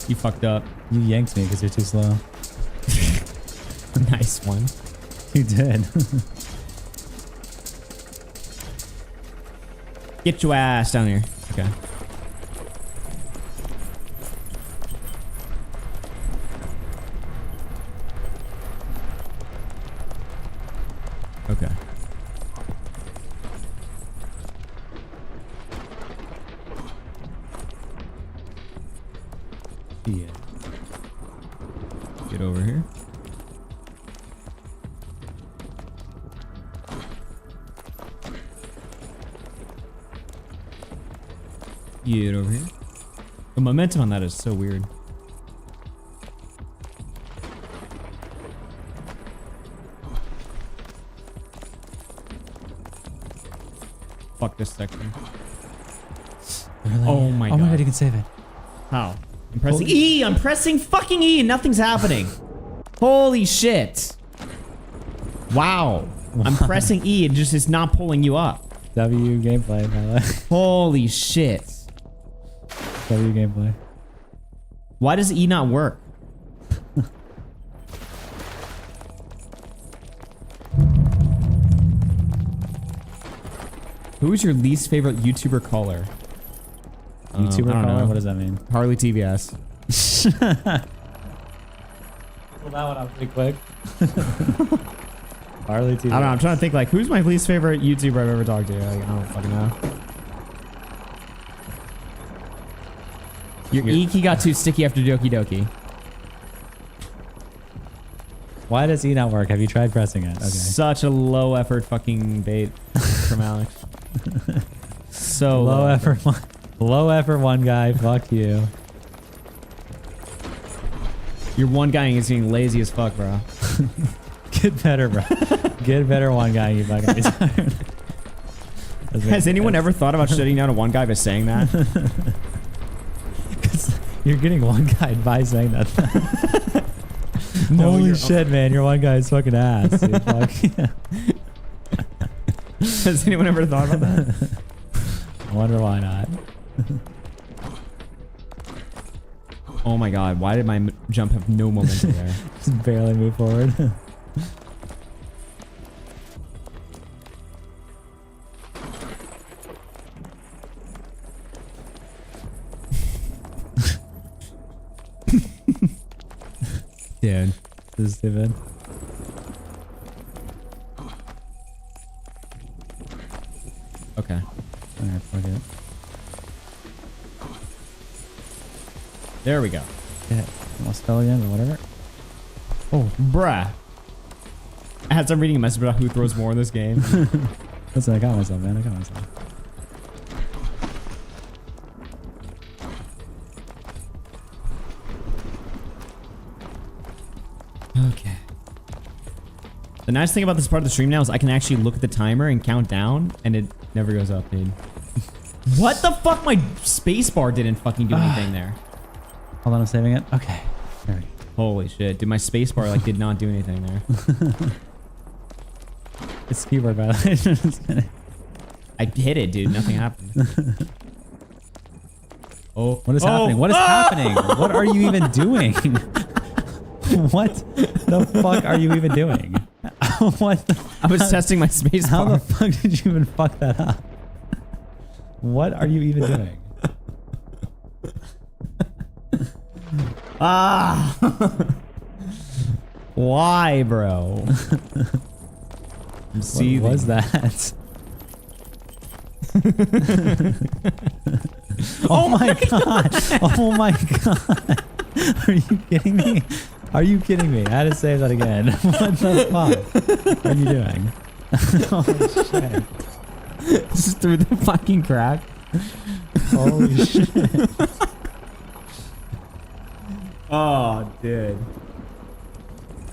You fucked up. You yanked me because you're too slow. Nice one. You did. Get your ass down here. Okay. Okay. Yeah. Get over here. Get over here. The momentum on that is so weird. Fuck this section. Really? Oh my god. Oh my god, you can save it. How? I'm pressing E! I'm pressing fucking E and nothing's happening. Holy shit. Wow. I'm pressing E and just it's not pulling you up. W gameplay, by the way. Holy shit. W gameplay. Why does E not work? Who is your least favorite YouTuber caller? YouTuber I don't caller? know. What does that mean? Harley TVS. Pull that one up pretty quick. Harley TVS. I don't know. I'm trying to think like who's my least favorite YouTuber I've ever talked to. Like, I don't fucking know. Your E got too sticky after Doki Doki. Why does E not work? Have you tried pressing it? Okay. Such a low effort fucking bait from Alex. So low effort one. Low effort one guy. Fuck you. Your one guy is getting lazy as fuck, bro. Get better, bro. Get better, one guy. You fucking retarded. Has anyone ever thought about shutting down a one guy by saying that? Because you're getting one guy by saying that. No, holy shit, man. Your one guy is fucking ass. Dude. Fuck. Has anyone ever thought about that? I wonder why not. Oh my god, why did my jump have no momentum there? Just barely move forward. Dude, this is stupid. Okay. Alright, fuck it. There we go. Yeah. I'll spell again or whatever. Oh, bruh. As I'm reading a message about who throws more in this game. Listen, I got myself, man. I got myself. Okay. The nice thing about this part of the stream now is I can actually look at the timer and count down, and it never goes up, dude. What the fuck? My spacebar didn't fucking do anything there. Hold on, I'm saving it. Okay. All right. Holy shit, dude! My spacebar like did not do anything there. It's keyboard, by the way. I hit it, dude. Nothing happened. Oh, what is happening? What is happening? What are you even doing? What the fuck are you even doing? What? I was testing my spacebar. How the fuck did you even fuck that up? What are you even doing? Ah! Why, bro? What was that? Oh my god! Oh my god! Are you kidding me? Are you kidding me? I had to say that again. What the fuck are you doing? Oh shit! Just through the fucking crack. Holy shit. Oh, dude.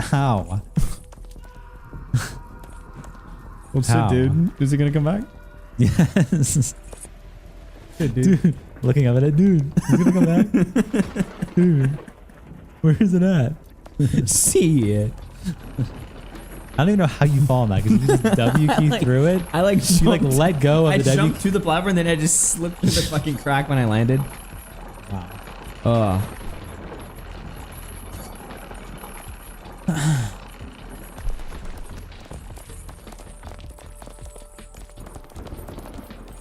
How? What's How? up, dude? Is it gonna come back? Yes. Good, dude. Looking up at it, dude. Is it gonna come back? Dude. Where is it at? See it. I don't even know how you fall on that because you just W key through it. I like you like let go of I the W. jumped to the platform and then I just slipped through the fucking crack when I landed. Wow.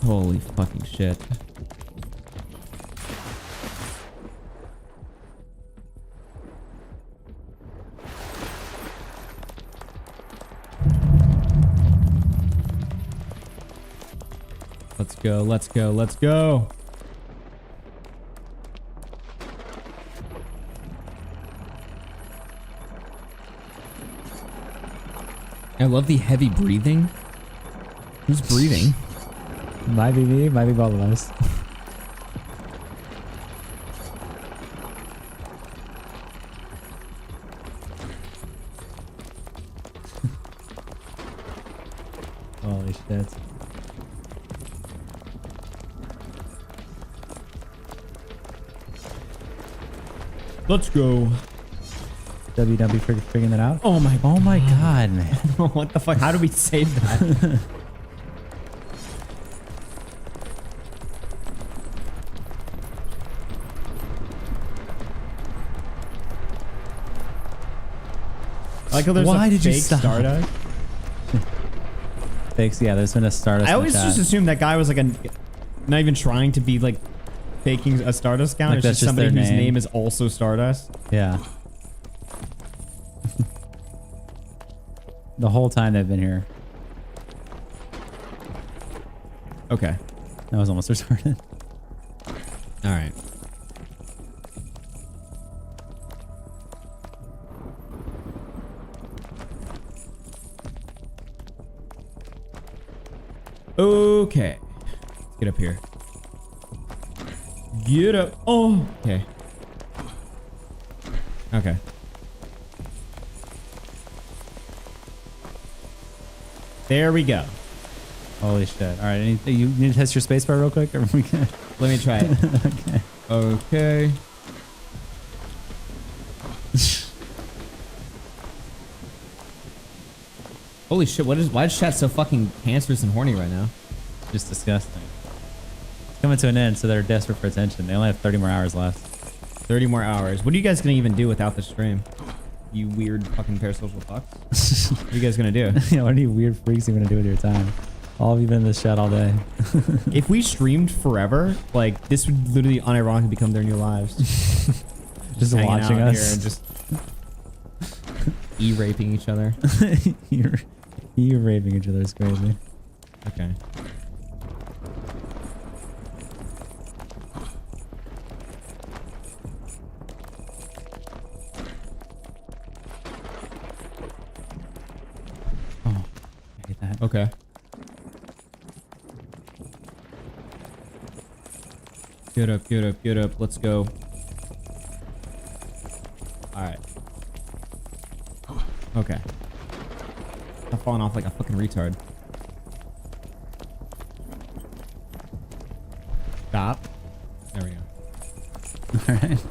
Holy fucking shit. Let's go, let's go, let's go. I love the heavy breathing. Who's breathing? Might be me, might be both of us. Holy shit. Let's go. WW figuring that out? Oh my god, man. What the fuck? How do we save that? I like how there's Why a did you fake stop? Stardust. Fakes, yeah, there's been a Stardust. I always just assumed that guy was like not even trying to be like faking a Stardust count. Like It's that's just somebody their whose name. name is also Stardust. Yeah. The whole time they've been here. Okay. That was almost retarded. All right. Okay. Let's get up here. Get up. Oh, okay. Okay. There we go. Holy shit. All right. You need to test your spacebar real quick? Or we can... Let me try it. Okay. Okay. Holy shit, why is chat so fucking cancerous and horny right now? Just disgusting. It's coming to an end, so they're desperate for attention. They only have 30 more hours left. 30 more hours. What are you guys gonna even do without the stream? You weird fucking parasocial fucks. What are you guys gonna do? Yeah, what are you weird freaks you gonna do with your time? All of you been in this chat all day. If we streamed forever, like this would literally unironically become their new lives. Just hanging watching out us. here and just e-raping each other. You're raping each other is crazy. Okay. Oh, I hate that. Okay. Get up, get up, get up. Let's go. Alright. Okay. I'm falling off like a fucking retard. Stop. There we go. Alright.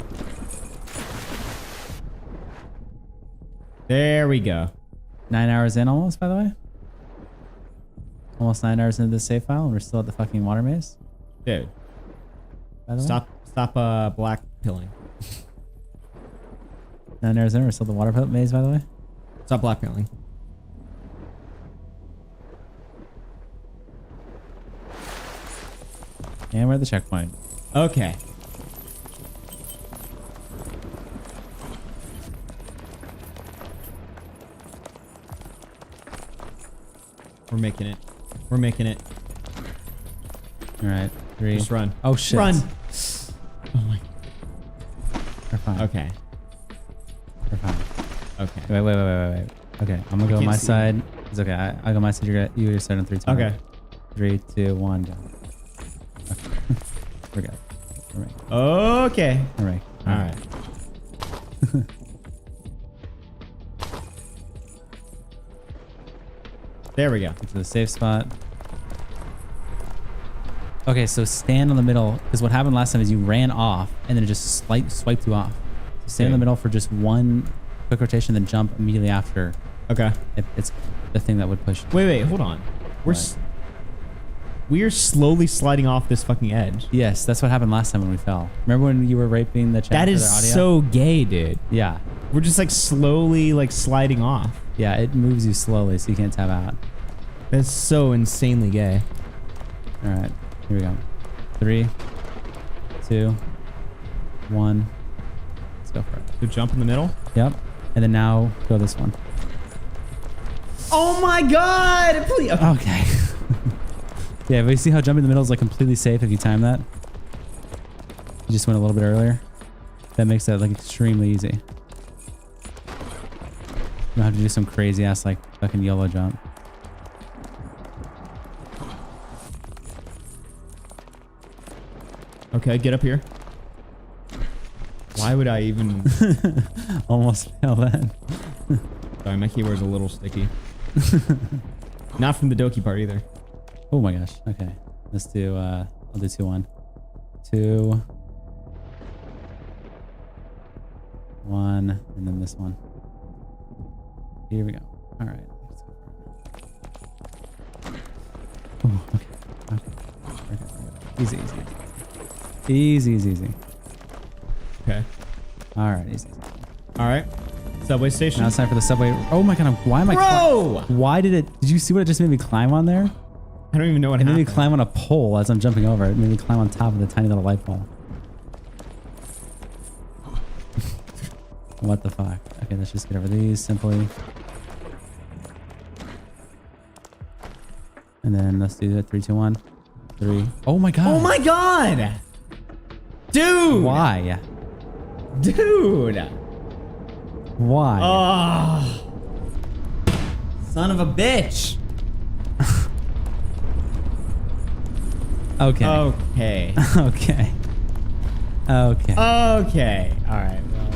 There we go. 9 hours in almost, by the way. Almost 9 hours into this save file, and we're still at the fucking water maze. Dude. By the way. Stop black pilling. 9 hours in, we're still at the water maze, by the way. Stop black pilling. And we're at the checkpoint. Okay. We're making it. We're making it. All right. 3. Just run. Oh shit. Run. Oh my. We're fine. Okay. We're fine. Okay. Wait. Okay, I'm gonna go can't my see. side. It's okay. I'll go my side. You side on 3, 2. Okay. 3, 2, 1, jump. Okay. We're good. All right. Okay. All right. All right. There we go. Get to the safe spot. Okay, so stand on the middle, because what happened last time is you ran off and then it just swiped you off. So stand in the middle for just one quick rotation, then jump immediately after. Okay. It's the thing that would push. Wait, hold on. We're slowly sliding off this fucking edge. Yes, that's what happened last time when we fell. Remember when you were raping the chat? That for is their audio? so gay, dude. Yeah. We're just like slowly like sliding off. Yeah, it moves you slowly so you can't tap out. That's so insanely gay. All right, here we go. 3, 2, 1. Let's go for it. So jump in the middle? Yep. And then now go this one. Oh my god! Please. Okay. Yeah, but you see how jumping in the middle is like completely safe if you time that? You just went a little bit earlier. That makes that like extremely easy. You don't have to do some crazy ass like fucking YOLO jump. Okay, get up here. Why would I even... Almost fail that. Sorry, my keyboard's a little sticky. Not from the Doki part either. Oh my gosh. Okay. Let's do, I'll do 2-1. 2, 1, and then this one. Here we go. All right. Let's go for it. Oh, okay. Easy. Easy. Okay. All right, easy. All right. Subway station. Now it's time for the subway. Oh my god, why am I... Bro! Why did it... Did you see what it just made me climb on there? I don't even know what happened. It made happened. me climb on a pole as I'm jumping over. It made me climb on top of the tiny little light pole. What the fuck? Okay, let's just get over these simply. And then let's do that. 3, 2, 1. 3. Oh my god. Oh my god! Dude! Why? Dude! Why? Oh! Son of a bitch! Okay. Okay. Okay. Okay. Okay. All right. Well,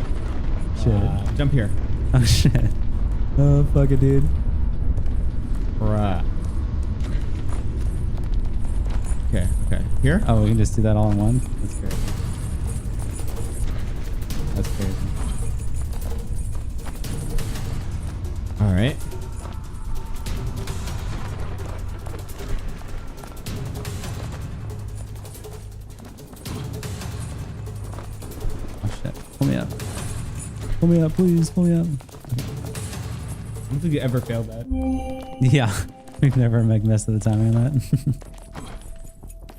shit. Jump here. Oh shit. Oh fuck it, dude. Bruh. Okay. Okay. Here? Oh, we can just do that all in one? That's crazy. That's crazy. All right. Oh shit. Pull me up. Pull me up, please. Pull me up. I don't think you ever failed that. Yeah. We've never made mess of the timing on that.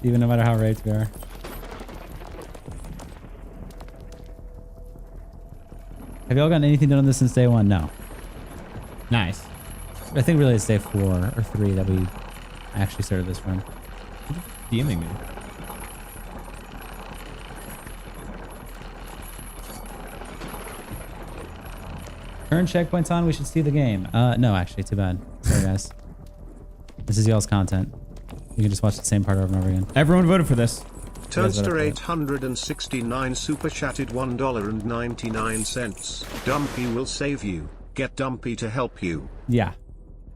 Even no matter how raped we are. Have y'all gotten anything done on this since day one? No. Nice. I think really it's day 4 or 3 that we actually started this run. DMing me. Turn checkpoints on, we should see the game. No, actually, too bad. Sorry, guys. This is y'all's content. You can just watch the same part over and over again. Everyone voted for this. Toaster 869 super chatted $1.99. Dumpy will save you. Get Dumpy to help you. Yeah.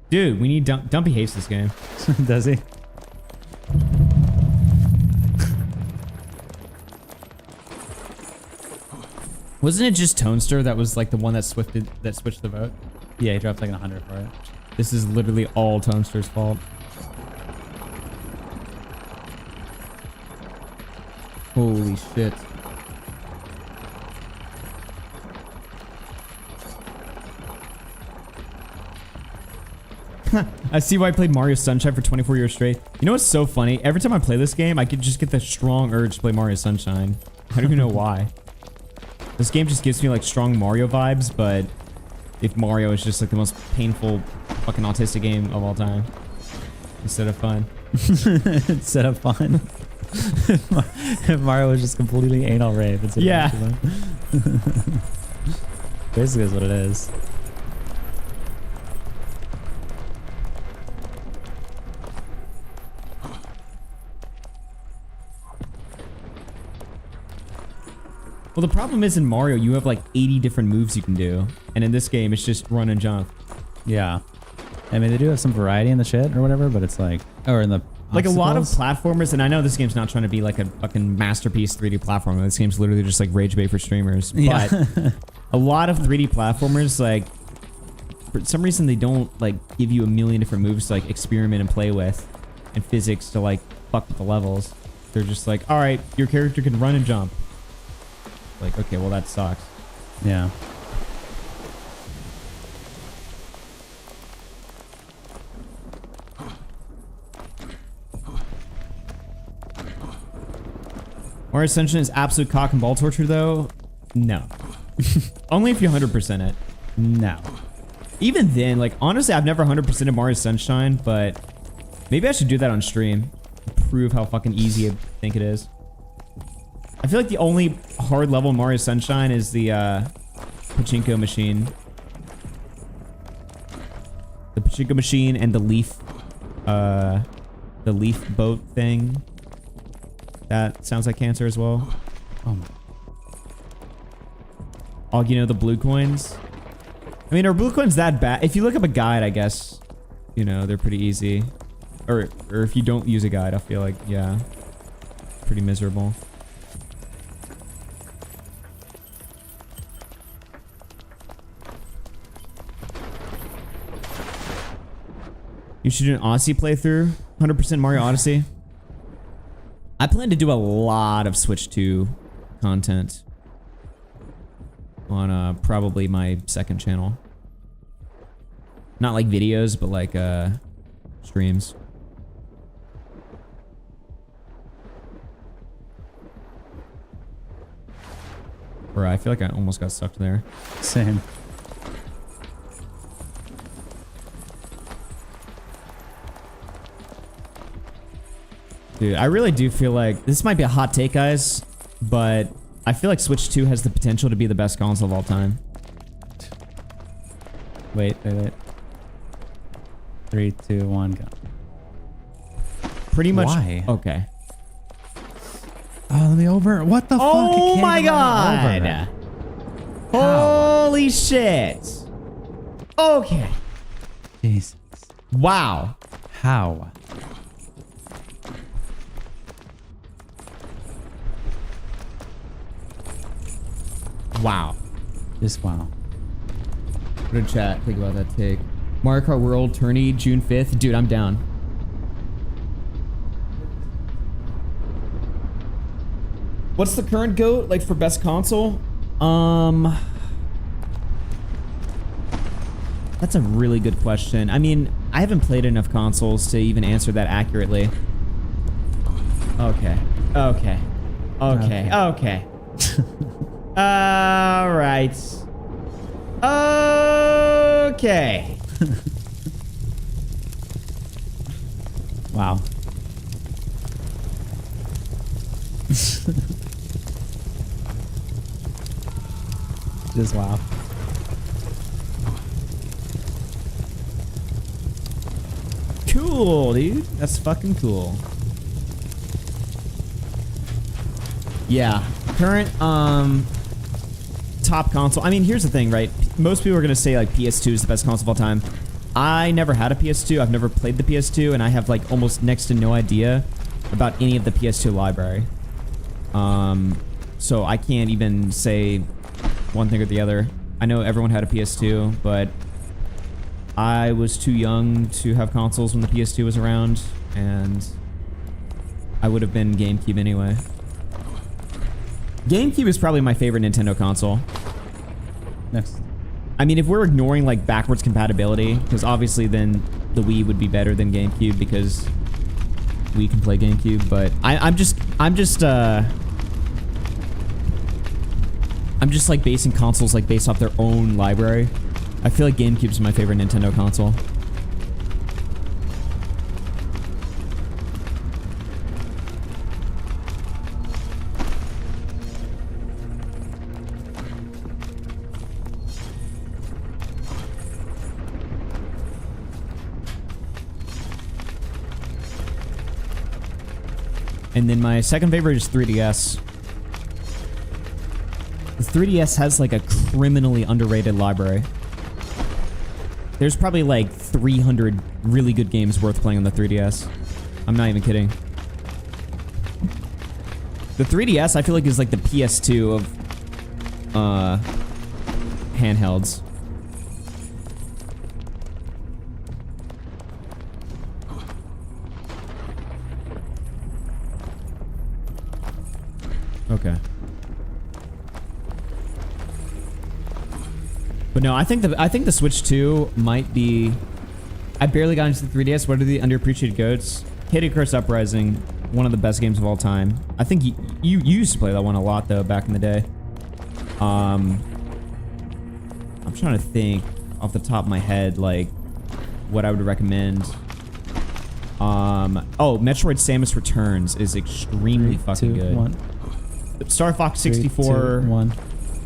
Dude, we need Dumpy hates this game. Does he? Wasn't it just Toaster that was like the one that switched the vote? Yeah, he dropped like 100 for it. This is literally all Toaster's fault. Holy shit. I see why I played Mario Sunshine for 24 years straight. You know what's so funny? Every time I play this game, I could just get the strong urge to play Mario Sunshine. I don't even know why. This game just gives me like strong Mario vibes, but if Mario is just like the most painful fucking autistic game of all time. Instead of fun. Instead of fun. If Mario was just completely anal rape. Yeah. Basically is what it is. Well, the problem is in Mario, you have like 80 different moves you can do. And in this game, it's just run and jump. Yeah. I mean, they do have some variety in the shit or whatever, but it's like, or in the like a lot of obstacles. platformers, and I know this game's not trying to be like a fucking masterpiece 3D platformer. This game's literally just like rage bait for streamers. Yeah. But a lot of 3D platformers, like, for some reason, they don't like give you a million different moves to like experiment and play with, and physics to like fuck with the levels. They're just like, all right, your character can run and jump. Like, okay, well that sucks. Yeah. Mario Sunshine is absolute cock and ball torture, though. No. Only if you 100% it. No. Even then, like, honestly, I've never 100%ed Mario Sunshine, but maybe I should do that on stream. Prove how fucking easy I think it is. I feel like the only hard level in Mario Sunshine is the pachinko machine. The pachinko machine and the leaf boat thing. That sounds like cancer as well. Oh. Augie, you know the blue coins? I mean, are blue coins that bad? If you look up a guide, I guess, you know, they're pretty easy. Or if you don't use a guide, I feel like, yeah, pretty miserable. You should do an Odyssey playthrough. 100% Mario Odyssey. I plan to do a lot of Switch 2 content on probably my second channel. Not like videos, but like streams. Bro, I feel like I almost got stuck there. Same. Dude, I really do feel like this might be a hot take, guys, but I feel like Switch 2 has the potential to be the best console of all time. Wait. 3, 2, 1, go. Pretty much. Why? Okay. Oh, let me over. What the fuck? Oh my god! Holy shit! Okay. Jesus. Wow. How? Wow. Just wow. What did chat think about that take? Mario Kart World tourney June 5th. Dude, I'm down. What's the current GOAT like for best console? That's a really good question. I mean, I haven't played enough consoles to even answer that accurately. Okay. Okay. Okay. Okay. All right. Okay. Wow. Just wow. Cool, dude. That's fucking cool. Yeah. Current top console. I mean, here's the thing, right? Most people are gonna say like PS2 is the best console of all time. I never had a PS2. I've never played the PS2, and I have like almost next to no idea about any of the PS2 library. So I can't even say one thing or the other. I know everyone had a PS2, but I was too young to have consoles when the PS2 was around, and I would have been GameCube anyway. GameCube is probably my favorite Nintendo console. Next. I mean, if we're ignoring like backwards compatibility, because obviously then the Wii would be better than GameCube because we can play GameCube, but I'm just like basing consoles like based off their own library. I feel like GameCube's my favorite Nintendo console. And then my second favorite is 3DS. The 3DS has like a criminally underrated library. There's probably like 300 really good games worth playing on the 3DS. I'm not even kidding. The 3DS, I feel like, is like the PS2 of handhelds. Okay. But no, I think the Switch 2 might be. I barely got into the 3DS. What are the underappreciated goats? Kid Icarus Uprising, one of the best games of all time. I think you used to play that one a lot though back in the day. I'm trying to think off the top of my head like what I would recommend. Oh, Metroid Samus Returns is extremely fucking good. 1. Star Fox 64 3, 2, 1.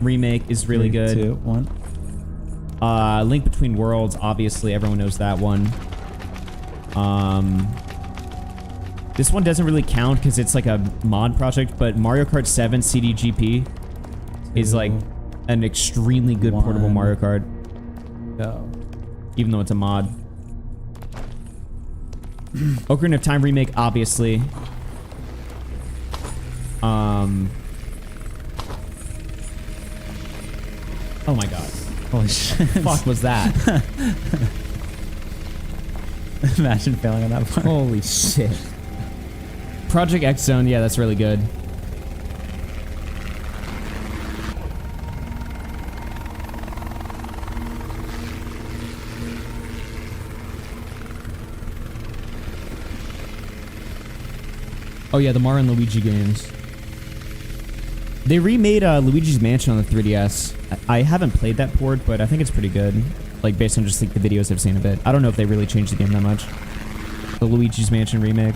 remake is really 3, good. 2, 1. Link Between Worlds, obviously everyone knows that one. This one doesn't really count because it's like a mod project, but Mario Kart 7 CDGP is like an extremely good portable Mario Kart. Go. Even though it's a mod. Ocarina of Time remake, obviously. Oh my god. Holy shit. Fuck was that? Imagine failing on that part. Holy shit. Project X Zone, yeah, that's really good. Oh yeah, the Mario and Luigi games. They remade Luigi's Mansion on the 3DS. I haven't played that port, but I think it's pretty good. Like, based on just like the videos I've seen of it. I don't know if they really changed the game that much. The Luigi's Mansion remake.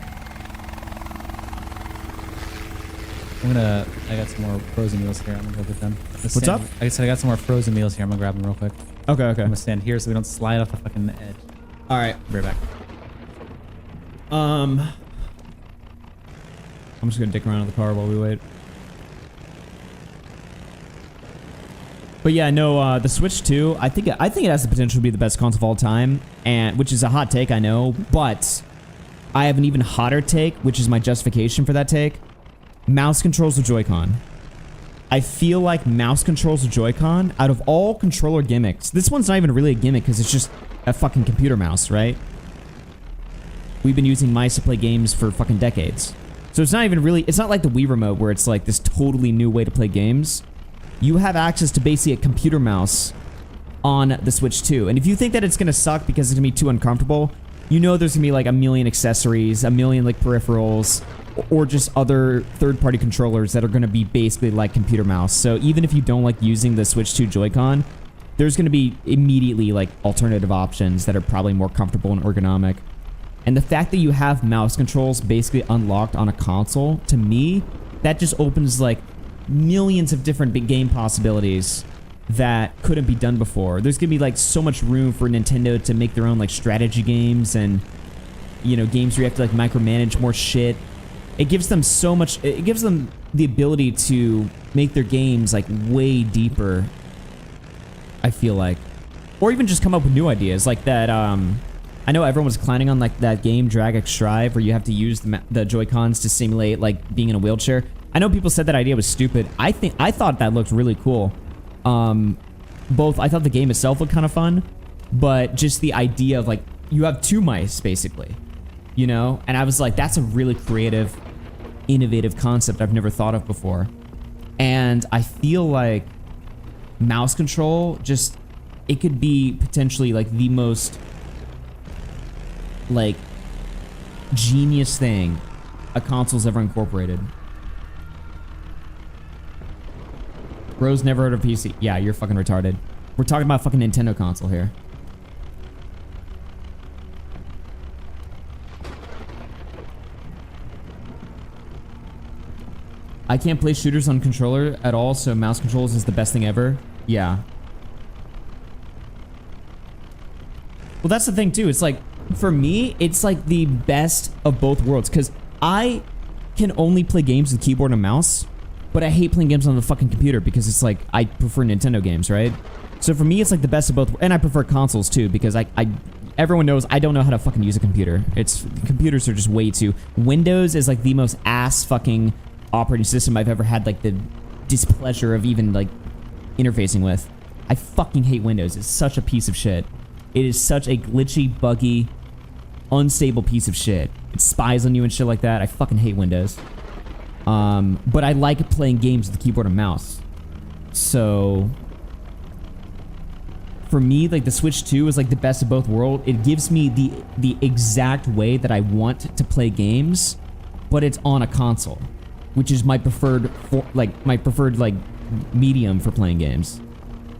I got some more frozen meals here. I'm gonna go get them. What's up? I said I got some more frozen meals here. I'm gonna grab them real quick. Okay, okay. I'm gonna stand here so we don't slide off the fucking edge. Alright. Be right back. I'm just gonna dick around in the car while we wait. But yeah, no, the Switch 2, I think it has the potential to be the best console of all time, and which is a hot take, I know, but I have an even hotter take, which is my justification for that take. Mouse controls the Joy-Con. I feel like mouse controls the Joy-Con, out of all controller gimmicks, this one's not even really a gimmick because it's just a fucking computer mouse, right? We've been using mice to play games for fucking decades. So it's not even really, it's not like the Wii Remote where it's like this totally new way to play games. You have access to basically a computer mouse on the Switch 2. And if you think that it's going to suck because it's going to be too uncomfortable, you know there's going to be like a million accessories, a million like peripherals, or just other third-party controllers that are going to be basically like computer mouse. So even if you don't like using the Switch 2 Joy-Con, there's going to be immediately like alternative options that are probably more comfortable and ergonomic. And the fact that you have mouse controls basically unlocked on a console, to me, that just opens like millions of different big game possibilities that couldn't be done before. There's gonna be like so much room for Nintendo to make their own like strategy games and, you know, games where you have to like micromanage more shit. It gives them so much, it gives them the ability to make their games like way deeper, I feel like. Or even just come up with new ideas like that. I know everyone was clowning on like that game Drag X Strive where you have to use the Joy-Cons to simulate like being in a wheelchair. I know people said that idea was stupid. I thought that looked really cool. I thought the game itself looked kind of fun, but just the idea of like you have two mice basically, you know? And I was like, that's a really creative, innovative concept I've never thought of before. And I feel like mouse control just, it could be potentially like the most like genius thing a console's ever incorporated. Bro's never heard of PC. Yeah, you're fucking retarded. We're talking about fucking Nintendo console here. I can't play shooters on controller at all, so mouse controls is the best thing ever. Yeah. Well, that's the thing too. It's like, for me, it's like the best of both worlds, because I can only play games with keyboard and mouse, but I hate playing games on the fucking computer because it's like, I prefer Nintendo games, right? So for me, it's like the best of both, and I prefer consoles too because everyone knows I don't know how to fucking use a computer. Computers are just way too. Windows is like the most ass fucking operating system I've ever had like the displeasure of even like interfacing with. I fucking hate Windows. It's such a piece of shit. It is such a glitchy, buggy, unstable piece of shit. It spies on you and shit like that. I fucking hate Windows. But I like playing games with the keyboard and mouse. So for me, like the Switch 2 is like the best of both worlds. It gives me the exact way that I want to play games, but it's on a console, which is my preferred medium for playing games.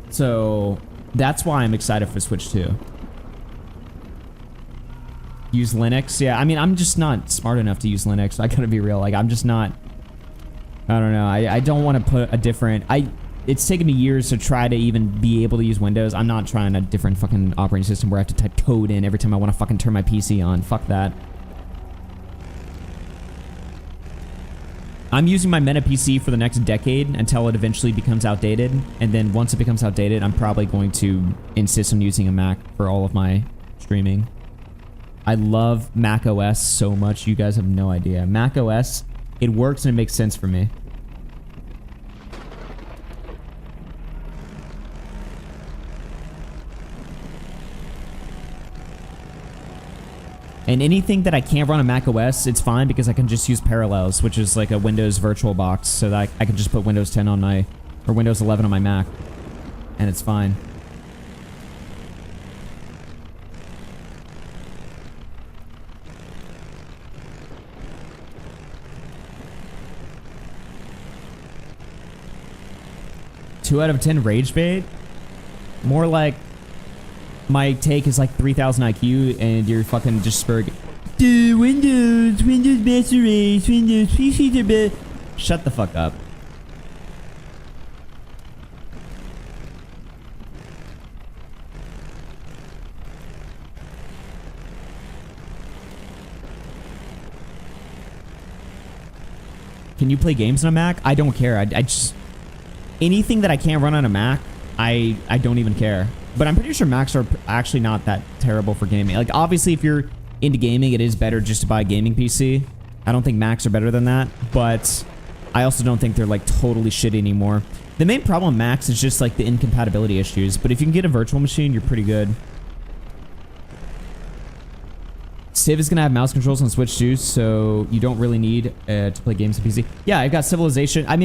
So that's why I'm excited for Switch 2. Use Linux? Yeah, I mean, I'm just not smart enough to use Linux. I gotta be real. Like, I'm just not. I don't know. I don't want to put a different. It's taken me years to try to even be able to use Windows. I'm not trying a different fucking operating system where I have to type code in every time I want to fucking turn my PC on. Fuck that. I'm using my Meta PC for the next decade until it eventually becomes outdated. And then once it becomes outdated, I'm probably going to insist on using a Mac for all of my streaming. I love Mac OS so much. You guys have no idea. Mac OS, it works and it makes sense for me. And anything that I can't run on Mac OS, it's fine because I can just use Parallels, which is like a Windows virtual box, so that I can just put Windows 10 on my, or Windows 11 on my Mac, and it's fine. Two out of 10 rage bait? More like my take is like 3,000 IQ and you're fucking just spurg. Dude, Windows master race, Windows PC to bit. Shut the fuck up. Can you play games on a Mac? I don't care. I just anything that I can't run on a Mac, I don't even care. But I'm pretty sure Macs are actually not that terrible for gaming. Like, obviously, if you're into gaming, it is better just to buy a gaming PC. I don't think Macs are better than that, but I also don't think they're, like, totally shitty anymore. The main problem with Macs is just, like, the incompatibility issues, but if you can get a virtual machine, you're pretty good. Civ is going to have mouse controls on Switch too, so you don't really need to play games on PC. Yeah, I've got Civilization. I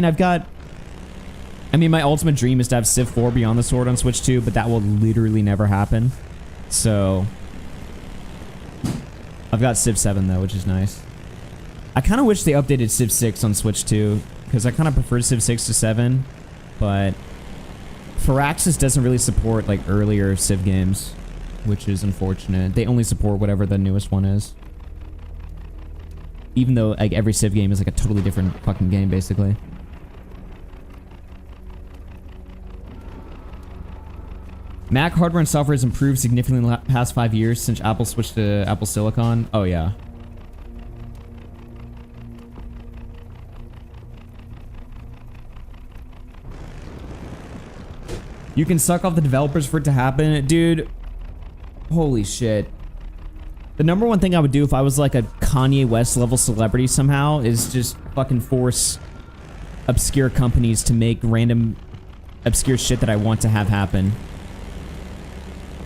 mean, my ultimate dream is to have Civ 4 Beyond the Sword on Switch 2, but that will literally never happen. So, I've got Civ 7 though, which is nice. I kind of wish they updated Civ 6 on Switch 2, because I kind of prefer Civ 6 to 7, but Firaxis doesn't really support like earlier Civ games, which is unfortunate. They only support whatever the newest one is. Even though like every Civ game is like a totally different fucking game, basically. Mac hardware and software has improved significantly in the past 5 years since Apple switched to Apple Silicon. Oh, yeah. You can suck off the developers for it to happen. Dude, holy shit. The number one thing I would do if I was like a Kanye West level celebrity somehow is just fucking force obscure companies to make random obscure shit that I want to have happen.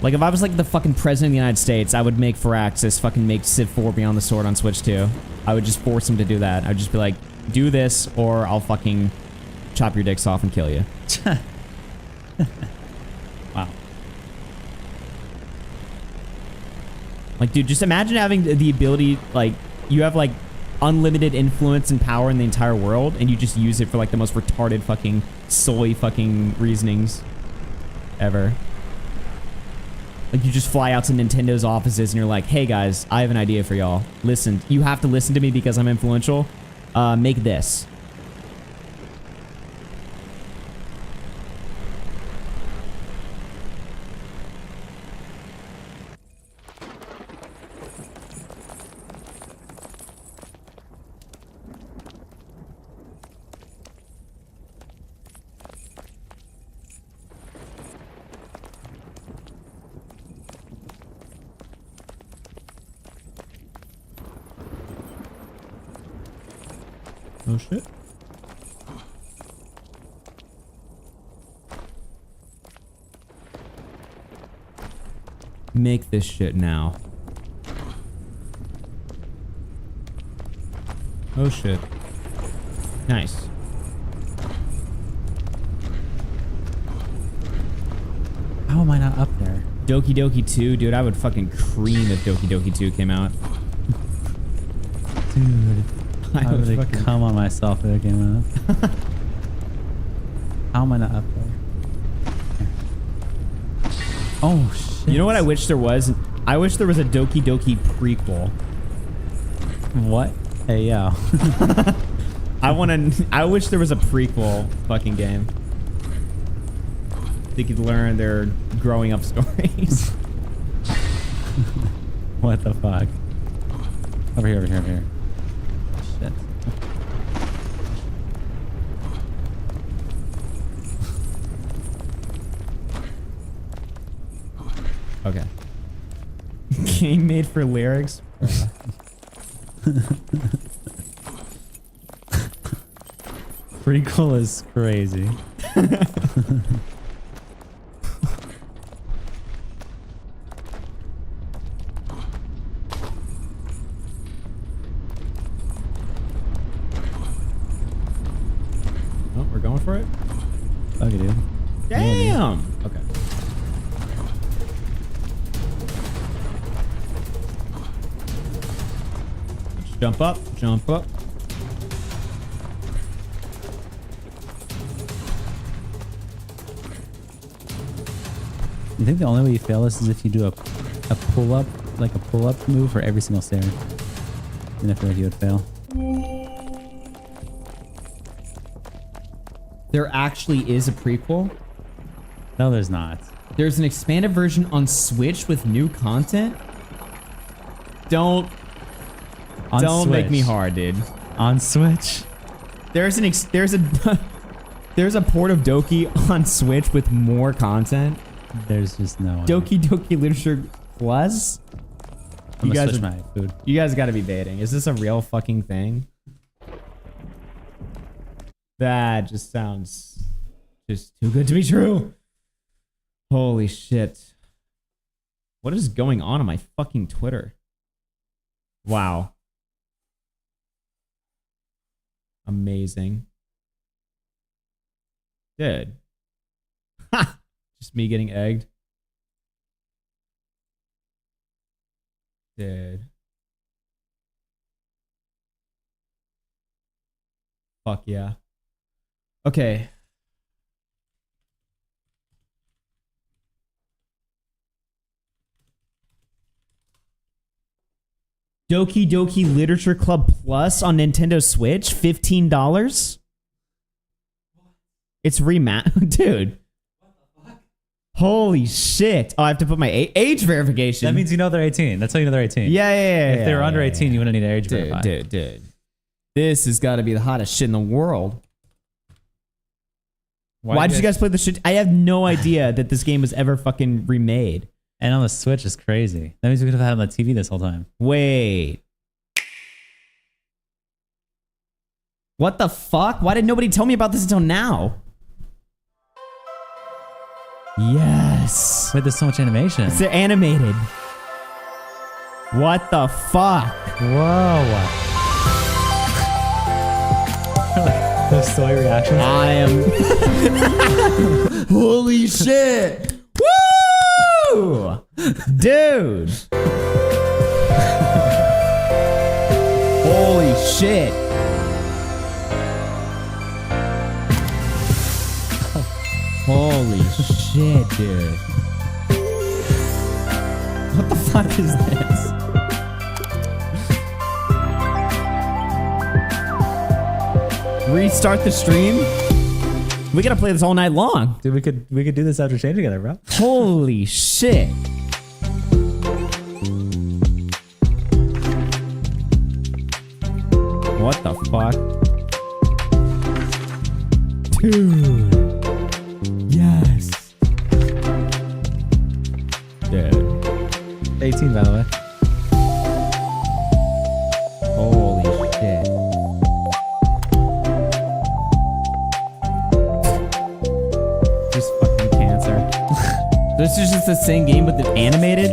Like, if I was, like, the fucking president of the United States, I would make Firaxis fucking make Civ 4 Beyond the Sword on Switch 2. I would just force him to do that. I'd just be like, do this, or I'll fucking chop your dicks off and kill you. Wow. Like, dude, just imagine having the ability, like, you have, like, unlimited influence and power in the entire world, and you just use it for, like, the most retarded fucking soy fucking reasonings ever. Like, you just fly out to Nintendo's offices and you're like, hey guys, I have an idea for y'all. Listen, you have to listen to me because I'm influential. Make this. Oh shit. Make this shit now. Oh shit. Nice. How am I not up there? Doki Doki 2, dude, I would fucking cream if Doki Doki 2 came out. Dude. I would have come on myself if it came out. How am I not up there? Oh shit. You know what I wish there was? I wish there was a Doki Doki prequel. What? Hey yo. I wish there was a prequel fucking game. They could learn their growing up stories. What the fuck? Over here, over here, over here. Shit. Okay. Game made for lyrics? Prequel is crazy. Oh, we're going for it? Okay, dude. Damn! Okay. Let's jump up, jump up. I think the only way you fail this is if you do a pull-up, like a pull-up move for every single stair. And I feel like you would fail. There actually is a prequel? No, there's not. There's an expanded version on Switch with new content? Don't make me hard, dude. On Switch? There's a there's a port of Doki on Switch with more content. There's just no way. Doki Doki Literature Plus? You guys got to be baiting. Is this a real fucking thing? That just sounds just too good to be true. Holy shit. What is going on my fucking Twitter? Wow. Amazing. Dude. Ha! Just me getting egged. Dude. Fuck yeah. Okay. Doki Doki Literature Club Plus on Nintendo Switch, $15? It's dude. Holy shit. Oh, I have to put my age verification. That means you know they're 18. That's how you know they're 18. Yeah. If they were under 18, you wouldn't need an age verify. Dude. This has got to be the hottest shit in the world. Why did you guys play this shit? I have no idea that this game was ever fucking remade. And on the Switch is crazy. That means we could have had it on the TV this whole time. Wait. What the fuck? Why did nobody tell me about this until now? Yes. Wait, there's so much animation. It's animated. What the fuck? Whoa. Those story reactions. I am. Holy shit. Woo! Dude. Holy shit. Holy shit, dude. What the fuck is this? Restart the stream? We gotta play this all night long. Dude, we could do this after changing together, bro. Holy shit. What the fuck? Dude. Yes. Dude. 18, by the way. Holy shit. This is just the same game but the animated.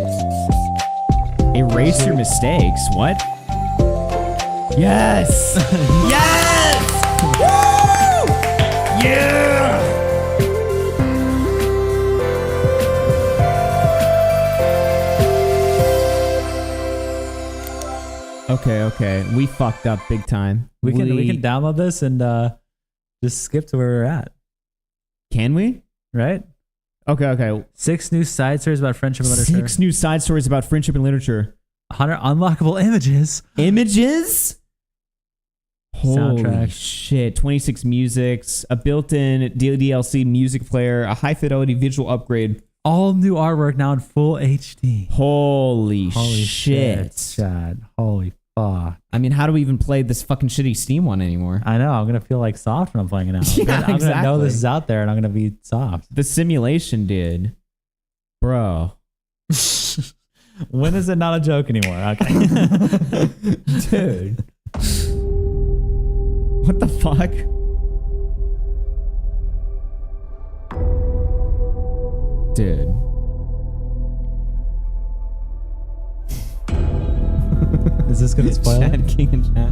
Erase your mistakes. What? Yes! Yes! Woo! Yeah! Okay. We fucked up big time. We can download this and just skip to where we're at. Can we? Right? Okay. 6 new side stories about friendship and literature. 6 new side stories about friendship and literature. 100 unlockable images. Images? Holy Soundtrack. shit. 26 musics, a built-in DLC music player, a high-fidelity visual upgrade. All new artwork now in full HD. Holy shit. Chad. Holy fuck. I mean, how do we even play this fucking shitty Steam one anymore? I know. I'm going to feel like soft when I'm playing it now. I'm going to know this is out there and I'm going to be soft. The simulation did. Bro. When is it not a joke anymore? Okay. Dude. What the fuck? Dude. Is this gonna spoil Chad it? King and Chad.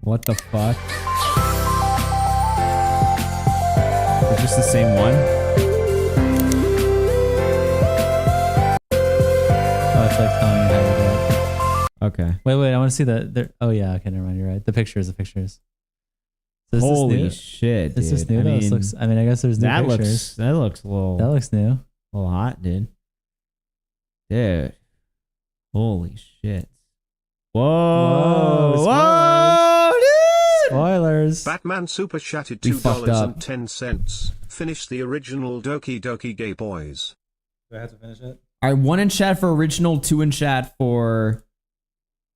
What the fuck? It's just the same one? Oh, it's like telling you how to do it. Okay. Wait. I want to see the. Oh yeah. Okay, never mind. You're right. The pictures. So Holy shit, dude. Is this new? I guess there's new pictures. That looks a little... That looks new. A little hot, dude. Dude. Holy shit. Whoa, dude! Spoilers. Batman Super Chatted We fucked up. $2.10. Finish the original Doki Doki Gay Boys. Do I have to finish it? All right, 1 in chat for original, 2 in chat for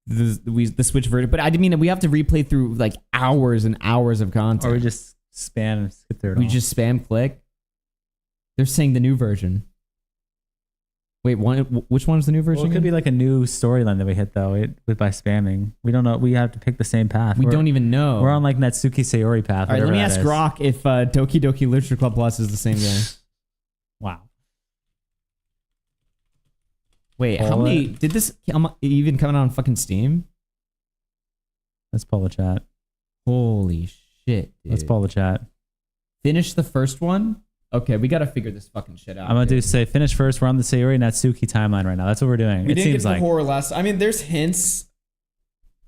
the Switch version. But I mean, we have to replay through like hours and hours of content. Or we just spam and skip through it We all. just spam click. They're saying the new version. Wait, which one is the new version? Well, it could be like a new storyline that we hit though. By spamming. We don't know. We have to pick the same path. We don't even know. We're on like Natsuki Sayori path. All right, let me whatever ask that is. Grok if Doki Doki Literature Club Plus is the same game. Wow. Wait, how many did this even come out on fucking Steam? Let's pull the chat. Holy shit, dude. Let's pull the chat. Finish the first one? Okay, we gotta figure this fucking shit out. I'm gonna say finish first. We're on the Sayori Natsuki timeline right now. That's what we're doing. We It didn't seems get to like the horror last. I mean, there's hints.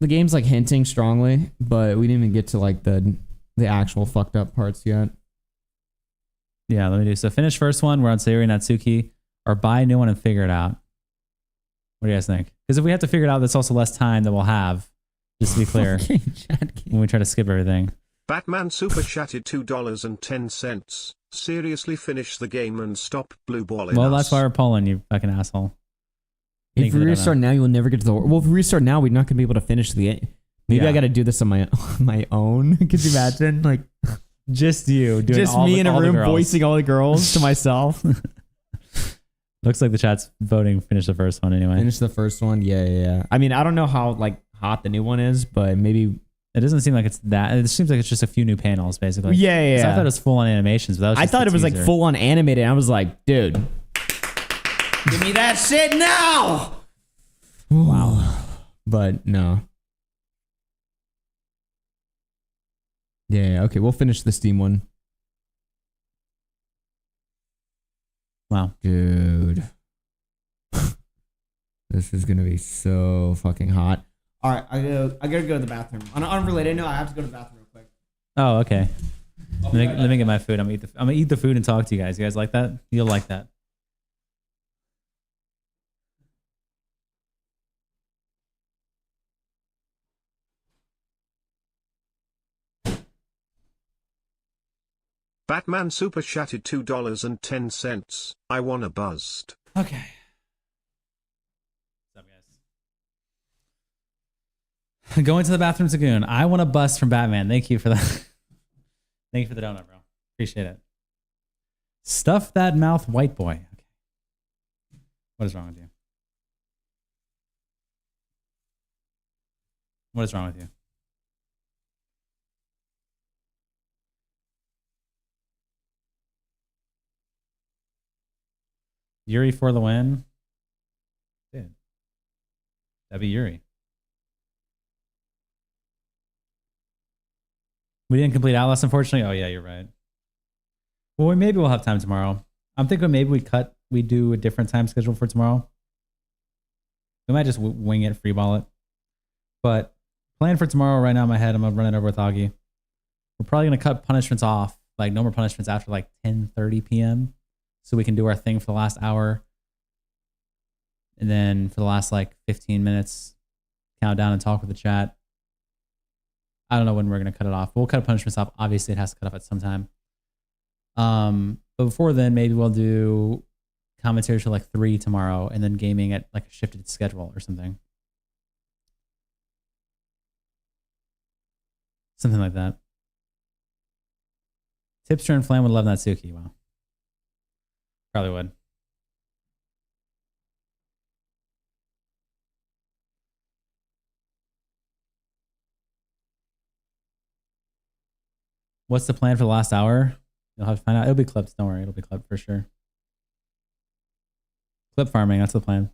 The game's like hinting strongly, but we didn't even get to like the actual fucked up parts yet. Yeah, let me do so. Finish first one. We're on Sayori Natsuki, or buy a new one and figure it out. What do you guys think? Because if we have to figure it out, that's also less time that we'll have. Just to be clear, when we try to skip everything. Batman Super Chatted $2.10. Seriously, finish the game and stop blue balling Well, us. that's why we're polling, you fucking asshole. If we restart now, you'll never get to the. Well, if we restart now, we're not gonna be able to finish the. Maybe Yeah. I got to do this on my own. Could you imagine, like, just you doing just all me the, in a all the room girls. voicing all the girls to myself? Looks like the chat's voting. Finish the first one anyway. Finish the first one. Yeah. I mean, I don't know how like hot the new one is, but maybe it doesn't seem like it's that. It seems like it's just a few new panels, basically. Yeah. 'Cause I thought it was full on animations, but that was I just thought the it was like teaser. full on animated. I was like, dude, give me that shit now. Wow. But no. Yeah. Okay. We'll finish the Steam one. Wow, dude. This is gonna be so fucking hot. All right, I gotta go to the bathroom. On an unrelated note, I have to go to the bathroom real quick. Oh, okay. Let me get my food. I'm gonna eat the food and talk to you guys. You guys like that? You'll like that. Batman Super Chatted $2.10. I wanna buzzed. Okay. What's up, guys? Going to the bathroom, Zagoon. I want a bust from Batman. Thank you for that. Thank you for the donut, bro. Appreciate it. Stuff that mouth, white boy. Okay. What is wrong with you? What is wrong with you? Yuri for the win. Dude. That'd be Yuri. We didn't complete Atlas, unfortunately. Oh, yeah, you're right. Well, maybe we'll have time tomorrow. I'm thinking maybe we do a different time schedule for tomorrow. We might just wing it, freeball it. But plan for tomorrow right now in my head, I'm going to run it over with Augie. We're probably going to cut punishments off, like no more punishments after like 10:30 p.m. So we can do our thing for the last hour. And then for the last like 15 minutes, count down and talk with the chat. I don't know when we're going to cut it off. We'll cut punishments off. Obviously, it has to cut off at some time. But before then, maybe we'll do commentary till like 3 tomorrow and then gaming at like a shifted schedule or something. Something like that. Tipster and Flam would love Natsuki. Wow. Probably would. What's the plan for the last hour? You'll have to find out. It'll be clipped. Don't worry. It'll be clipped for sure. Clip farming. That's the plan.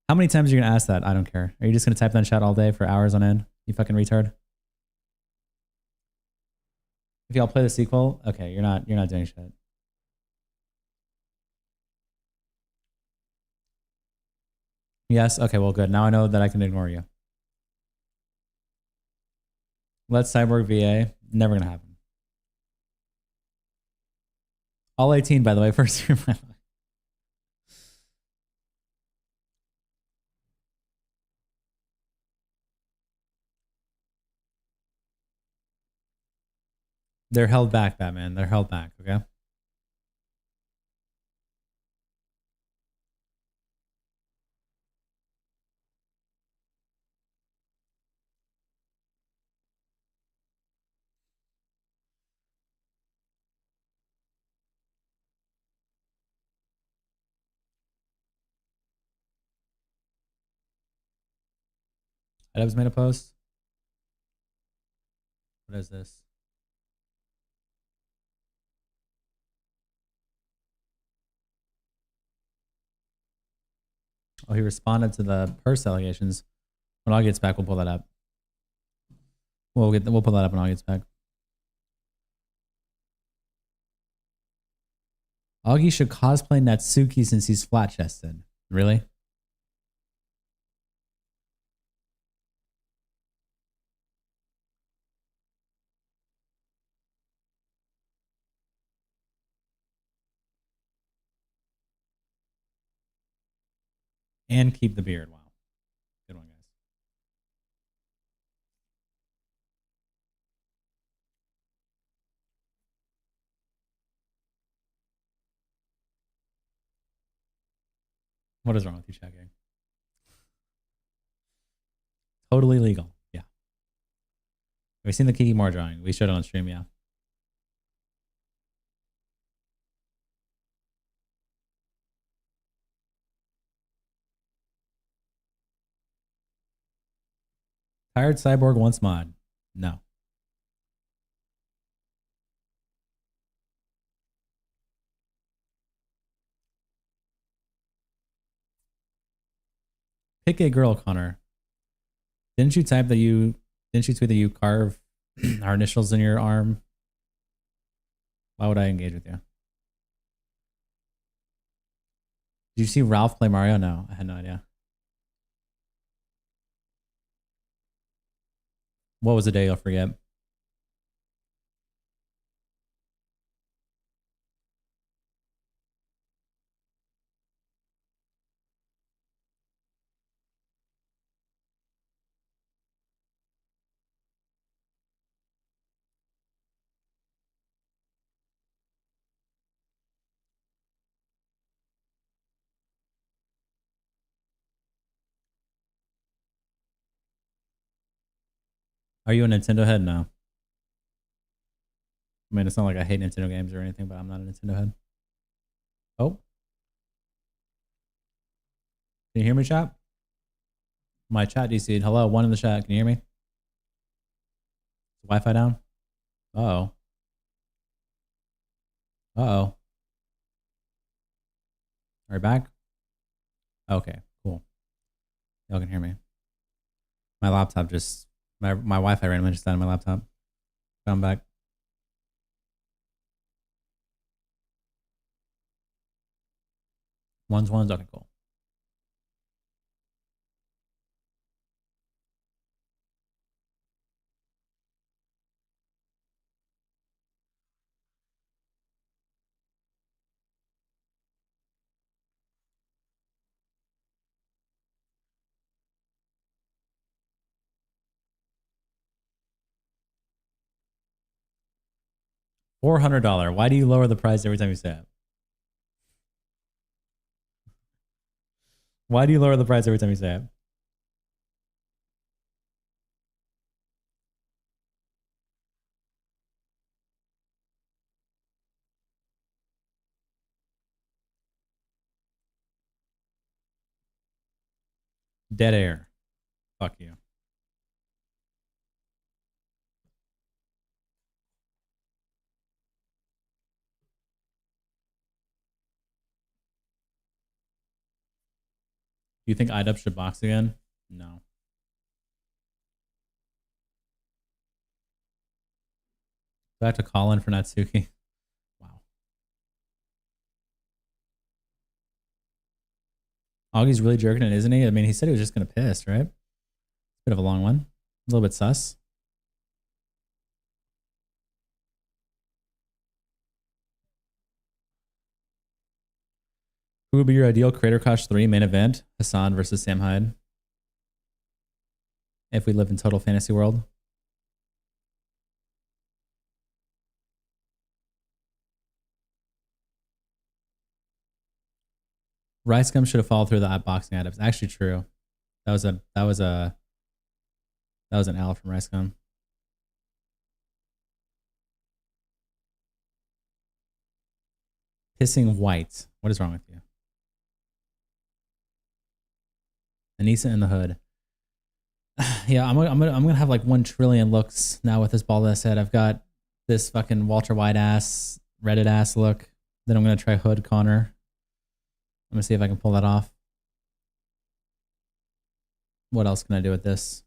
How many times are you going to ask that? I don't care. Are you just going to type that in chat all day for hours on end? You fucking retard. If y'all play the sequel, okay, you're not doing shit. Yes? Okay, well, good. Now I know that I can ignore you. Let's Cyborg VA. Never gonna happen. All 18, by the way, first year of my life. They're held back, Batman. They're held back, okay? Adams made a post. What is this? Oh, he responded to the purse allegations. When Augie gets back, we'll pull that up. We'll pull that up when Augie gets back. Augie should cosplay Natsuki since he's flat-chested. Really? And keep the beard. Wow. Good one, guys. What is wrong with you, Chat Gang? Totally legal. Yeah. Have we seen the Kiki Moore drawing? We showed it on stream, yeah. Tired Cyborg wants mod. No. Pick a girl, Connor. Didn't you tweet that you carve our initials in your arm? Why would I engage with you? Did you see Ralph play Mario? No, I had no idea. What was the day you'll forget? Are you a Nintendo head? No. I mean, it's not like I hate Nintendo games or anything, but I'm not a Nintendo head. Oh. Can you hear me, chat? My chat DC'd. Hello, one in the chat. Can you hear me? Wi-Fi down? Uh-oh. Uh-oh. Are we back? Okay, cool. Y'all can hear me. My laptop just... My Wi-Fi randomly just died on my laptop. I'm back. One's. Okay, cool. $400. Why do you lower the price every time you say it? Why do you lower the price every time you say it? Dead air. Fuck you. Do you think IDUB should box again? No. Do I have to call in for Natsuki? Wow. Augie's really jerking it, isn't he? I mean, he said he was just going to piss, right? Bit of a long one. A little bit sus. Who would be your ideal Crater Kosh 3 main event? Hassan versus Sam Hyde. If we live in total fantasy world. Rice Gum should have followed through the boxing items. Actually true. That was an L from Rice Gum. Pissing white. What is wrong with you? Anissa in the hood. Yeah, I'm gonna have like 1 trillion looks now with this bald ass head. I've got this fucking Walter White ass, Reddit ass look. Then I'm gonna try hood Connor. I'm gonna see if I can pull that off. What else can I do with this?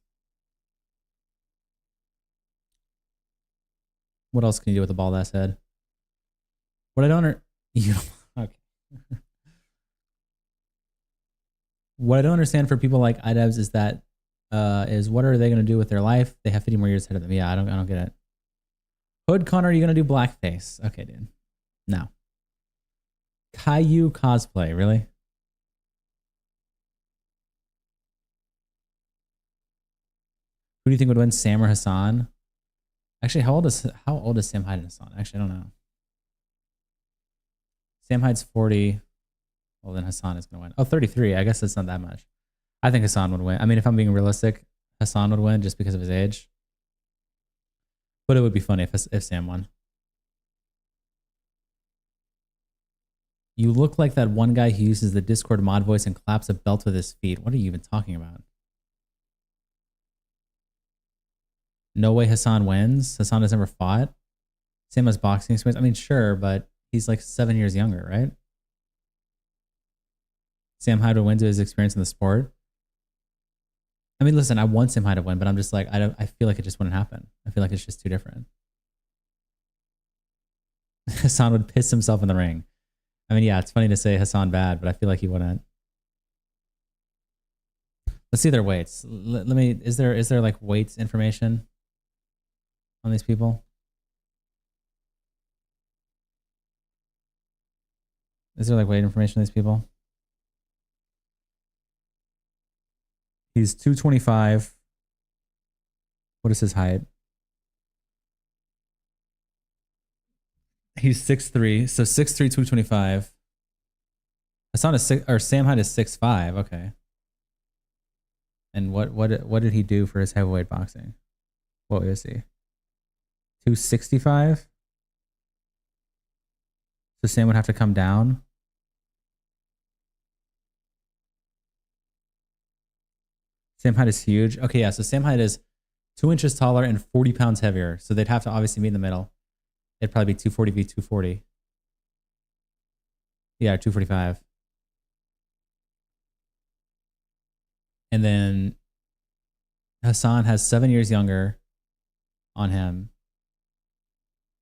What else can you do with a bald ass head? What I don't you okay. What I don't understand for people like IDEVs is that is what are they going to do with their life? They have 50 more years ahead of them. Yeah, I don't get it. Hood Connor, you're going to do blackface. Okay, dude. No. Caillou cosplay, really? Who do you think would win, Sam or Hassan? Actually, how old is Sam Hyde and Hassan? Actually, I don't know. Sam Hyde's 40. Well, then Hassan is going to win. Oh, 33. I guess it's not that much. I think Hassan would win. I mean, if I'm being realistic, Hassan would win just because of his age. But it would be funny if Sam won. You look like that one guy who uses the Discord mod voice and claps a belt with his feet. What are you even talking about? No way Hassan wins. Hassan has never fought. Sam has boxing experience. I mean, sure, but he's like 7 years younger, right? Sam Hyde would win to his experience in the sport. I mean, listen, I want Sam Hyde to win, but I'm just like, I feel like it just wouldn't happen. I feel like it's just too different. Hassan would piss himself in the ring. I mean, yeah, it's funny to say Hassan bad, but I feel like he wouldn't. Let's see their weights. Let me. Is there like weights information on these people? Is there like weight information on these people? He's 225. What is his height? He's 6'3", so 6'3", 225. Hassan is Sam Hyde is 6'5". Okay. And what did he do for his heavyweight boxing? What is he? 265. So Sam would have to come down. Sam Hyde is huge. Okay, yeah. So Sam Hyde is 2 inches taller and 40 pounds heavier. So they'd have to obviously meet in the middle. It'd probably be 240 v 240. Yeah, 245. And then Hassan has 7 years younger on him.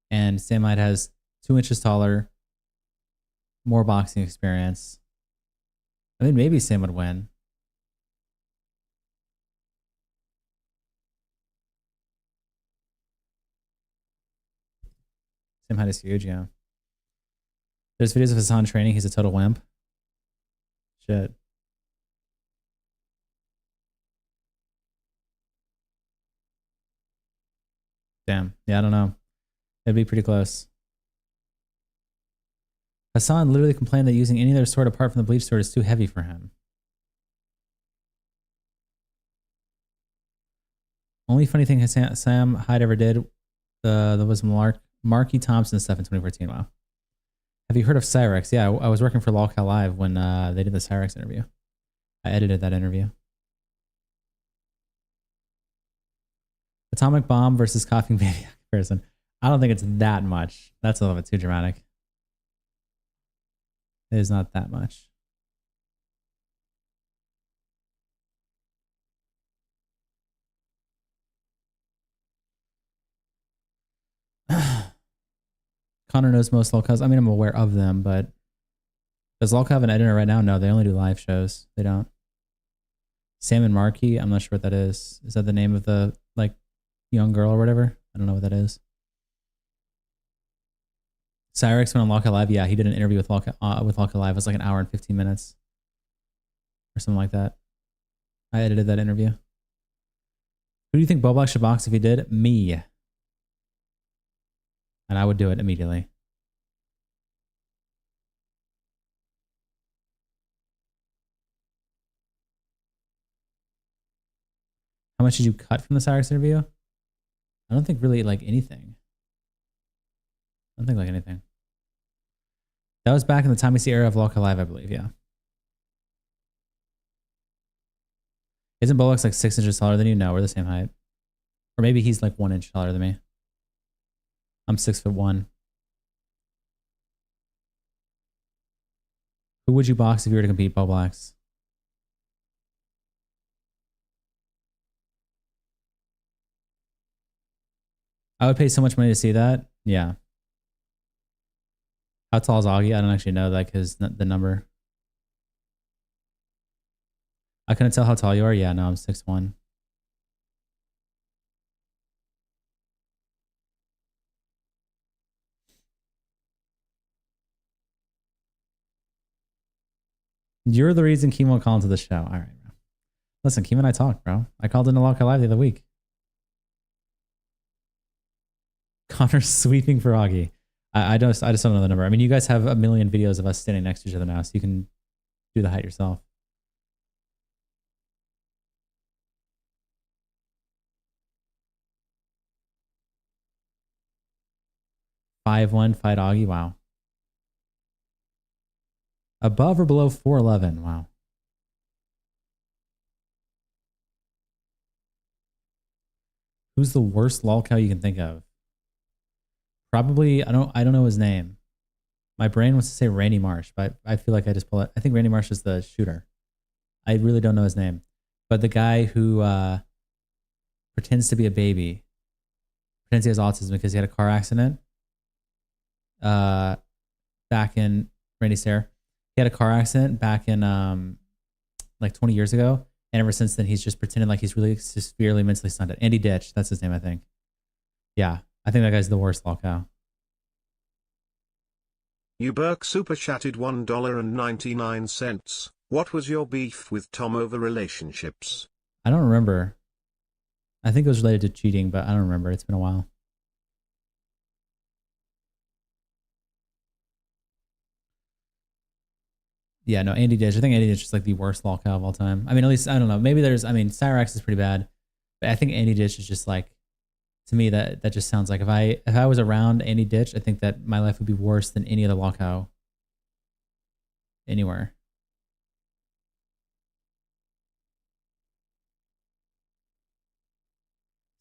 And Samite has 2 inches taller, more boxing experience. I mean, maybe Sam would win. Sam height is huge, yeah. There's videos of Hassan training. He's a total wimp. Shit. Damn. Yeah, I don't know. It'd be pretty close. Hassan literally complained that using any other sword apart from the bleach sword is too heavy for him. Only funny thing Sam Hyde ever did that was Marky Thompson stuff in 2014. Wow. Have you heard of Cyrex? Yeah, I was working for Lolcow Live when they did the Cyrex interview. I edited that interview. Atomic bomb versus coughing baby comparison. I don't think it's that much. That's a little bit too dramatic. It is not that much. Connor knows most Lolcows. I mean, I'm aware of them, but does Lolcow have an editor right now? No, they only do live shows. They don't. Sam and Markey, I'm not sure what that is. Is that the name of the like young girl or whatever? I don't know what that is. Cyrex went on Lolcow Live. Yeah, he did an interview with Lolcow Live. It was like an hour and 15 minutes or something like that. I edited that interview. Who do you think Bolex should box if he did? Me. And I would do it immediately. How much did you cut from the Cyrex interview? I don't think really like anything. I don't think like anything. That was back in the Tommy C era of Lolcow Live, I believe, yeah. Isn't Bolex like 6 inches taller than you? No, we're the same height. Or maybe he's like 1 inch taller than me. I'm 6'1". Who would you box if you were to compete, Bolex? I would pay so much money to see that. Yeah. How tall is Augie? I don't actually know like the number. I couldn't tell how tall you are. Yeah, no, I'm 6'1". You're the reason Kimo called into the show. All right, bro. Listen, Kimo and I talked, bro. I called into Lolcow Live the other week. Connor's sweeping for Augie. I just don't know the number. I mean, you guys have a million videos of us standing next to each other now, so you can do the height yourself. $5'1", fight Augie. Wow. Above or below 4'11". Wow. Who's the worst Lolcow you can think of? Probably, I don't know his name. My brain wants to say Randy Marsh, but I feel like I just pull it. I think Randy Marsh is the shooter. I really don't know his name. But the guy who pretends to be a baby, pretends he has autism because he had a car accident back in Randy Sayre. He had a car accident back in like 20 years ago. And ever since then, he's just pretending like he's really severely mentally stunted. Andy Ditch, that's his name, I think. Yeah, I think that guy's the worst Lolcow. You Burke super chatted $1.99. What was your beef with Tom over relationships? I don't remember. I think it was related to cheating, but I don't remember. It's been a while. Yeah, no, Andy Ditch. I think Andy Ditch is like the worst Lolcow of all time. I mean, at least, I don't know. Maybe there's, I mean, Cyrex is pretty bad. But I think Andy Ditch is just like, to me, that just sounds like if I was around Andy Ditch, I think that my life would be worse than any other Lolcow anywhere.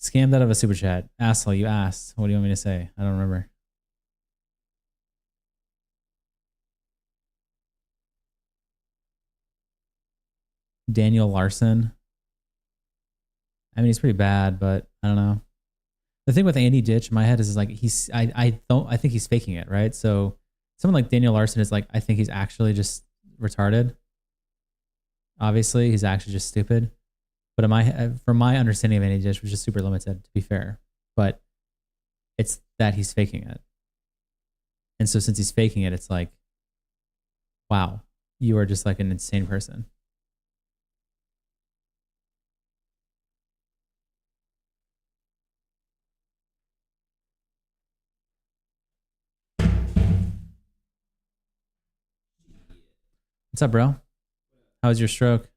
Scammed out of a super chat. Asshole, you asked. What do you want me to say? I don't remember. Daniel Larson. I mean, he's pretty bad, but I don't know. The thing with Andy Ditch in my head is like I think he's faking it, right? So someone like Daniel Larson is like, I think he's actually just retarded. Obviously, he's actually just stupid. But from my understanding of Andy Ditch, which is super limited, to be fair, but it's that he's faking it. And so since he's faking it, it's like, wow, you are just like an insane person. What's up, bro? How was your stroke?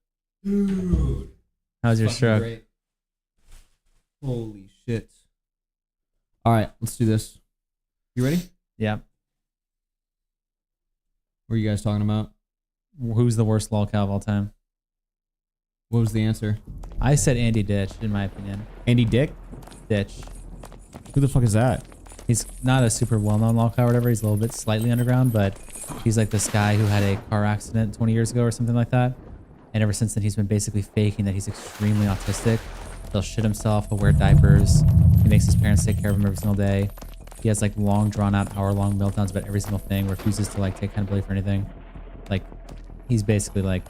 Dude. How was your stroke? Great. Holy shit. All right, let's do this. You ready? Yeah. What are you guys talking about? Who's the worst lolcow of all time? What was the answer? I said Andy Ditch, in my opinion. Andy Dick? Ditch. Who the fuck is that? He's not a super well-known lolcow or whatever. He's a little bit slightly underground, but he's like this guy who had a car accident 20 years ago or something like that. And ever since then, he's been basically faking that he's extremely autistic. He'll shit himself, he'll wear diapers. He makes his parents take care of him every single day. He has like long, drawn-out, hour-long meltdowns about every single thing, refuses to like take accountability for anything. Like, he's basically like,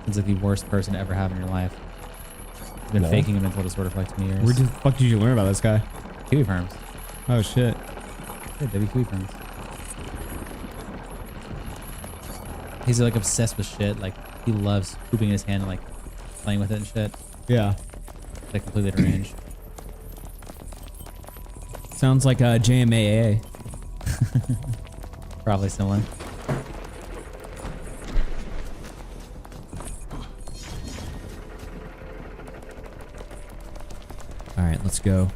he's like the worst person to ever have in your life. He's been faking a mental disorder for like 20 years. Where the fuck did you learn about this guy? Kiwi Farms. Oh, shit. Yeah, Kiwi Farms. He's like obsessed with shit. Like, he loves pooping in his hand and like playing with it and shit. Yeah. Like completely deranged. Sounds like a JMAA. Probably similar. All right, let's go.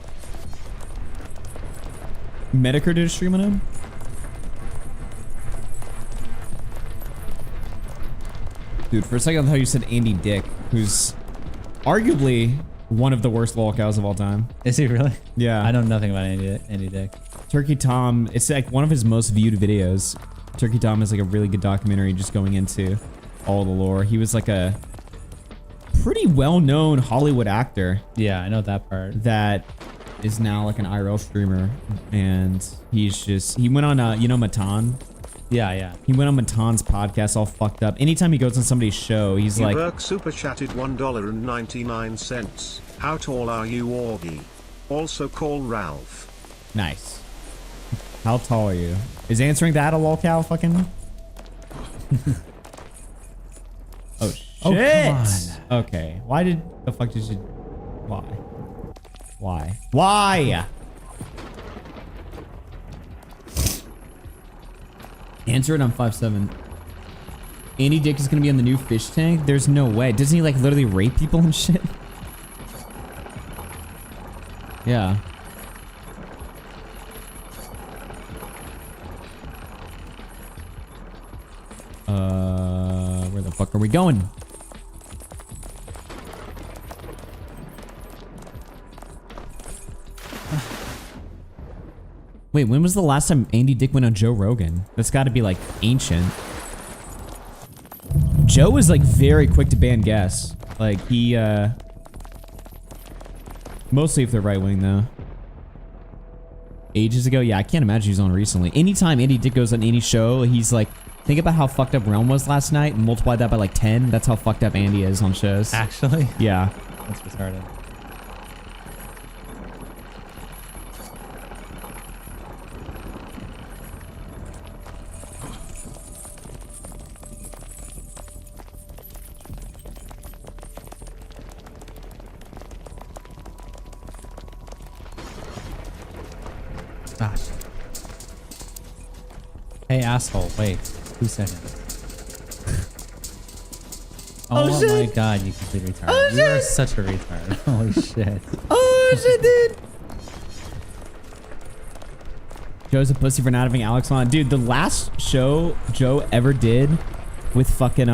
Medicare did a stream on him? Dude, for a second I thought you said Andy Dick, who's arguably one of the worst lolcows of all time. Is he really? Yeah. I know nothing about Andy Dick. Turkey Tom, it's like one of his most viewed videos. Turkey Tom is like a really good documentary just going into all the lore. He was like a pretty well-known Hollywood actor. Yeah, I know that part. That is now like an IRL streamer, and he went on you know Matan? Yeah. He went on Matan's podcast all fucked up. Anytime he goes on somebody's show, he's like... Burke super chatted $1.99. How tall are you, Augie? Also call Ralph. Nice. How tall are you? Is answering that a lolcow fucking... Oh, shit. Oh, come on. Okay. Why did... The fuck did you... Why? Why? Answer it on 5-7. Andy Dick is gonna be on the new fish tank? There's no way. Doesn't he like literally rape people and shit? Yeah. Where the fuck are we going? Wait, when was the last time Andy Dick went on Joe Rogan? That's got to be like ancient. Joe is like very quick to ban guests. Like he, mostly if they're right wing though. Ages ago, yeah, I can't imagine he's on recently. Anytime Andy Dick goes on any show, he's like, think about how fucked up Realm was last night and multiply that by like 10. That's how fucked up Andy is on shows. Actually? Yeah. That's retarded. Gosh. Hey, asshole, wait. 2 seconds. Oh, my god, you complete retard. Oh, you are such a retard. Holy shit. Oh shit, dude. Joe's a pussy for not having Alex on. Dude, the last show Joe ever did with fucking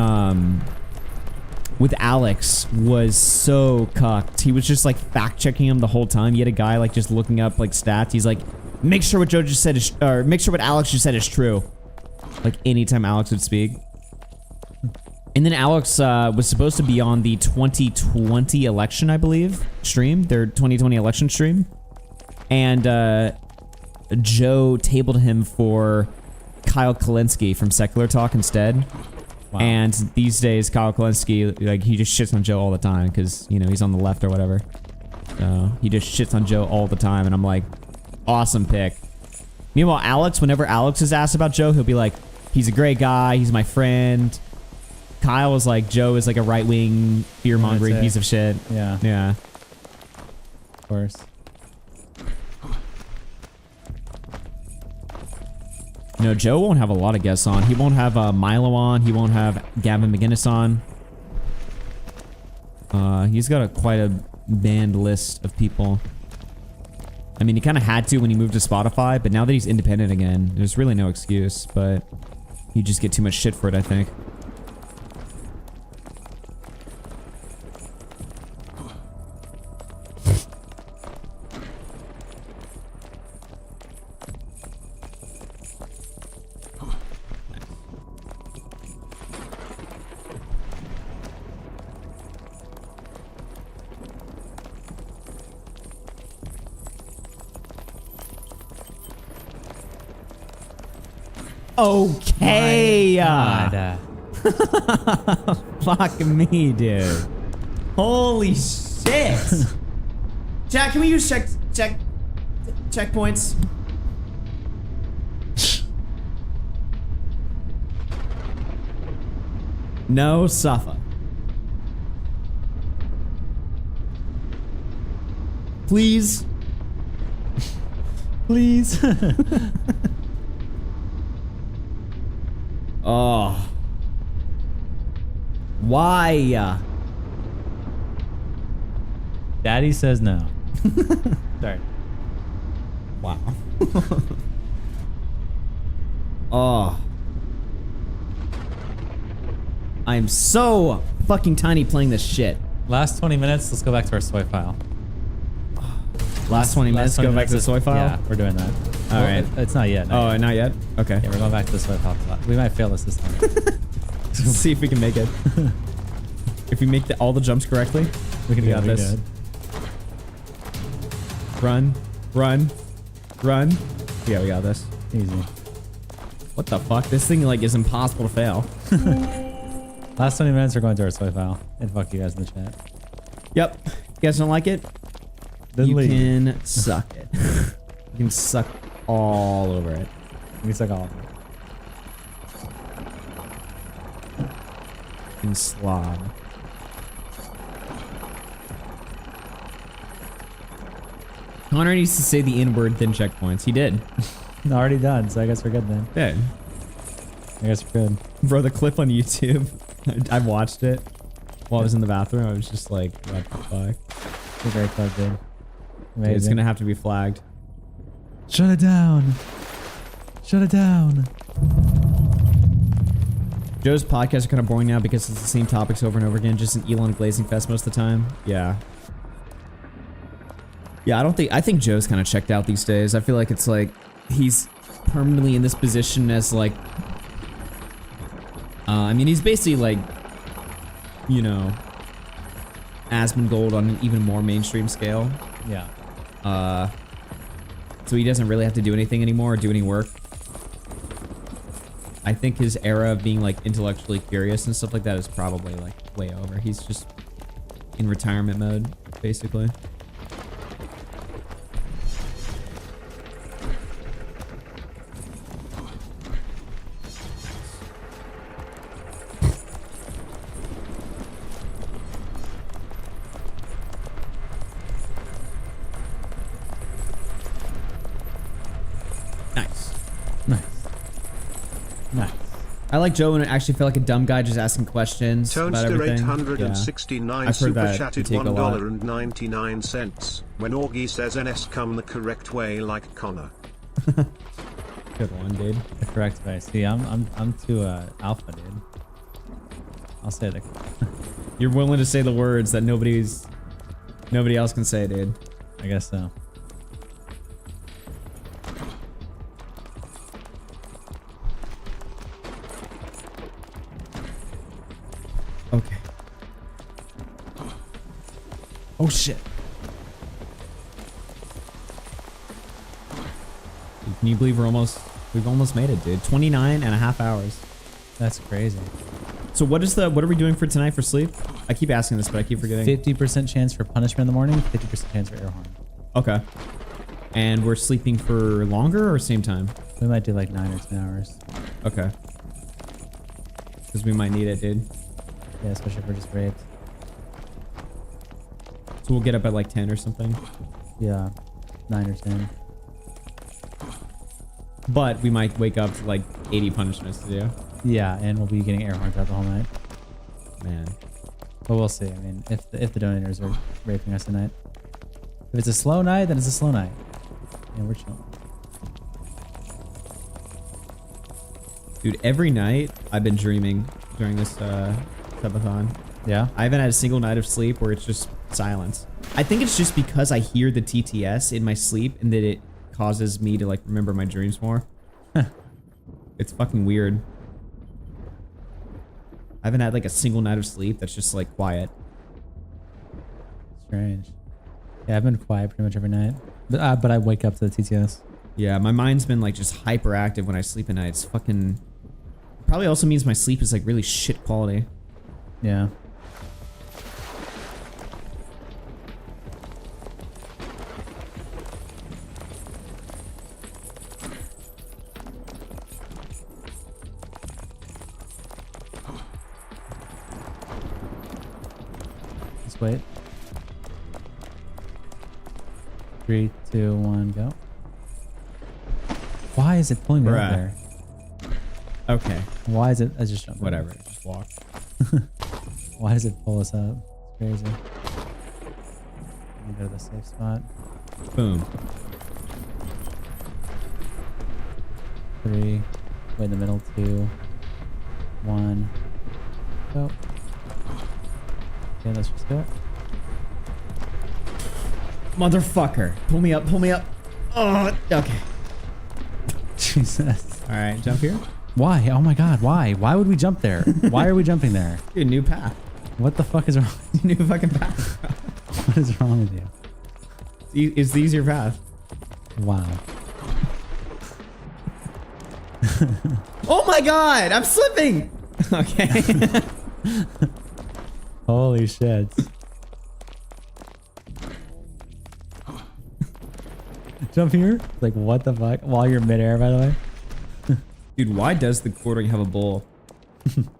with Alex was so cucked. He was just like fact checking him the whole time. He had a guy like just looking up like stats. He's like, make sure what Joe just said is, or make sure what Alex just said is true. Like anytime Alex would speak. And then Alex was supposed to be on the 2020 election, I believe, stream, their 2020 election stream. And Joe tabled him for Kyle Kalinske from Secular Talk instead. Wow. And these days, Kyle Kalinske, like, he just shits on Joe all the time because, you know, he's on the left or whatever. So he just shits on Joe all the time. And I'm like, awesome pick. Meanwhile, Alex, whenever Alex is asked about Joe, he'll be like, he's a great guy. He's my friend. Kyle was like, Joe is like a right-wing, fear-mongering piece of shit. Yeah. Yeah. Of course. No, Joe won't have a lot of guests on. He won't have Milo on. He won't have Gavin McGinnis on. He's got quite a banned list of people. I mean, he kind of had to when he moved to Spotify, but now that he's independent again, there's really no excuse, but you just get too much shit for it, I think. Okay. Fuck me, dude. Holy shit. Jack, can we use checkpoints? No suffer. Please. Please. Oh. Why? Daddy says no. Sorry. Wow. Oh. I'm so fucking tiny playing this shit. Last 20 minutes, let's go back to our soy file. Last 20 minutes, go back to the soy file? Yeah, we're doing that. All right. It's not yet. Not yet? Okay. Yeah, we're going back to the soy file. We might fail this time. Let's see if we can make it. If we make all the jumps correctly, we can get this. Run. Run. Run. Yeah, we got this. Easy. What the fuck? This thing like is impossible to fail. Last 20 minutes are going to our soy file. And fuck you guys in the chat. Yep. You guys don't like it? Then you leave. can suck it. You can suck all over it. You can suck all over it. You can slob. Connor needs to say the N-word, then checkpoints. He did. Already done, so I guess we're good then. Yeah. I guess we're good. Bro, the clip on YouTube, I watched it while I was in the bathroom. I was just like, what the fuck? It's a great clip, dude. Amazing. Dude, it's gonna have to be flagged. Shut it down. Shut it down. Joe's podcasts are kind of boring now because it's the same topics over and over again, just an Elon glazing fest most of the time. Yeah. Yeah, I think Joe's kind of checked out these days. I feel like it's like he's permanently in this position as like, I mean, he's basically like, you know, Asmongold on an even more mainstream scale. Yeah. So he doesn't really have to do anything anymore or do any work. I think his era of being like intellectually curious and stuff like that is probably like way over. He's just in retirement mode, basically. I like Joe and I actually feel like a dumb guy just asking questions about everything. 869 I've heard super that chatted take a lot. $1.99 when Augie says NS come the correct way like Connor. Good one, dude. The correct way. See, I'm too alpha, dude. I'll say the You're willing to say the words that nobody else can say, dude. I guess so. Okay. Oh shit. Can you believe we've almost made it, dude? 29 and a half hours. That's crazy. So what are we doing for tonight for sleep? I keep asking this, but I keep forgetting. 50% chance for punishment in the morning, 50% chance for air horn. Okay. And we're sleeping for longer or same time? We might do like 9 or 10 hours. Okay. Because we might need it, dude. Yeah, especially if we're just raped. So we'll get up at like 10 or something? Yeah, 9 or 10. But we might wake up to like 80 punishments to do. Yeah, and we'll be getting air horns out the whole night. Man. But we'll see. I mean, if the donators are raping us tonight. If it's a slow night, then it's a slow night. Yeah, we're chilling. Dude, every night I've been dreaming during this subathon. Yeah? I haven't had a single night of sleep where it's just silence. I think it's just because I hear the TTS in my sleep and that it causes me to like remember my dreams more. It's fucking weird. I haven't had like a single night of sleep that's just like quiet. Strange. Yeah, I've been quiet pretty much every night. But I wake up to the TTS. Yeah, my mind's been like just hyperactive when I sleep at night. It's fucking... Probably also means my sleep is like really shit quality. Yeah. Just wait. 3, 2, 1, go. Why is it pulling me up there? Okay. Why is it? I just jumped. Whatever. Just walk. Why does it pull us up? It's crazy. Let me go to the safe spot. Boom. 3. Wait in the middle. 2, 1. Go. Okay, let's just go. Motherfucker. Pull me up. Pull me up. Oh, okay. Jesus. All right, jump here. Why? Oh my god, why? Why would we jump there? Why are we jumping there? Dude, new path. What the fuck is wrong? New fucking path. What is wrong with you? It's the easier path. Wow. Oh my god, I'm slipping. Okay. Holy shit. Jump here? Like, what the fuck? While you're midair, by the way. Dude, why does the quartering have a bull?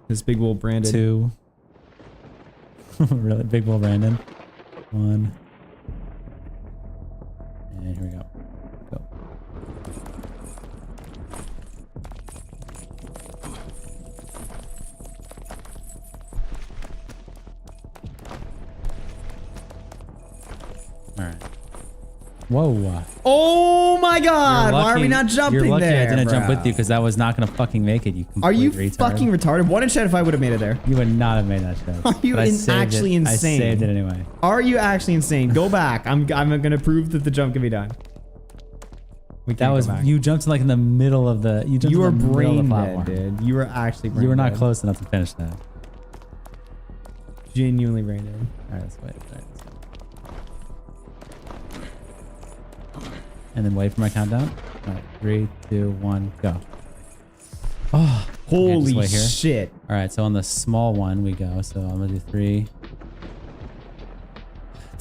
This big bull branded. 2. Really? Big bull Brandon. 1. And here we go. Go. Alright. Whoa. Oh my god, why are we not jumping You're lucky there, I didn't bro? jump with you because that was not going to fucking make it, you complete Are you retard. fucking retarded? One in chat if I would have made it there. You would not have made that shit. Are you actually insane? I saved it anyway. Are you actually insane? Go back. I'm gonna prove that the jump can be done. That was you jumped like in the middle of the. You were brain dead, dude. You were actually brain You were not dead. close enough to finish that. Genuinely brain dead. All right, let's wait. All right, let's go. And then wait for my countdown. All right, 3, 2, 1, go. Oh, holy okay, shit! All right, so on the small one we go. So I'm gonna do 3,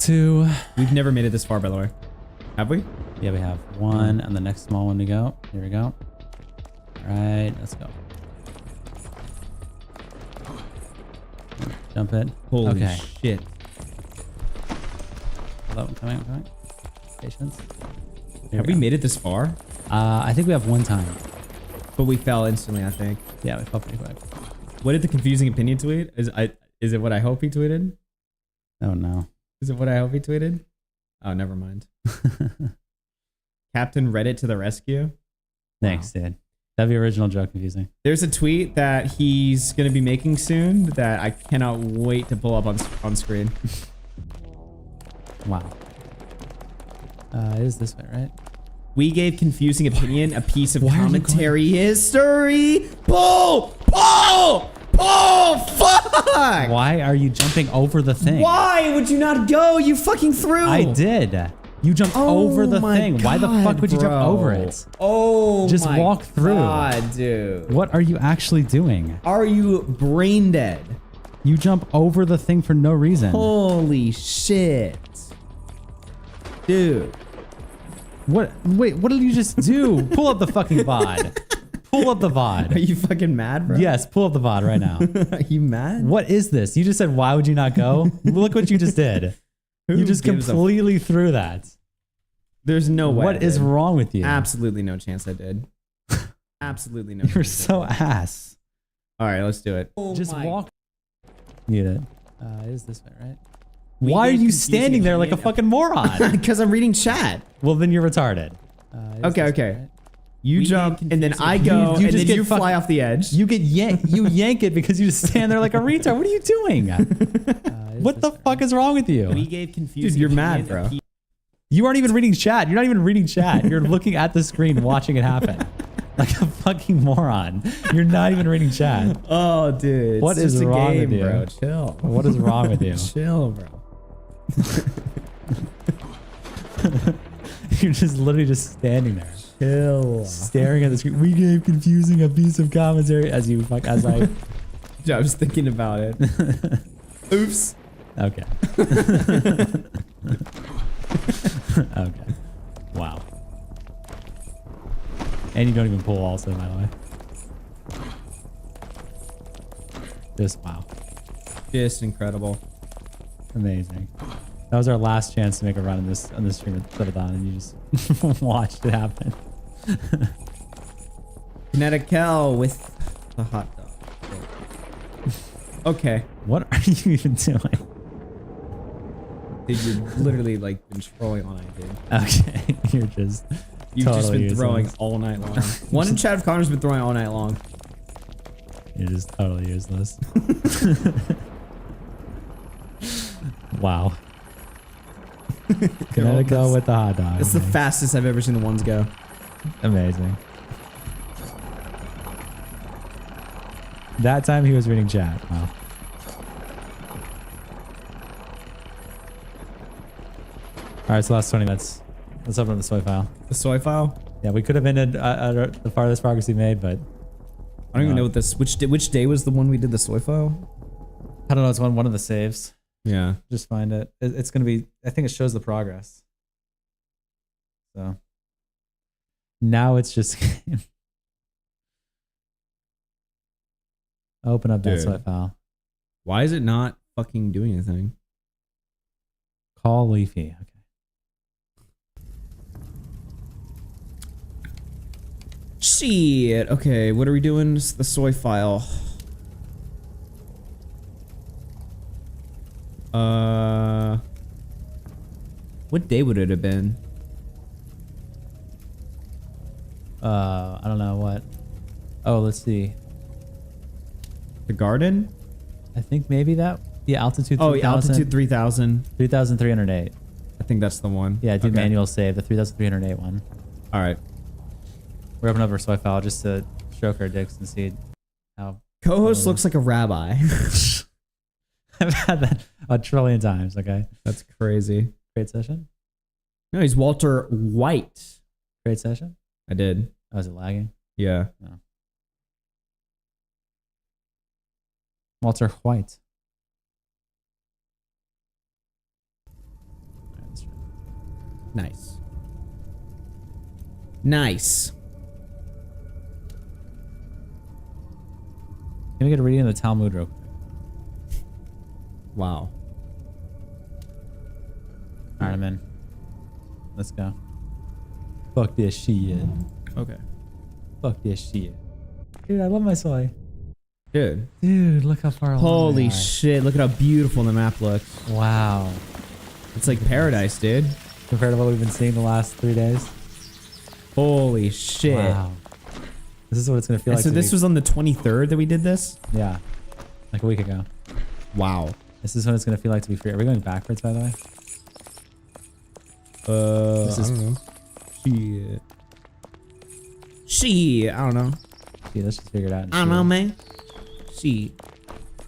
2. We've never made it this far, by the way. Have we? Yeah, we have 1, and the next small one to go. Here we go. All right, let's go. Jump it. Holy okay. shit! Hello, I'm coming. I'm coming. Patience. Have we made it this far? I think we have 1 time. But we fell instantly, I think. Yeah, we fell pretty quick. What did the confusing opinion tweet? Is it what I hope he tweeted? Oh no. Is it what I hope he tweeted? Oh, never mind. Captain Reddit to the rescue. Thanks, dude. That'd be original joke confusing. There's a tweet that he's going to be making soon that I cannot wait to pull up on screen. Wow. It is this way, right? We gave confusing opinion a piece of commentary history. Pull! Pull! Pull! Fuck! Why are you jumping over the thing? Why would you not go? You fucking threw. I did. You jumped over the thing. Why the fuck would you jump over it? Oh, just walk through. God, dude. What are you actually doing? Are you brain dead? You jump over the thing for no reason. Holy shit. Dude. What? Wait, what did you just do? Pull up the fucking VOD. Pull up the VOD. Are you fucking mad, bro? Yes, pull up the VOD right now. Are you mad? What is this? You just said, why would you not go? Look what you just did. You just completely threw that. There's no way. What is wrong with you? Absolutely no chance I did. Absolutely no You're chance. so ass. All right, let's do it. Just walk. Mute it. It is this way, right? Why are you standing there like a fucking moron? Because I'm reading chat. Well, then you're retarded. Okay. You jump, and then I go, and then you fly off the edge. You get you yank it because you just stand there like a retard. What are you doing? What the fuck is wrong with you? We gave confusing. Dude, you're mad, bro. You aren't even reading chat. You're not even reading chat. You're looking at the screen watching it happen. Like a fucking moron. You're not even reading chat. Oh, dude. What is wrong with you? Bro? Chill. What is wrong with you? Chill, bro. You're just literally just standing there. Chill. Staring at the screen. We gave confusing a piece of commentary as I I was thinking about it. Oops. Okay. Okay. Wow. And you don't even pull also, by the way. Just wow. Just incredible. Amazing. That was our last chance to make a run on this stream with Flippathon, and you just watched it happen. Kinetic Kel with the hot dog. Okay. What are you even doing? Dude, you're literally like been trolling all night, dude. Okay. You've just been throwing all night long. One in chat of Connor's been throwing all night long. You're just totally useless. Wow. Gonna go with the hot dog. It's the fastest I've ever seen the ones go. Amazing. That time he was reading chat. Wow. Alright, so last 20 minutes. Let's open up the soy file. The soy file? Yeah, we could have ended the farthest progress we made, but I don't even know what this. Which day was the one we did the soy file? I don't know. It's one of the saves. Yeah. Just find it. It's gonna be. I think it shows the progress. So now it's just open up that soy file. Why is it not fucking doing anything? Call Leafy. Okay. Shit. Okay, what are we doing? It's the soy file. What day would it have been? I don't know what. Oh, let's see. The garden? I think maybe that. Yeah, altitude 3000. Oh, altitude 3000. 3308. I think that's the one. Yeah, do manual save, the 3308 one. All right. We're opening up our soy file just to stroke our dicks and see how. Co-host looks like a rabbi. I've had that a trillion times. Okay. That's crazy. Great session. No, he's Walter White. Great session. I did. Oh, is it lagging? Yeah. No. Walter White. Nice. Nice. Can we get a reading of the Talmud real quick? Wow. Alright, I'm in. Let's go. Fuck this shit. Okay. Fuck this shit. Dude, I love my soy. Dude, look how far along holy we are. shit, look at how beautiful the map looks. Wow. It's like paradise, dude. Compared to what we've been seeing the last 3 days. Holy shit. Wow. This is what it's gonna feel like. So this was on the 23rd that we did this? Yeah, like a week ago. Wow. This is what it's gonna feel like to be free. Are we going backwards, by the way? This is, I don't know. Shit. I don't know. Yeah, let's just figure it out. I don't know, man. Shit.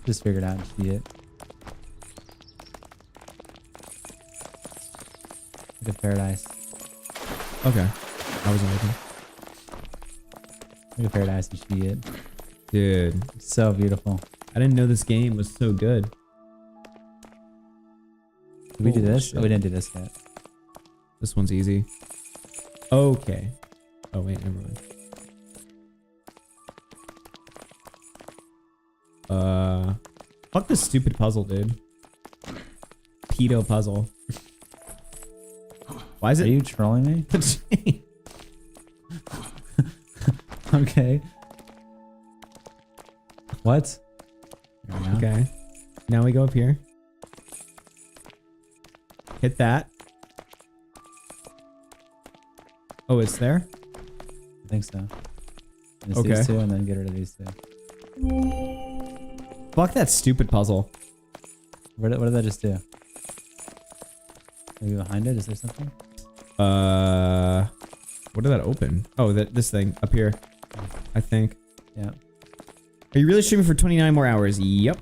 Just figure it out and see it. Look at paradise. Okay. I wasn't looking. Look at paradise and see it. Dude. It's so beautiful. I didn't know this game was so good. Did we do this? Shit. Oh, we didn't do this yet. This one's easy. Okay. Oh, wait, never mind. Fuck this stupid puzzle, dude. Pedo puzzle. Why is it? Are you trolling me? Okay. What? Okay. Now we go up here. Hit that. Oh, it's there? I think so. It's Okay. these two and then get rid of these two. Fuck that stupid puzzle. What did that just do? Are you behind it? Is there something? What did that open? Oh, this thing up here. I think. Yeah. Are you really streaming for 29 more hours? Yep.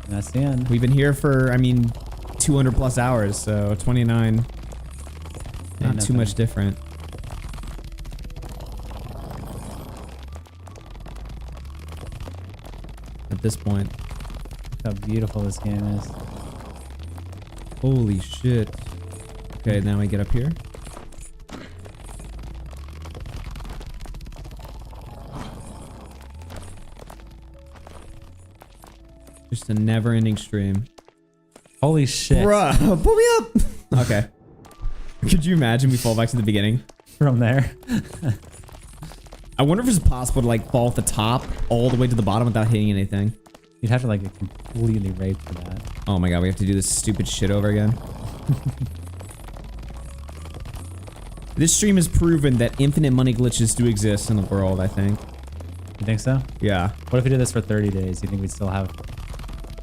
And that's the end. We've been here for, I mean, 200 plus hours, so 29. Not too much different. At this point. Look how beautiful this game is. Holy shit. Okay, now we get up here. Just a never-ending stream. Holy shit. Bruh, pull me up! Okay. Could you imagine we fall back to the beginning? From there. I wonder if it's possible to like fall at the top all the way to the bottom without hitting anything. You'd have to like get completely raped for that. Oh my god, we have to do this stupid shit over again. This stream has proven that infinite money glitches do exist in the world, I think. You think so? Yeah. What if we did this for 30 days? You think we'd still have...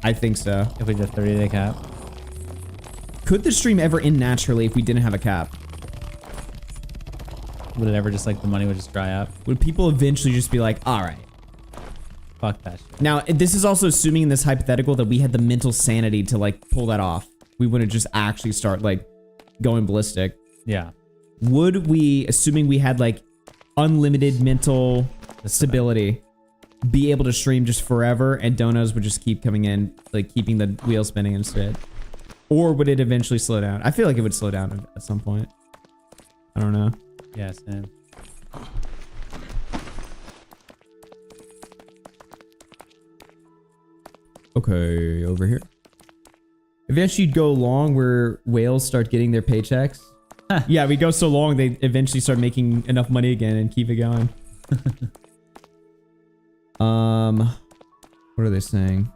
I think so. If we did a 30-day cap? Could the stream ever end naturally if we didn't have a cap? Would it ever just like the money would just dry up? Would people eventually just be like, alright. Fuck that shit. Now, this is also assuming in this hypothetical that we had the mental sanity to like pull that off. We wouldn't just actually start like going ballistic. Yeah. Would we, assuming we had like unlimited mental stability, be able to stream just forever and donos would just keep coming in, like keeping the wheel spinning instead? Or would it eventually slow down? I feel like it would slow down at some point. I don't know. Yeah, same. Okay, over here. Eventually you'd go long where whales start getting their paychecks. Yeah, we go so long they eventually start making enough money again and keep it going. What are they saying?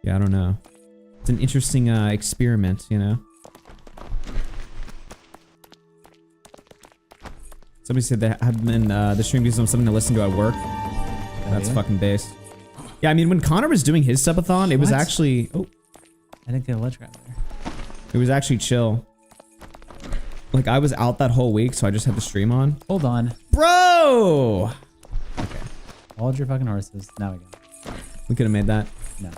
Yeah, I don't know. It's an interesting experiment, you know? Somebody said they have been, the stream gives them something to listen to at work. That's fucking based. Yeah, I mean, when Connor was doing his subathon, it was actually... Oh. I didn't get a ledge grab there. It was actually chill. Like, I was out that whole week, so I just had the stream on. Hold on. Bro! Okay. Hold your fucking horses. Now we go. We could have made that. No.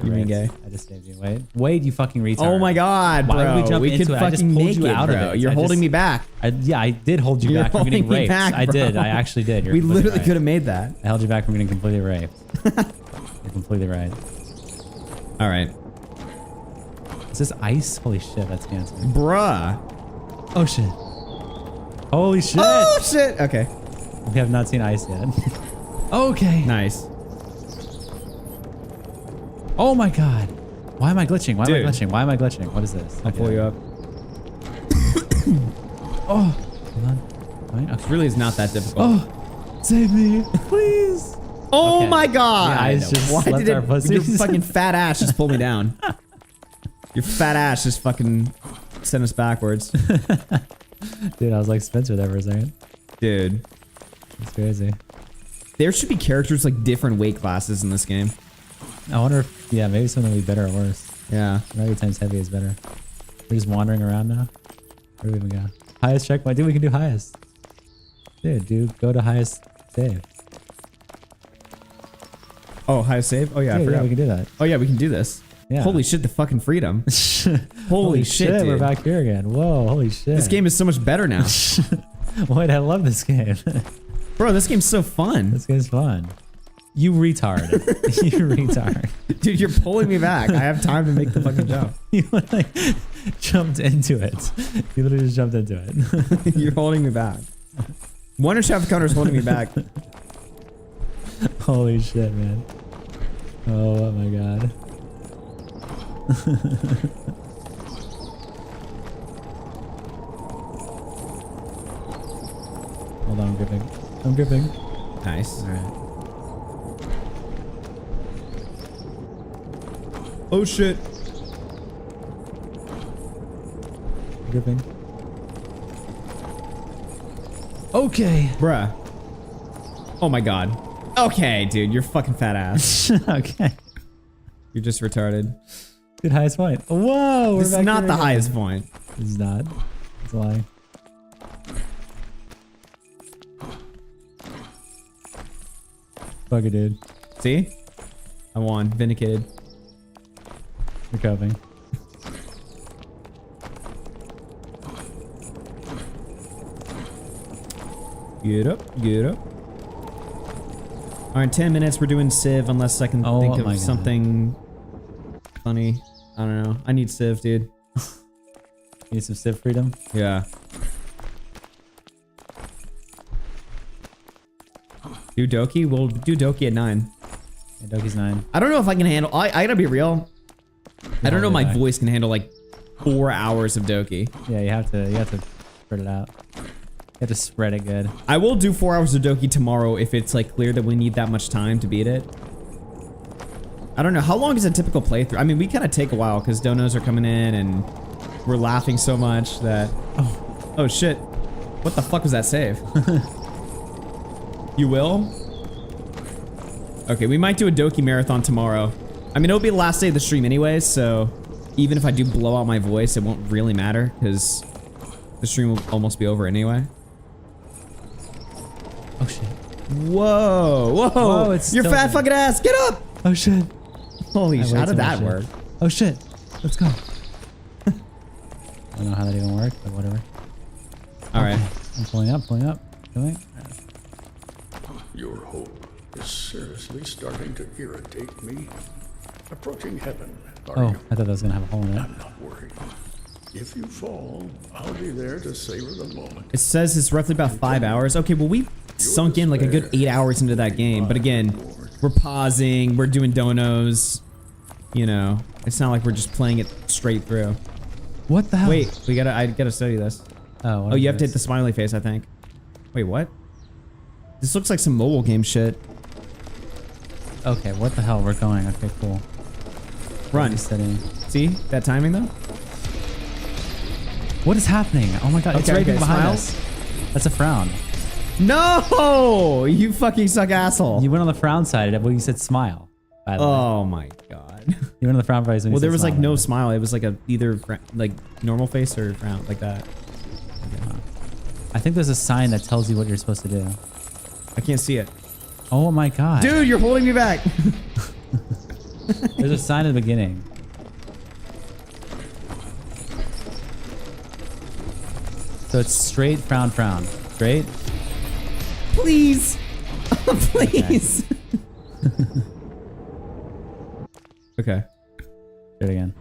You mean gay? I just saved you. Wait. Wait, you fucking retard. Oh my god, bro. Why would we jump into could it? I just fucking pulled make you it, out bro. of it. You're holding me back. Yeah, I did hold you You're back from getting holding me raped. back, I did. bro. I actually did. You're We completely literally right. could have made that. I held you back from getting completely raped. You're completely right. All right. Is this ice? Holy shit, that's cancer. Bruh. Oh shit. Holy shit. Oh shit. Okay. We have not seen ice yet. Okay. Nice. Oh my god. Why am I glitching? Why Dude. am I glitching? Why am I glitching? What is this? I'll pull you up. Oh. Hold on. Fine. Okay. It really is not that difficult. Oh. Save me. Please. Oh Okay. my god. The eyes just Why left did our it? Your pussies. fucking fat ass just pull me down. Your fat ass just fucking sent us backwards. Dude, I was like Spencer there for a second. Dude. That's crazy. There should be characters like different weight classes in this game. I wonder if, yeah, maybe something will be better or worse. Yeah. Maybe times heavy is better. We're just wandering around now. Where do we even go? Highest checkpoint. Dude, we can do highest. Dude, go to highest save. Oh, highest save? Oh yeah, I forgot. Yeah, we can do that. Oh yeah, we can do this. Yeah. Holy shit, the fucking freedom. Holy shit, dude. We're back here again. Whoa, holy shit. This game is so much better now. Wait, I love this game. Bro, this game's so fun. This game's fun. You retard. You retard. Dude, you're pulling me back. I have time to make the fucking jump. You like jumped into it. You literally just jumped into it. You're holding me back. Wonder Chef Counter's holding me back. Holy shit, man. Oh my god. Hold on, I'm gripping. I'm gripping. Nice. Alright. Oh shit. Gripping. Okay. Bruh. Oh my god. Okay, dude, you're fucking fat ass. Okay. You're just retarded. Dude, highest point. Whoa, This is not the highest point. It's not. It's a lie. Fuck it, dude. See? I won. Vindicated. You're coping. Get up, get up. Alright, 10 minutes, we're doing Civ unless I can think of something funny. I don't know. I need Civ, dude. You need some Civ freedom? Yeah. Do Doki? We'll do Doki at 9. Yeah, Doki's 9. I don't know if I can handle... I gotta be real. I don't know if my voice can handle like 4 hours of Doki. Yeah, you have to spread it out. You have to spread it good. I will do 4 hours of Doki tomorrow if it's like clear that we need that much time to beat it. I don't know. How long is a typical playthrough? I mean, we kind of take a while because donos are coming in and we're laughing so much that... Oh shit. What the fuck was that save? You will? Okay, we might do a Doki marathon tomorrow. I mean, it'll be the last day of the stream anyways, so even if I do blow out my voice, it won't really matter because the stream will almost be over anyway. Oh shit. Whoa, whoa. Whoa, it's your still fat there. fucking ass, get up! Oh shit. Holy shit, how did that work? Oh shit. Let's go. I don't know how that even worked, but whatever. Alright. I'm pulling up. Going. Your hope is seriously starting to irritate me. Approaching heaven, are Oh, you? I thought that was gonna have a hole in it. I'm not worried. If you fall, I'll be there to savor the moment. It says it's roughly about 5 hours. Okay, well we sunk in like a good 8 hours into that game, but again, we're pausing, we're doing donos. You know, it's not like we're just playing it straight through. What the hell? Wait, I gotta study this. Oh, Oh, you have to hit the smiley face, I think. Wait, what? This looks like some mobile game shit. Okay, what the hell? We're going. Okay, cool. Run. See that timing though? What is happening? Oh my god, it's Okay, right okay, behind smile. us. That's a frown. No! You fucking suck asshole. You went on the frown side. Well, you said smile. By the way. Oh my god. You went on the frown face. Well, there was like no smile. It was like a either like normal face or frown, like that. I think there's a sign that tells you what you're supposed to do. I can't see it. Oh my god. Dude, you're holding me back. There's a sign at the beginning. So it's straight, frown, frown. Straight? Please. Please. Okay. Do it again.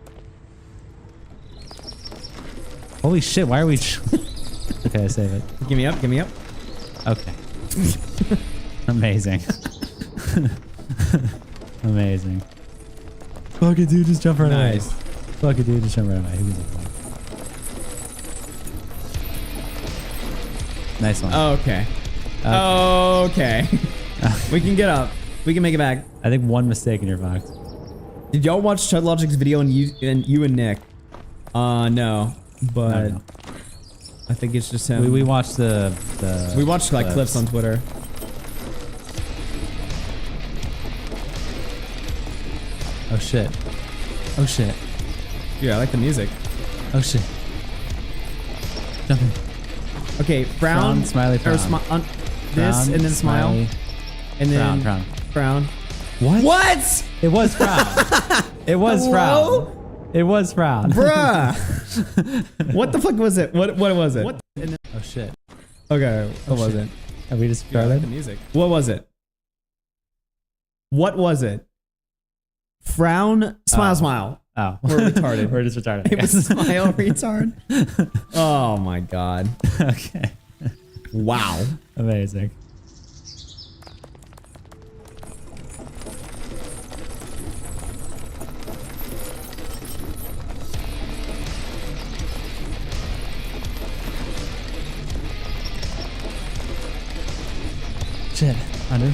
Holy shit, why are we... Okay, I save it. Give me up, give me up. Okay. Amazing. Amazing. Fuck it, dude, just jump right away. Nice. Fuck it, dude, just jump right away. Who gives a fuck? Nice one. Okay. Okay. We can get up. We can make it back. I think one mistake and you're fucked. Did y'all watch Chud Logic's video and you and Nick? No. but I think it's just him. We watched the we watched like clips on Twitter. Oh shit. Oh shit. Yeah, I like the music. Oh shit. Jumping. Okay, frown, smiley, frown. This and then smile. Smiley, and then frown. What? What? It was frown. It was Hello? frown. It was frown. Bruh. What the fuck was it? What was it? What? Oh shit. Okay, what was it? Have we just Yeah, I like started? the music. What was it? What was it? Frown, smile, smile. Oh. We're retarded. We're just retarded. It was smile, retard. Oh my god. Okay. Wow. Amazing. Shit. Under.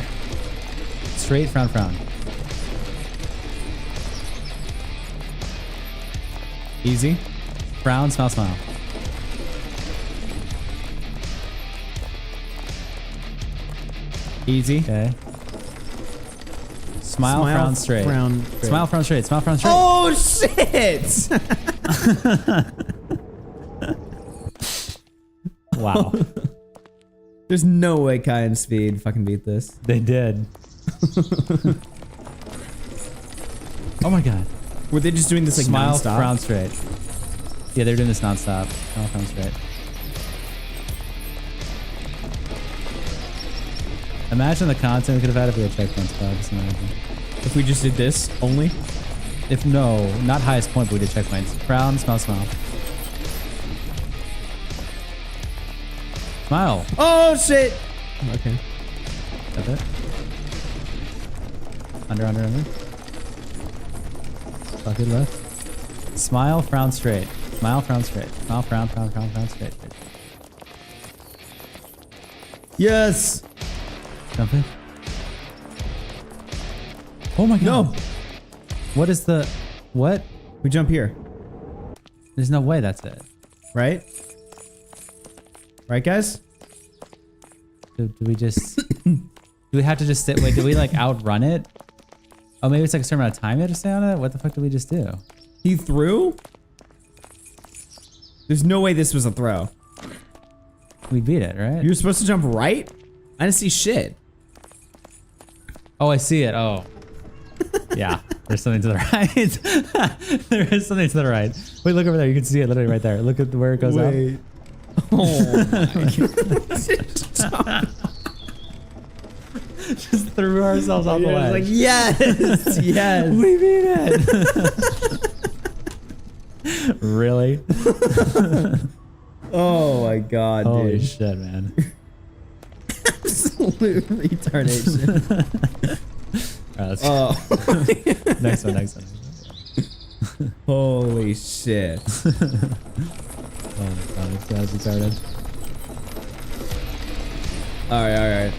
Straight, frown, frown. Easy. Frown, smile, smile. Easy. Okay. Smile, frown, straight. Frown, Smile, frown, straight. Smile, frown, straight. Oh shit! Wow. There's no way Kai and Speed fucking beat this. They did. Oh my god. Were they just doing this like Smile, non-stop? frown, straight. Yeah, they were doing this non-stop. Smile, frown, straight. Imagine the content we could have had if we had checkpoints, bro. Just imagine. If we just did this only? If no, not highest point, but we did checkpoints. Frown, smile, smile. Smile. Oh shit! Okay. That's it. Under, under, under. Bucket left. Smile, frown, straight. Smile, frown, straight. Smile, frown, frown, frown, frown, straight. Yes! Jump in. Oh my god. No! What is the... What? We jump here. There's no way that's it. Right? Right, guys? Do we just... do we have to just sit... Wait, do we like outrun it? Oh, maybe it's like a certain amount of time you have to stay on it? What the fuck did we just do? He threw? There's no way this was a throw. We beat it, right? You were supposed to jump right? I didn't see shit. Oh, I see it. Oh. Yeah. There's something to the right. There is something to the right. Wait, look over there. You can see it literally right there. Look at where it goes up. Oh my god. Just threw ourselves off the ledge. Like, yes! Yes! We beat it! Really? Oh my god, Holy dude. shit, man. Absolute retardation. Alright, let's go. Next one, next one. Holy shit. Oh my god, this guy's retarded. Alright, alright.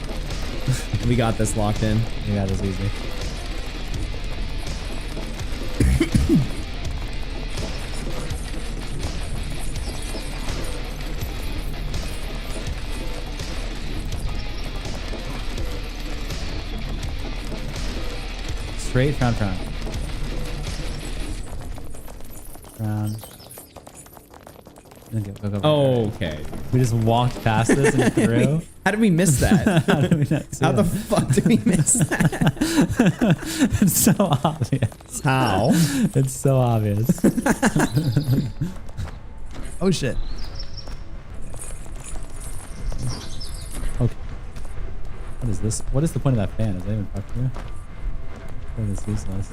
We got this locked in. We got this easy. Straight, frown, frown. Frown. Oh, okay. We just walked past this and through. How did we miss that? How did we not see How the it? fuck did we miss that? It's so obvious. How? It's so obvious. Oh shit. Okay. What is this? What is the point of that fan? Is that even fucking you? What is useless?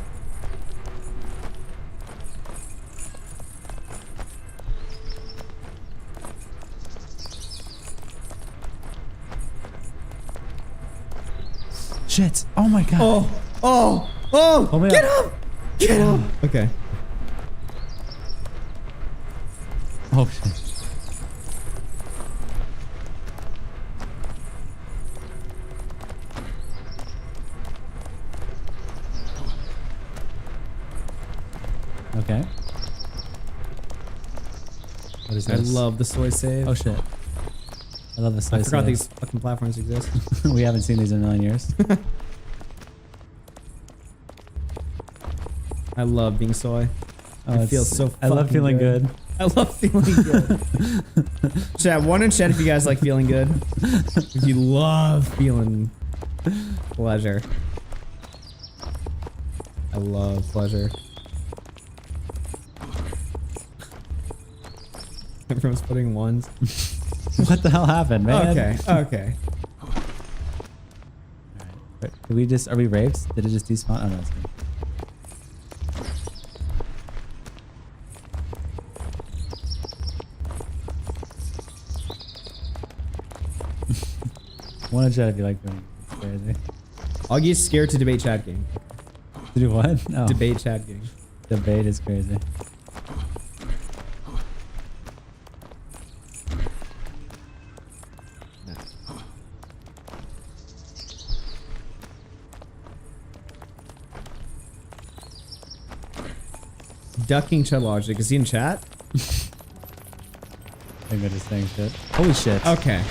Shit. Oh my god. Oh, oh, oh, Oh my get god. up! Get up! Okay. Oh shit. Okay. is I this? love the soy save. Oh shit. I love the soy I forgot save. these fucking platforms exist. We haven't seen these in a million years. I love being soy. Oh, It feels so I love fucking feeling good. I love feeling good. Chat, one in chat if you guys like feeling good. If you love feeling pleasure. I love pleasure. Everyone's putting ones. What the hell happened, man? Okay, okay. Wait, did we just, are we rapes? Did it just despawn? Oh no, it's good. One in chat if you like doing it. It's crazy. Augie's scared to debate chat game. To do what? No. Debate chat game. Debate is crazy. Ducking chat logic. Is he in chat? I think I'm just saying shit. Holy shit. Okay.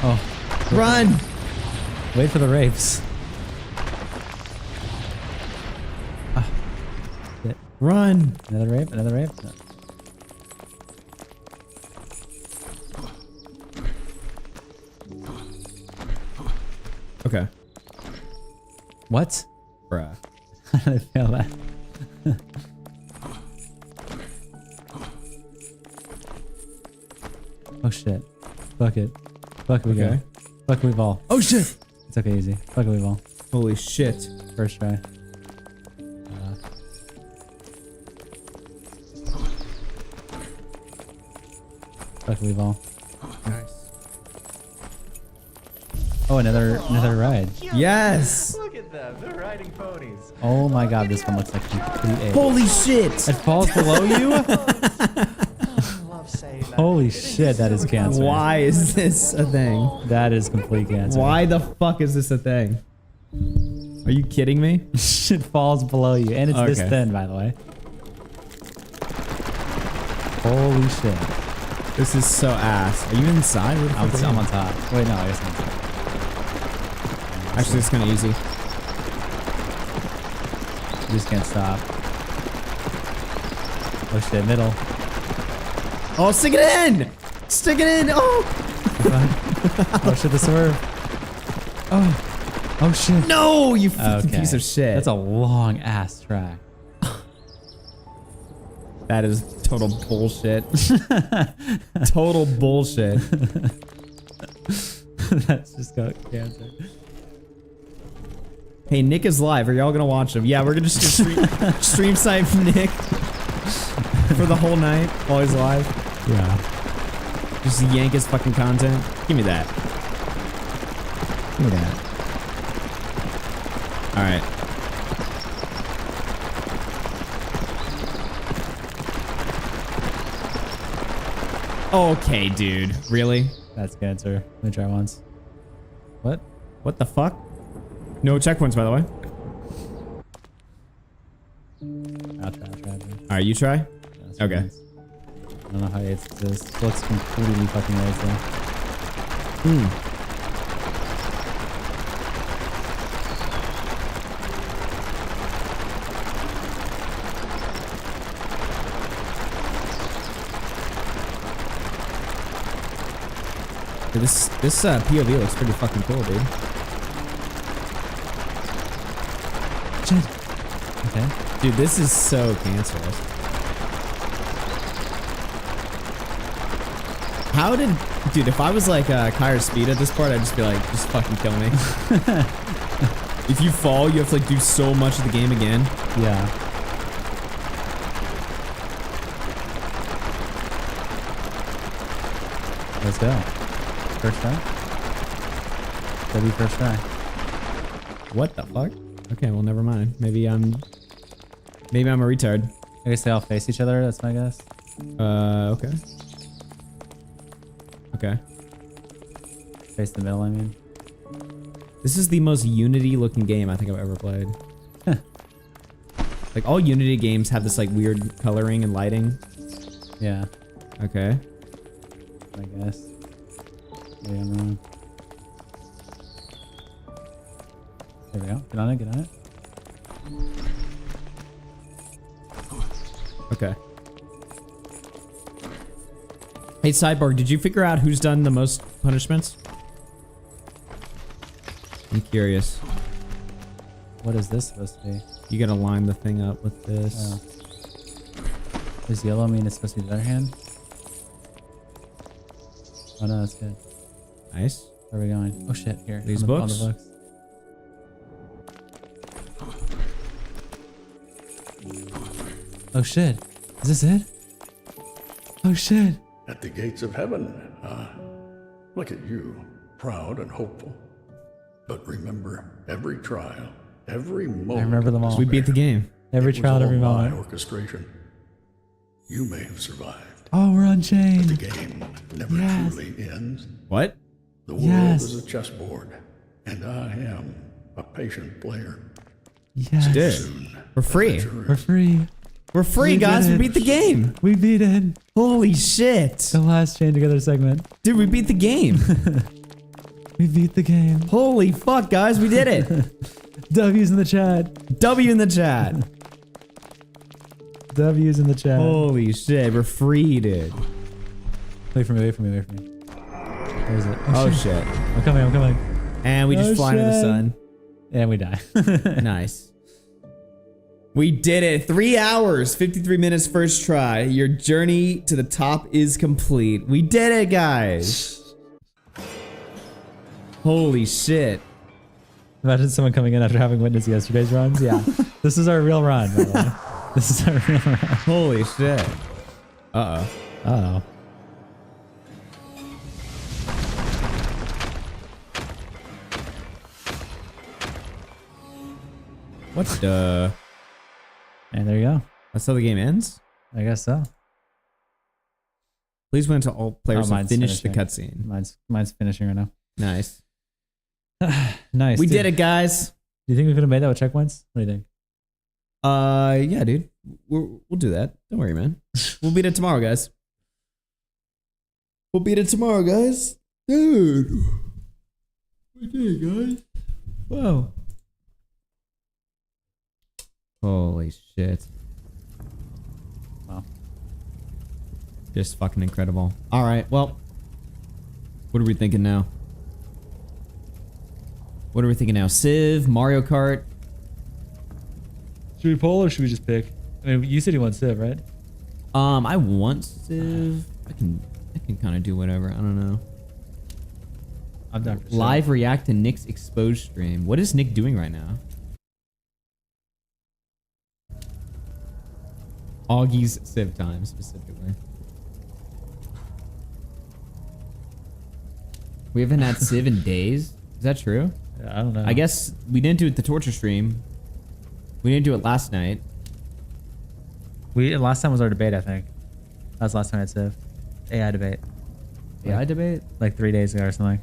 Oh. Run! Wait for the rapes. Ah. Shit. Run! Another rape? Another rape? No. Okay. What? Bruh. How did I fail that? Oh shit. Fuck it. Fuck it, we go. Okay. Fuck it, we ball. Oh shit! It's okay, easy. Fuck it, we ball. Holy shit. First try. Fuck it, we ball. Nice. Oh, another ride. Yes! Look at them. They're riding ponies. Oh my god, this one looks like complete A. Holy shit! It falls below you? Holy shit, that is cancer. Why is this a thing? That is complete cancer. Why the fuck is this a thing? Are you kidding me? It falls below you. And it's this Okay. thin, by the way. Holy shit. This is so ass. Are you inside? Where the fuck are you? I'm on top. Wait, no, I guess I'm on top. Actually, it's kind of easy. You just can't stop. Oh shit, middle. Oh, stick it in! Stick it in! Oh! Oh shit, the swerve. Oh. Oh shit. No, you fucking piece of shit. That's a long ass track. That is total bullshit. Total bullshit. That's just got cancer. Hey, Nick is live. Are y'all gonna watch him? Yeah, we're gonna just stream snipe Nick for the whole night while he's live. Yeah. Just yank his fucking content. Give me that. Give me that. All right. Okay, dude. Really? That's cancer. Let me try once. What? What the fuck? No checkpoints, by the way. I'll try. All right, you try. Okay. Nice. I don't know how it exists. It looks completely fucking right though. Dude, this POV looks pretty fucking cool, dude. Shit. Okay. Dude, this is so cancerous. How did... Dude, if I was like Kyra's speed at this part, I'd just be like, just fucking kill me. If you fall, you have to like do so much of the game again. Yeah. Let's go. First try? That'll be first try. What the fuck? Okay, well, never mind. Maybe I'm a retard. I guess they all face each other, that's my guess. Okay. Okay. Face the middle, I mean. This is the most Unity looking game I think I've ever played. Like all Unity games have this like weird coloring and lighting. Yeah. Okay. I guess. Maybe I'm wrong. There we go. Get on it, get on it. Okay. Hey, Cyborg, did you figure out who's done the most punishments? I'm curious. What is this supposed to be? You gotta line the thing up with this. Oh. Does yellow mean it's supposed to be the other hand? Oh no, that's good. Nice. Where are we going? Oh shit, here. These on books? the books. Oh shit. Is this it? Oh shit. At the gates of heaven. Look at you, proud and hopeful. But remember, every trial, every moment. I remember them all. We beat the game. Every trial, every moment. Orchestration. You may have survived. Oh, we're unchained. But the game never truly ends. What? The world is a chessboard, and I am a patient player. Yes. Soon, We're free. We're free. We're free, guys. We beat the game. We beat it. Holy shit. The last chain together segment. Dude, we beat the game. We beat the game. Holy fuck, guys. We did it. W's in the chat. W in the chat. W's in the chat. Holy shit. We're free, dude. Wait for me, wait for me, wait for me. Where is it? Oh, shit. I'm coming, I'm coming. And we just fly into the sun. And we die. Nice. We did it. 3 hours, 53 minutes first try. Your journey to the top is complete. We did it, guys. Holy shit. Imagine someone coming in after having witnessed yesterday's runs. Yeah. This is our real run, by the way. This is our real run. Holy shit. Uh-oh. Uh-oh. What the... And there you go. That's how the game ends? I guess so. Please win until all players have mine's finished the finishing. cutscene. Mine's finishing right now. Nice. Nice. We dude. did it, guys. Do you think we could have made that with checkpoints? What do you think? Yeah, dude. We'll do that. Don't worry, man. We'll beat it tomorrow, guys. We'll beat it tomorrow, guys. Dude. We did it, guys. Whoa. Holy shit. Wow. Just fucking incredible. All right, well, what are we thinking now? What are we thinking now? Civ, Mario Kart? Should we poll or should we just pick? I mean, you said you want Civ, right? I want Civ. I can kind of do whatever. I don't know. I'm down for Civ. Live react to Nick's exposed stream. What is Nick doing right now? Augie's Civ time specifically. We haven't had Civ in days. Is that true? Yeah, I don't know. I guess we didn't do it the torture stream. We didn't do it last night. Last time was our debate, I think. That was the last time I had Civ. AI debate. AI debate? Like 3 days ago or something.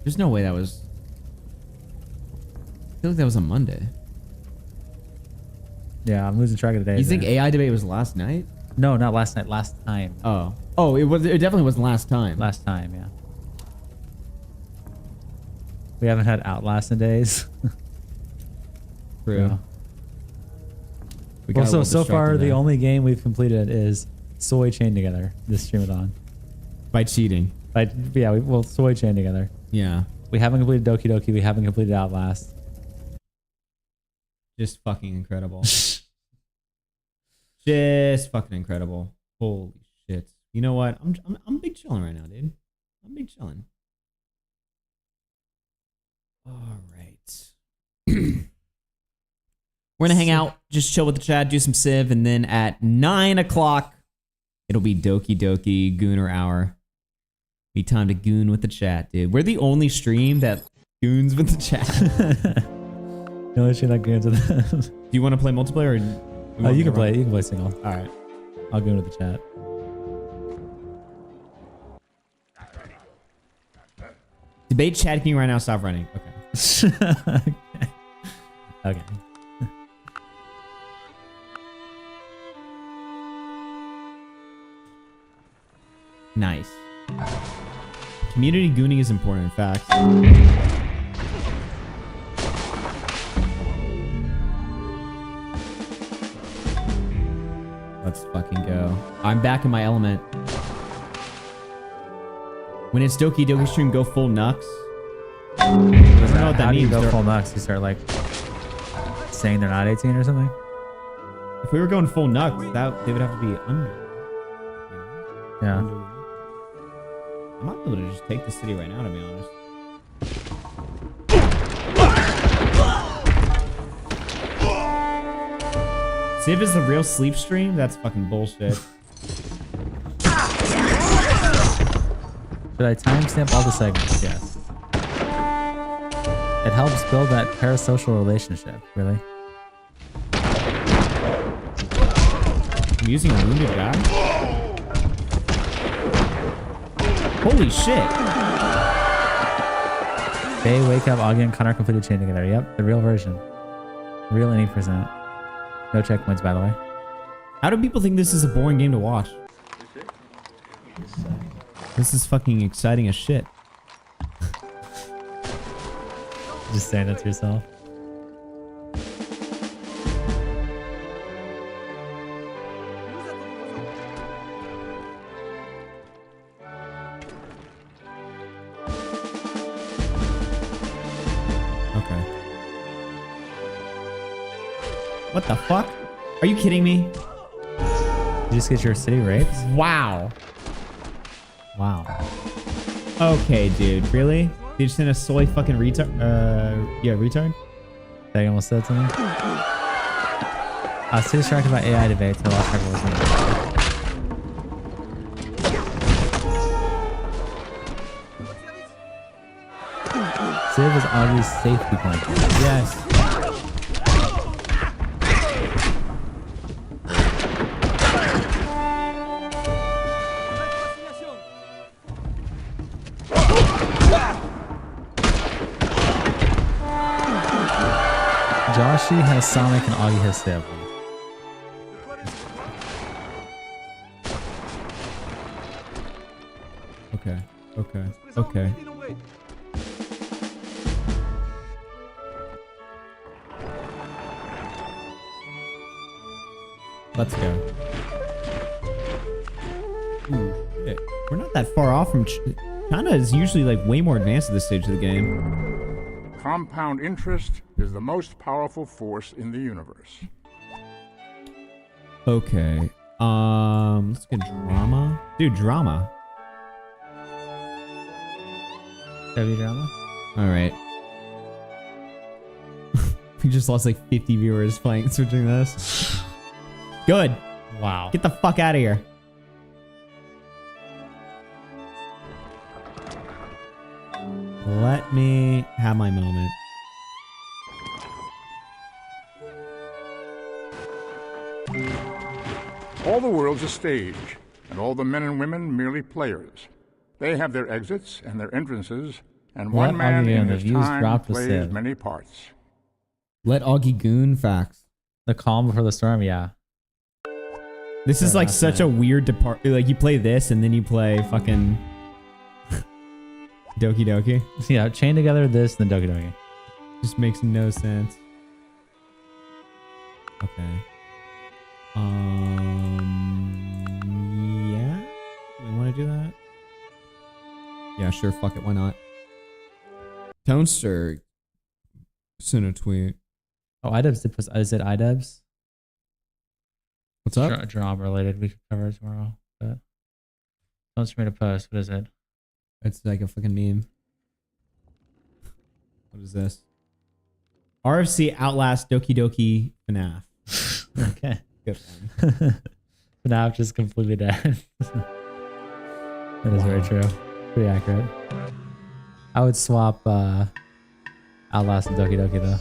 There's no way that was... I feel like that was a Monday. Yeah, I'm losing track of the days. You think AI debate was last night? No, not last night. Last time. Oh. Oh, it definitely wasn't last time. Last time, yeah. We haven't had Outlast in days. True. Yeah. We got a Also, little so far, distracted the there. only game we've completed is Soy Chain Together this streamathon. By cheating. Yeah, we'll Soy Chain Together. Yeah. We haven't completed Doki Doki. We haven't completed Outlast. Just fucking incredible. Just fucking incredible. Holy shit. You know what? I'm big chilling right now, dude. I'm big chilling. All right. We're gonna hang out, just chill with the chat, do some Civ, and then at 9 o'clock, it'll be Doki Doki Gooner Hour. Be time to goon with the chat, dude. We're the only stream that goons with the chat. The only stream that goons with them. Do you want to play multiplayer? Or You can play single. All right. I'll goon with the chat. Debate chatting right now. Stop running. Okay. Okay. Okay. Nice. Community gooning is important, in fact. Let's fucking go. I'm back in my element. When it's Doki Doki stream, go full nux. I don't know what that How do you means. go full nux? You start like saying they're not 18 or something? If we were going full nux, that they would have to be under. Yeah. I might be able to just take the city right now, to be honest. See if it's the real sleep stream? That's fucking bullshit. Should I timestamp all the segments? Yes. It helps build that parasocial relationship, really. I'm using a wounded guy? Holy shit! They wake up, Augie and Connor completely chained together. Yep, the real version. Real 80%. No checkpoints, by the way. How do people think this is a boring game to watch? This is fucking exciting as shit. Just saying that to yourself. Okay. What the fuck? Are you kidding me? You just get your city raped? Wow. Wow. Okay, dude. Really? You just in a soy fucking retard? Yeah, retard? They almost said something. I was too distracted by AI debates. I lost track of what was going on. Civ is Augie's safety blanket. Yes. Joshi has Sonic and Augie has Civ. Okay. Okay. Okay. Let's go. Ooh, shit. We're not that far off from China is usually like way more advanced at this stage of the game. Compound interest is the most powerful force in the universe. Okay. Let's get drama. Dude, drama. Heavy drama? Alright. We just lost like 50 viewers playing switching this. Good. Wow. Get the fuck out of here. Let me have my moment. All the world's a stage, and all the men and women merely players. They have their exits and their entrances, and one man in his time plays many parts. Let Augie goon facts. The calm before the storm, yeah. This is like such a weird depart. Like you play this and then you play fucking Doki Doki. Yeah, chain together this and then Doki Doki. Just makes no sense. Okay. Yeah. We want to do that? Yeah, sure. Fuck it. Why not? Toaster sent a tweet. Oh, iDubbbz did post. Is it iDubbbz? What's up? Drama related. We could cover it tomorrow. But Toaster made a post. What is it? It's like a fucking meme. What is this? RFC outlast Doki Doki FNAF. Okay. Good one. FNAF just completely dead. That is very true. Pretty accurate. I would swap Outlast and Doki Doki though.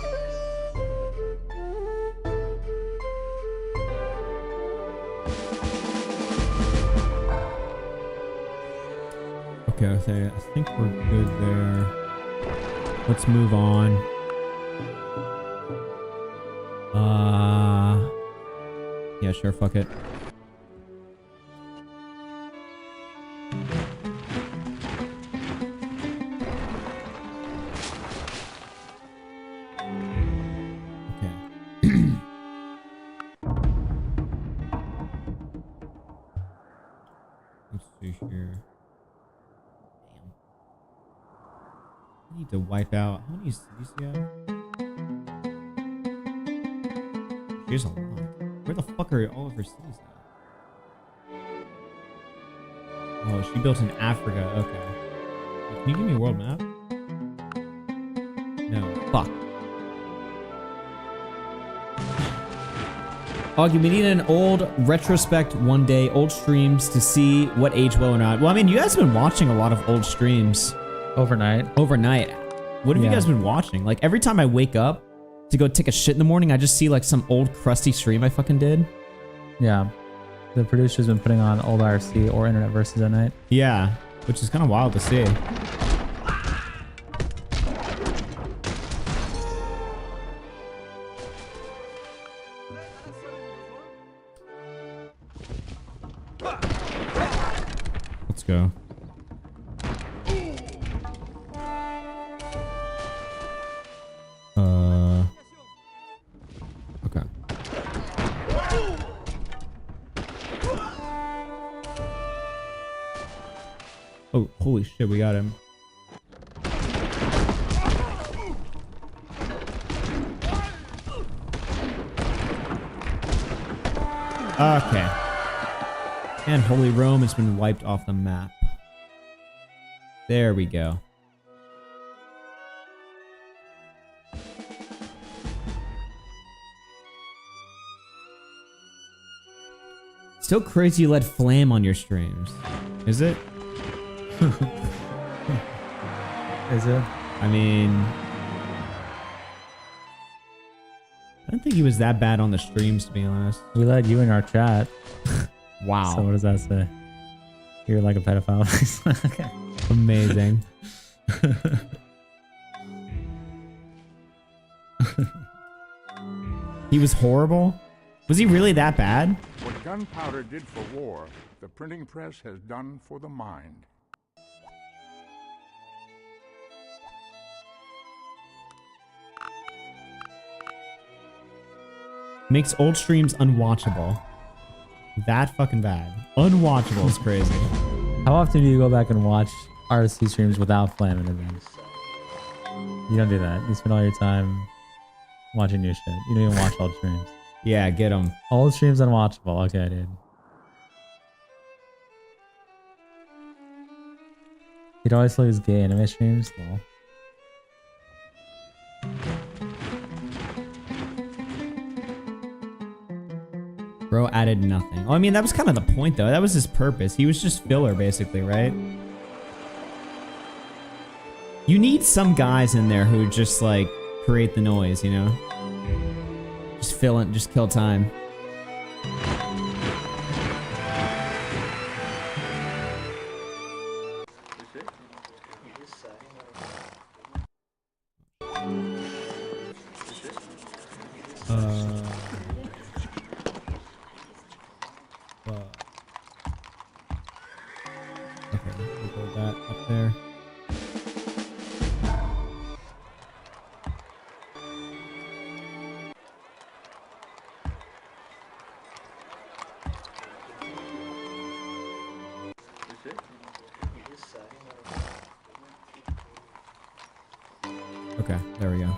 Okay, I think we're good there. Let's move on. Yeah, sure, fuck it. I need to wipe out. How many cities do you have? Here's a lot. Where the fuck are all of her cities at? Oh, she built in Africa. Okay. Can you give me a world map? No. Fuck. Augie, we need an old retrospect one day, old streams to see what aged well or not. Well, I mean, you guys have been watching a lot of old streams. Overnight. What have you guys been watching? Like, every time I wake up to go take a shit in the morning, I just see like some old crusty stream I fucking did. Yeah. The producer's been putting on old RFC or Internet Versus at night. Yeah, which is kind of wild to see. Let's go. Okay. Oh, holy shit, we got him. Okay. And Holy Rome has been wiped off the map. There we go. Still crazy you let Flam on your streams. Is it? Is it? I mean, I don't think he was that bad on the streams, to be honest. We let you in our chat. Wow. So what does that say? You're like a pedophile. Okay. Amazing. He was horrible? Was he really that bad? What gunpowder did for war, the printing press has done for the mind. Makes old streams unwatchable. That fucking bad. Unwatchable is crazy. How often do you go back and watch RC streams without Flam in them? You don't do that. You spend all your time watching new shit. You don't even watch old streams. Yeah, get them. Old streams unwatchable. Okay, dude. He'd always lose gay anime streams. Lol. Bro added nothing. Oh, I mean, that was kind of the point, though. That was his purpose. He was just filler, basically, right? You need some guys in there who just, like, create the noise, you know? Just fill it, just kill time. Okay, we'll go that up there. Okay, there we go.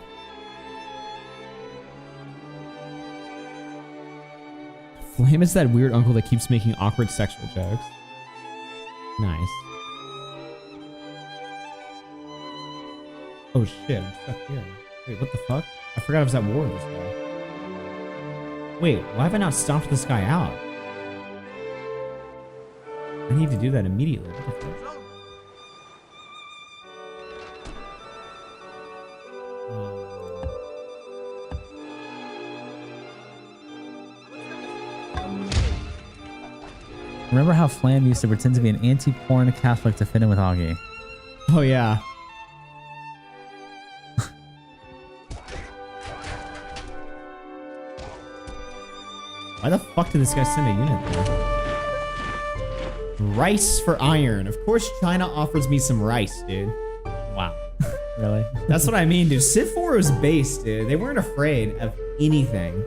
Flame is that weird uncle that keeps making awkward sexual jokes. Nice. Oh shit, I'm stuck here. Wait, what the fuck? I forgot I was at war with this guy. Wait, why have I not stomped this guy out? I need to do that immediately. What the fuck? Remember how Flam used to pretend to be an anti-porn Catholic to fit in with Augie? Oh yeah. Why the fuck did this guy send a unit there? Rice for iron. Of course China offers me some rice, dude. Wow. Really? That's what I mean, dude. Civ 4 was base, dude. They weren't afraid of anything.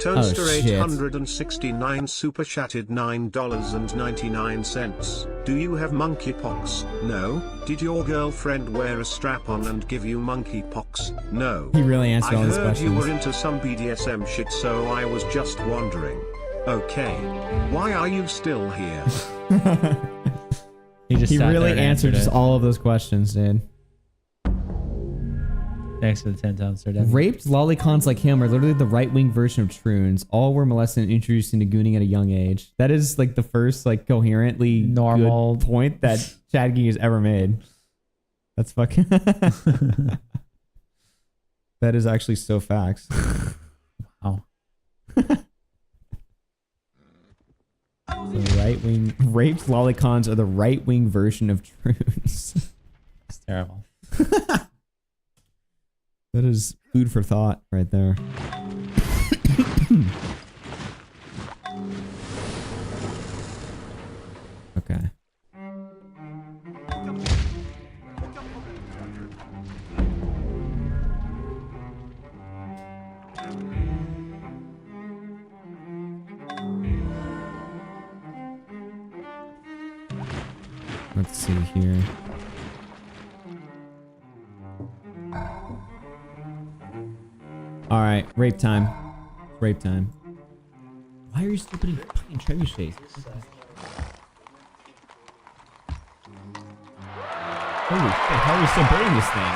Toaster shit. 869 super chatted $9.99. Do you have monkeypox? No. Did your girlfriend wear a strap-on and give you monkeypox? No. He really answered all these I heard you questions. were into some BDSM shit, so I was just wondering. Okay. Why are you still here? He He sat there really and answered just it. all of those questions, dude. Thanks for the 10 times, Sir Devin. Raped lolicons like him are literally the right-wing version of troons. All were molested and introduced into gooning at a young age. That is like the first like coherently Normal good point that Chad Geek has ever made. That's fucking. That is actually so facts. Wow. The right-wing raped lolicons are the right-wing version of troons. It's terrible. That is food for thought right there. Okay. Let's see here. All right, rape time. Rape time. Why are you still putting fucking trebuchets? Holy shit, how are we still building this thing?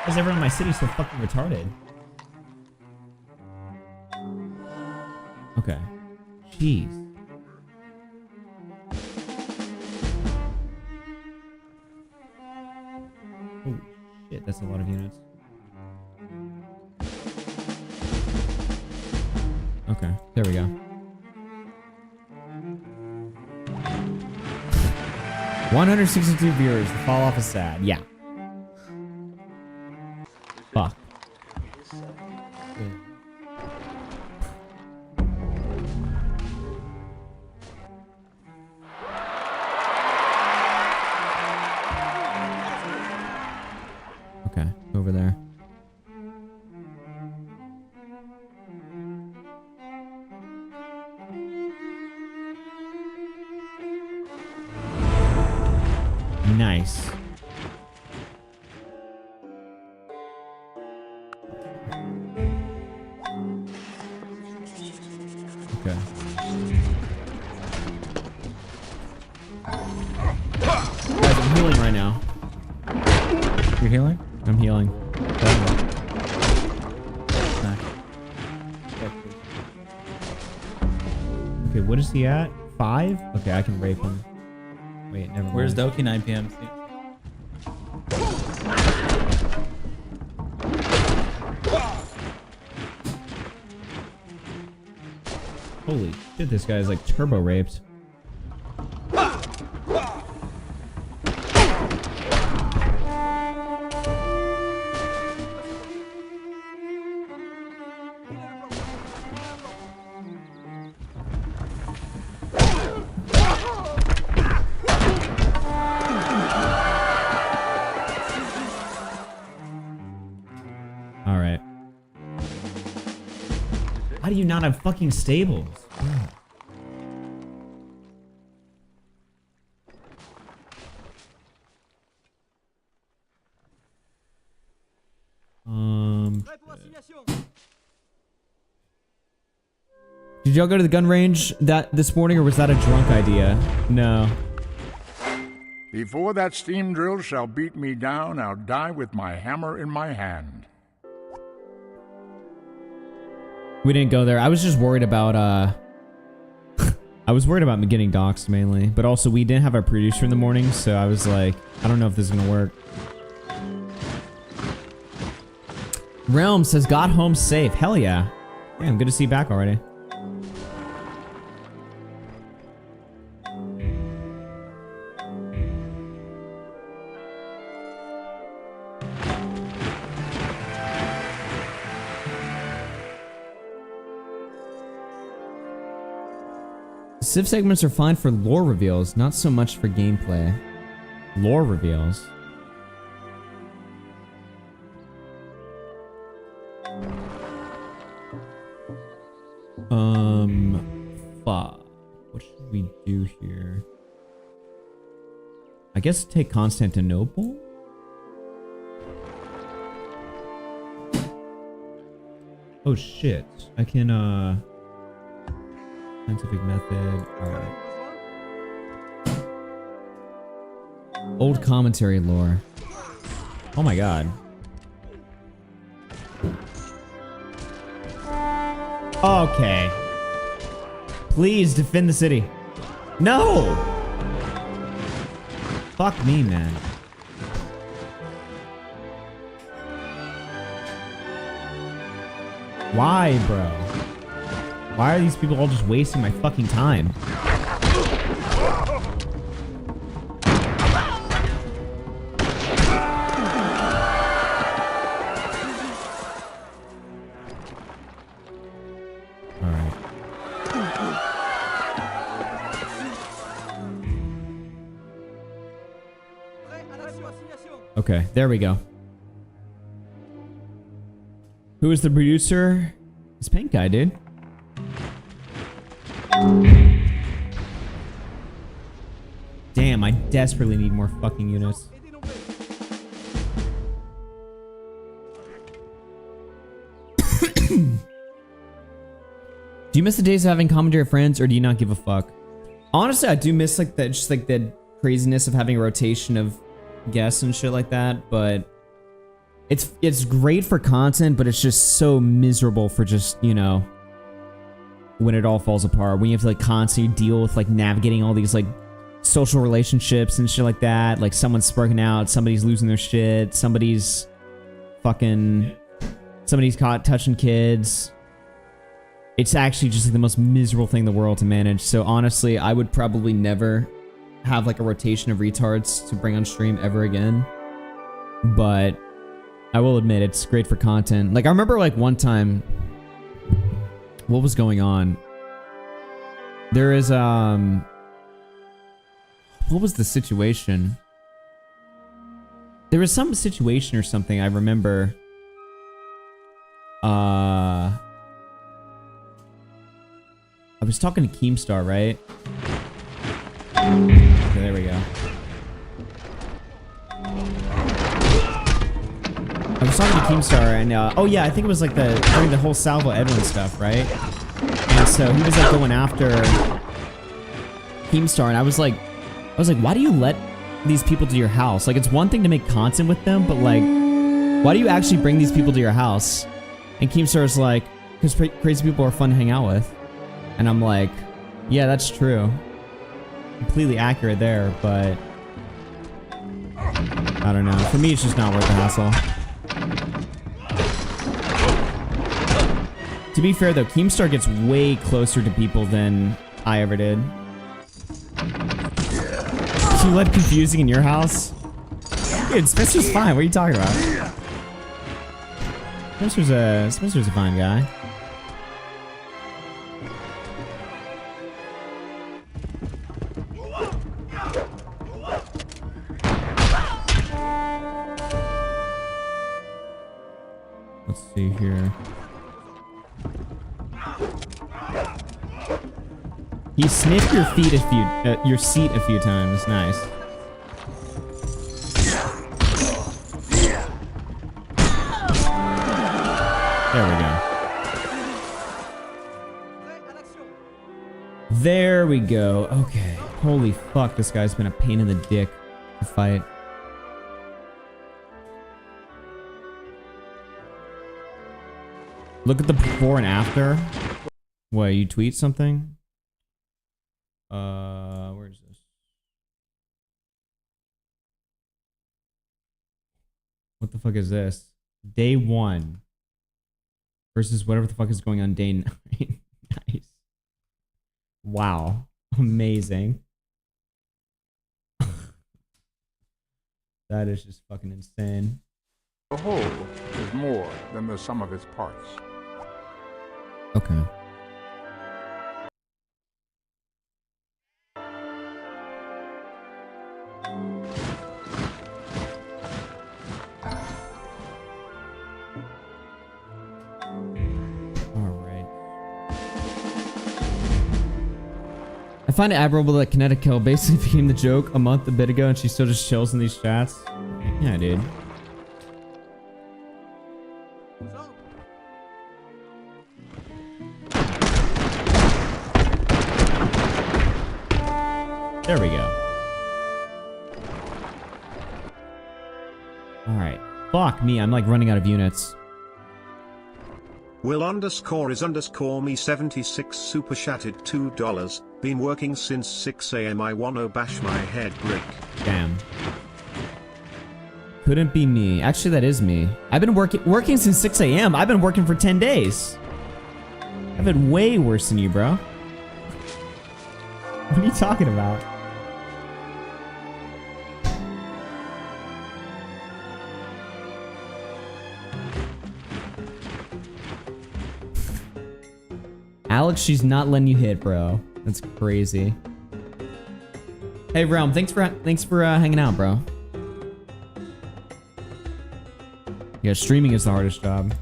Why is everyone in my city so fucking retarded? Okay. Jeez. Holy shit, that's a lot of units. Okay, there we go. $162 viewers. The fall off is sad. Yeah. Fuck. Okay, over there. Nice. Okay. Guys, I'm healing right now. You're healing? I'm healing. Okay, what is he at? 5? Okay, I can rape him. Wait, never mind. Where's Doki 9 p.m.? Holy shit, this guy is like turbo raped. All right. How do you not have fucking stables? Yeah. Did y'all go to the gun range this morning, or was that a drunk idea? No. Before that steam drill shall beat me down, I'll die with my hammer in my hand. We didn't go there. I was just worried about I was worried about me getting doxxed mainly, but also we didn't have our producer in the morning, so I was like, I don't know if this is gonna work. Realm says got home safe. Hell yeah. Damn, good to see you back already. Civ segments are fine for lore reveals, not so much for gameplay. Lore reveals. guess take Constantinople? Oh shit. I can, scientific method. Alright. Old commentary lore. Oh my god. Okay. Please defend the city. No! Fuck me, man. Why, bro? Why are these people all just wasting my fucking time? Alright. Okay, there we go. Who is the producer? It's Pink Guy, dude. Damn, I desperately need more fucking units. Do you miss the days of having commentary friends, or do you not give a fuck? Honestly, I do miss like that, just like the craziness of having a rotation of guests and shit like that, but it's great for content, but it's just so miserable for just, you know, when it all falls apart, when you have to like constantly deal with like navigating all these like social relationships and shit like that, like someone's sparking out, somebody's losing their shit, somebody's caught touching kids. It's actually just like the most miserable thing in the world to manage. So honestly, I would probably never have like a rotation of retards to bring on stream ever again. But I will admit it's great for content. Like I remember like one time, what was going on? There is what was the situation? There was some situation or something I remember. I was talking to Keemstar, right? Okay, there we go. I was talking to Keemstar and, oh yeah, I think it was like during the whole Salvo Edwin stuff, right? And so he was like going after Keemstar, and I was like, why do you let these people to your house? Like, it's one thing to make content with them, but like, why do you actually bring these people to your house? And Keemstar's like, because crazy people are fun to hang out with. And I'm like, yeah, that's true. Completely accurate there, but I don't know. For me, it's just not worth the hassle. To be fair, though, Keemstar gets way closer to people than I ever did. You let confusing in your house? Dude, Spencer's fine. What are you talking about? Spencer's a fine guy. Let's see here. He sniffed your seat a few times. Nice. There we go. There we go. Okay. Holy fuck, this guy's been a pain in the dick to fight. Look at the before and after. What, you tweet something? Where is this? What the fuck is this? Day 1 versus whatever the fuck is going on day 9. Nice. Wow. Amazing. That is just fucking insane. The whole is more than the sum of its parts. Okay. I find it admirable that Kinetic Kill basically became the joke a bit ago, and she still just chills in these chats. Yeah, dude. There we go. Alright. Fuck me, I'm like running out of units. Will underscore is underscore me 76 super chatted $2. Been working since 6 a.m. I wanna bash my head brick. Damn. Couldn't be me. Actually, that is me. I've been working since 6 a.m. I've been working for 10 days. I've been way worse than you, bro. What are you talking about? Alex, she's not letting you hit, bro. That's crazy. Hey, Realm, thanks for hanging out, bro. Yeah, streaming is the hardest job.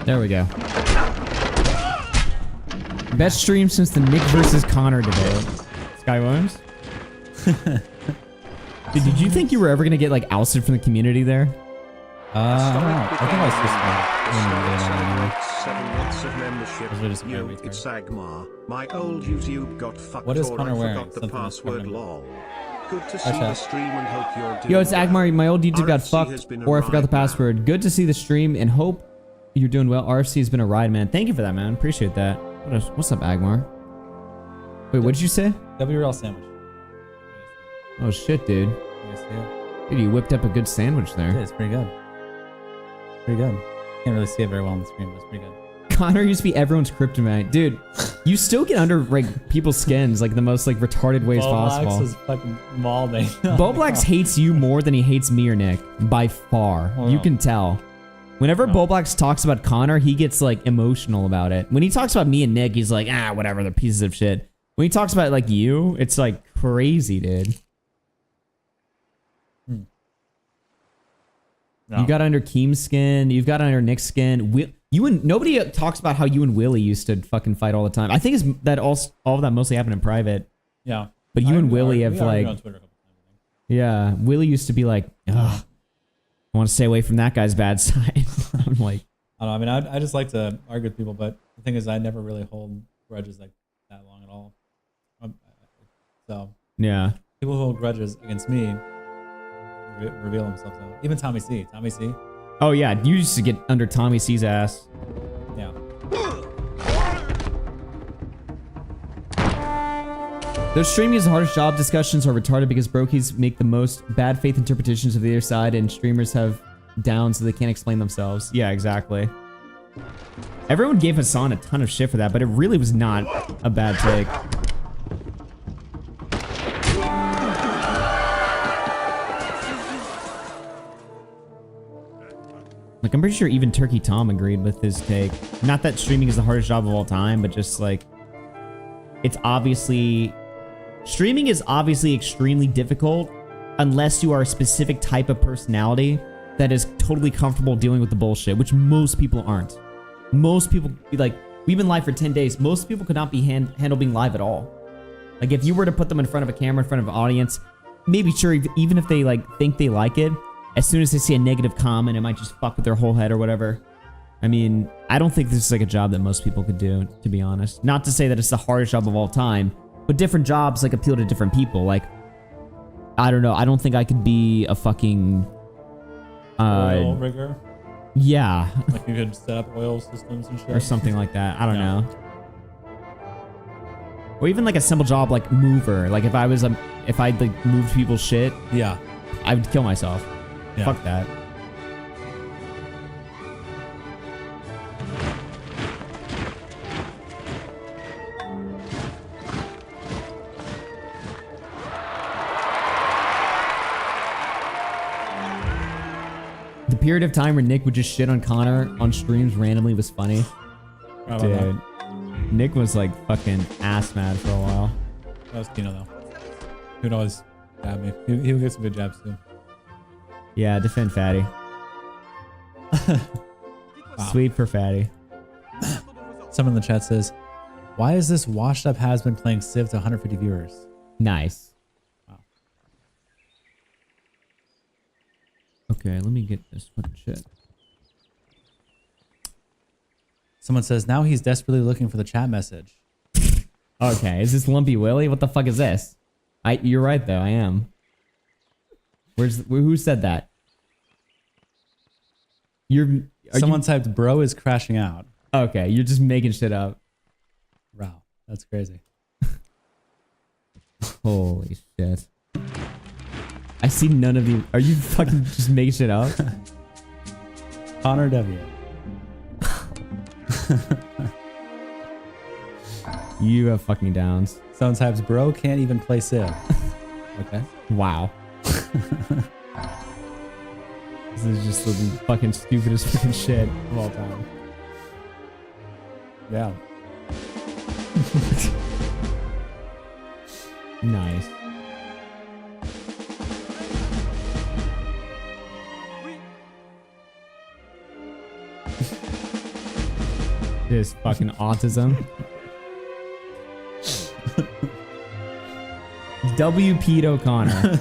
There we go. Best stream since the Nick versus Connor debate. Sky Williams? Dude, did you think you were ever gonna get like ousted from the community there? I don't know. I think I was just 7 months of membership. Yo, it's Agmar. My old YouTube got fucked. What is or Connor I wearing? forgot the Something password. Lol. Good to see Okay. the stream and hope you're doing Yo, it's Agmar. My old YouTube got RFC fucked, has been a or I forgot the ride, man. password. Good to see the stream and hope you're doing well. RFC has been a ride, man. Thank you for that, man. Appreciate that. What's up, Agmar? Wait, what did you say? WRL sandwich. Oh shit, dude. You guys see it? Dude, you whipped up a good sandwich there. Yeah, it's pretty good. Pretty good. Can't really see it very well on the screen, but it's pretty good. Connor used to be everyone's kryptonite. Dude, you still get under like people's skins like the most like retarded ways possible. Bolex is fucking mauling. Boblax hates you more than he hates me or Nick. By far. Oh, You no. can tell. Whenever Boblax talks about Connor, he gets like emotional about it. When he talks about me and Nick, he's like, whatever, they're pieces of shit. When he talks about like you, it's like crazy, dude. No. You got under Keem's skin. You've got under Nick's skin. Nobody talks about how you and Willie used to fucking fight all the time. I think it's that all of that mostly happened in private. Yeah. But you and Willie have like, on Twitter a couple times. yeah, Willie used to be like, ugh, I want to stay away from that guy's bad side. I'm like, I don't know. I mean, I just like to argue with people, but the thing is, I never really hold grudges like that long at all. So yeah, people who hold grudges against me reveal themselves out. Even Tommy C. Tommy C. oh yeah, you used to get under Tommy C's ass. Yeah. Those streaming is the hardest job discussions are retarded because brokies make the most bad faith interpretations of the other side and streamers have down so they can't explain themselves. Yeah, exactly. Everyone gave Hassan a ton of shit for that, but it really was not a bad take. Like, I'm pretty sure even Turkey Tom agreed with his take. Not that streaming is the hardest job of all time, but just like, it's obviously... Streaming is obviously extremely difficult unless you are a specific type of personality that is totally comfortable dealing with the bullshit, which most people aren't. Most people, like, we've been live for 10 days. Most people could not be handle being live at all. Like, if you were to put them in front of a camera, in front of an audience, maybe sure, even if they, like, think they like it, as soon as they see a negative comment, it might just fuck with their whole head or whatever. I mean, I don't think this is, like, a job that most people could do, to be honest. Not to say that it's the hardest job of all time, but different jobs, like, appeal to different people. Like, I don't know. I don't think I could be a fucking... oil rigger? Yeah. Like you could set up oil systems and shit? Or something like that. I don't know. Or even, like, a simple job like mover. Like, if I was, if I'd, like, moved people's shit... Yeah. I would kill myself. Yeah. Fuck that. The period of time where Nick would just shit on Connor on streams randomly was funny. Dude, Nick was like fucking ass mad for a while. That was Kino though. He would always jab me. He would get some good jabs too. Yeah, defend Fatty. Sweet for Fatty. Someone in the chat says, "Why is this washed up has-been playing Civ to 150 viewers?" Nice. Wow. Okay, let me get this fucking shit. Someone says, "Now he's desperately looking for the chat message." Okay, is this Lumpy Willie? What the fuck is this? You're right though. I am. Who said that? Someone typed, "Bro is crashing out." Okay, you're just making shit up. Wow, that's crazy. Holy shit. I see none of the. Are you fucking just making shit up? Connor W. You have fucking downs. Someone types, "Bro can't even play Civ." Okay. Wow. This is just the fucking stupidest fucking shit of all time. Yeah. Nice. This fucking autism. W. Pete O'Connor.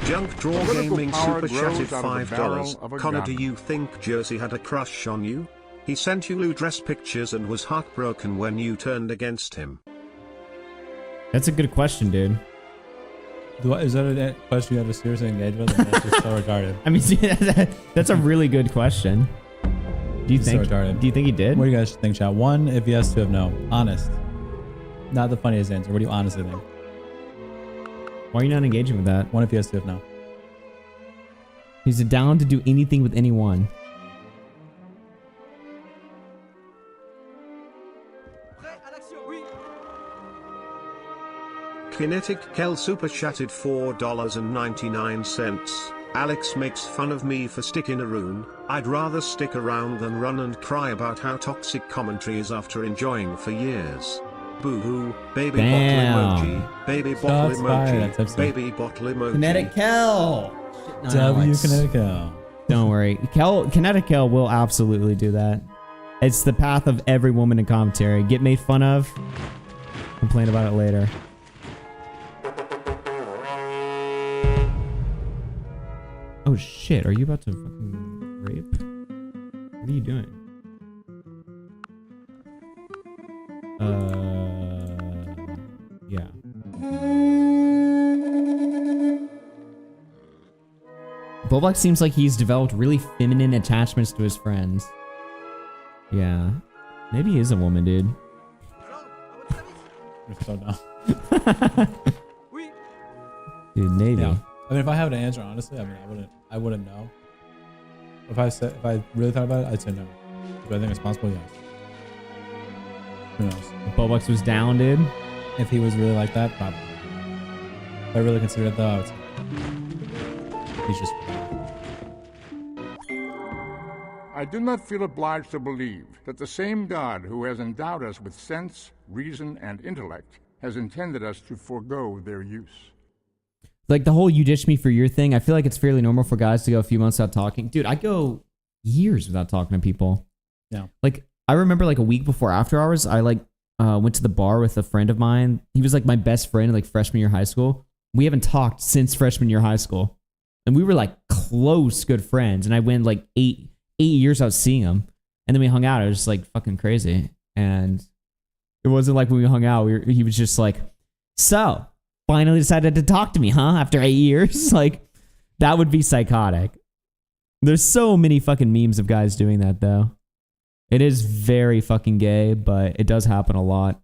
Junk Draw Gaming super chatted $5. Connor, do you think Jersey had a crush on you? He sent you lewd dress pictures and was heartbroken when you turned against him. That's a good question, dude. Is that a question you have to seriously engage with? That's just so retarded. I mean, that's a really good question. Do you think? So retarded. Do you think he did? What do you guys think, chat? 1, if yes, 2, if no. Honest. Not the funniest answer. What do you honestly think? Why are you not engaging with that? 1, if yes, 2, if no. He's down to do anything with anyone. Kinetic Kel super chatted $4.99. Alex makes fun of me for sticking around. I'd rather stick around than run and cry about how toxic commentary is after enjoying for years. Boo-hoo, baby bottle emoji, baby bottle emoji, baby bottle emoji. Kinetic Kel! W Kinetic Kel. Don't worry. Kinetic Kel will absolutely do that. It's the path of every woman in commentary. Get made fun of, complain about it later. Oh shit, are you about to fucking rape? What are you doing? Yeah. Bolex seems like he's developed really feminine attachments to his friends. Yeah. Maybe he is a woman, dude. You're so dumb. Dude, maybe. Yeah. I mean, if I have an answer, honestly, I wouldn't know. If I really thought about it, I'd say no. Do I think it's possible? Yes. Who knows? If Bolex was down, dude. If he was really like that, probably. If I really consider it though, I would say he's just. I do not feel obliged to believe that the same God who has endowed us with sense, reason, and intellect has intended us to forego their use. Like the whole "you ditched me for your" thing, I feel like it's fairly normal for guys to go a few months without talking. Dude, I go years without talking to people. Yeah. Like, I remember like a week before After Hours, I went to the bar with a friend of mine. He was like my best friend in like freshman year high school. We haven't talked since freshman year high school. And we were like close, good friends. And I went like eight years without seeing him. And then we hung out. It was just like fucking crazy. And it wasn't like when we hung out, he was just like, so finally decided to talk to me, huh? After 8 years? Like, that would be psychotic. There's so many fucking memes of guys doing that though. It is very fucking gay, but it does happen a lot.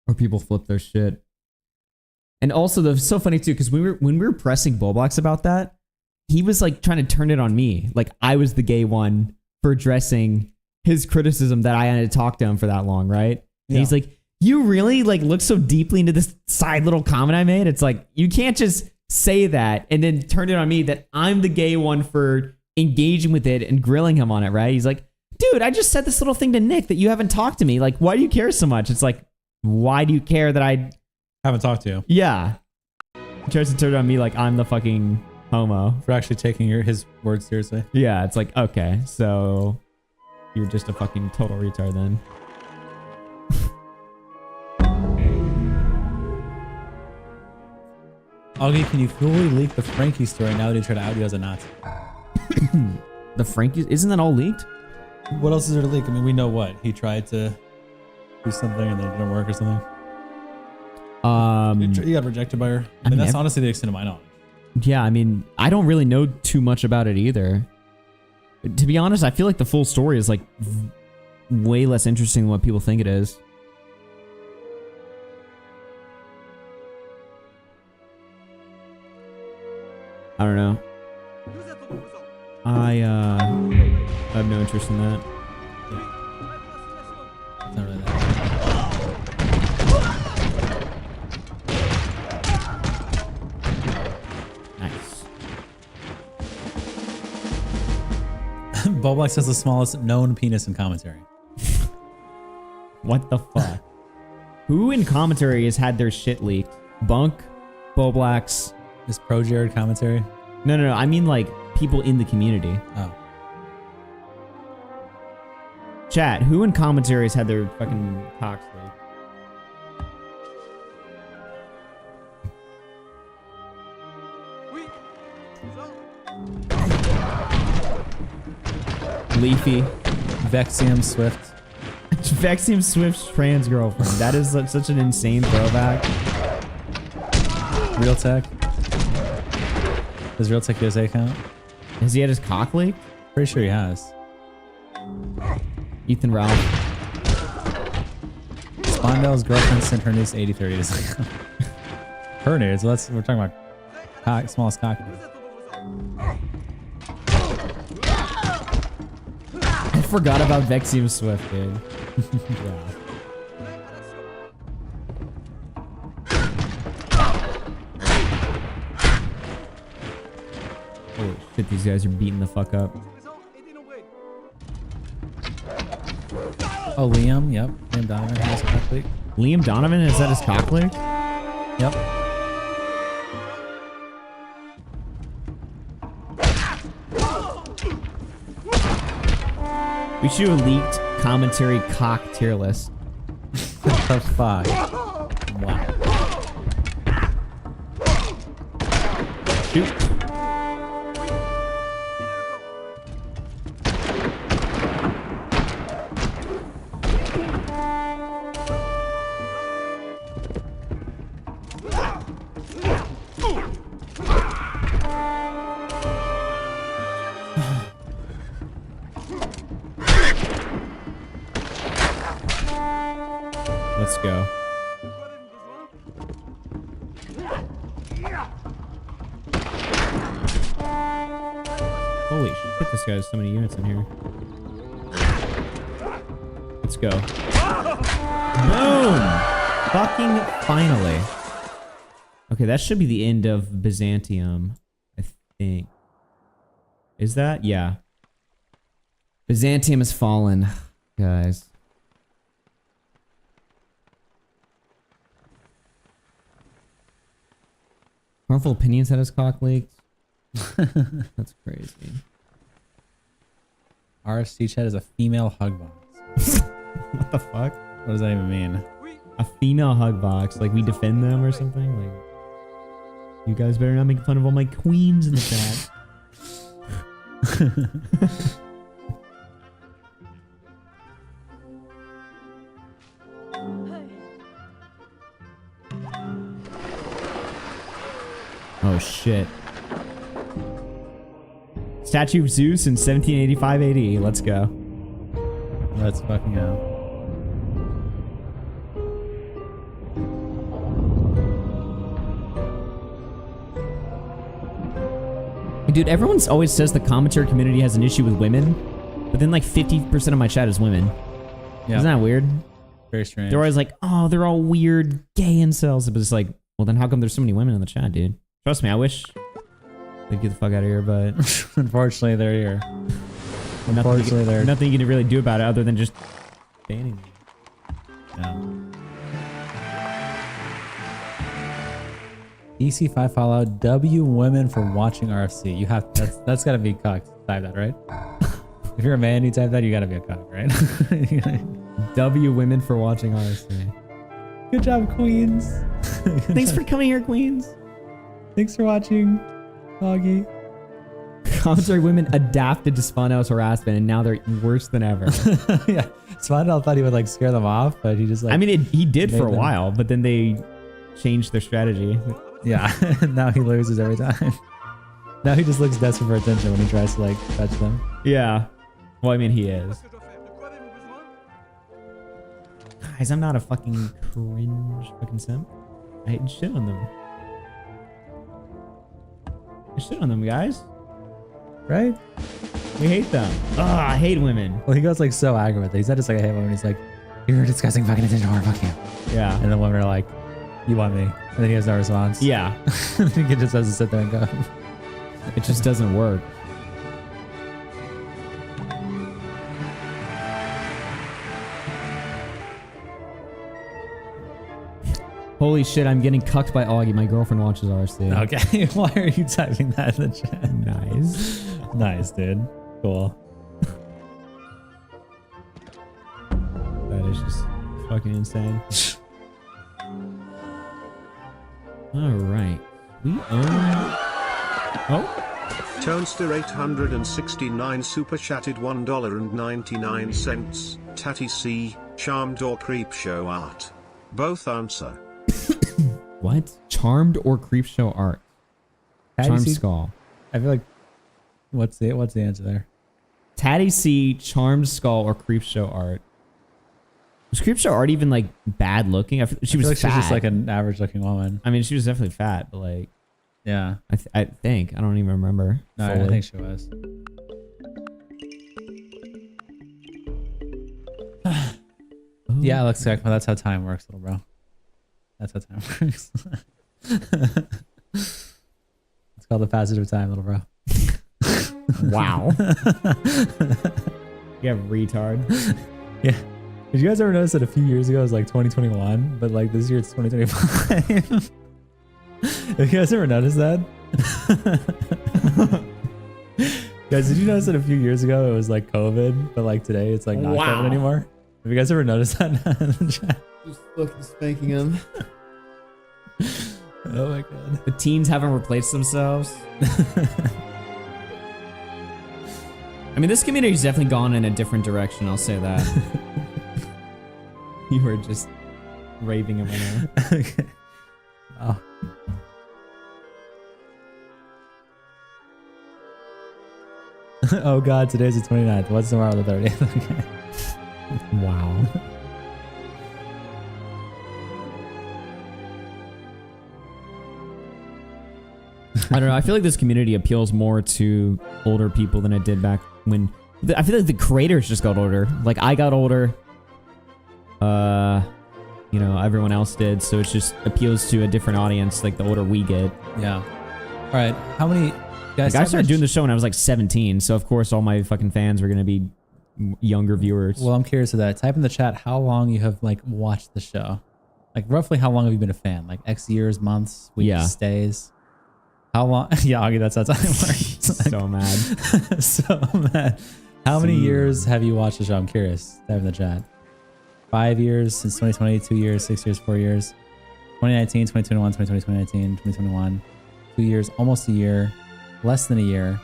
Or people flip their shit. And also, it's so funny too, because when we were pressing Bolex about that, he was like trying to turn it on me. Like I was the gay one for addressing his criticism that I had to talk to him for that long, right? And he's like, you really like look so deeply into this side little comment I made? It's like, you can't just say that and then turn it on me that I'm the gay one for engaging with it and grilling him on it, right? He's like, dude, I just said this little thing to Nick that you haven't talked to me. Like, why do you care so much? It's like, why do you care that I haven't talked to you? Yeah. He tries to turn it on me like I'm the fucking homo. For actually taking his words seriously. Yeah, it's like, okay, so you're just a fucking total retard then. Augie, can you fully leak the Frankie story now that he tried to out you as a Nazi? The Frankie, isn't that all leaked? What else is there to leak? I mean, we know what he tried to do something and then it didn't work or something. He got rejected by her. I mean, that's honestly the extent of my knowledge. Yeah, I mean, I don't really know too much about it either. To be honest, I feel like the full story is like way less interesting than what people think it is. I don't know. I have no interest in that. It's not really that. Nice. Bolex has the smallest known penis in commentary. What the fuck? Who in commentary has had their shit leaked? Bunk? Bolex? Is Pro Jared commentary? No. I mean like people in the community. Oh. Chat, who in commentary has had their fucking cocks leaked? Leafy. Vexium Swift. Vexium Swift's trans girlfriend. That is such an insane throwback. Real Tech. Does RealTech USA count? Has he had his cock leaked? Pretty sure he has. Ethan Ralph. Spondell's girlfriend sent her news 8030s. Her nudes. We're talking about smallest cock. I forgot about Vexium Swift, dude. Yeah. Holy shit, these guys are beating the fuck up. Oh, Liam. Yep. Liam Donovan has a cock leak. Liam Donovan, is that his cock leak? Yep. We should have leaked commentary cock tier list. What the fuck? Wow. Shoot. Let's go. Holy shit, this guy has so many units in here. Let's go. Boom! Fucking finally. Okay, that should be the end of Byzantium, I think. Is that? Yeah. Byzantium has fallen, guys. Harmful Opinions had his cock leaked. That's crazy. RFC chat is a female hug box. What the fuck? What does that even mean? A female hug box? Like we defend them or something? Like, you guys better not make fun of all my queens in the chat. Oh shit. Statue of Zeus in 1785 AD. Let's go. Let's fucking go. Dude, everyone always says the commentary community has an issue with women, but then like 50% of my chat is women. Yeah. Isn't that weird? Very strange. They're always like, oh, they're all weird gay incels. But it's like, well, then how come there's so many women in the chat, dude? Trust me, I wish they'd get the fuck out of here, but unfortunately, they're here. Nothing you can really do about it other than just banning you. Yeah. EC5 Fallout, W women for watching RFC. You have that's gotta be cocked. Type that, right? If you're a man, you type that, you gotta be a cock, right? W women for watching RFC. Good job, Queens. Thanks for coming here, Queens. Thanks for watching, Augie. Commentary women adapted to Spawno's harassment, and now they're worse than ever. Yeah, Spawno thought he would like scare them off, but he just like. I mean, he did for a while, but then they changed their strategy. Yeah, now he loses every time. Now he just looks desperate for attention when he tries to like touch them. Yeah. Well, I mean, he is. Guys, I'm not a fucking cringe fucking simp. I hate shit on them. I shit on them, guys. Right? We hate them. Ugh, I hate women. Well, he goes like so aggravated. He's not just like, I hate women. He's like, you're a disgusting fucking attention whore. Fuck you. Yeah. And the women are like, you want me. And then he has no response. Yeah. And he just has to sit there and go. It just doesn't work. Holy shit, I'm getting cucked by Augie. My girlfriend watches RC. Okay, why are you typing that in the chat? Nice. Nice, dude. Cool. That is just fucking insane. Alright. We own... Oh? Toaster 869 super chatted $1.99. Tatty C, charmed or creep show art. Both answer. What? Charmed or creep show art? Charmed skull. I feel like what's the answer there? Tatty C, charmed skull or creep show art. Was creep show art even like bad looking? She was like fat. She's just like an average looking woman. I mean, she was definitely fat, but like, yeah. I think I don't even remember. No, I think she was. Yeah, Alex, that's how time works, little bro. That's how time works. It's called the passage of time, little bro. Wow. Yeah, retard. Yeah. Did you guys ever notice that a few years ago it was like 2021, but like this year it's 2025? Have you guys ever noticed that? Guys, did you notice that a few years ago it was like COVID, but like today it's like not COVID anymore? Have you guys ever noticed that in the chat? Just fucking spanking him. Oh my god. The teens haven't replaced themselves. I mean, this community's definitely gone in a different direction, I'll say that. You were just raving about it. Okay. Oh. Oh god, today's the 29th. What's tomorrow the 30th? Okay. Wow. I don't know. I feel like this community appeals more to older people than it did back when... I feel like the creators just got older. Like, I got older. You know, everyone else did. So it just appeals to a different audience, like the older we get. Yeah. All right. How many... Guys, like, I started doing the show when I was like 17. So, of course, all my fucking fans were going to be younger viewers. Well, I'm curious of that. Type in the chat how long you have like watched the show. Like, roughly how long have you been a fan? Like, X years, months, weeks, days? How long? Yeah, Augie, that's how time works. So mad. So mad. How many years have you watched the show? I'm curious. Type in the chat. 5 years since 2020, 2 years, 6 years, 4 years. 2019, 2021, 2020, 2019, 2021. 2 years, almost a year. Less than a year.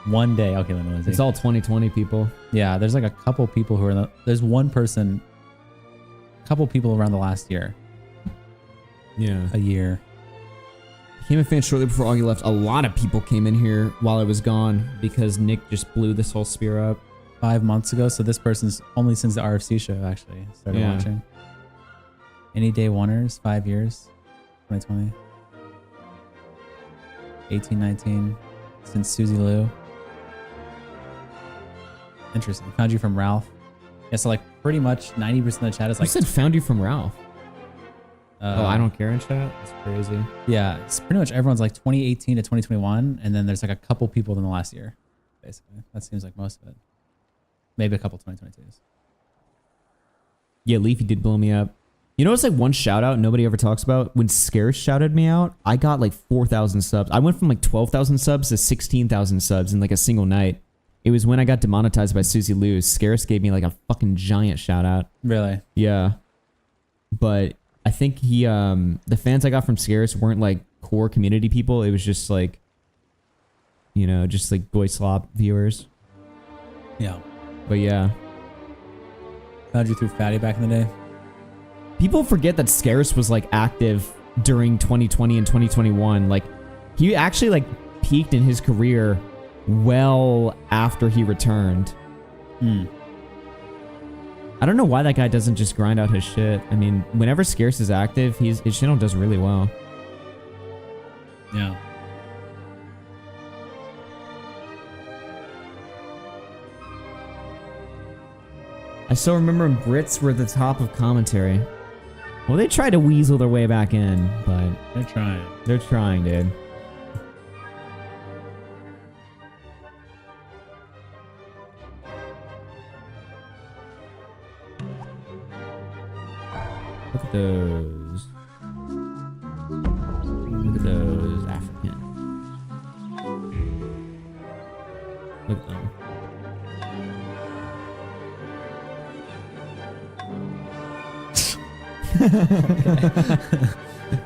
1 day. Okay, let me see. It's all 2020 people. Yeah, there's like a couple people who are in the... There's one person... A couple people around the last year. Yeah. A year. Became a fan shortly before Augie left. A lot of people came in here while I was gone because Nick just blew this whole spear up. 5 months ago, so this person's only since the RFC show actually started watching. Any day oneers, 5 years, 2020. 18, 19, since Susie Lou. Interesting. Found you from Ralph. Yeah, so like pretty much 90% of the chat is like... Who said found you from Ralph? I don't care in chat. That's crazy. Yeah, it's pretty much everyone's like 2018 to 2021, and then there's like a couple people in the last year, basically. That seems like most of it. Maybe a couple 2022s. Yeah, Leafy did blow me up. You know, it's like one shout out nobody ever talks about. When Scarce shouted me out, I got like 4,000 subs. I went from like 12,000 subs to 16,000 subs in like a single night. It was when I got demonetized by Susie Lou. Scarce gave me like a fucking giant shout out. Really? Yeah. But I think the fans I got from Scarce weren't like core community people. It was just like, you know, just like Goy Slop viewers. Yeah. But yeah. Found you through Fatty back in the day. People forget that Scarce was like active during 2020 and 2021. Like he actually like peaked in his career well after he returned. I don't know why that guy doesn't just grind out his shit. I mean, whenever Scarce is active, his channel does really well. Yeah. I still remember when Brits were at the top of commentary. Well, they tried to weasel their way back in, but... They're trying. They're trying, dude. Look at those. Look at those African. Look at them.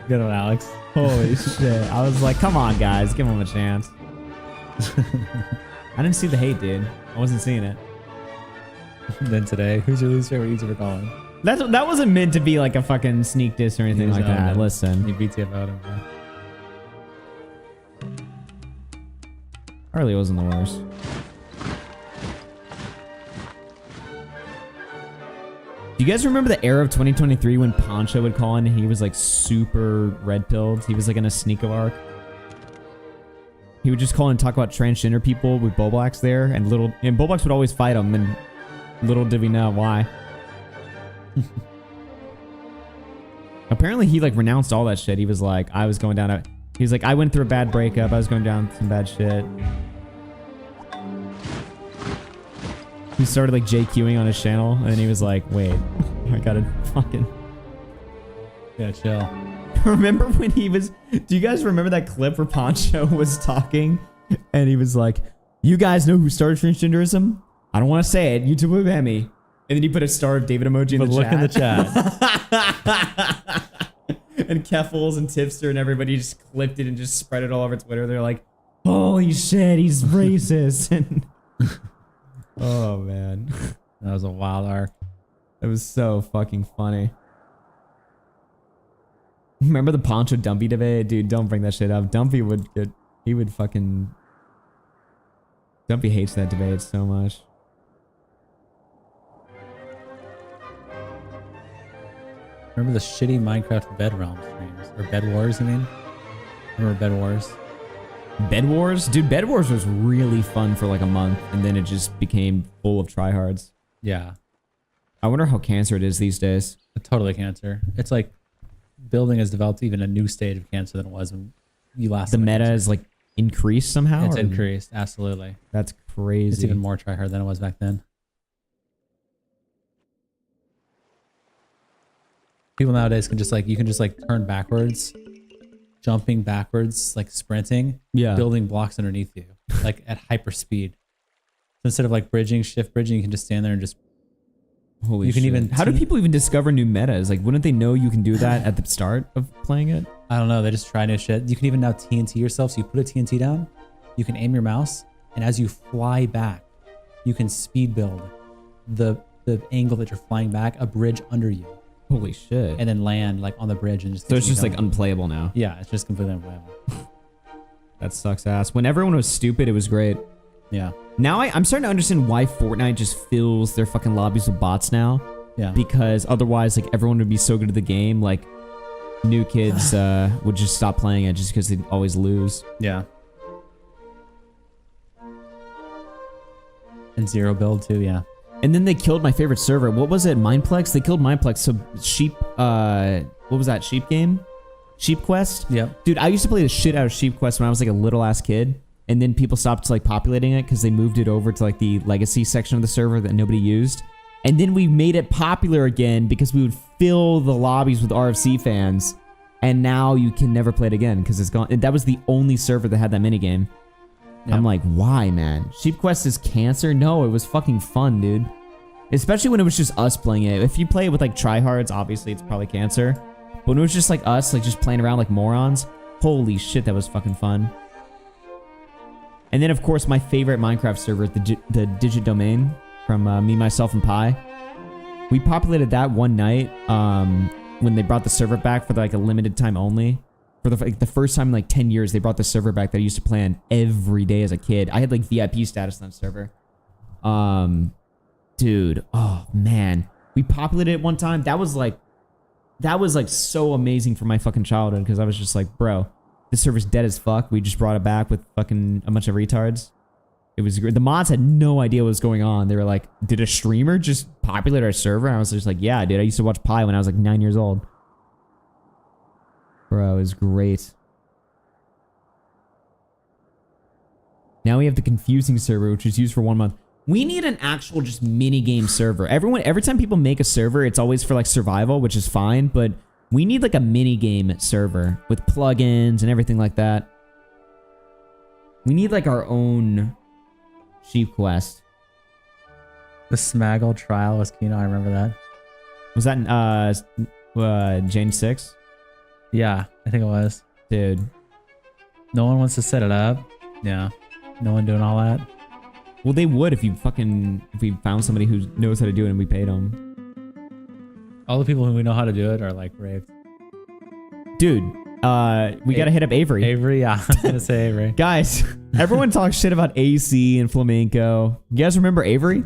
Good one, Alex. Holy shit. I was like, come on, guys. Give him a chance. I didn't see the hate, dude. I wasn't seeing it. Then today, who's your least favorite YouTuber calling? That wasn't meant to be like a fucking sneak diss or anything like that. Listen. You BTF'd him, bro. Harley wasn't the worst. Do you guys remember the era of 2023 when Poncho would call in and he was like super red-pilled? He was like in a sneaker arc. He would just call in and talk about transgender people with Bolex there, and Bolex would always fight him, and little did we know why. Apparently he like renounced all that shit. He was like, I was like, I went through a bad breakup. I was going down some bad shit. He started like JQing on his channel, and then he was like, wait, I gotta fucking... Yeah, chill. Remember when he was... Do you guys remember that clip where Poncho was talking? And he was like, you guys know who started transgenderism? I don't want to say it. YouTube will ban me. And then he put a Star of David emoji in the chat. Look in the chat. And Keffels and Tipster and everybody just clipped it and just spread it all over Twitter. They're like, holy shit, he's racist. And... Oh, man. That was a wild arc. It was so fucking funny. Remember the Poncho Dumpy debate? Dude, don't bring that shit up. Dumpy would get... He would fucking... Dumpy hates that debate so much. Remember the shitty Minecraft Bed Realm streams? Or Bed Wars, I mean? Remember Bed Wars? Bed Wars? Dude, Bed Wars was really fun for like a month, and then it just became full of tryhards. Yeah. I wonder how cancer it is these days. Totally cancer. It's like building has developed even a new state of cancer than it was when you last... The meta is like increased somehow? It's increased, absolutely. That's crazy. It's even more tryhard than it was back then. People nowadays can just like, you can just like turn backwards, jumping backwards, like sprinting, building blocks underneath you, like at hyper speed. So instead of like shift bridging, you can just stand there and just... Holy you can shit. even... How do people even discover new metas? Like, wouldn't they know you can do that at the start of playing it? I don't know. They just try new shit. You can even now TNT yourself. So you put a TNT down, you can aim your mouse, and as you fly back, you can speed build the angle that you're flying back, a bridge under you. Holy shit. And then land like on the bridge and just... So it's just like unplayable now? Yeah, it's just completely unplayable. That sucks ass. When everyone was stupid, it was great. Yeah. Now I'm starting to understand why Fortnite just fills their fucking lobbies with bots now. Yeah. Because otherwise, like, everyone would be so good at the game, like, new kids would just stop playing it just because they'd always lose. Yeah. And zero build too, yeah. And then they killed my favorite server. What was it? Mineplex? They killed Mineplex. So Sheep what was that sheep game? Sheep Quest? Yep. Dude, I used to play the shit out of Sheep Quest when I was like a little ass kid. And then people stopped like populating it because they moved it over to like the legacy section of the server that nobody used. And then we made it popular again because we would fill the lobbies with RFC fans. And now you can never play it again because it's gone. And that was the only server that had that minigame. Yep. I'm like, why, man? Sheep Quest is cancer? No, it was fucking fun, dude. Especially when it was just us playing it. If you play it with like tryhards, obviously it's probably cancer. But when it was just like us, like just playing around like morons, holy shit, that was fucking fun. And then, of course, my favorite Minecraft server, the Digit Domain from Me, Myself, and Pi. We populated that one night when they brought the server back for like a limited time only. For the first time in like 10 years, they brought the server back that I used to play on every day as a kid. I had like VIP status on that server. Dude, oh man. We populated it one time. That was like so amazing for my fucking childhood because I was just like, bro, this server's dead as fuck. We just brought it back with fucking a bunch of retards. It was great. The mods had no idea what was going on. They were like, did a streamer just populate our server? And I was just like, yeah, dude. I used to watch Pi when I was like 9 years old. Bro, it was great. Now we have the confusing server, which is used for 1 month. We need an actual just mini game server. Every time people make a server, it's always for like survival, which is fine, but we need like a mini game server with plugins and everything like that. We need like our own Sheep Quest. The Smaggle trial was Kino. I remember that. Was that in Jane 6? Yeah, I think it was. Dude. No one wants to set it up. Yeah. No one doing all that. Well, they would if we found somebody who knows how to do it and we paid them. All the people who we know how to do it are like raped. Dude, we gotta hit up Avery. Avery, yeah. I was gonna say Avery. Guys, everyone talks shit about AC and Flamenco. You guys remember Avery?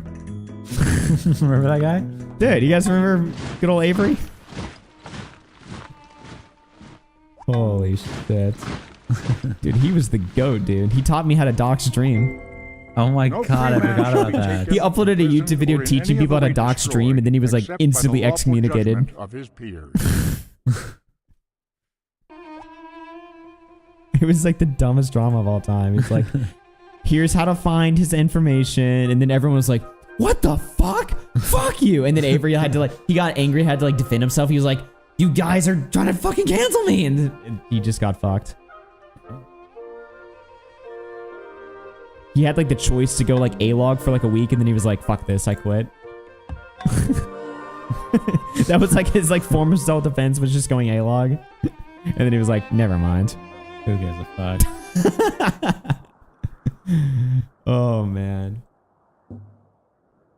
Remember that guy? Dude, you guys remember good old Avery? Holy shit. Dude, he was the GOAT, dude. He taught me how to dox stream. Oh my god, I forgot about that. He uploaded a YouTube video teaching people how to dox stream, and then he was like instantly excommunicated. Of his peers. It was like the dumbest drama of all time. He's like, here's how to find his information, and then everyone was like, what the fuck? Fuck you. And then Avery had to like, he got angry, had to like defend himself. He was like, you guys are trying to fucking cancel me, and he just got fucked. He had like the choice to go like A-log for like a week, and then he was like, fuck this, I quit. That was like his like form of self-defense, was just going A-log. And then he was like, never mind. Who gives a fuck? Oh man.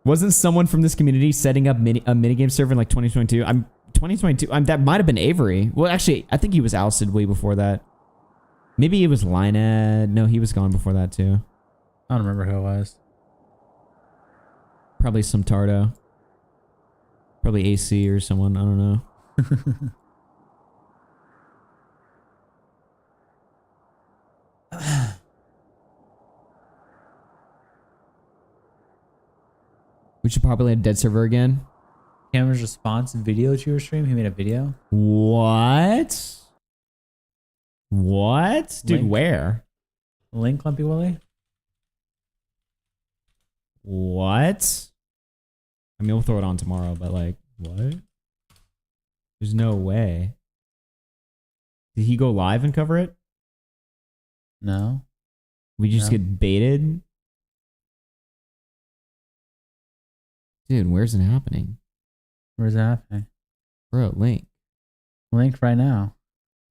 Wasn't someone from this community setting up a minigame server in like 2022? 2022. That might have been Avery. Well, actually, I think he was ousted way before that. Maybe it was Lined. No, he was gone before that too. I don't remember who it was. Probably some Tardo. Probably AC or someone. I don't know. We should populate a dead server again. Cameron's response video to your stream. He made a video. What? What? Dude, Link. Where? Link, Lumpy Willie? What? I mean, we'll throw it on tomorrow, but like, what? There's no way. Did he go live and cover it? No. We just get baited? Dude, where's it happening? Where's it happening? Bro, Link. Link right now.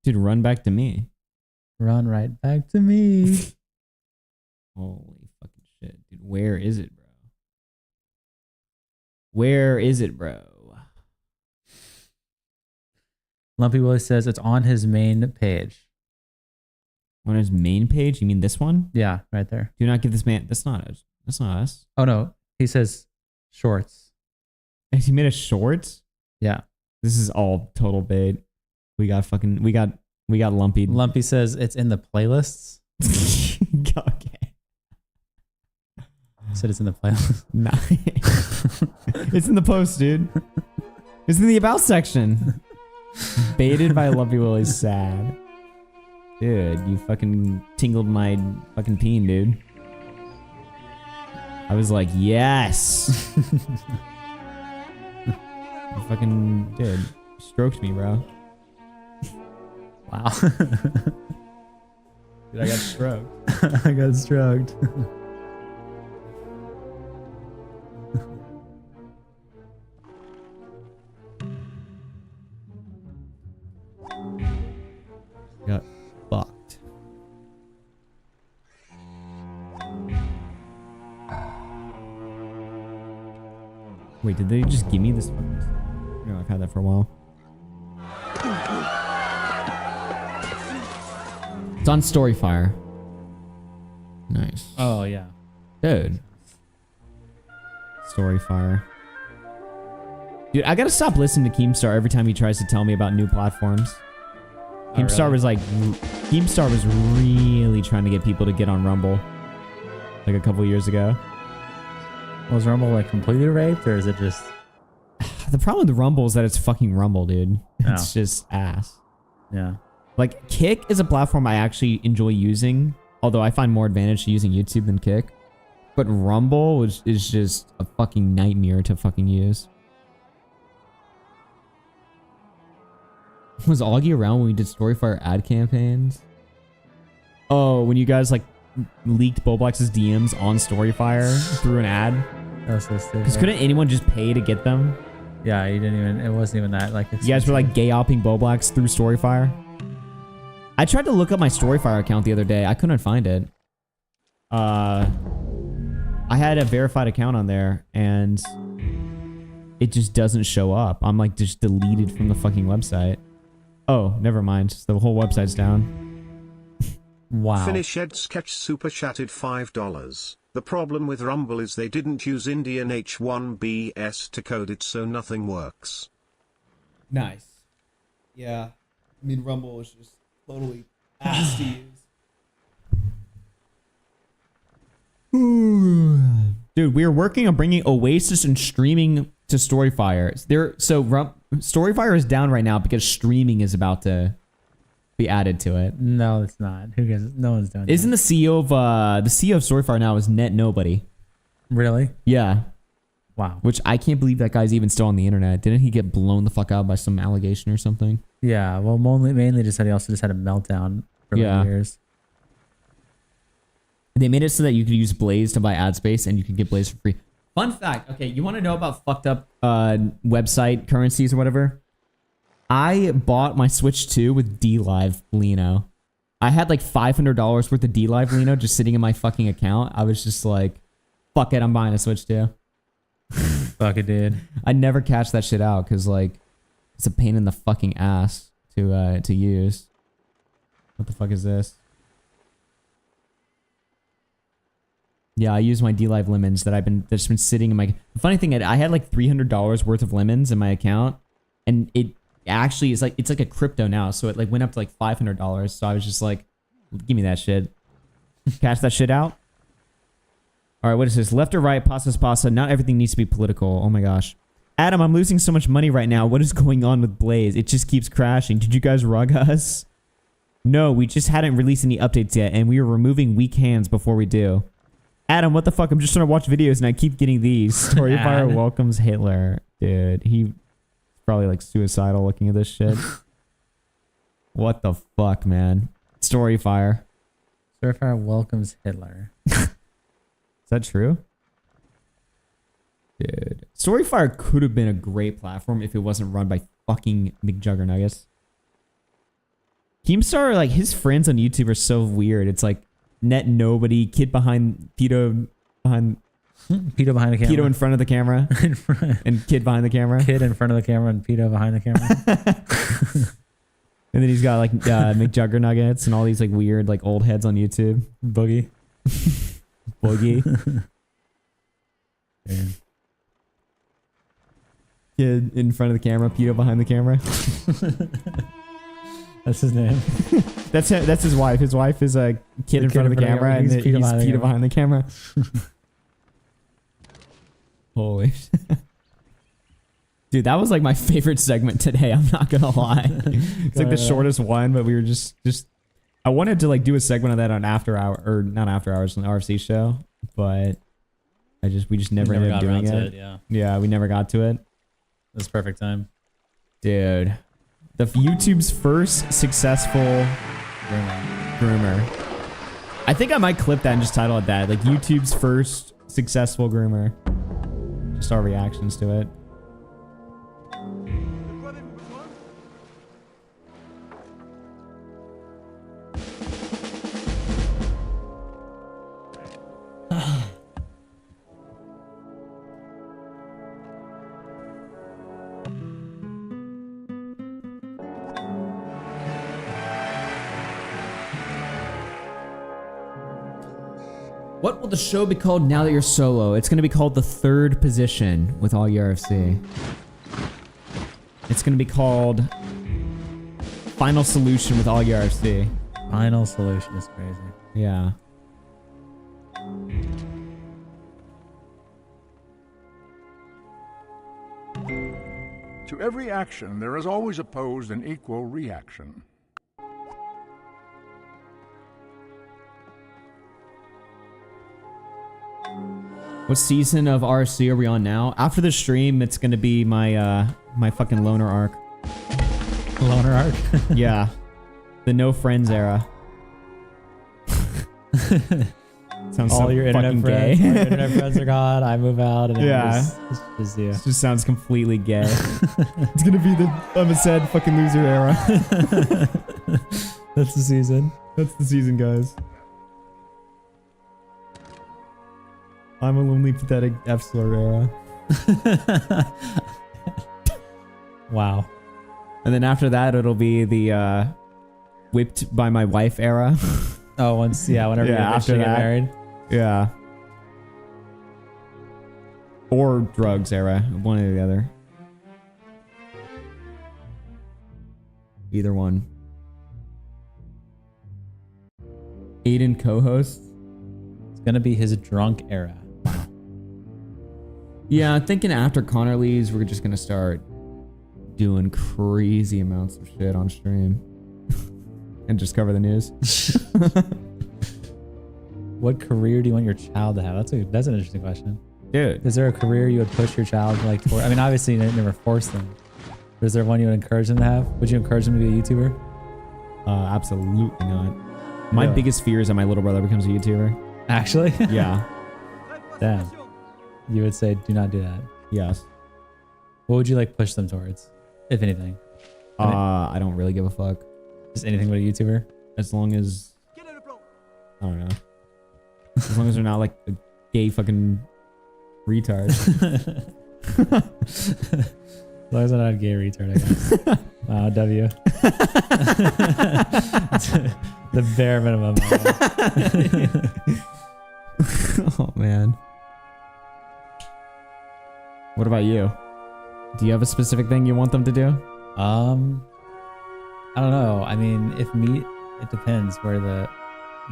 Dude, run back to me. Run right back to me. Holy fucking shit. Dude, where is it, bro? Where is it, bro? Lumpy Willie says it's on his main page. On his main page? You mean this one? Yeah, right there. Do not give this man... That's not us. That's not us. Oh, no. He says shorts. He made a short? Yeah. This is all total bait. We got Lumpy. Lumpy says it's in the playlists. Okay. Said it's in the playlist. Nah. It's in the post, dude. It's in the about section. Baited by Lumpy Willie's sad. Dude, you fucking tingled my fucking peen, dude. I was like, yes. You fucking did. Stroked me, bro. Wow. Dude, I got stroked. I got stroked. Got fucked. Wait, did they just give me this fucking... No, I've had that for a while. It's on Storyfire. Nice. Oh, yeah. Dude. Storyfire. Dude, I gotta stop listening to Keemstar every time he tries to tell me about new platforms. Keemstar was like... Keemstar was really trying to get people to get on Rumble. Like a couple years ago. Was Rumble like completely raped, or is it just... The problem with Rumble is that it's fucking Rumble, dude. It's just ass. Yeah. Like, Kick is a platform I actually enjoy using, although I find more advantage to using YouTube than Kick. But Rumble is just a fucking nightmare to fucking use. Was Augie around when we did Storyfire ad campaigns? Oh, when you guys, like, leaked Boblex's DMs on Storyfire through an ad? That's so stupid. Because couldn't anyone just pay to get them? Yeah, you didn't even... It wasn't even that, like... You guys were, like, gay-opping Boblex through Storyfire? I tried to look up my Storyfire account the other day. I couldn't find it. I had a verified account on there, and it just doesn't show up. I'm, like, just deleted from the fucking website. Oh, never mind. The whole website's down. Wow. Finish Ed Sketch super chatted $5. The problem with Rumble is they didn't use Indian H1BS to code it, so nothing works. Nice. Yeah. I mean, Rumble is just totally ass to use. Dude, we are working on bringing Oasis and streaming to Storyfire. Storyfire is down right now because streaming is about to be added to it. No, it's not. Who cares? No one's done. Isn't the CEO of Storyfire now is Net Nobody? Really? Yeah. Wow. Which I can't believe that guy's even still on the internet. Didn't he get blown the fuck out by some allegation or something? Yeah. Well, mainly just said he also just had a meltdown for years. They made it so that you could use Blaze to buy ad space, and you could get Blaze for free. Fun fact. Okay, you want to know about fucked up website currencies or whatever? I bought my Switch 2 with DLive Lino. I had like $500 worth of DLive Lino just sitting in my fucking account. I was just like, fuck it, I'm buying a Switch 2. Fuck it, dude. I never cashed that shit out because, like, it's a pain in the fucking ass to use. What the fuck is this? Yeah, I use my DLive lemons that's been sitting in my... The funny thing, I had like $300 worth of lemons in my account, and it actually is like, it's like a crypto now, so it like went up to like $500. So I was just like, give me that shit. Cash that shit out. All right, what is this? Left or right? Pasta's pasta. Not everything needs to be political. Oh my gosh. Adam, I'm losing so much money right now. What is going on with Blaze? It just keeps crashing. Did you guys rug us? No, we just hadn't released any updates yet, and we were removing weak hands before we do. Adam, what the fuck? I'm just trying to watch videos, and I keep getting these. Storyfire welcomes Hitler. Dude, he's probably like suicidal looking at this shit. What the fuck, man? Storyfire. Storyfire welcomes Hitler. Is that true? Dude. Storyfire could have been a great platform if it wasn't run by fucking McJuggernuggets. Keemstar, like, his friends on YouTube are so weird. It's like Net Nobody, Kid behind Pedo behind Pedo behind the camera. Pedo in front of the camera. And Kid behind the camera. Kid in front of the camera and Pedo behind the camera. And then he's got like McJuggernuggets and all these like weird like old heads on YouTube. Boogie. Boogie. Yeah. Kid in front of the camera, Pedo behind the camera. That's his name. That's his wife. His wife is a kid in front of the camera, and he's Pedo behind the camera. Dude, that was like my favorite segment today. I'm not gonna lie. It's like the shortest one, but we were just. I wanted to like do a segment of that on After Hour or not After Hours on the RFC show, but we just never ended up doing it. Yeah, we never got to it. It was perfect time, dude. The YouTube's first successful groomer. I think I might clip that and just title it that, like YouTube's first successful groomer. Just our reactions to it. What will the show be called now that you're solo? It's going to be called The Third Position with AugieRFC. It's going to be called Final Solution with AugieRFC. Final Solution is crazy. Yeah. To every action, there is always opposed an equal reaction. What season of RFC are we on now? After the stream, it's gonna be my my fucking loner arc. Loner arc? Yeah. The no friends era. Sounds all so your fucking internet friends, gay. all your internet friends are gone. I move out, and Yeah. it's just you. This just sounds completely gay. It's gonna be the I'm a sad fucking loser era. That's the season. That's the season, guys. I'm a lonely, pathetic F-slur era. Wow. And then after that, it'll be the whipped by my wife era. Oh, whenever you after get that, married. Yeah. Or drugs era, one or the other. Either one. Aiden co-host. It's gonna be his drunk era. Yeah, I'm thinking after Connor leaves, we're just gonna start doing crazy amounts of shit on stream. And just cover the news. What career do you want your child to have? That's an interesting question. Dude. Is there a career you would push your child like toward? I mean, obviously you never force them. But is there one you would encourage them to have? Would you encourage them to be a YouTuber? Absolutely not. My Really? biggest fear is that my little brother becomes a YouTuber. Actually? Yeah. Damn. You would say do not do that. Yes. What would you like push them towards, if anything? I don't really give a fuck. Just anything but a YouTuber? As long as I don't know. As long as they're not like a gay fucking retard. As long as I'm not a gay retard, I guess. Wow, W. The bare minimum. Oh man. What about you? Do you have a specific thing you want them to do? I don't know. I mean, it depends where the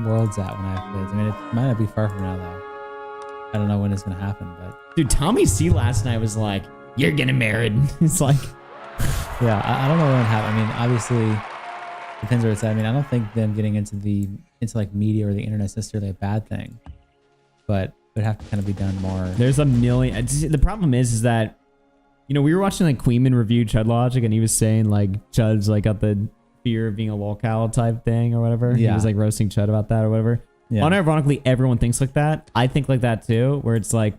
world's at when I have kids. I mean, it might not be far from now though. I don't know when it's gonna happen, but dude, Tommy C last night was like, "You're getting married." It's like, yeah, I don't know when it happens. I mean, obviously, depends where it's at. I mean, I don't think them getting into like media or the internet is necessarily a bad thing, but it would have to kind of be done more. There's a million. The problem is that, you know, we were watching like Queenman review Chud Logic, and he was saying like Chud's like got the fear of being a lolcow type thing or whatever. Yeah. He was like roasting Chud about that or whatever. Yeah. Unironically, everyone thinks like that. I think like that too, where it's like,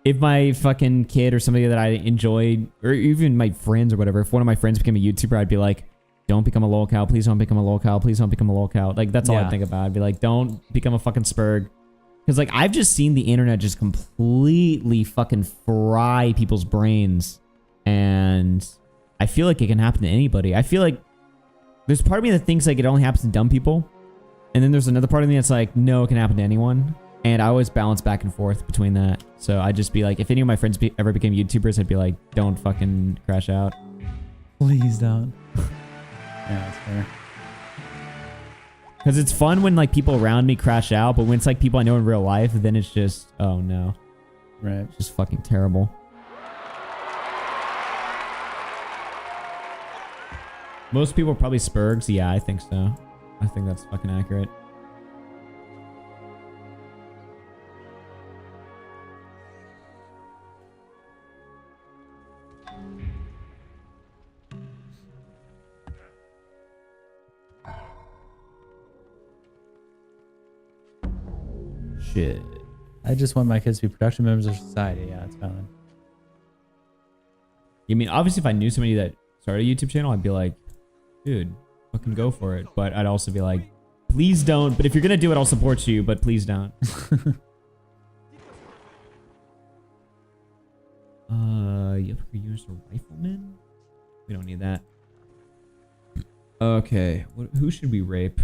if my fucking kid or somebody that I enjoyed, or even my friends or whatever, if one of my friends became a YouTuber, I'd be like, don't become a lolcow. Please don't become a lolcow. Please don't become a lolcow. Like, that's all I think about. I'd be like, don't become a fucking spurg. Because, like, I've just seen the internet just completely fucking fry people's brains. And I feel like it can happen to anybody. I feel like there's part of me that thinks, like, it only happens to dumb people. And then there's another part of me that's like, no, it can happen to anyone. And I always balance back and forth between that. So I'd just be like, if any of my friends ever became YouTubers, I'd be like, don't fucking crash out. Please don't. Yeah, that's fair. Because it's fun when like people around me crash out, but when it's like people I know in real life, then it's just, oh no. Right. It's just fucking terrible. Most people are probably Spurgs. Yeah, I think so. I think that's fucking accurate. Shit. I just want my kids to be production members of society. Yeah, it's valid. I mean, obviously, if I knew somebody that started a YouTube channel, I'd be like, dude, fucking go for it. But I'd also be like, please don't. But if you're gonna do it, I'll support you. But please don't. You have a universal rifleman? We don't need that. Okay, who should we rape?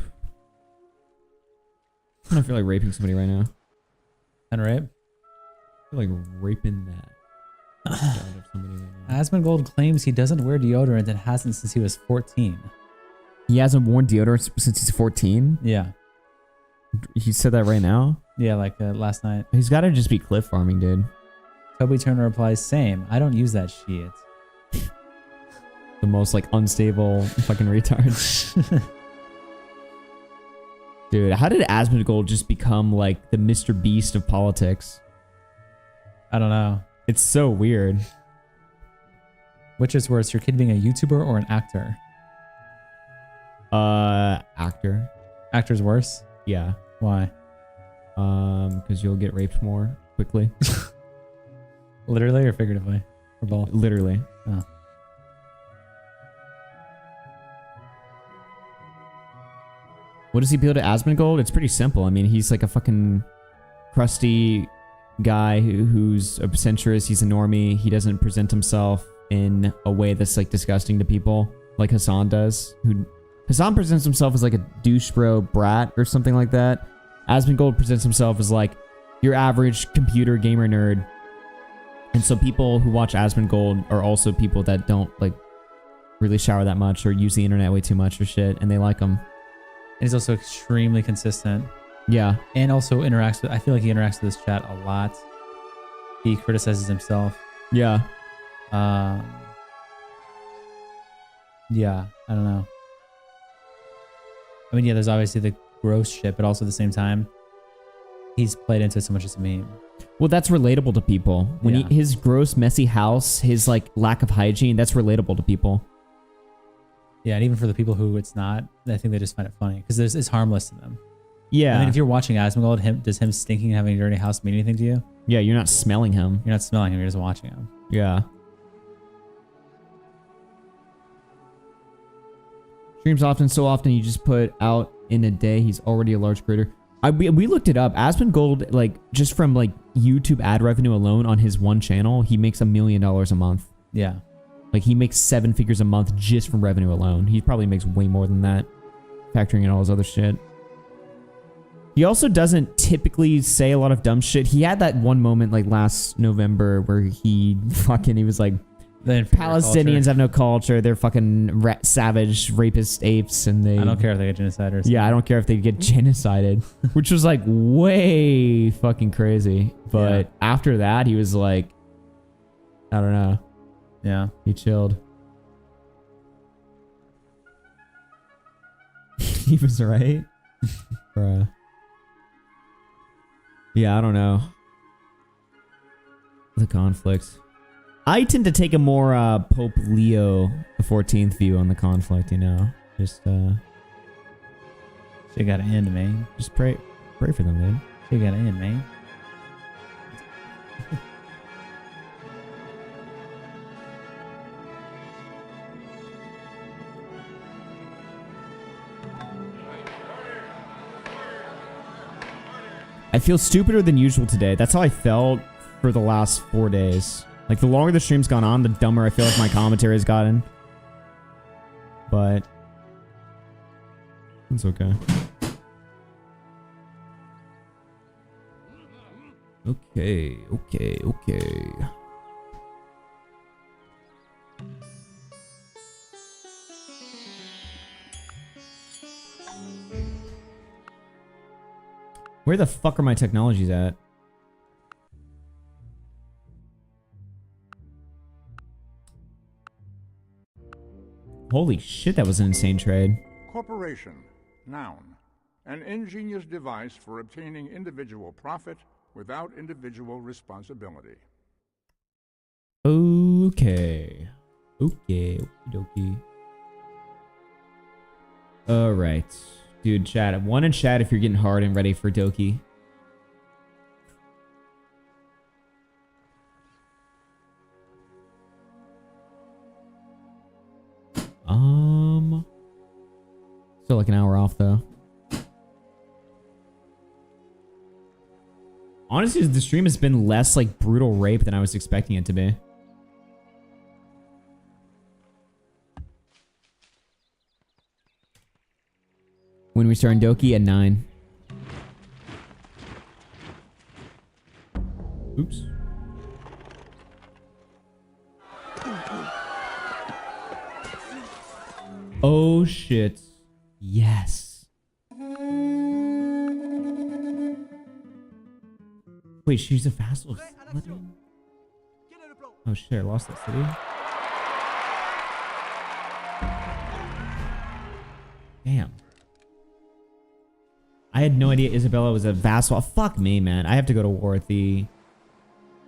I don't feel like raping somebody right now. And rape? I feel like raping that. Asmongold claims he doesn't wear deodorant and hasn't since he was 14. He hasn't worn deodorant since he's 14? Yeah. He said that right now? Yeah, like last night. He's got to just be cliff farming, dude. Toby Turner replies, same. I don't use that shit. The most like unstable fucking retard. Dude, how did Asmongold just become like the Mr. Beast of politics? I don't know. It's so weird. Which is worse, your kid being a YouTuber or an actor? Actor. Actor's worse? Yeah. Why? Because you'll get raped more quickly. Literally or figuratively? Or both? Literally. Oh. What does he appeal to Asmongold? It's pretty simple. I mean, he's like a fucking crusty guy who's a centrist. He's a normie. He doesn't present himself in a way that's like disgusting to people, like Hassan does. Hassan presents himself as like a douche bro brat or something like that. Asmongold presents himself as like your average computer gamer nerd. And so people who watch Asmongold are also people that don't like really shower that much or use the internet way too much or shit, and they like him. And he's also extremely consistent. Yeah. And also interacts with, I feel like he interacts with this chat a lot. He criticizes himself. Yeah. Yeah, I don't know. I mean, yeah, there's obviously the gross shit, but also at the same time, he's played into it so much as a meme. Well, that's relatable to people. When his gross, messy house, his like lack of hygiene, that's relatable to people. Yeah, and even for the people who it's not, I think they just find it funny because it's harmless to them. Yeah. I mean, if you're watching Asmongold, does him stinking and having a dirty house mean anything to you? Yeah, you're not smelling him. You're not smelling him, you're just watching him. Yeah. Streams often, so often you just put out in a day, he's already a large creator. We looked it up. Asmongold, like, just from like YouTube ad revenue alone on his one channel, he makes $1 million a month. Yeah. Like, he makes 7 figures a month just from revenue alone. He probably makes way more than that, factoring in all his other shit. He also doesn't typically say a lot of dumb shit. He had that one moment like last November where he was like, Palestinians have no culture. They're fucking savage, rapist apes, and they... I don't care if they get genocided or something. Yeah, I don't care if they get genocided. Which was like way fucking crazy. But after that, he was like, I don't know. Yeah. He chilled. He was right. Bruh. Yeah, I don't know. The conflict. I tend to take a more Pope Leo the 14th view on the conflict, you know. Just She got to end, man. Just pray for them, dude. She got to end, man. I feel stupider than usual today. That's how I felt for the last 4 days. Like, the longer the stream's gone on, the dumber I feel like my commentary has gotten. But it's okay. Okay. Where the fuck are my technologies at? Holy shit, that was an insane trade. Corporation, noun. An ingenious device for obtaining individual profit without individual responsibility. Okay. Okay, okie dokie. Alright. Dude, chat. One in chat if you're getting hard and ready for Doki. Still like an hour off though. Honestly, the stream has been less like brutal rape than I was expecting it to be. When we start Doki at 9. Oops. Oh shit. Yes. Wait, she's a vassal of Slytherin? Oh shit, I lost that city. Damn. I had no idea Isabella was a vassal. Fuck me, man. I have to go to war with the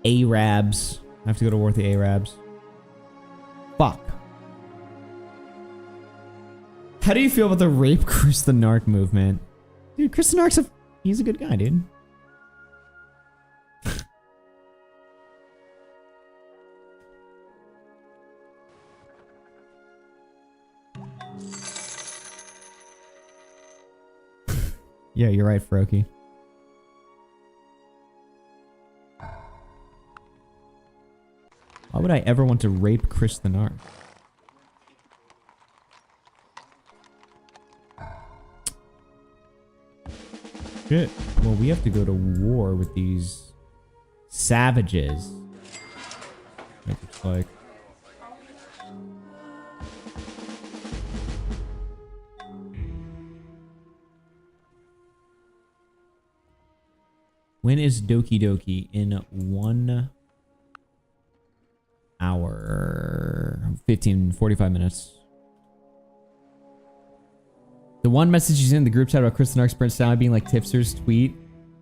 Arabs. I have to go to war with the Arabs. Fuck. How do you feel about the rape Chris the Narc movement? Dude, Chris the Narc's he's a good guy, dude. Yeah, you're right, Froky. Why would I ever want to rape Chris the Narc? Shit. Well, we have to go to war with these savages. It looks like. When is Doki Doki? In 1 hour, 45 minutes. The one message you sent in the group chat about Chris the Narc's Prince Style being like tipsters tweet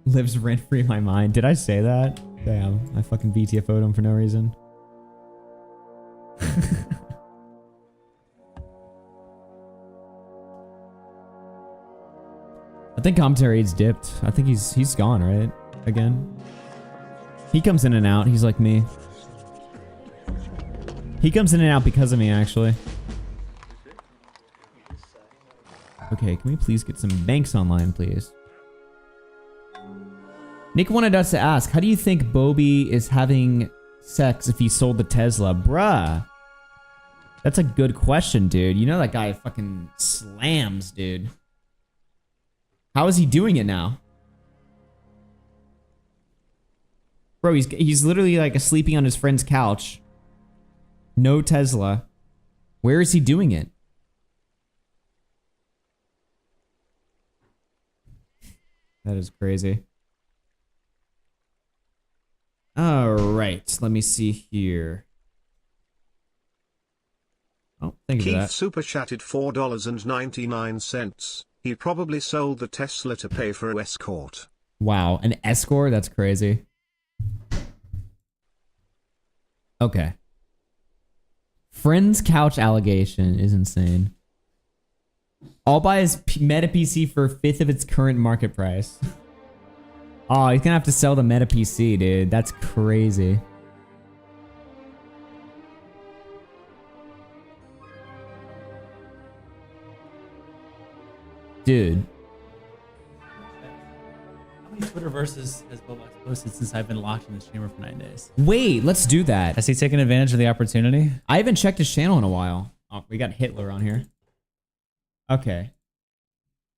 lives rent free in my mind. Did I say that? Damn, I fucking BTFO'd him for no reason. I think commentary's dipped. I think he's gone, right? Again. He comes in and out. He's like me. He comes in and out because of me, actually. Okay, can we please get some banks online, please? Nick wanted us to ask, how do you think Bobby is having sex if he sold the Tesla? Bruh. That's a good question, dude. You know that guy fucking slams, dude. How is he doing it now? Bro, he's literally like sleeping on his friend's couch. No Tesla. Where is he doing it? That is crazy. All right, let me see here. Oh, thank you for that. Keith super chatted $4.99. He probably sold the Tesla to pay for an escort. Wow, an escort? That's crazy. Okay. Friend's couch allegation is insane. I'll buy his Meta PC for a fifth of its current market price. Oh, he's gonna have to sell the Meta PC, dude. That's crazy. Dude. How many Twitter verses has Bolex posted since I've been locked in this chamber for 9 days? Wait, let's do that. Has he taken advantage of the opportunity? I haven't checked his channel in a while. Oh, we got Hitler on here. Okay.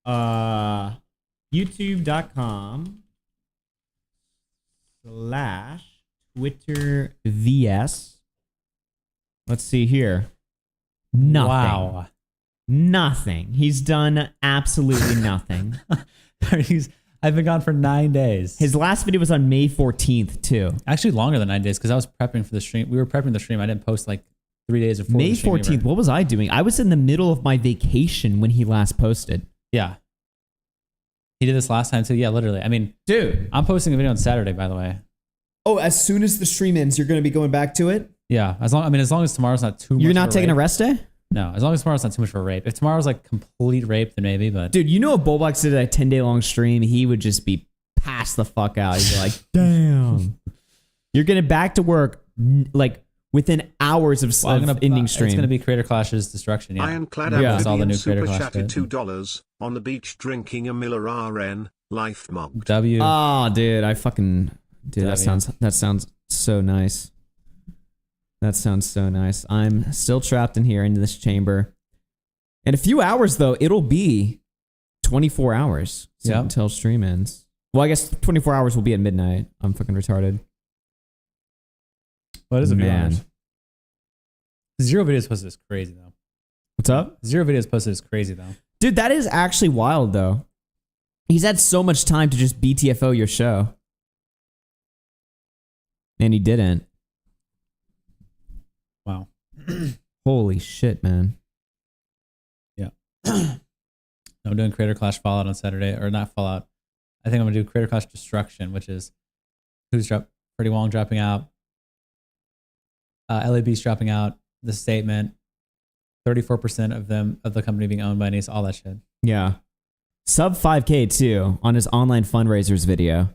YouTube.com/TwitterVS. Let's see here. Nothing. Wow. Nothing. He's done absolutely nothing. I've been gone for 9 days. His last video was on May 14th, too. Actually, longer than 9 days because I was prepping for the stream. We were prepping the stream. I didn't post like 3 days before May the stream 14th. What was I doing? I was in the middle of my vacation when he last posted. Yeah. He did this last time too. Yeah, literally. I mean, dude, I'm posting a video on Saturday, by the way. Oh, as soon as the stream ends, you're going to be going back to it? Yeah. As long as tomorrow's not too much. You're not taking a rest day? No, as long as tomorrow's not too much of a rape. If tomorrow's like complete rape, then maybe, but. Dude, you know if Bolex did a 10-day long stream, he would just be passed the fuck out. He'd be like, damn. You're getting back to work like within hours of ending stream. It's going to be Creator Clash's destruction. Yeah. Ironclad all the new Creator super Clash chatted shit. $2 on the beach drinking a Miller RN life mug. W. Oh, dude, that sounds so nice. That sounds so nice. I'm still trapped in here in this chamber. In a few hours, though, it'll be 24 hours until stream ends. Well, I guess 24 hours will be at midnight. I'm fucking retarded. What is it, man? Zero videos posted is crazy, though. What's up? Zero videos posted is crazy, though. Dude, that is actually wild, though. He's had so much time to just BTFO your show. And he didn't. Wow. Holy shit, man. Yeah. I'm doing Creator Clash Fallout on Saturday, or not Fallout. I think I'm gonna do Creator Clash Destruction, which is Pretty Wong dropping out, LAB's dropping out, the statement, 34% of the company being owned by Nice, all that shit. Yeah. Sub 5K too on his online fundraisers video.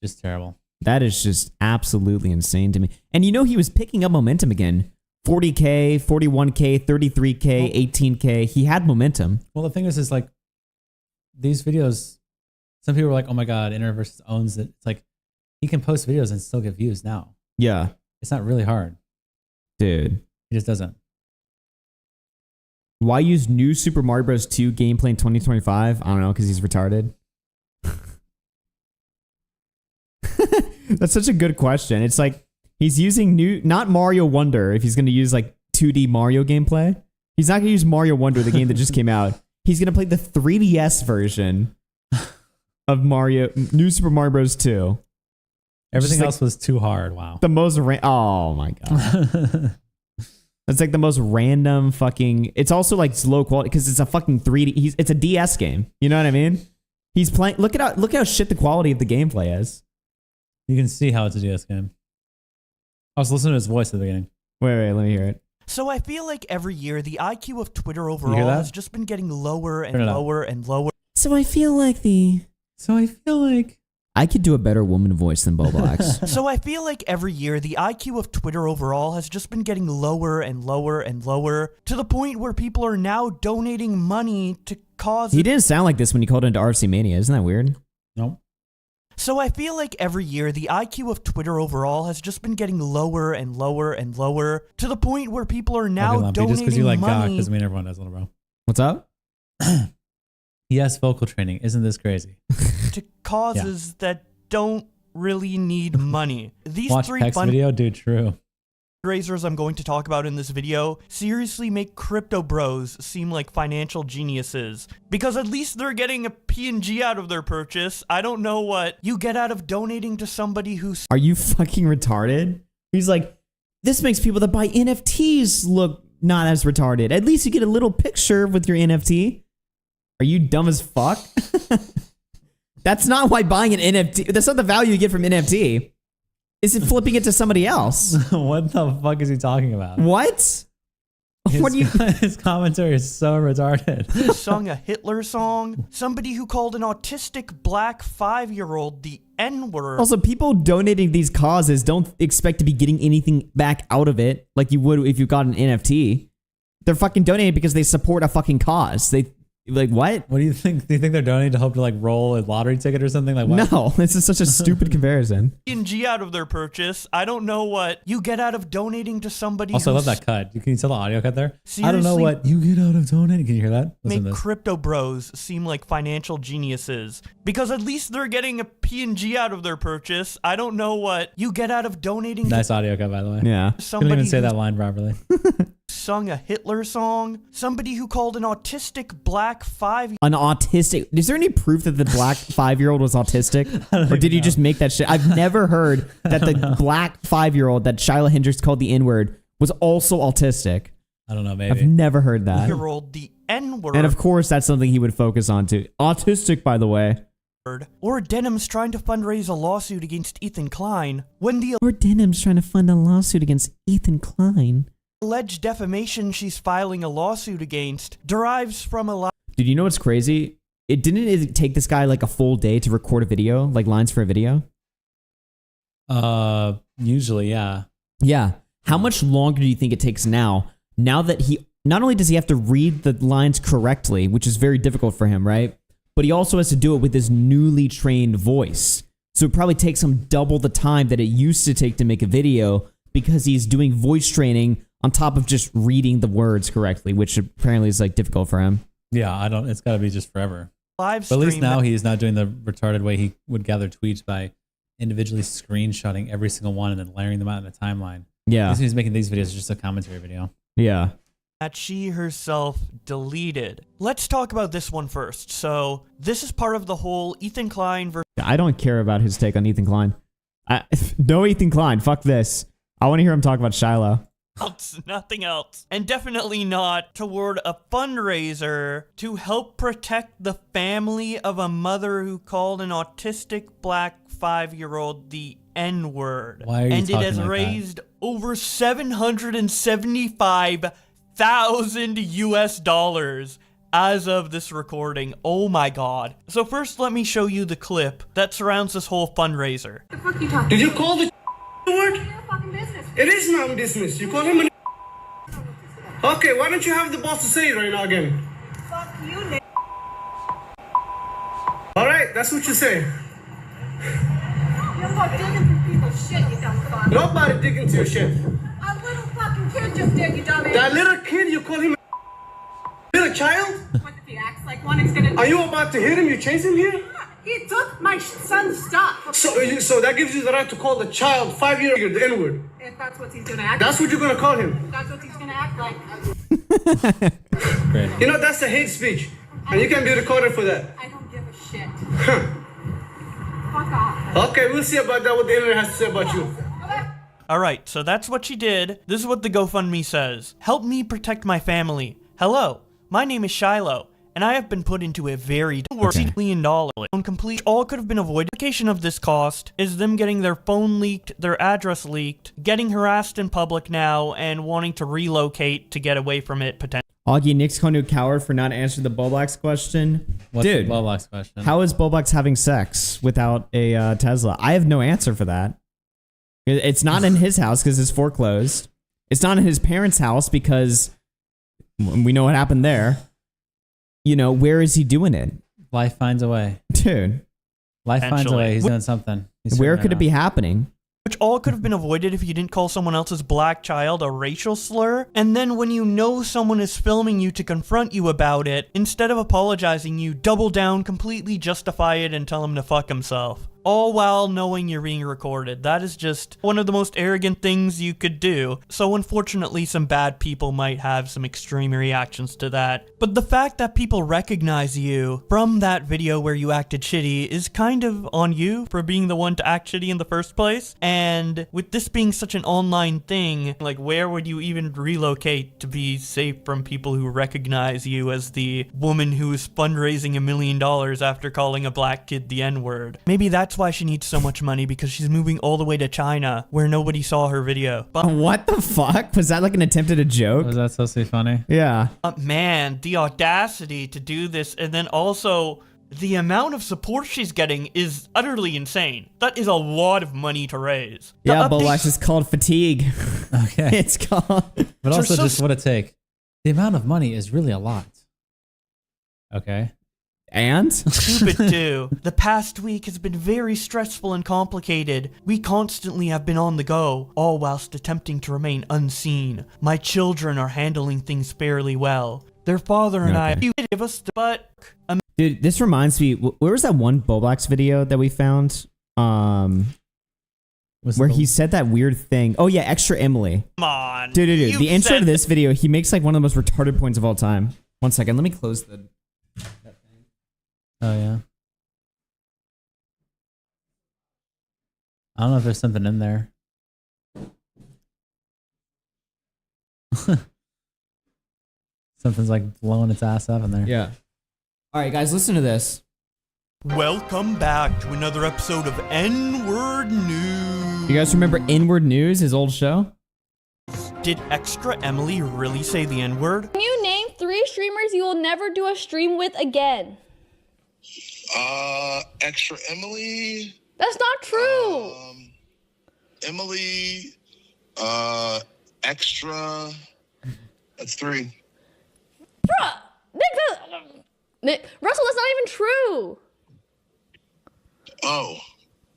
Just terrible. That is just absolutely insane to me. And you know he was picking up momentum again. 40K, 41K, 33K, 18K. He had momentum. Well, the thing is like these videos, some people were like, oh my God, Interverse owns it. It's like he can post videos and still get views now. Yeah. It's not really hard. Dude. He just doesn't. Why use new Super Mario Bros. 2 gameplay in 2025? I don't know, because he's retarded. That's such a good question. It's like he's using not Mario Wonder if he's going to use like 2D Mario gameplay. He's not going to use Mario Wonder, the game that just came out. He's going to play the 3DS version of New Super Mario Bros. 2. Everything else was too hard. Wow. The most oh my God. It's like the most random fucking. It's also like low quality because it's a fucking 3D. It's a DS game. You know what I mean? He's playing. Look how shit the quality of the gameplay is. You can see how it's a DS game. I was listening to his voice at the beginning. Wait, let me hear it. So I feel like every year the IQ of Twitter overall has just been getting lower and lower and lower. So I feel like I could do a better woman voice than Bolex. So I feel like every year the IQ of Twitter overall has just been getting lower and lower and lower to the point where people are now donating money to causes. He didn't sound like this when he called into RFC Mania. Isn't that weird? Nope. So I feel like every year the IQ of Twitter overall has just been getting lower and lower and lower to the point where people are now donating just because you like God, money. doesn't mean everyone does, little bro. What's up? Yes, vocal training. Isn't this crazy? To causes that don't really need money. These Watch three text video, dude. True. fundraisers I'm going to talk about in this video seriously make crypto bros seem like financial geniuses. Because at least they're getting a PNG out of their purchase. I don't know what you get out of donating to somebody who's... Are you fucking retarded? He's like, this makes people that buy NFTs look not as retarded. At least you get a little picture with your NFT. Are you dumb as fuck? That's not why buying an NFT... That's not the value you get from NFT. Is it flipping it to somebody else? What the fuck is he talking about? What? What do you... His commentary is so retarded. Who sung a Hitler song? Somebody who called an autistic black 5-year-old the N-word. Also, people donating these causes don't expect to be getting anything back out of it like you would if you got an NFT. They're fucking donating because they support a fucking cause. They... Like, what? What do you think? Do you think they're donating to hope to like roll a lottery ticket or something? Like, what? No, this is such a stupid comparison. PNG out of their purchase. I don't know what you get out of donating to somebody. Also, I love that cut. Can you tell the audio cut there? I don't know what you get out of donating. Can you hear that? Listen Make crypto bros seem like financial geniuses. Because at least they're getting a PNG out of their purchase. I don't know what you get out of donating. Nice audio cut, by the way. Yeah. Couldn't even say that line properly. Sung a Hitler song. Somebody who called an autistic black 5... An autistic... Is there any proof that the black 5-year-old was autistic? Or did you just make that shit? I've never heard that the black 5-year-old that Shiloh Hendricks called the N-word was also autistic. I don't know, maybe. I've never heard that. Year-old the N-word. And of course, that's something he would focus on too. Autistic, by the way. Or Denham's trying to fundraise a lawsuit against Ethan Klein when the Or Denham's trying to fund a lawsuit against Ethan Klein. Alleged defamation she's filing a lawsuit against derives from a lie. Dude, you know what's crazy? It take this guy like a full day to record a video, like lines for a video? Usually, yeah. Yeah. How much longer do you think it takes now? Now that he, not only does he have to read the lines correctly, which is very difficult for him, right? But he also has to do it with his newly trained voice. So it probably takes him double the time that it used to take to make a video because he's doing voice training on top of just reading the words correctly, which apparently is like difficult for him. Yeah, it's got to be just forever. Live but at least now he's not doing the retarded way he would gather tweets by individually screenshotting every single one and then layering them out in a timeline. Yeah. He's making these videos just a commentary video. Yeah. That she herself deleted. Let's talk about this one first. So this is part of the whole Ethan Klein versus... I don't care about his take on Ethan Klein. No Ethan Klein. Fuck this. I want to hear him talk about Shiloh. Nothing else. And definitely not toward a fundraiser to help protect the family of a mother who called an autistic black 5-year-old the N-word. Why are you and it talking has like raised over $775,000 US dollars as of this recording. Oh my god. So first let me show you the clip that surrounds this whole fundraiser. What the fuck you talking Did you call the word? It is not business. You call him an Okay, why don't you have the boss to say it right now again? Fuck you, nigga. Alright, that's what you say. You're not digging through people's shit, you dumb fuck. Nobody digging through your shit. A little fucking kid just did, you dumbass. That little kid, you call him a little child? What if he acts like one, it's gonna... Are you about to hit him? You chase him here? He took my son's stuff. So that gives you the right to call the child 5-year-old the N-word. If that's what he's gonna act That's what you're gonna call him. That's what he's gonna act like. Great. You know, that's a hate speech. And you can be recorded for that. I don't give a shit. Fuck off. Okay, we'll see about that, what the internet has to say about you. Alright, so that's what she did. This is what the GoFundMe says. Help me protect my family. Hello, my name is Shiloh, and I have been put into a very $1 million on complete. All could have been avoided. The implication of this cost is them getting their phone leaked, their address leaked, getting harassed in public now, and wanting to relocate to get away from it potentially. Augie, Nick's calling you a coward for not answering the Bolex question. What's Dude, the Bolex question? How is Bolex having sex without a Tesla? I have no answer for that. It's not in his house because it's foreclosed. It's not in his parents' house because we know what happened there. You know, where is he doing it? Life finds a way. Dude. Life finds a way. He's doing something. Where could it be happening? Which all could have been avoided if you didn't call someone else's black child a racial slur. And then when you know someone is filming you to confront you about it, instead of apologizing, you double down, completely justify it, and tell him to fuck himself. All while knowing you're being recorded. That is just one of the most arrogant things you could do. So unfortunately, some bad people might have some extreme reactions to that. But the fact that people recognize you from that video where you acted shitty is kind of on you for being the one to act shitty in the first place. And with this being such an online thing, like where would you even relocate to be safe from people who recognize you as the woman who is fundraising $1 million after calling a black kid the N-word? Maybe that's why she needs so much money, because she's moving all the way to China where nobody saw her video. But what the fuck? Was that like an attempt at a joke? Was that supposed to be funny? Yeah. Man, the audacity to do this, and then also the amount of support she's getting is utterly insane. That is a lot of money to raise. Yeah, Bolex is called fatigue. Okay. It's called. But also just what it take. The amount of money is really a lot. Okay. And? Stupid too. The past week has been very stressful and complicated. We constantly have been on the go, all whilst attempting to remain unseen. My children are handling things fairly well. Their father and I give us the butt. Dude, this reminds me, where was that one Bolex video that we found? Where he said that weird thing. Oh yeah, Extra Emily. Come on. Dude. The intro to this video, he makes like one of the most retarded points of all time. 1 second, let me close the... Oh, yeah. I don't know if there's something in there. Something's like blowing its ass up in there. Yeah. All right, guys, listen to this. Welcome back to another episode of N-Word News. You guys remember N-Word News, his old show? Did Extra Emily really say the N-word? Can you name 3 streamers you will never do a stream with again? Extra Emily. That's not true. Emily, Extra. That's 3. Bruh, Russell, that's not even true. Oh,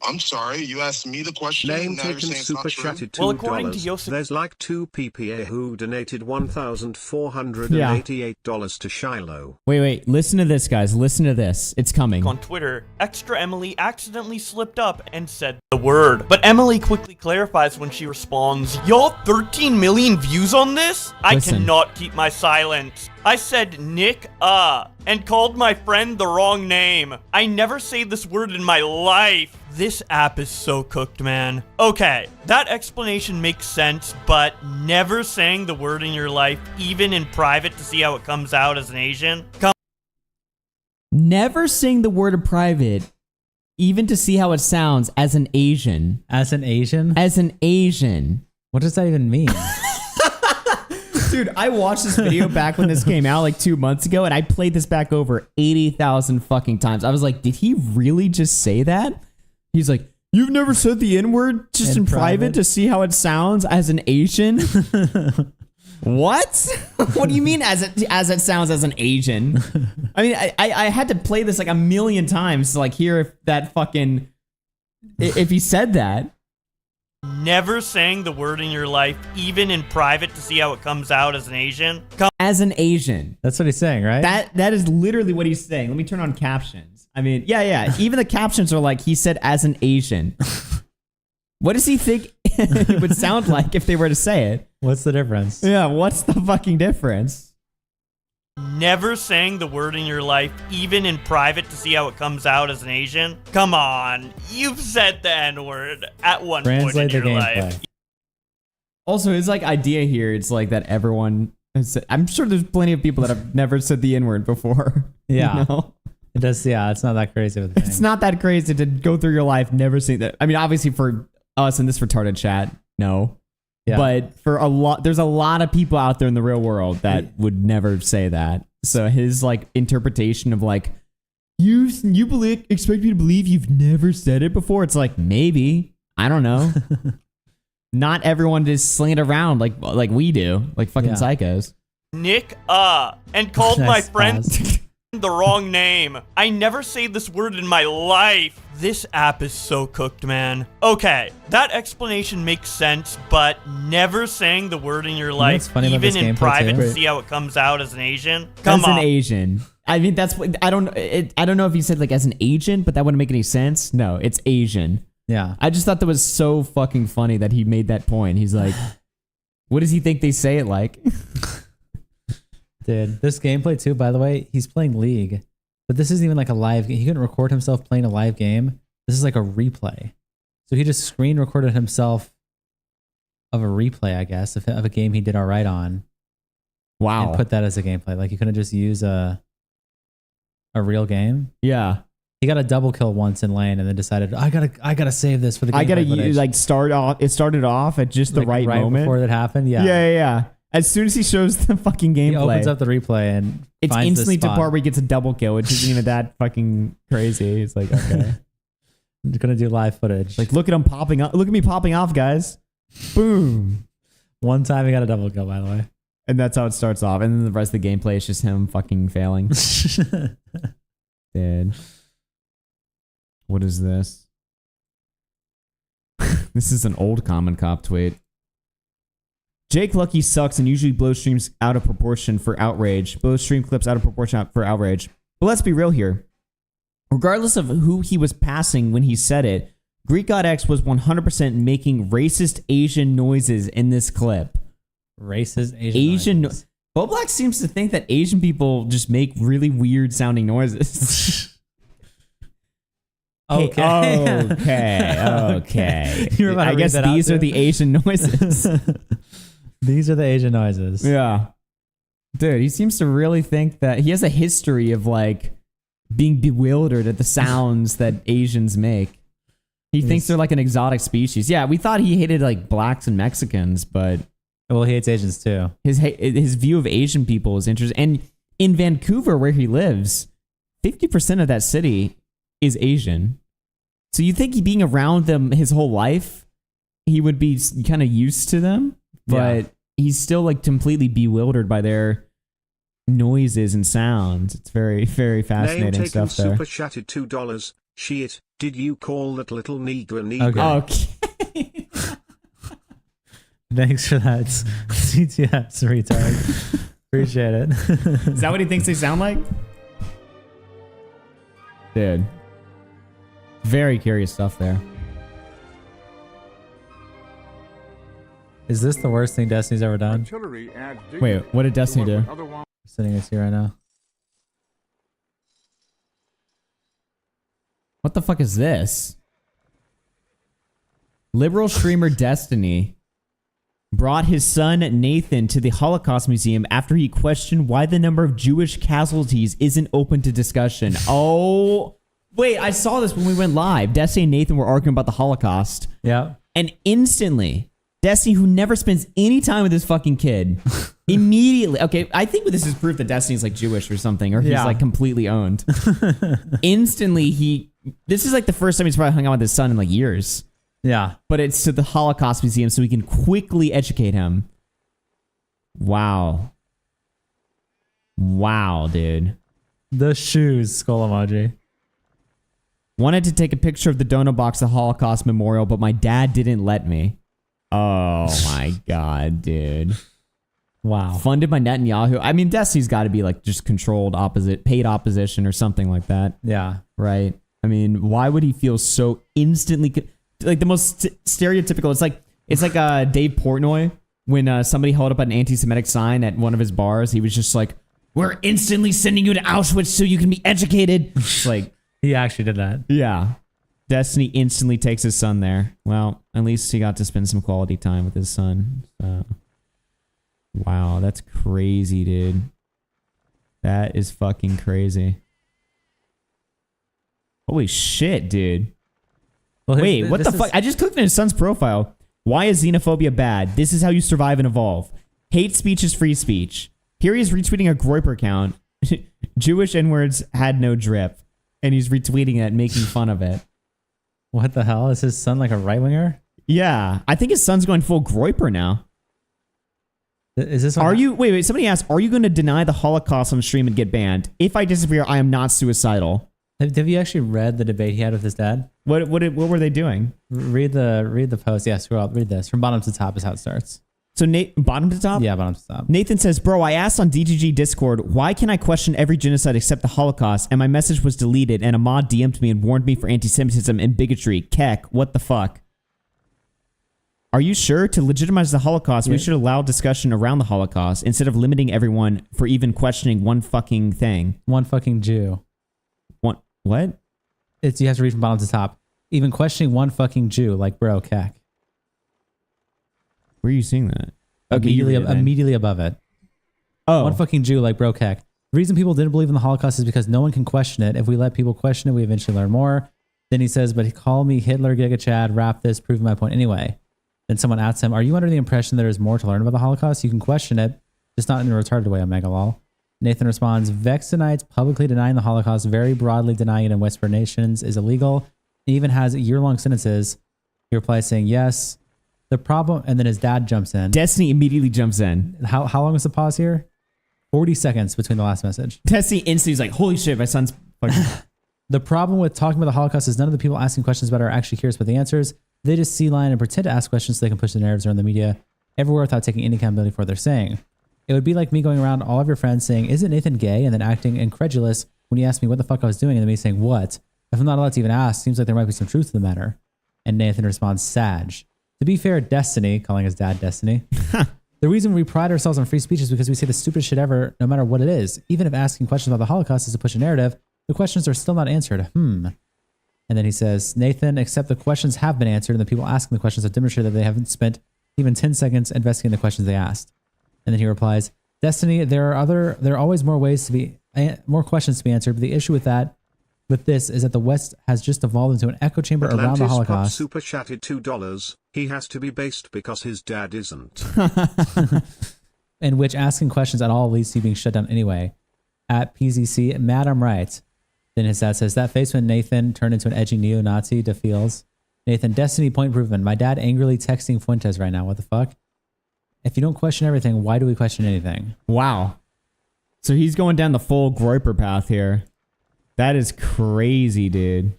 I'm sorry. You asked me the question. Name now you're taken saying it's super not true? chatted $2. Well, according to Yosef, there's like 2 PPA who donated $1,488 to Shiloh. Wait. Listen to this, guys. Listen to this. It's coming. On Twitter, Extra Emily accidentally slipped up and said the word. But Emily quickly clarifies when she responds, "Y'all 13 million views on this? I Listen. cannot keep my silence. I said Nick, and called my friend the wrong name. I never say this word in my life. This app is so cooked, man." Okay, that explanation makes sense, but never saying the word in your life, even in private to see how it comes out as an Asian? Never sing the word in private, even to see how it sounds as an Asian. As an Asian? As an Asian. What does that even mean? Dude, I watched this video back when this came out like 2 months ago, and I played this back over 80,000 fucking times. I was like, did he really just say that? He's like, you've never said the N-word just in private to see how it sounds as an Asian? What? What do you mean as it sounds as an Asian? I mean, I had to play this like a million times to like hear if that fucking, if he said that. Never saying the word in your life, even in private to see how it comes out as an Asian? As an Asian. That's what he's saying, right? That is literally what he's saying. Let me turn on captions. I mean, yeah. Even the captions are like, he said as an Asian. What does he think it would sound like if they were to say it? What's the difference? Yeah, what's the fucking difference? Never saying the word in your life, even in private to see how it comes out as an Asian? Come on, you've said the N-word at one point in your life. Also, his like idea here, it's like that everyone has, I'm sure there's plenty of people that have never said the N-word before. Yeah. You know? It does, yeah, it's not that crazy of a thing. It's not that crazy to go through your life never saying that. I mean, obviously for us in this retarded chat, no. Yeah. But for there's a lot of people out there in the real world that would never say that. So his like interpretation of like, you expect me to believe you've never said it before? It's like, maybe. I don't know. Not everyone just sling it around like we do, like fucking psychos. Nick, and called my friend the wrong name. I never say this word in my life. This app is so cooked, man. Okay, that explanation makes sense, but never saying the word in your life, even in private, to see how it comes out as an Asian? Come on. As an Asian. I mean, that's what I don't know if he said like as an agent, but that wouldn't make any sense. No, it's Asian. Yeah. I just thought that was so fucking funny that he made that point. He's like, what does he think they say it like? Dude, this gameplay too, by the way, he's playing League, but this isn't even like a live game. He couldn't record himself playing a live game. This is like a replay. So he just screen recorded himself of a replay, I guess, of a game he did all right on. Wow. And put that as a gameplay. Like he couldn't just use a real game. Yeah. He got a double kill once in lane and then decided, I gotta save this for the game. I gotta like start off. It started off at just the right moment before that happened. Yeah. Yeah. As soon as he shows the fucking gameplay, he opens up the replay and it's finds instantly the to part where he gets a double kill, which isn't even that fucking crazy. It's like, okay, I'm gonna do live footage. Like, look at him popping up. Look at me popping off, guys. Boom. One time he got a double kill, by the way. And that's how it starts off. And then the rest of the gameplay is just him fucking failing. Dude. What is this? This is an old Common Cop tweet. Jake Lucky sucks and usually blows streams out of proportion for outrage. Blows stream clips out of proportion for outrage. But let's be real here. Regardless of who he was passing when he said it, Greek God X was 100% making racist Asian noises in this clip. Racist Asian noises. Bolex seems to think that Asian people just make really weird sounding noises. Okay. I guess these are the Asian noises. These are the Asian noises. Yeah. Dude, he seems to really think that he has a history of like being bewildered at the sounds that Asians make. He thinks they're like an exotic species. Yeah, we thought he hated like blacks and Mexicans, but well, he hates Asians too. His view of Asian people is interesting. And in Vancouver, where he lives, 50% of that city is Asian. So you think being around them his whole life, he would be kind of used to them, but he's still like completely bewildered by their noises and sounds. It's very, very fascinating Name stuff taken there. super chatted $2. Shit, did you call that little negro? Okay. Thanks for that, CTS retard. Appreciate it. Is that what he thinks they sound like? Dude. Very curious stuff there. Is this the worst thing Destiny's ever done? Wait, what did Destiny do? Sitting next to you right now. What the fuck is this? Liberal streamer Destiny brought his son Nathan to the Holocaust Museum after he questioned why the number of Jewish casualties isn't open to discussion. Oh, wait, I saw this when we went live. Destiny and Nathan were arguing about the Holocaust. Yeah. And instantly, Destiny, who never spends any time with his fucking kid, immediately, okay, I think this is proof that Destiny's like Jewish or something, or he's like completely owned. Instantly, this is like the first time he's probably hung out with his son in like years. Yeah. But it's to the Holocaust Museum so we can quickly educate him. Wow. Wow, dude. The shoes, skull emoji. Wanted to take a picture of the donut box at the Holocaust Memorial, but my dad didn't let me. Oh my God, dude. Wow. Funded by Netanyahu. I mean, Destiny's got to be like just controlled paid opposition or something like that. Yeah. Right? I mean, why would he feel so instantly... like the most stereotypical. It's like Dave Portnoy when somebody held up an anti-Semitic sign at one of his bars. He was just like, "We're instantly sending you to Auschwitz so you can be educated." It's like he actually did that. Yeah, Destiny instantly takes his son there. Well, at least he got to spend some quality time with his son. So. Wow, that's crazy, dude. That is fucking crazy. Holy shit, dude. Well, wait, what the fuck? I just clicked on his son's profile. Why is xenophobia bad? This is how you survive and evolve. Hate speech is free speech. Here he is retweeting a Groiper account. Jewish N-words had no drip. And he's retweeting it, making fun of it. What the hell? Is his son like a right-winger? Yeah. I think his son's going full Groiper now. Is this wait, somebody asked, are you going to deny the Holocaust on stream and get banned? If I disappear, I am not suicidal. Have you actually read the debate he had with his dad? What were they doing? Read the post. Yeah, scroll up. Read this. From bottom to top is how it starts. So bottom to top? Yeah, bottom to top. Nathan says, "Bro, I asked on DGG Discord, why can I question every genocide except the Holocaust? And my message was deleted, and a mod DM'd me and warned me for anti-Semitism and bigotry. Keck, what the fuck? Are you sure? To legitimize the Holocaust, we should allow discussion around the Holocaust instead of limiting everyone for even questioning one fucking thing. One fucking Jew. What? You have to read from bottom to top. Even questioning one fucking Jew, like bro, keck. Where are you seeing that? Okay, immediately above it. Oh. One fucking Jew, like bro, keck. The reason people didn't believe in the Holocaust is because no one can question it. If we let people question it, we eventually learn more. Then he says, but call me Hitler, Giga Chad, wrap this, proving my point anyway. Then someone asks him, are you under the impression there is more to learn about the Holocaust? You can question it, just not in a retarded way, Omega Lol. Nathan responds, Vexenites publicly denying the Holocaust, very broadly denying it in Western nations is illegal. It even has year-long sentences. He replies saying, yes. The problem, and then his dad jumps in. Destiny immediately jumps in. How long was the pause here? 40 seconds between the last message. Destiny instantly is like, holy shit, my son's fucking... The problem with talking about the Holocaust is none of the people asking questions about it are actually curious about the answers. They just see line and pretend to ask questions so they can push the narratives around the media everywhere without taking any accountability for what they're saying. It would be like me going around all of your friends saying, isn't Nathan gay? And then acting incredulous when you asked me what the fuck I was doing and then me saying, what? If I'm not allowed to even ask, seems like there might be some truth to the matter. And Nathan responds, Sag. To be fair, Destiny, calling his dad Destiny, the reason we pride ourselves on free speech is because we say the stupidest shit ever, no matter what it is. Even if asking questions about the Holocaust is to push a narrative, the questions are still not answered. And then he says, Nathan, except the questions have been answered and the people asking the questions have demonstrated that they haven't spent even 10 seconds investigating the questions they asked. And then he replies, Destiny, there are always more questions to be answered, but the issue with this is that the West has just evolved into an echo chamber around the Holocaust. Super chatted $2. He has to be based because his dad isn't. In which asking questions at all leads to you being shut down anyway. At PZC, Matt, I'm right. Then his dad says, that face when Nathan turned into an edgy neo-Nazi to Fields. Nathan, Destiny point proven. My dad angrily texting Fuentes right now. What the fuck? If you don't question everything, why do we question anything? Wow. So he's going down the full Groiper path here. That is crazy, dude.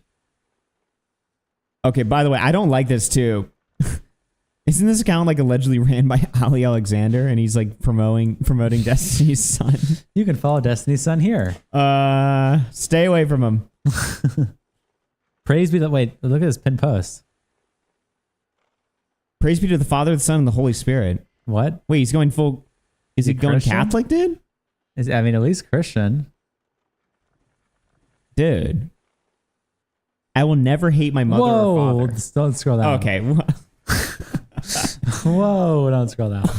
Okay, by the way, I don't like this too. Isn't this account like allegedly ran by Ali Alexander and he's like promoting Destiny's Son? You can follow Destiny's Son here. Stay away from him. Praise be that. Wait, look at this pinned post. Praise be to the Father, the Son, and the Holy Spirit. What? Wait, he's going full. Is he going Christian? Catholic, dude? I mean, at least Christian. Dude. I will never hate my mother or father. Don't scroll down. Okay. Whoa, don't scroll down.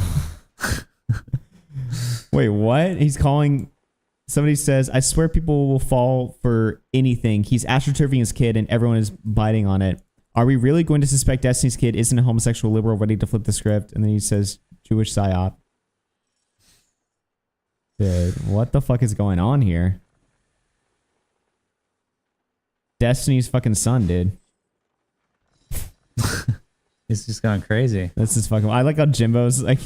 Wait, what? He's calling... Somebody says, I swear people will fall for anything. He's astroturfing his kid and everyone is biting on it. Are we really going to suspect Destiny's kid isn't a homosexual liberal ready to flip the script? And then he says, Jewish psyop. Dude, what the fuck is going on here? Destiny's fucking son, dude. He's just going crazy. This is fucking... I like how Jimbo's like...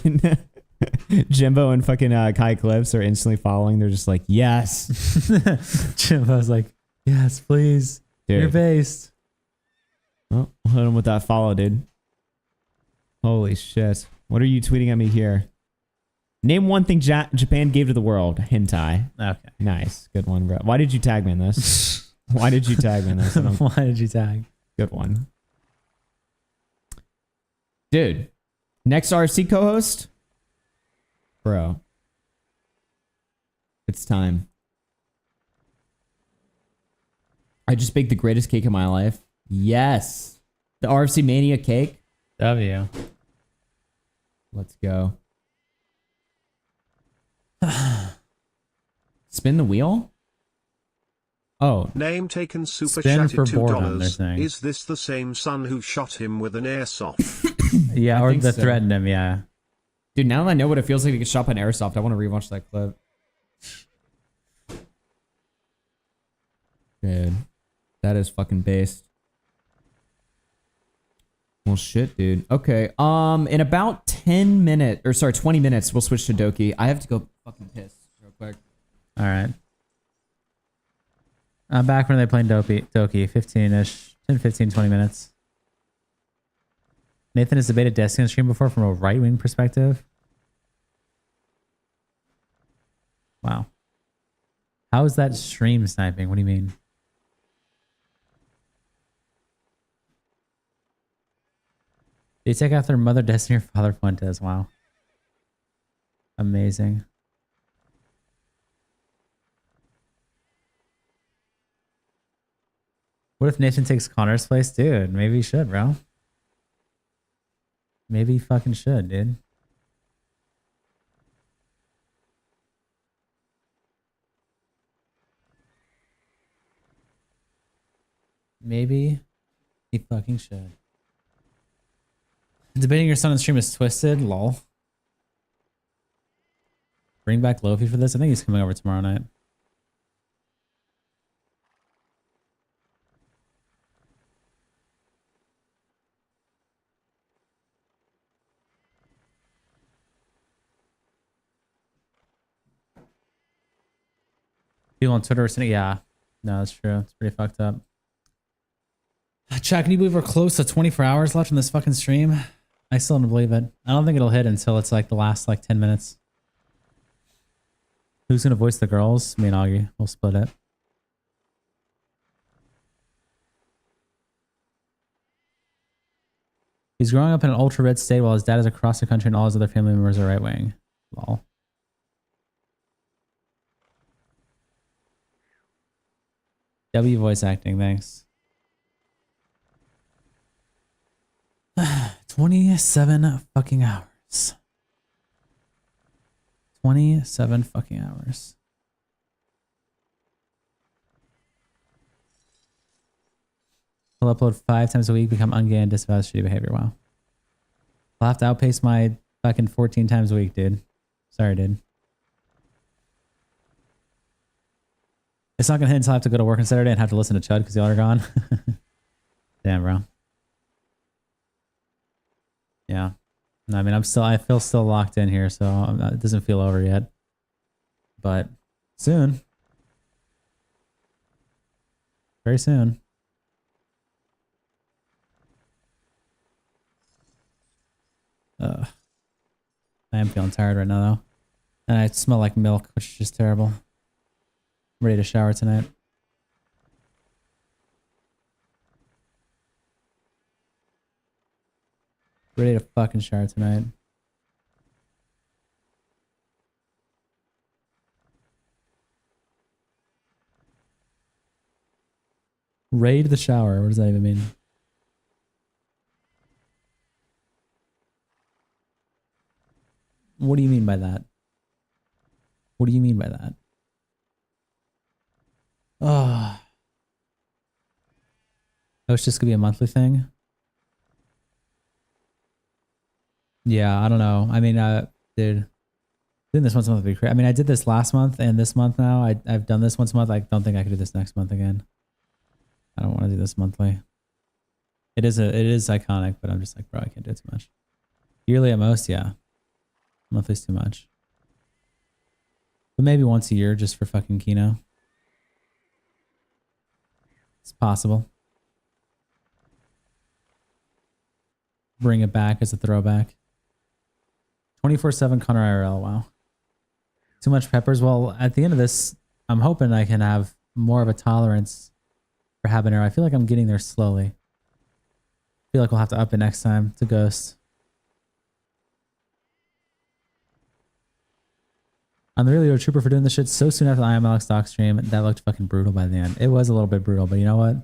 Jimbo and fucking Kai Clips are instantly following. They're just like, yes. Jimbo's like, yes, please. Dude. You're based. Oh, hit him with that follow, dude. Holy shit. What are you tweeting at me here? Name one thing Japan gave to the world. Hentai. Okay. Nice. Good one, bro. Why did you tag me in this? Why did you tag me in this? Why did you tag? Good one. Dude. Next RFC co-host? Bro. It's time. I just baked the greatest cake of my life. Yes. The RFC Mania cake. W. Let's go. Spin the wheel? Oh. Name taken super Spin chatted for boredom, they're $2. saying. Is this the same son who shot him with an airsoft? Yeah, I or think the so. threatened him, yeah. Dude, now that I know what it feels like to get shot by an airsoft, I want to rewatch that clip. Dude. That is fucking based. Well, shit, dude. Okay. In about 20 minutes, we'll switch to Doki. I have to go fucking piss real quick. All right. I'm back when they playing Doki, 15-ish, 10, 15, 20 minutes. Nathan has debated Destiny on stream before from a right-wing perspective. Wow. How is that stream sniping? What do you mean? They take after Mother Destiny or Father Fuentes. Wow. Amazing. What if Nathan takes Connor's place? Dude, maybe he should, bro. Maybe he fucking should, dude. Maybe he fucking should. Debating your son on stream is twisted. Lol. Bring back Lofi for this? I think he's coming over tomorrow night. People on Twitter are saying, yeah. No, that's true. It's pretty fucked up. Chat, can you believe we're close to 24 hours left in this fucking stream? I still don't believe it. I don't think it'll hit until it's like the last like 10 minutes. Who's going to voice the girls? Me and Augie. We'll split it. He's growing up in an ultra-red state while his dad is across the country and all his other family members are right-wing. Lol. W voice acting, thanks. 27 fucking hours. 27 fucking hours. I'll upload 5 times a week, become ungay and disavow shitty behavior. Wow. I'll have to outpace my fucking 14 times a week, dude. Sorry, dude. It's not gonna hit until I have to go to work on Saturday and have to listen to Chud because y'all are gone. Damn, bro. Yeah. No, I mean, I feel still locked in here, so it doesn't feel over yet. But soon. Very soon. I am feeling tired right now, though. And I smell like milk, which is just terrible. I'm ready to shower tonight. Ready to fucking shower tonight. Raid the shower. What does that even mean? What do you mean by that? What do you mean by that? Oh. Oh, it's just gonna be a monthly thing? Yeah, I don't know. I mean, dude, doing this once a month would be crazy. I mean, I did this last month and this month now. I've done this once a month. I don't think I could do this next month again. I don't want to do this monthly. It is iconic, but I'm just like, bro, I can't do it too much. Yearly at most, yeah. Monthly's too much. But maybe once a year just for fucking Kino. It's possible. Bring it back as a throwback. 24/7 Connor IRL, wow. Too much peppers? Well, at the end of this, I'm hoping I can have more of a tolerance for habanero. I feel like I'm getting there slowly. I feel like we'll have to up it next time to Ghost. I'm the really trooper for doing this shit so soon after the IMLX doc stream. That looked fucking brutal by the end. It was a little bit brutal, but you know what?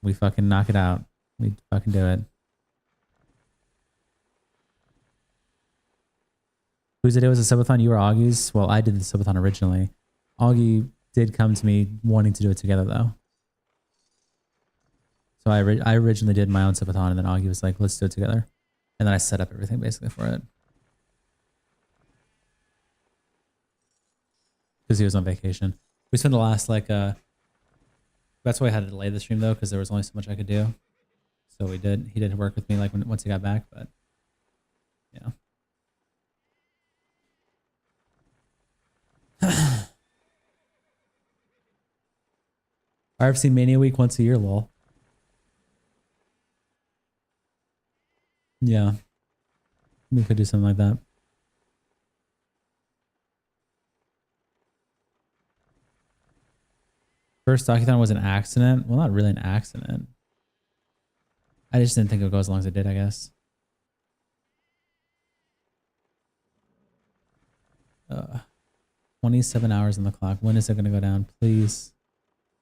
We fucking knock it out. We fucking do it. Whose idea was a subathon? You or Augie's? Well, I did the subathon originally. Augie did come to me wanting to do it together, though. So I originally did my own subathon, and then Augie was like, let's do it together. And then I set up everything basically for it. Because he was on vacation. We spent the last, like, that's why I had to delay the stream, though, because there was only so much I could do. So he did work with me, like, once he got back, but, yeah. RFC Mania week once a year, lol. Yeah. We could do something like that. First Docuthon was an accident. Well, not really an accident. I just didn't think it would go as long as it did, I guess. 27 hours on the clock. When is it going to go down? Please.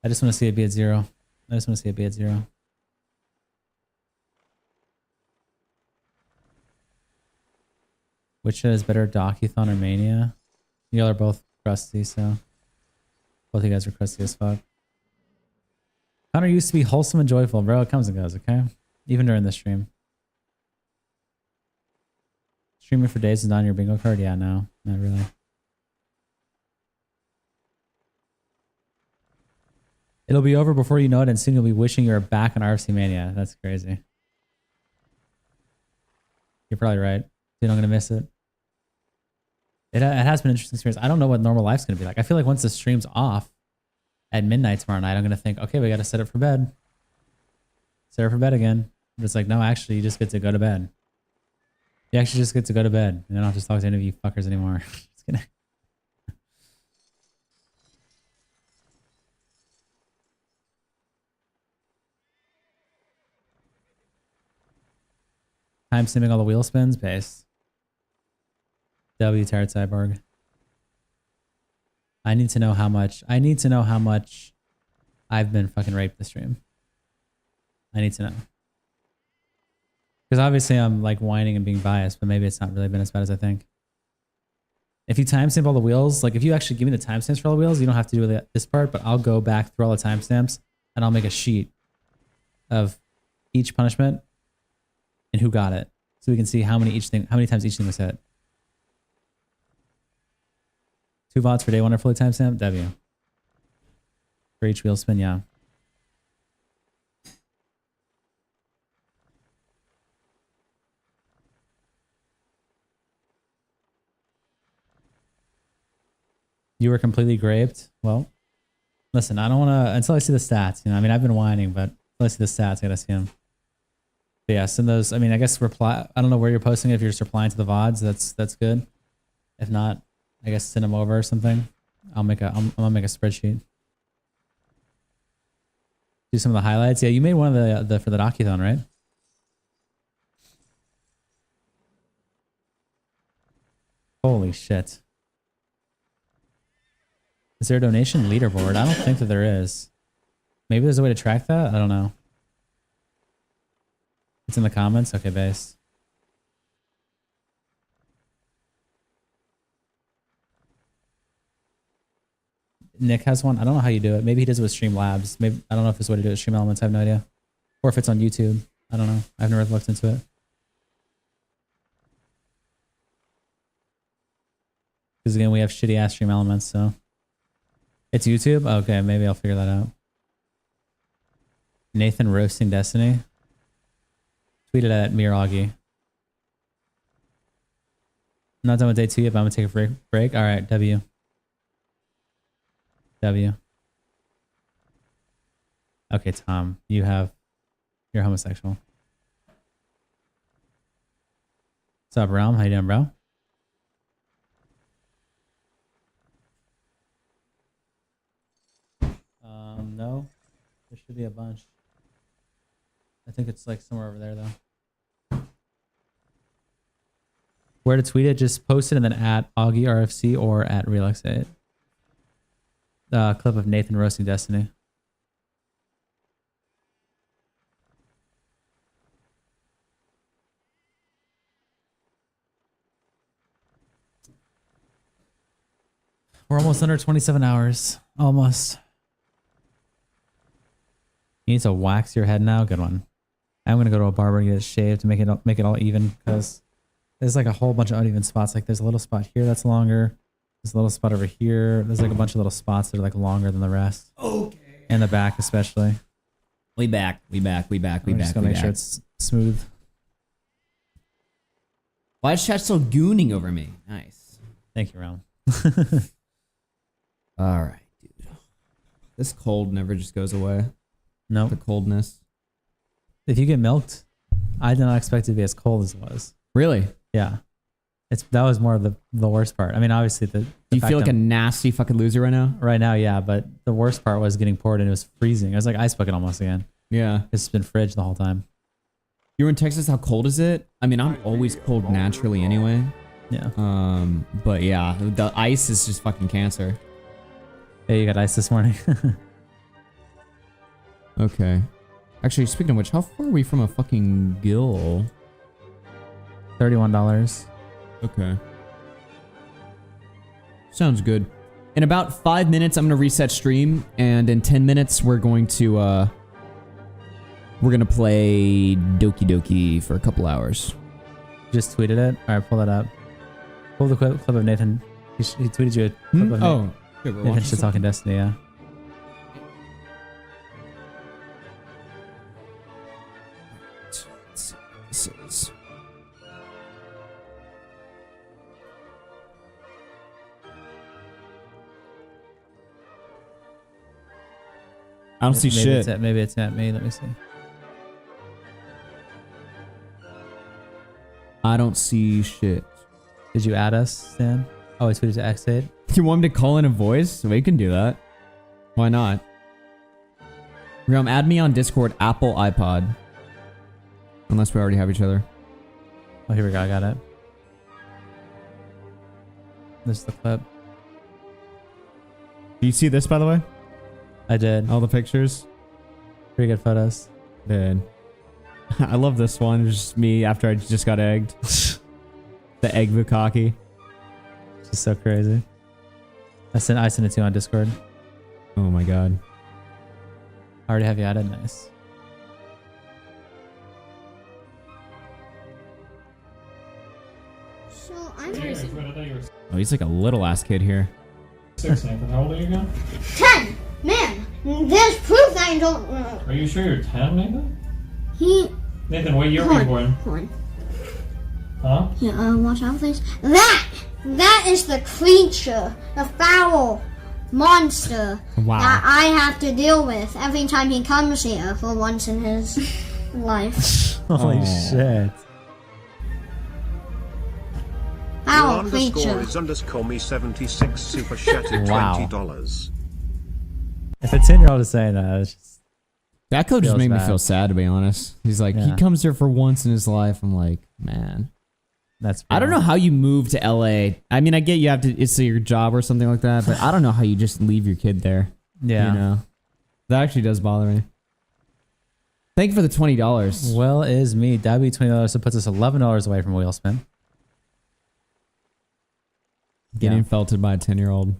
I just want to see it be at 0. I just want to see it be at 0. Which is better, Docuthon or Mania? Y'all are both crusty, so both of you guys are crusty as fuck. Connor used to be wholesome and joyful, bro. It comes and goes, okay? Even during the stream. Streaming for days is not on your bingo card? Yeah, no. Not really. It'll be over before you know it, and soon you'll be wishing you were back on RFC Mania. That's crazy. You're probably right. Dude, I'm going to miss it. It has been an interesting experience. I don't know what normal life's going to be like. I feel like once the stream's off at midnight tomorrow night, I'm going to think, okay, we got to set up for bed. Set up for bed again. But it's like, no, actually, you just get to go to bed. You actually just get to go to bed. And I don't have to talk to any of you fuckers anymore. Just kidding. Time simming all the wheel spins? Paste. W tired cyborg. I need to know how much I've been fucking raped this stream. I need to know. Because obviously I'm like whining and being biased, but maybe it's not really been as bad as I think. If you timestamp all the wheels, like if you actually give me the timestamps for all the wheels, you don't have to do this part, but I'll go back through all the timestamps and I'll make a sheet of each punishment and who got it, so we can see how many times each thing was hit. 2 VODs for day 1 are fully timestamped. W. For each wheel spin, yeah. You were completely graped. Well, listen, I don't want to until I see the stats. You know, I mean, I've been whining, but until I see the stats, I gotta see them. But yeah, send those. I mean, I guess reply. I don't know where you're posting it. If you're just replying to the VODs, that's good. If not, I guess send them over or something. I'm gonna make a spreadsheet. Do some of the highlights. Yeah, you made one of the for the Docuthon, right? Holy shit. Is there a donation leaderboard? I don't think that there is. Maybe there's a way to track that? I don't know. It's in the comments? Okay, base. Nick has one. I don't know how you do it. Maybe he does it with Streamlabs. Maybe I don't know if there's a way to do it with Stream Elements. I have no idea. Or if it's on YouTube. I don't know. I've never looked into it. Because again, we have shitty ass Stream Elements, so... It's YouTube? Okay, maybe I'll figure that out. Nathan roasting Destiny. Tweeted at me or Augie. I'm not done with day 2 yet, but I'm gonna take a break. Alright, W. W. Okay, Tom, you're homosexual. What's up, Realm? How you doing, bro? No, there should be a bunch. I think it's like somewhere over there though. Where to tweet it? Just post it and then at AugieRFC or at Relax8. Clip of Nathan roasting Destiny. We're almost under 27 hours. Almost. You need to wax your head now. Good one. I'm gonna go to a barber and get it shaved to make it all even, because there's like a whole bunch of uneven spots. Like there's a little spot here that's longer. There's a little spot over here. There's like a bunch of little spots that are like longer than the rest. Okay. And the back especially. We back. I'm just gonna make sure it's smooth. Why is chat still gooning over me? Nice. Thank you, Realm. All right, dude. This cold never just goes away. No. The coldness. If you get milked, I did not expect it to be as cold as it was. Really? Yeah. That was more of the worst part. I mean, obviously the you feel like a nasty fucking loser right now? Right now, yeah. But the worst part was getting poured and it was freezing. I was like ice bucket almost again. Yeah. It's been fridge the whole time. You were in Texas. How cold is it? I mean, I'm always cold naturally anyway. Yeah. But yeah, the ice is just fucking cancer. Hey, you got ice this morning. Okay. Actually, speaking of which, how far are we from a fucking gill? $31. Okay. Sounds good. In about 5 minutes, I'm gonna reset stream, and in 10 minutes, we're gonna play Doki Doki for a couple hours. Just tweeted it. All right, pull that up. Pull the clip of Nathan. He tweeted you a clip of Oh, Nathan shit talking Destiny. Yeah. This is... I don't see shit. Maybe it's at me. Let me see. I don't see shit. Did you add us, Stan? Oh, I tweeted to X8. You want me to call in a voice? We can do that. Why not? Realm, add me on Discord, Apple, iPod. Unless we already have each other. Oh, here we go. I got it. This is the clip. Do you see this, by the way? I did. All the pictures? Pretty good photos. Did. I love this one. It's just me after I just got egged. The egg bukkake. It's just so crazy. I sent it to you on Discord. Oh my god. I already have you added. Nice. So I'm Oh, he's like a little ass kid here. 6, Nathan. How old are you again? 10. Man, there's proof that I don't. Are you sure you're 10, Nathan? Nathan, what year Hold were you born? Hold on. Huh? Yeah, watch out, please. That is the creature, the foul monster Wow. that I have to deal with every time he comes here for once in his life. Holy shit. Foul Will creature. is _ me 76 super chatted Wow. $20. If a 10-year-old is saying that, it's just That code just feels made me bad. feel sad, to be honest. He's like, he Yeah. comes here for once in his life. I'm like, man. That's. I don't know how you move to LA. I mean, I get you have to, it's your job or something like that, but I don't know how you just leave your kid there. Yeah. You know? That actually does bother me. Thank you for the $20. Well is me. That'd be $20. So puts us $11 away from wheel spin. Getting felted by a 10-year-old.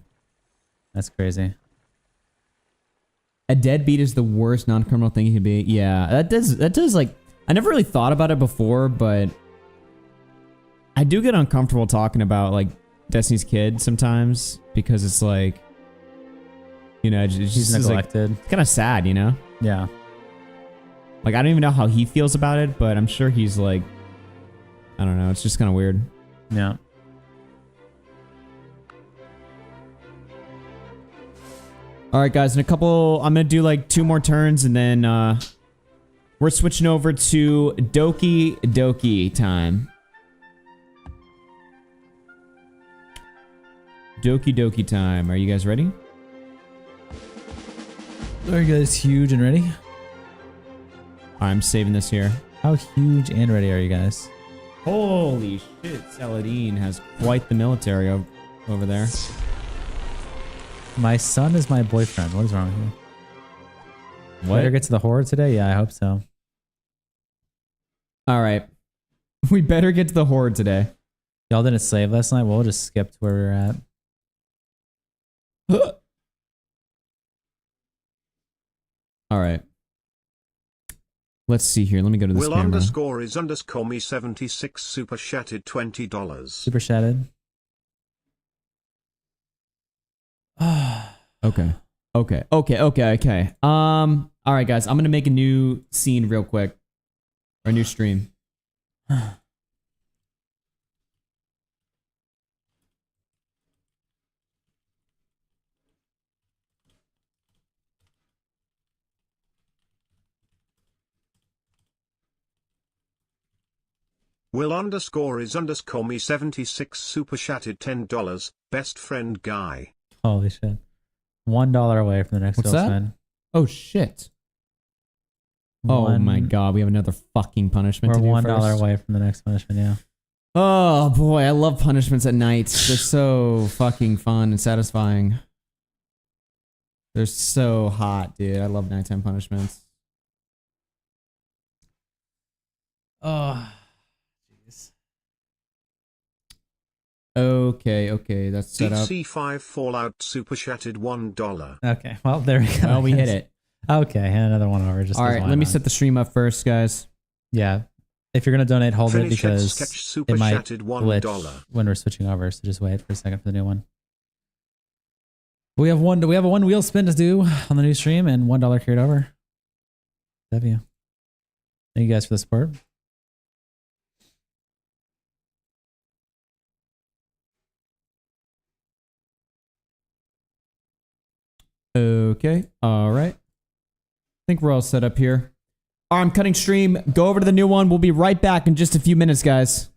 That's crazy. A deadbeat is the worst non-criminal thing you can be. Yeah, that does like, I never really thought about it before, but I do get uncomfortable talking about like Destiny's kid sometimes because it's like, you know, He's neglected. Like, it's kind of sad, you know? Yeah. Like, I don't even know how he feels about it, but I'm sure he's like, I don't know. It's just kind of weird. Yeah. All right, guys. In a couple, I'm going to do like 2 more turns and then we're switching over to Doki Doki time. Doki Doki time. Are you guys ready? Are you guys huge and ready? I'm saving this here. How huge and ready are you guys? Holy shit. Saladin has quite the military over there. My son is my boyfriend. What is wrong here? What? Better get to the horde today? Yeah, I hope so. All right. We better get to the horde today. Y'all didn't save last night? We'll just skip to where we were at. All right. Let's see here. Let me go to this Will camera. _ me 76 super chatted $20. Super shattered. Okay. All right, guys. I'm going to make a new scene real quick. Or a new stream. Will _ me 76 super chatted $10. Best friend guy. Holy shit. $1 away from the next What's wheel that? spin. Oh, shit. Oh my god, we have another fucking punishment to do We're $1 first. away from the next punishment, yeah. Oh boy, I love punishments at night. They're so fucking fun and satisfying. They're so hot, dude. I love nighttime punishments. Oh, jeez. Okay, that's set up. DC5 Fallout super chatted $1. Okay, well, there we go. Well, we hit it. Okay, hand another one over. Just all right, let me set the stream up first, guys. Yeah. If you're going to donate, hold Finish it because sketch super it might chatted glitch $1. when we're switching over, so just wait for a second for the new one. We have a one wheel spin to do on the new stream and $1 carried over. W. Thank you guys for the support. Okay, all right. I think we're all set up here. All right, I'm cutting stream. Go over to the new one. We'll be right back in just a few minutes, guys.